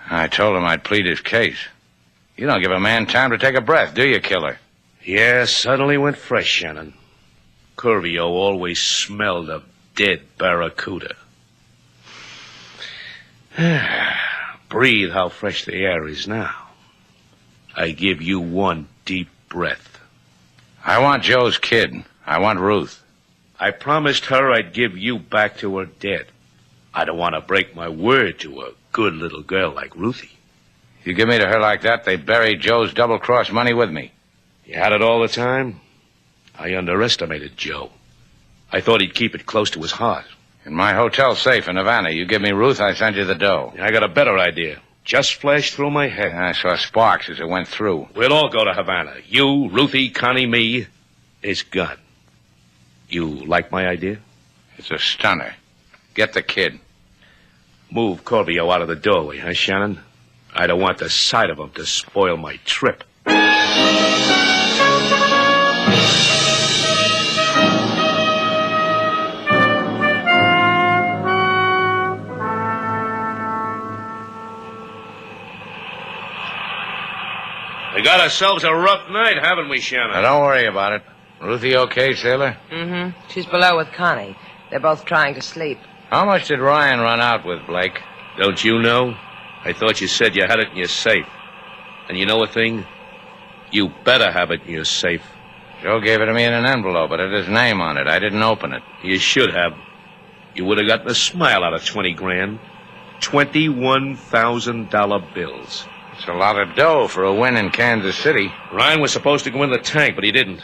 I told him I'd plead his case. You don't give a man time to take a breath, do you, killer? Yeah, suddenly went fresh, Shannon. Curvio always smelled of dead barracuda. Breathe how fresh the air is now. I give you one deep breath. I want Joe's kid. I want Ruth. I promised her I'd give you back to her dead. I don't want to break my word to a good little girl like Ruthie. You give me to her like that, they bury Joe's double-cross money with me. You had it all the time? I underestimated Joe. I thought he'd keep it close to his heart. In my hotel safe in Havana, you give me Ruth, I send you the dough. I got a better idea. Just flashed through my head. I saw sparks as it went through. We'll all go to Havana. You, Ruthie, Connie, me. It's gone. You like my idea? It's a stunner. Get the kid. Move Corvio out of the doorway, huh, Shannon? I don't want the sight of him to spoil my trip. We got ourselves a rough night, haven't we, Shannon? Now, don't worry about it. Ruthie okay, sailor? Mm-hmm. She's below with Connie. They're both trying to sleep. How much did Ryan run out with, Blake? Don't you know? I thought you said you had it in your safe. And you know a thing? You better have it in your safe. Joe gave it to me in an envelope. It had his name on it. I didn't open it. You should have. You would have gotten a smile out of 20 grand. $21,000 bills. It's a lot of dough for a win in Kansas City. Ryan was supposed to go in the tank, but he didn't.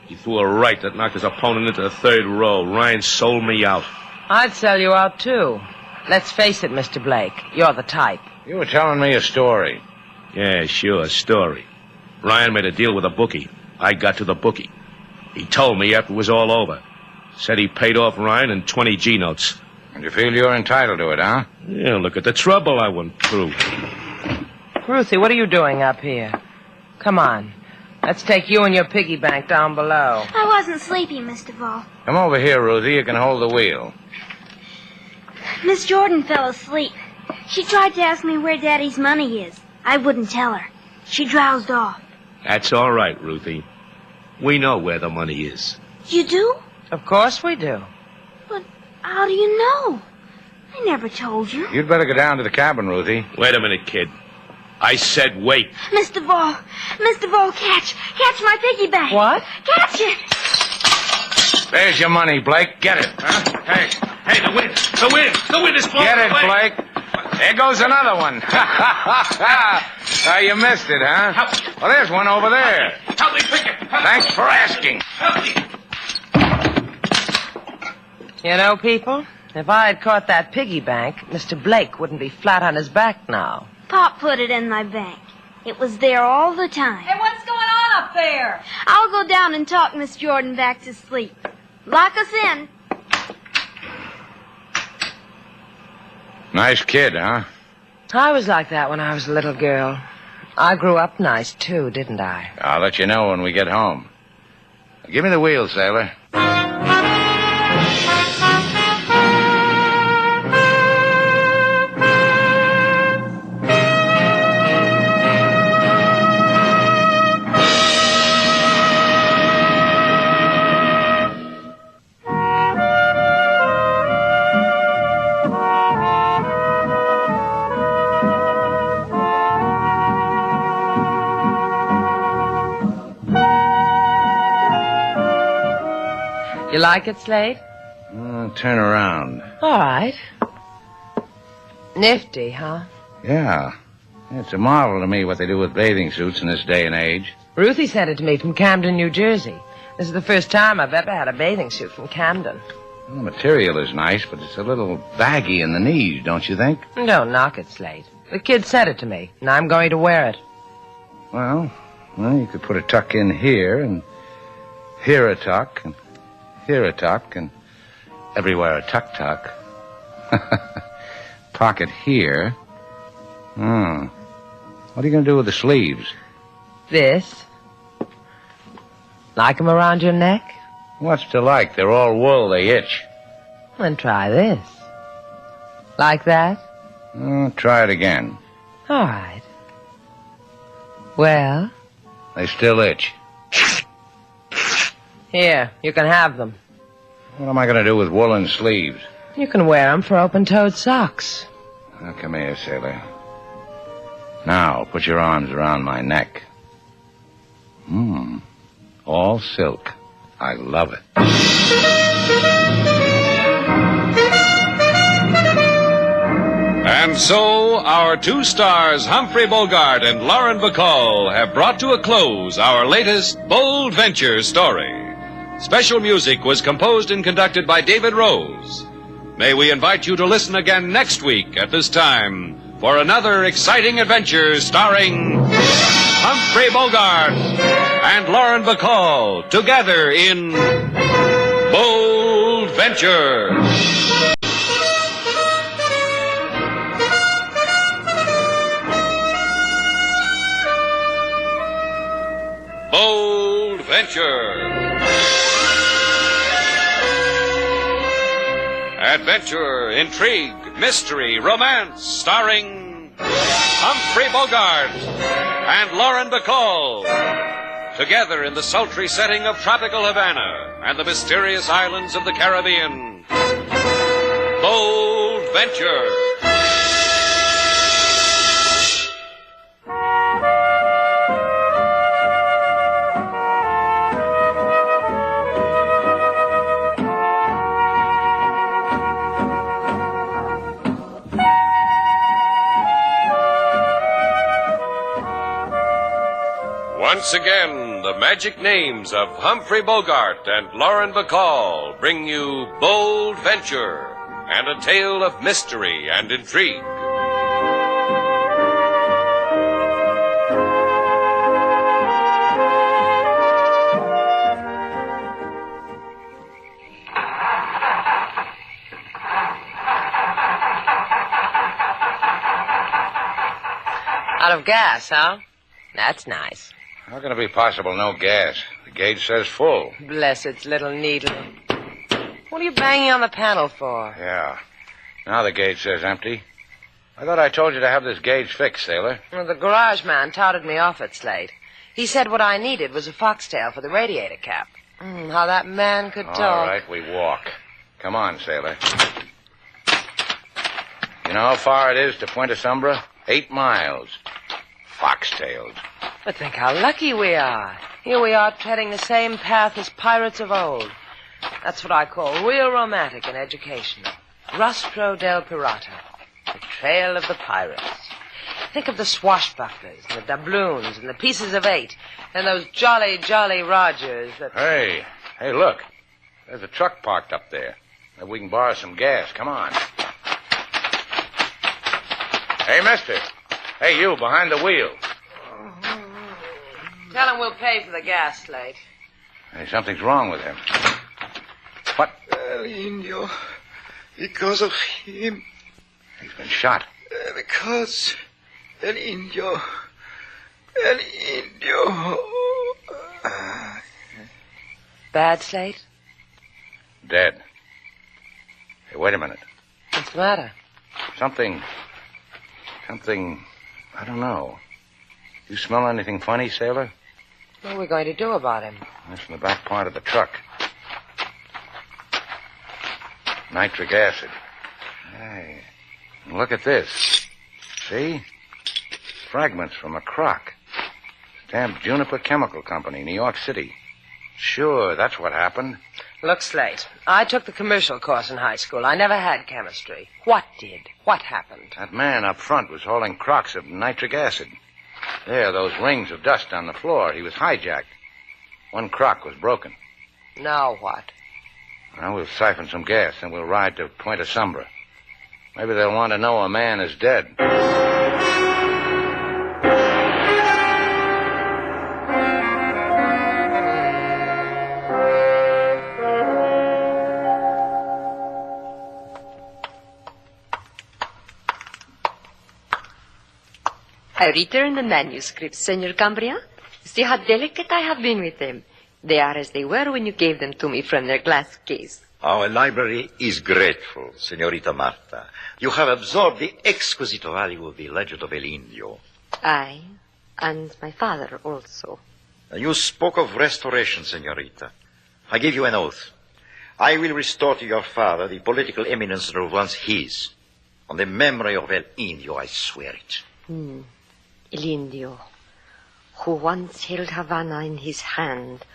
He threw a right that knocked his opponent into the third row. Ryan sold me out. I'd sell you out, too. Let's face it, Mr. Blake. You're the type. You were telling me a story. Yeah, sure, a story. Ryan made a deal with a bookie. I got to the bookie. He told me after it was all over. Said he paid off Ryan in 20 G notes. And you feel you're entitled to it, huh? Yeah, look at the trouble I went through. Ruthie, what are you doing up here? Come on. Let's take you and your piggy bank down below. I wasn't sleepy, Mr. Duval. Come over here, Ruthie. You can hold the wheel. Miss Jordan fell asleep. She tried to ask me where Daddy's money is. I wouldn't tell her. She drowsed off. That's all right, Ruthie. We know where the money is. You do? Of course we do. But how do you know? I never told you. You'd better go down to the cabin, Ruthie. Wait a minute, kid. I said wait. Mr. Duval, catch my piggy bank. What? Catch it. There's your money, Blake. Get it. Huh? Hey, the wind is blowing Get it, away. Blake. There goes another one. You missed it, huh? Well, there's one over there. Help me pick it. Thanks for asking. Help me. You know, people, if I had caught that piggy bank, Mr. Blake wouldn't be flat on his back now. Pop put it in my bank. It was there all the time. Hey, what's going on up there? I'll go down and talk Miss Jordan back to sleep. Lock us in. Nice kid, huh? I was like that when I was a little girl. I grew up nice, too, didn't I? I'll let you know when we get home. Give me the wheel, sailor. You like it, Slate? Turn around. All right. Nifty, huh? Yeah. It's a marvel to me what they do with bathing suits in this day and age. Ruthie sent it to me from Camden, New Jersey. This is the first time I've ever had a bathing suit from Camden. Well, the material is nice, but it's a little baggy in the knees, don't you think? Don't knock it, Slate. The kid sent it to me, and I'm going to wear it. Well, you could put a tuck in here, and here a tuck, and here a tuck, and everywhere a tuck. Pocket here. What are you going to do with the sleeves? This. Like 'em around your neck? What's to like? They're all wool. They itch. Then try this. Like that? Try it again. All right. Well? They still itch. Here, you can have them. What am I going to do with woolen sleeves? You can wear them for open-toed socks. Now, come here, sailor. Now, put your arms around my neck. All silk. I love it. And so, our two stars, Humphrey Bogart and Lauren Bacall, have brought to a close our latest Bold Venture story. Special music was composed and conducted by David Rose. May we invite you to listen again next week at this time for another exciting adventure starring Humphrey Bogart and Lauren Bacall together in Bold Venture. Bold Venture. Adventure, intrigue, mystery, romance, starring Humphrey Bogart and Lauren Bacall. Together in the sultry setting of tropical Havana and the mysterious islands of the Caribbean. Bold Venture. Once again, the magic names of Humphrey Bogart and Lauren Bacall bring you Bold Venture and a tale of mystery and intrigue. Out of gas, huh? That's nice. How can it be possible no gas? The gauge says full. Bless its little needle. What are you banging on the panel for? Yeah. Now the gauge says empty. I thought I told you to have this gauge fixed, sailor. Well, the garage man touted me off at Slate. He said what I needed was a foxtail for the radiator cap. How that man could talk. All right, we walk. Come on, sailor. You know how far it is to Puente Sombra? 8 miles. Foxtailed. But think how lucky we are. Here we are treading the same path as pirates of old. That's what I call real romantic and educational. Rostro del Pirata. The trail of the pirates. Think of the swashbucklers and the doubloons and the pieces of 8 and those jolly, jolly Rogers that... Hey, look. There's a truck parked up there. Maybe we can borrow some gas. Come on. Hey, mister. Hey, you, behind the wheel. Tell him we'll pay for the gas, Slate. Hey, something's wrong with him. What? El Indio. Because of him. He's been shot. Because El Indio. El Indio. Bad, Slate? Dead. Hey, wait a minute. What's the matter? Something, I don't know. You smell anything funny, sailor? What are we going to do about him? That's in the back part of the truck. Nitric acid. Hey, look at this. See? Fragments from a crock. Stamped Juniper Chemical Company, New York City. Sure, that's what happened. Look, Slate, I took the commercial course in high school. I never had chemistry. What did? What happened? That man up front was hauling crocks of nitric acid. There, those rings of dust on the floor. He was hijacked. One crock was broken. Now what? Well, we'll siphon some gas, and we'll ride to Puente Sombra. Maybe they'll want to know a man is dead. I returned the manuscript, Senor Cambria. See how delicate I have been with them. They are as they were when you gave them to me from their glass case. Our library is grateful, Senorita Marta. You have absorbed the exquisite value of the legend of El Indio. I, and my father also. You spoke of restoration, Senorita. I give you an oath. I will restore to your father the political eminence that was once his. On the memory of El Indio, I swear it. El Indio, who once held Havana in his hand,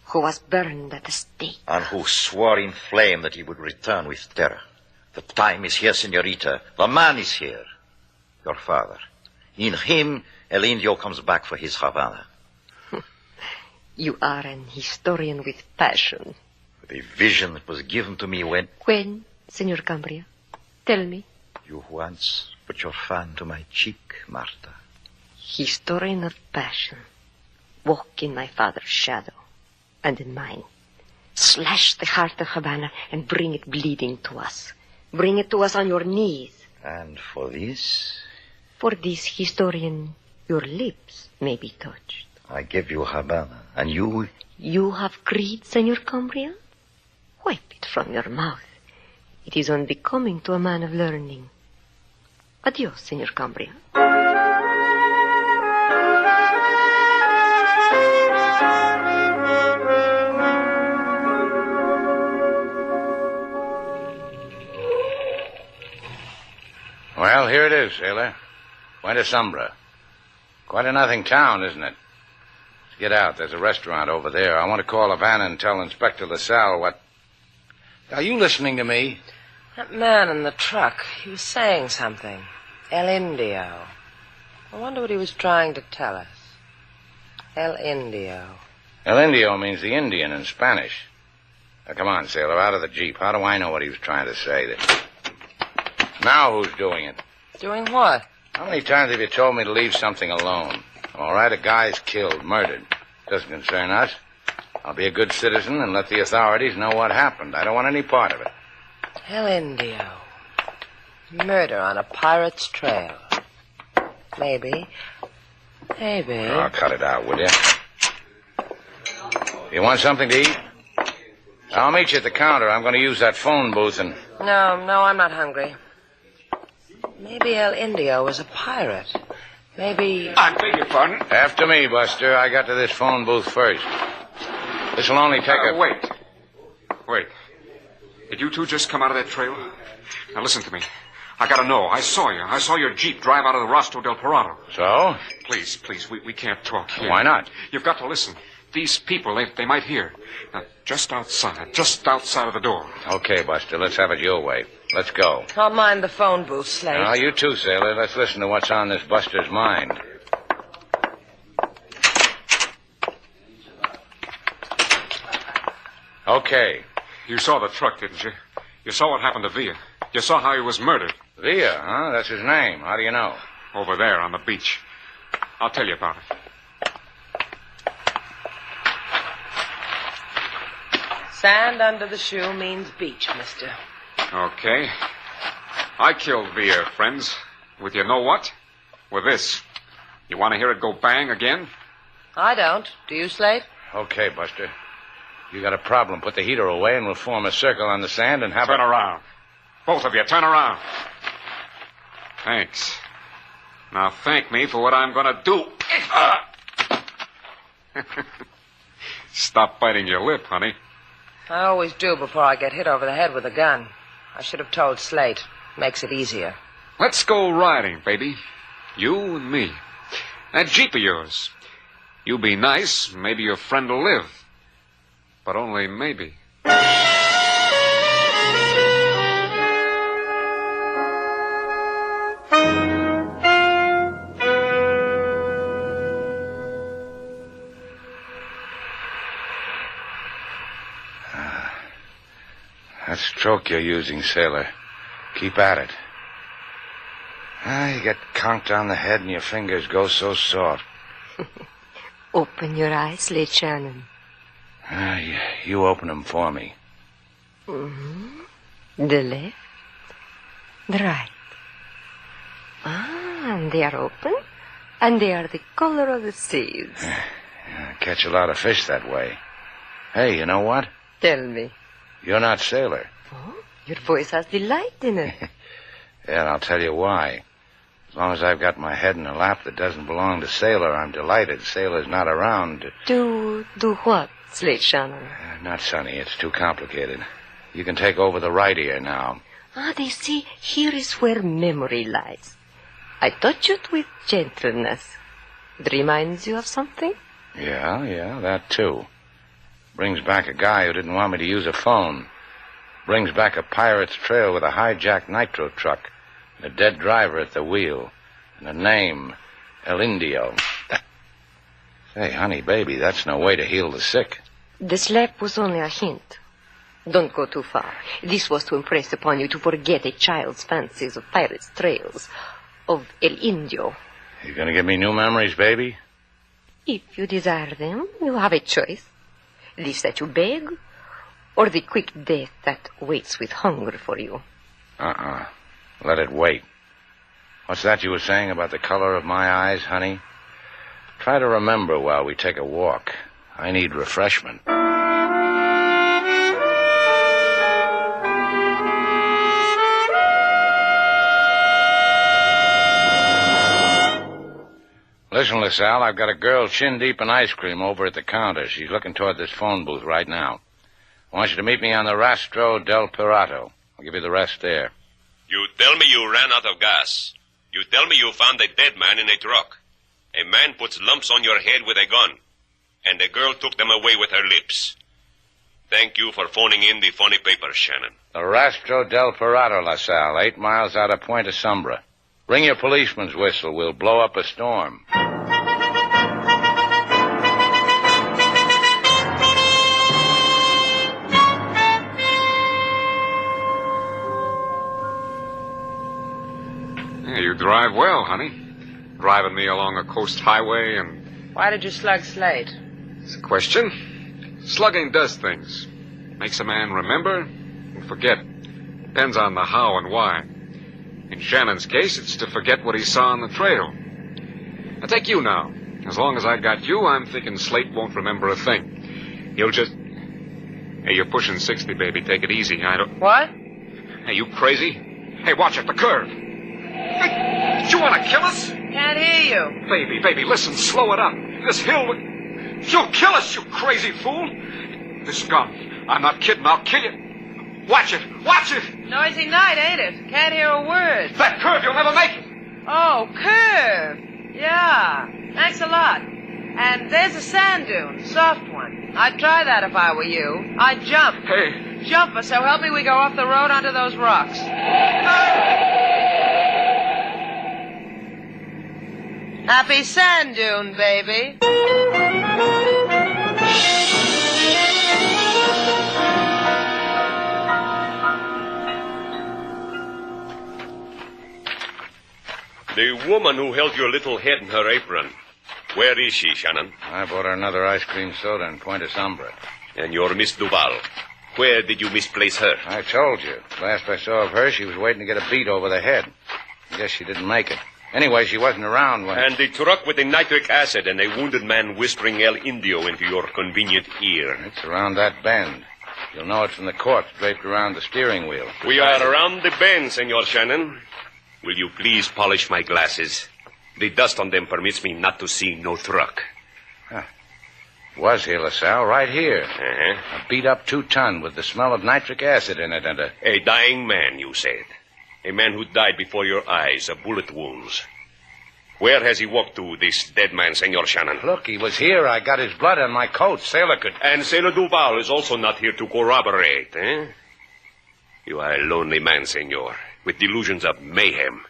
who was burned at the stake. And who swore in flame that he would return with terror. The time is here, Senorita. The man is here. Your father. In him, El Indio comes back for his Havana. You are an historian with passion. The vision that was given to me when... When, Senor Cambria? Tell me. You once put your fan to my cheek, Marta. Historian of passion. Walk in my father's shadow. And in mine. Slash the heart of Havana and bring it bleeding to us. Bring it to us on your knees. And for this? For this, historian, your lips may be touched. I give you Havana, and you... You have greed, Senor Cambria? Wipe it from your mouth. It is unbecoming to a man of learning. Adios, Senor Cambria. Well, here it is, sailor. Buena Sombra. Quite a nothing town, isn't it? Let's get out. There's a restaurant over there. I want to call Havana and tell Inspector LaSalle what... Are you listening to me? That man in the truck, he was saying something. El Indio. I wonder what he was trying to tell us. El Indio. El Indio means the Indian in Spanish. Now, come on, sailor, out of the Jeep. How do I know what he was trying to say? Now who's doing it? Doing what? How many times have you told me to leave something alone? All right, a guy's killed, murdered. Doesn't concern us. I'll be a good citizen and let the authorities know what happened. I don't want any part of it. El Indio. Murder on a pirate's trail. Maybe. Oh, cut it out, will you? You want something to eat? I'll meet you at the counter. I'm going to use that phone booth and... No, I'm not hungry. Maybe El Indio was a pirate. Maybe... I beg your pardon? After me, Buster. I got to this phone booth first. This will only take Wait. Did you two just come out of that trail? Now listen to me. I gotta know. I saw you. I saw your Jeep drive out of the Rostro del Parado. So? Please, we can't talk here. Why not? You've got to listen. These people, they might hear. Now, just outside of the door. Okay, Buster, let's have it your way. Let's go. I'll mind the phone booth, Slate. Now, you too, sailor. Let's listen to what's on this Buster's mind. Okay. You saw the truck, didn't you? You saw what happened to Villa. You saw how he was murdered. Villa, huh? That's his name. How do you know? Over there on the beach. I'll tell you about it. Sand under the shoe means beach, mister. Okay. I killed Villa, friends. With you know what? With this. You want to hear it go bang again? I don't. Do you, Slate? Okay, Buster. You got a problem. Put the heater away and we'll form a circle on the sand and have Turn around. Both of you, turn around. Thanks. Now thank me for what I'm going to do. Stop biting your lip, honey. I always do before I get hit over the head with a gun. I should have told Slate. Makes it easier. Let's go riding, baby. You and me. That Jeep of yours. You be nice, maybe your friend will live. But only maybe. That stroke you're using, sailor. Keep at it. You get conked on the head and your fingers go so soft. Open your eyes, Slate Shannon. You open them for me. Mm-hmm. The left. The right. And they are open. And they are the color of the seas. Catch a lot of fish that way. Hey, you know what? Tell me. You're not Sailor. Oh, your voice has delight in it. Yeah, and I'll tell you why. As long as I've got my head in a lap that doesn't belong to Sailor, I'm delighted Sailor's not around. Do what, Slate Shannon? Not Sonny. It's too complicated. You can take over the right ear now. They see, here is where memory lies. I touch it with gentleness. It reminds you of something? Yeah, that too. Brings back a guy who didn't want me to use a phone. Brings back a pirate's trail with a hijacked nitro truck, and a dead driver at the wheel, and a name, El Indio. Say, honey, baby, that's no way to heal the sick. The slap was only a hint. Don't go too far. This was to impress upon you to forget a child's fancies of pirates' trails, of El Indio. You gonna give me new memories, baby? If you desire them, you have a choice. This that you beg, or the quick death that waits with hunger for you. Let it wait. What's that you were saying about the color of my eyes, honey? Try to remember while we take a walk. I need refreshment. Listen, LaSalle, I've got a girl chin deep in ice cream over at the counter. She's looking toward this phone booth right now. I want you to meet me on the Rastro del Pirato. I'll give you the rest there. You tell me you ran out of gas. You tell me you found a dead man in a truck. A man puts lumps on your head with a gun. And the girl took them away with her lips. Thank you for phoning in the funny papers, Shannon. The Rastro del Pirato, LaSalle, 8 miles out of Puente Sombra. Ring your policeman's whistle. We'll blow up a storm. Yeah, you drive well, honey. Driving me along a coast highway and... Why did you slug Slate? It's a question. Slugging does things. Makes a man remember and forget. Depends on the how and why. In Shannon's case, it's to forget what he saw on the trail. Now, take you now. As long as I got you, I'm thinking Slate won't remember a thing. He'll just... Hey, you're pushing 60, baby. Take it easy. I don't... What? Hey, you crazy? Hey, watch at the curve. Hey, you want to kill us? Can't hear you. Baby, listen. Slow it up. This hill... You'll kill us, you crazy fool. This gun. I'm not kidding. I'll kill you. Watch it! Watch it! Noisy night, ain't it? Can't hear a word. That curve, you'll never make it. Oh, curve. Yeah. Thanks a lot. And there's a sand dune, soft one. I'd try that if I were you. I'd jump. Hey. Jump, so help me we go off the road onto those rocks. Happy sand dune, baby. The woman who held your little head in her apron. Where is she, Shannon? I bought her another ice cream soda in Puente Sombra. And your Miss Duval. Where did you misplace her? I told you. Last I saw of her, she was waiting to get a beat over the head. Guess she didn't make it. Anyway, she wasn't around when... And the truck with the nitric acid and a wounded man whispering El Indio into your convenient ear. It's around that bend. You'll know it from the corpse draped around the steering wheel. We are around the bend, Senor Shannon. Will you please polish my glasses? The dust on them permits me not to see no truck. Was here, LaSalle, right here. Uh-huh. A beat-up 2-ton with the smell of nitric acid in it and a... A dying man, you said. A man who died before your eyes of bullet wounds. Where has he walked to, this dead man, Senor Shannon? Look, he was here. I got his blood on my coat. Sailor could... And Sailor Duval is also not here to corroborate, eh? You are a lonely man, Senor, with delusions of mayhem.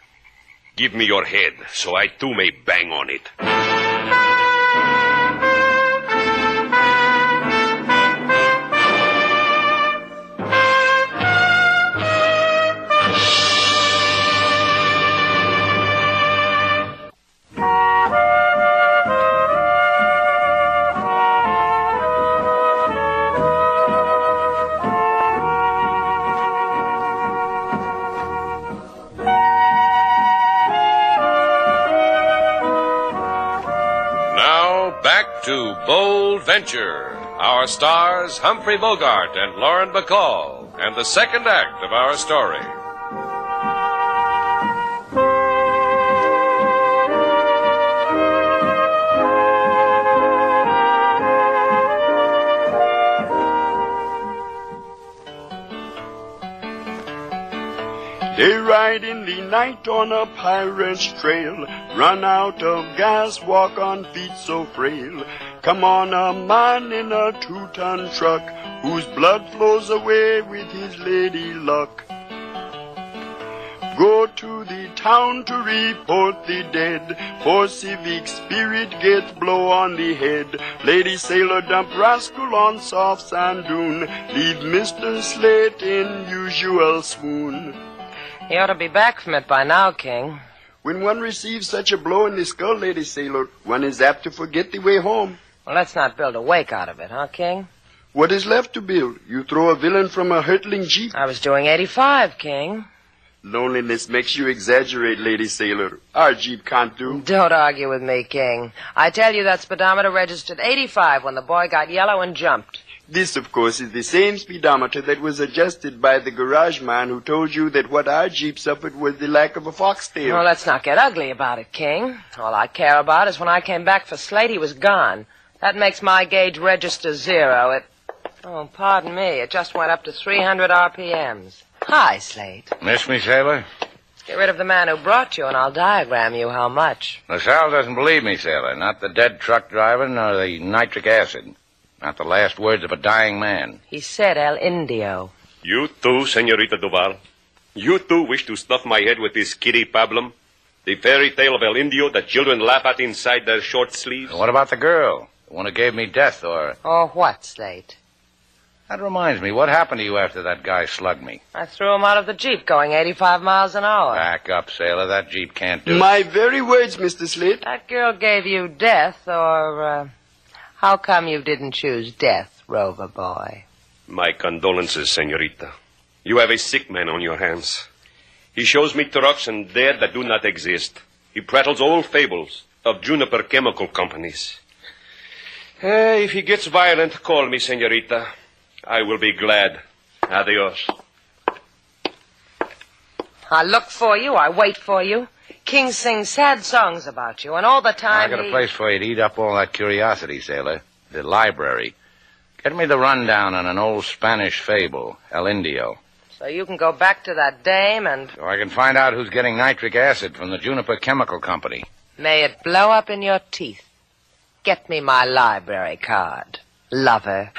Give me your head, so I too may bang on it. back to Bold Venture. Our stars, Humphrey Bogart and Lauren Bacall, and the second act of our story. They ride in the night on a pirate's trail, run out of gas, walk on feet so frail. Come on a man in a 2-ton truck, whose blood flows away with his lady luck. Go to the town to report the dead, for civic spirit gets blow on the head. Lady sailor dump rascal on soft sand dune, leave Mr. Slate in usual swoon. He ought to be back from it by now, King. When one receives such a blow in the skull, Lady Sailor, one is apt to forget the way home. Well, let's not build a wake out of it, huh, King? What is left to build? You throw a villain from a hurtling jeep? I was doing 85, King. Loneliness makes you exaggerate, Lady Sailor. Our jeep can't do. Don't argue with me, King. I tell you that speedometer registered 85 when the boy got yellow and jumped. This, of course, is the same speedometer that was adjusted by the garage man who told you that what our jeep suffered was the lack of a foxtail. Well, let's not get ugly about it, King. All I care about is when I came back for Slate, he was gone. That makes my gauge register 0. Oh, pardon me. It just went up to 300 RPMs. Hi, Slate. Miss me, sailor? Get rid of the man who brought you, and I'll diagram you how much. LaSalle doesn't believe me, sailor. Not the dead truck driver, nor the nitric acid. Not the last words of a dying man. He said El Indio. You too, Senorita Duval. You too wish to stuff my head with this kiddie pablum? The fairy tale of El Indio that children laugh at inside their short sleeves? What about the girl? The one who gave me death, or... Or what, Slate? That reminds me, what happened to you after that guy slugged me? I threw him out of the Jeep going 85 miles an hour. Back up, sailor. That Jeep can't do it. My very words, Mr. Slate. That girl gave you death, or, how come you didn't choose death, Rover boy? My condolences, Senorita. You have a sick man on your hands. He shows me trucks and there that do not exist. He prattles old fables of juniper chemical companies. If he gets violent, call me, Senorita. I will be glad. Adios. I look for you. I wait for you. King sings sad songs about you, and all the time I got a place for you to eat up all that curiosity, sailor. The library. Get me the rundown on an old Spanish fable, El Indio. So you can go back to that dame and... So I can find out who's getting nitric acid from the Juniper Chemical Company. May it blow up in your teeth. Get me my library card, lover.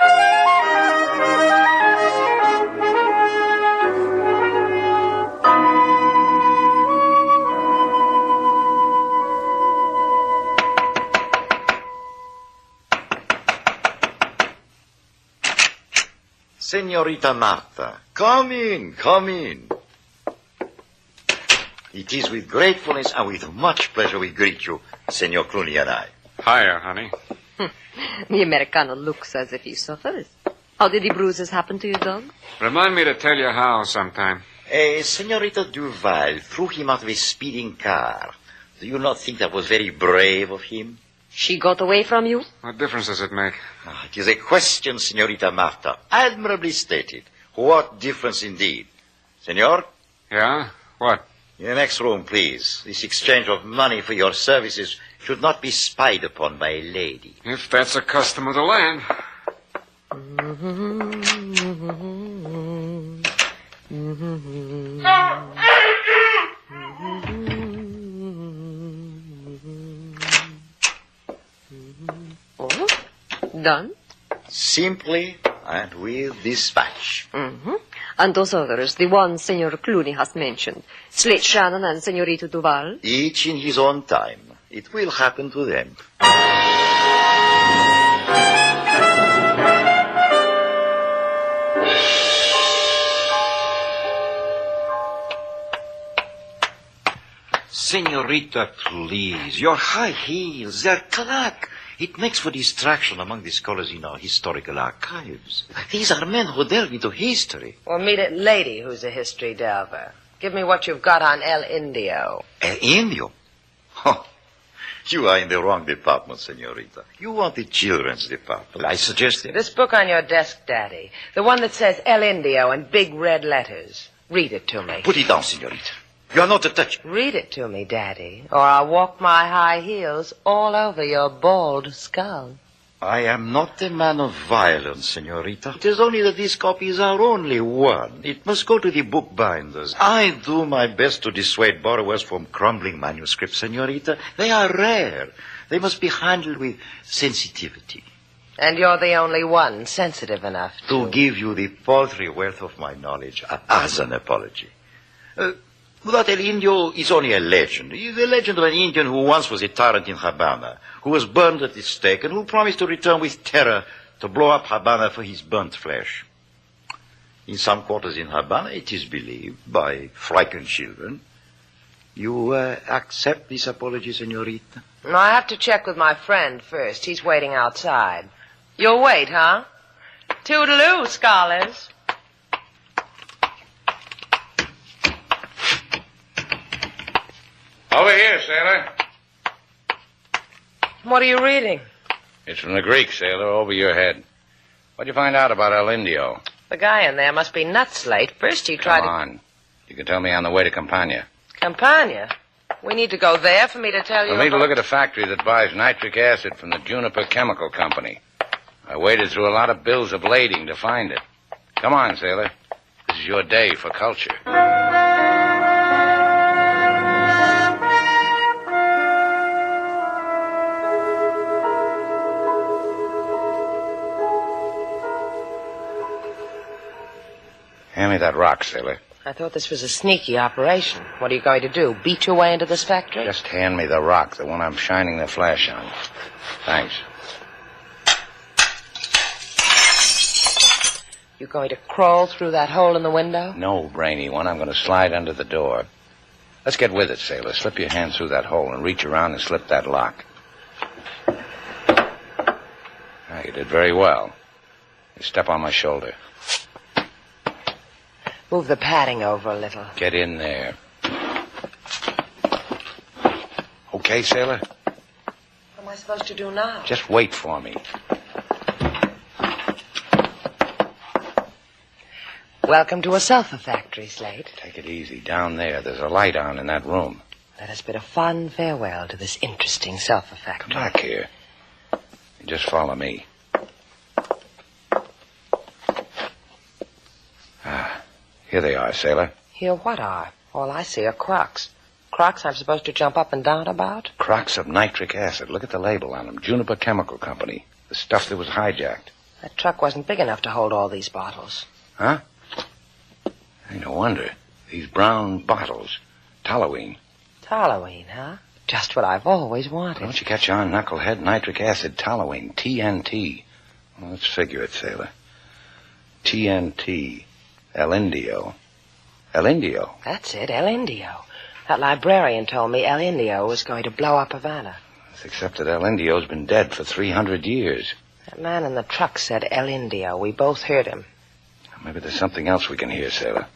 Senorita Marta, come in, come in. It is with gratefulness and with much pleasure we greet you, Senor Clooney and I. Hiya, honey. The Americano looks as if he suffers. How did the bruises happen to you, dog? Remind me to tell you how sometime. Senorita Duval threw him out of a speeding car. Do you not think that was very brave of him? She got away from you? What difference does it make? It is a question, Senorita Marta. Admirably stated. What difference indeed. Senor? Yeah? What? In the next room, please. This exchange of money for your services should not be spied upon by a lady. If that's a custom of the land. Oh, done? Simply and with dispatch. Mm-hmm. And those others, the ones Senor Clooney has mentioned, Slate Shannon and Senorita Duval? Each in his own time. It will happen to them. Senorita, please. Your high heels, they're clack. It makes for distraction among the scholars in our historical archives. These are men who delve into history. Or meet a lady who's a history delver. Give me what you've got on El Indio. El Indio? Oh, You are in the wrong department, senorita. You want the children's department. I suggest it. This book on your desk, Daddy. The one that says El Indio in big red letters. Read it to me. Put it down, senorita. You are not to touch. Read it to me, Daddy, or I'll walk my high heels all over your bald skull. I am not a man of violence, senorita. It is only that these copies are only one. It must go to the bookbinders. I do my best to dissuade borrowers from crumbling manuscripts, senorita. They are rare. They must be handled with sensitivity. And you're the only one sensitive enough to give you the paltry worth of my knowledge as an apology. That El Indio is only a legend. It is the legend of an Indian who once was a tyrant in Havana, who was burned at the stake, and who promised to return with terror to blow up Havana for his burnt flesh. In some quarters in Havana, it is believed by frightened children. You accept this apology, senorita? No, I have to check with my friend first. He's waiting outside. You'll wait, huh? Toodaloo, scholars. Over here, sailor. What are you reading? It's from the Greek, sailor, over your head. What'd you find out about El Indio? The guy in there must be nuts, Slate. First he tried Come on. You can tell me on the way to Campania. Campania? We need to go there for me to tell you For me to about... look at a factory that buys nitric acid from the Juniper Chemical Company. I waded through a lot of bills of lading to find it. Come on, sailor. This is your day for culture. Hand me that rock, sailor. I thought this was a sneaky operation. What are you going to do? Beat your way into this factory? Just hand me the rock, the one I'm shining the flash on. Thanks. You going to crawl through that hole in the window? No, brainy one. I'm going to slide under the door. Let's get with it, sailor. Slip your hand through that hole and reach around and slip that lock. You did very well. You step on my shoulder. Move the padding over a little. Get in there. Okay, sailor? What am I supposed to do now? Just wait for me. Welcome to a sulfur factory, Slate. Take it easy. Down there, there's a light on in that room. Let us bid a fond farewell to this interesting sulfur factory. Come back here. You just follow me. Here they are, sailor. Here what are? All I see are crocks. Crocks I'm supposed to jump up and down about? Crocks of nitric acid. Look at the label on them. Juniper Chemical Company. The stuff that was hijacked. That truck wasn't big enough to hold all these bottles. Huh? Ain't no wonder. These brown bottles. Toluene. Toluene, huh? Just what I've always wanted. Don't you catch on, knucklehead? Nitric acid, toluene, TNT. Well, let's figure it, sailor. TNT. El Indio. El Indio? That's it, El Indio. That librarian told me El Indio was going to blow up Havana. Except that El Indio's been dead for 300 years. That man in the truck said El Indio. We both heard him. Maybe there's something else we can hear, sailor.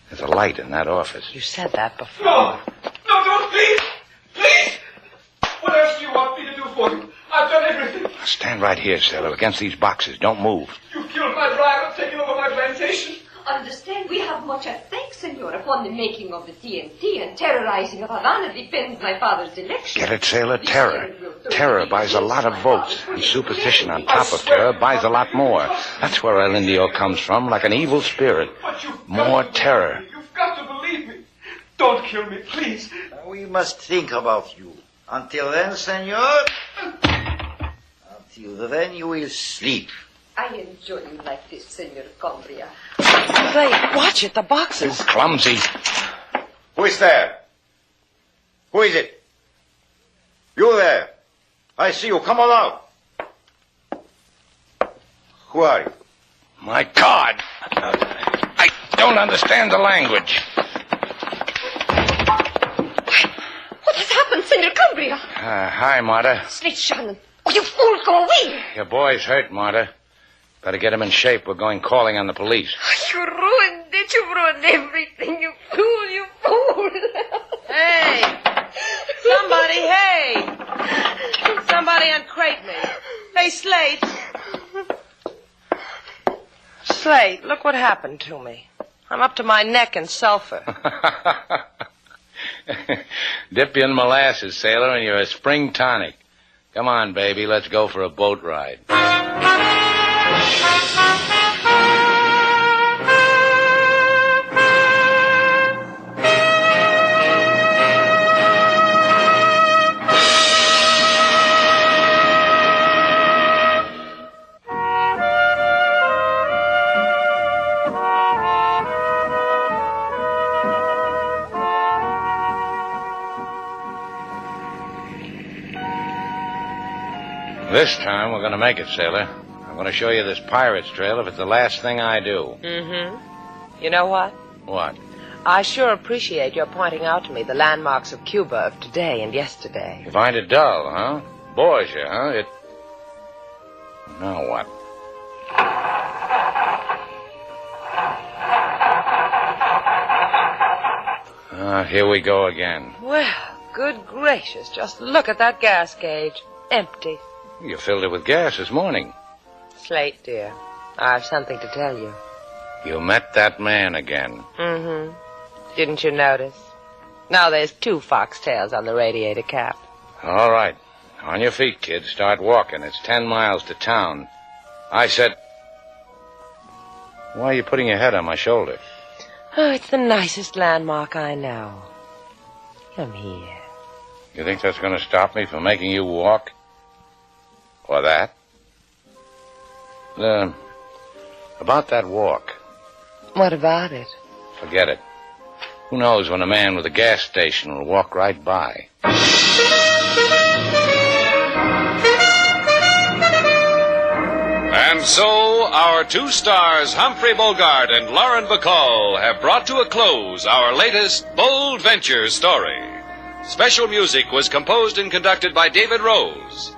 There's a light in that office. You said that before. No, don't, please! Please! What else do you want me to do for you? I've done everything. Stand right here, sailor, against these boxes. Don't move. You killed my driver, taken over my plantation. Understand, we have much at stake, senor, upon the making of the TNT, and terrorizing of Havana depends my father's election. Get it, sailor? Terror. Terror buys a lot of votes, and superstition on top of terror buys a lot more. That's where El Indio comes from, like an evil spirit. More terror. You've got to believe me. Don't kill me, please. We must think about you. Until then, senor, until then you will sleep. I enjoy you like this, Senor Cumbria. Slate, watch it, the boxes. Clumsy. Who is there? Who is it? You there. I see you. Come on out. Who are you? My God. I don't understand the language. What has happened, Senor Cumbria? Hi, Marta. Slate Shannon. Oh, you fool, go away. Your boy's hurt, Marta. Better get him in shape. We're going calling on the police. You ruined it. You ruined everything. You fool, you fool. Hey. Somebody, hey! Somebody uncrate me. Hey, Slate. Slate, look what happened to me. I'm up to my neck in sulfur. Dip you in molasses, sailor, and you're a spring tonic. Come on, baby, let's go for a boat ride. This time we're going to make it, sailor. I'm going to show you this pirate's trail if it's the last thing I do. Mm-hmm. You know what? What? I sure appreciate your pointing out to me the landmarks of Cuba of today and yesterday. You find it dull, huh? Bores you, huh? Now what? Here we go again. Well, good gracious, just look at that gas gauge. Empty. You filled it with gas this morning. Slate, dear, I have something to tell you. You met that man again. Mm-hmm. Didn't you notice? Now there's 2 foxtails on the radiator cap. All right. On your feet, kid. Start walking. It's 10 miles to town. I said... Why are you putting your head on my shoulder? Oh, it's the nicest landmark I know. Come here. You think that's going to stop me from making you walk? Or that? About that walk. What about it? Forget it. Who knows when a man with a gas station will walk right by. And so, our 2 stars, Humphrey Bogart and Lauren Bacall, have brought to a close our latest Bold Venture story. Special music was composed and conducted by David Rose.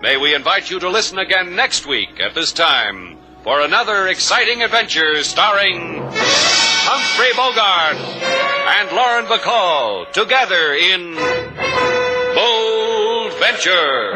May we invite you to listen again next week at this time for another exciting adventure starring Humphrey Bogart and Lauren Bacall together in Bold Venture.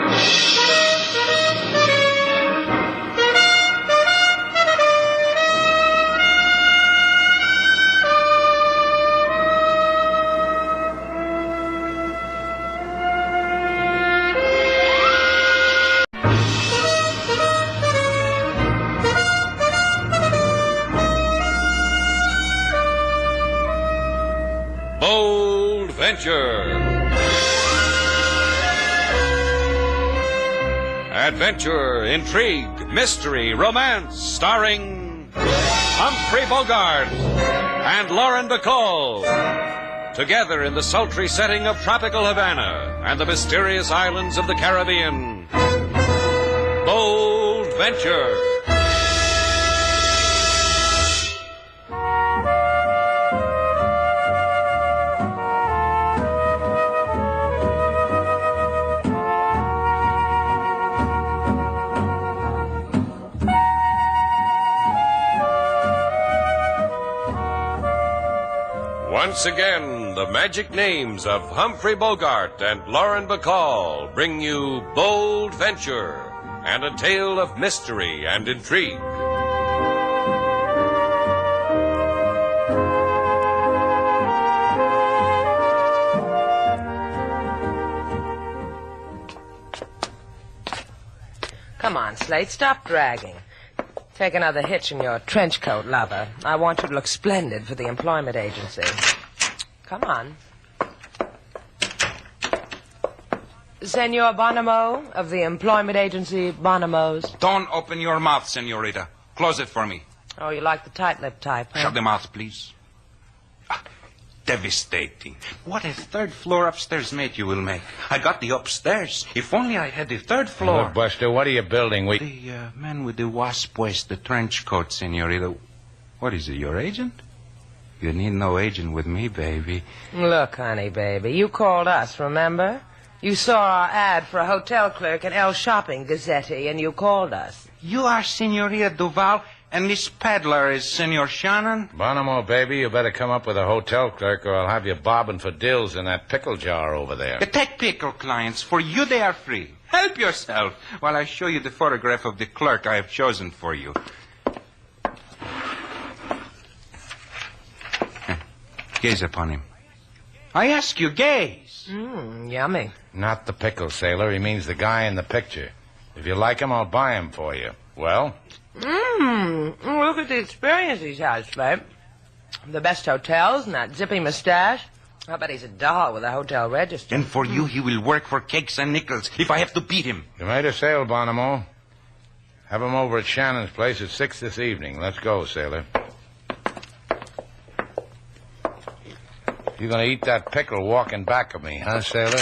Bold Venture. Adventure, intrigue, mystery, romance, starring Humphrey Bogart and Lauren Bacall. Together in the sultry setting of tropical Havana and the mysterious islands of the Caribbean. Bold Venture. Once again, the magic names of Humphrey Bogart and Lauren Bacall bring you Bold Venture and a tale of mystery and intrigue. Come on, Slate, stop dragging. Take another hitch in your trench coat, lover. I want you to look splendid for the employment agency. Come on. Senor Bonamo of the employment agency Bonamos. Don't open your mouth, senorita. Close it for me. Oh, you like the tight-lipped type, huh? Shut the mouth, please. Devastating. What a 3rd floor upstairs mate you will make. I got the upstairs. If only I had the 3rd floor. Look, Buster, what are you building? The man with the wasp waist, the trench coat, senorita. What is it, your agent? You need no agent with me, baby. Look, honey, baby, you called us, remember? You saw our ad for a hotel clerk in El Shopping Gazette, and you called us. You are Senorita Duval, And this peddler is Senor Shannon? Bonomo, baby, you better come up with a hotel clerk or I'll have you bobbing for dills in that pickle jar over there. You take pickle clients. For you, they are free. Help yourself while I show you the photograph of the clerk I have chosen for you. Gaze upon him. I ask you, gaze. Yummy. Not the pickle, sailor. He means the guy in the picture. If you like him, I'll buy him for you. Well? Look at the experience he's had, babe. The best hotels and that zippy mustache. I bet he's a doll with a hotel register. And for you, he will work for cakes and nickels if I have to beat him. You made a sale, Bonomo. Have him over at Shannon's place at 6 this evening. Let's go, sailor. You're going to eat that pickle walking back of me, huh, sailor?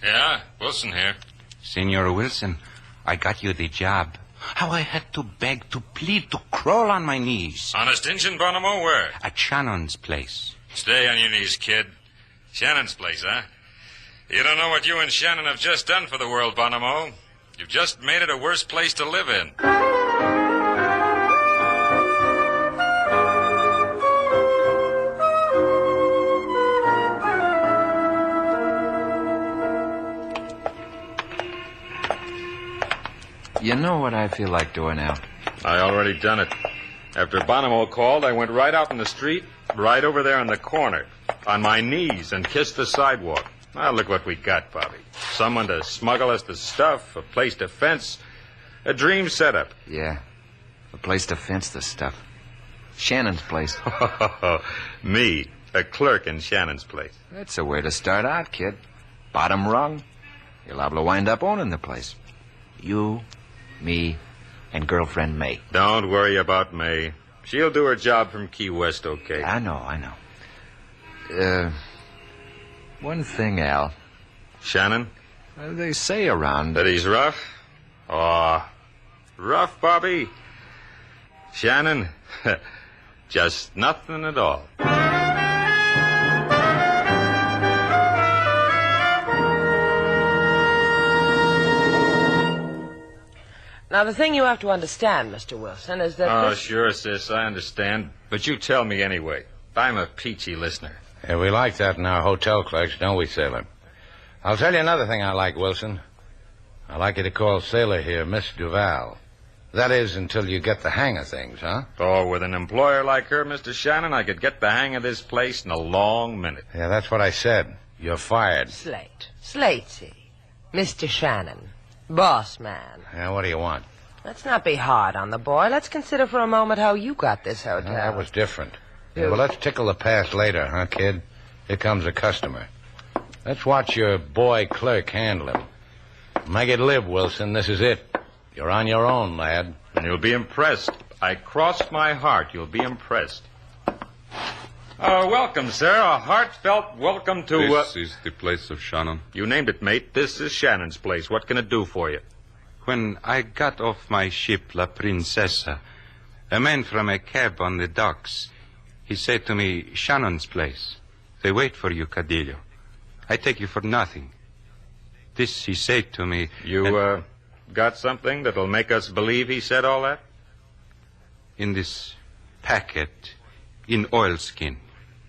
Yeah, Wilson here. Senor Wilson, I got you the job. How I had to beg, to plead, to crawl on my knees. Honest Injun, Bonomo, where? At Shannon's place. Stay on your knees, kid. Shannon's place, huh? You don't know what you and Shannon have just done for the world, Bonomo. You've just made it a worse place to live in. You know what I feel like doing, Al? I already done it. After Bonomo called, I went right out in the street, right over there in the corner, on my knees, and kissed the sidewalk. Now, look what we got, Bobby. Someone to smuggle us the stuff, a place to fence, a dream setup. Yeah, a place to fence the stuff. Shannon's place. Me, a clerk in Shannon's place. That's the way to start out, kid. Bottom rung. You're liable to wind up owning the place. You, me, and girlfriend May. Don't worry about May. She'll do her job from Key West, okay? I know. One thing, Al. Shannon? They say around... That he's rough? Oh, rough, Bobby? Shannon? Just nothing at all. Now, the thing you have to understand, Mr. Wilson, is that... Oh, sure, sis, I understand. But you tell me anyway. I'm a peachy listener. Yeah, we like that in our hotel clerks, don't we, sailor? I'll tell you another thing I like, Wilson. I like you to call sailor here Miss Duval. That is, until you get the hang of things, huh? Oh, with an employer like her, Mr. Shannon, I could get the hang of this place in a long minute. Yeah, that's what I said. You're fired. Slate. Slatey. Mr. Shannon. Boss man. Yeah, what do you want? Let's not be hard on the boy. Let's consider for a moment how you got this hotel. That was different. Yeah, well, let's tickle the past later, huh, kid? Here comes a customer. Let's watch your boy clerk handle him. Make it live, Wilson. This is it. You're on your own, lad. And you'll be impressed. I cross my heart you'll be impressed. Welcome, sir. A heartfelt welcome to... This is the place of Shannon. You named it, mate. This is Shannon's place. What can it do for you? When I got off my ship, La Princesa, a man from a cab on the docks, he said to me, Shannon's place. They wait for you, Cadillo. I take you for nothing. This he said to me... You, got something that'll make us believe he said all that? In this packet, in oilskin.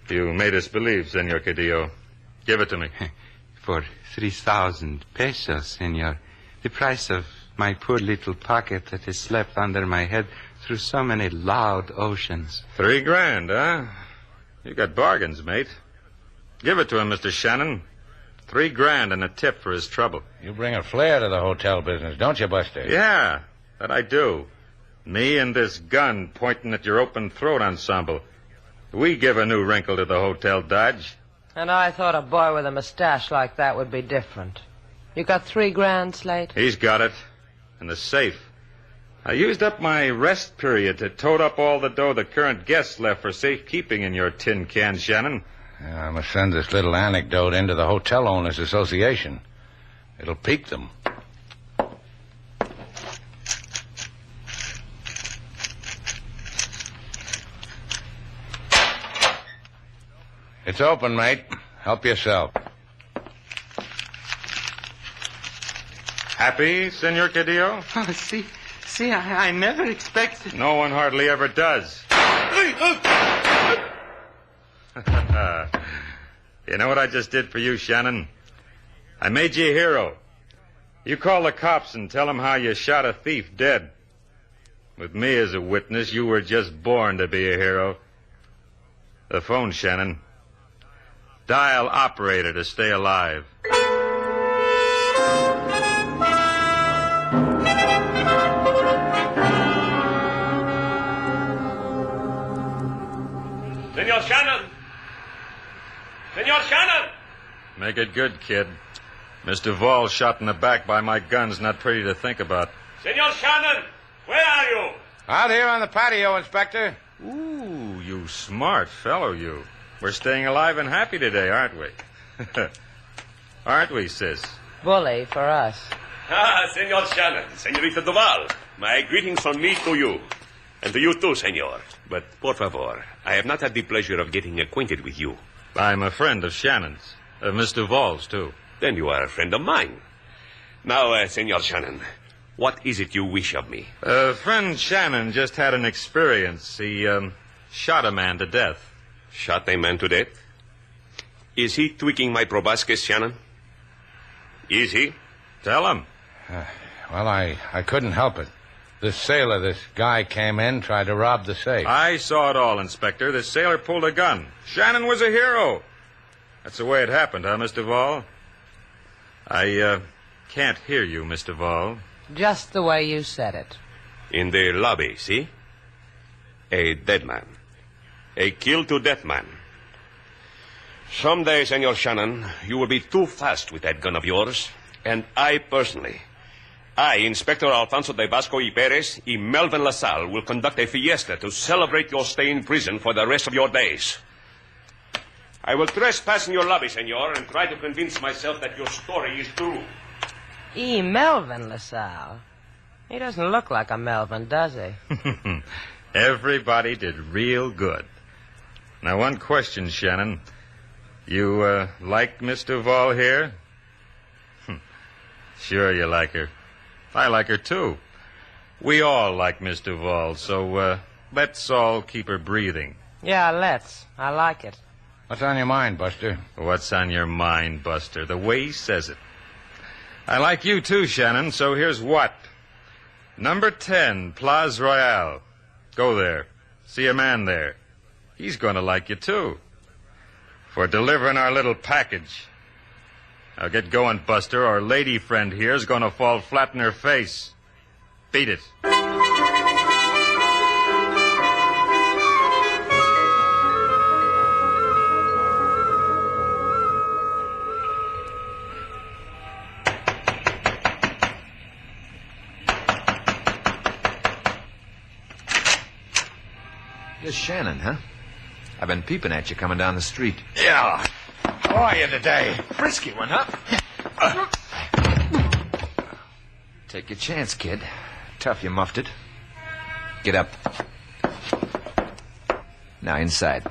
You made us believe, Senor Cadillo. Give it to me. For 3,000 pesos, senor. The price of my poor little pocket that has slept under my head through so many loud oceans. $3,000, huh? You got bargains, mate. Give it to him, Mr. Shannon. $3,000 and a tip for his trouble. You bring a flair to the hotel business, don't you, Buster? Yeah, that I do. Me and this gun pointing at your open throat ensemble. We give a new wrinkle to the hotel dodge. And I thought a boy with a mustache like that would be different. You got $3,000, Slate? He's got it. In the safe. I used up my rest period to tote up all the dough the current guests left for safekeeping in your tin can, Shannon. Yeah, I must send this little anecdote into the Hotel Owners Association. It'll pique them. It's open, mate. Help yourself. Happy, Senor Cadillo? Oh, see, I never expected. No one hardly ever does. You know what I just did for you, Shannon? I made you a hero. You call the cops and tell them how you shot a thief dead. With me as a witness, you were just born to be a hero. The phone, Shannon. Dial operator to stay alive. Senor Shannon! Senor Shannon! Make it good, kid. Miss Duval shot in the back by my gun's not pretty to think about. Senor Shannon! Where are you? Out here on the patio, Inspector. Ooh, you smart fellow, you. We're staying alive and happy today, aren't we? Aren't we, sis? Bully for us. Ah, Senor Shannon, Senorita Duval. My greetings from me to you. And to you too, senor. But, por favor, I have not had the pleasure of getting acquainted with you. I'm a friend of Shannon's. Of Miss Duval's, too. Then you are a friend of mine. Now, Senor Shannon, what is it you wish of me? Friend Shannon just had an experience. He, shot a man to death. Shot a man to death? Is he tweaking my proboscis, Shannon? Is he? Tell him. Well, I couldn't help it. This sailor, this guy came in, tried to rob the safe. I saw it all, Inspector. The sailor pulled a gun. Shannon was a hero. That's the way it happened, huh, Miss Duval? I, can't hear you, Miss Duval. Just the way you said it. In the lobby, see? A dead man. A killed-to-death man. Someday, Senor Shannon, you will be too fast with that gun of yours. And I personally, Inspector Alfonso de Vasco y Perez y Melvin LaSalle, will conduct a fiesta to celebrate your stay in prison for the rest of your days. I will trespass in your lobby, senor, and try to convince myself that your story is true. Melvin LaSalle? He doesn't look like a Melvin, does he? Everybody did real good. Now, one question, Shannon. You, like Miss Duval here? Sure you like her. I like her, too. We all like Miss Duval, so, let's all keep her breathing. Yeah, let's. I like it. What's on your mind, Buster? What's on your mind, Buster? The way he says it. I like you, too, Shannon, so here's what. Number 10, Place Royale. Go there. See a man there. He's going to like you, too. For delivering our little package. Now get going, Buster, or lady friend here's going to fall flat in her face. Beat it. You're Shannon, huh? I've been peeping at you coming down the street. Yeah. How are you today? Frisky one, huh? Take your chance, kid. Tough you muffed it. Get up. Now inside.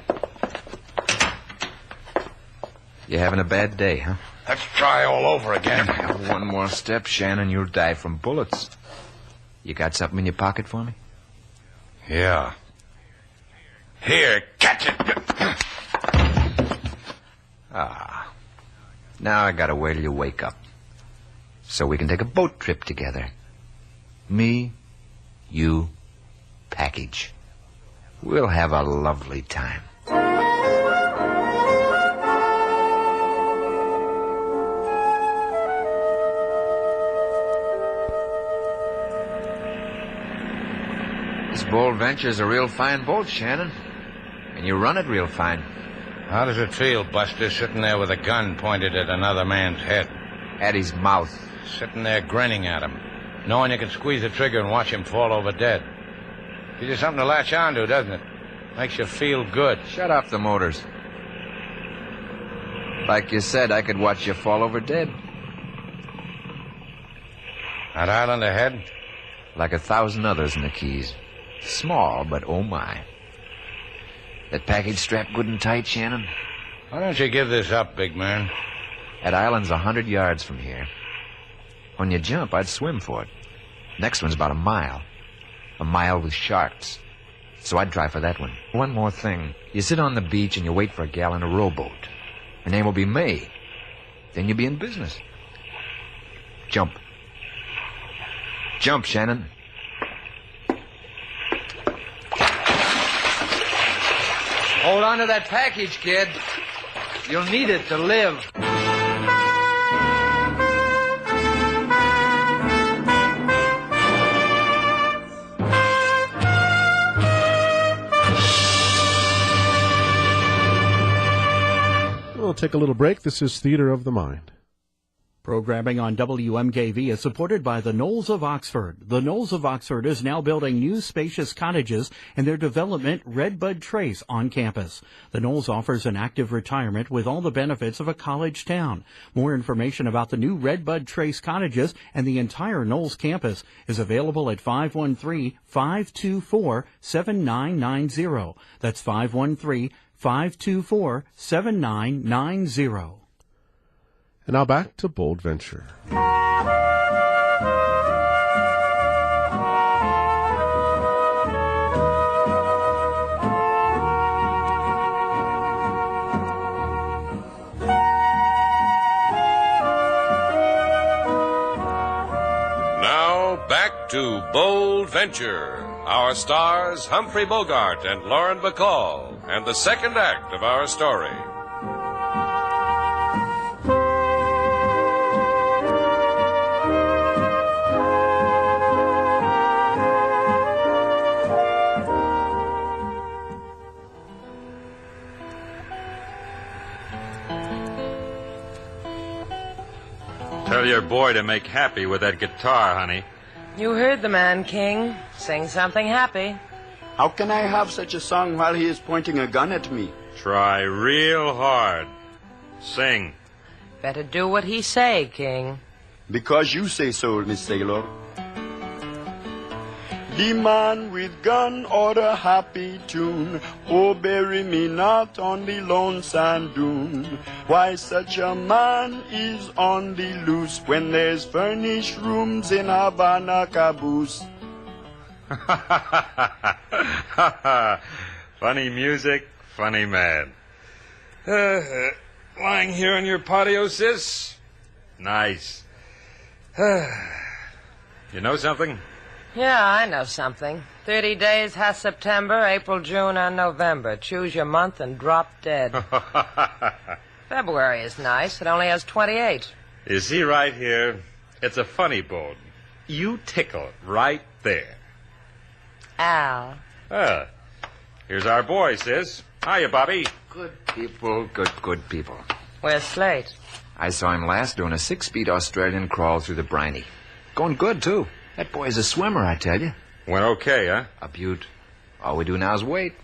You having a bad day, huh? Let's try all over again. One more step, Shannon, you'll die from bullets. You got something in your pocket for me? Yeah. Here, catch it. Ah. Now I gotta wait till you wake up. So we can take a boat trip together. Me, you, package. We'll have a lovely time. This bold venture's a real fine boat, Shannon. And you run it real fine. How does it feel, Buster, sitting there with a gun pointed at another man's head? At his mouth. Sitting there grinning at him, knowing you can squeeze the trigger and watch him fall over dead. Gives you something to latch on to, doesn't it? Makes you feel good. Shut off the motors. Like you said, I could watch you fall over dead. That island ahead? Like 1,000 others in the Keys. Small, but oh my. That package strapped good and tight, Shannon? Why don't you give this up, big man? That island's 100 yards from here. When you jump, I'd swim for it. Next one's about a mile. A mile with sharks. So I'd try for that one. One more thing. You sit on the beach and you wait for a gal in a rowboat. Her name will be May. Then you'll be in business. Jump. Jump, Shannon. Hold on to that package, kid. You'll need it to live. We'll take a little break. This is Theater of the Mind. Programming on WMKV is supported by the Knolls of Oxford. The Knolls of Oxford is now building new spacious cottages in their development Redbud Trace on campus. The Knolls offers an active retirement with all the benefits of a college town. More information about the new Redbud Trace cottages and the entire Knolls campus is available at 513-524-7990. That's 513-524-7990. And now back to Bold Venture. Now back to Bold Venture. Our stars, Humphrey Bogart and Lauren Bacall, and the second act of our story. Tell your boy to make happy with that guitar, honey. You heard the man, King. Sing something happy. How can I have such a song while he is pointing a gun at me? Try real hard. Sing. Better do what he say, King. Because you say so, Miss Sailor. The man with gun or a happy tune, oh, bury me not on the lone sand dune. Why, such a man is on the loose when there's furnished rooms in Havana caboose. Funny music, funny man. Lying here on your patio, sis? Nice. You know something? Yeah, I know something. 30 days has September, April, June, and November. Choose your month and drop dead. February is nice. It only has 28. You see right here? It's a funny bone. You tickle right there. Al. Here's our boy, sis. Hiya, Bobby. Good people, good people. Where's Slate? I saw him last doing a 6-speed Australian crawl through the briny. Going good, too. That boy's a swimmer, I tell you. Went okay, huh? A beaut. All we do now is wait.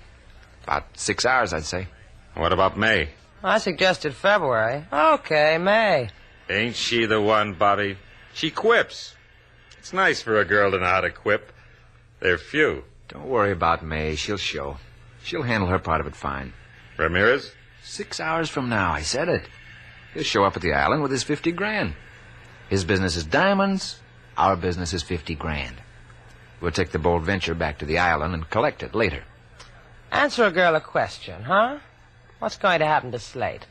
About 6 hours, I'd say. What about May? I suggested February. Okay, May. Ain't she the one, Bobby? She quips. It's nice for a girl to know how to quip. They're few. Don't worry about May. She'll show. She'll handle her part of it fine. Ramirez? 6 hours from now, I said it. He'll show up at the island with his 50 grand. His business is diamonds. Our business is 50 grand. We'll take the Bold Venture back to the island and collect it later. Answer a girl a question, huh? What's going to happen to Slate?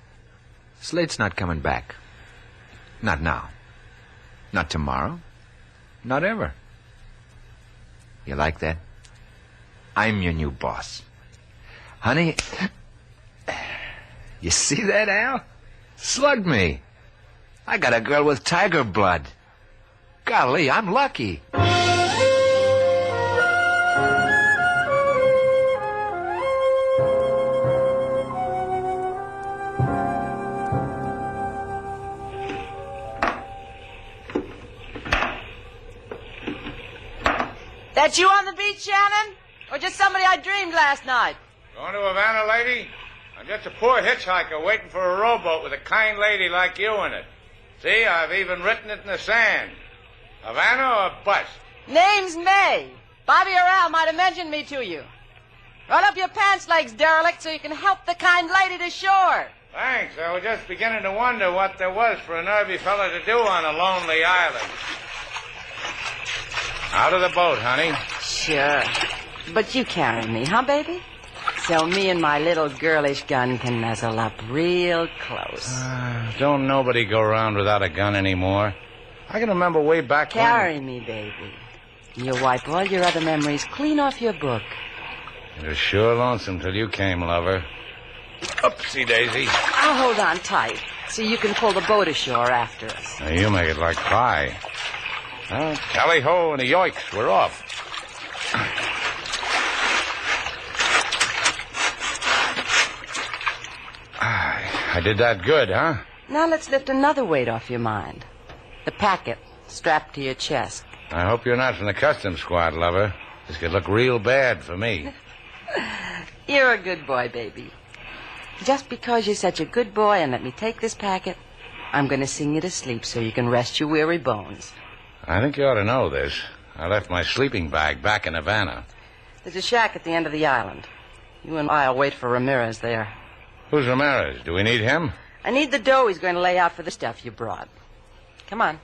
Slate's not coming back. Not now. Not tomorrow. Not ever. You like that? I'm your new boss. Honey, you see that, Al? Slugged me. I got a girl with tiger blood. Golly, I'm lucky. That you on the beach, Shannon? Or just somebody I dreamed last night? Going to Havana, lady? I'm just a poor hitchhiker waiting for a rowboat with a kind lady like you in it. See, I've even written it in the sand. Havana or bust? Name's May. Bobby or Al might have mentioned me to you. Roll up your pants legs, derelict, so you can help the kind lady to shore. Thanks. I was just beginning to wonder what there was for a nervy fella to do on a lonely island. Out of the boat, honey. Sure. But you carry me, huh, baby? So me and my little girlish gun can nuzzle up real close. Don't nobody go around without a gun anymore. I can remember way back Carry me, baby. You'll wipe all your other memories clean off your book. It was sure lonesome till you came, lover. Oopsie daisy. I'll hold on tight so you can pull the boat ashore after us. Now, you make it like pie. Well, tally-ho and a yoicks. We're off. I did that good, huh? Now let's lift another weight off your mind. The packet strapped to your chest. I hope you're not from the customs squad, lover. This could look real bad for me. You're a good boy, baby. Just because you're such a good boy and let me take this packet, I'm going to sing you to sleep so you can rest your weary bones. I think you ought to know this. I left my sleeping bag back in Havana. There's a shack at the end of the island. You and I'll wait for Ramirez there. Who's Ramirez? Do we need him? I need the dough he's going to lay out for the stuff you brought. Come on.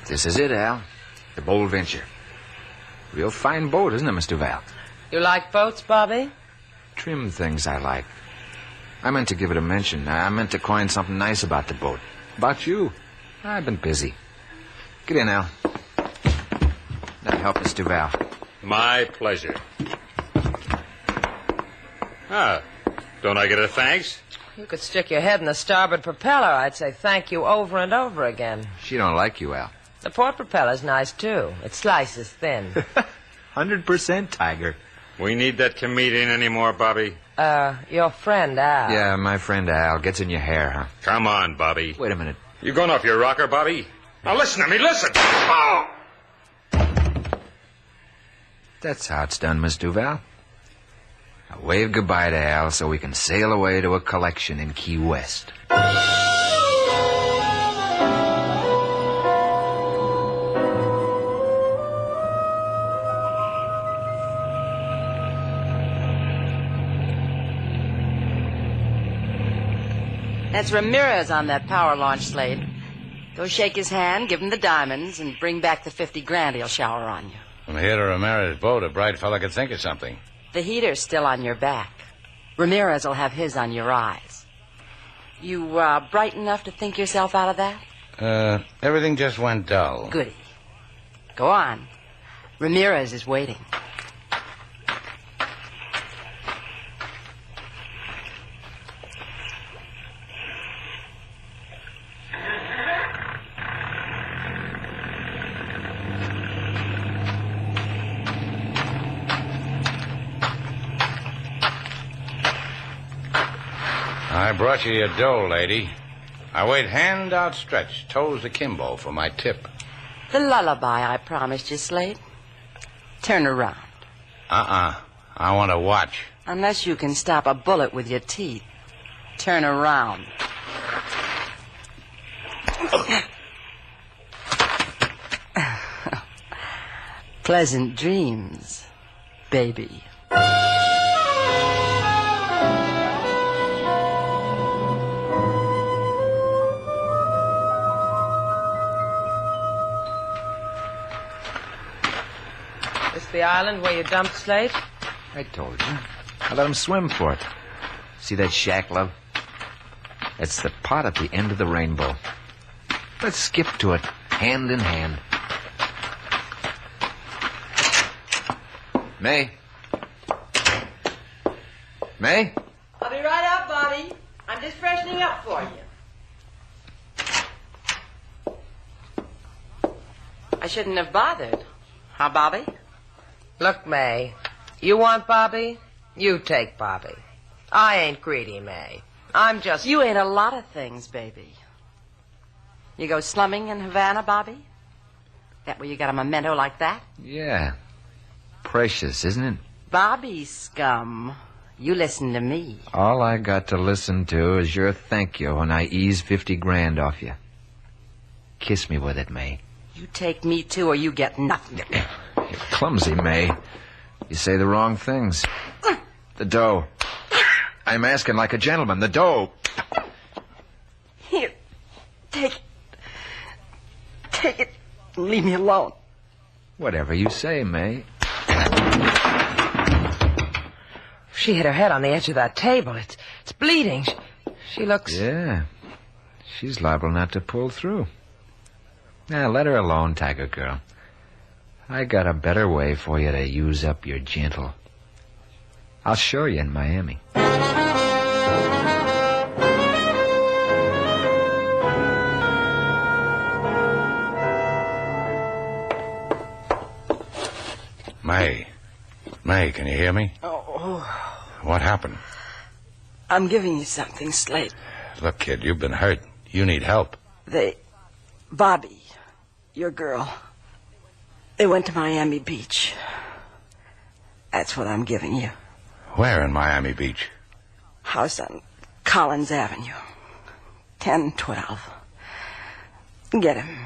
This is it, Al. The Bold Venture. Real fine boat, isn't it, Mr. Duval? You like boats, Bobby? Trim things I like. I meant to give it a mention. I meant to coin something nice about the boat. About you. I've been busy. Get in, Al. That'll help, Mr. Duval. My pleasure. Don't I get a thanks? You could stick your head in the starboard propeller. I'd say thank you over and over again. She don't like you, Al. The port propeller's nice, too. It slices thin. 100% tiger. We need that comedian anymore, Bobby. Your friend, Al. Yeah, my friend Al gets in your hair, huh? Come on, Bobby. Wait a minute. You going off your rocker, Bobby? Now listen to me, listen! Oh! That's how it's done, Miss Duval. Now wave goodbye to Al so we can sail away to a collection in Key West. That's Ramirez on that power launch, Slate. Go shake his hand, give him the diamonds, and bring back the $50,000 he'll shower on you. From here to Ramirez's boat, a bright fella could think of something. The heater's still on your back. Ramirez will have his on your eyes. You bright enough to think yourself out of that? Everything just went dull. Goody. Go on. Ramirez is waiting. I brought you your dough, lady. I wait hand outstretched, toes akimbo for my tip. The lullaby I promised you, Slate. Turn around. I want to watch. Unless you can stop a bullet with your teeth. Turn around. Pleasant dreams, baby. The island where you dumped Slate? I told you. I let him swim for it. See that shack, love? It's the pot at the end of the rainbow. Let's skip to it, hand in hand. May? May? I'll be right out, Bobby. I'm just freshening up for you. I shouldn't have bothered. Huh, Bobby? Look, May, you want Bobby? You take Bobby. I ain't greedy, May. I'm just... You ain't a lot of things, baby. You go slumming in Havana, Bobby? That where you got a memento like that? Yeah. Precious, isn't it? Bobby scum. You listen to me. All I got to listen to is your thank you when I ease 50 grand off you. Kiss me with it, May. You take me too, or you get nothing. You're clumsy, May. You say the wrong things. The dough. I'm asking like a gentleman. The dough. Here, take it. Take it. Leave me alone. Whatever you say, May. She hit her head on the edge of that table. It's bleeding. She looks... Yeah. She's liable not to pull through. Now, let her alone, Tiger Girl. I got a better way for you to use up your gentle. I'll show you in Miami. May, can you hear me? Oh. What happened? I'm giving you something, Slate. Look, kid, you've been hurt. You need help. Bobby, your girl, they went to Miami Beach. That's what I'm giving you. Where in Miami Beach? House on Collins Avenue. 1012. Get him.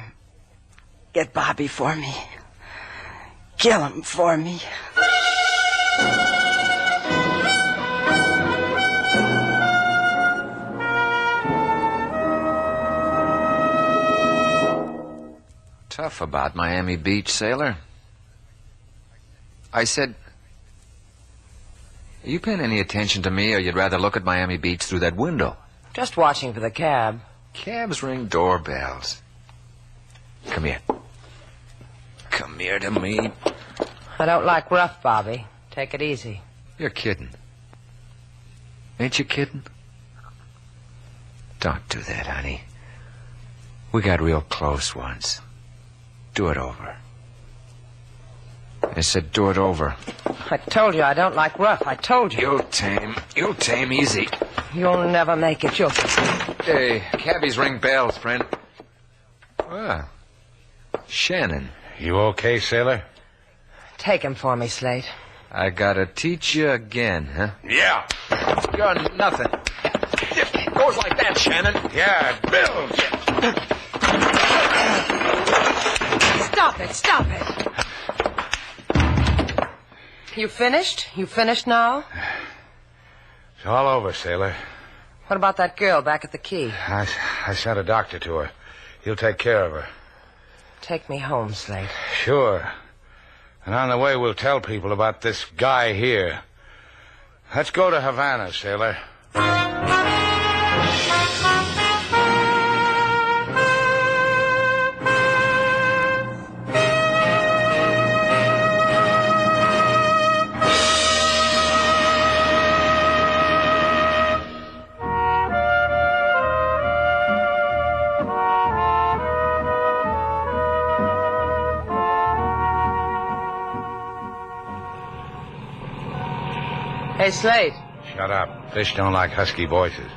Get Bobby for me. Kill him for me. Tough about Miami Beach, sailor. I said, are you paying any attention to me, or you'd rather look at Miami Beach through that window? Just watching for the cab. Cabs ring doorbells. Come here. Come here to me. I don't like rough, Bobby. Take it easy. You're kidding. Ain't you kidding? Don't do that, honey. We got real close once. Do it over. I said do it over. I told you I don't like rough. I told you. You'll tame easy. You'll never make it. You'll... Hey, cabbies ring bells, friend. Well, Shannon. You okay, sailor? Take him for me, Slate. I gotta teach you again, huh? Yeah. You're nothing. It goes like that, Shannon. Yeah, Bill. Stop it. You finished? You finished now? It's all over, sailor. What about that girl back at the quay? I sent a doctor to her. He'll take care of her. Take me home, Slate. Sure. And on the way, we'll tell people about this guy here. Let's go to Havana, sailor. Hey, Slate. Shut up. Fish don't like husky voices.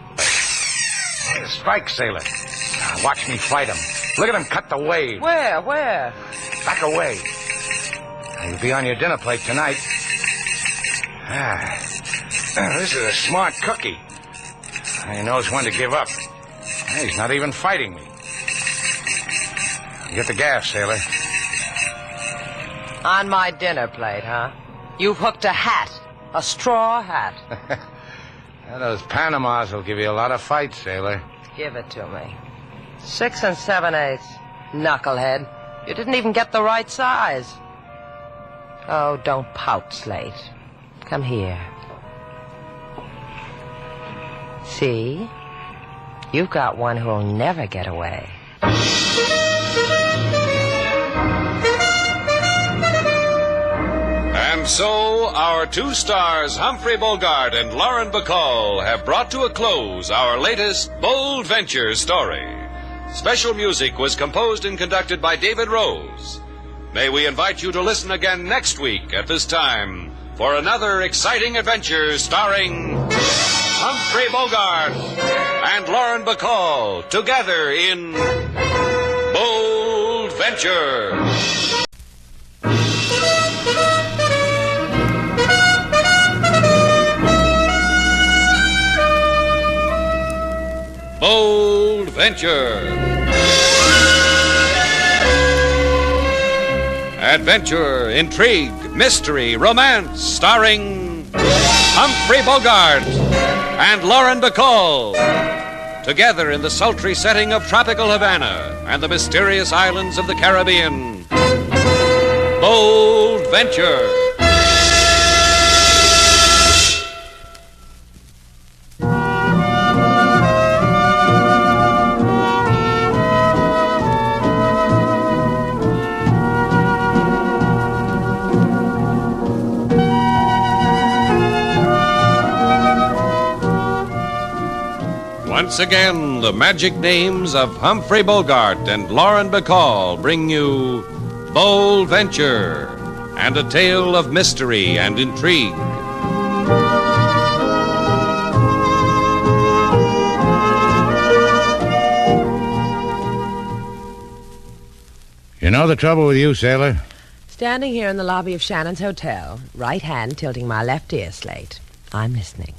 Strike, sailor. Now, watch me fight him. Look at him cut the wave. Where? Back away. He'll be on your dinner plate tonight. This is a smart cookie. He knows when to give up. He's not even fighting me. Get the gas, sailor. On my dinner plate, huh? You've hooked a hat. A straw hat. Those Panamas will give you a lot of fight, sailor. Give it to me. 6 7/8. Knucklehead. You didn't even get the right size. Oh, don't pout, Slate. Come here. See? You've got one who'll never get away. And so, our two stars, Humphrey Bogart and Lauren Bacall, have brought to a close our latest Bold Venture story. Special music was composed and conducted by David Rose. May we invite you to listen again next week at this time for another exciting adventure starring Humphrey Bogart and Lauren Bacall together in Bold Venture. Venture. Adventure, intrigue, mystery, romance, starring Humphrey Bogart and Lauren Bacall. Together in the sultry setting of tropical Havana and the mysterious islands of the Caribbean. Bold Venture. Once again, the magic names of Humphrey Bogart and Lauren Bacall bring you Bold Venture and a tale of mystery and intrigue. You know the trouble with you, sailor? Standing here in the lobby of Shannon's hotel, right hand tilting my left ear, Slate. I'm listening.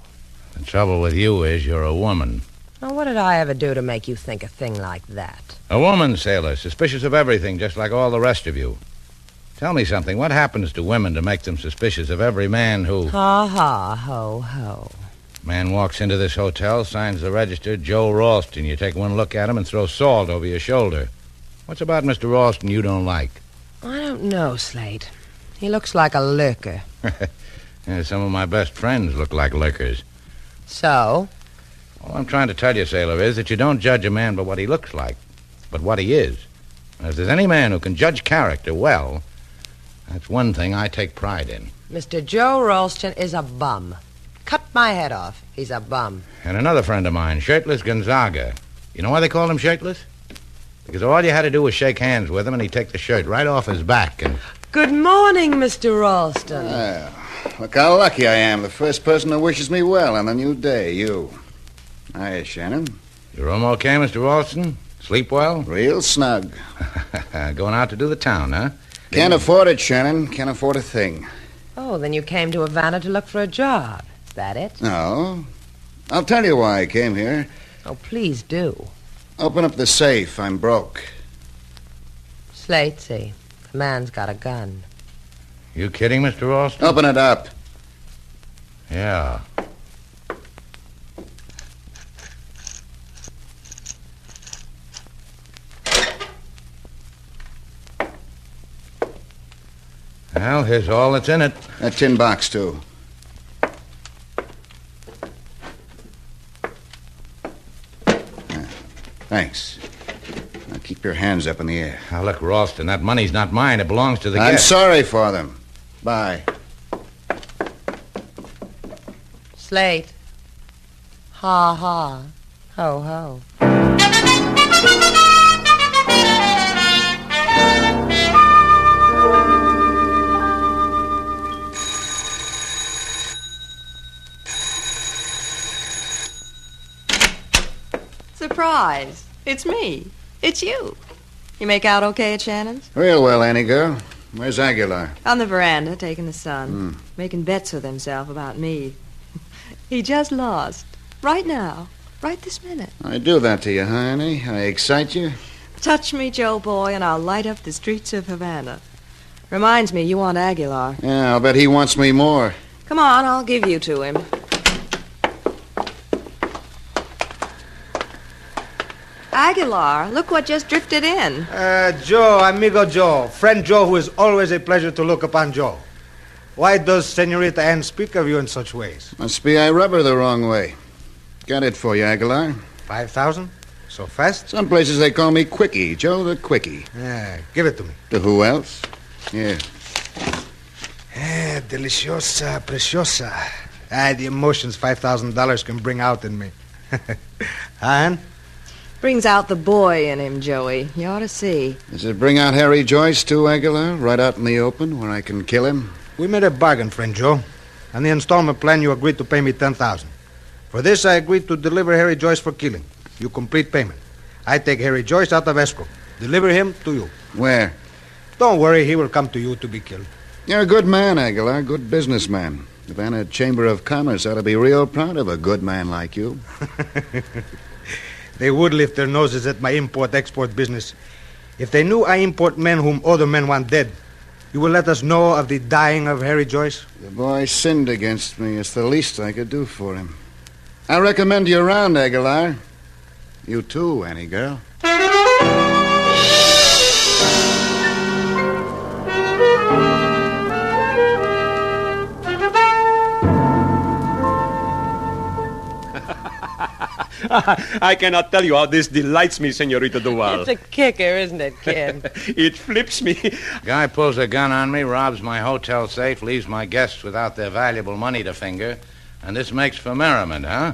The trouble with you is you're a woman. Well, what did I ever do to make you think a thing like that? A woman, sailor, suspicious of everything, just like all the rest of you. Tell me something. What happens to women to make them suspicious of every man who... Ha, ha, ho, ho. Man walks into this hotel, signs the register, Joe Ralston. You take one look at him and throw salt over your shoulder. What's about Mr. Ralston you don't like? I don't know, Slate. He looks like a lurker. Yeah, some of my best friends look like lickers. So? All I'm trying to tell you, sailor, is that you don't judge a man by what he looks like, but what he is. And if there's any man who can judge character well, that's one thing I take pride in. Mr. Joe Ralston is a bum. Cut my head off. He's a bum. And another friend of mine, Shirtless Gonzaga. You know why they called him Shirtless? Because all you had to do was shake hands with him and he'd take the shirt right off his back and... Good morning, Mr. Ralston. Look how lucky I am. The first person who wishes me well on a new day, you. Hiya, Shannon. Your room okay, Mr. Ralston? Sleep well? Real snug. Going out to do the town, huh? Can't afford it, Shannon. Can't afford a thing. Oh, then you came to Havana to look for a job. Is that it? No. I'll tell you why I came here. Oh, please do. Open up the safe. I'm broke. Slatesy, the man's got a gun. You kidding, Mr. Ralston? Open it up. Yeah. Well, here's all that's in it. That tin box, too. Thanks. Now keep your hands up in the air. Now, look, Ralston, that money's not mine. It belongs to the I'm guest. sorry for them. Bye. Slate. Ha, ha. Ho, ho. Surprise. It's me. It's you. You make out okay at Shannon's? Real well, Annie girl. Where's Aguilar? On the veranda, taking the sun. Making bets with himself about me. He just lost. Right now. Right this minute. I do that to you, huh, Annie? I excite you? Touch me, Joe boy, and I'll light up the streets of Havana. Reminds me, you want Aguilar. Yeah, I'll bet he wants me more. Come on, I'll give you to him. Aguilar, look what just drifted in. Joe, amigo Joe. Friend Joe, who is always a pleasure to look upon, Joe. Why does Senorita Ann speak of you in such ways? Must be I rub her the wrong way. Got it for you, Aguilar. 5,000? So fast? Some places they call me Quickie, Joe the Quickie. Yeah, give it to me. To who else? Here. Deliciosa, preciosa. The emotions $5,000 can bring out in me. Ann? Brings out the boy in him, Joey. You ought to see. Does it bring out Harry Joyce, too, Aguilar? Right out in the open, where I can kill him? We made a bargain, friend Joe. On the installment plan, you agreed to pay me $10,000. For this, I agreed to deliver Harry Joyce for killing. You complete payment. I take Harry Joyce out of escrow. Deliver him to you. Where? Don't worry, he will come to you to be killed. You're a good man, Aguilar. Good businessman. The Havana Chamber of Commerce ought to be real proud of a good man like you. They would lift their noses at my import-export business. If they knew I import men whom other men want dead, you will let us know of the dying of Harry Joyce? The boy sinned against me. It's the least I could do for him. I recommend you around, Aguilar. You too, Annie girl. I cannot tell you how this delights me, Senorita Duval. It's a kicker, isn't it, kid? It flips me. Guy pulls a gun on me, robs my hotel safe, leaves my guests without their valuable money to finger, and this makes for merriment, huh?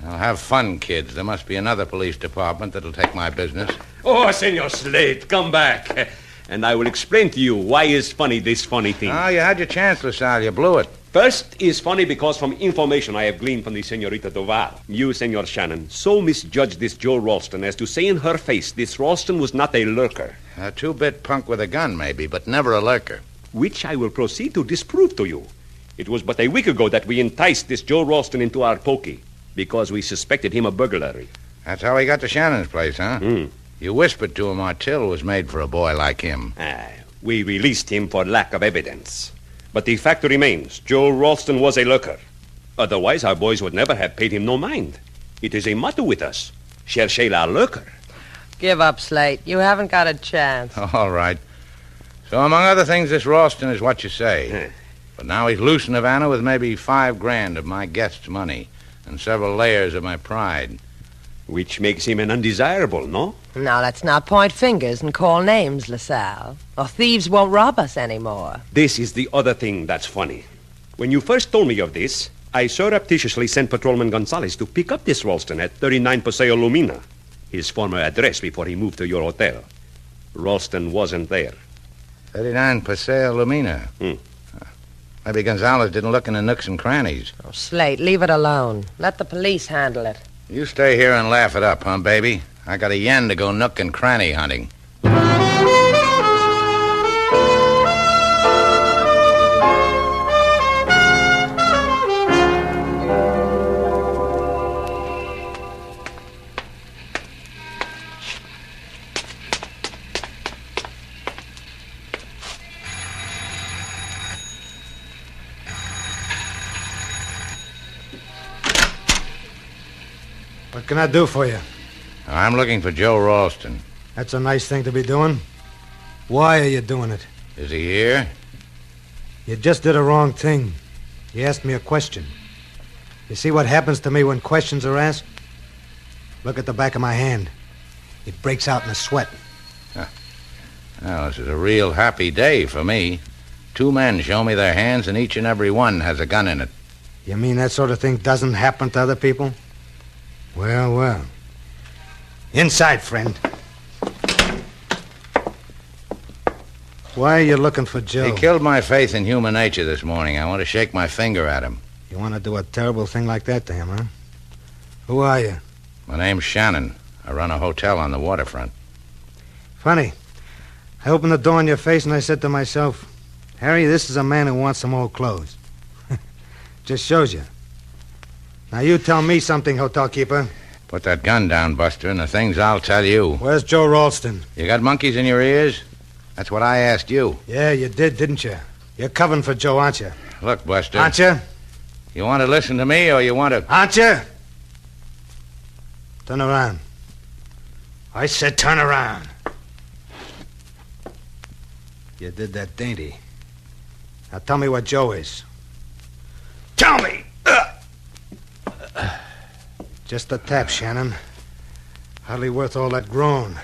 I'll have fun, kids. There must be another police department that'll take my business. Oh, Senor Slate, come back. And I will explain to you why is funny this funny thing. Oh, you had your chance, LaSalle. You blew it. First is funny because from information I have gleaned from the Senorita Duval, you, Senor Shannon, so misjudged this Joe Ralston as to say in her face this Ralston was not a lurker. A two-bit punk with a gun, maybe, but never a lurker. Which I will proceed to disprove to you. It was but a week ago that we enticed this Joe Ralston into our pokey because we suspected him of burglary. That's how he got to Shannon's place, huh? You whispered to him our till was made for a boy like him. We released him for lack of evidence. But the fact remains, Joe Ralston was a lurker. Otherwise, our boys would never have paid him no mind. It is a motto with us, cherchez la lurker. Give up, Slate. You haven't got a chance. All right. So, among other things, this Ralston is what you say. But now he's loose in Havana with maybe $5,000 of my guests' money and several layers of my pride. Which makes him an undesirable, no? Now, let's not point fingers and call names, LaSalle. Or thieves won't rob us anymore. This is the other thing that's funny. When you first told me of this, I surreptitiously sent Patrolman Gonzalez to pick up this Ralston at 39 Paseo Lumina, his former address before he moved to your hotel. Ralston wasn't there. 39 Paseo Lumina. Maybe Gonzalez didn't look in the nooks and crannies. Oh, Slate, leave it alone. Let the police handle it. You stay here and laugh it up, huh, baby? I got a yen to go nook and cranny hunting. What can I do for you? I'm looking for Joe Ralston. That's a nice thing to be doing. Why are you doing it? Is he here? You just did a wrong thing. You asked me a question. You see what happens to me when questions are asked? Look at the back of my hand. It breaks out in a sweat. Well, this is a real happy day for me. 2 men show me their hands, and each and every one has a gun in it. You mean that sort of thing doesn't happen to other people? Well, well. Inside, friend. Why are you looking for Joe? He killed my faith in human nature this morning. I want to shake my finger at him. You want to do a terrible thing like that to him, huh? Who are you? My name's Shannon. I run a hotel on the waterfront. Funny. I opened the door in your face and I said to myself, Harry, this is a man who wants some old clothes. Just shows you. Now you tell me something, hotel keeper. Put that gun down, Buster, and the things I'll tell you. Where's Joe Ralston? You got monkeys in your ears? That's what I asked you. Yeah, you did, didn't you? You're covering for Joe, aren't you? Look, Buster. Aren't you? You want to listen to me or you want to... Aren't you? Turn around. I said turn around. You did that dainty. Now tell me what Joe is. Tell me! Just a tap, Shannon. Hardly worth all that groan.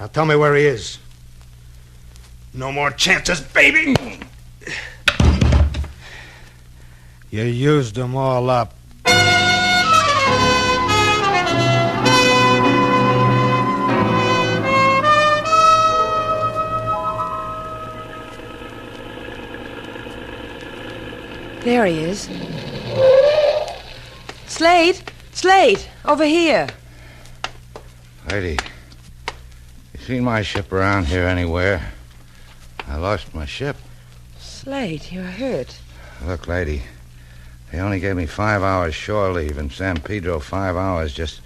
Now tell me where he is. No more chances, baby! You used them all up. There he is. Slate! Slate! Over here. Lady, you seen my ship around here anywhere? I lost my ship. Slate, you're hurt. Look, lady, they only gave me 5 hours shore leave in San Pedro, 5 hours just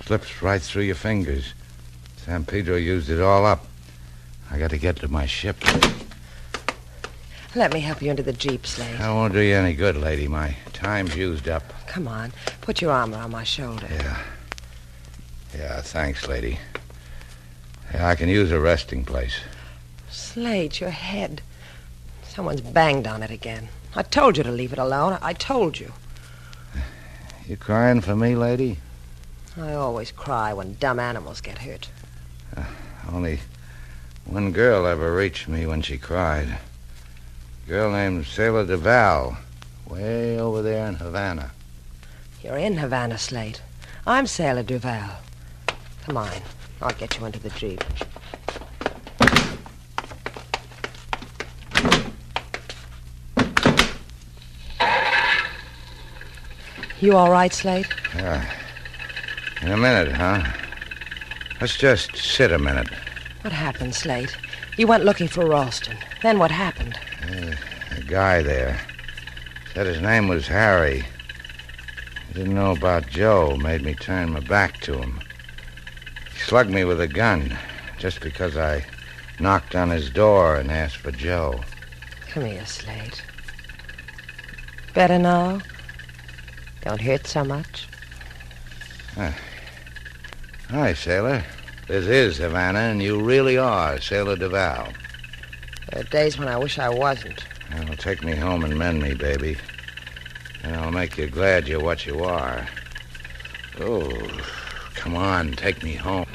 slips right through your fingers. San Pedro used it all up. I got to get to my ship. Let me help you into the Jeep, Slate. That won't do you any good, lady. My time's used up. Come on. Put your arm around my shoulder. Yeah, thanks, lady. Yeah, I can use a resting place. Slate, your head. Someone's banged on it again. I told you to leave it alone. I told you. You crying for me, lady? I always cry when dumb animals get hurt. Only one girl ever reached me when she cried. A girl named Sailor Duval, way over there in Havana. You're in Havana, Slate. I'm Sailor Duval. Come on. I'll get you into the Jeep. You all right, Slate? Yeah. In a minute, huh? Let's just sit a minute. What happened, Slate? You went looking for Ralston. Then what happened? A guy there. Said his name was Harry. He didn't know about Joe. Made me turn my back to him. He slugged me with a gun just because I knocked on his door and asked for Joe. Come here, Slate. Better now? Don't hurt so much. Hi, Sailor. This is Havana, and you really are Sailor Duval. There are days when I wish I wasn't. Well, take me home and mend me, baby. And I'll make you glad you're what you are. Oh, come on, take me home.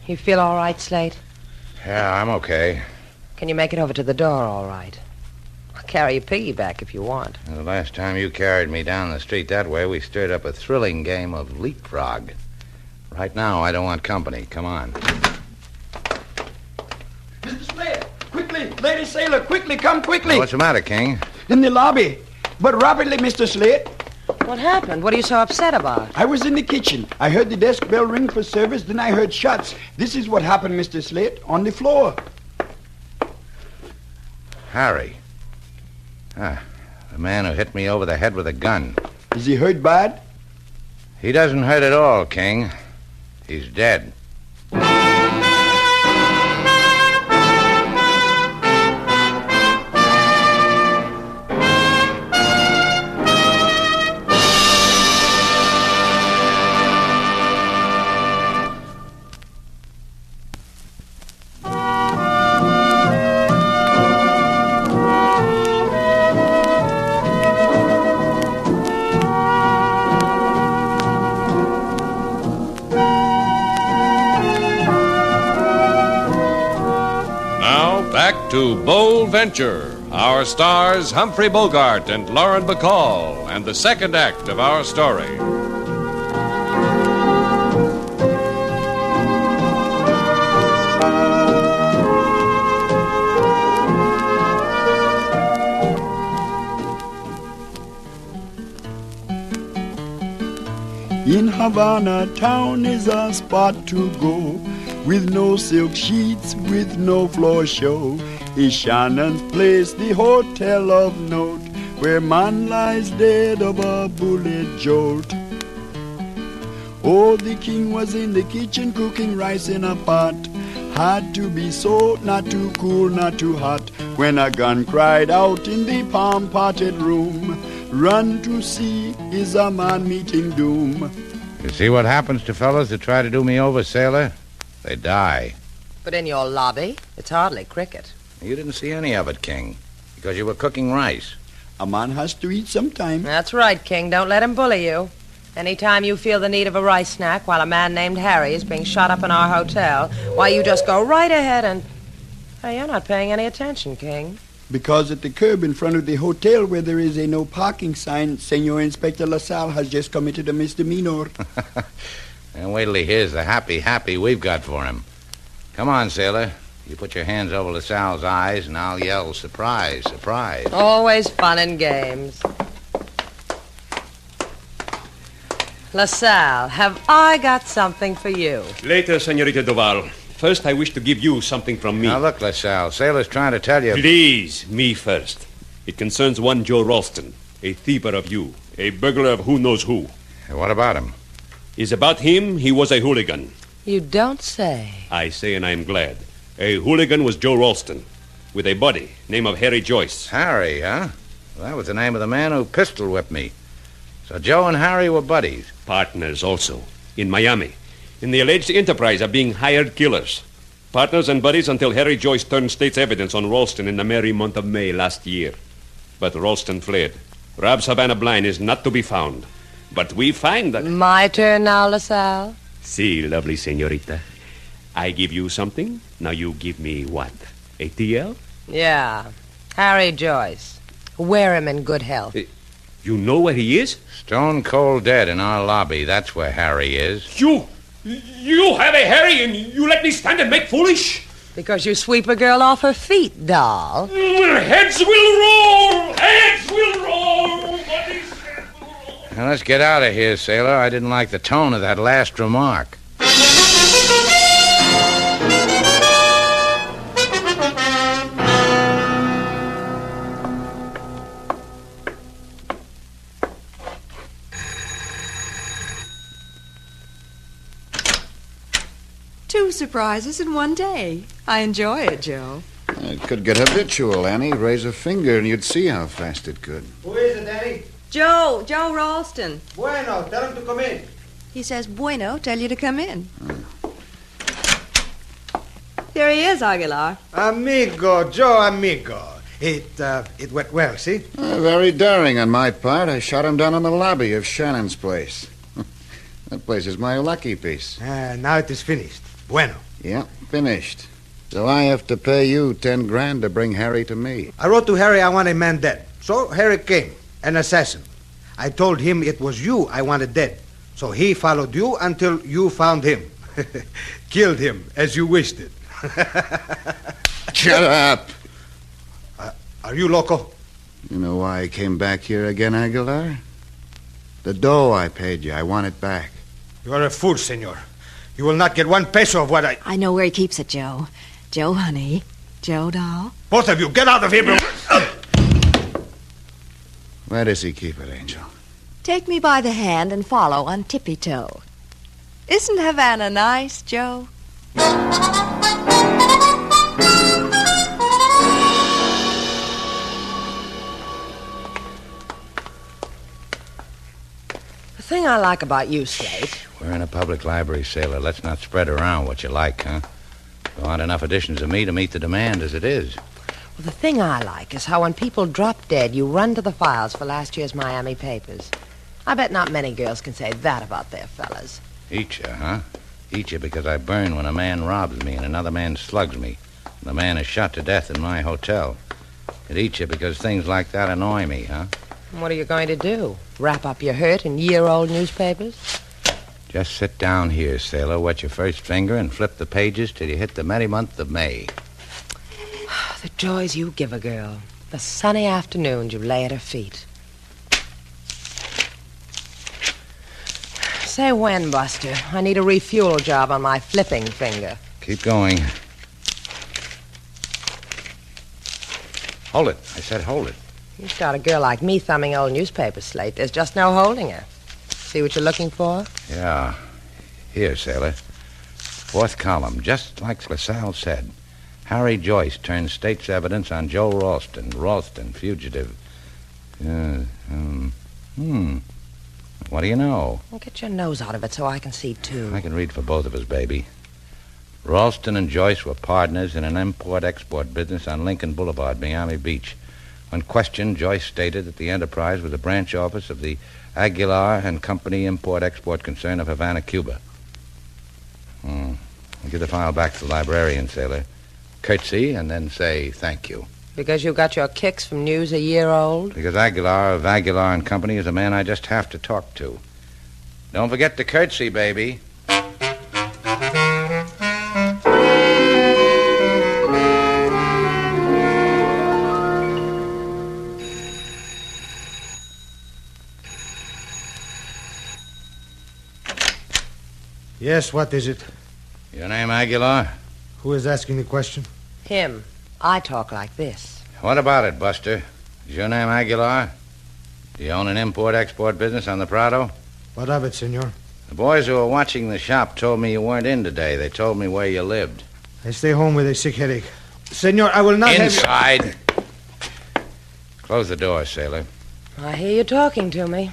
You feel all right, Slate? Yeah, I'm okay. Can you make it over to the door all right? I'll carry your piggyback if you want. The last time you carried me down the street that way, we stirred up a thrilling game of leapfrog. Right now, I don't want company. Come on. Mr. Slate, quickly! Lady Sailor, quickly, come quickly! What's the matter, King? In the lobby. But rapidly, Mr. Slate. What happened? What are you so upset about? I was in the kitchen. I heard the desk bell ring for service, then I heard shots. This is what happened, Mr. Slate, on the floor. Harry. The man who hit me over the head with a gun. Is he hurt bad? He doesn't hurt at all, King. He's dead. To Bold Venture, our stars Humphrey Bogart and Lauren Bacall, and the second act of our story. In Havana town is a spot to go, with no silk sheets, with no floor show. Is Shannon's place, the hotel of note, where man lies dead of a bullet jolt. Oh, the king was in the kitchen cooking rice in a pot. Had to be so, not too cool, not too hot, when a gun cried out in the palm-potted room. Run to see, is a man meeting doom. You see what happens to fellows that try to do me over, Sailor? They die. But in your lobby, it's hardly cricket. You didn't see any of it, King, because you were cooking rice. A man has to eat sometime. That's right, King. Don't let him bully you. Anytime you feel the need of a rice snack while a man named Harry is being shot up in our hotel, why, you just go right ahead and... Hey, you're not paying any attention, King. Because at the curb in front of the hotel where there is a no parking sign, Senor Inspector LaSalle has just committed a misdemeanor. And wait till he hears the happy we've got for him. Come on, Sailor. You put your hands over LaSalle's eyes, and I'll yell, surprise, surprise. Always fun and games. LaSalle, have I got something for you? Later, Senorita Duval. First, I wish to give you something from me. Now, look, LaSalle, Sailor's trying to tell you... Please, me first. It concerns one Joe Ralston, a thief of you, a burglar of who knows who. What about him? Is about him, he was a hooligan. You don't say. I say, and I'm glad. A hooligan was Joe Ralston, with a buddy, name of Harry Joyce. Harry, huh? Well, that was the name of the man who pistol whipped me. So Joe and Harry were buddies. Partners also, in Miami, in the alleged enterprise of being hired killers. Partners and buddies until Harry Joyce turned state's evidence on Ralston in the merry month of May last year. But Ralston fled. Rob Savannah Blind is not to be found. But we find that... My turn now, LaSalle? See, lovely senorita. I give you something, now you give me what? A TL? Yeah. Harry Joyce. Wear him in good health. You know where he is? Stone cold dead in our lobby. That's where Harry is. You have a Harry and you let me stand and make foolish? Because you sweep a girl off her feet, doll. Heads will roll! Heads will roll! Now, let's get out of here, Sailor. I didn't like the tone of that last remark. Two surprises in one day. I enjoy it, Joe. It could get habitual, Annie. Raise a finger and you'd see how fast it could. Who is it, Annie? Joe Ralston. Bueno, tell him to come in. He says, bueno, tell you to come in. Here he is, Aguilar. Amigo, Joe, amigo. It went well, see? Very daring on my part. I shot him down in the lobby of Shannon's place. That place is my lucky piece. Now it is finished. Bueno. Yeah, finished. So I have to pay you 10 grand to bring Harry to me. I wrote to Harry I want a man dead. So Harry came, an assassin. I told him it was you I wanted dead. So he followed you until you found him. Killed him as you wished it. Shut up. Are you loco? You know why I came back here again, Aguilar? The dough I paid you, I want it back. You are a fool, senor. You will not get 1 peso of what I know where he keeps it, Joe. Joe, honey. Joe, doll. Both of you, get out of here. Where does he keep it, Angel? Take me by the hand and follow on tippy-toe. Isn't Havana nice, Joe? The thing I like about you, Slate... We're in a public library, Sailor. Let's not spread around what you like, huh? There aren't enough editions of me to meet the demand as it is. Well, the thing I like is how when people drop dead, you run to the files for last year's Miami papers. I bet not many girls can say that about their fellas. Eat you, huh? Eat you because I burn when a man robs me and another man slugs me. And the man is shot to death in my hotel. It eats you because things like that annoy me, huh? What are you going to do? Wrap up your hurt in year-old newspapers? Just sit down here, Sailor, wet your first finger and flip the pages till you hit the merry month of May. The joys you give a girl. The sunny afternoons you lay at her feet. Say when, Buster. I need a refuel job on my flipping finger. Keep going. Hold it. I said hold it. You start a girl like me thumbing old newspaper, Slate. There's just no holding her. See what you're looking for? Yeah. Here, Sailor. 4th column, just like LaSalle said. Harry Joyce turns state's evidence on Joe Ralston. Ralston, fugitive. What do you know? Well, get your nose out of it so I can see, too. I can read for both of us, baby. Ralston and Joyce were partners in an import-export business on Lincoln Boulevard, Miami Beach. When questioned, Joyce stated that the enterprise was a branch office of the Aguilar and Company Import-Export concern of Havana, Cuba. I'll give the file back to the librarian, Sailor. Curtsy and then say thank you. Because you got your kicks from news a year old? Because Aguilar of Aguilar and Company is a man I just have to talk to. Don't forget to curtsy, baby. Yes, what is it? Your name Aguilar? Who is asking the question? Him. I talk like this. What about it, Buster? Is your name Aguilar? Do you own an import-export business on the Prado? What of it, senor? The boys who were watching the shop told me you weren't in today. They told me where you lived. I stay home with a sick headache. Senor, I will not Inside. have you... Close the door, sailor. I hear you talking to me.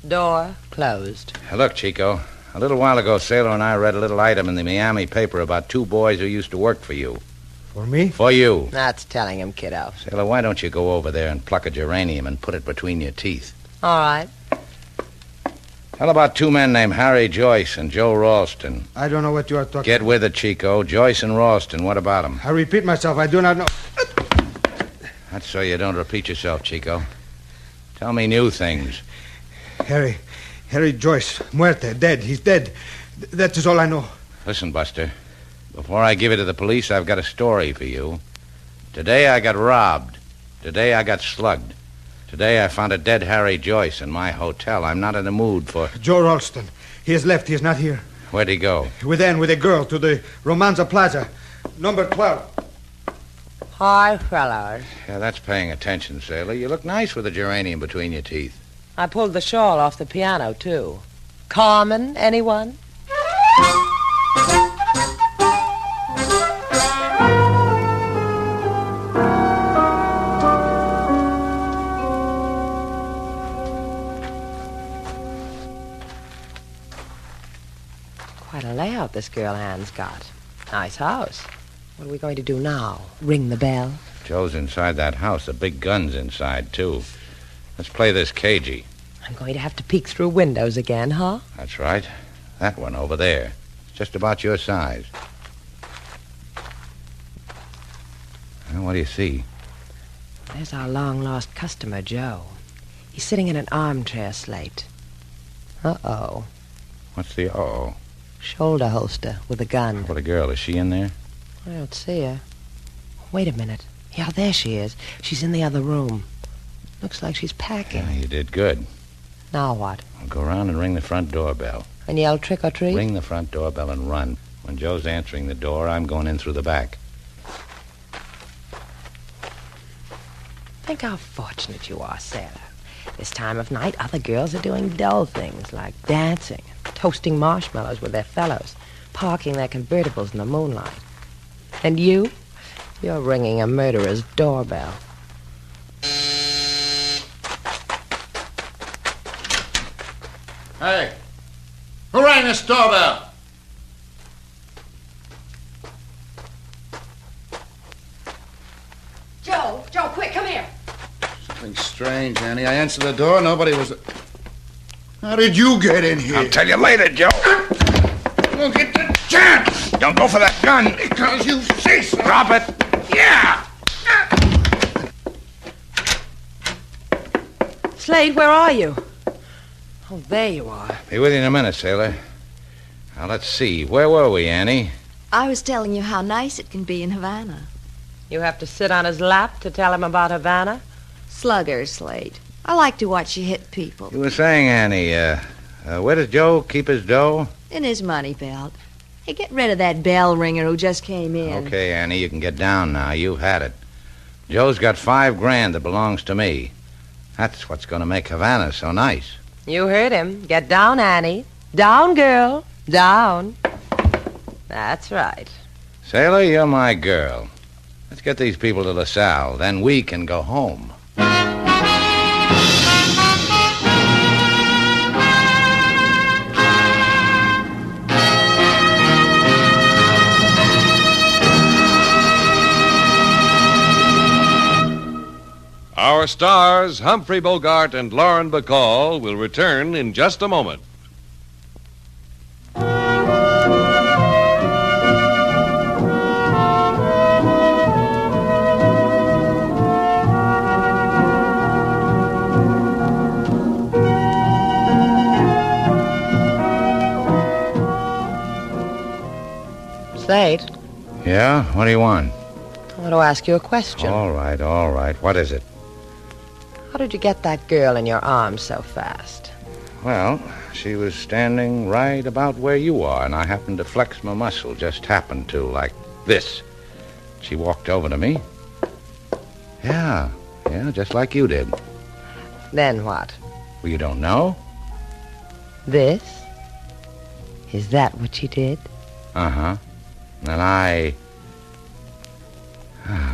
Door closed. Look, Chico. A little while ago, Sailor and I read a little item in the Miami paper about two boys who used to work for you. For me? For you. That's telling him, kiddo. Sailor, why don't you go over there and pluck a geranium and put it between your teeth? All right. Tell about two men named Harry Joyce and Joe Ralston. I don't know what you are talking Get with it, Chico. Joyce and Ralston, what about them? I repeat myself, I do not know. That's so you don't repeat yourself, Chico. Tell me new things. Harry Joyce, muerte, dead. He's dead. That is all I know. Listen, Buster. Before I give it to the police, I've got a story for you. Today I got robbed. Today I got slugged. Today I found a dead Harry Joyce in my hotel. I'm not in the mood for... Joe Ralston. He has left. He is not here. Where'd he go? With Ann, with a girl, to the Romanza Plaza. Number 12. Hi, fellows. Yeah, that's paying attention, sailor. You look nice with a geranium between your teeth. I pulled the shawl off the piano, too. Carmen, anyone? Quite a layout this girl Ann's got. Nice house. What are we going to do now? Ring the bell? Joe's inside that house. The big gun's inside, too. Let's play this cagey. I'm going to have to peek through windows again, huh? That's right. That one over there. It's just about your size. Well, what do you see? There's our long-lost customer, Joe. He's sitting in an armchair, Slate. Uh-oh. What's the uh-oh? Shoulder holster with a gun. What a girl. Is she in there? I don't see her. Wait a minute. Yeah, there she is. She's in the other room. Looks like she's packing. Yeah, you did good. Now what? I'll go around and ring the front doorbell. And yell trick or treat? Ring the front doorbell and run. When Joe's answering the door, I'm going in through the back. Think how fortunate you are, Sarah. This time of night, other girls are doing dull things like dancing, toasting marshmallows with their fellows, parking their convertibles in the moonlight. And you're ringing a murderer's doorbell. Hey, who rang this doorbell? Joe, quick, come here. Something strange, Annie. I answered the door. Nobody was... How did you get in here? I'll tell you later, Joe. You won't get the chance. Don't go for that gun. Because you say so. Drop it. Yeah. Slade, where are you? Oh, there you are. Be with you in a minute, sailor. Now, let's see. Where were we, Annie? I was telling you how nice it can be in Havana. You have to sit on his lap to tell him about Havana? Slugger, Slade. I like to watch you hit people. You were saying, Annie, where does Joe keep his dough? In his money belt. Hey, get rid of that bell ringer who just came in. Okay, Annie, you can get down now. You've had it. Joe's got $5,000 that belongs to me. That's what's going to make Havana so nice. You heard him. Get down, Annie. Down, girl. Down. That's right. Sailor, you're my girl. Let's get these people to LaSalle. Then we can go home. Our stars, Humphrey Bogart and Lauren Bacall, will return in just a moment. Slade, Yeah? What do you want? I want to ask you a question. All right. What is it? How did you get that girl in your arms so fast? Well, she was standing right about where you are, and I happened to flex my muscle, just happened to, like this. She walked over to me. Yeah, just like you did. Then what? Well, you don't know? This? Is that what you did? Uh-huh. And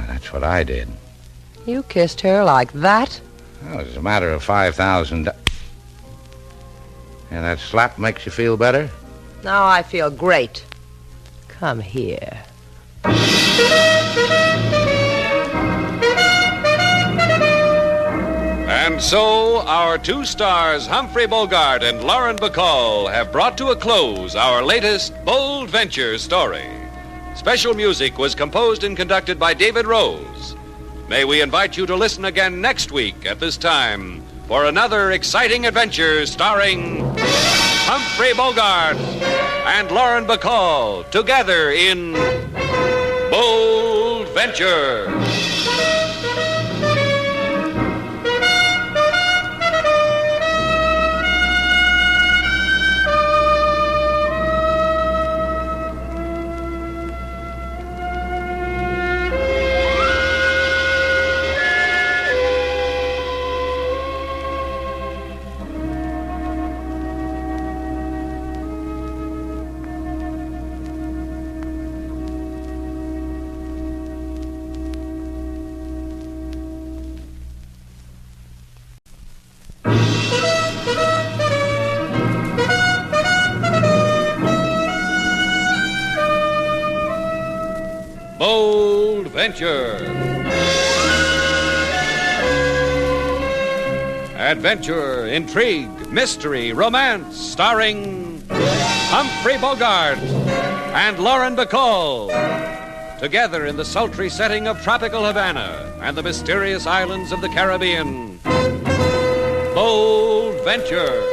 that's what I did. You kissed her like that? Well, it's a matter of $5,000. And that slap makes you feel better? Now I feel great. Come here. And so, our two stars, Humphrey Bogart and Lauren Bacall, have brought to a close our latest Bold Venture story. Special music was composed and conducted by David Rose. May we invite you to listen again next week at this time for another exciting adventure starring Humphrey Bogart and Lauren Bacall together in Bold Venture. Bold Venture. Adventure, intrigue, mystery, romance, starring Humphrey Bogart and Lauren Bacall. Together in the sultry setting of tropical Havana and the mysterious islands of the Caribbean. Bold Venture.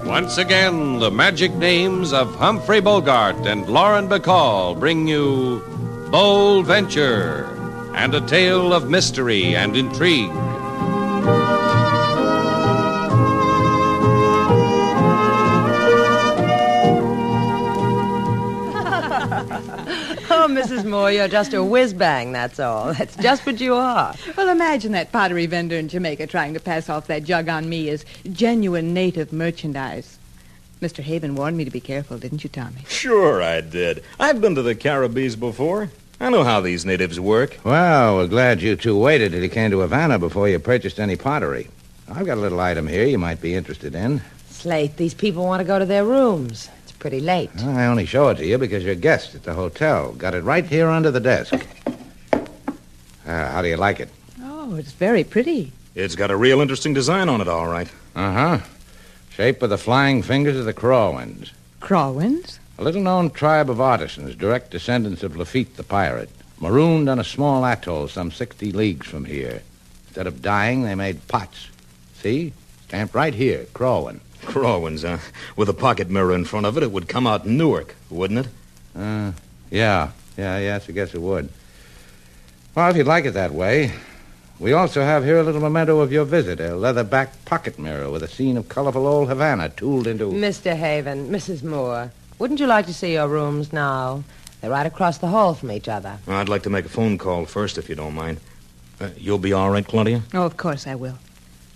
Once again, the magic names of Humphrey Bogart and Lauren Bacall bring you Bold Venture and a tale of mystery and intrigue. Oh, Mrs. Moore, you're just a whiz-bang, that's all. That's just what you are. Well, imagine that pottery vendor in Jamaica trying to pass off that jug on me as genuine native merchandise. Mr. Haven warned me to be careful, didn't you, Tommy? Sure I did. I've been to the Caribbees before. I know how these natives work. Well, we're glad you two waited till you came to Havana before you purchased any pottery. I've got a little item here you might be interested in. Slate, these people want to go to their rooms. It's pretty late. I only show it to you because you're guests at the hotel. Got it right here under the desk. How do you like it? Oh, it's very pretty. It's got a real interesting design on it, all right. Uh-huh. Shape of the flying fingers of the Crawwins. Crawwins? A little-known tribe of artisans, direct descendants of Lafitte the pirate, marooned on a small atoll some 60 leagues from here. Instead of dyeing, they made pots. See? Stamped right here, Crawwin. Crawwins, huh? With a pocket mirror in front of it, it would come out Newark, wouldn't it? Yes, I guess it would. Well, if you'd like it that way. We also have here a little memento of your visit, a leather-backed pocket mirror with a scene of colorful old Havana tooled into... Mr. Haven, Mrs. Moore, wouldn't you like to see your rooms now? They're right across the hall from each other. Well, I'd like to make a phone call first, if you don't mind. You'll be all right, Claudia? Oh, of course I will.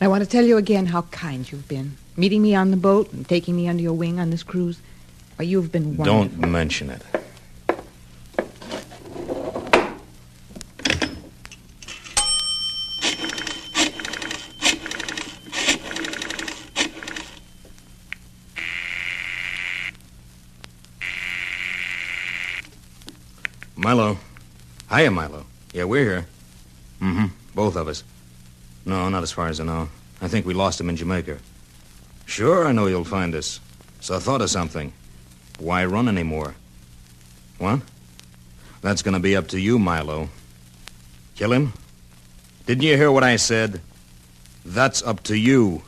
I want to tell you again how kind you've been. Meeting me on the boat and taking me under your wing on this cruise. Well, you've been wonderful. Don't mention it. Milo. Hiya, Milo. Yeah, we're here. Mm-hmm. Both of us. No, not as far as I know. I think we lost him in Jamaica. Sure, I know you'll find us. So I thought of something. Why run anymore? What? That's going to be up to you, Milo. Kill him? Didn't you hear what I said? That's up to you.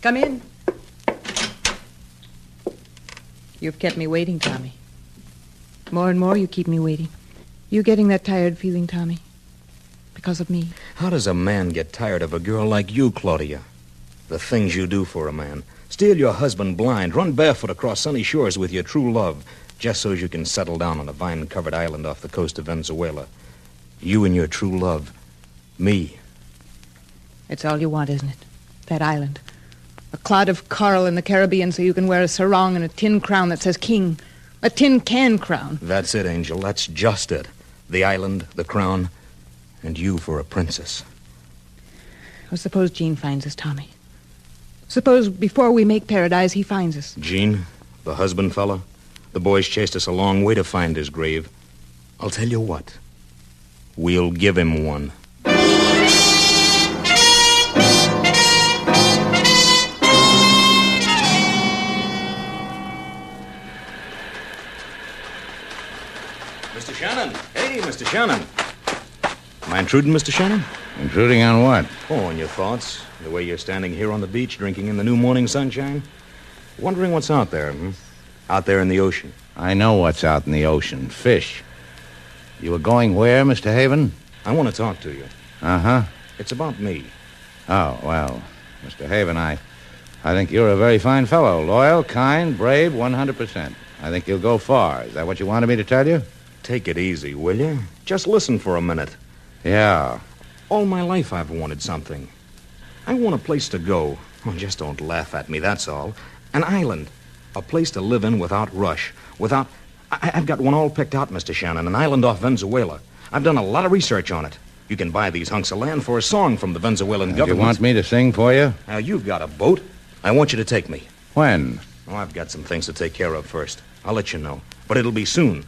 Come in. You've kept me waiting, Tommy. More and more you keep me waiting. You getting that tired feeling, Tommy? Because of me? How does a man get tired of a girl like you, Claudia? The things you do for a man. Steal your husband blind, run barefoot across sunny shores with your true love, just so as you can settle down on a vine-covered island off the coast of Venezuela. You and your true love. Me. It's all you want, isn't it? That island. A clod of coral in the Caribbean so you can wear a sarong and a tin crown that says king. A tin can crown. That's it, Angel. That's just it. The island, the crown, and you for a princess. Well, suppose Gene finds us, Tommy. Suppose before we make paradise, he finds us. Gene, the husband fella, the boys chased us a long way to find his grave. I'll tell you what. We'll give him one. Mr. Shannon. Hey, Mr. Shannon. Am I intruding, Mr. Shannon? Intruding on what? Oh, on your thoughts. The way you're standing here on the beach, drinking in the new morning sunshine. Wondering what's out there, Out there in the ocean. I know what's out in the ocean. Fish. You were going where, Mr. Haven? I want to talk to you. Uh-huh. It's about me. Oh, well, Mr. Haven, I think you're a very fine fellow. Loyal, kind, brave, 100%. I think you'll go far. Is that what you wanted me to tell you? Take it easy, will you? Just listen for a minute. Yeah. All my life I've wanted something. I want a place to go. Oh, just don't laugh at me, that's all. An island. A place to live in without rush. Without... I've got one all picked out, Mr. Shannon. An island off Venezuela. I've done a lot of research on it. You can buy these hunks of land for a song from the Venezuelan government. You want me to sing for you? Now, you've got a boat. I want you to take me. When? Oh, I've got some things to take care of first. I'll let you know. But it'll be soon.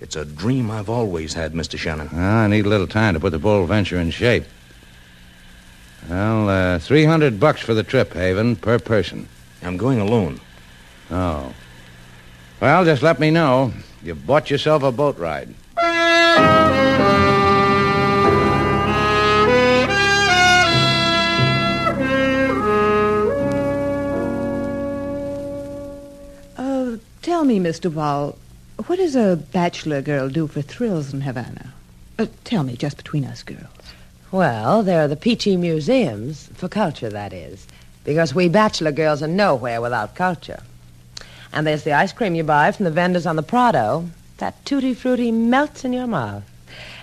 It's a dream I've always had, Mr. Shannon. I need a little time to put the Bold Venture in shape. Well, $300 for the trip, Haven, per person. I'm going alone. Oh. Well, just let me know. You've bought yourself a boat ride. Tell me, Miss Duval, what does a bachelor girl do for thrills in Havana? Tell me, just between us girls. Well, there are the peachy museums, for culture, that is, because we bachelor girls are nowhere without culture. And there's the ice cream you buy from the vendors on the Prado. That tutti-frutti melts in your mouth.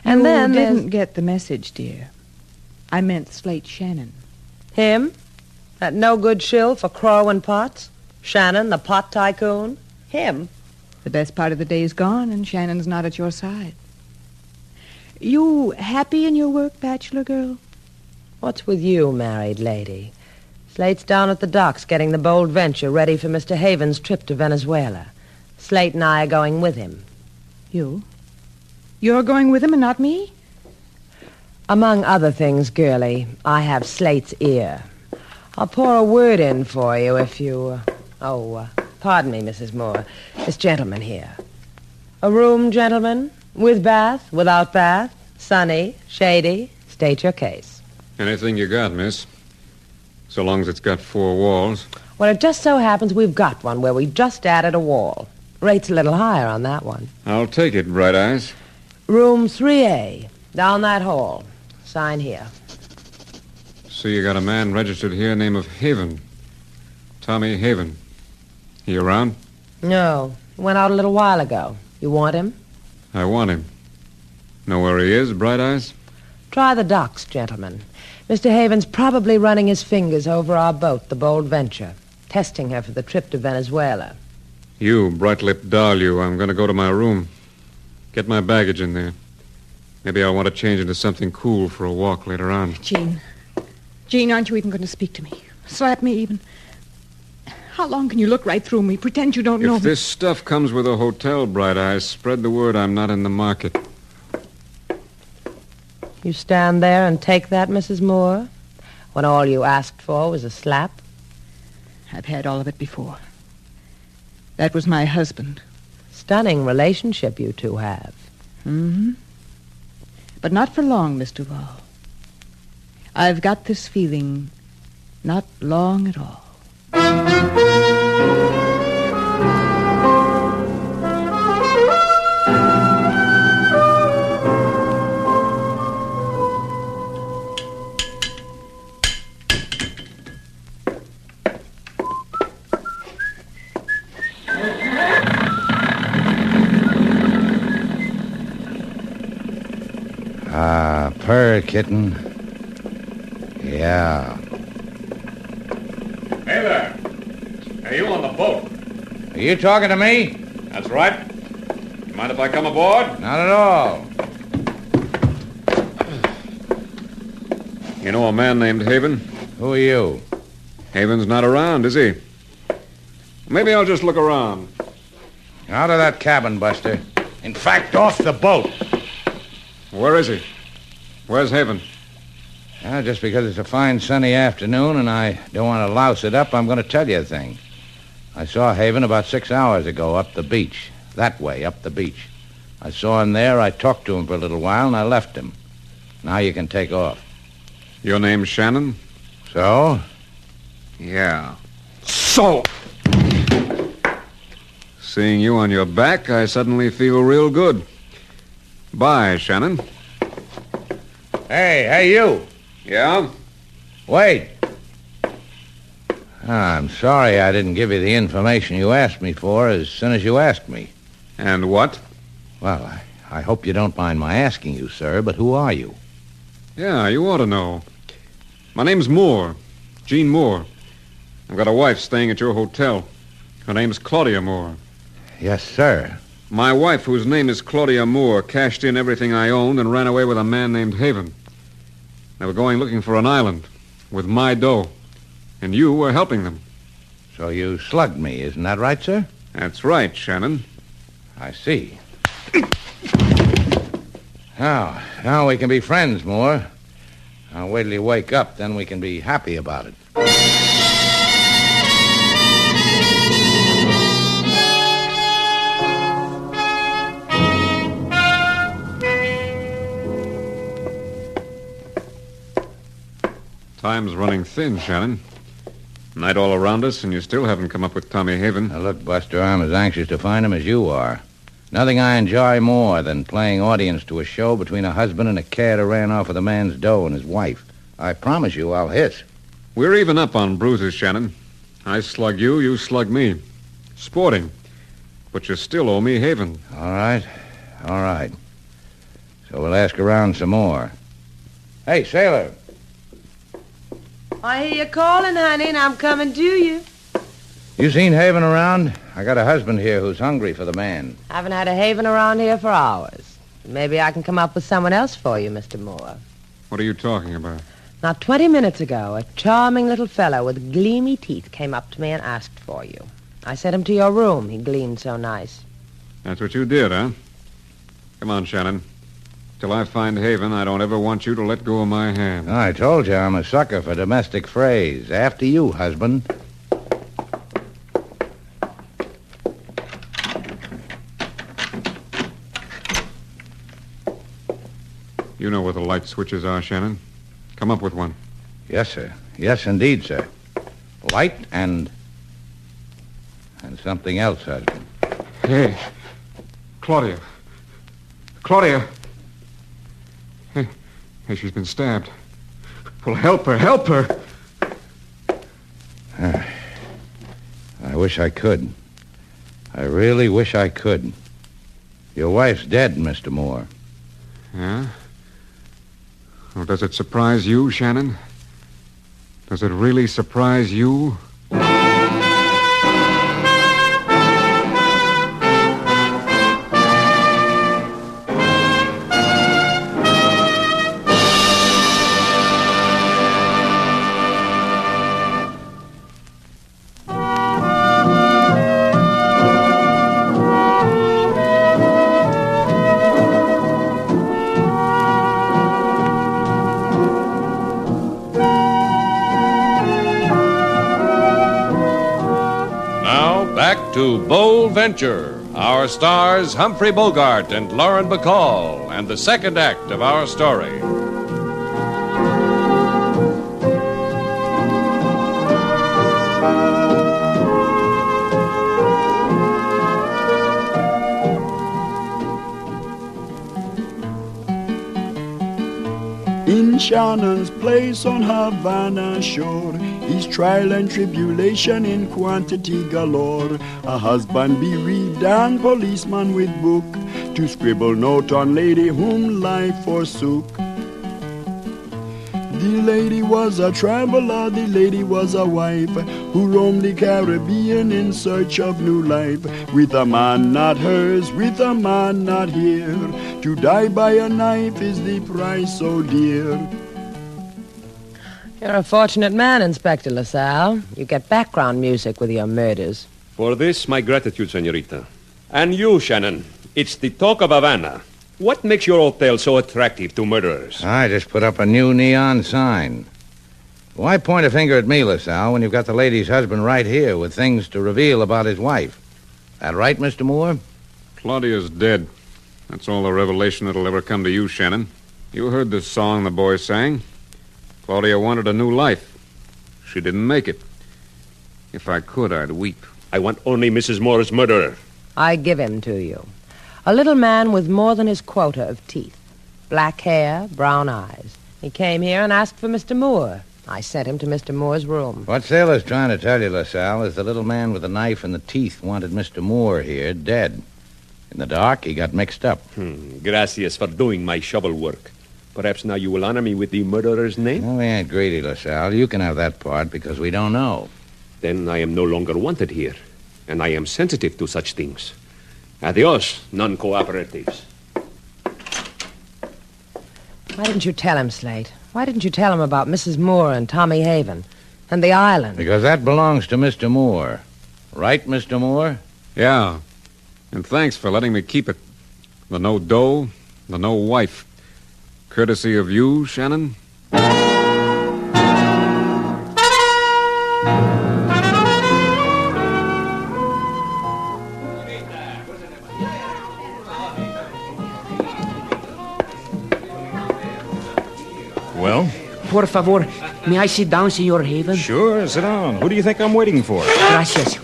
And then you didn't get the message, dear. I meant Slate Shannon. Him? That no-good shill for crow and pots? Shannon, the pot tycoon? Him? The best part of the day's gone, and Shannon's not at your side. You happy in your work, bachelor girl? What's with you, married lady? Slate's down at the docks getting the Bold Venture ready for Mr. Haven's trip to Venezuela. Slate and I are going with him. You? You're going with him and not me? Among other things, girlie, I have Slate's ear. I'll pour a word in for you if you... pardon me, Mrs. Moore. This gentleman here. A room, gentlemen? With bath, without bath, sunny, shady. State your case. Anything you got, miss. So long as it's got 4 walls. Well, it just so happens we've got one where we just added a wall. Rate's a little higher on that one. I'll take it, Bright Eyes. Room 3A, down that hall. Sign here. So you got a man registered here named of Haven. Tommy Haven. He around? No. Went out a little while ago. You want him? I want him. Know where he is, Bright Eyes? Try the docks, gentlemen. Mr. Haven's probably running his fingers over our boat, the Bold Venture, testing her for the trip to Venezuela. You, bright-lipped doll, you. I'm going to go to my room. Get my baggage in there. Maybe I'll want to change into something cool for a walk later on. Gene, aren't you even going to speak to me? Slap me even? How long can you look right through me, pretend you don't know me? If this stuff comes with a hotel, Bright Eyes, spread the word I'm not in the market. You stand there and take that, Mrs. Moore? when all you asked for was a slap? I've had all of it before. That was my husband. Stunning relationship you two have. Mm-hmm. But not for long, Miss Duval. I've got this feeling not long at all. Purr, kitten. Yeah. Hey there. Hey, you on the boat. Are you talking to me? That's right. You mind if I come aboard? Not at all. You know a man named Haven? Who are you? Haven's not around, is he? Maybe I'll just look around. Out of that cabin, Buster. In fact, off the boat. Where is he? Where's Haven? Just because it's a fine sunny afternoon and I don't want to louse it up, I'm going to tell you a thing. I saw Haven about 6 hours ago up the beach. That way, up the beach. I saw him there, I talked to him for a little while, and I left him. Now you can take off. Your name's Shannon? So? Yeah. So! Seeing you on your back, I suddenly feel real good. Bye, Shannon. Hey, you. Yeah? Wait. I'm sorry I didn't give you the information you asked me for as soon as you asked me. And what? Well, I hope you don't mind my asking you, sir, but who are you? Yeah, you ought to know. My name's Moore. Jean Moore. I've got a wife staying at your hotel. Her name's Claudia Moore. Yes, sir. My wife, whose name is Claudia Moore, cashed in everything I owned and ran away with a man named Haven. They were going looking for an island with my dough, and you were helping them. So you slugged me, isn't that right, sir? That's right, Shannon. I see. Now we can be friends, Moore. I'll wait till you wake up, then we can be happy about it. Time's running thin, Shannon. Night all around us, and you still haven't come up with Tommy Haven. Now, look, Buster, I'm as anxious to find him as you are. Nothing I enjoy more than playing audience to a show between a husband and a cat who ran off with a man's dough and his wife. I promise you I'll hit. We're even up on bruises, Shannon. I slug you, you slug me. Sporting. But you still owe me Haven. All right. So we'll ask around some more. Hey, sailor. I hear you calling, honey, and I'm coming to you. You seen Haven around? I got a husband here who's hungry for the man. Haven't had a Haven around here for hours. Maybe I can come up with someone else for you, Mr. Moore. What are you talking about? Not 20 minutes ago, a charming little fellow with gleamy teeth came up to me and asked for you. I sent him to your room. He gleamed so nice. That's what you did, huh? Come on, Shannon. Till I find Haven, I don't ever want you to let go of my hand. I told you I'm a sucker for domestic phrase. After you, husband. You know where the light switches are, Shannon. Come up with one. Yes, sir. Yes, indeed, sir. Light and something else, husband. Hey, Claudia. Hey, she's been stabbed. Well, help her. I wish I could. I really wish I could. Your wife's dead, Mr. Moore. Yeah? Well, does it surprise you, Shannon? Does it really surprise you? back to Bold Venture. Our stars, Humphrey Bogart and Lauren Bacall, and the second act of our story. In Shannon's place on Havana shore is trial and tribulation in quantity galore. A husband bereaved and policeman with book to scribble note on lady whom life forsook. The lady was a traveler, the lady was a wife who roamed the Caribbean in search of new life. With a man not hers, with a man not here, to die by a knife is the price so dear. You're a fortunate man, Inspector LaSalle. You get background music with your murders. For this, my gratitude, senorita. And you, Shannon, it's the talk of Havana. What makes your hotel so attractive to murderers? I just put up a new neon sign. Why point a finger at me, LaSalle, when you've got the lady's husband right here with things to reveal about his wife? That right, Mr. Moore? Claudia's dead. That's all the revelation that'll ever come to you, Shannon. You heard the song the boy sang. Claudia wanted a new life. She didn't make it. If I could, I'd weep. I want only Mrs. Moore's murderer. I give him to you. A little man with more than his quota of teeth. Black hair, brown eyes. He came here and asked for Mr. Moore. I sent him to Mr. Moore's room. What Sailor's trying to tell you, LaSalle, is the little man with the knife and the teeth wanted Mr. Moore here dead. In the dark, he got mixed up. Gracias for doing my shovel work. Perhaps now you will honor me with the murderer's name? Well, we ain't greedy, LaSalle. You can have that part because we don't know. Then I am no longer wanted here, and I am sensitive to such things. Adios, non-cooperatives. Why didn't you tell him, Slate? Why didn't you tell him about Mrs. Moore and Tommy Haven and the island? Because that belongs to Mr. Moore. Right, Mr. Moore? Yeah. And thanks for letting me keep it. The no dough, the no wife. Courtesy of you, Shannon? Well? Por favor, may I sit down, Senor Haven? Sure, sit down. Who do you think I'm waiting for? Gracias.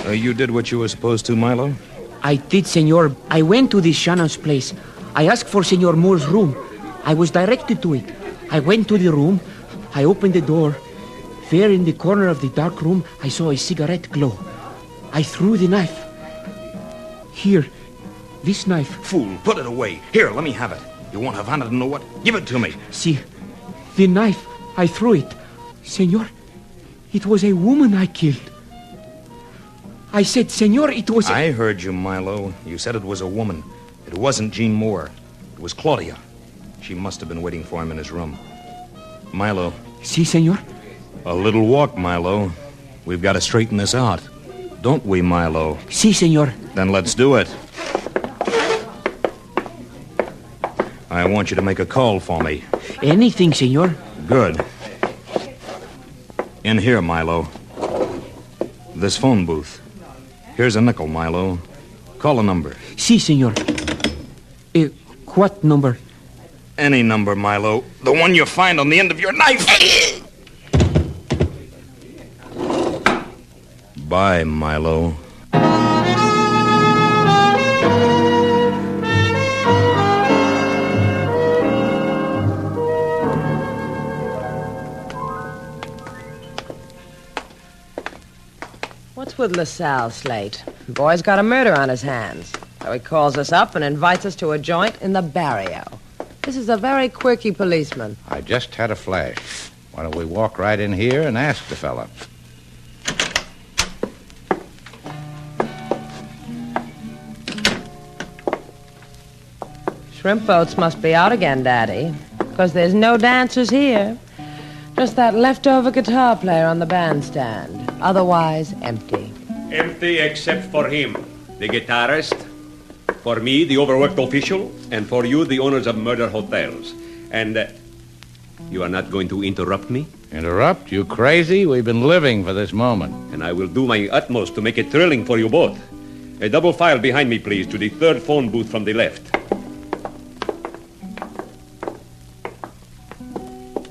You did what you were supposed to, Milo? I did, Senor. I went to this Shannon's place. I asked for Senor Moore's room. I was directed to it. I went to the room. I opened the door. There in the corner of the dark room, I saw a cigarette glow. I threw the knife. Here, this knife. Fool, put it away. Here, let me have it. You want Havana to know what? Give it to me. See, the knife. I threw it. Senor, it was a woman I killed. I said, Senor, it was... I heard you, Milo. You said it was a woman. It wasn't Jean Moore. It was Claudia. She must have been waiting for him in his room. Milo. Si, Senor? A little walk, Milo. We've got to straighten this out. Don't we, Milo? Si, Senor. Then let's do it. I want you to make a call for me. Anything, Senor. Good. In here, Milo. This phone booth. Here's a nickel, Milo. Call a number. Si, Senor. What number? Any number, Milo. The one you find on the end of your knife. Bye, Milo. What's with LaSalle, Slate? The boy's got a murder on his hands. So he calls us up and invites us to a joint in the barrio. This is a very quirky policeman. I just had a flash. Why don't we walk right in here and ask the fella? Shrimp boats must be out again, Daddy, because there's no dancers here. Just that leftover guitar player on the bandstand. Otherwise, empty. Empty except for him, the guitarist. For me, the overworked official. And for you, the owners of murder hotels. And you are not going to interrupt me? Interrupt? You crazy? We've been living for this moment. And I will do my utmost to make it thrilling for you both. A double file behind me, please, to the third phone booth from the left.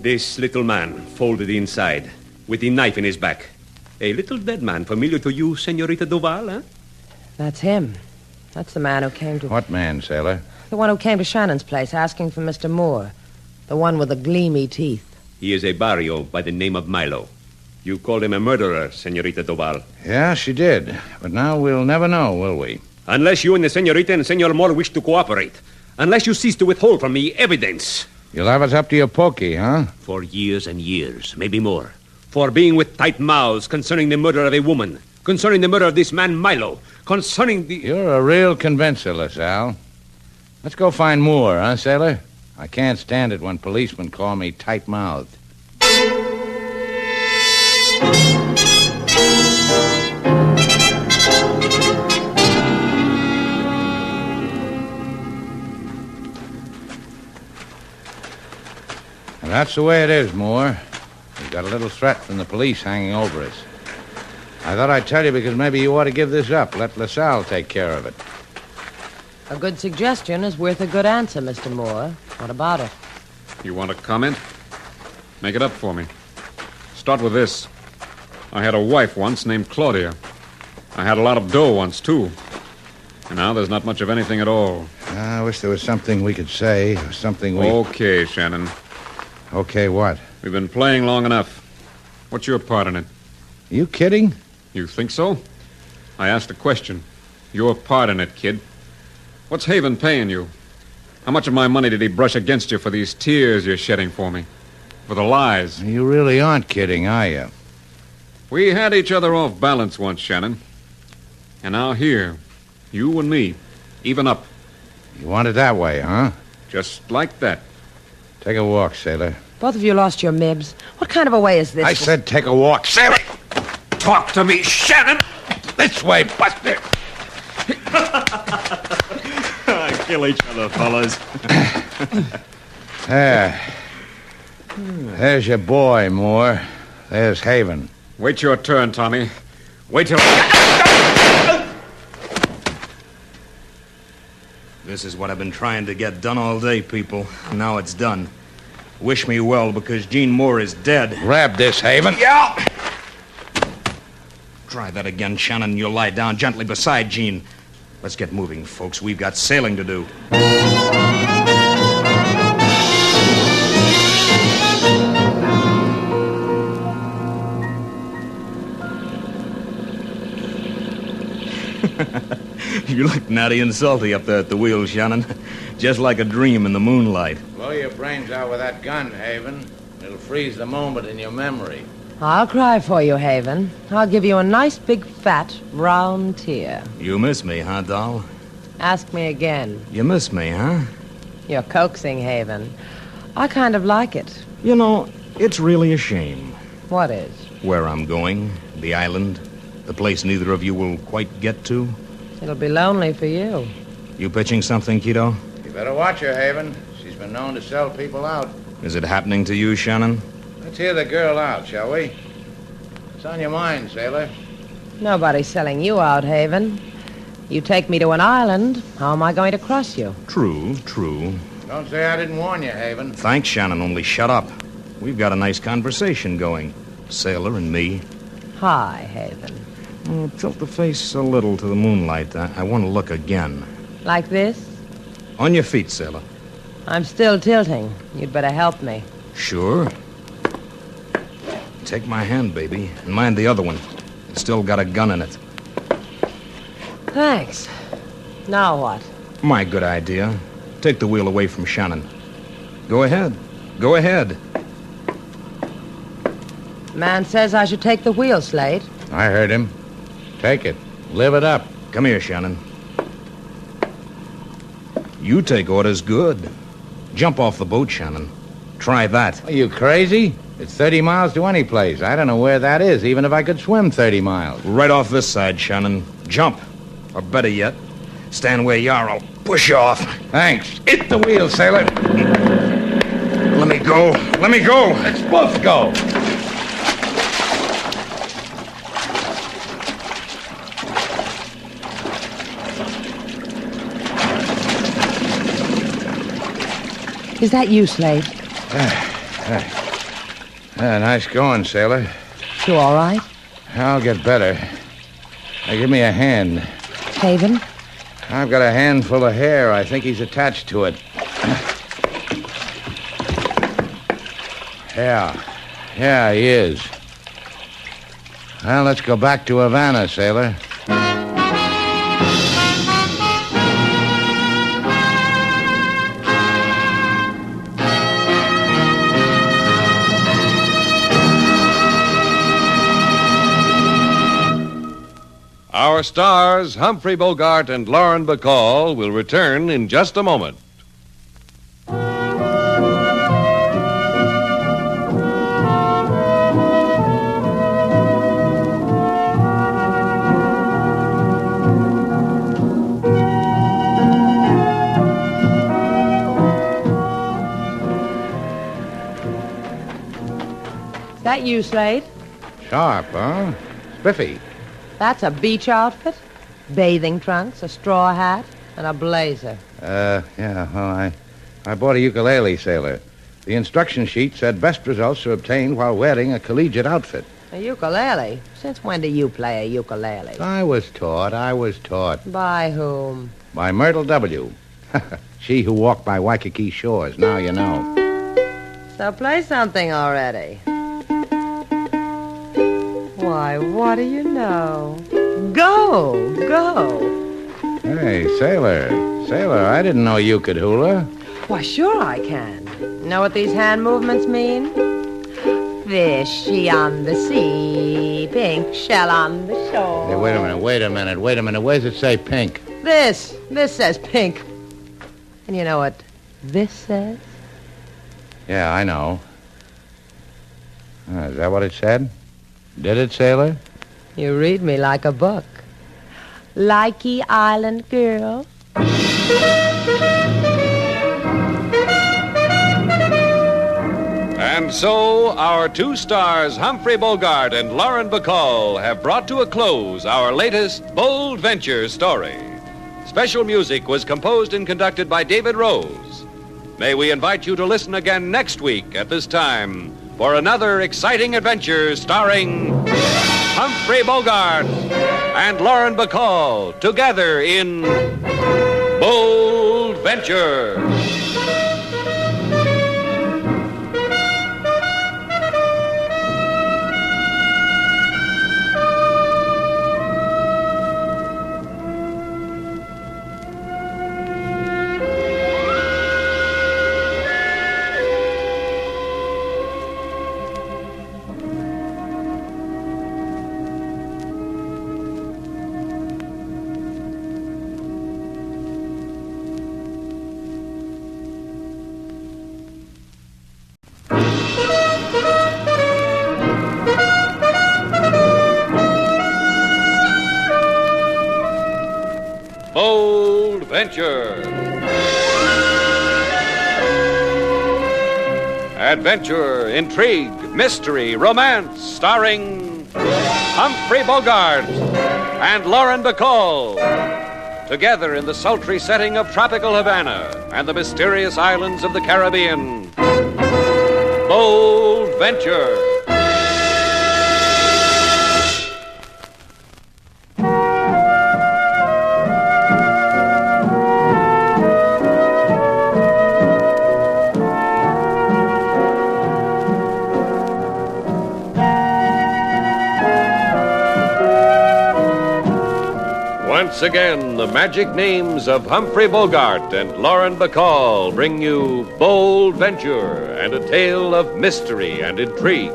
This little man, folded inside, with the knife in his back. A little dead man familiar to you, Senorita Duval, huh? That's him. That's the man who came to... What man, sailor? The one who came to Shannon's place asking for Mr. Moore. The one with the gleamy teeth. He is a barrio by the name of Milo. You called him a murderer, Senorita Duval. Yeah, she did. But now we'll never know, will we? Unless you and the Senorita and Senor Moore wish to cooperate. Unless you cease to withhold from me evidence. You'll have us up to your pokey, huh? For years and years, maybe more. For being with tight mouths concerning the murder of a woman. Concerning the murder of this man, Milo. Concerning the... You're a real convincer, LaSalle. Let's go find Moore, huh, sailor? I can't stand it when policemen call me tight-mouthed. And that's the way it is, Moore. We've got a little threat from the police hanging over us. I thought I'd tell you because maybe you ought to give this up. Let LaSalle take care of it. A good suggestion is worth a good answer, Mr. Moore. What about it? You want to comment? Make it up for me. Start with this. I had a wife once named Claudia. I had a lot of dough once, too. And now there's not much of anything at all. I wish there was something we could say, or something we... Okay, Shannon. Okay, what? We've been playing long enough. What's your part in it? You kidding? You think so? I asked a question. Your part in it, kid. What's Haven paying you? How much of my money did he brush against you for these tears you're shedding for me? For the lies? You really aren't kidding, are you? We had each other off balance once, Shannon. And now here, you and me, even up. You want it that way, huh? Just like that. Take a walk, sailor. Both of you lost your mibs. What kind of a way is this? I said take a walk, sailor! Talk to me, Shannon! This way, Buster! Kill each other, fellas. There. There's your boy, Moore. There's Haven. Wait your turn, Tommy. Wait till... This is what I've been trying to get done all day, people. Now it's done. Wish me well, because Gene Moore is dead. Grab this, Haven. Yeah! Try that again, Shannon. You'll lie down gently beside Gene. Let's get moving, folks. We've got sailing to do. You look natty and salty up there at the wheel, Shannon. Just like a dream in the moonlight. Blow your brains out with that gun, Haven. It'll freeze the moment in your memory. I'll cry for you, Haven. I'll give you a nice big fat round tear. You miss me, huh, doll? Ask me again. You miss me, huh? You're coaxing, Haven. I kind of like it. You know, it's really a shame. What is? Where I'm going, the island, the place neither of you will quite get to. It'll be lonely for you. You pitching something, Kiddo? You better watch her, Haven. She's been known to sell people out. Is it happening to you, Shannon? Let's hear the girl out, shall we? What's on your mind, sailor? Nobody's selling you out, Haven. You take me to an island, how am I going to cross you? True, true. Don't say I didn't warn you, Haven. Thanks, Shannon, only shut up. We've got a nice conversation going. Sailor and me. Hi, Haven. Oh, tilt the face a little to the moonlight. I want to look again. Like this? On your feet, sailor. I'm still tilting. You'd better help me. Sure. Take my hand, baby, and mind the other one. It's still got a gun in it. Thanks. Now what? My good idea. Take the wheel away from Shannon. Go ahead. Go ahead. Man says I should take the wheel, Slate. I heard him. Take it. Live it up. Come here, Shannon. You take orders good. Jump off the boat, Shannon. Try that. Are you crazy? It's 30 miles to any place. I don't know where that is, even if I could swim 30 miles. Right off this side, Shannon. Jump. Or better yet, stand where you are. I'll push you off. Thanks. Hit the wheel, sailor. Let me go. Let me go. Let's both go. Is that you, Slate? Nice going, sailor. You all right? I'll get better. Now, give me a hand. Haven? I've got a handful of hair. I think he's attached to it. Yeah, he is. Well, let's go back to Havana, sailor. Our stars, Humphrey Bogart and Lauren Bacall, will return in just a moment. Is that you, Slate? Sharp, huh? Spiffy. That's a beach outfit? Bathing trunks, a straw hat, and a blazer. Yeah, well, I bought a ukulele, sailor. The instruction sheet said best results are obtained while wearing a collegiate outfit. A ukulele? Since when do you play a ukulele? I was taught. By whom? By Myrtle W. She who walked by Waikiki shores, now you know. So play something already. Why, what do you know? Go! Hey, sailor, I didn't know you could hula. Why, sure I can. Know what these hand movements mean? Fishy on the sea, pink shell on the shore. Hey, wait a minute. Where does it say pink? This says pink. And you know what this says? Yeah, I know. Is that what it said? Did it, sailor? You read me like a book. Likey Island girl. And so, our two stars, Humphrey Bogart and Lauren Bacall, have brought to a close our latest bold venture story. Special music was composed and conducted by David Rose. May we invite you to listen again next week at this time for another exciting adventure starring Humphrey Bogart and Lauren Bacall together in Bold Venture. Bold Venture. Adventure, intrigue, mystery, romance, starring Humphrey Bogart and Lauren Bacall. Together in the sultry setting of tropical Havana and the mysterious islands of the Caribbean. Bold Venture. Once again, the magic names of Humphrey Bogart and Lauren Bacall bring you Bold Venture and a tale of mystery and intrigue.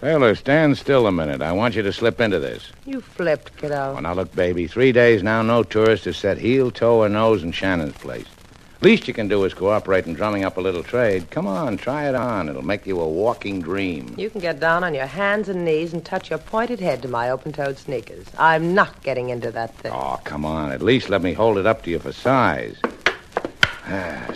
Sailor, stand still a minute. I want you to slip into this. You flipped, kiddo. Oh, now look, baby. 3 days now, no tourist has set heel, toe, or nose in Shannon's place. Least you can do is cooperate in drumming up a little trade. Come on, try it on. It'll make you a walking dream. You can get down on your hands and knees and touch your pointed head to my open-toed sneakers. I'm not getting into that thing. Oh, come on. At least let me hold it up to you for size.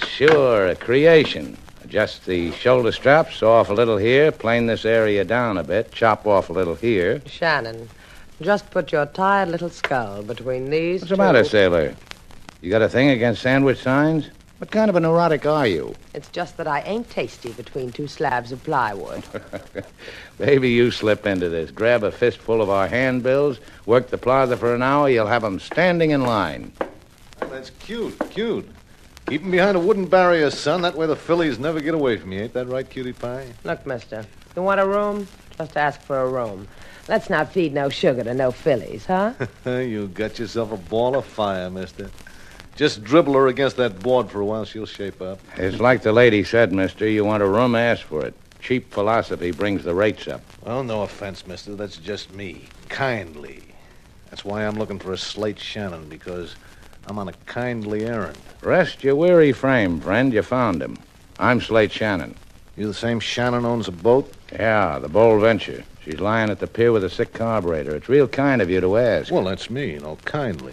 Sure, a creation. Adjust the shoulder straps off a little here, plane this area down a bit, chop off a little here. Shannon, just put your tired little skull between these What's the matter, sailor? You got a thing against sandwich signs? What kind of a neurotic are you? It's just that I ain't tasty between two slabs of plywood. Baby, you slip into this. Grab a fistful of our handbills, work the plaza for an hour, you'll have 'em standing in line. Well, that's cute. Keep 'em behind a wooden barrier, son. That way the fillies never get away from you. Ain't that right, cutie pie? Look, mister, you want a room? Just ask for a room. Let's not feed no sugar to no fillies, huh? You got yourself a ball of fire, mister. Just dribble her against that board for a while. She'll shape up. It's like the lady said, mister. You want a room, ask for it. Cheap philosophy brings the rates up. Well, no offense, mister. That's just me. Kindly. That's why I'm looking for a Slate Shannon, because I'm on a kindly errand. Rest your weary frame, friend. You found him. I'm Slate Shannon. You the same Shannon owns a boat? Yeah, the Bold Venture. She's lying at the pier with a sick carburetor. It's real kind of you to ask. Well, that's me, kindly.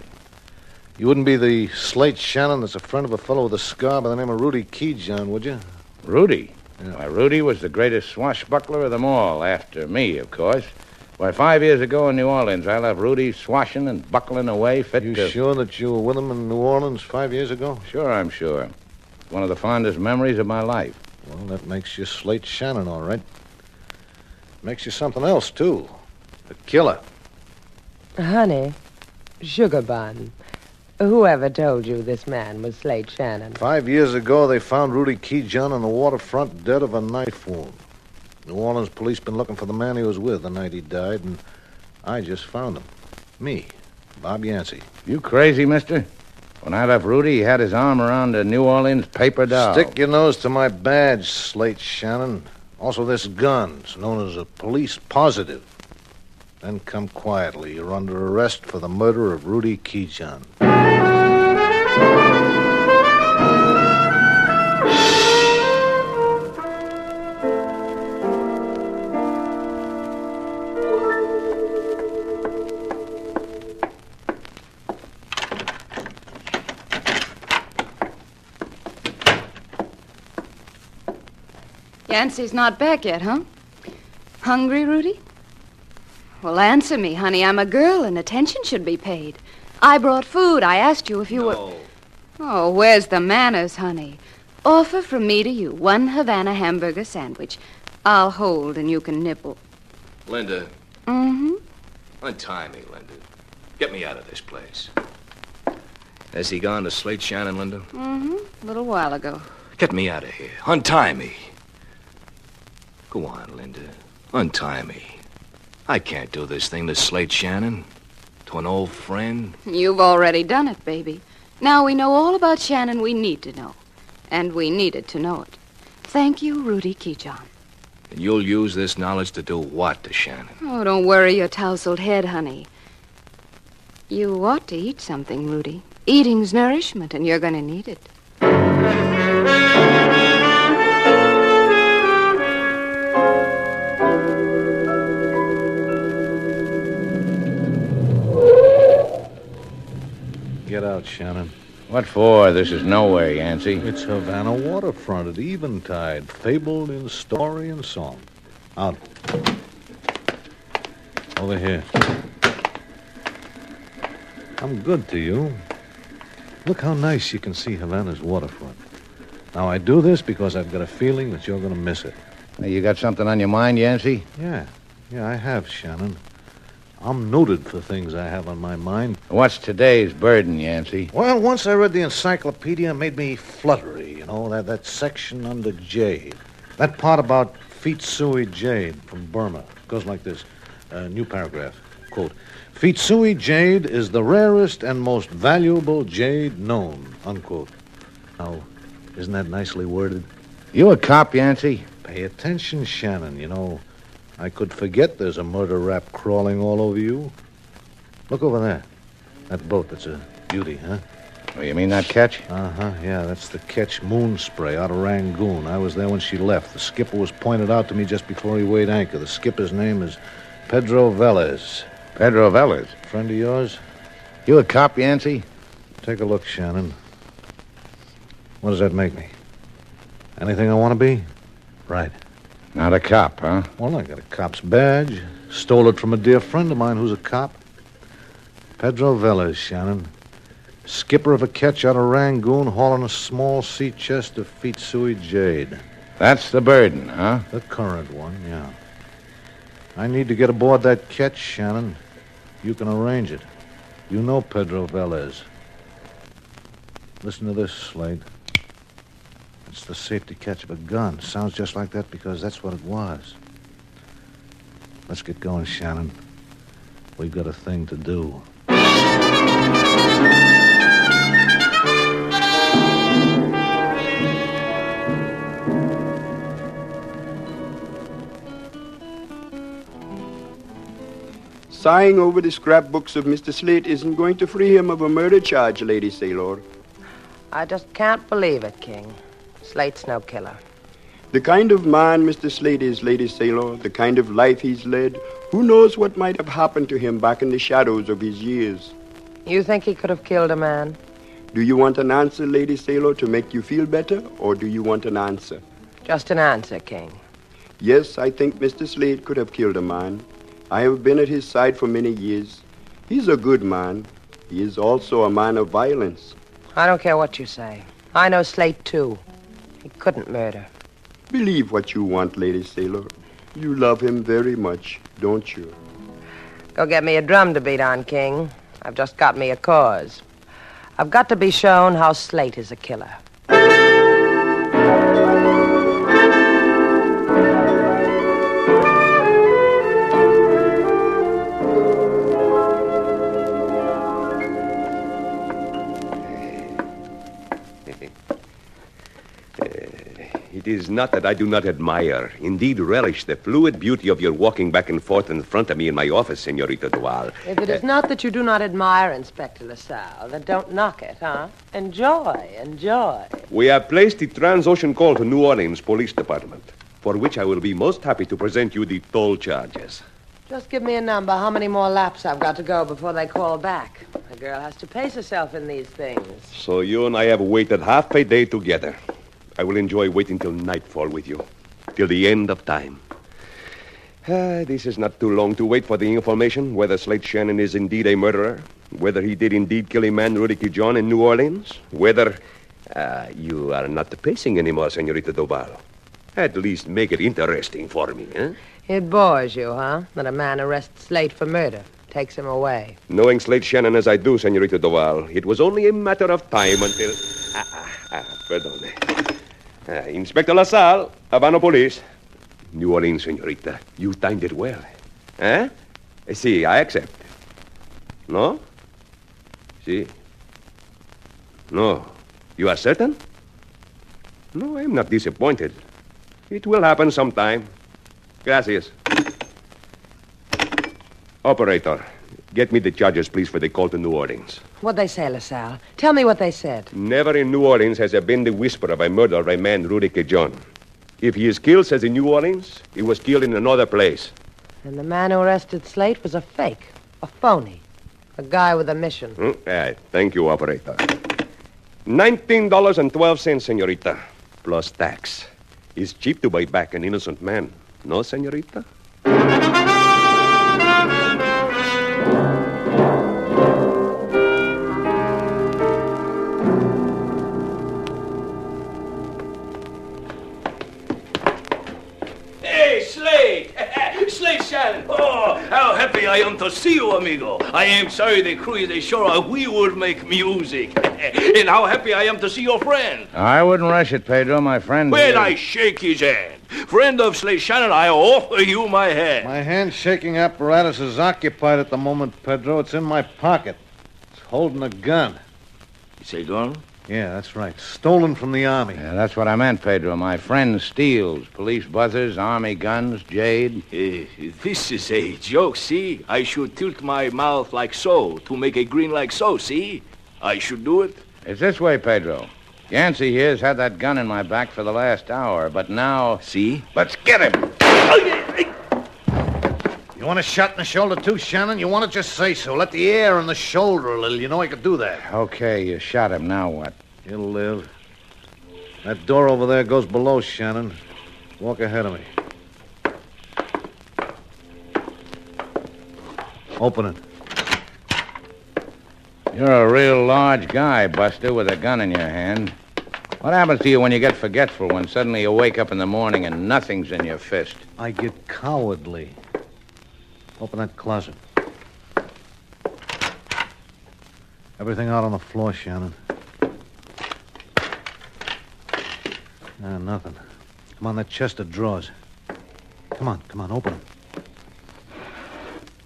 You wouldn't be the Slate Shannon that's a friend of a fellow with a scar by the name of Rudy Keyjohn, would you? Rudy? Yeah. Why, Rudy was the greatest swashbuckler of them all, after me, of course. Why, 5 years ago in New Orleans, I left Rudy swashing and buckling away fit You to... sure that you were with him in New Orleans 5 years ago? Sure, I'm sure. It's one of the fondest memories of my life. Well, that makes you Slate Shannon, all right. Makes you something else, too. A killer. Honey, sugar bun. Whoever told you this man was Slate Shannon? 5 years ago, they found Rudy Keyjohn on the waterfront dead of a knife wound. New Orleans police been looking for the man he was with the night he died, and I just found him. Me, Bob Yancey. You crazy, mister? When I left Rudy, he had his arm around a New Orleans paper doll. Stick your nose to my badge, Slate Shannon. Also this gun. It's known as a police positive. Then come quietly. You're under arrest for the murder of Rudy Keyjohn. Yancey's not back yet, huh? Hungry, Rudy? Well, answer me, honey. I'm a girl, and attention should be paid. I brought food. I asked you if you were... Oh, where's the manners, honey? Offer from me to you 1 Havana hamburger sandwich. I'll hold, and you can nibble. Linda. Mm-hmm. Untie me, Linda. Get me out of this place. Has he gone to Slate Shannon, Linda? Mm-hmm. A little while ago. Get me out of here. Untie me. Go on, Linda. Untie me. I can't do this thing to Slate Shannon. To an old friend. You've already done it, baby. Now we know all about Shannon we need to know. And we needed to know it. Thank you, Rudy Keyjohn. And you'll use this knowledge to do what to Shannon? Oh, don't worry your tousled head, honey. You ought to eat something, Rudy. Eating's nourishment, and you're going to need it. Get out, Shannon. What for? This is nowhere, Yancey. It's Havana waterfront at eventide, fabled in story and song. Out. Over here. I'm good to you. Look how nice you can see Havana's waterfront. Now, I do this because I've got a feeling that you're going to miss it. Hey, you got something on your mind, Yancey? Yeah, I have, Shannon. I'm noted for things I have on my mind. What's today's burden, Yancey? Well, once I read the encyclopedia, it made me fluttery, that section under jade. That part about Feetsui jade from Burma. It goes like this. New paragraph. Quote, Feetsui jade is the rarest and most valuable jade known, unquote. Now, isn't that nicely worded? You a cop, Yancey? Pay attention, Shannon. I could forget there's a murder rap crawling all over you. Look over there. That boat, that's a beauty, huh? Oh, you mean that ketch? Uh-huh, yeah, that's the ketch Moon Spray out of Rangoon. I was there when she left. The skipper was pointed out to me just before he weighed anchor. The skipper's name is Pedro Velez. Pedro Velez? Friend of yours? You a cop, Yancey? Take a look, Shannon. What does that make me? Anything I want to be? Right. Not a cop, huh? Well, I got a cop's badge. Stole it from a dear friend of mine who's a cop. Pedro Velez, Shannon. Skipper of a ketch out of Rangoon, hauling a small sea chest of feet suey jade. That's the burden, huh? The current one, yeah. I need to get aboard that ketch, Shannon. You can arrange it. You know Pedro Velez. Listen to this, Slate. It's the safety catch of a gun. Sounds just like that because that's what it was. Let's get going, Shannon. We've got a thing to do. Sighing over the scrapbooks of Mr. Slate isn't going to free him of a murder charge, Lady Sailor. I just can't believe it, King. Slate's no killer. The kind of man Mr. Slate is, Lady Sailor, the kind of life he's led, who knows what might have happened to him back in the shadows of his years. You think he could have killed a man? Do you want an answer, Lady Sailor, to make you feel better, or do you want an answer? Just an answer, King. Yes, I think Mr. Slate could have killed a man. I have been at his side for many years. He's a good man. He is also a man of violence. I don't care what you say. I know Slate, too. He couldn't murder. Believe what you want, Lady Sailor. You love him very much, don't you? Go get me a drum to beat on, King. I've just got me a cause. I've got to be shown how Slate is a killer. It is not that I do not admire, indeed relish, the fluid beauty of your walking back and forth in front of me in my office, Senorita Duval. If it is not that you do not admire Inspector LaSalle, then don't knock it, huh? Enjoy, enjoy. We have placed the Transocean call to New Orleans Police Department, for which I will be most happy to present you the toll charges. Just give me a number, how many more laps I've got to go before they call back. A girl has to pace herself in these things. So you and I have waited half a day together. I will enjoy waiting till nightfall with you, till the end of time. This is not too long to wait for the information whether Slate Shannon is indeed a murderer, whether he did indeed kill a man, Rudy John, in New Orleans, whether... you are not pacing anymore, Senorita Duval. At least make it interesting for me, huh? It bores you, huh? That a man arrests Slate for murder, takes him away. Knowing Slate Shannon as I do, Senorita Duval, it was only a matter of time until... Perdone. Inspector LaSalle, Havana Police. New Orleans, Senorita. You timed it well. Eh? Si, I accept. No? Si. No. You are certain? No, I'm not disappointed. It will happen sometime. Gracias. Operator, get me the charges, please, for the call to New Orleans. What'd they say, LaSalle? Tell me what they said. Never in New Orleans has there been the whisper of a murder of a man, Rudy John. If he is killed, says in New Orleans, he was killed in another place. And the man who arrested Slate was a fake, a phony, a guy with a mission. Thank you, operator. $19.12, senorita, plus tax. It's cheap to buy back an innocent man. No, senorita? Slate Shannon. Oh, how happy I am to see you, amigo. I am sorry the crew is sure we would make music. And how happy I am to see your friend. I wouldn't rush it, Pedro. My friend... When I shake his hand. Friend of Slate Shannon, I offer you my hand. My hand-shaking apparatus is occupied at the moment, Pedro. It's in my pocket. It's holding a gun. You say gun? Yeah, that's right. Stolen from the Army. Yeah, that's what I meant, Pedro. My friend steals police buzzers, Army guns, jade. This is a joke, see? I should tilt my mouth like so to make a grin like so, see? I should do it. It's this way, Pedro. Yancey here's had that gun in my back for the last hour, but now... See? Let's get him! You want a shot in the shoulder, too, Shannon? You want to just say so. Let the air in the shoulder a little. You know I could do that. Okay, you shot him. Now what? He'll live. That door over there goes below, Shannon. Walk ahead of me. Open it. You're a real large guy, Buster, with a gun in your hand. What happens to you when you get forgetful, when suddenly you wake up in the morning and nothing's in your fist? I get cowardly. Open that closet. Everything out on the floor, Shannon. Nothing. Come on, that chest of drawers. Come on, open it.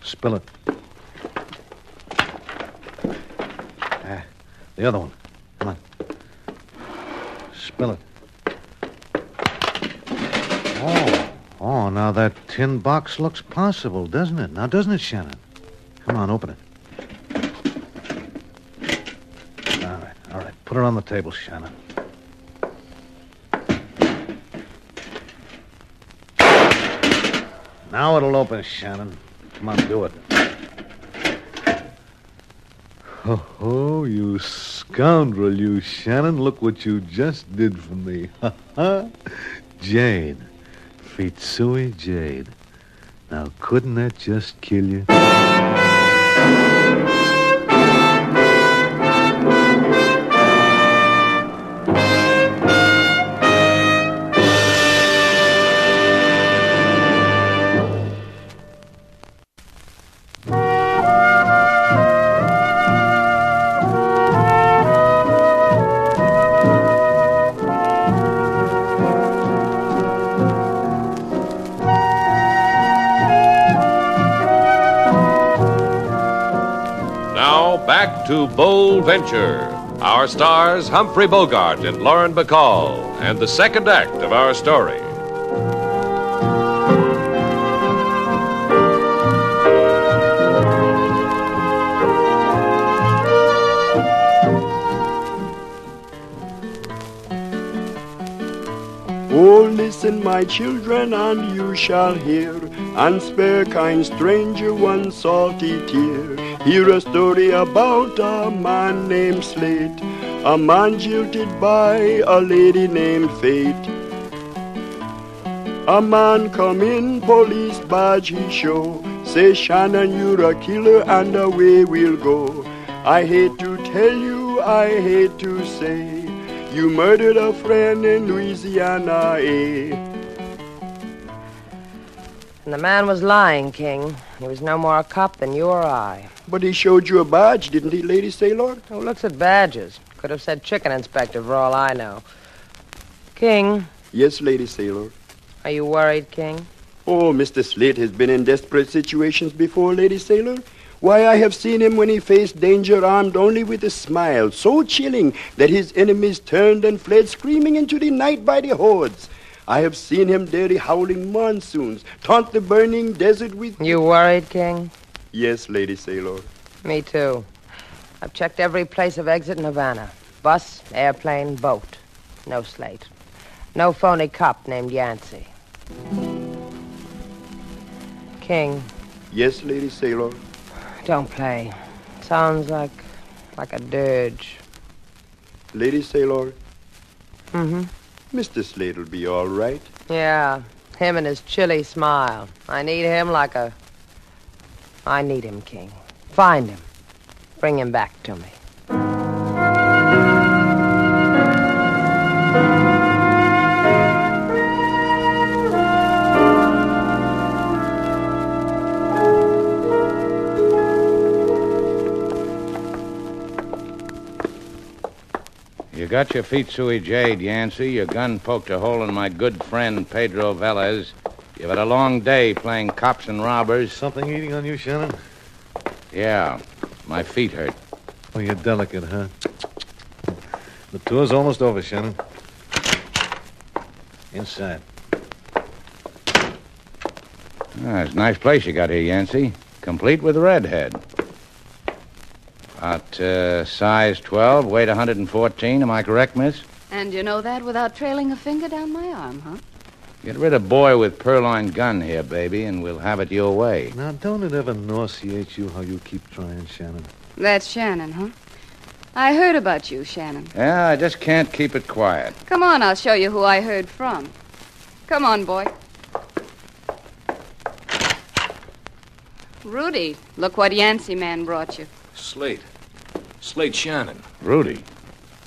Spill it. The other one. Come on. Spill it. Oh, now that tin box looks possible, doesn't it? Now, doesn't it, Shannon? Come on, open it. All right. Put it on the table, Shannon. Now it'll open, Shannon. Come on, do it. Oh, you scoundrel, you, Shannon. Look what you just did for me. Jade. Fitsui Jade. Now, couldn't that just kill you? Back to Bold Venture. Our stars, Humphrey Bogart and Lauren Bacall, and the second act of our story. Oh, listen, my children, and you shall hear, and spare kind stranger one salty tear. Hear a story about a man named Slate, a man jilted by a lady named Fate. A man come in, police badge he show, say, Shannon, you're a killer, and away we'll go. I hate to tell you, I hate to say, you murdered a friend in Louisiana, eh? And the man was lying, King. He was no more a cop than you or I. But he showed you a badge, didn't he, Lady Sailor? Who looks at badges? Could have said chicken inspector for all I know. King. Yes, Lady Sailor. Are you worried, King? Oh, Mr. Slate has been in desperate situations before, Lady Sailor. Why, I have seen him when he faced danger armed only with a smile, so chilling that his enemies turned and fled screaming into the night by the hordes. I have seen him dare the howling monsoons, taunt the burning desert with... You worried, King? Yes, Lady Sailor. Me too. I've checked every place of exit in Havana. Bus, airplane, boat. No Slate. No phony cop named Yancey. King. Yes, Lady Sailor. Don't play. Sounds like a dirge. Lady Sailor. Mm-hmm. Mr. Slate'll be all right. Yeah, him and his chilly smile. I need him like a... I need him, King. Find him. Bring him back to me. You got your feet, Suey Jade, Yancey. Your gun poked a hole in my good friend, Pedro Velez. You've had a long day playing cops and robbers. Something eating on you, Shannon? Yeah. My feet hurt. Oh, you're delicate, huh? The tour's almost over, Shannon. Inside. It's a nice place you got here, Yancey. Complete with redhead. About size 12, weight 114. Am I correct, miss? And you know that without trailing a finger down my arm, huh? Get rid of boy with purloined gun here, baby, and we'll have it your way. Now, don't it ever nauseate you how you keep trying, Shannon? That's Shannon, huh? I heard about you, Shannon. Yeah, I just can't keep it quiet. Come on, I'll show you who I heard from. Come on, boy. Rudy, look what Yancey man brought you. Slate. Slate Shannon. Rudy,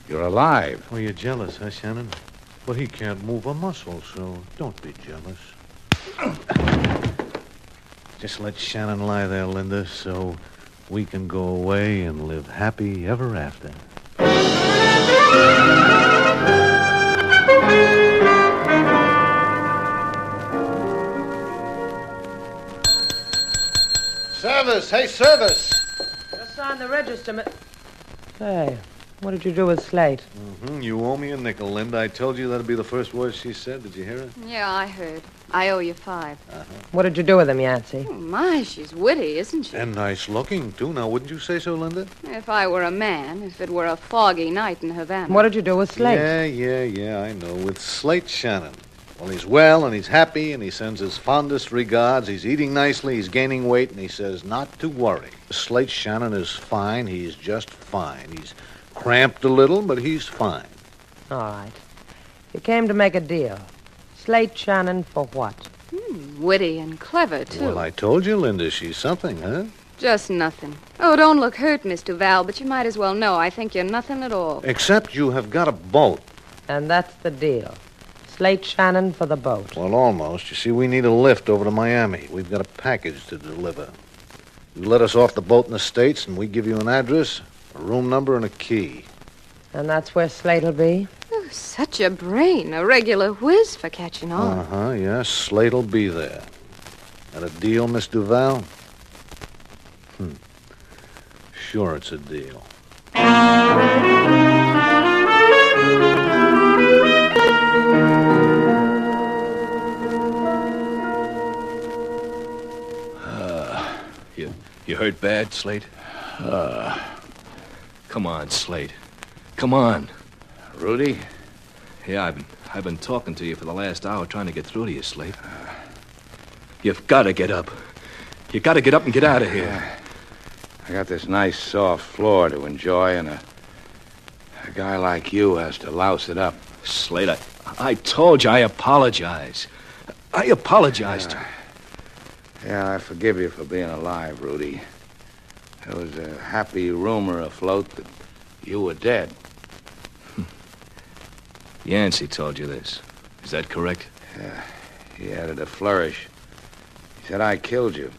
you're alive. Oh, you're jealous, huh, Shannon? Well, he can't move a muscle, so don't be jealous. Just let Shannon lie there, Linda, so we can go away and live happy ever after. Service! Hey, service! Just sign the register, Hey, what did you do with Slate? You owe me a nickel, Linda. I told you that'd be the first words she said. Did you hear it? Yeah, I heard. I owe you 5. What did you do with him, Yancey? Oh, my, she's witty, isn't she? And nice looking, too. Now, wouldn't you say so, Linda? If I were a man, if it were a foggy night in Havana. What did you do with Slate? Yeah, I know. With Slate Shannon. Well, he's well, and he's happy, and he sends his fondest regards. He's eating nicely, he's gaining weight, and he says not to worry. Slate Shannon is fine. He's just fine. He's cramped a little, but he's fine. All right. You came to make a deal. Slate Shannon for what? Witty and clever, too. Well, I told you, Linda, she's something, huh? Just nothing. Oh, don't look hurt, Miss Duval, but you might as well know I think you're nothing at all. Except you have got a boat. And that's the deal. Slate Shannon for the boat. Well, almost. You see, we need a lift over to Miami. We've got a package to deliver. You let us off the boat in the States, and we give you an address, a room number, and a key. And that's where Slate'll be? Oh, such a brain. A regular whiz for catching on. Yeah. Slate'll be there. That a deal, Miss Duval? Sure it's a deal. You hurt bad, Slate? Come on, Slate. Come on. Rudy? Yeah, I've been talking to you for the last hour, trying to get through to you, Slate. You've got to get up. You got to get up and get out of here. I got this nice soft floor to enjoy, and a guy like you has to louse it up. Slate, I told you I apologize. I apologized. Yeah, I forgive you for being alive, Rudy. There was a happy rumor afloat that you were dead. Yancey told you this. Is that correct? Yeah, he added a flourish. He said I killed you.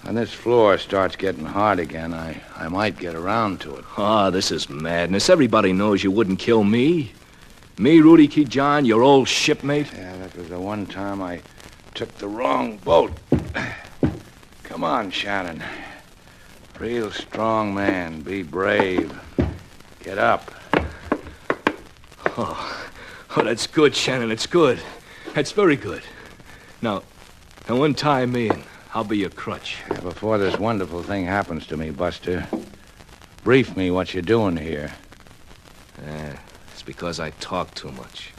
When this floor starts getting hard again, I might get around to it. This is madness. Everybody knows you wouldn't kill me. Me, Rudy Key John, your old shipmate. Yeah, that was the one time I took the wrong boat. Come on, Shannon. Real strong man. Be brave. Get up. Oh, that's good, Shannon. It's good. That's very good. Now untie me and I'll be your crutch. Yeah, before this wonderful thing happens to me, Buster, brief me what you're doing here. It's because I talk too much.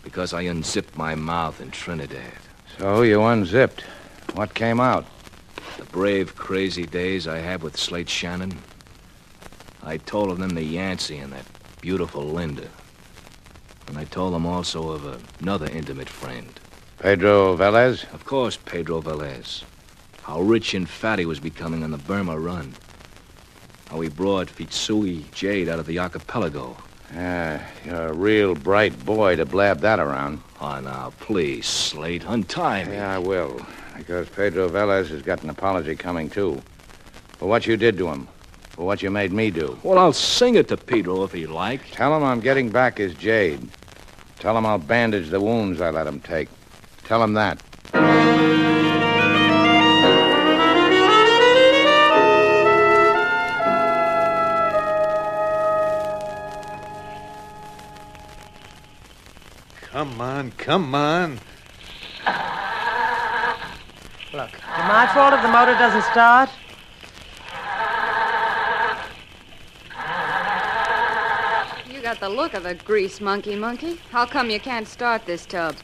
Because I unzipped my mouth in Trinidad. So you unzipped. What came out? The brave, crazy days I had with Slate Shannon. I told of them to Yancey and that beautiful Linda. And I told them also of another intimate friend. Pedro Velez? Of course, Pedro Velez. How rich and fat he was becoming on the Burma run. How he brought Fitsui Jade out of the archipelago. You're a real bright boy to blab that around. Oh, now, please, Slate, untie me. Yeah, I will. Because Pedro Velez has got an apology coming, too. For what you did to him. For what you made me do. Well, I'll sing it to Pedro if he likes. Tell him I'm getting back his jade. Tell him I'll bandage the wounds I let him take. Tell him that. Come on. Look, is it my fault if the motor doesn't start? You got the look of a grease monkey. How come you can't start this tub?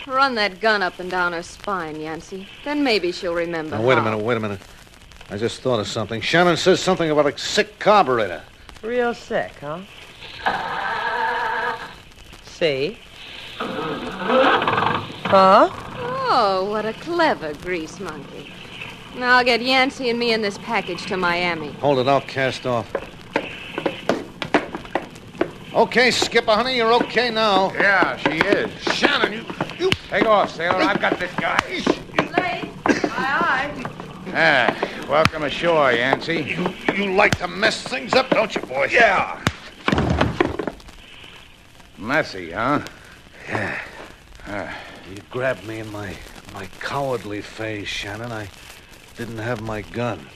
Run that gun up and down her spine, Yancey. Then maybe she'll remember. Now, wait a minute. I just thought of something. Shannon says something about a sick carburetor. Real sick, huh? See? Huh? Oh, what a clever grease monkey. Now I'll get Yancey and me in this package to Miami. Hold it, I'll cast off. Okay, Skipper, honey, you're okay now. Yeah, she is. Shannon, you... Take off, sailor. I've got this guy. Slate, aye. Welcome ashore, Yancey. You like to mess things up, don't you, boy? Yeah. Messy, huh? Yeah. You grabbed me in my cowardly phase, Shannon. I didn't have my gun.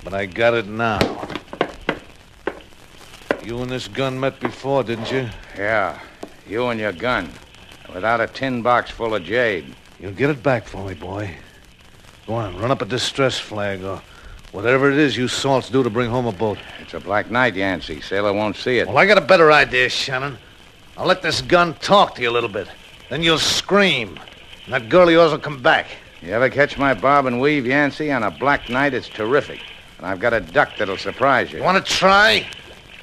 But I got it now. You and this gun met before, didn't you? Yeah. You and your gun. Without a tin box full of jade. You'll get it back for me, boy. Go on, run up a distress flag or whatever it is you salts do to bring home a boat. It's a black night, Yancey. Sailor won't see it. Well, I got a better idea, Shannon. I'll let this gun talk to you a little bit. Then you'll scream. And that girl of yours will come back. You ever catch my bob and weave, Yancey? On a black night, it's terrific. And I've got a duck that'll surprise you. You want to try?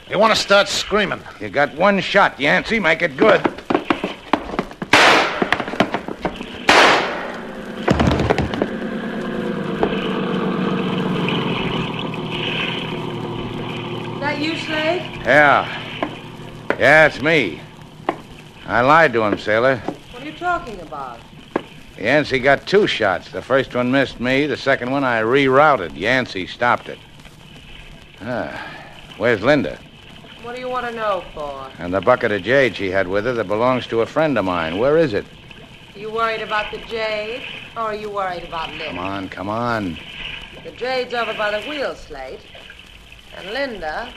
You want to start screaming? You got one shot, Yancey. Make it good. You, Slade? Yeah, it's me. I lied to him, sailor. What are you talking about? Yancey got 2 shots. The first one missed me. The second one I rerouted. Yancey stopped it. Where's Linda? What do you want to know for? And the bucket of jade she had with her that belongs to a friend of mine. Where is it? You worried about the jade? Or are you worried about Linda? Come on. The jade's over by the wheel, Slate. And Linda...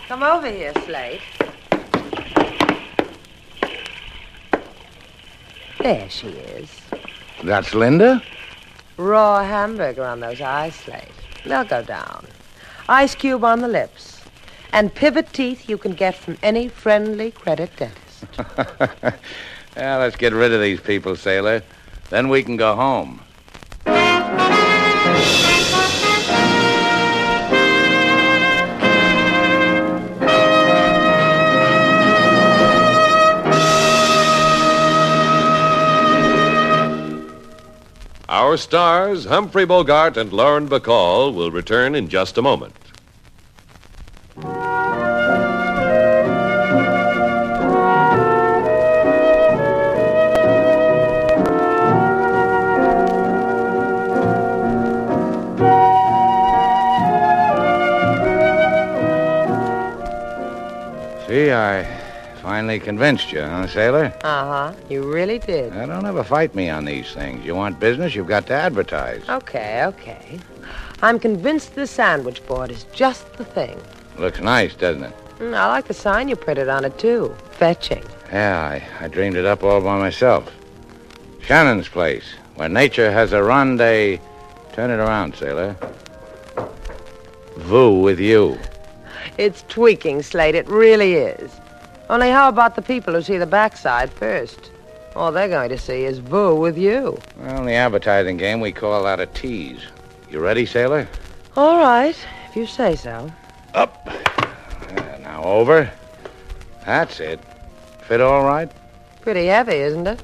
Come over here, Slate. There she is. That's Linda? Raw hamburger on those eyes, Slate. They'll go down. Ice cube on the lips. And pivot teeth you can get from any friendly credit dentist. Yeah, let's get rid of these people, sailor. Then we can go home. Our stars, Humphrey Bogart and Lauren Bacall, will return in just a moment. See, I finally convinced you, huh, sailor? Uh-huh. You really did. Now, don't ever fight me on these things. You want business, you've got to advertise. Okay. I'm convinced the sandwich board is just the thing. Looks nice, doesn't it? I like the sign you printed on it, too. Fetching. Yeah, I dreamed it up all by myself. Shannon's place, where nature has a rendezvous. Turn it around, sailor. Voo with you. It's tweaking, Slate. It really is. Only how about the people who see the backside first? All they're going to see is Voo with you. Well, in the advertising game, we call that a tease. You ready, sailor? All right, if you say so. Up. Now over. That's it. Fit all right? Pretty heavy, isn't it?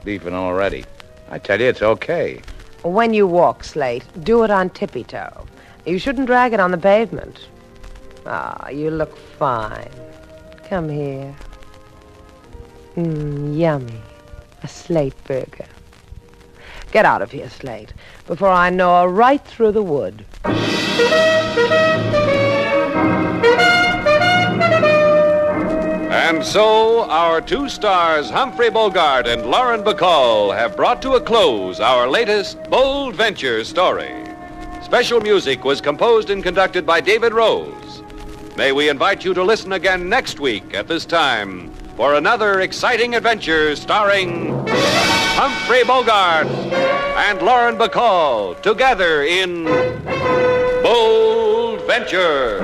Beefing already. I tell you, it's okay. When you walk, Slate, do it on tippy-toe. You shouldn't drag it on the pavement. You look fine. Come here. Yummy. A Slate burger. Get out of here, Slate, before I gnaw right through the wood. And so, our 2 stars, Humphrey Bogart and Lauren Bacall, have brought to a close our latest bold venture story. Special music was composed and conducted by David Rose. May we invite you to listen again next week at this time for another exciting adventure starring Humphrey Bogart and Lauren Bacall together in Bold Venture.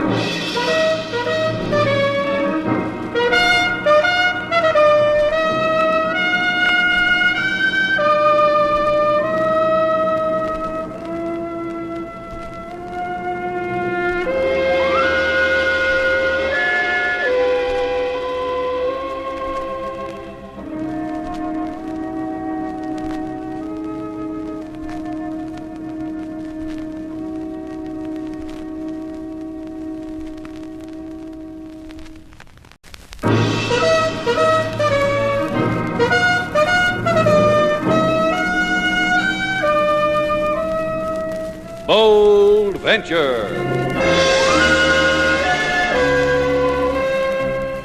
Adventure.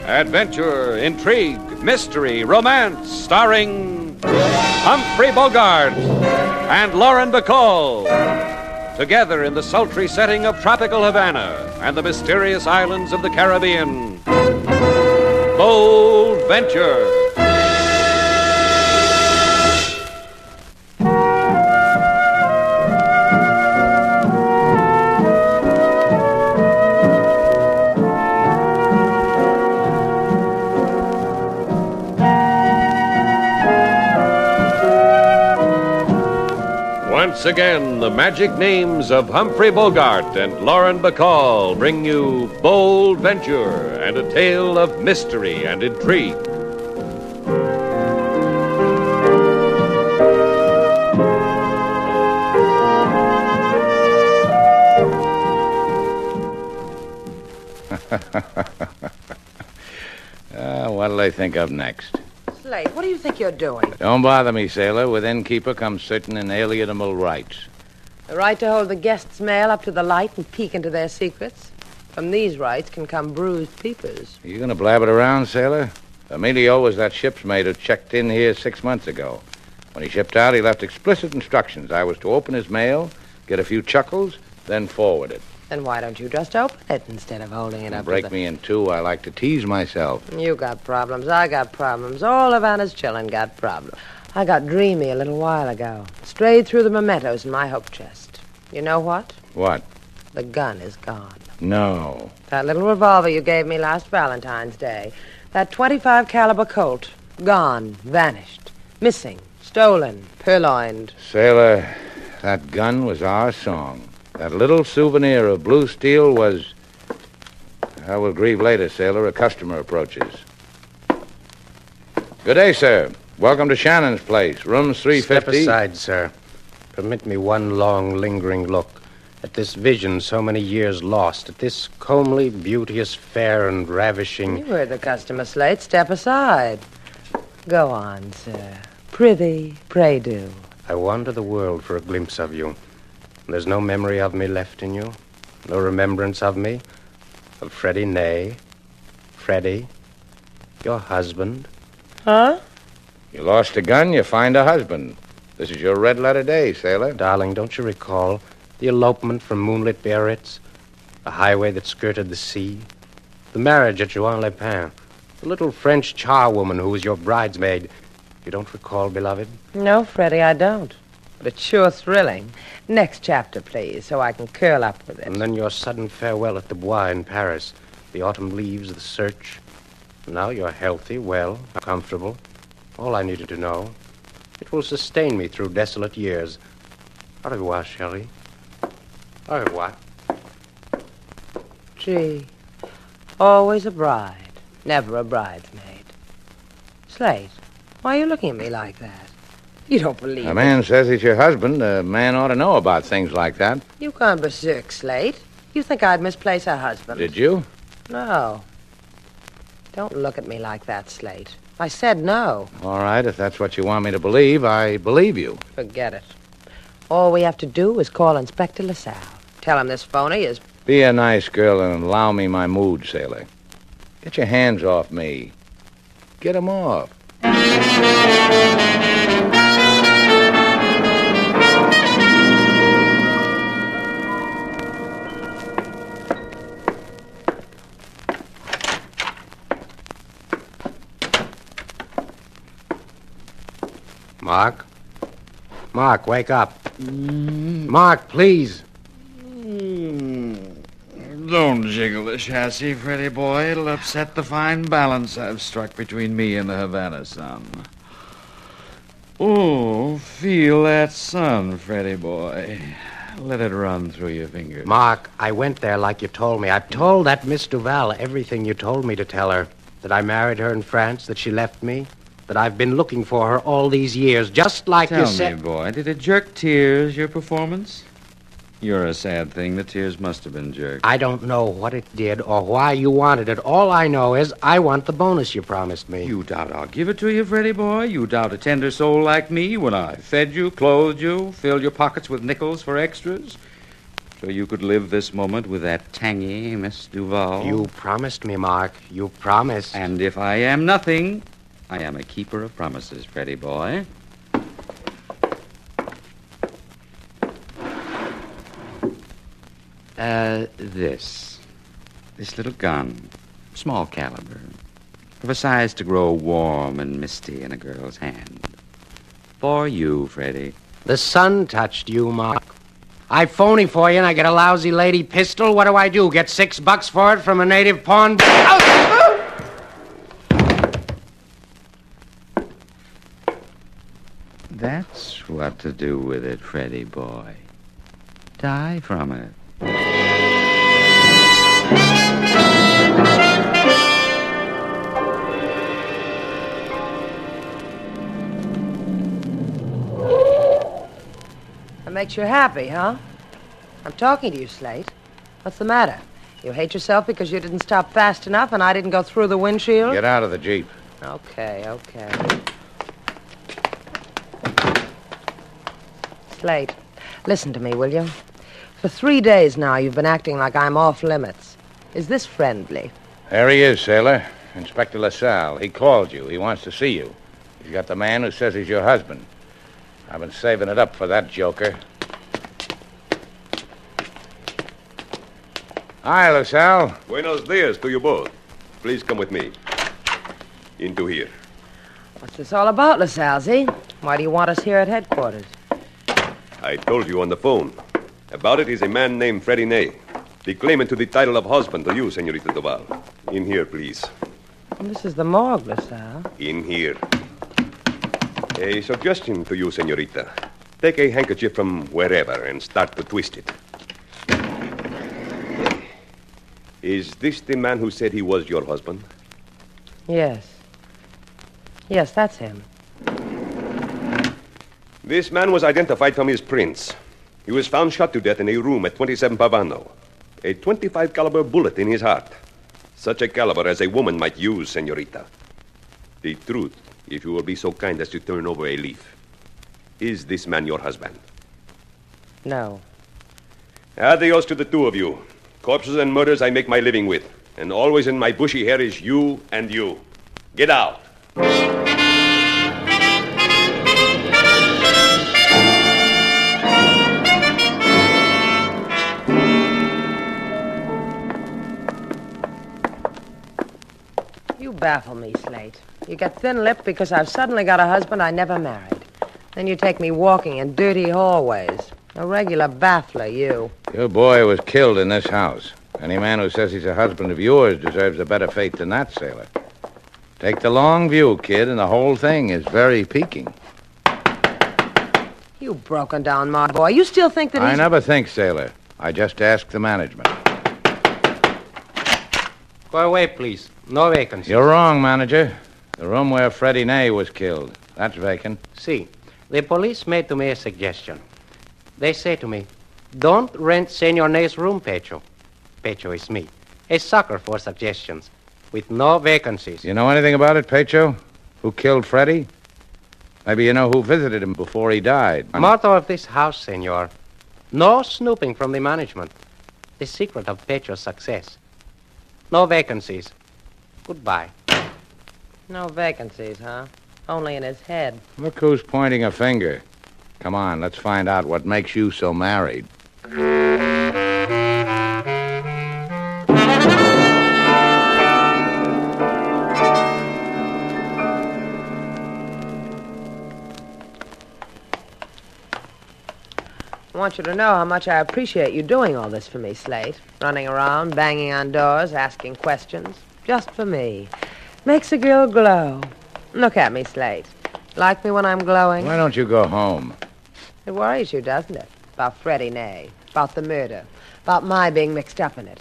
Adventure, intrigue, mystery, romance, starring Humphrey Bogart and Lauren Bacall. Together in the sultry setting of tropical Havana and the mysterious islands of the Caribbean. Bold Venture. Once again, the magic names of Humphrey Bogart and Lauren Bacall bring you Bold Venture and a tale of mystery and intrigue. What'll they think of next? Slate, what do you think you're doing? Don't bother me, sailor. With innkeeper comes certain inalienable rights. The right to hold the guest's mail up to the light and peek into their secrets. From these rights can come bruised peepers. Are you going to blab it around, sailor? Emilio was that ship's mate who checked in here 6 months ago. When he shipped out, he left explicit instructions. I was to open his mail, get a few chuckles, then forward it. Then why don't you just open it instead of holding it up? Break me in two. I like to tease myself. You got problems. I got problems. All Havana's children got problems. I got dreamy a little while ago. Strayed through the mementos in my hope chest. You know what? What? The gun is gone. No. That little revolver you gave me last Valentine's Day. That .25 caliber Colt. Gone. Vanished. Missing. Stolen. Purloined. Sailor, that gun was our song. That little souvenir of blue steel was... I will grieve later, sailor. A customer approaches. Good day, sir. Welcome to Shannon's place. Rooms 350. Step aside, sir. Permit me one long, lingering look at this vision so many years lost, at this comely, beauteous, fair, and ravishing... You heard the customer, Slate. Step aside. Go on, sir. Prithee, pray do. I wander the world for a glimpse of you. There's no memory of me left in you, no remembrance of me, of Freddie Ney. Freddie, your husband. Huh? You lost a gun, you find a husband. This is your red letter day, sailor. Darling, don't you recall the elopement from moonlit Biarritz, the highway that skirted the sea, the marriage at Juan-les-Pins, the little French charwoman who was your bridesmaid? You don't recall, beloved? No, Freddie, I don't. But it's sure thrilling. Next chapter, please, so I can curl up with it. And then your sudden farewell at the Bois in Paris. The autumn leaves, the search. Now you're healthy, well, comfortable. All I needed to know. It will sustain me through desolate years. Au revoir, chérie. Au revoir. Gee, always a bride, never a bridesmaid. Slate, why are you looking at me like that? You don't believe A man says he's your husband. A man ought to know about things like that. You gone berserk, Slate. You think I'd misplace a husband? Did you? No. Don't look at me like that, Slate. I said no. All right, if that's what you want me to believe, I believe you. Forget it. All we have to do is call Inspector LaSalle. Tell him this phony is... Be a nice girl and allow me my mood, sailor. Get your hands off me. Get 'em off. Mark? Mark, wake up. Mark, please. Don't jiggle the chassis, Freddie boy. It'll upset the fine balance I've struck between me and the Havana sun. Oh, feel that sun, Freddie boy. Let it run through your fingers. Mark, I went there like you told me. I've told that Miss Duval everything you told me to tell her. That I married her in France, that she left me, that I've been looking for her all these years, just like you said. Tell me, boy, did it jerk tears, your performance? You're a sad thing. The tears must have been jerked. I don't know what it did or why you wanted it. All I know is I want the bonus you promised me. You doubt I'll give it to you, Freddie boy? You doubt a tender soul like me when I fed you, clothed you, filled your pockets with nickels for extras? So you could live this moment with that tangy Miss Duval? You promised me, Mark. You promised. And if I am nothing, I am a keeper of promises, Freddie boy. This little gun, small caliber, of a size to grow warm and misty in a girl's hand. For you, Freddie. The sun touched you, Mark. I phony for you and I get a lousy lady pistol. What do? Get $6 for it from a native pawn... That's what to do with it, Freddie boy. Die from it. That makes you happy, huh? I'm talking to you, Slate. What's the matter? You hate yourself because you didn't stop fast enough and I didn't go through the windshield? Get out of the Jeep. Okay. Slate, listen to me, will you? For 3 days now, you've been acting like I'm off limits. Is this friendly? There he is, sailor. Inspector LaSalle. He called you. He wants to see you. He's got the man who says he's your husband. I've been saving it up for that joker. Hi, LaSalle. Buenos dias to you both. Please come with me. Into here. What's this all about, LaSalle, Z? Why do you want us here at headquarters? I told you on the phone. About it is a man named Freddie Ney, the claimant to the title of husband to you, Senorita Duval. In here, please. This is the morgue, LaSalle. In here. A suggestion to you, Senorita. Take a handkerchief from wherever and start to twist it. Is this the man who said he was your husband? Yes. Yes, that's him. This man was identified from his prints. He was found shot to death in a room at 27 Pavano. A .25 caliber bullet in his heart. Such a caliber as a woman might use, Senorita. The truth, if you will be so kind as to turn over a leaf. Is this man your husband? No. Adios to the two of you. Corpses and murders I make my living with. And always in my bushy hair is you and you. Get out. You baffle me, Slate. You get thin-lipped because I've suddenly got a husband I never married. Then you take me walking in dirty hallways. A regular baffler, you. Your boy was killed in this house. Any man who says he's a husband of yours deserves a better fate than that, sailor. Take the long view, kid, and the whole thing is very piquing. You broken down, my boy. You still think that I never think, sailor. I just ask the management. Go away, please. No vacancies. You're wrong, manager. The room where Freddie Ney was killed, that's vacant. See, the police made to me a suggestion. They say to me, don't rent Senor Ney's room, Pecho. Pecho is me, a sucker for suggestions, with no vacancies. You know anything about it, Pecho? Who killed Freddie? Maybe you know who visited him before he died. Motto of this house, senor. No snooping from the management. The secret of Pecho's success. No vacancies. Goodbye. No vacancies, huh? Only in his head. Look who's pointing a finger. Come on, let's find out what makes you so married. I want you to know how much I appreciate you doing all this for me, Slate. Running around, banging on doors, asking questions. Just for me. Makes a girl glow. Look at me, Slate. Like me when I'm glowing? Why don't you go home? It worries you, doesn't it? About Freddie Ney, about the murder, about my being mixed up in it.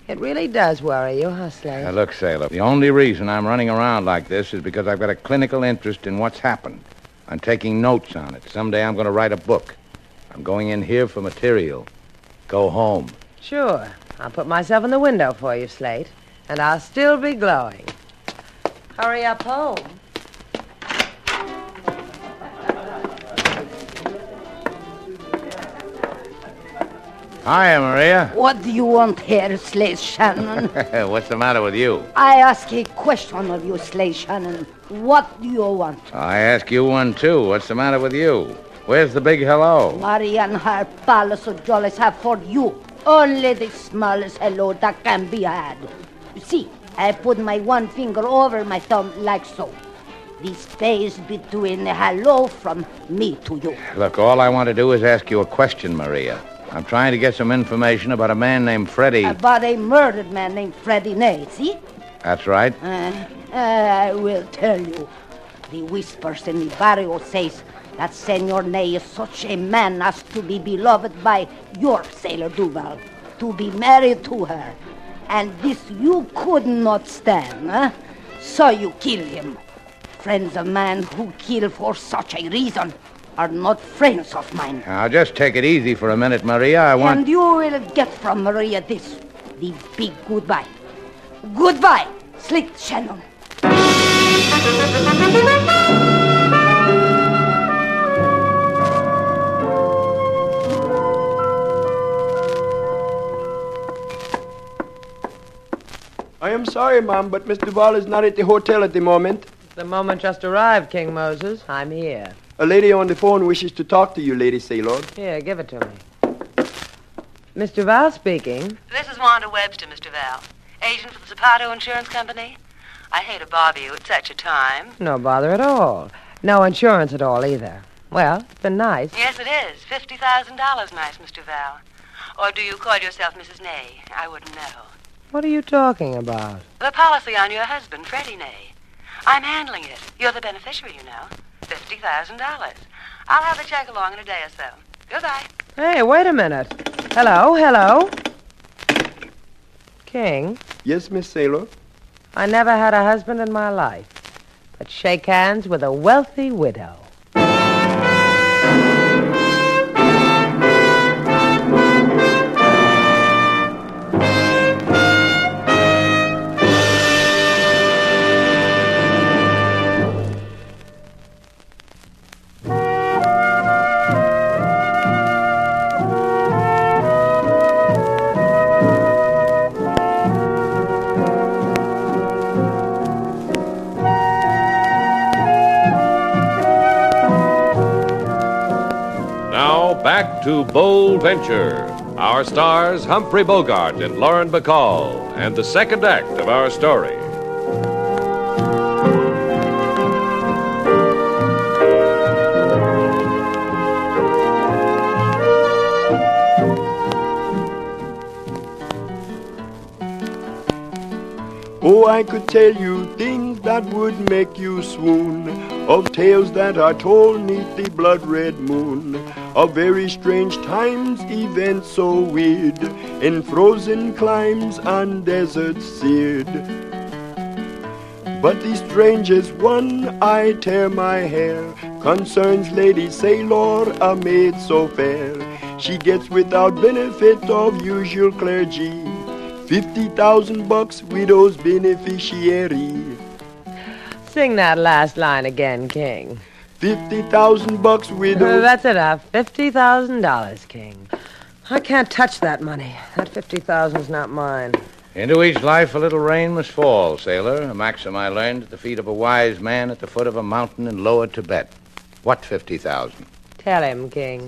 It really does worry you, huh, Slate? Now, look, sailor, the only reason I'm running around like this is because I've got a clinical interest in what's happened. I'm taking notes on it. Someday I'm going to write a book. I'm going in here for material. Go home. Sure. I'll put myself in the window for you, Slate, and I'll still be glowing. Hurry up home. Hiya, Maria. What do you want here, Slate Shannon? What's the matter with you? I ask a question of you, Slate Shannon. What do you want? I ask you one, too. What's the matter with you? Where's the big hello? Maria and her palace of jollies have for you only the smallest hello that can be had. You see, I put my one finger over my thumb like so. The space between a hello from me to you. Look, all I want to do is ask you a question, Maria. I'm trying to get some information about a man named Freddie. About a murdered man named Freddie Ney, see? That's right. I will tell you. The whispers in the barrio says that Senor Ney is such a man as to be beloved by your Sailor Duval, to be married to her. And this you could not stand, huh? So you kill him. Friends of man who kill for such a reason are not friends of mine. Now, just take it easy for a minute, Maria. And you will get from Maria this, the big goodbye. Goodbye, Slate Shannon. I am sorry, Mom, but Miss Duval is not at the hotel at the moment. The moment just arrived, King Moses. I'm here. A lady on the phone wishes to talk to you, Lady Sailor. Here, give it to me. Miss Duval speaking. This is Wanda Webster, Mr. Duval. Agent for the Zapato Insurance Company. I hate to bother you at such a time. No bother at all. No insurance at all, either. Well, it's been nice. Yes, it is. $50,000 nice, Mr. Duval. Or do you call yourself Mrs. Ney? I wouldn't know. What are you talking about? The policy on your husband, Freddie Ney. I'm handling it. You're the beneficiary, you know. $50,000. I'll have the check along in a day or so. Goodbye. Hey, wait a minute. Hello? King? Yes, Miss Sailor? I never had a husband in my life, but shake hands with a wealthy widow. Back to Bold Venture. Our stars, Humphrey Bogart and Lauren Bacall, and the second act of our story. Oh, I could tell you things that would make you swoon, of tales that are told neath the blood-red moon, of very strange times, events so weird, in frozen climes and deserts seared. But the strangest one, I tear my hair, concerns Lady Sailor, a maid so fair. She gets without benefit of usual clergy, $50,000 widow's beneficiary. Sing that last line again, King. $50,000 widow. That's enough. $50,000, King. I can't touch that money. That $50,000's not mine. Into each life a little rain must fall, sailor. A maxim I learned at the feet of a wise man at the foot of a mountain in lower Tibet. What 50,000? Tell him, King.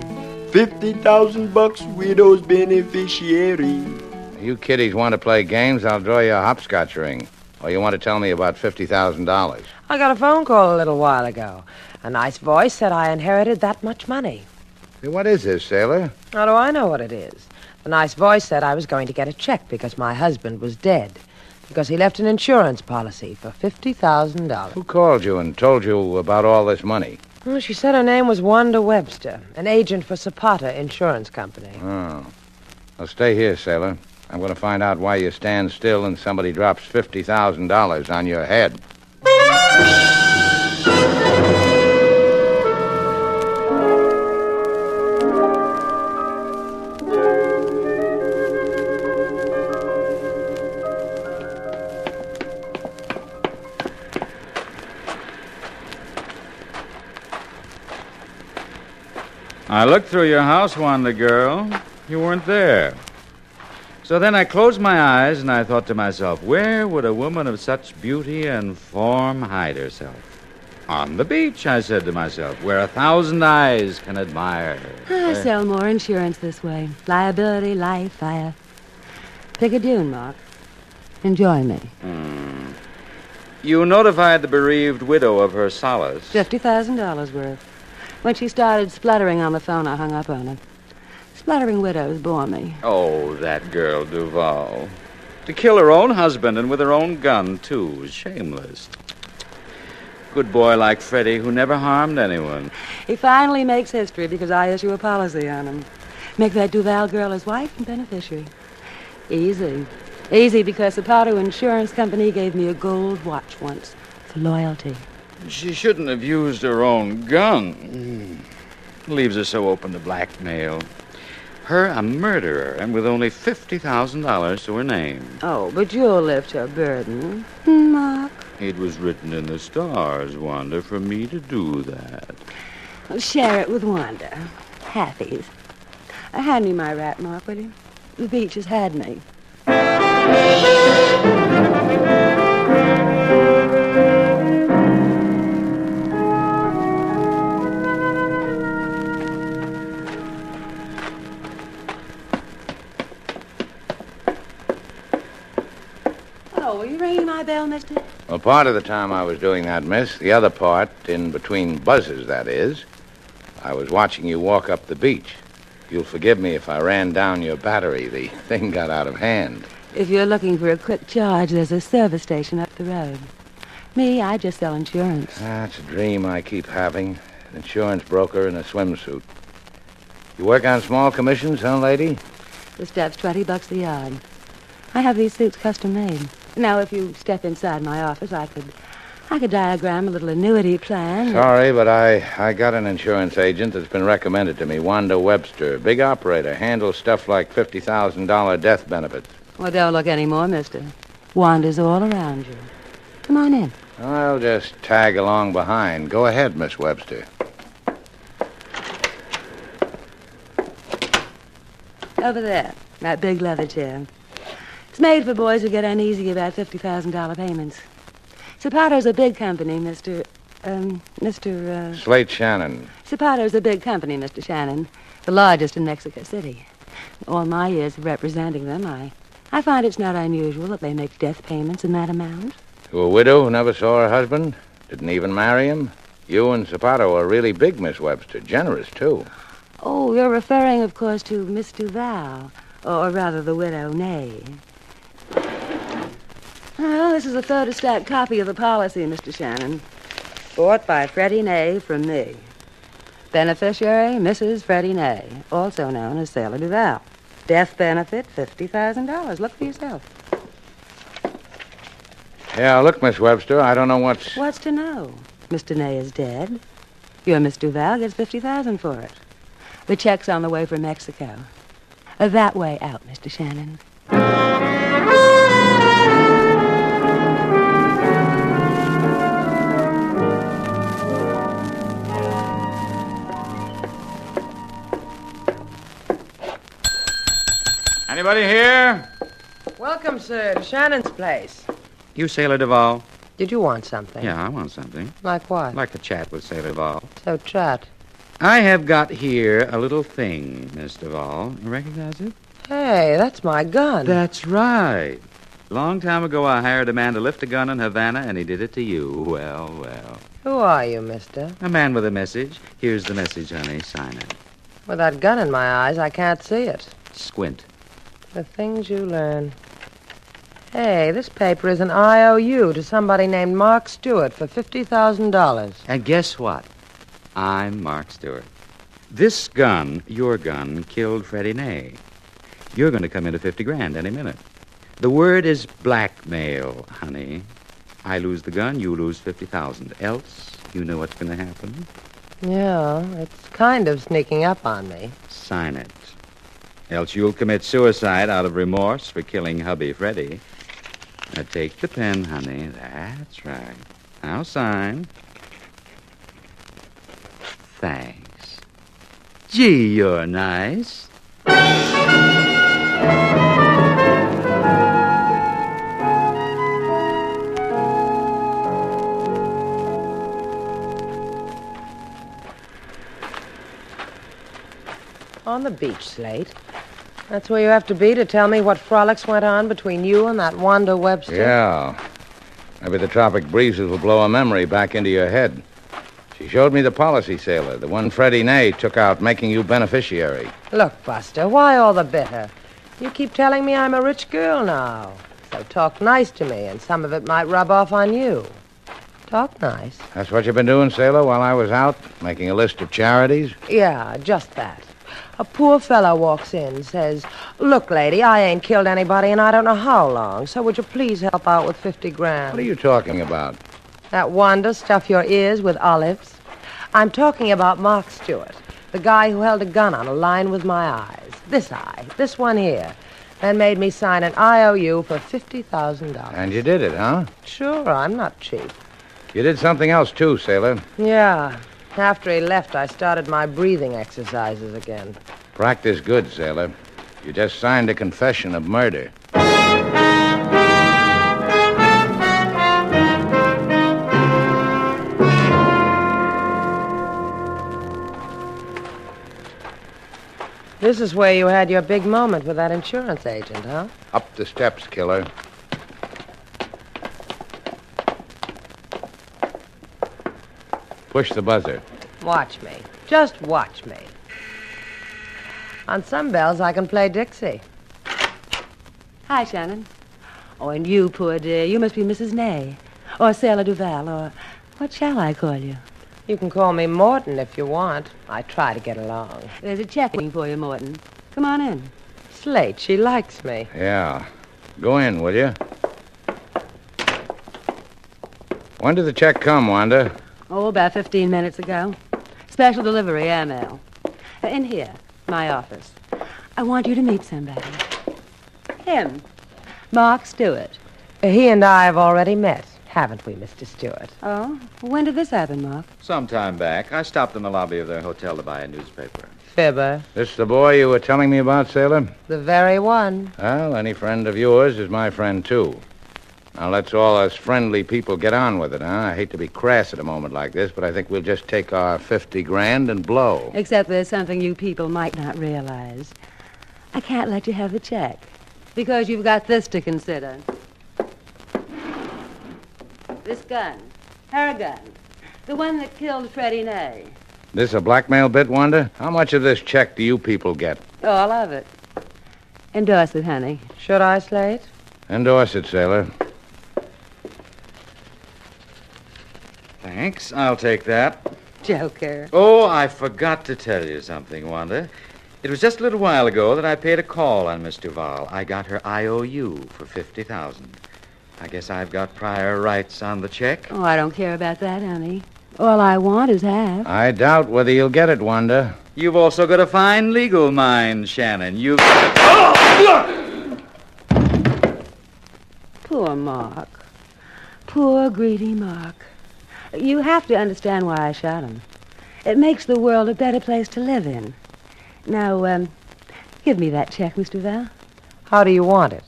$50,000 widow's beneficiary. You kiddies want to play games, I'll draw you a hopscotch ring. Or you want to tell me about $50,000? I got a phone call a little while ago. A nice voice said I inherited that much money. What is this, sailor? How do I know what it is? The nice voice said I was going to get a check because my husband was dead. Because he left an insurance policy for $50,000. Who called you and told you about all this money? Well, she said her name was Wanda Webster, an agent for Zapata Insurance Company. Oh. Well, stay here, sailor. I'm going to find out why you stand still and somebody drops $50,000 on your head. I looked through your house, Wanda girl. You weren't there. So then I closed my eyes and I thought to myself, where would a woman of such beauty and form hide herself? On the beach, I said to myself, where 1,000 eyes can admire her. I sell more insurance this way. Liability, life, fire. Pick a dune, Mark. Enjoy me. You notified the bereaved widow of her solace. $50,000 worth. When she started spluttering on the phone, I hung up on her. Spluttering widows bore me. Oh, that girl, Duval. To kill her own husband and with her own gun, too. Shameless. Good boy like Freddie who never harmed anyone. He finally makes history because I issue a policy on him. Make that Duval girl his wife and beneficiary. Easy. Easy because the Potter Insurance Company gave me a gold watch once for loyalty. She shouldn't have used her own gun. Leaves her so open to blackmail. Her a murderer and with only $50,000 to her name. Oh, but you'll lift her burden, Mark. It was written in the stars, Wanda, for me to do that. Well, share it with Wanda. Halfies. Hand me my rat, Mark, will you? The beach has had me. Oh, were you ringing my bell, mister? Well, part of the time I was doing that, miss. The other part, in between buzzes, that is, I was watching you walk up the beach. You'll forgive me if I ran down your battery. The thing got out of hand. If you're looking for a quick charge, there's a service station up the road. Me, I just sell insurance. That's a dream I keep having. An insurance broker in a swimsuit. You work on small commissions, huh, lady? The stuff's $20 a yard. I have these suits custom made. Now, if you step inside my office, I could diagram a little annuity plan. Sorry, but I got an insurance agent that's been recommended to me, Wanda Webster. Big operator, handles stuff like $50,000 death benefits. Well, don't look any more, mister. Wanda's all around you. Come on in. I'll just tag along behind. Go ahead, Miss Webster. Over there, that big leather chair. It's made for boys who get uneasy about $50,000 payments. Zapato's a big company, Mr. Slate Shannon. Zapato's a big company, Mr. Shannon. The largest in Mexico City. All my years of representing them, I find it's not unusual that they make death payments in that amount. To a widow who never saw her husband? Didn't even marry him? You and Zapato are really big, Miss Webster. Generous, too. Oh, you're referring, of course, to Miss Duval. Or rather, the widow Ney. Well, this is a photostat copy of the policy, Mr. Shannon. Bought by Freddie Ney from me. Beneficiary, Mrs. Freddie Ney, also known as Sailor Duval. Death benefit, $50,000. Look for yourself. Yeah, look, Miss Webster, I don't know what's... What's to know? Mr. Ney is dead. Your Miss Duval gets $50,000 for it. The check's on the way from Mexico. That way out, Mr. Shannon. Anybody here? Welcome, sir, to Shannon's place. You Sailor Duval? Did you want something? Yeah, I want something. Like what? Like a chat with Sailor Duval. So, chat. I have got here a little thing, Miss Duval. You recognize it? Hey, that's my gun. That's right. Long time ago, I hired a man to lift a gun in Havana, and he did it to you. Well, well. Who are you, mister? A man with a message. Here's the message, honey. Sign it. With that gun in my eyes, I can't see it. Squint. The things you learn. Hey, this paper is an IOU to somebody named Mark Stewart for $50,000. And guess what? I'm Mark Stewart. This gun, your gun, killed Freddie Ney. You're going to come into $50,000 any minute. The word is blackmail, honey. I lose the gun, you lose $50,000. Else, you know what's going to happen. Yeah, it's kind of sneaking up on me. Sign it. Else you'll commit suicide out of remorse for killing hubby Freddie. Now take the pen, honey. That's right. Now sign. Thanks. Gee, you're nice. On the beach, Slate. That's where you have to be to tell me what frolics went on between you and that Wanda Webster. Yeah. Maybe the tropic breezes will blow a memory back into your head. She showed me the policy, sailor, the one Freddie Ney took out making you beneficiary. Look, Buster, why all the bitter? You keep telling me I'm a rich girl now. So talk nice to me, and some of it might rub off on you. Talk nice. That's what you've been doing, sailor, while I was out, making a list of charities? Yeah, just that. A poor fellow walks in, says, "Look, lady, I ain't killed anybody in I don't know how long, so would you please help out with 50 grand? What are you talking about? That Wanda stuff your ears with olives? I'm talking about Mark Stewart, the guy who held a gun on a line with my eyes. This eye, this one here, and made me sign an IOU for $50,000. And you did it, huh? Sure, I'm not cheap. You did something else, too, sailor. Yeah. After he left, I started my breathing exercises again. Practice good, sailor. You just signed a confession of murder. This is where you had your big moment with that insurance agent, huh? Up the steps, killer. Push the buzzer. Watch me. Just watch me. On some bells, I can play Dixie. Hi, Shannon. Oh, and you, poor dear, you must be Mrs. Ney. Or Sailor Duval, or what shall I call you? You can call me Morton if you want. I try to get along. There's a check waiting for you, Morton. Come on in. Slate, she likes me. Yeah. Go in, will you? When did the check come, Wanda? Oh, about 15 minutes ago. Special delivery, airmail. In here, my office. I want you to meet somebody. Him, Mark Stewart. He and I have already met, haven't we, Mr. Stewart? Oh, when did this happen, Mark? Some time back. I stopped in the lobby of their hotel to buy a newspaper. Fibber. This the boy you were telling me about, sailor? The very one. Well, any friend of yours is my friend, too. Now, let's all us friendly people get on with it, huh? I hate to be crass at a moment like this, but I think we'll just take our 50 grand and blow. Except there's something you people might not realize. I can't let you have the check, because you've got this to consider. This gun. Her gun. The one that killed Freddie Ney. This a blackmail bit, Wanda? How much of this check do you people get? All of it. Endorse it, honey. Should I, Slate? Endorse it, sailor. Thanks. I'll take that. Joker. Oh, I forgot to tell you something, Wanda. It was just a little while ago that I paid a call on Miss Duval. I got her IOU for $50,000. I guess I've got prior rights on the check. Oh, I don't care about that, honey. All I want is half. I doubt whether you'll get it, Wanda. You've also got a fine legal mind, Shannon. You've... Poor Mark. Poor, greedy Mark. You have to understand why I shot him. It makes the world a better place to live in. Now, give me that check, Mr. Val. How do you want it?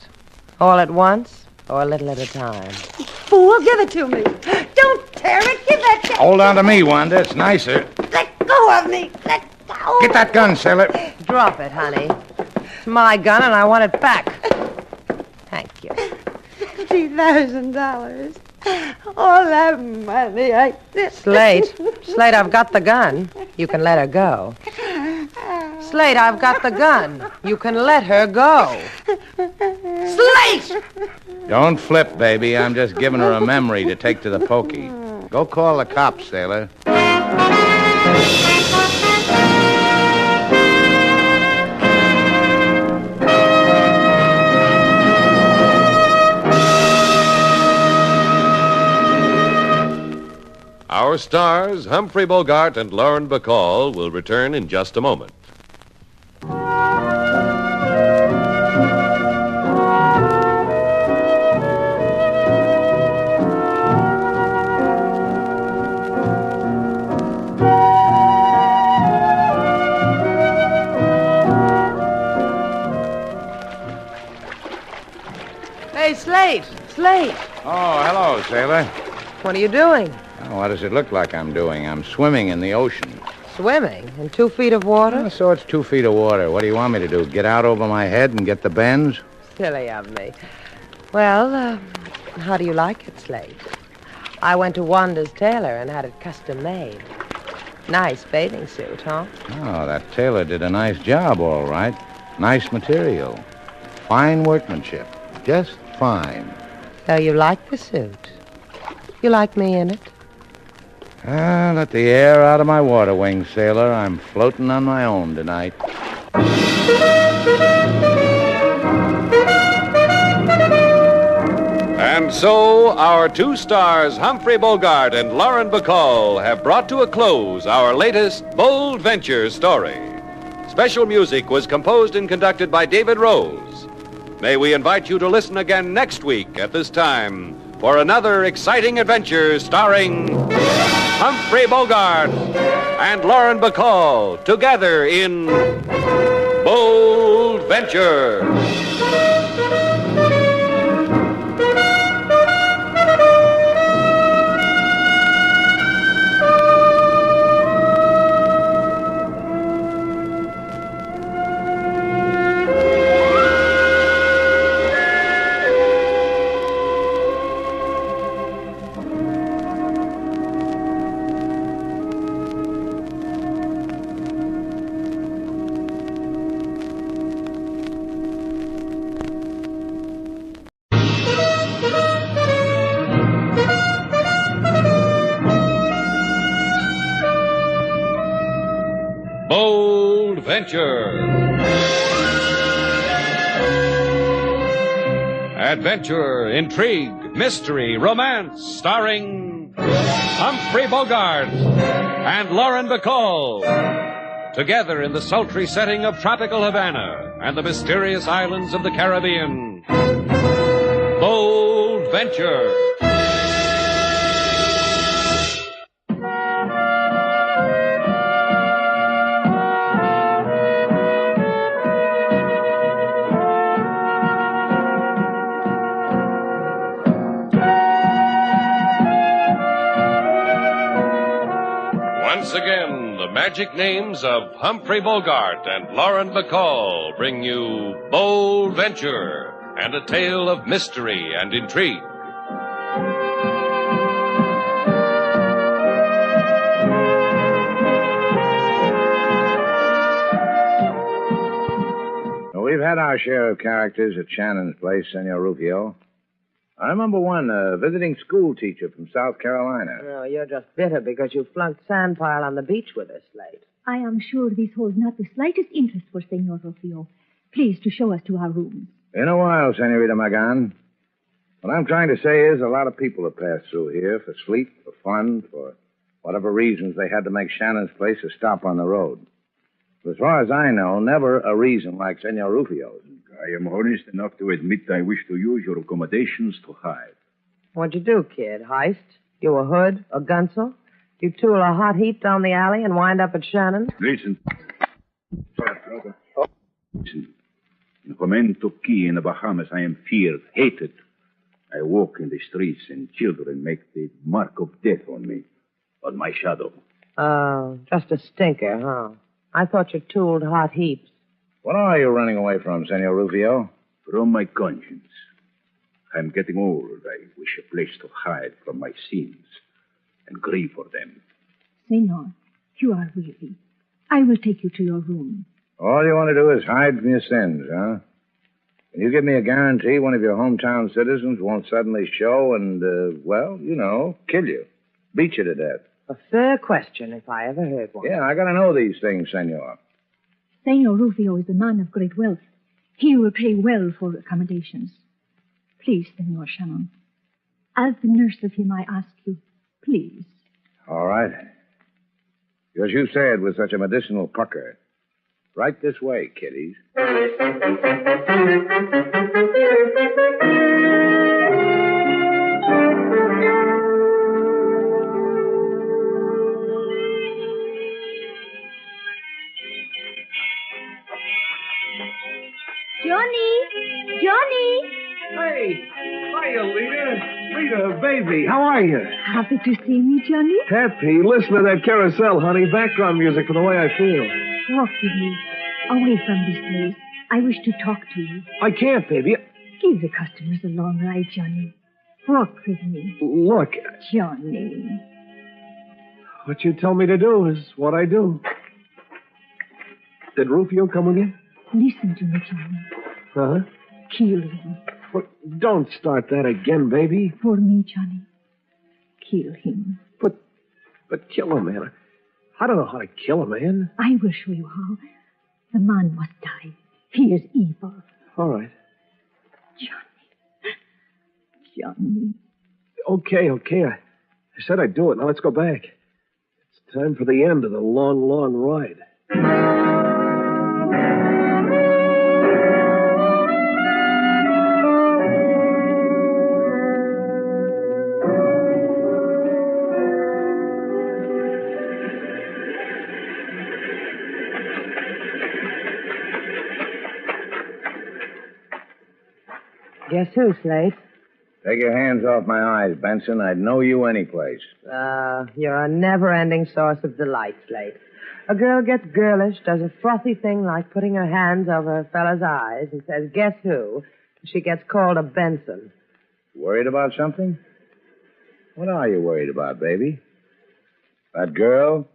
All at once or a little at a time? Fool, give it to me. Don't tear it. Give that check. Hold on to me, Wanda. It's nicer. Let go of me. Let go. Get that gun, sailor. Drop it, honey. It's my gun and I want it back. Thank you. $50,000. All that money. Slate, I've got the gun. You can let her go. Slate, I've got the gun. You can let her go. Slate! Don't flip, baby. I'm just giving her a memory to take to the pokey. Go call the cops, sailor. Our stars, Humphrey Bogart and Lauren Bacall, will return in just a moment. Slate! Slate! Oh, hello, sailor. What are you doing? Oh, what does it look like I'm doing? I'm swimming in the ocean. Swimming? In 2 feet of water? Oh, so it's 2 feet of water. What do you want me to do? Get out over my head and get the bends? Silly of me. Well, how do you like it, Slate? I went to Wanda's tailor and had it custom made. Nice bathing suit, huh? Oh, that tailor did a nice job, all right. Nice material. Fine workmanship. Just fine. So you like the suit? You like me in it? Let the air out of my water wings, sailor. I'm floating on my own tonight. And so, our 2 stars, Humphrey Bogart and Lauren Bacall, have brought to a close our latest Bold Venture story. Special music was composed and conducted by David Rose. May we invite you to listen again next week at this time for another exciting adventure starring Humphrey Bogart and Lauren Bacall together in Bold Venture. Bold Venture. Adventure, intrigue, mystery, romance, starring Humphrey Bogart and Lauren Bacall. Together in the sultry setting of tropical Havana and the mysterious islands of the Caribbean. Bold Venture. Once again, the magic names of Humphrey Bogart and Lauren Bacall bring you Bold Venture and a tale of mystery and intrigue. Well, we've had our share of characters at Shannon's place, Senor Rufio. I remember one, a visiting school teacher from South Carolina. Oh, you're just bitter because you flunked Sandpile on the beach with us, Slate. I am sure this holds not the slightest interest for Senor Rufio. Please to show us to our rooms. In a while, Senorita Magan. What I'm trying to say is a lot of people have passed through here for sleep, for fun, for whatever reasons they had to make Shannon's place a stop on the road. But as far as I know, never a reason like Senor Rufio's. I am honest enough to admit I wish to use your accommodations to hide. What'd you do, kid? Heist? You a hood? A gunsel? You tool a hot heap down the alley and wind up at Shannon? Listen. Listen. In Comento Key in the Bahamas, I am feared, hated. I walk in the streets and children make the mark of death on me, on my shadow. Oh, just a stinker, huh? I thought you tooled hot heaps. What are you running away from, Senor Rufio? From my conscience. I'm getting old. I wish a place to hide from my sins and grieve for them. Senor, you are weary. I will take you to your room. All you want to do is hide from your sins, huh? Can you give me a guarantee one of your hometown citizens won't suddenly show and, well, you know, kill you, beat you to death? A fair question, if I ever heard one. Yeah, I gotta know these things, Senor. Senor Rufio is a man of great wealth. He will pay well for accommodations. Please, Senor Shannon. As the nurse of him, I ask you, please. All right. As you said, with such a medicinal pucker. Right this way, kiddies. Johnny! Johnny! Hey, baby, how are you? Happy to see me, Johnny? Happy. Listen to that carousel, honey. Background music for the way I feel. Walk with me. Away from this place. I wish to talk to you. I can't, baby. Give the customers a long ride, Johnny. Walk with me. Look, Johnny. what you tell me to do is what I do. Did Rufio come with you? Listen to me, Johnny. Huh? Kill him. Well, don't start that again, baby. For me, Johnny. Kill him. But kill him, man. I don't know how to kill a man. I will show you how. The man must die. He is evil. All right. Johnny. Okay. I said I'd do it. Now let's go back. It's time for the end of the long, long ride. Guess who, Slate? Take your hands off my eyes, Benson. I'd know you anyplace. You're a never-ending source of delight, Slate. A girl gets girlish, does a frothy thing like putting her hands over a fella's eyes and says, guess who? She gets called a Benson. Worried about something? What are you worried about, baby? That girl?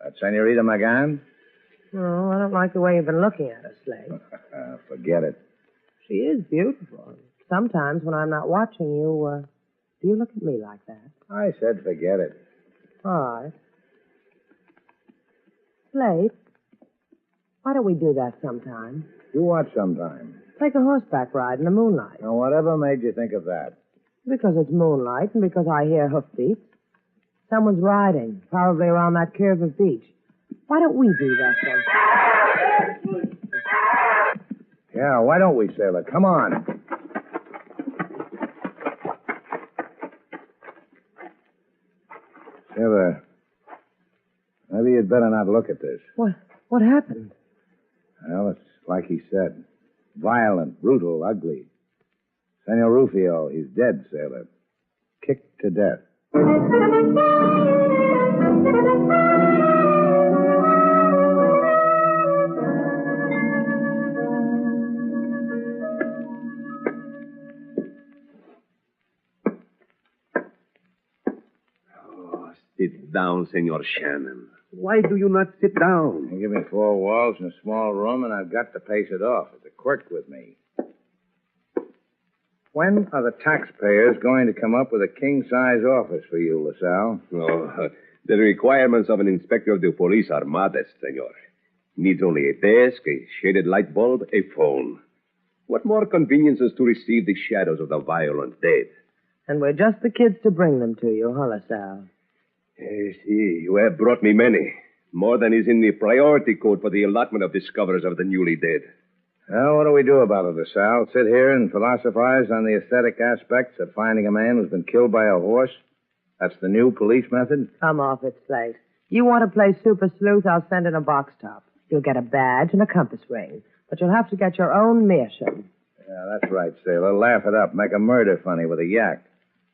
That Senorita Magan? Oh, I don't like the way you've been looking at her, Slate. Forget it. She is beautiful. Sometimes when I'm not watching you, do you look at me like that? I said forget it. All right. Slate, why don't we do that sometime? Do what sometime? Take a horseback ride in the moonlight. Now, whatever made you think of that? Because it's moonlight and because I hear hoofbeats. Someone's riding, probably around that curve of beach. Why don't we do that sometime? Yeah, why don't we, Sailor? Come on. Sailor, maybe you'd better not look at this. What happened? Well, it's like he said. Violent, brutal, ugly. Senor Rufio, he's dead, Sailor. Kicked to death. Sit down, Senor Shannon. Why do you not sit down? You give me 4 walls and a small room, and I've got to pace it off. It's a quirk with me. When are the taxpayers going to come up with a king-size office for you, LaSalle? Oh, the requirements of an inspector of the police are modest, senor. Needs only a desk, a shaded light bulb, a phone. What more conveniences to receive the shadows of the violent dead? And we're just the kids to bring them to you, huh, LaSalle? Yes, you have brought me many. More than is in the priority code for the allotment of discoverers of the newly dead. Well, what do we do about it, LaSalle? Sit here and philosophize on the aesthetic aspects of finding a man who's been killed by a horse? That's the new police method? Come off it, Slate. You want to play super sleuth, I'll send in a box top. You'll get a badge and a compass ring. But you'll have to get your own meerschaum. Yeah, that's right, Sailor. Laugh it up. Make a murder funny with a yak.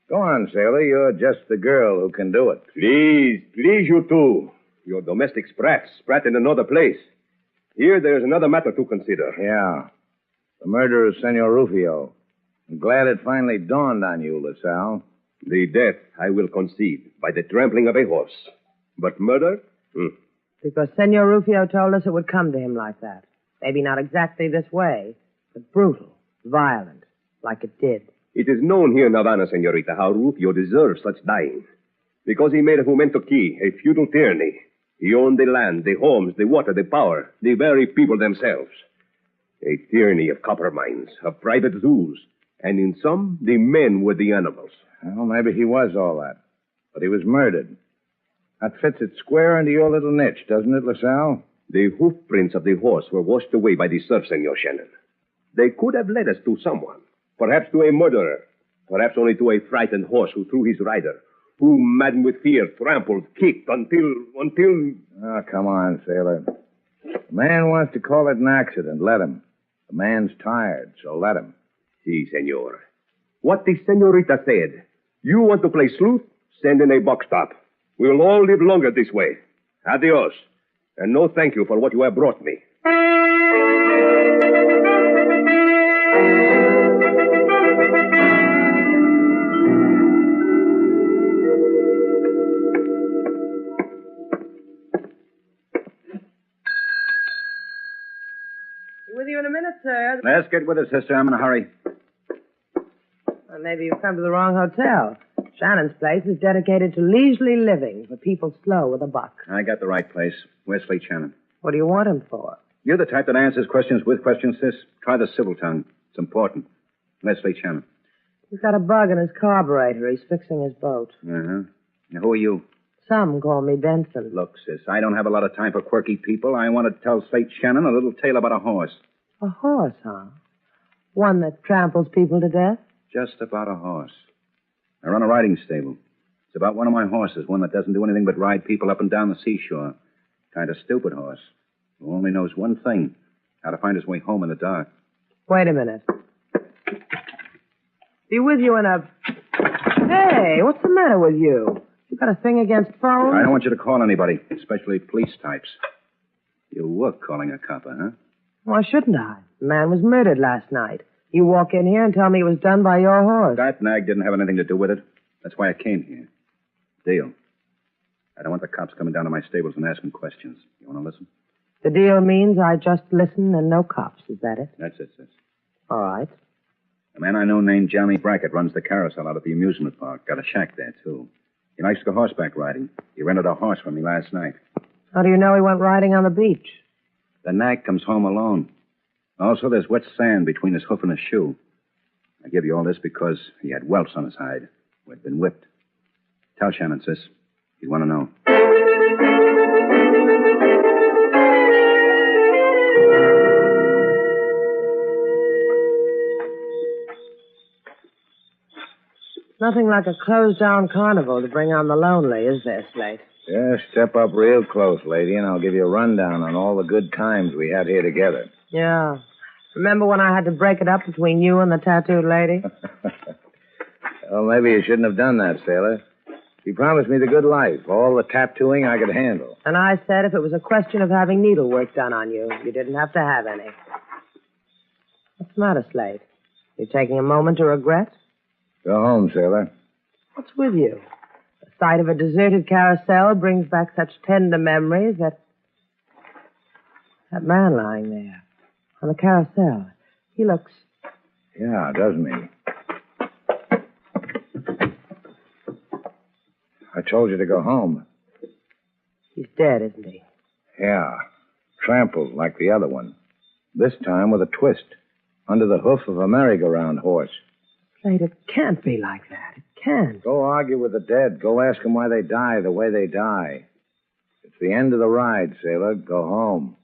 Go on, Sailor. You're just the girl who can do it. Please, you two. Your domestic sprat in another place. Here, there's another matter to consider. Yeah. The murder of Senor Rufio. I'm glad it finally dawned on you, LaSalle. The death, I will concede, by the trampling of a horse. But murder? Because Senor Rufio told us it would come to him like that. Maybe not exactly this way, but brutal, violent, like it did. It is known here in Havana, senorita, how Rufio deserves such dying. Because he made of Jumento Key a feudal tyranny. He owned the land, the homes, the water, the power, the very people themselves. A tyranny of copper mines, of private zoos, and in some, the men were the animals. Well, maybe he was all that. But he was murdered. That fits it square into your little niche, doesn't it, LaSalle? The hoof prints of the horse were washed away by the surf, Senor Shannon. They could have led us to someone. Perhaps to a murderer. Perhaps only to a frightened horse who threw his rider. Who, maddened with fear, trampled, kicked until... Oh, come on, sailor. The man wants to call it an accident. Let him. The man's tired, so let him. Si, senor. What the senorita said. You want to play sleuth? Stand in a box stop. We will all live longer this way. Adios. And no thank you for what you have brought me. With you in a minute, sir. Let's get with it, sister. I'm in a hurry. Well, maybe you've come to the wrong hotel. Shannon's place is dedicated to leisurely living for people slow with a buck. I got the right place. Where's Slate Shannon? What do you want him for? You're the type that answers questions with questions, sis. Try the civil tongue. It's important. Where's Slate Shannon? He's got a bug in his carburetor. He's fixing his boat. Uh-huh. Now, who are you? Some call me Benson. Look, sis, I don't have a lot of time for quirky people. I want to tell Slate Shannon a little tale about a horse. A horse, huh? One that tramples people to death? Just about a horse. I run a riding stable. It's about one of my horses, one that doesn't do anything but ride people up and down the seashore. Kind of stupid horse, who only knows one thing, how to find his way home in the dark. Wait a minute. Be with you in a... Hey, what's the matter with you? You got a thing against phones? I don't want you to call anybody, especially police types. You were calling a copper, huh? Why shouldn't I? The man was murdered last night. You walk in here and tell me it was done by your horse. That nag didn't have anything to do with it. That's why I came here. Deal. I don't want the cops coming down to my stables and asking questions. You want to listen? The deal means I just listen and no cops. Is that it? That's it, sis. All right. A man I know named Johnny Brackett runs the carousel out at the amusement park. Got a shack there, too. He likes to go horseback riding. He rented a horse from me last night. How do you know he went riding on the beach? The nag comes home alone. Also, there's wet sand between his hoof and his shoe. I give you all this because he had welts on his hide where he'd been whipped. Tell Shannon, sis. You want to know. Nothing like a closed-down carnival to bring on the lonely, is there, Slate? Yeah, step up real close, lady, and I'll give you a rundown on all the good times we had here together. Yeah. Remember when I had to break it up between you and the tattooed lady? Well, maybe you shouldn't have done that, sailor. She promised me the good life, all the tattooing I could handle. And I said if it was a question of having needlework done on you, you didn't have to have any. What's the matter, Slate? You taking a moment to regret? Go home, sailor. What's with you? The sight of a deserted carousel brings back such tender memories that man lying there on the carousel, he looks... Yeah, doesn't he? I told you to go home. He's dead, isn't he? Yeah, trampled like the other one. This time with a twist, under the hoof of a merry-go-round horse. Slate, it can't be like that. It can't. Go argue with the dead. Go ask them why they die the way they die. It's the end of the ride, sailor. Go home.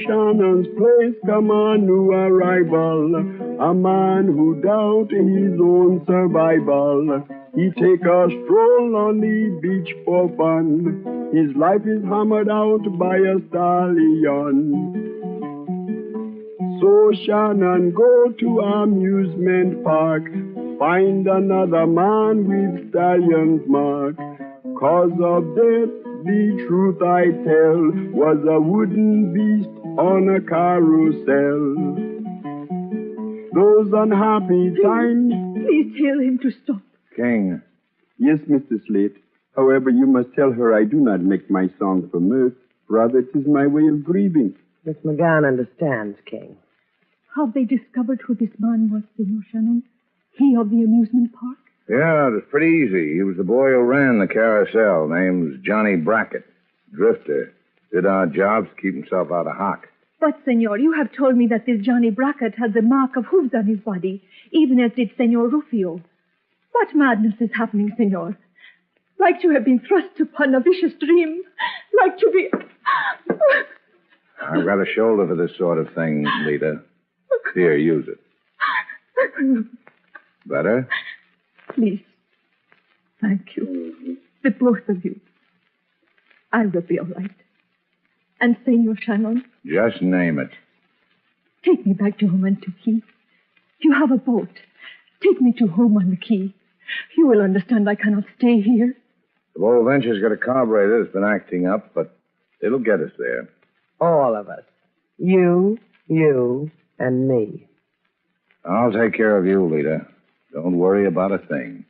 Shannon's place come a new arrival, a man who doubt his own survival. He take a stroll on the beach for fun. His life is hammered out by a stallion. So Shannon go to amusement park, find another man with stallion's mark. Cause of death, the truth I tell, was a wooden beast on a carousel. Those unhappy times... Please tell him to stop. King. Yes, Mr. Slate. However, you must tell her I do not make my song for mirth. Rather, it is my way of grieving. Miss McGann understands, King. Have they discovered who this man was, Senor Shannon? He of the amusement park? Yeah, it was pretty easy. He was the boy who ran the carousel. Name's Johnny Brackett. Drifter. Did our jobs to keep himself out of hock. But, Senor, you have told me that this Johnny Brackett had the mark of hooves on his body, even as did Senor Rufio. What madness is happening, Senor? Like to have been thrust upon a vicious dream. Like to be... I've got a shoulder for this sort of thing, Lita. Here, use it. Better? Please. Thank you. The both of you. I will be all right. And Senor Shannon, Just name it. take me back to home on the quay. You have a boat. Take me to home on the quay. You will understand I cannot stay here. The Bold Venture's got a carburetor that's been acting up, but it'll get us there. All of us. You, and me. I'll take care of you, Lita. Don't worry about a thing.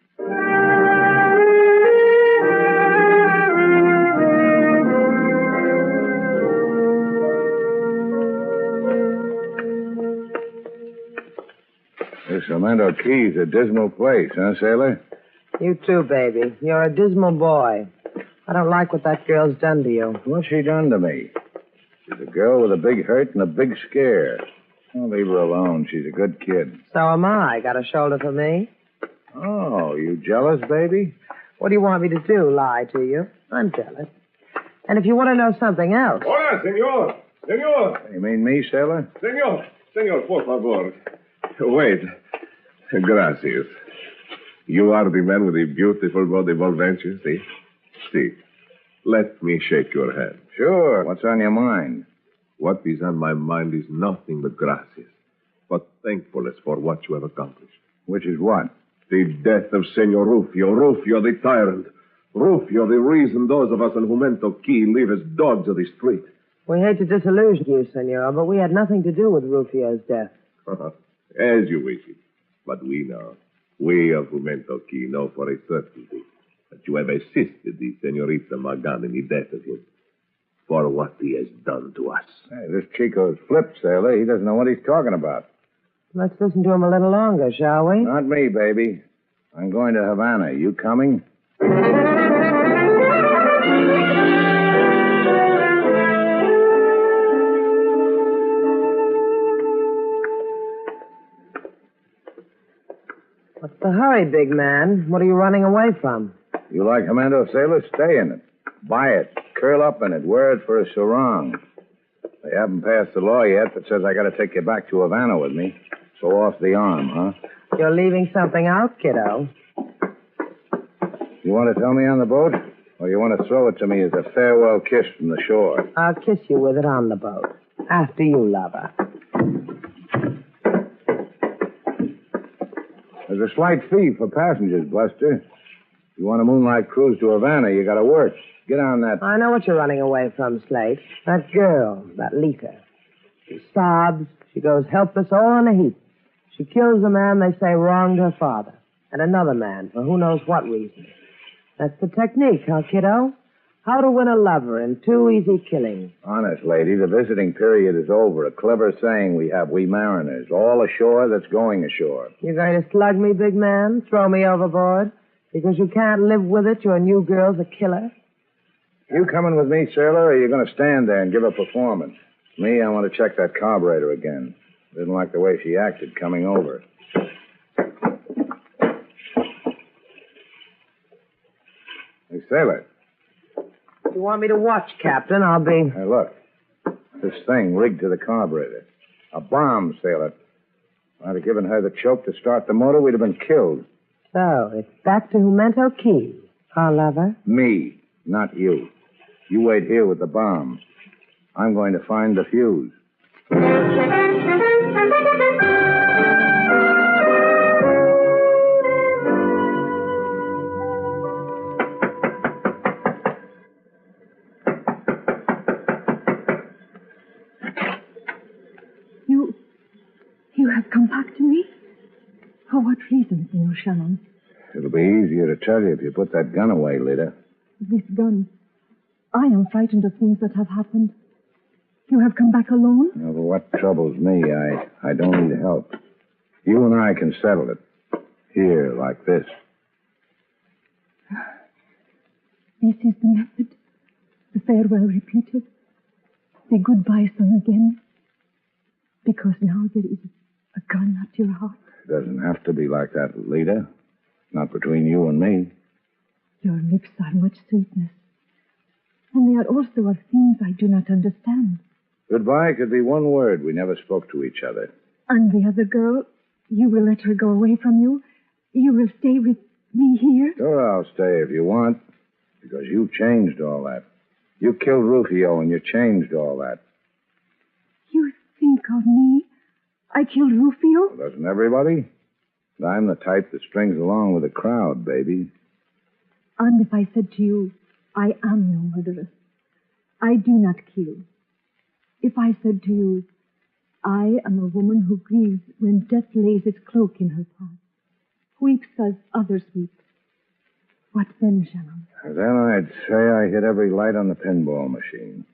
This Armando Key's a dismal place, huh, sailor? You too, baby. You're a dismal boy. I don't like what that girl's done to you. What's she done to me? She's a girl with a big hurt and a big scare. I'll leave her alone. She's a good kid. So am I. Got a shoulder for me? Oh, you jealous, baby? What do you want me to do, lie to you? I'm jealous. And if you want to know something else... Hola, senor. Senor. You mean me, sailor? Senor, por favor. Wait. Gracias. You are the man with the beautiful body adventure, see? See. Let me shake your hand. Sure. What's on your mind? What is on my mind is nothing but gracias, but thankfulness for what you have accomplished. Which is what? The death of Senor Rufio. Rufio the tyrant. Rufio the reason those of us in Jumento Key live as dogs of the street. We hate to disillusion you, senor, but we had nothing to do with Rufio's death. As you wish it. But we know. We of Jumento Key know for a certainty that you have assisted the Senorita Magan in the death of him for what he has done to us. Hey, this Chico's flipped, sailor. He doesn't know what he's talking about. Let's listen to him a little longer, shall we? Not me, baby. I'm going to Havana. You coming? What's the hurry, big man? What are you running away from? You like Commando Sailor? Stay in it. Buy it. Curl up in it. Wear it for a sarong. They haven't passed the law yet that says I got to take you back to Havana with me. So off the arm, huh? You're leaving something out, kiddo. You want to tell me on the boat? Or you want to throw it to me as a farewell kiss from the shore? I'll kiss you with it on the boat. After you, lover. There's a slight fee for passengers, Buster. You want a moonlight cruise to Havana, you got to work. Get on that. I know what you're running away from, Slate. That girl, that Lita. She sobs. She goes helpless all in a heap. She kills a man they say wronged her father. And another man for who knows what reason. That's the technique, huh, kiddo? How to win a lover in 2 easy killings. Honest, lady, the visiting period is over. A clever saying we have, we mariners. All ashore that's going ashore. You going to slug me, big man? Throw me overboard? Because you can't live with it, your new girl's a killer? You coming with me, sailor, or are you going to stand there and give a performance? Me, I want to check that carburetor again. Didn't like the way she acted coming over. Hey, sailor. If you want me to watch, Captain, I'll be... Hey, look. This thing rigged to the carburetor. A bomb, sailor. If I'd have given her the choke to start the motor, we'd have been killed. So, it's back to Jumento Key, huh, lover? Me, not you. You wait here with the bomb. I'm going to find the fuse. You have come back to me? For what reason, Senor Shannon? It'll be easier to tell you if you put that gun away, Lita. This gun. I am frightened of things that have happened. You have come back alone? No, but what troubles me, I don't need help. You and I can settle it. Here, like this. This is the method. The farewell repeated. The goodbye sung again. Because now there is a gun at your heart. It doesn't have to be like that, Lita. Not between you and me. Your lips are much sweetness. And they are also of things I do not understand. Goodbye could be one word. We never spoke to each other. And the other girl, you will let her go away from you? You will stay with Me here? Sure, I'll stay if you want. Because you changed all that. You killed Rufio and you changed all that. You think of me? I killed Rufio? Well, doesn't everybody? And I'm the type that strings along with the crowd, baby. And if I said to you, I am no murderer. I do not kill. If I said to you, I am a woman who grieves when death lays its cloak in her path, weeps as others weep. What then, Shannon? Then I'd say I hit every light on the pinball machine.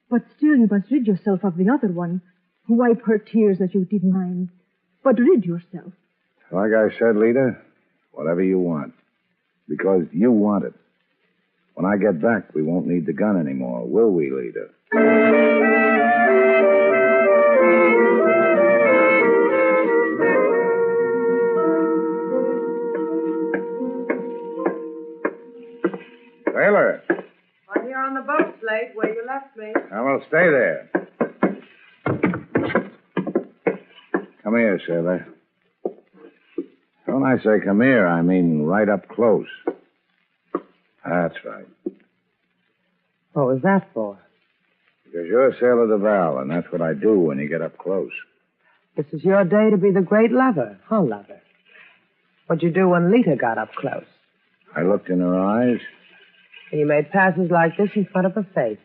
But still you must rid yourself of the other one, who wipe her tears as you did mine. But rid yourself. Like I said, Lita, whatever you want. Because you want it. When I get back, we won't need the gun anymore, will we, Lita? Sailor, I'm here on the boat, Slate, where you left me. I will stay there. Come here, Sailor. When I say come here, I mean right up close. That's right. What was that for? Because you're Sailor Duval, and that's what I do when you get up close. This is your day to be the great lover, huh, lover? What'd you do when Lita got up close? I looked in her eyes. And you made passes like this in front of her face.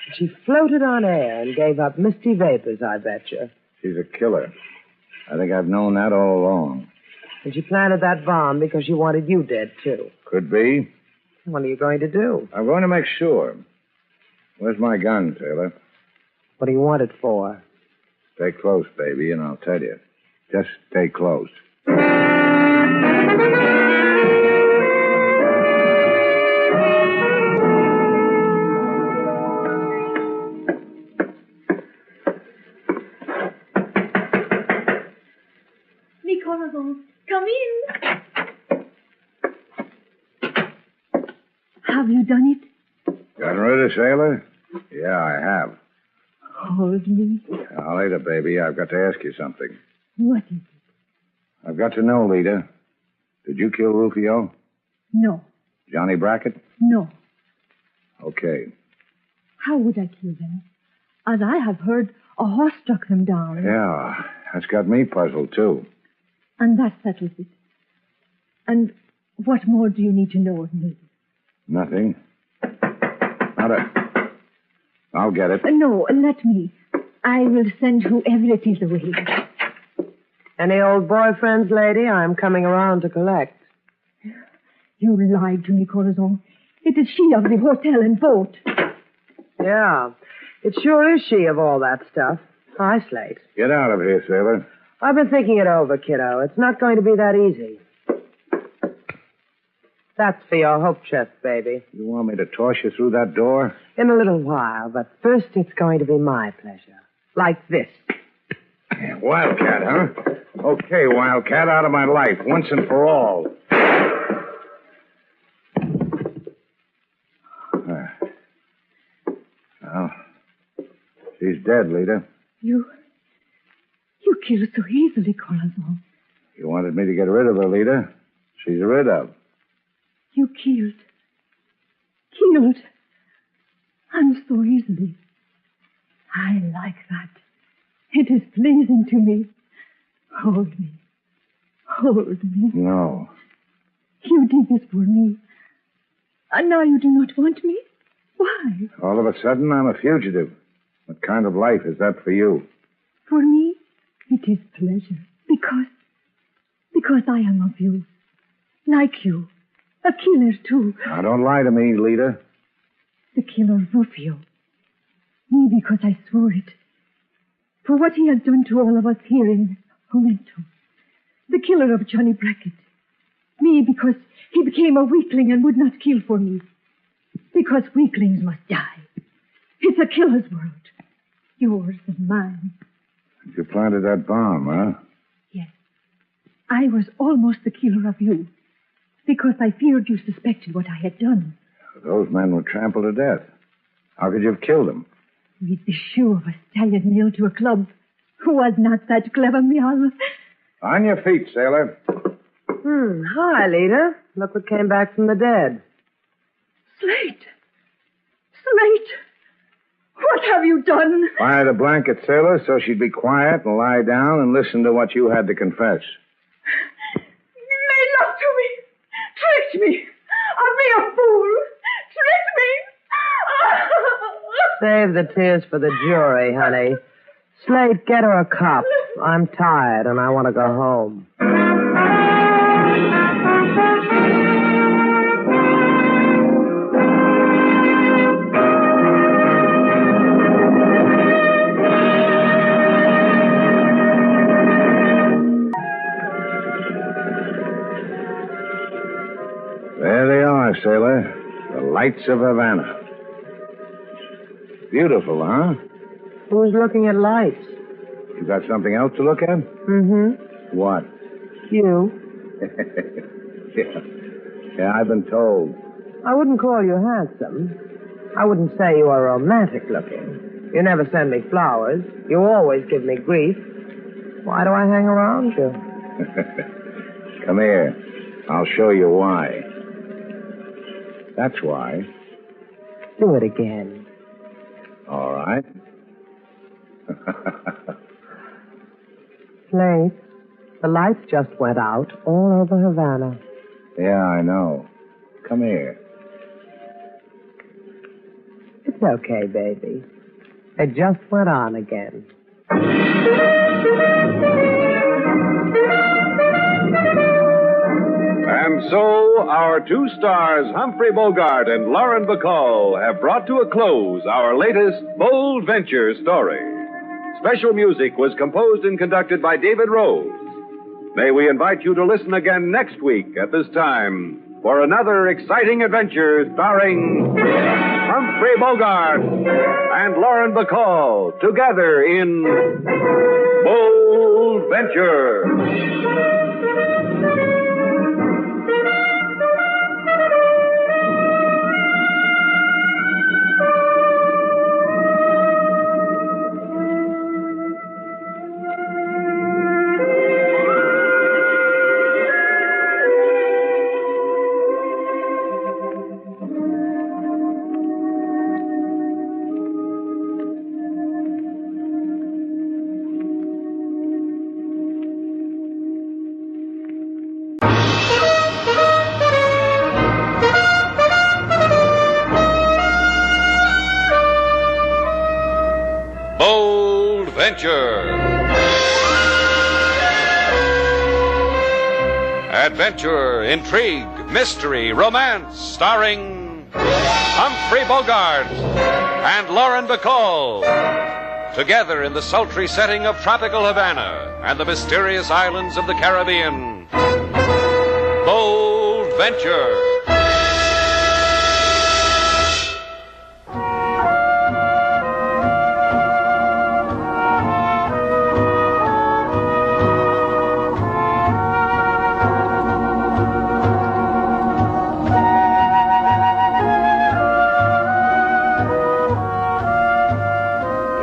And she floated on air and gave up misty vapors, I bet you. She's a killer. I think I've known that all along. And she planted that bomb because she wanted you dead, too. Could be. What are you going to do? I'm going to make sure. Where's my gun, Taylor? What do you want it for? Stay close, baby, and I'll tell you. Just stay close. Come in. Have you done it? Gotten rid of Sailor? Yeah, I have. Hold me. Now, later, baby. I've got to ask you something. What is it? I've got to know, Lita. Did you kill Rufio? No. Johnny Brackett? No. Okay. How would I kill them? As I have heard, a horse struck them down. Yeah, that's got me puzzled, too. And that settles it. And what more do you need to know of me? Nothing. I'll get it. No, let me. I will send whoever it is away. Any old boyfriends, lady? I'm coming around to collect. You lied to me, Corazon. It is she of the hotel and boat. Yeah, it sure is she of all that stuff. Hi, Slate. Get out of here, Sailor. I've been thinking it over, kiddo. It's not going to be that easy. That's for your hope chest, baby. You want me to toss you through that door? In a little while, but first it's going to be my pleasure. Like this. Wildcat, huh? Okay, Wildcat, out of my life, once and for all. Well, she's dead, Lita. You kill so easily, Corazon. You wanted me to get rid of her, Lita. She's rid of. You killed. And so easily. I like that. It is pleasing to me. Hold me. No. You did this for me. And now you do not want me? Why? All of a sudden, I'm a fugitive. What kind of life is that for you? For me, it is pleasure. Because I am of you. Like you. A killer, too. Now, don't lie to me, Lita. The killer Rufio. Me, because I swore it. For what he has done to all of us here in Memento. The killer of Johnny Brackett. Me, because he became a weakling and would not kill for me. Because weaklings must die. It's a killer's world. Yours and mine. You planted that bomb, huh? Yes. I was almost the killer of you. Because I feared you suspected what I had done. Those men were trampled to death. How could you have killed them? With the shoe of a stallion nailed to a club. Was not that clever, Mial? On your feet, sailor. Hi, Lita. Look what came back from the dead. Slate! Slate! What have you done? Fired a blanket, sailor, so she'd be quiet and lie down and listen to what you had to confess. You made love to me. Tricked me. I've been a fool. Tricked me. Save the tears for the jury, honey. Slate, get her a cup. I'm tired and I want to go home. There they are, sailor. The lights of Havana. Beautiful, huh? Who's looking at lights? You got something else to look at? Mm-hmm. What? You. Yeah, I've been told. I wouldn't call you handsome. I wouldn't say you are romantic looking. You never send me flowers. You always give me grief. Why do I hang around you? Come here. I'll show you why. That's why. Do it again. All right. Slate, the lights just went out all over Havana. Yeah, I know. Come here. It's okay, baby. They just went on again. And so, our two stars, Humphrey Bogart and Lauren Bacall, have brought to a close our latest Bold Venture story. Special music was composed and conducted by David Rose. May we invite you to listen again next week at this time for another exciting adventure starring Humphrey Bogart and Lauren Bacall together in Bold Venture. Adventure, intrigue, mystery, romance, starring Humphrey Bogart and Lauren Bacall. Together in the sultry setting of tropical Havana and the mysterious islands of the Caribbean. Bold Venture.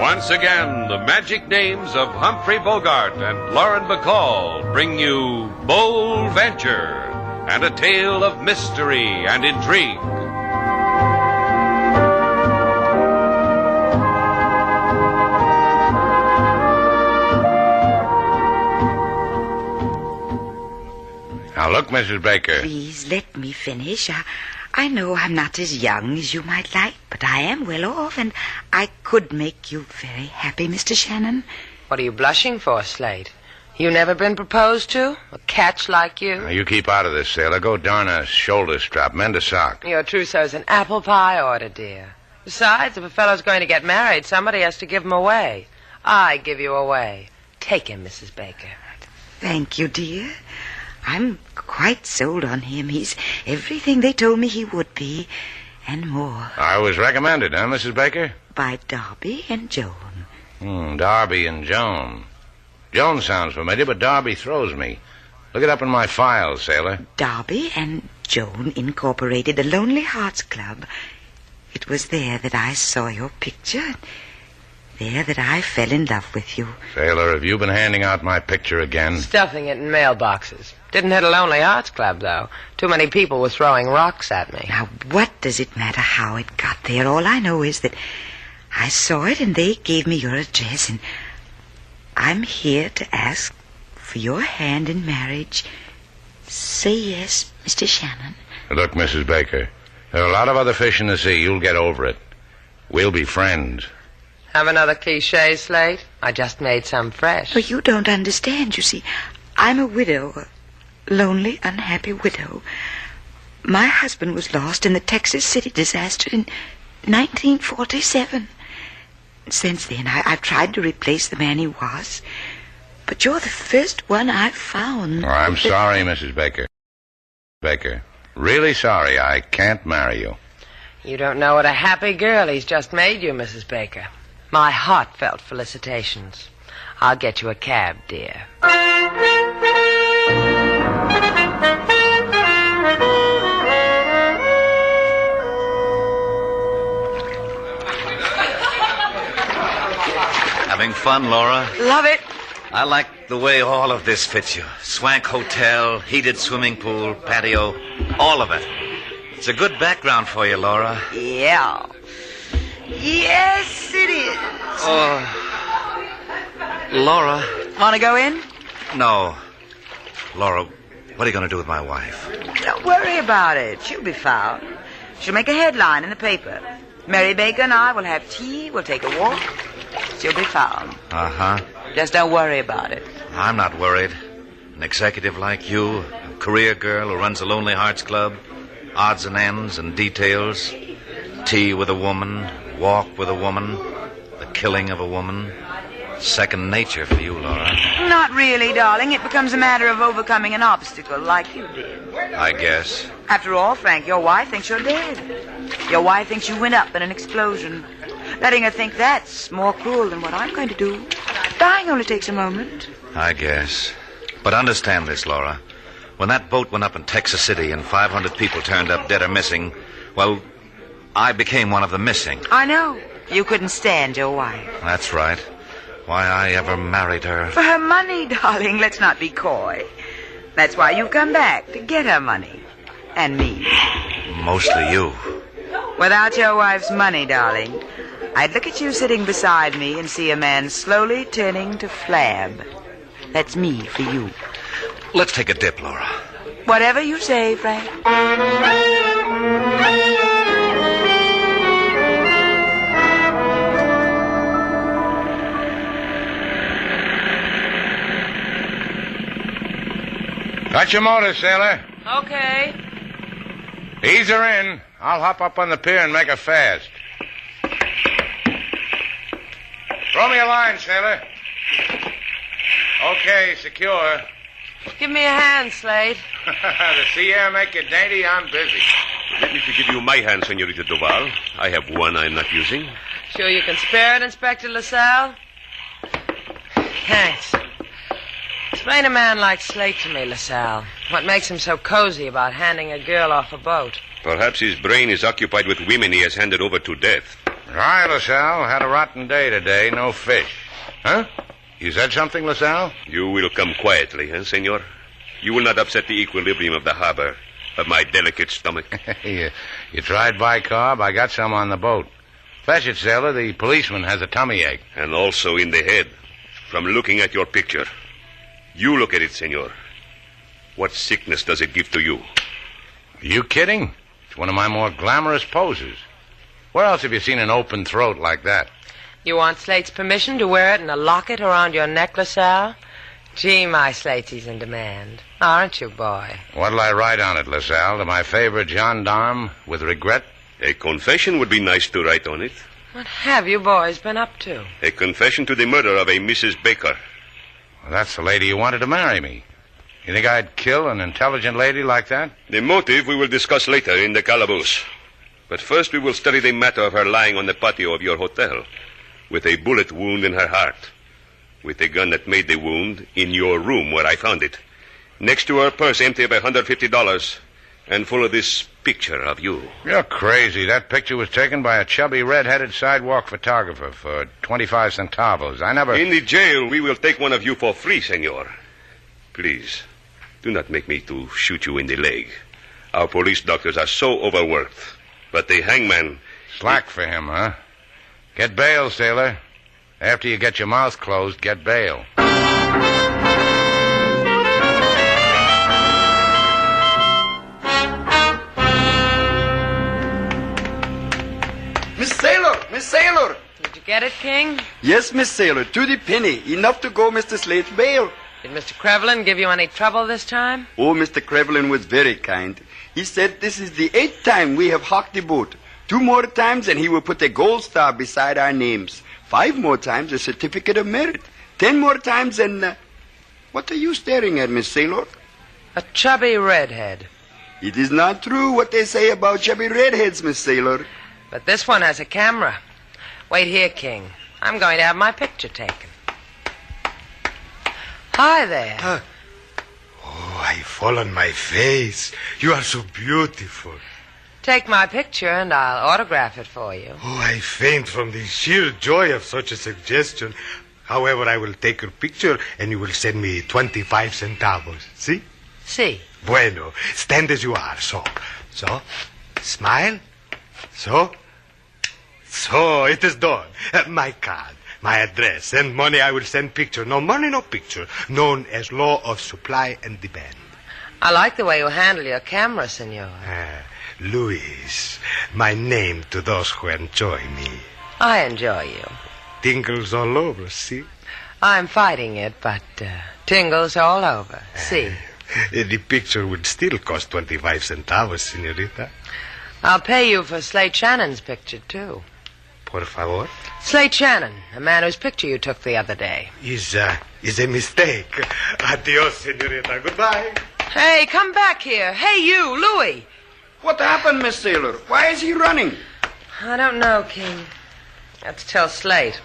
Once again, the magic names of Humphrey Bogart and Lauren Bacall bring you Bold Venture and a tale of mystery and intrigue. Now, look, Mrs. Baker. Please let me finish. I know I'm not as young as you might like, but I am well off, and I could make you very happy, Mr. Shannon. What are you blushing for, Slate? You never been proposed to? A catch like you? Now, you keep out of this, sailor. Go darn a shoulder strap, mend a sock. Your trousseau's an apple pie order, dear. Besides, if a fellow's going to get married, somebody has to give him away. I give you away. Take him, Mrs. Baker. Thank you, dear. I'm quite sold on him. He's everything they told me he would be, and more. I was recommended, huh, Mrs. Baker? By Darby and Joan. Darby and Joan. Joan sounds familiar, but Darby throws me. Look it up in my files, sailor. Darby and Joan incorporated the Lonely Hearts Club. It was there that I saw your picture. there that I fell in love with you. Sailor, have you been handing out my picture again? Stuffing it in mailboxes. Didn't hit a Lonely Hearts Club, though. Too many people were throwing rocks at me. Now, what does it matter how it got there? All I know is that I saw it and they gave me your address, and I'm here to ask for your hand in marriage. Say yes, Mr. Shannon. Look, Mrs. Baker, there are a lot of other fish in the sea. You'll get over it. We'll be friends. Have another cliché, Slate? I just made some fresh. Well, you don't understand. You see, I'm a widow, a lonely, unhappy widow. My husband was lost in the Texas City disaster in 1947. Since then, I've tried to replace the man he was. But you're the first one I've found. Oh, I'm sorry, Mrs. Baker. Baker, really sorry. I can't marry you. You don't know what a happy girl he's just made you, Mrs. Baker. My heartfelt felicitations. I'll get you a cab, dear. Having fun, Laura? Love it. I like the way all of this fits you. Swank hotel, heated swimming pool, patio, all of it. It's a good background for you, Laura. Yeah. Yes, it is. Oh, Laura. Want to go in? No. Laura, what are you going to do with my wife? Don't worry about it. She'll be found. She'll make a headline in the paper. Mary Baker and I will have tea. We'll take a walk. She'll be found. Uh-huh. Just don't worry about it. I'm not worried. An executive like you, a career girl who runs a Lonely Hearts Club, odds and ends and details, tea with a woman, walk with a woman, the killing of a woman. Second nature for you, Laura. Not really, darling. It becomes a matter of overcoming an obstacle like you did. I guess. After all, Frank, your wife thinks you're dead. Your wife thinks you went up in an explosion. Letting her think that's more cruel than what I'm going to do. Dying only takes a moment. I guess. But understand this, Laura. When that boat went up in Texas City and 500 people turned up dead or missing, well, I became one of the missing. I know. You couldn't stand your wife. That's right. Why I ever married her. For her money, darling. Let's not be coy. That's why you've come back, to get her money. And me. Mostly you. Without your wife's money, darling, I'd look at you sitting beside me and see a man slowly turning to flab. That's me for you. Let's take a dip, Laura. Whatever you say, Frank. Got your motor, sailor. Okay. Ease her in. I'll hop up on the pier and make her fast. Throw me a line, sailor. Okay, secure. Give me a hand, Slate. The sea air make you dainty, I'm busy. Let me to give you my hand, Senorita Duval. I have one I'm not using. Sure you can spare it, Inspector LaSalle? Thanks. Explain a man like Slate to me, LaSalle. What makes him so cozy about handing a girl off a boat? Perhaps his brain is occupied with women he has handed over to death. Hi, LaSalle. Had a rotten day today. No fish. Huh? You said something, LaSalle? You will come quietly, senor? You will not upset the equilibrium of the harbor, of my delicate stomach. you tried bicarb? I got some on the boat. Fetch it, sailor. The policeman has a tummy ache. And also in the head, from looking at your picture. You look at it, senor. What sickness does it give to you? Are you kidding? It's one of my more glamorous poses. Where else have you seen an open throat like that? You want Slate's permission to wear it in a locket around your neck, LaSalle? Gee, my Slatesy's in demand. Aren't you, boy? What'll I write on it, LaSalle? To my favorite gendarme, with regret? A confession would be nice to write on it. What have you boys been up to? A confession to the murder of a Mrs. Baker. Well, that's the lady who wanted to marry me. You think I'd kill an intelligent lady like that? The motive we will discuss later in the calaboose. But first we will study the matter of her lying on the patio of your hotel, with a bullet wound in her heart, with the gun that made the wound in your room where I found it, next to her purse empty of $150, and full of this picture of you. You're crazy. That picture was taken by a chubby, red-headed sidewalk photographer for 25 centavos. I never... In the jail, we will take one of you for free, senor. Please, do not make me to shoot you in the leg. Our police doctors are so overworked. But the hangman... Slack for him, huh? Get bail, sailor. After you get your mouth closed, get bail. Miss Sailor! Did you get it, King? Yes, Miss Sailor, to the penny. Enough to go Mr. Slate's bail. Did Mr. Crevlin give you any trouble this time? Oh, Mr. Crevlin was very kind. He said this is the 8th time we have hocked the boat. 2 more times and he will put a gold star beside our names. 5 more times a certificate of merit. 10 more times and... What are you staring at, Miss Sailor? A chubby redhead. It is not true what they say about chubby redheads, Miss Sailor. But this one has a camera. Wait here, King. I'm going to have my picture taken. Hi there. Oh, I fall on my face. You are so beautiful. Take my picture and I'll autograph it for you. Oh, I faint from the sheer joy of such a suggestion. However, I will take your picture and you will send me 25 centavos. See? See. Bueno. Stand as you are. So. Smile. So, it is done. My card, my address, and money I will send picture. No money, no picture. Known as law of supply and demand. I like the way you handle your camera, senor. Luis, my name to those who enjoy me. I enjoy you. Tingles all over, see? I'm fighting it, but tingles all over. See? The picture would still cost 25 centavos, senorita. I'll pay you for Slate Shannon's picture, too. Por favor? Slate Shannon, a man whose picture you took the other day. Is a mistake. Adios, senorita. Goodbye. Hey, come back here. Hey, you, Louis. What happened, Miss Sailor? Why is he running? I don't know, King. Let's tell Slate.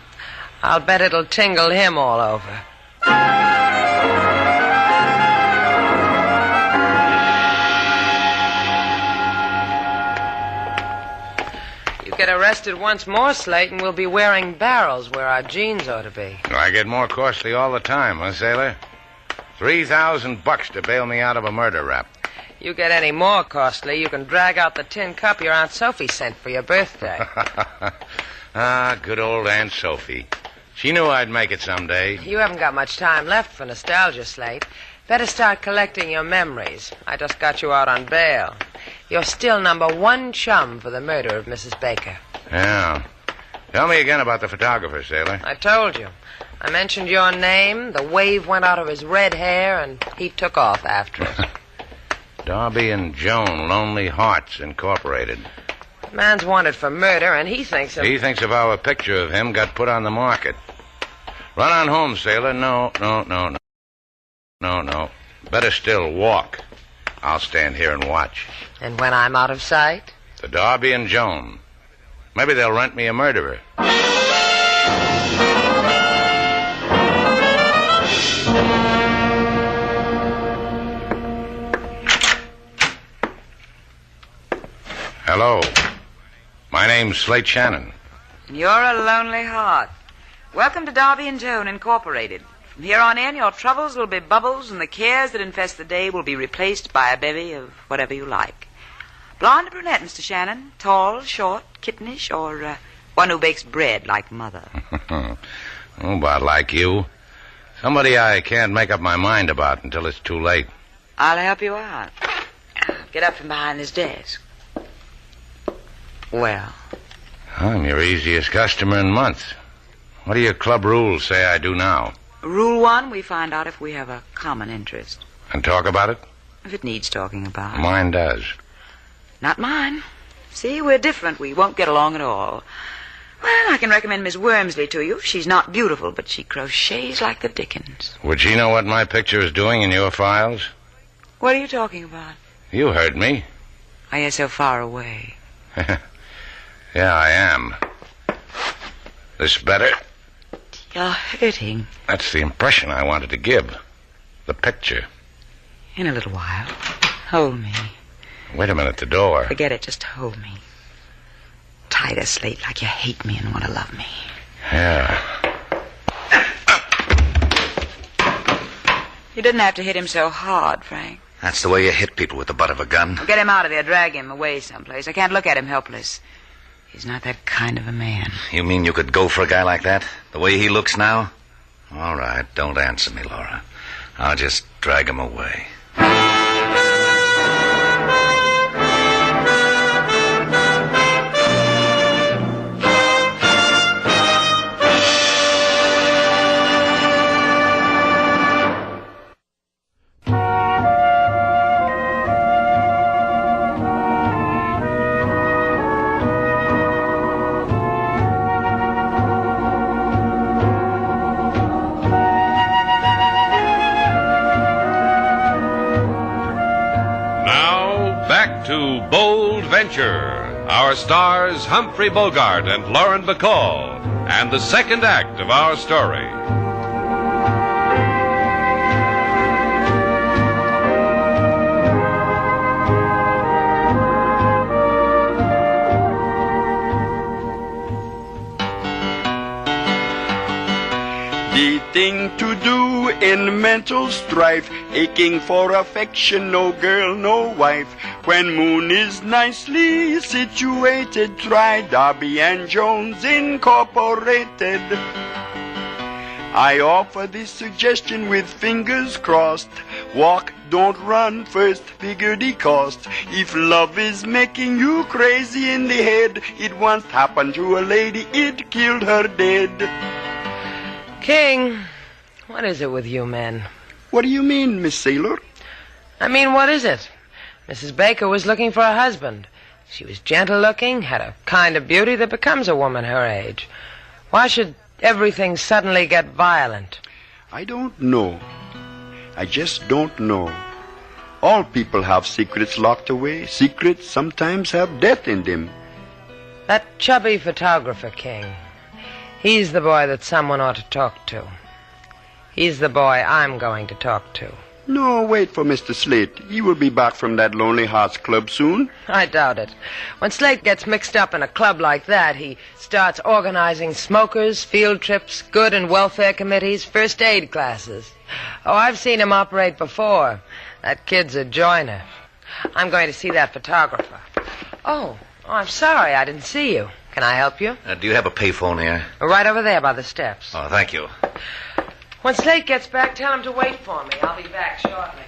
I'll bet it'll tingle him all over. You get arrested once more, Slate, and we'll be wearing barrels where our jeans ought to be. I get more costly all the time, huh, sailor? $3,000 to bail me out of a murder rap. You get any more costly, you can drag out the tin cup your Aunt Sophie sent for your birthday. Good old Aunt Sophie. She knew I'd make it someday. You haven't got much time left for nostalgia, Slate. Better start collecting your memories. I just got you out on bail. You're still #1 chum for the murder of Mrs. Baker. Yeah. Tell me again about the photographer, sailor. I told you. I mentioned your name, the wave went out of his red hair, and he took off after it. Darby and Joan, Lonely Hearts, Incorporated. The man's wanted for murder, and he thinks of... He thinks of how a picture of him got put on the market. Run on home, sailor. No. Better still, walk. I'll stand here and watch. And when I'm out of sight? The Darby and Joan. Maybe they'll rent me a murderer. Hello. My name's Slate Shannon. You're a lonely heart. Welcome to Darby and Joan Incorporated. From here on in, your troubles will be bubbles, and the cares that infest the day will be replaced by a bevy of whatever you like. Blonde or brunette, Mr. Shannon? Tall, short, kittenish, or one who bakes bread like Mother? About like you. Somebody I can't make up my mind about until it's too late. I'll help you out. Get up from behind this desk. Well? I'm your easiest customer in months. What do your club rules say I do now? Rule 1, we find out if we have a common interest. And talk about it? If it needs talking about. Mine does. Not mine. See, we're different. We won't get along at all. Well, I can recommend Miss Wormsley to you. She's not beautiful, but she crochets like the dickens. Would she know what my picture is doing in your files? What are you talking about? You heard me. Are you so far away? Yeah, I am. This better? You're hurting. That's the impression I wanted to give. The picture. In a little while. Hold me. Wait a minute, the door. Forget it, just hold me. Tight as Slate, like you hate me and want to love me. Yeah. You didn't have to hit him so hard, Frank. That's the way you hit people with the butt of a gun. Well, get him out of there, drag him away someplace. I can't look at him helpless. He's not that kind of a man. You mean you could go for a guy like that? The way he looks now? All right, don't answer me, Laura. I'll just drag him away. Our stars, Humphrey Bogart and Lauren Bacall, and the second act of our story. The thing to do in mental strife, aching for affection, no girl, no wife. When Moon is nicely situated, try Darby and Jones Incorporated. I offer this suggestion with fingers crossed. Walk, don't run, first figure the cost. If love is making you crazy in the head, it once happened to a lady, it killed her dead. King, what is it with you men? What do you mean, Miss Sailor? I mean, what is it? Mrs. Baker was looking for a husband. She was gentle-looking, had a kind of beauty that becomes a woman her age. Why should everything suddenly get violent? I don't know. I just don't know. All people have secrets locked away. Secrets sometimes have death in them. That chubby photographer, King. He's the boy that someone ought to talk to. He's the boy I'm going to talk to. No, wait for Mr. Slate. He will be back from that Lonely Hearts Club soon. I doubt it. When Slate gets mixed up in a club like that, he starts organizing smokers, field trips, good and welfare committees, first aid classes. Oh, I've seen him operate before. That kid's a joiner. I'm going to see that photographer. Oh, I'm sorry I didn't see you. Can I help you? Do you have a payphone here? Right over there by the steps. Oh, thank you. When Slate gets back, tell him to wait for me. I'll be back shortly.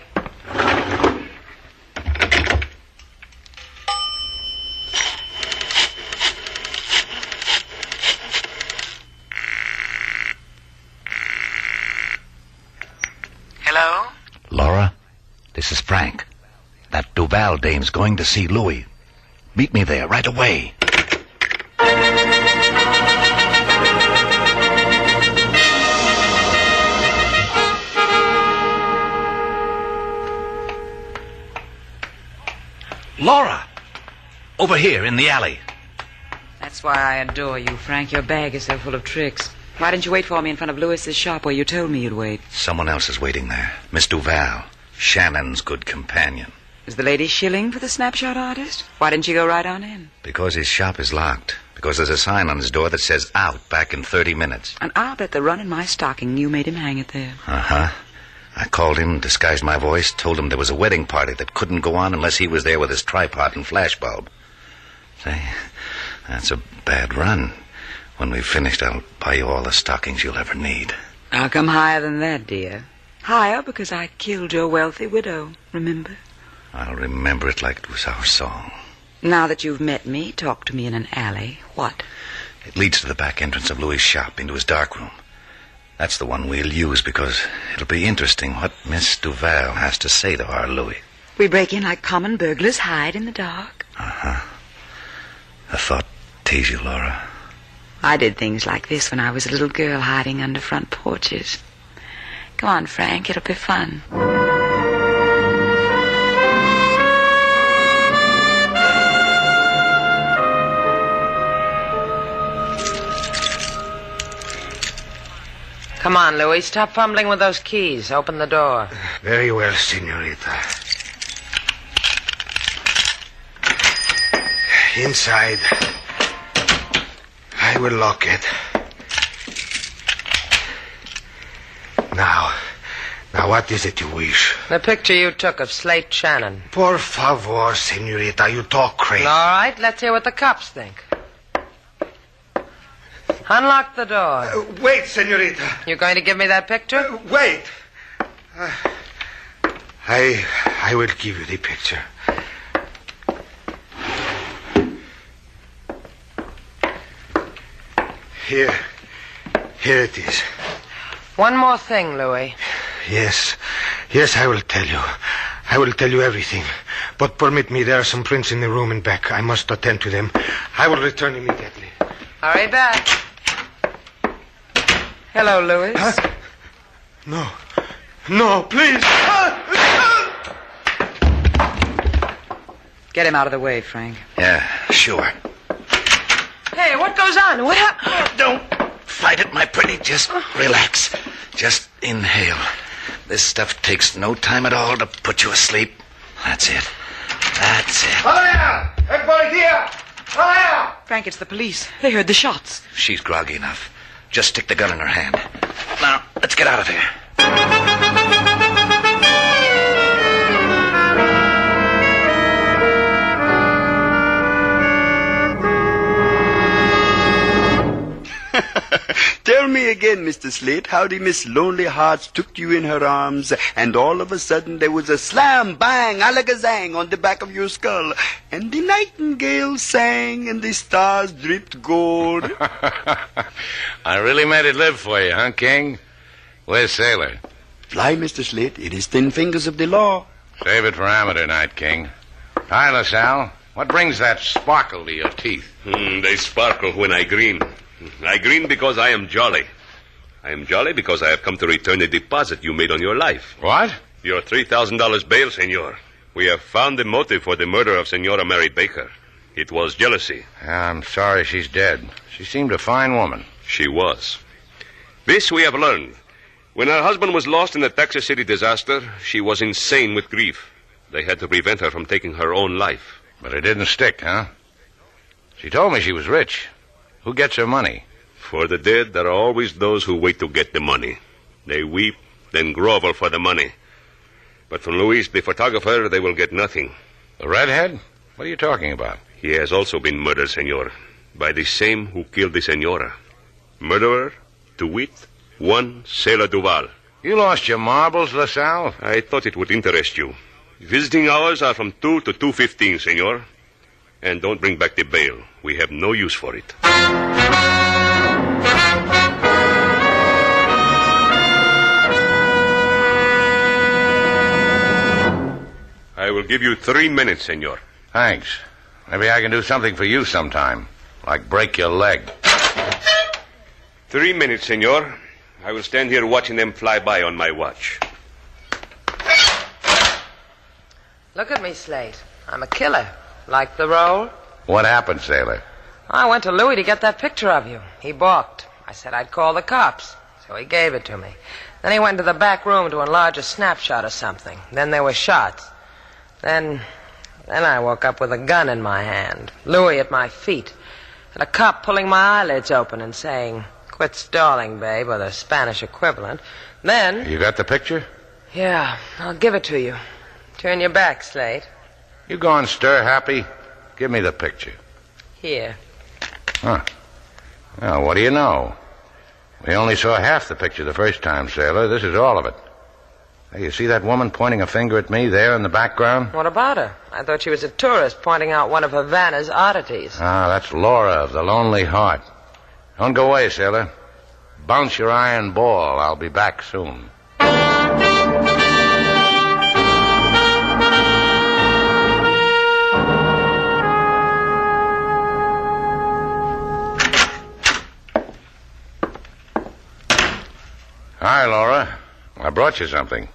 Hello? Laura, this is Frank. That Duval dame's going to see Louis. Meet me there right away. Laura! Over here in the alley. That's why I adore you, Frank. Your bag is so full of tricks. Why didn't you wait for me in front of Lewis's shop where you told me you'd wait? Someone else is waiting there. Miss Duval, Shannon's good companion. Is the lady shilling for the snapshot artist? Why didn't you go right on in? Because his shop is locked. Because there's a sign on his door that says out back in 30 minutes. And I'll bet the run in my stocking you made him hang it there. Uh-huh. I called him, disguised my voice, told him there was a wedding party that couldn't go on unless he was there with his tripod and flashbulb. Say, that's a bad run. When we've finished, I'll buy you all the stockings you'll ever need. I'll come higher than that, dear. Higher because I killed your wealthy widow, remember? I'll remember it like it was our song. Now that you've met me, talk to me in an alley. What? It leads to the back entrance of Louis' shop, into his darkroom. That's the one we'll use because it'll be interesting what Miss Duval has to say to our Louis. We break in like common burglars, hide in the dark. Uh-huh. A thought tease you, Laura. I did things like this when I was a little girl hiding under front porches. Come on, Frank, it'll be fun. Come on, Louis. Stop fumbling with those keys. Open the door. Very well, senorita. inside. I will lock it. Now, what is it you wish? The picture you took of Slate Shannon. Por favor, senorita, you talk crazy. All right, let's hear what the cops think. Unlock the door. Wait, senorita. You going to give me that picture? Wait. I will give you the picture. Here it is. One more thing, Louis. Yes, I will tell you. I will tell you everything. But permit me, there are some prints in the room and back. I must attend to them. I will return immediately. Hurry back. Hello, Louis. Huh? No, please. Get him out of the way, Frank. Yeah, sure. Hey, what goes on? What happened? Don't fight it, my pretty. Just relax. Just inhale. This stuff takes no time at all to put you asleep. That's it. Alea! Everybody here! Alea! Frank, it's the police. They heard the shots. She's groggy enough. Just stick the gun in her hand. Now, let's get out of here. Tell me again, Mr. Slate, how the Miss Lonely Hearts took you in her arms, and all of a sudden there was a slam, bang, alakazang on the back of your skull, and the nightingale sang, and the stars dripped gold. I really made it live for you, huh, King? Where's Sailor? Fly, Mr. Slate. It is 10 fingers of the law. Save it for amateur night, King. Hi, LaSalle. What brings that sparkle to your teeth? They sparkle when I grin. I grin because I am jolly. I am jolly because I have come to return the deposit you made on your life. What? Your $3,000 bail, senor. We have found the motive for the murder of Senora Mary Baker. It was jealousy. I'm sorry she's dead. She seemed a fine woman. She was. This we have learned. When her husband was lost in the Texas City disaster, she was insane with grief. They had to prevent her from taking her own life. But it didn't stick, huh? She told me she was rich. Who gets her money? For the dead, there are always those who wait to get the money. They weep, then grovel for the money. But from Luis, the photographer, they will get nothing. The redhead? What are you talking about? He has also been murdered, senor, by the same who killed the senora. Murderer, to wit, one Sailor Duval. You lost your marbles, LaSalle? I thought it would interest you. Visiting hours are from 2 to 2:15, senor. And don't bring back the bail. We have no use for it. I will give you 3 minutes, senor. Thanks. Maybe I can do something for you sometime. Like break your leg. 3 minutes, senor. I will stand here watching them fly by on my watch. Look at me, Slate. I'm a killer. Like the role? What happened, Sailor? I went to Louis to get that picture of you. He balked. I said I'd call the cops. So he gave it to me. Then he went to the back room to enlarge a snapshot of something. Then there were shots. Then I woke up with a gun in my hand. Louis at my feet. And a cop pulling my eyelids open and saying, "Quit stalling, babe," or the Spanish equivalent. Then... You got the picture? Yeah, I'll give it to you. Turn your back, Slate. You gone stir happy? Give me the picture. Here. Huh. Well, what do you know? We only saw half the picture the first time, Sailor. This is all of it. Hey, you see that woman pointing a finger at me there in the background? What about her? I thought she was a tourist pointing out one of Havana's oddities. Ah, that's Laura of the Lonely Heart. Don't go away, Sailor. Bounce your iron ball. I'll be back soon. Hi, Laura. I brought you something.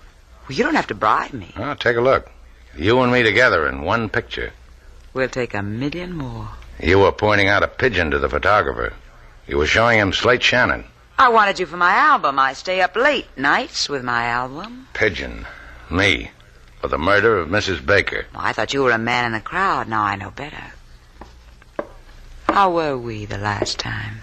Well, you don't have to bribe me. Oh, take a look. You and me together in one picture. We'll take 1,000,000 more. You were pointing out a pigeon to the photographer. You were showing him Slate Shannon. I wanted you for my album. I stay up late nights with my album. Pigeon. Me. For the murder of Mrs. Baker. Well, I thought you were a man in the crowd. Now I know better. How were we the last time?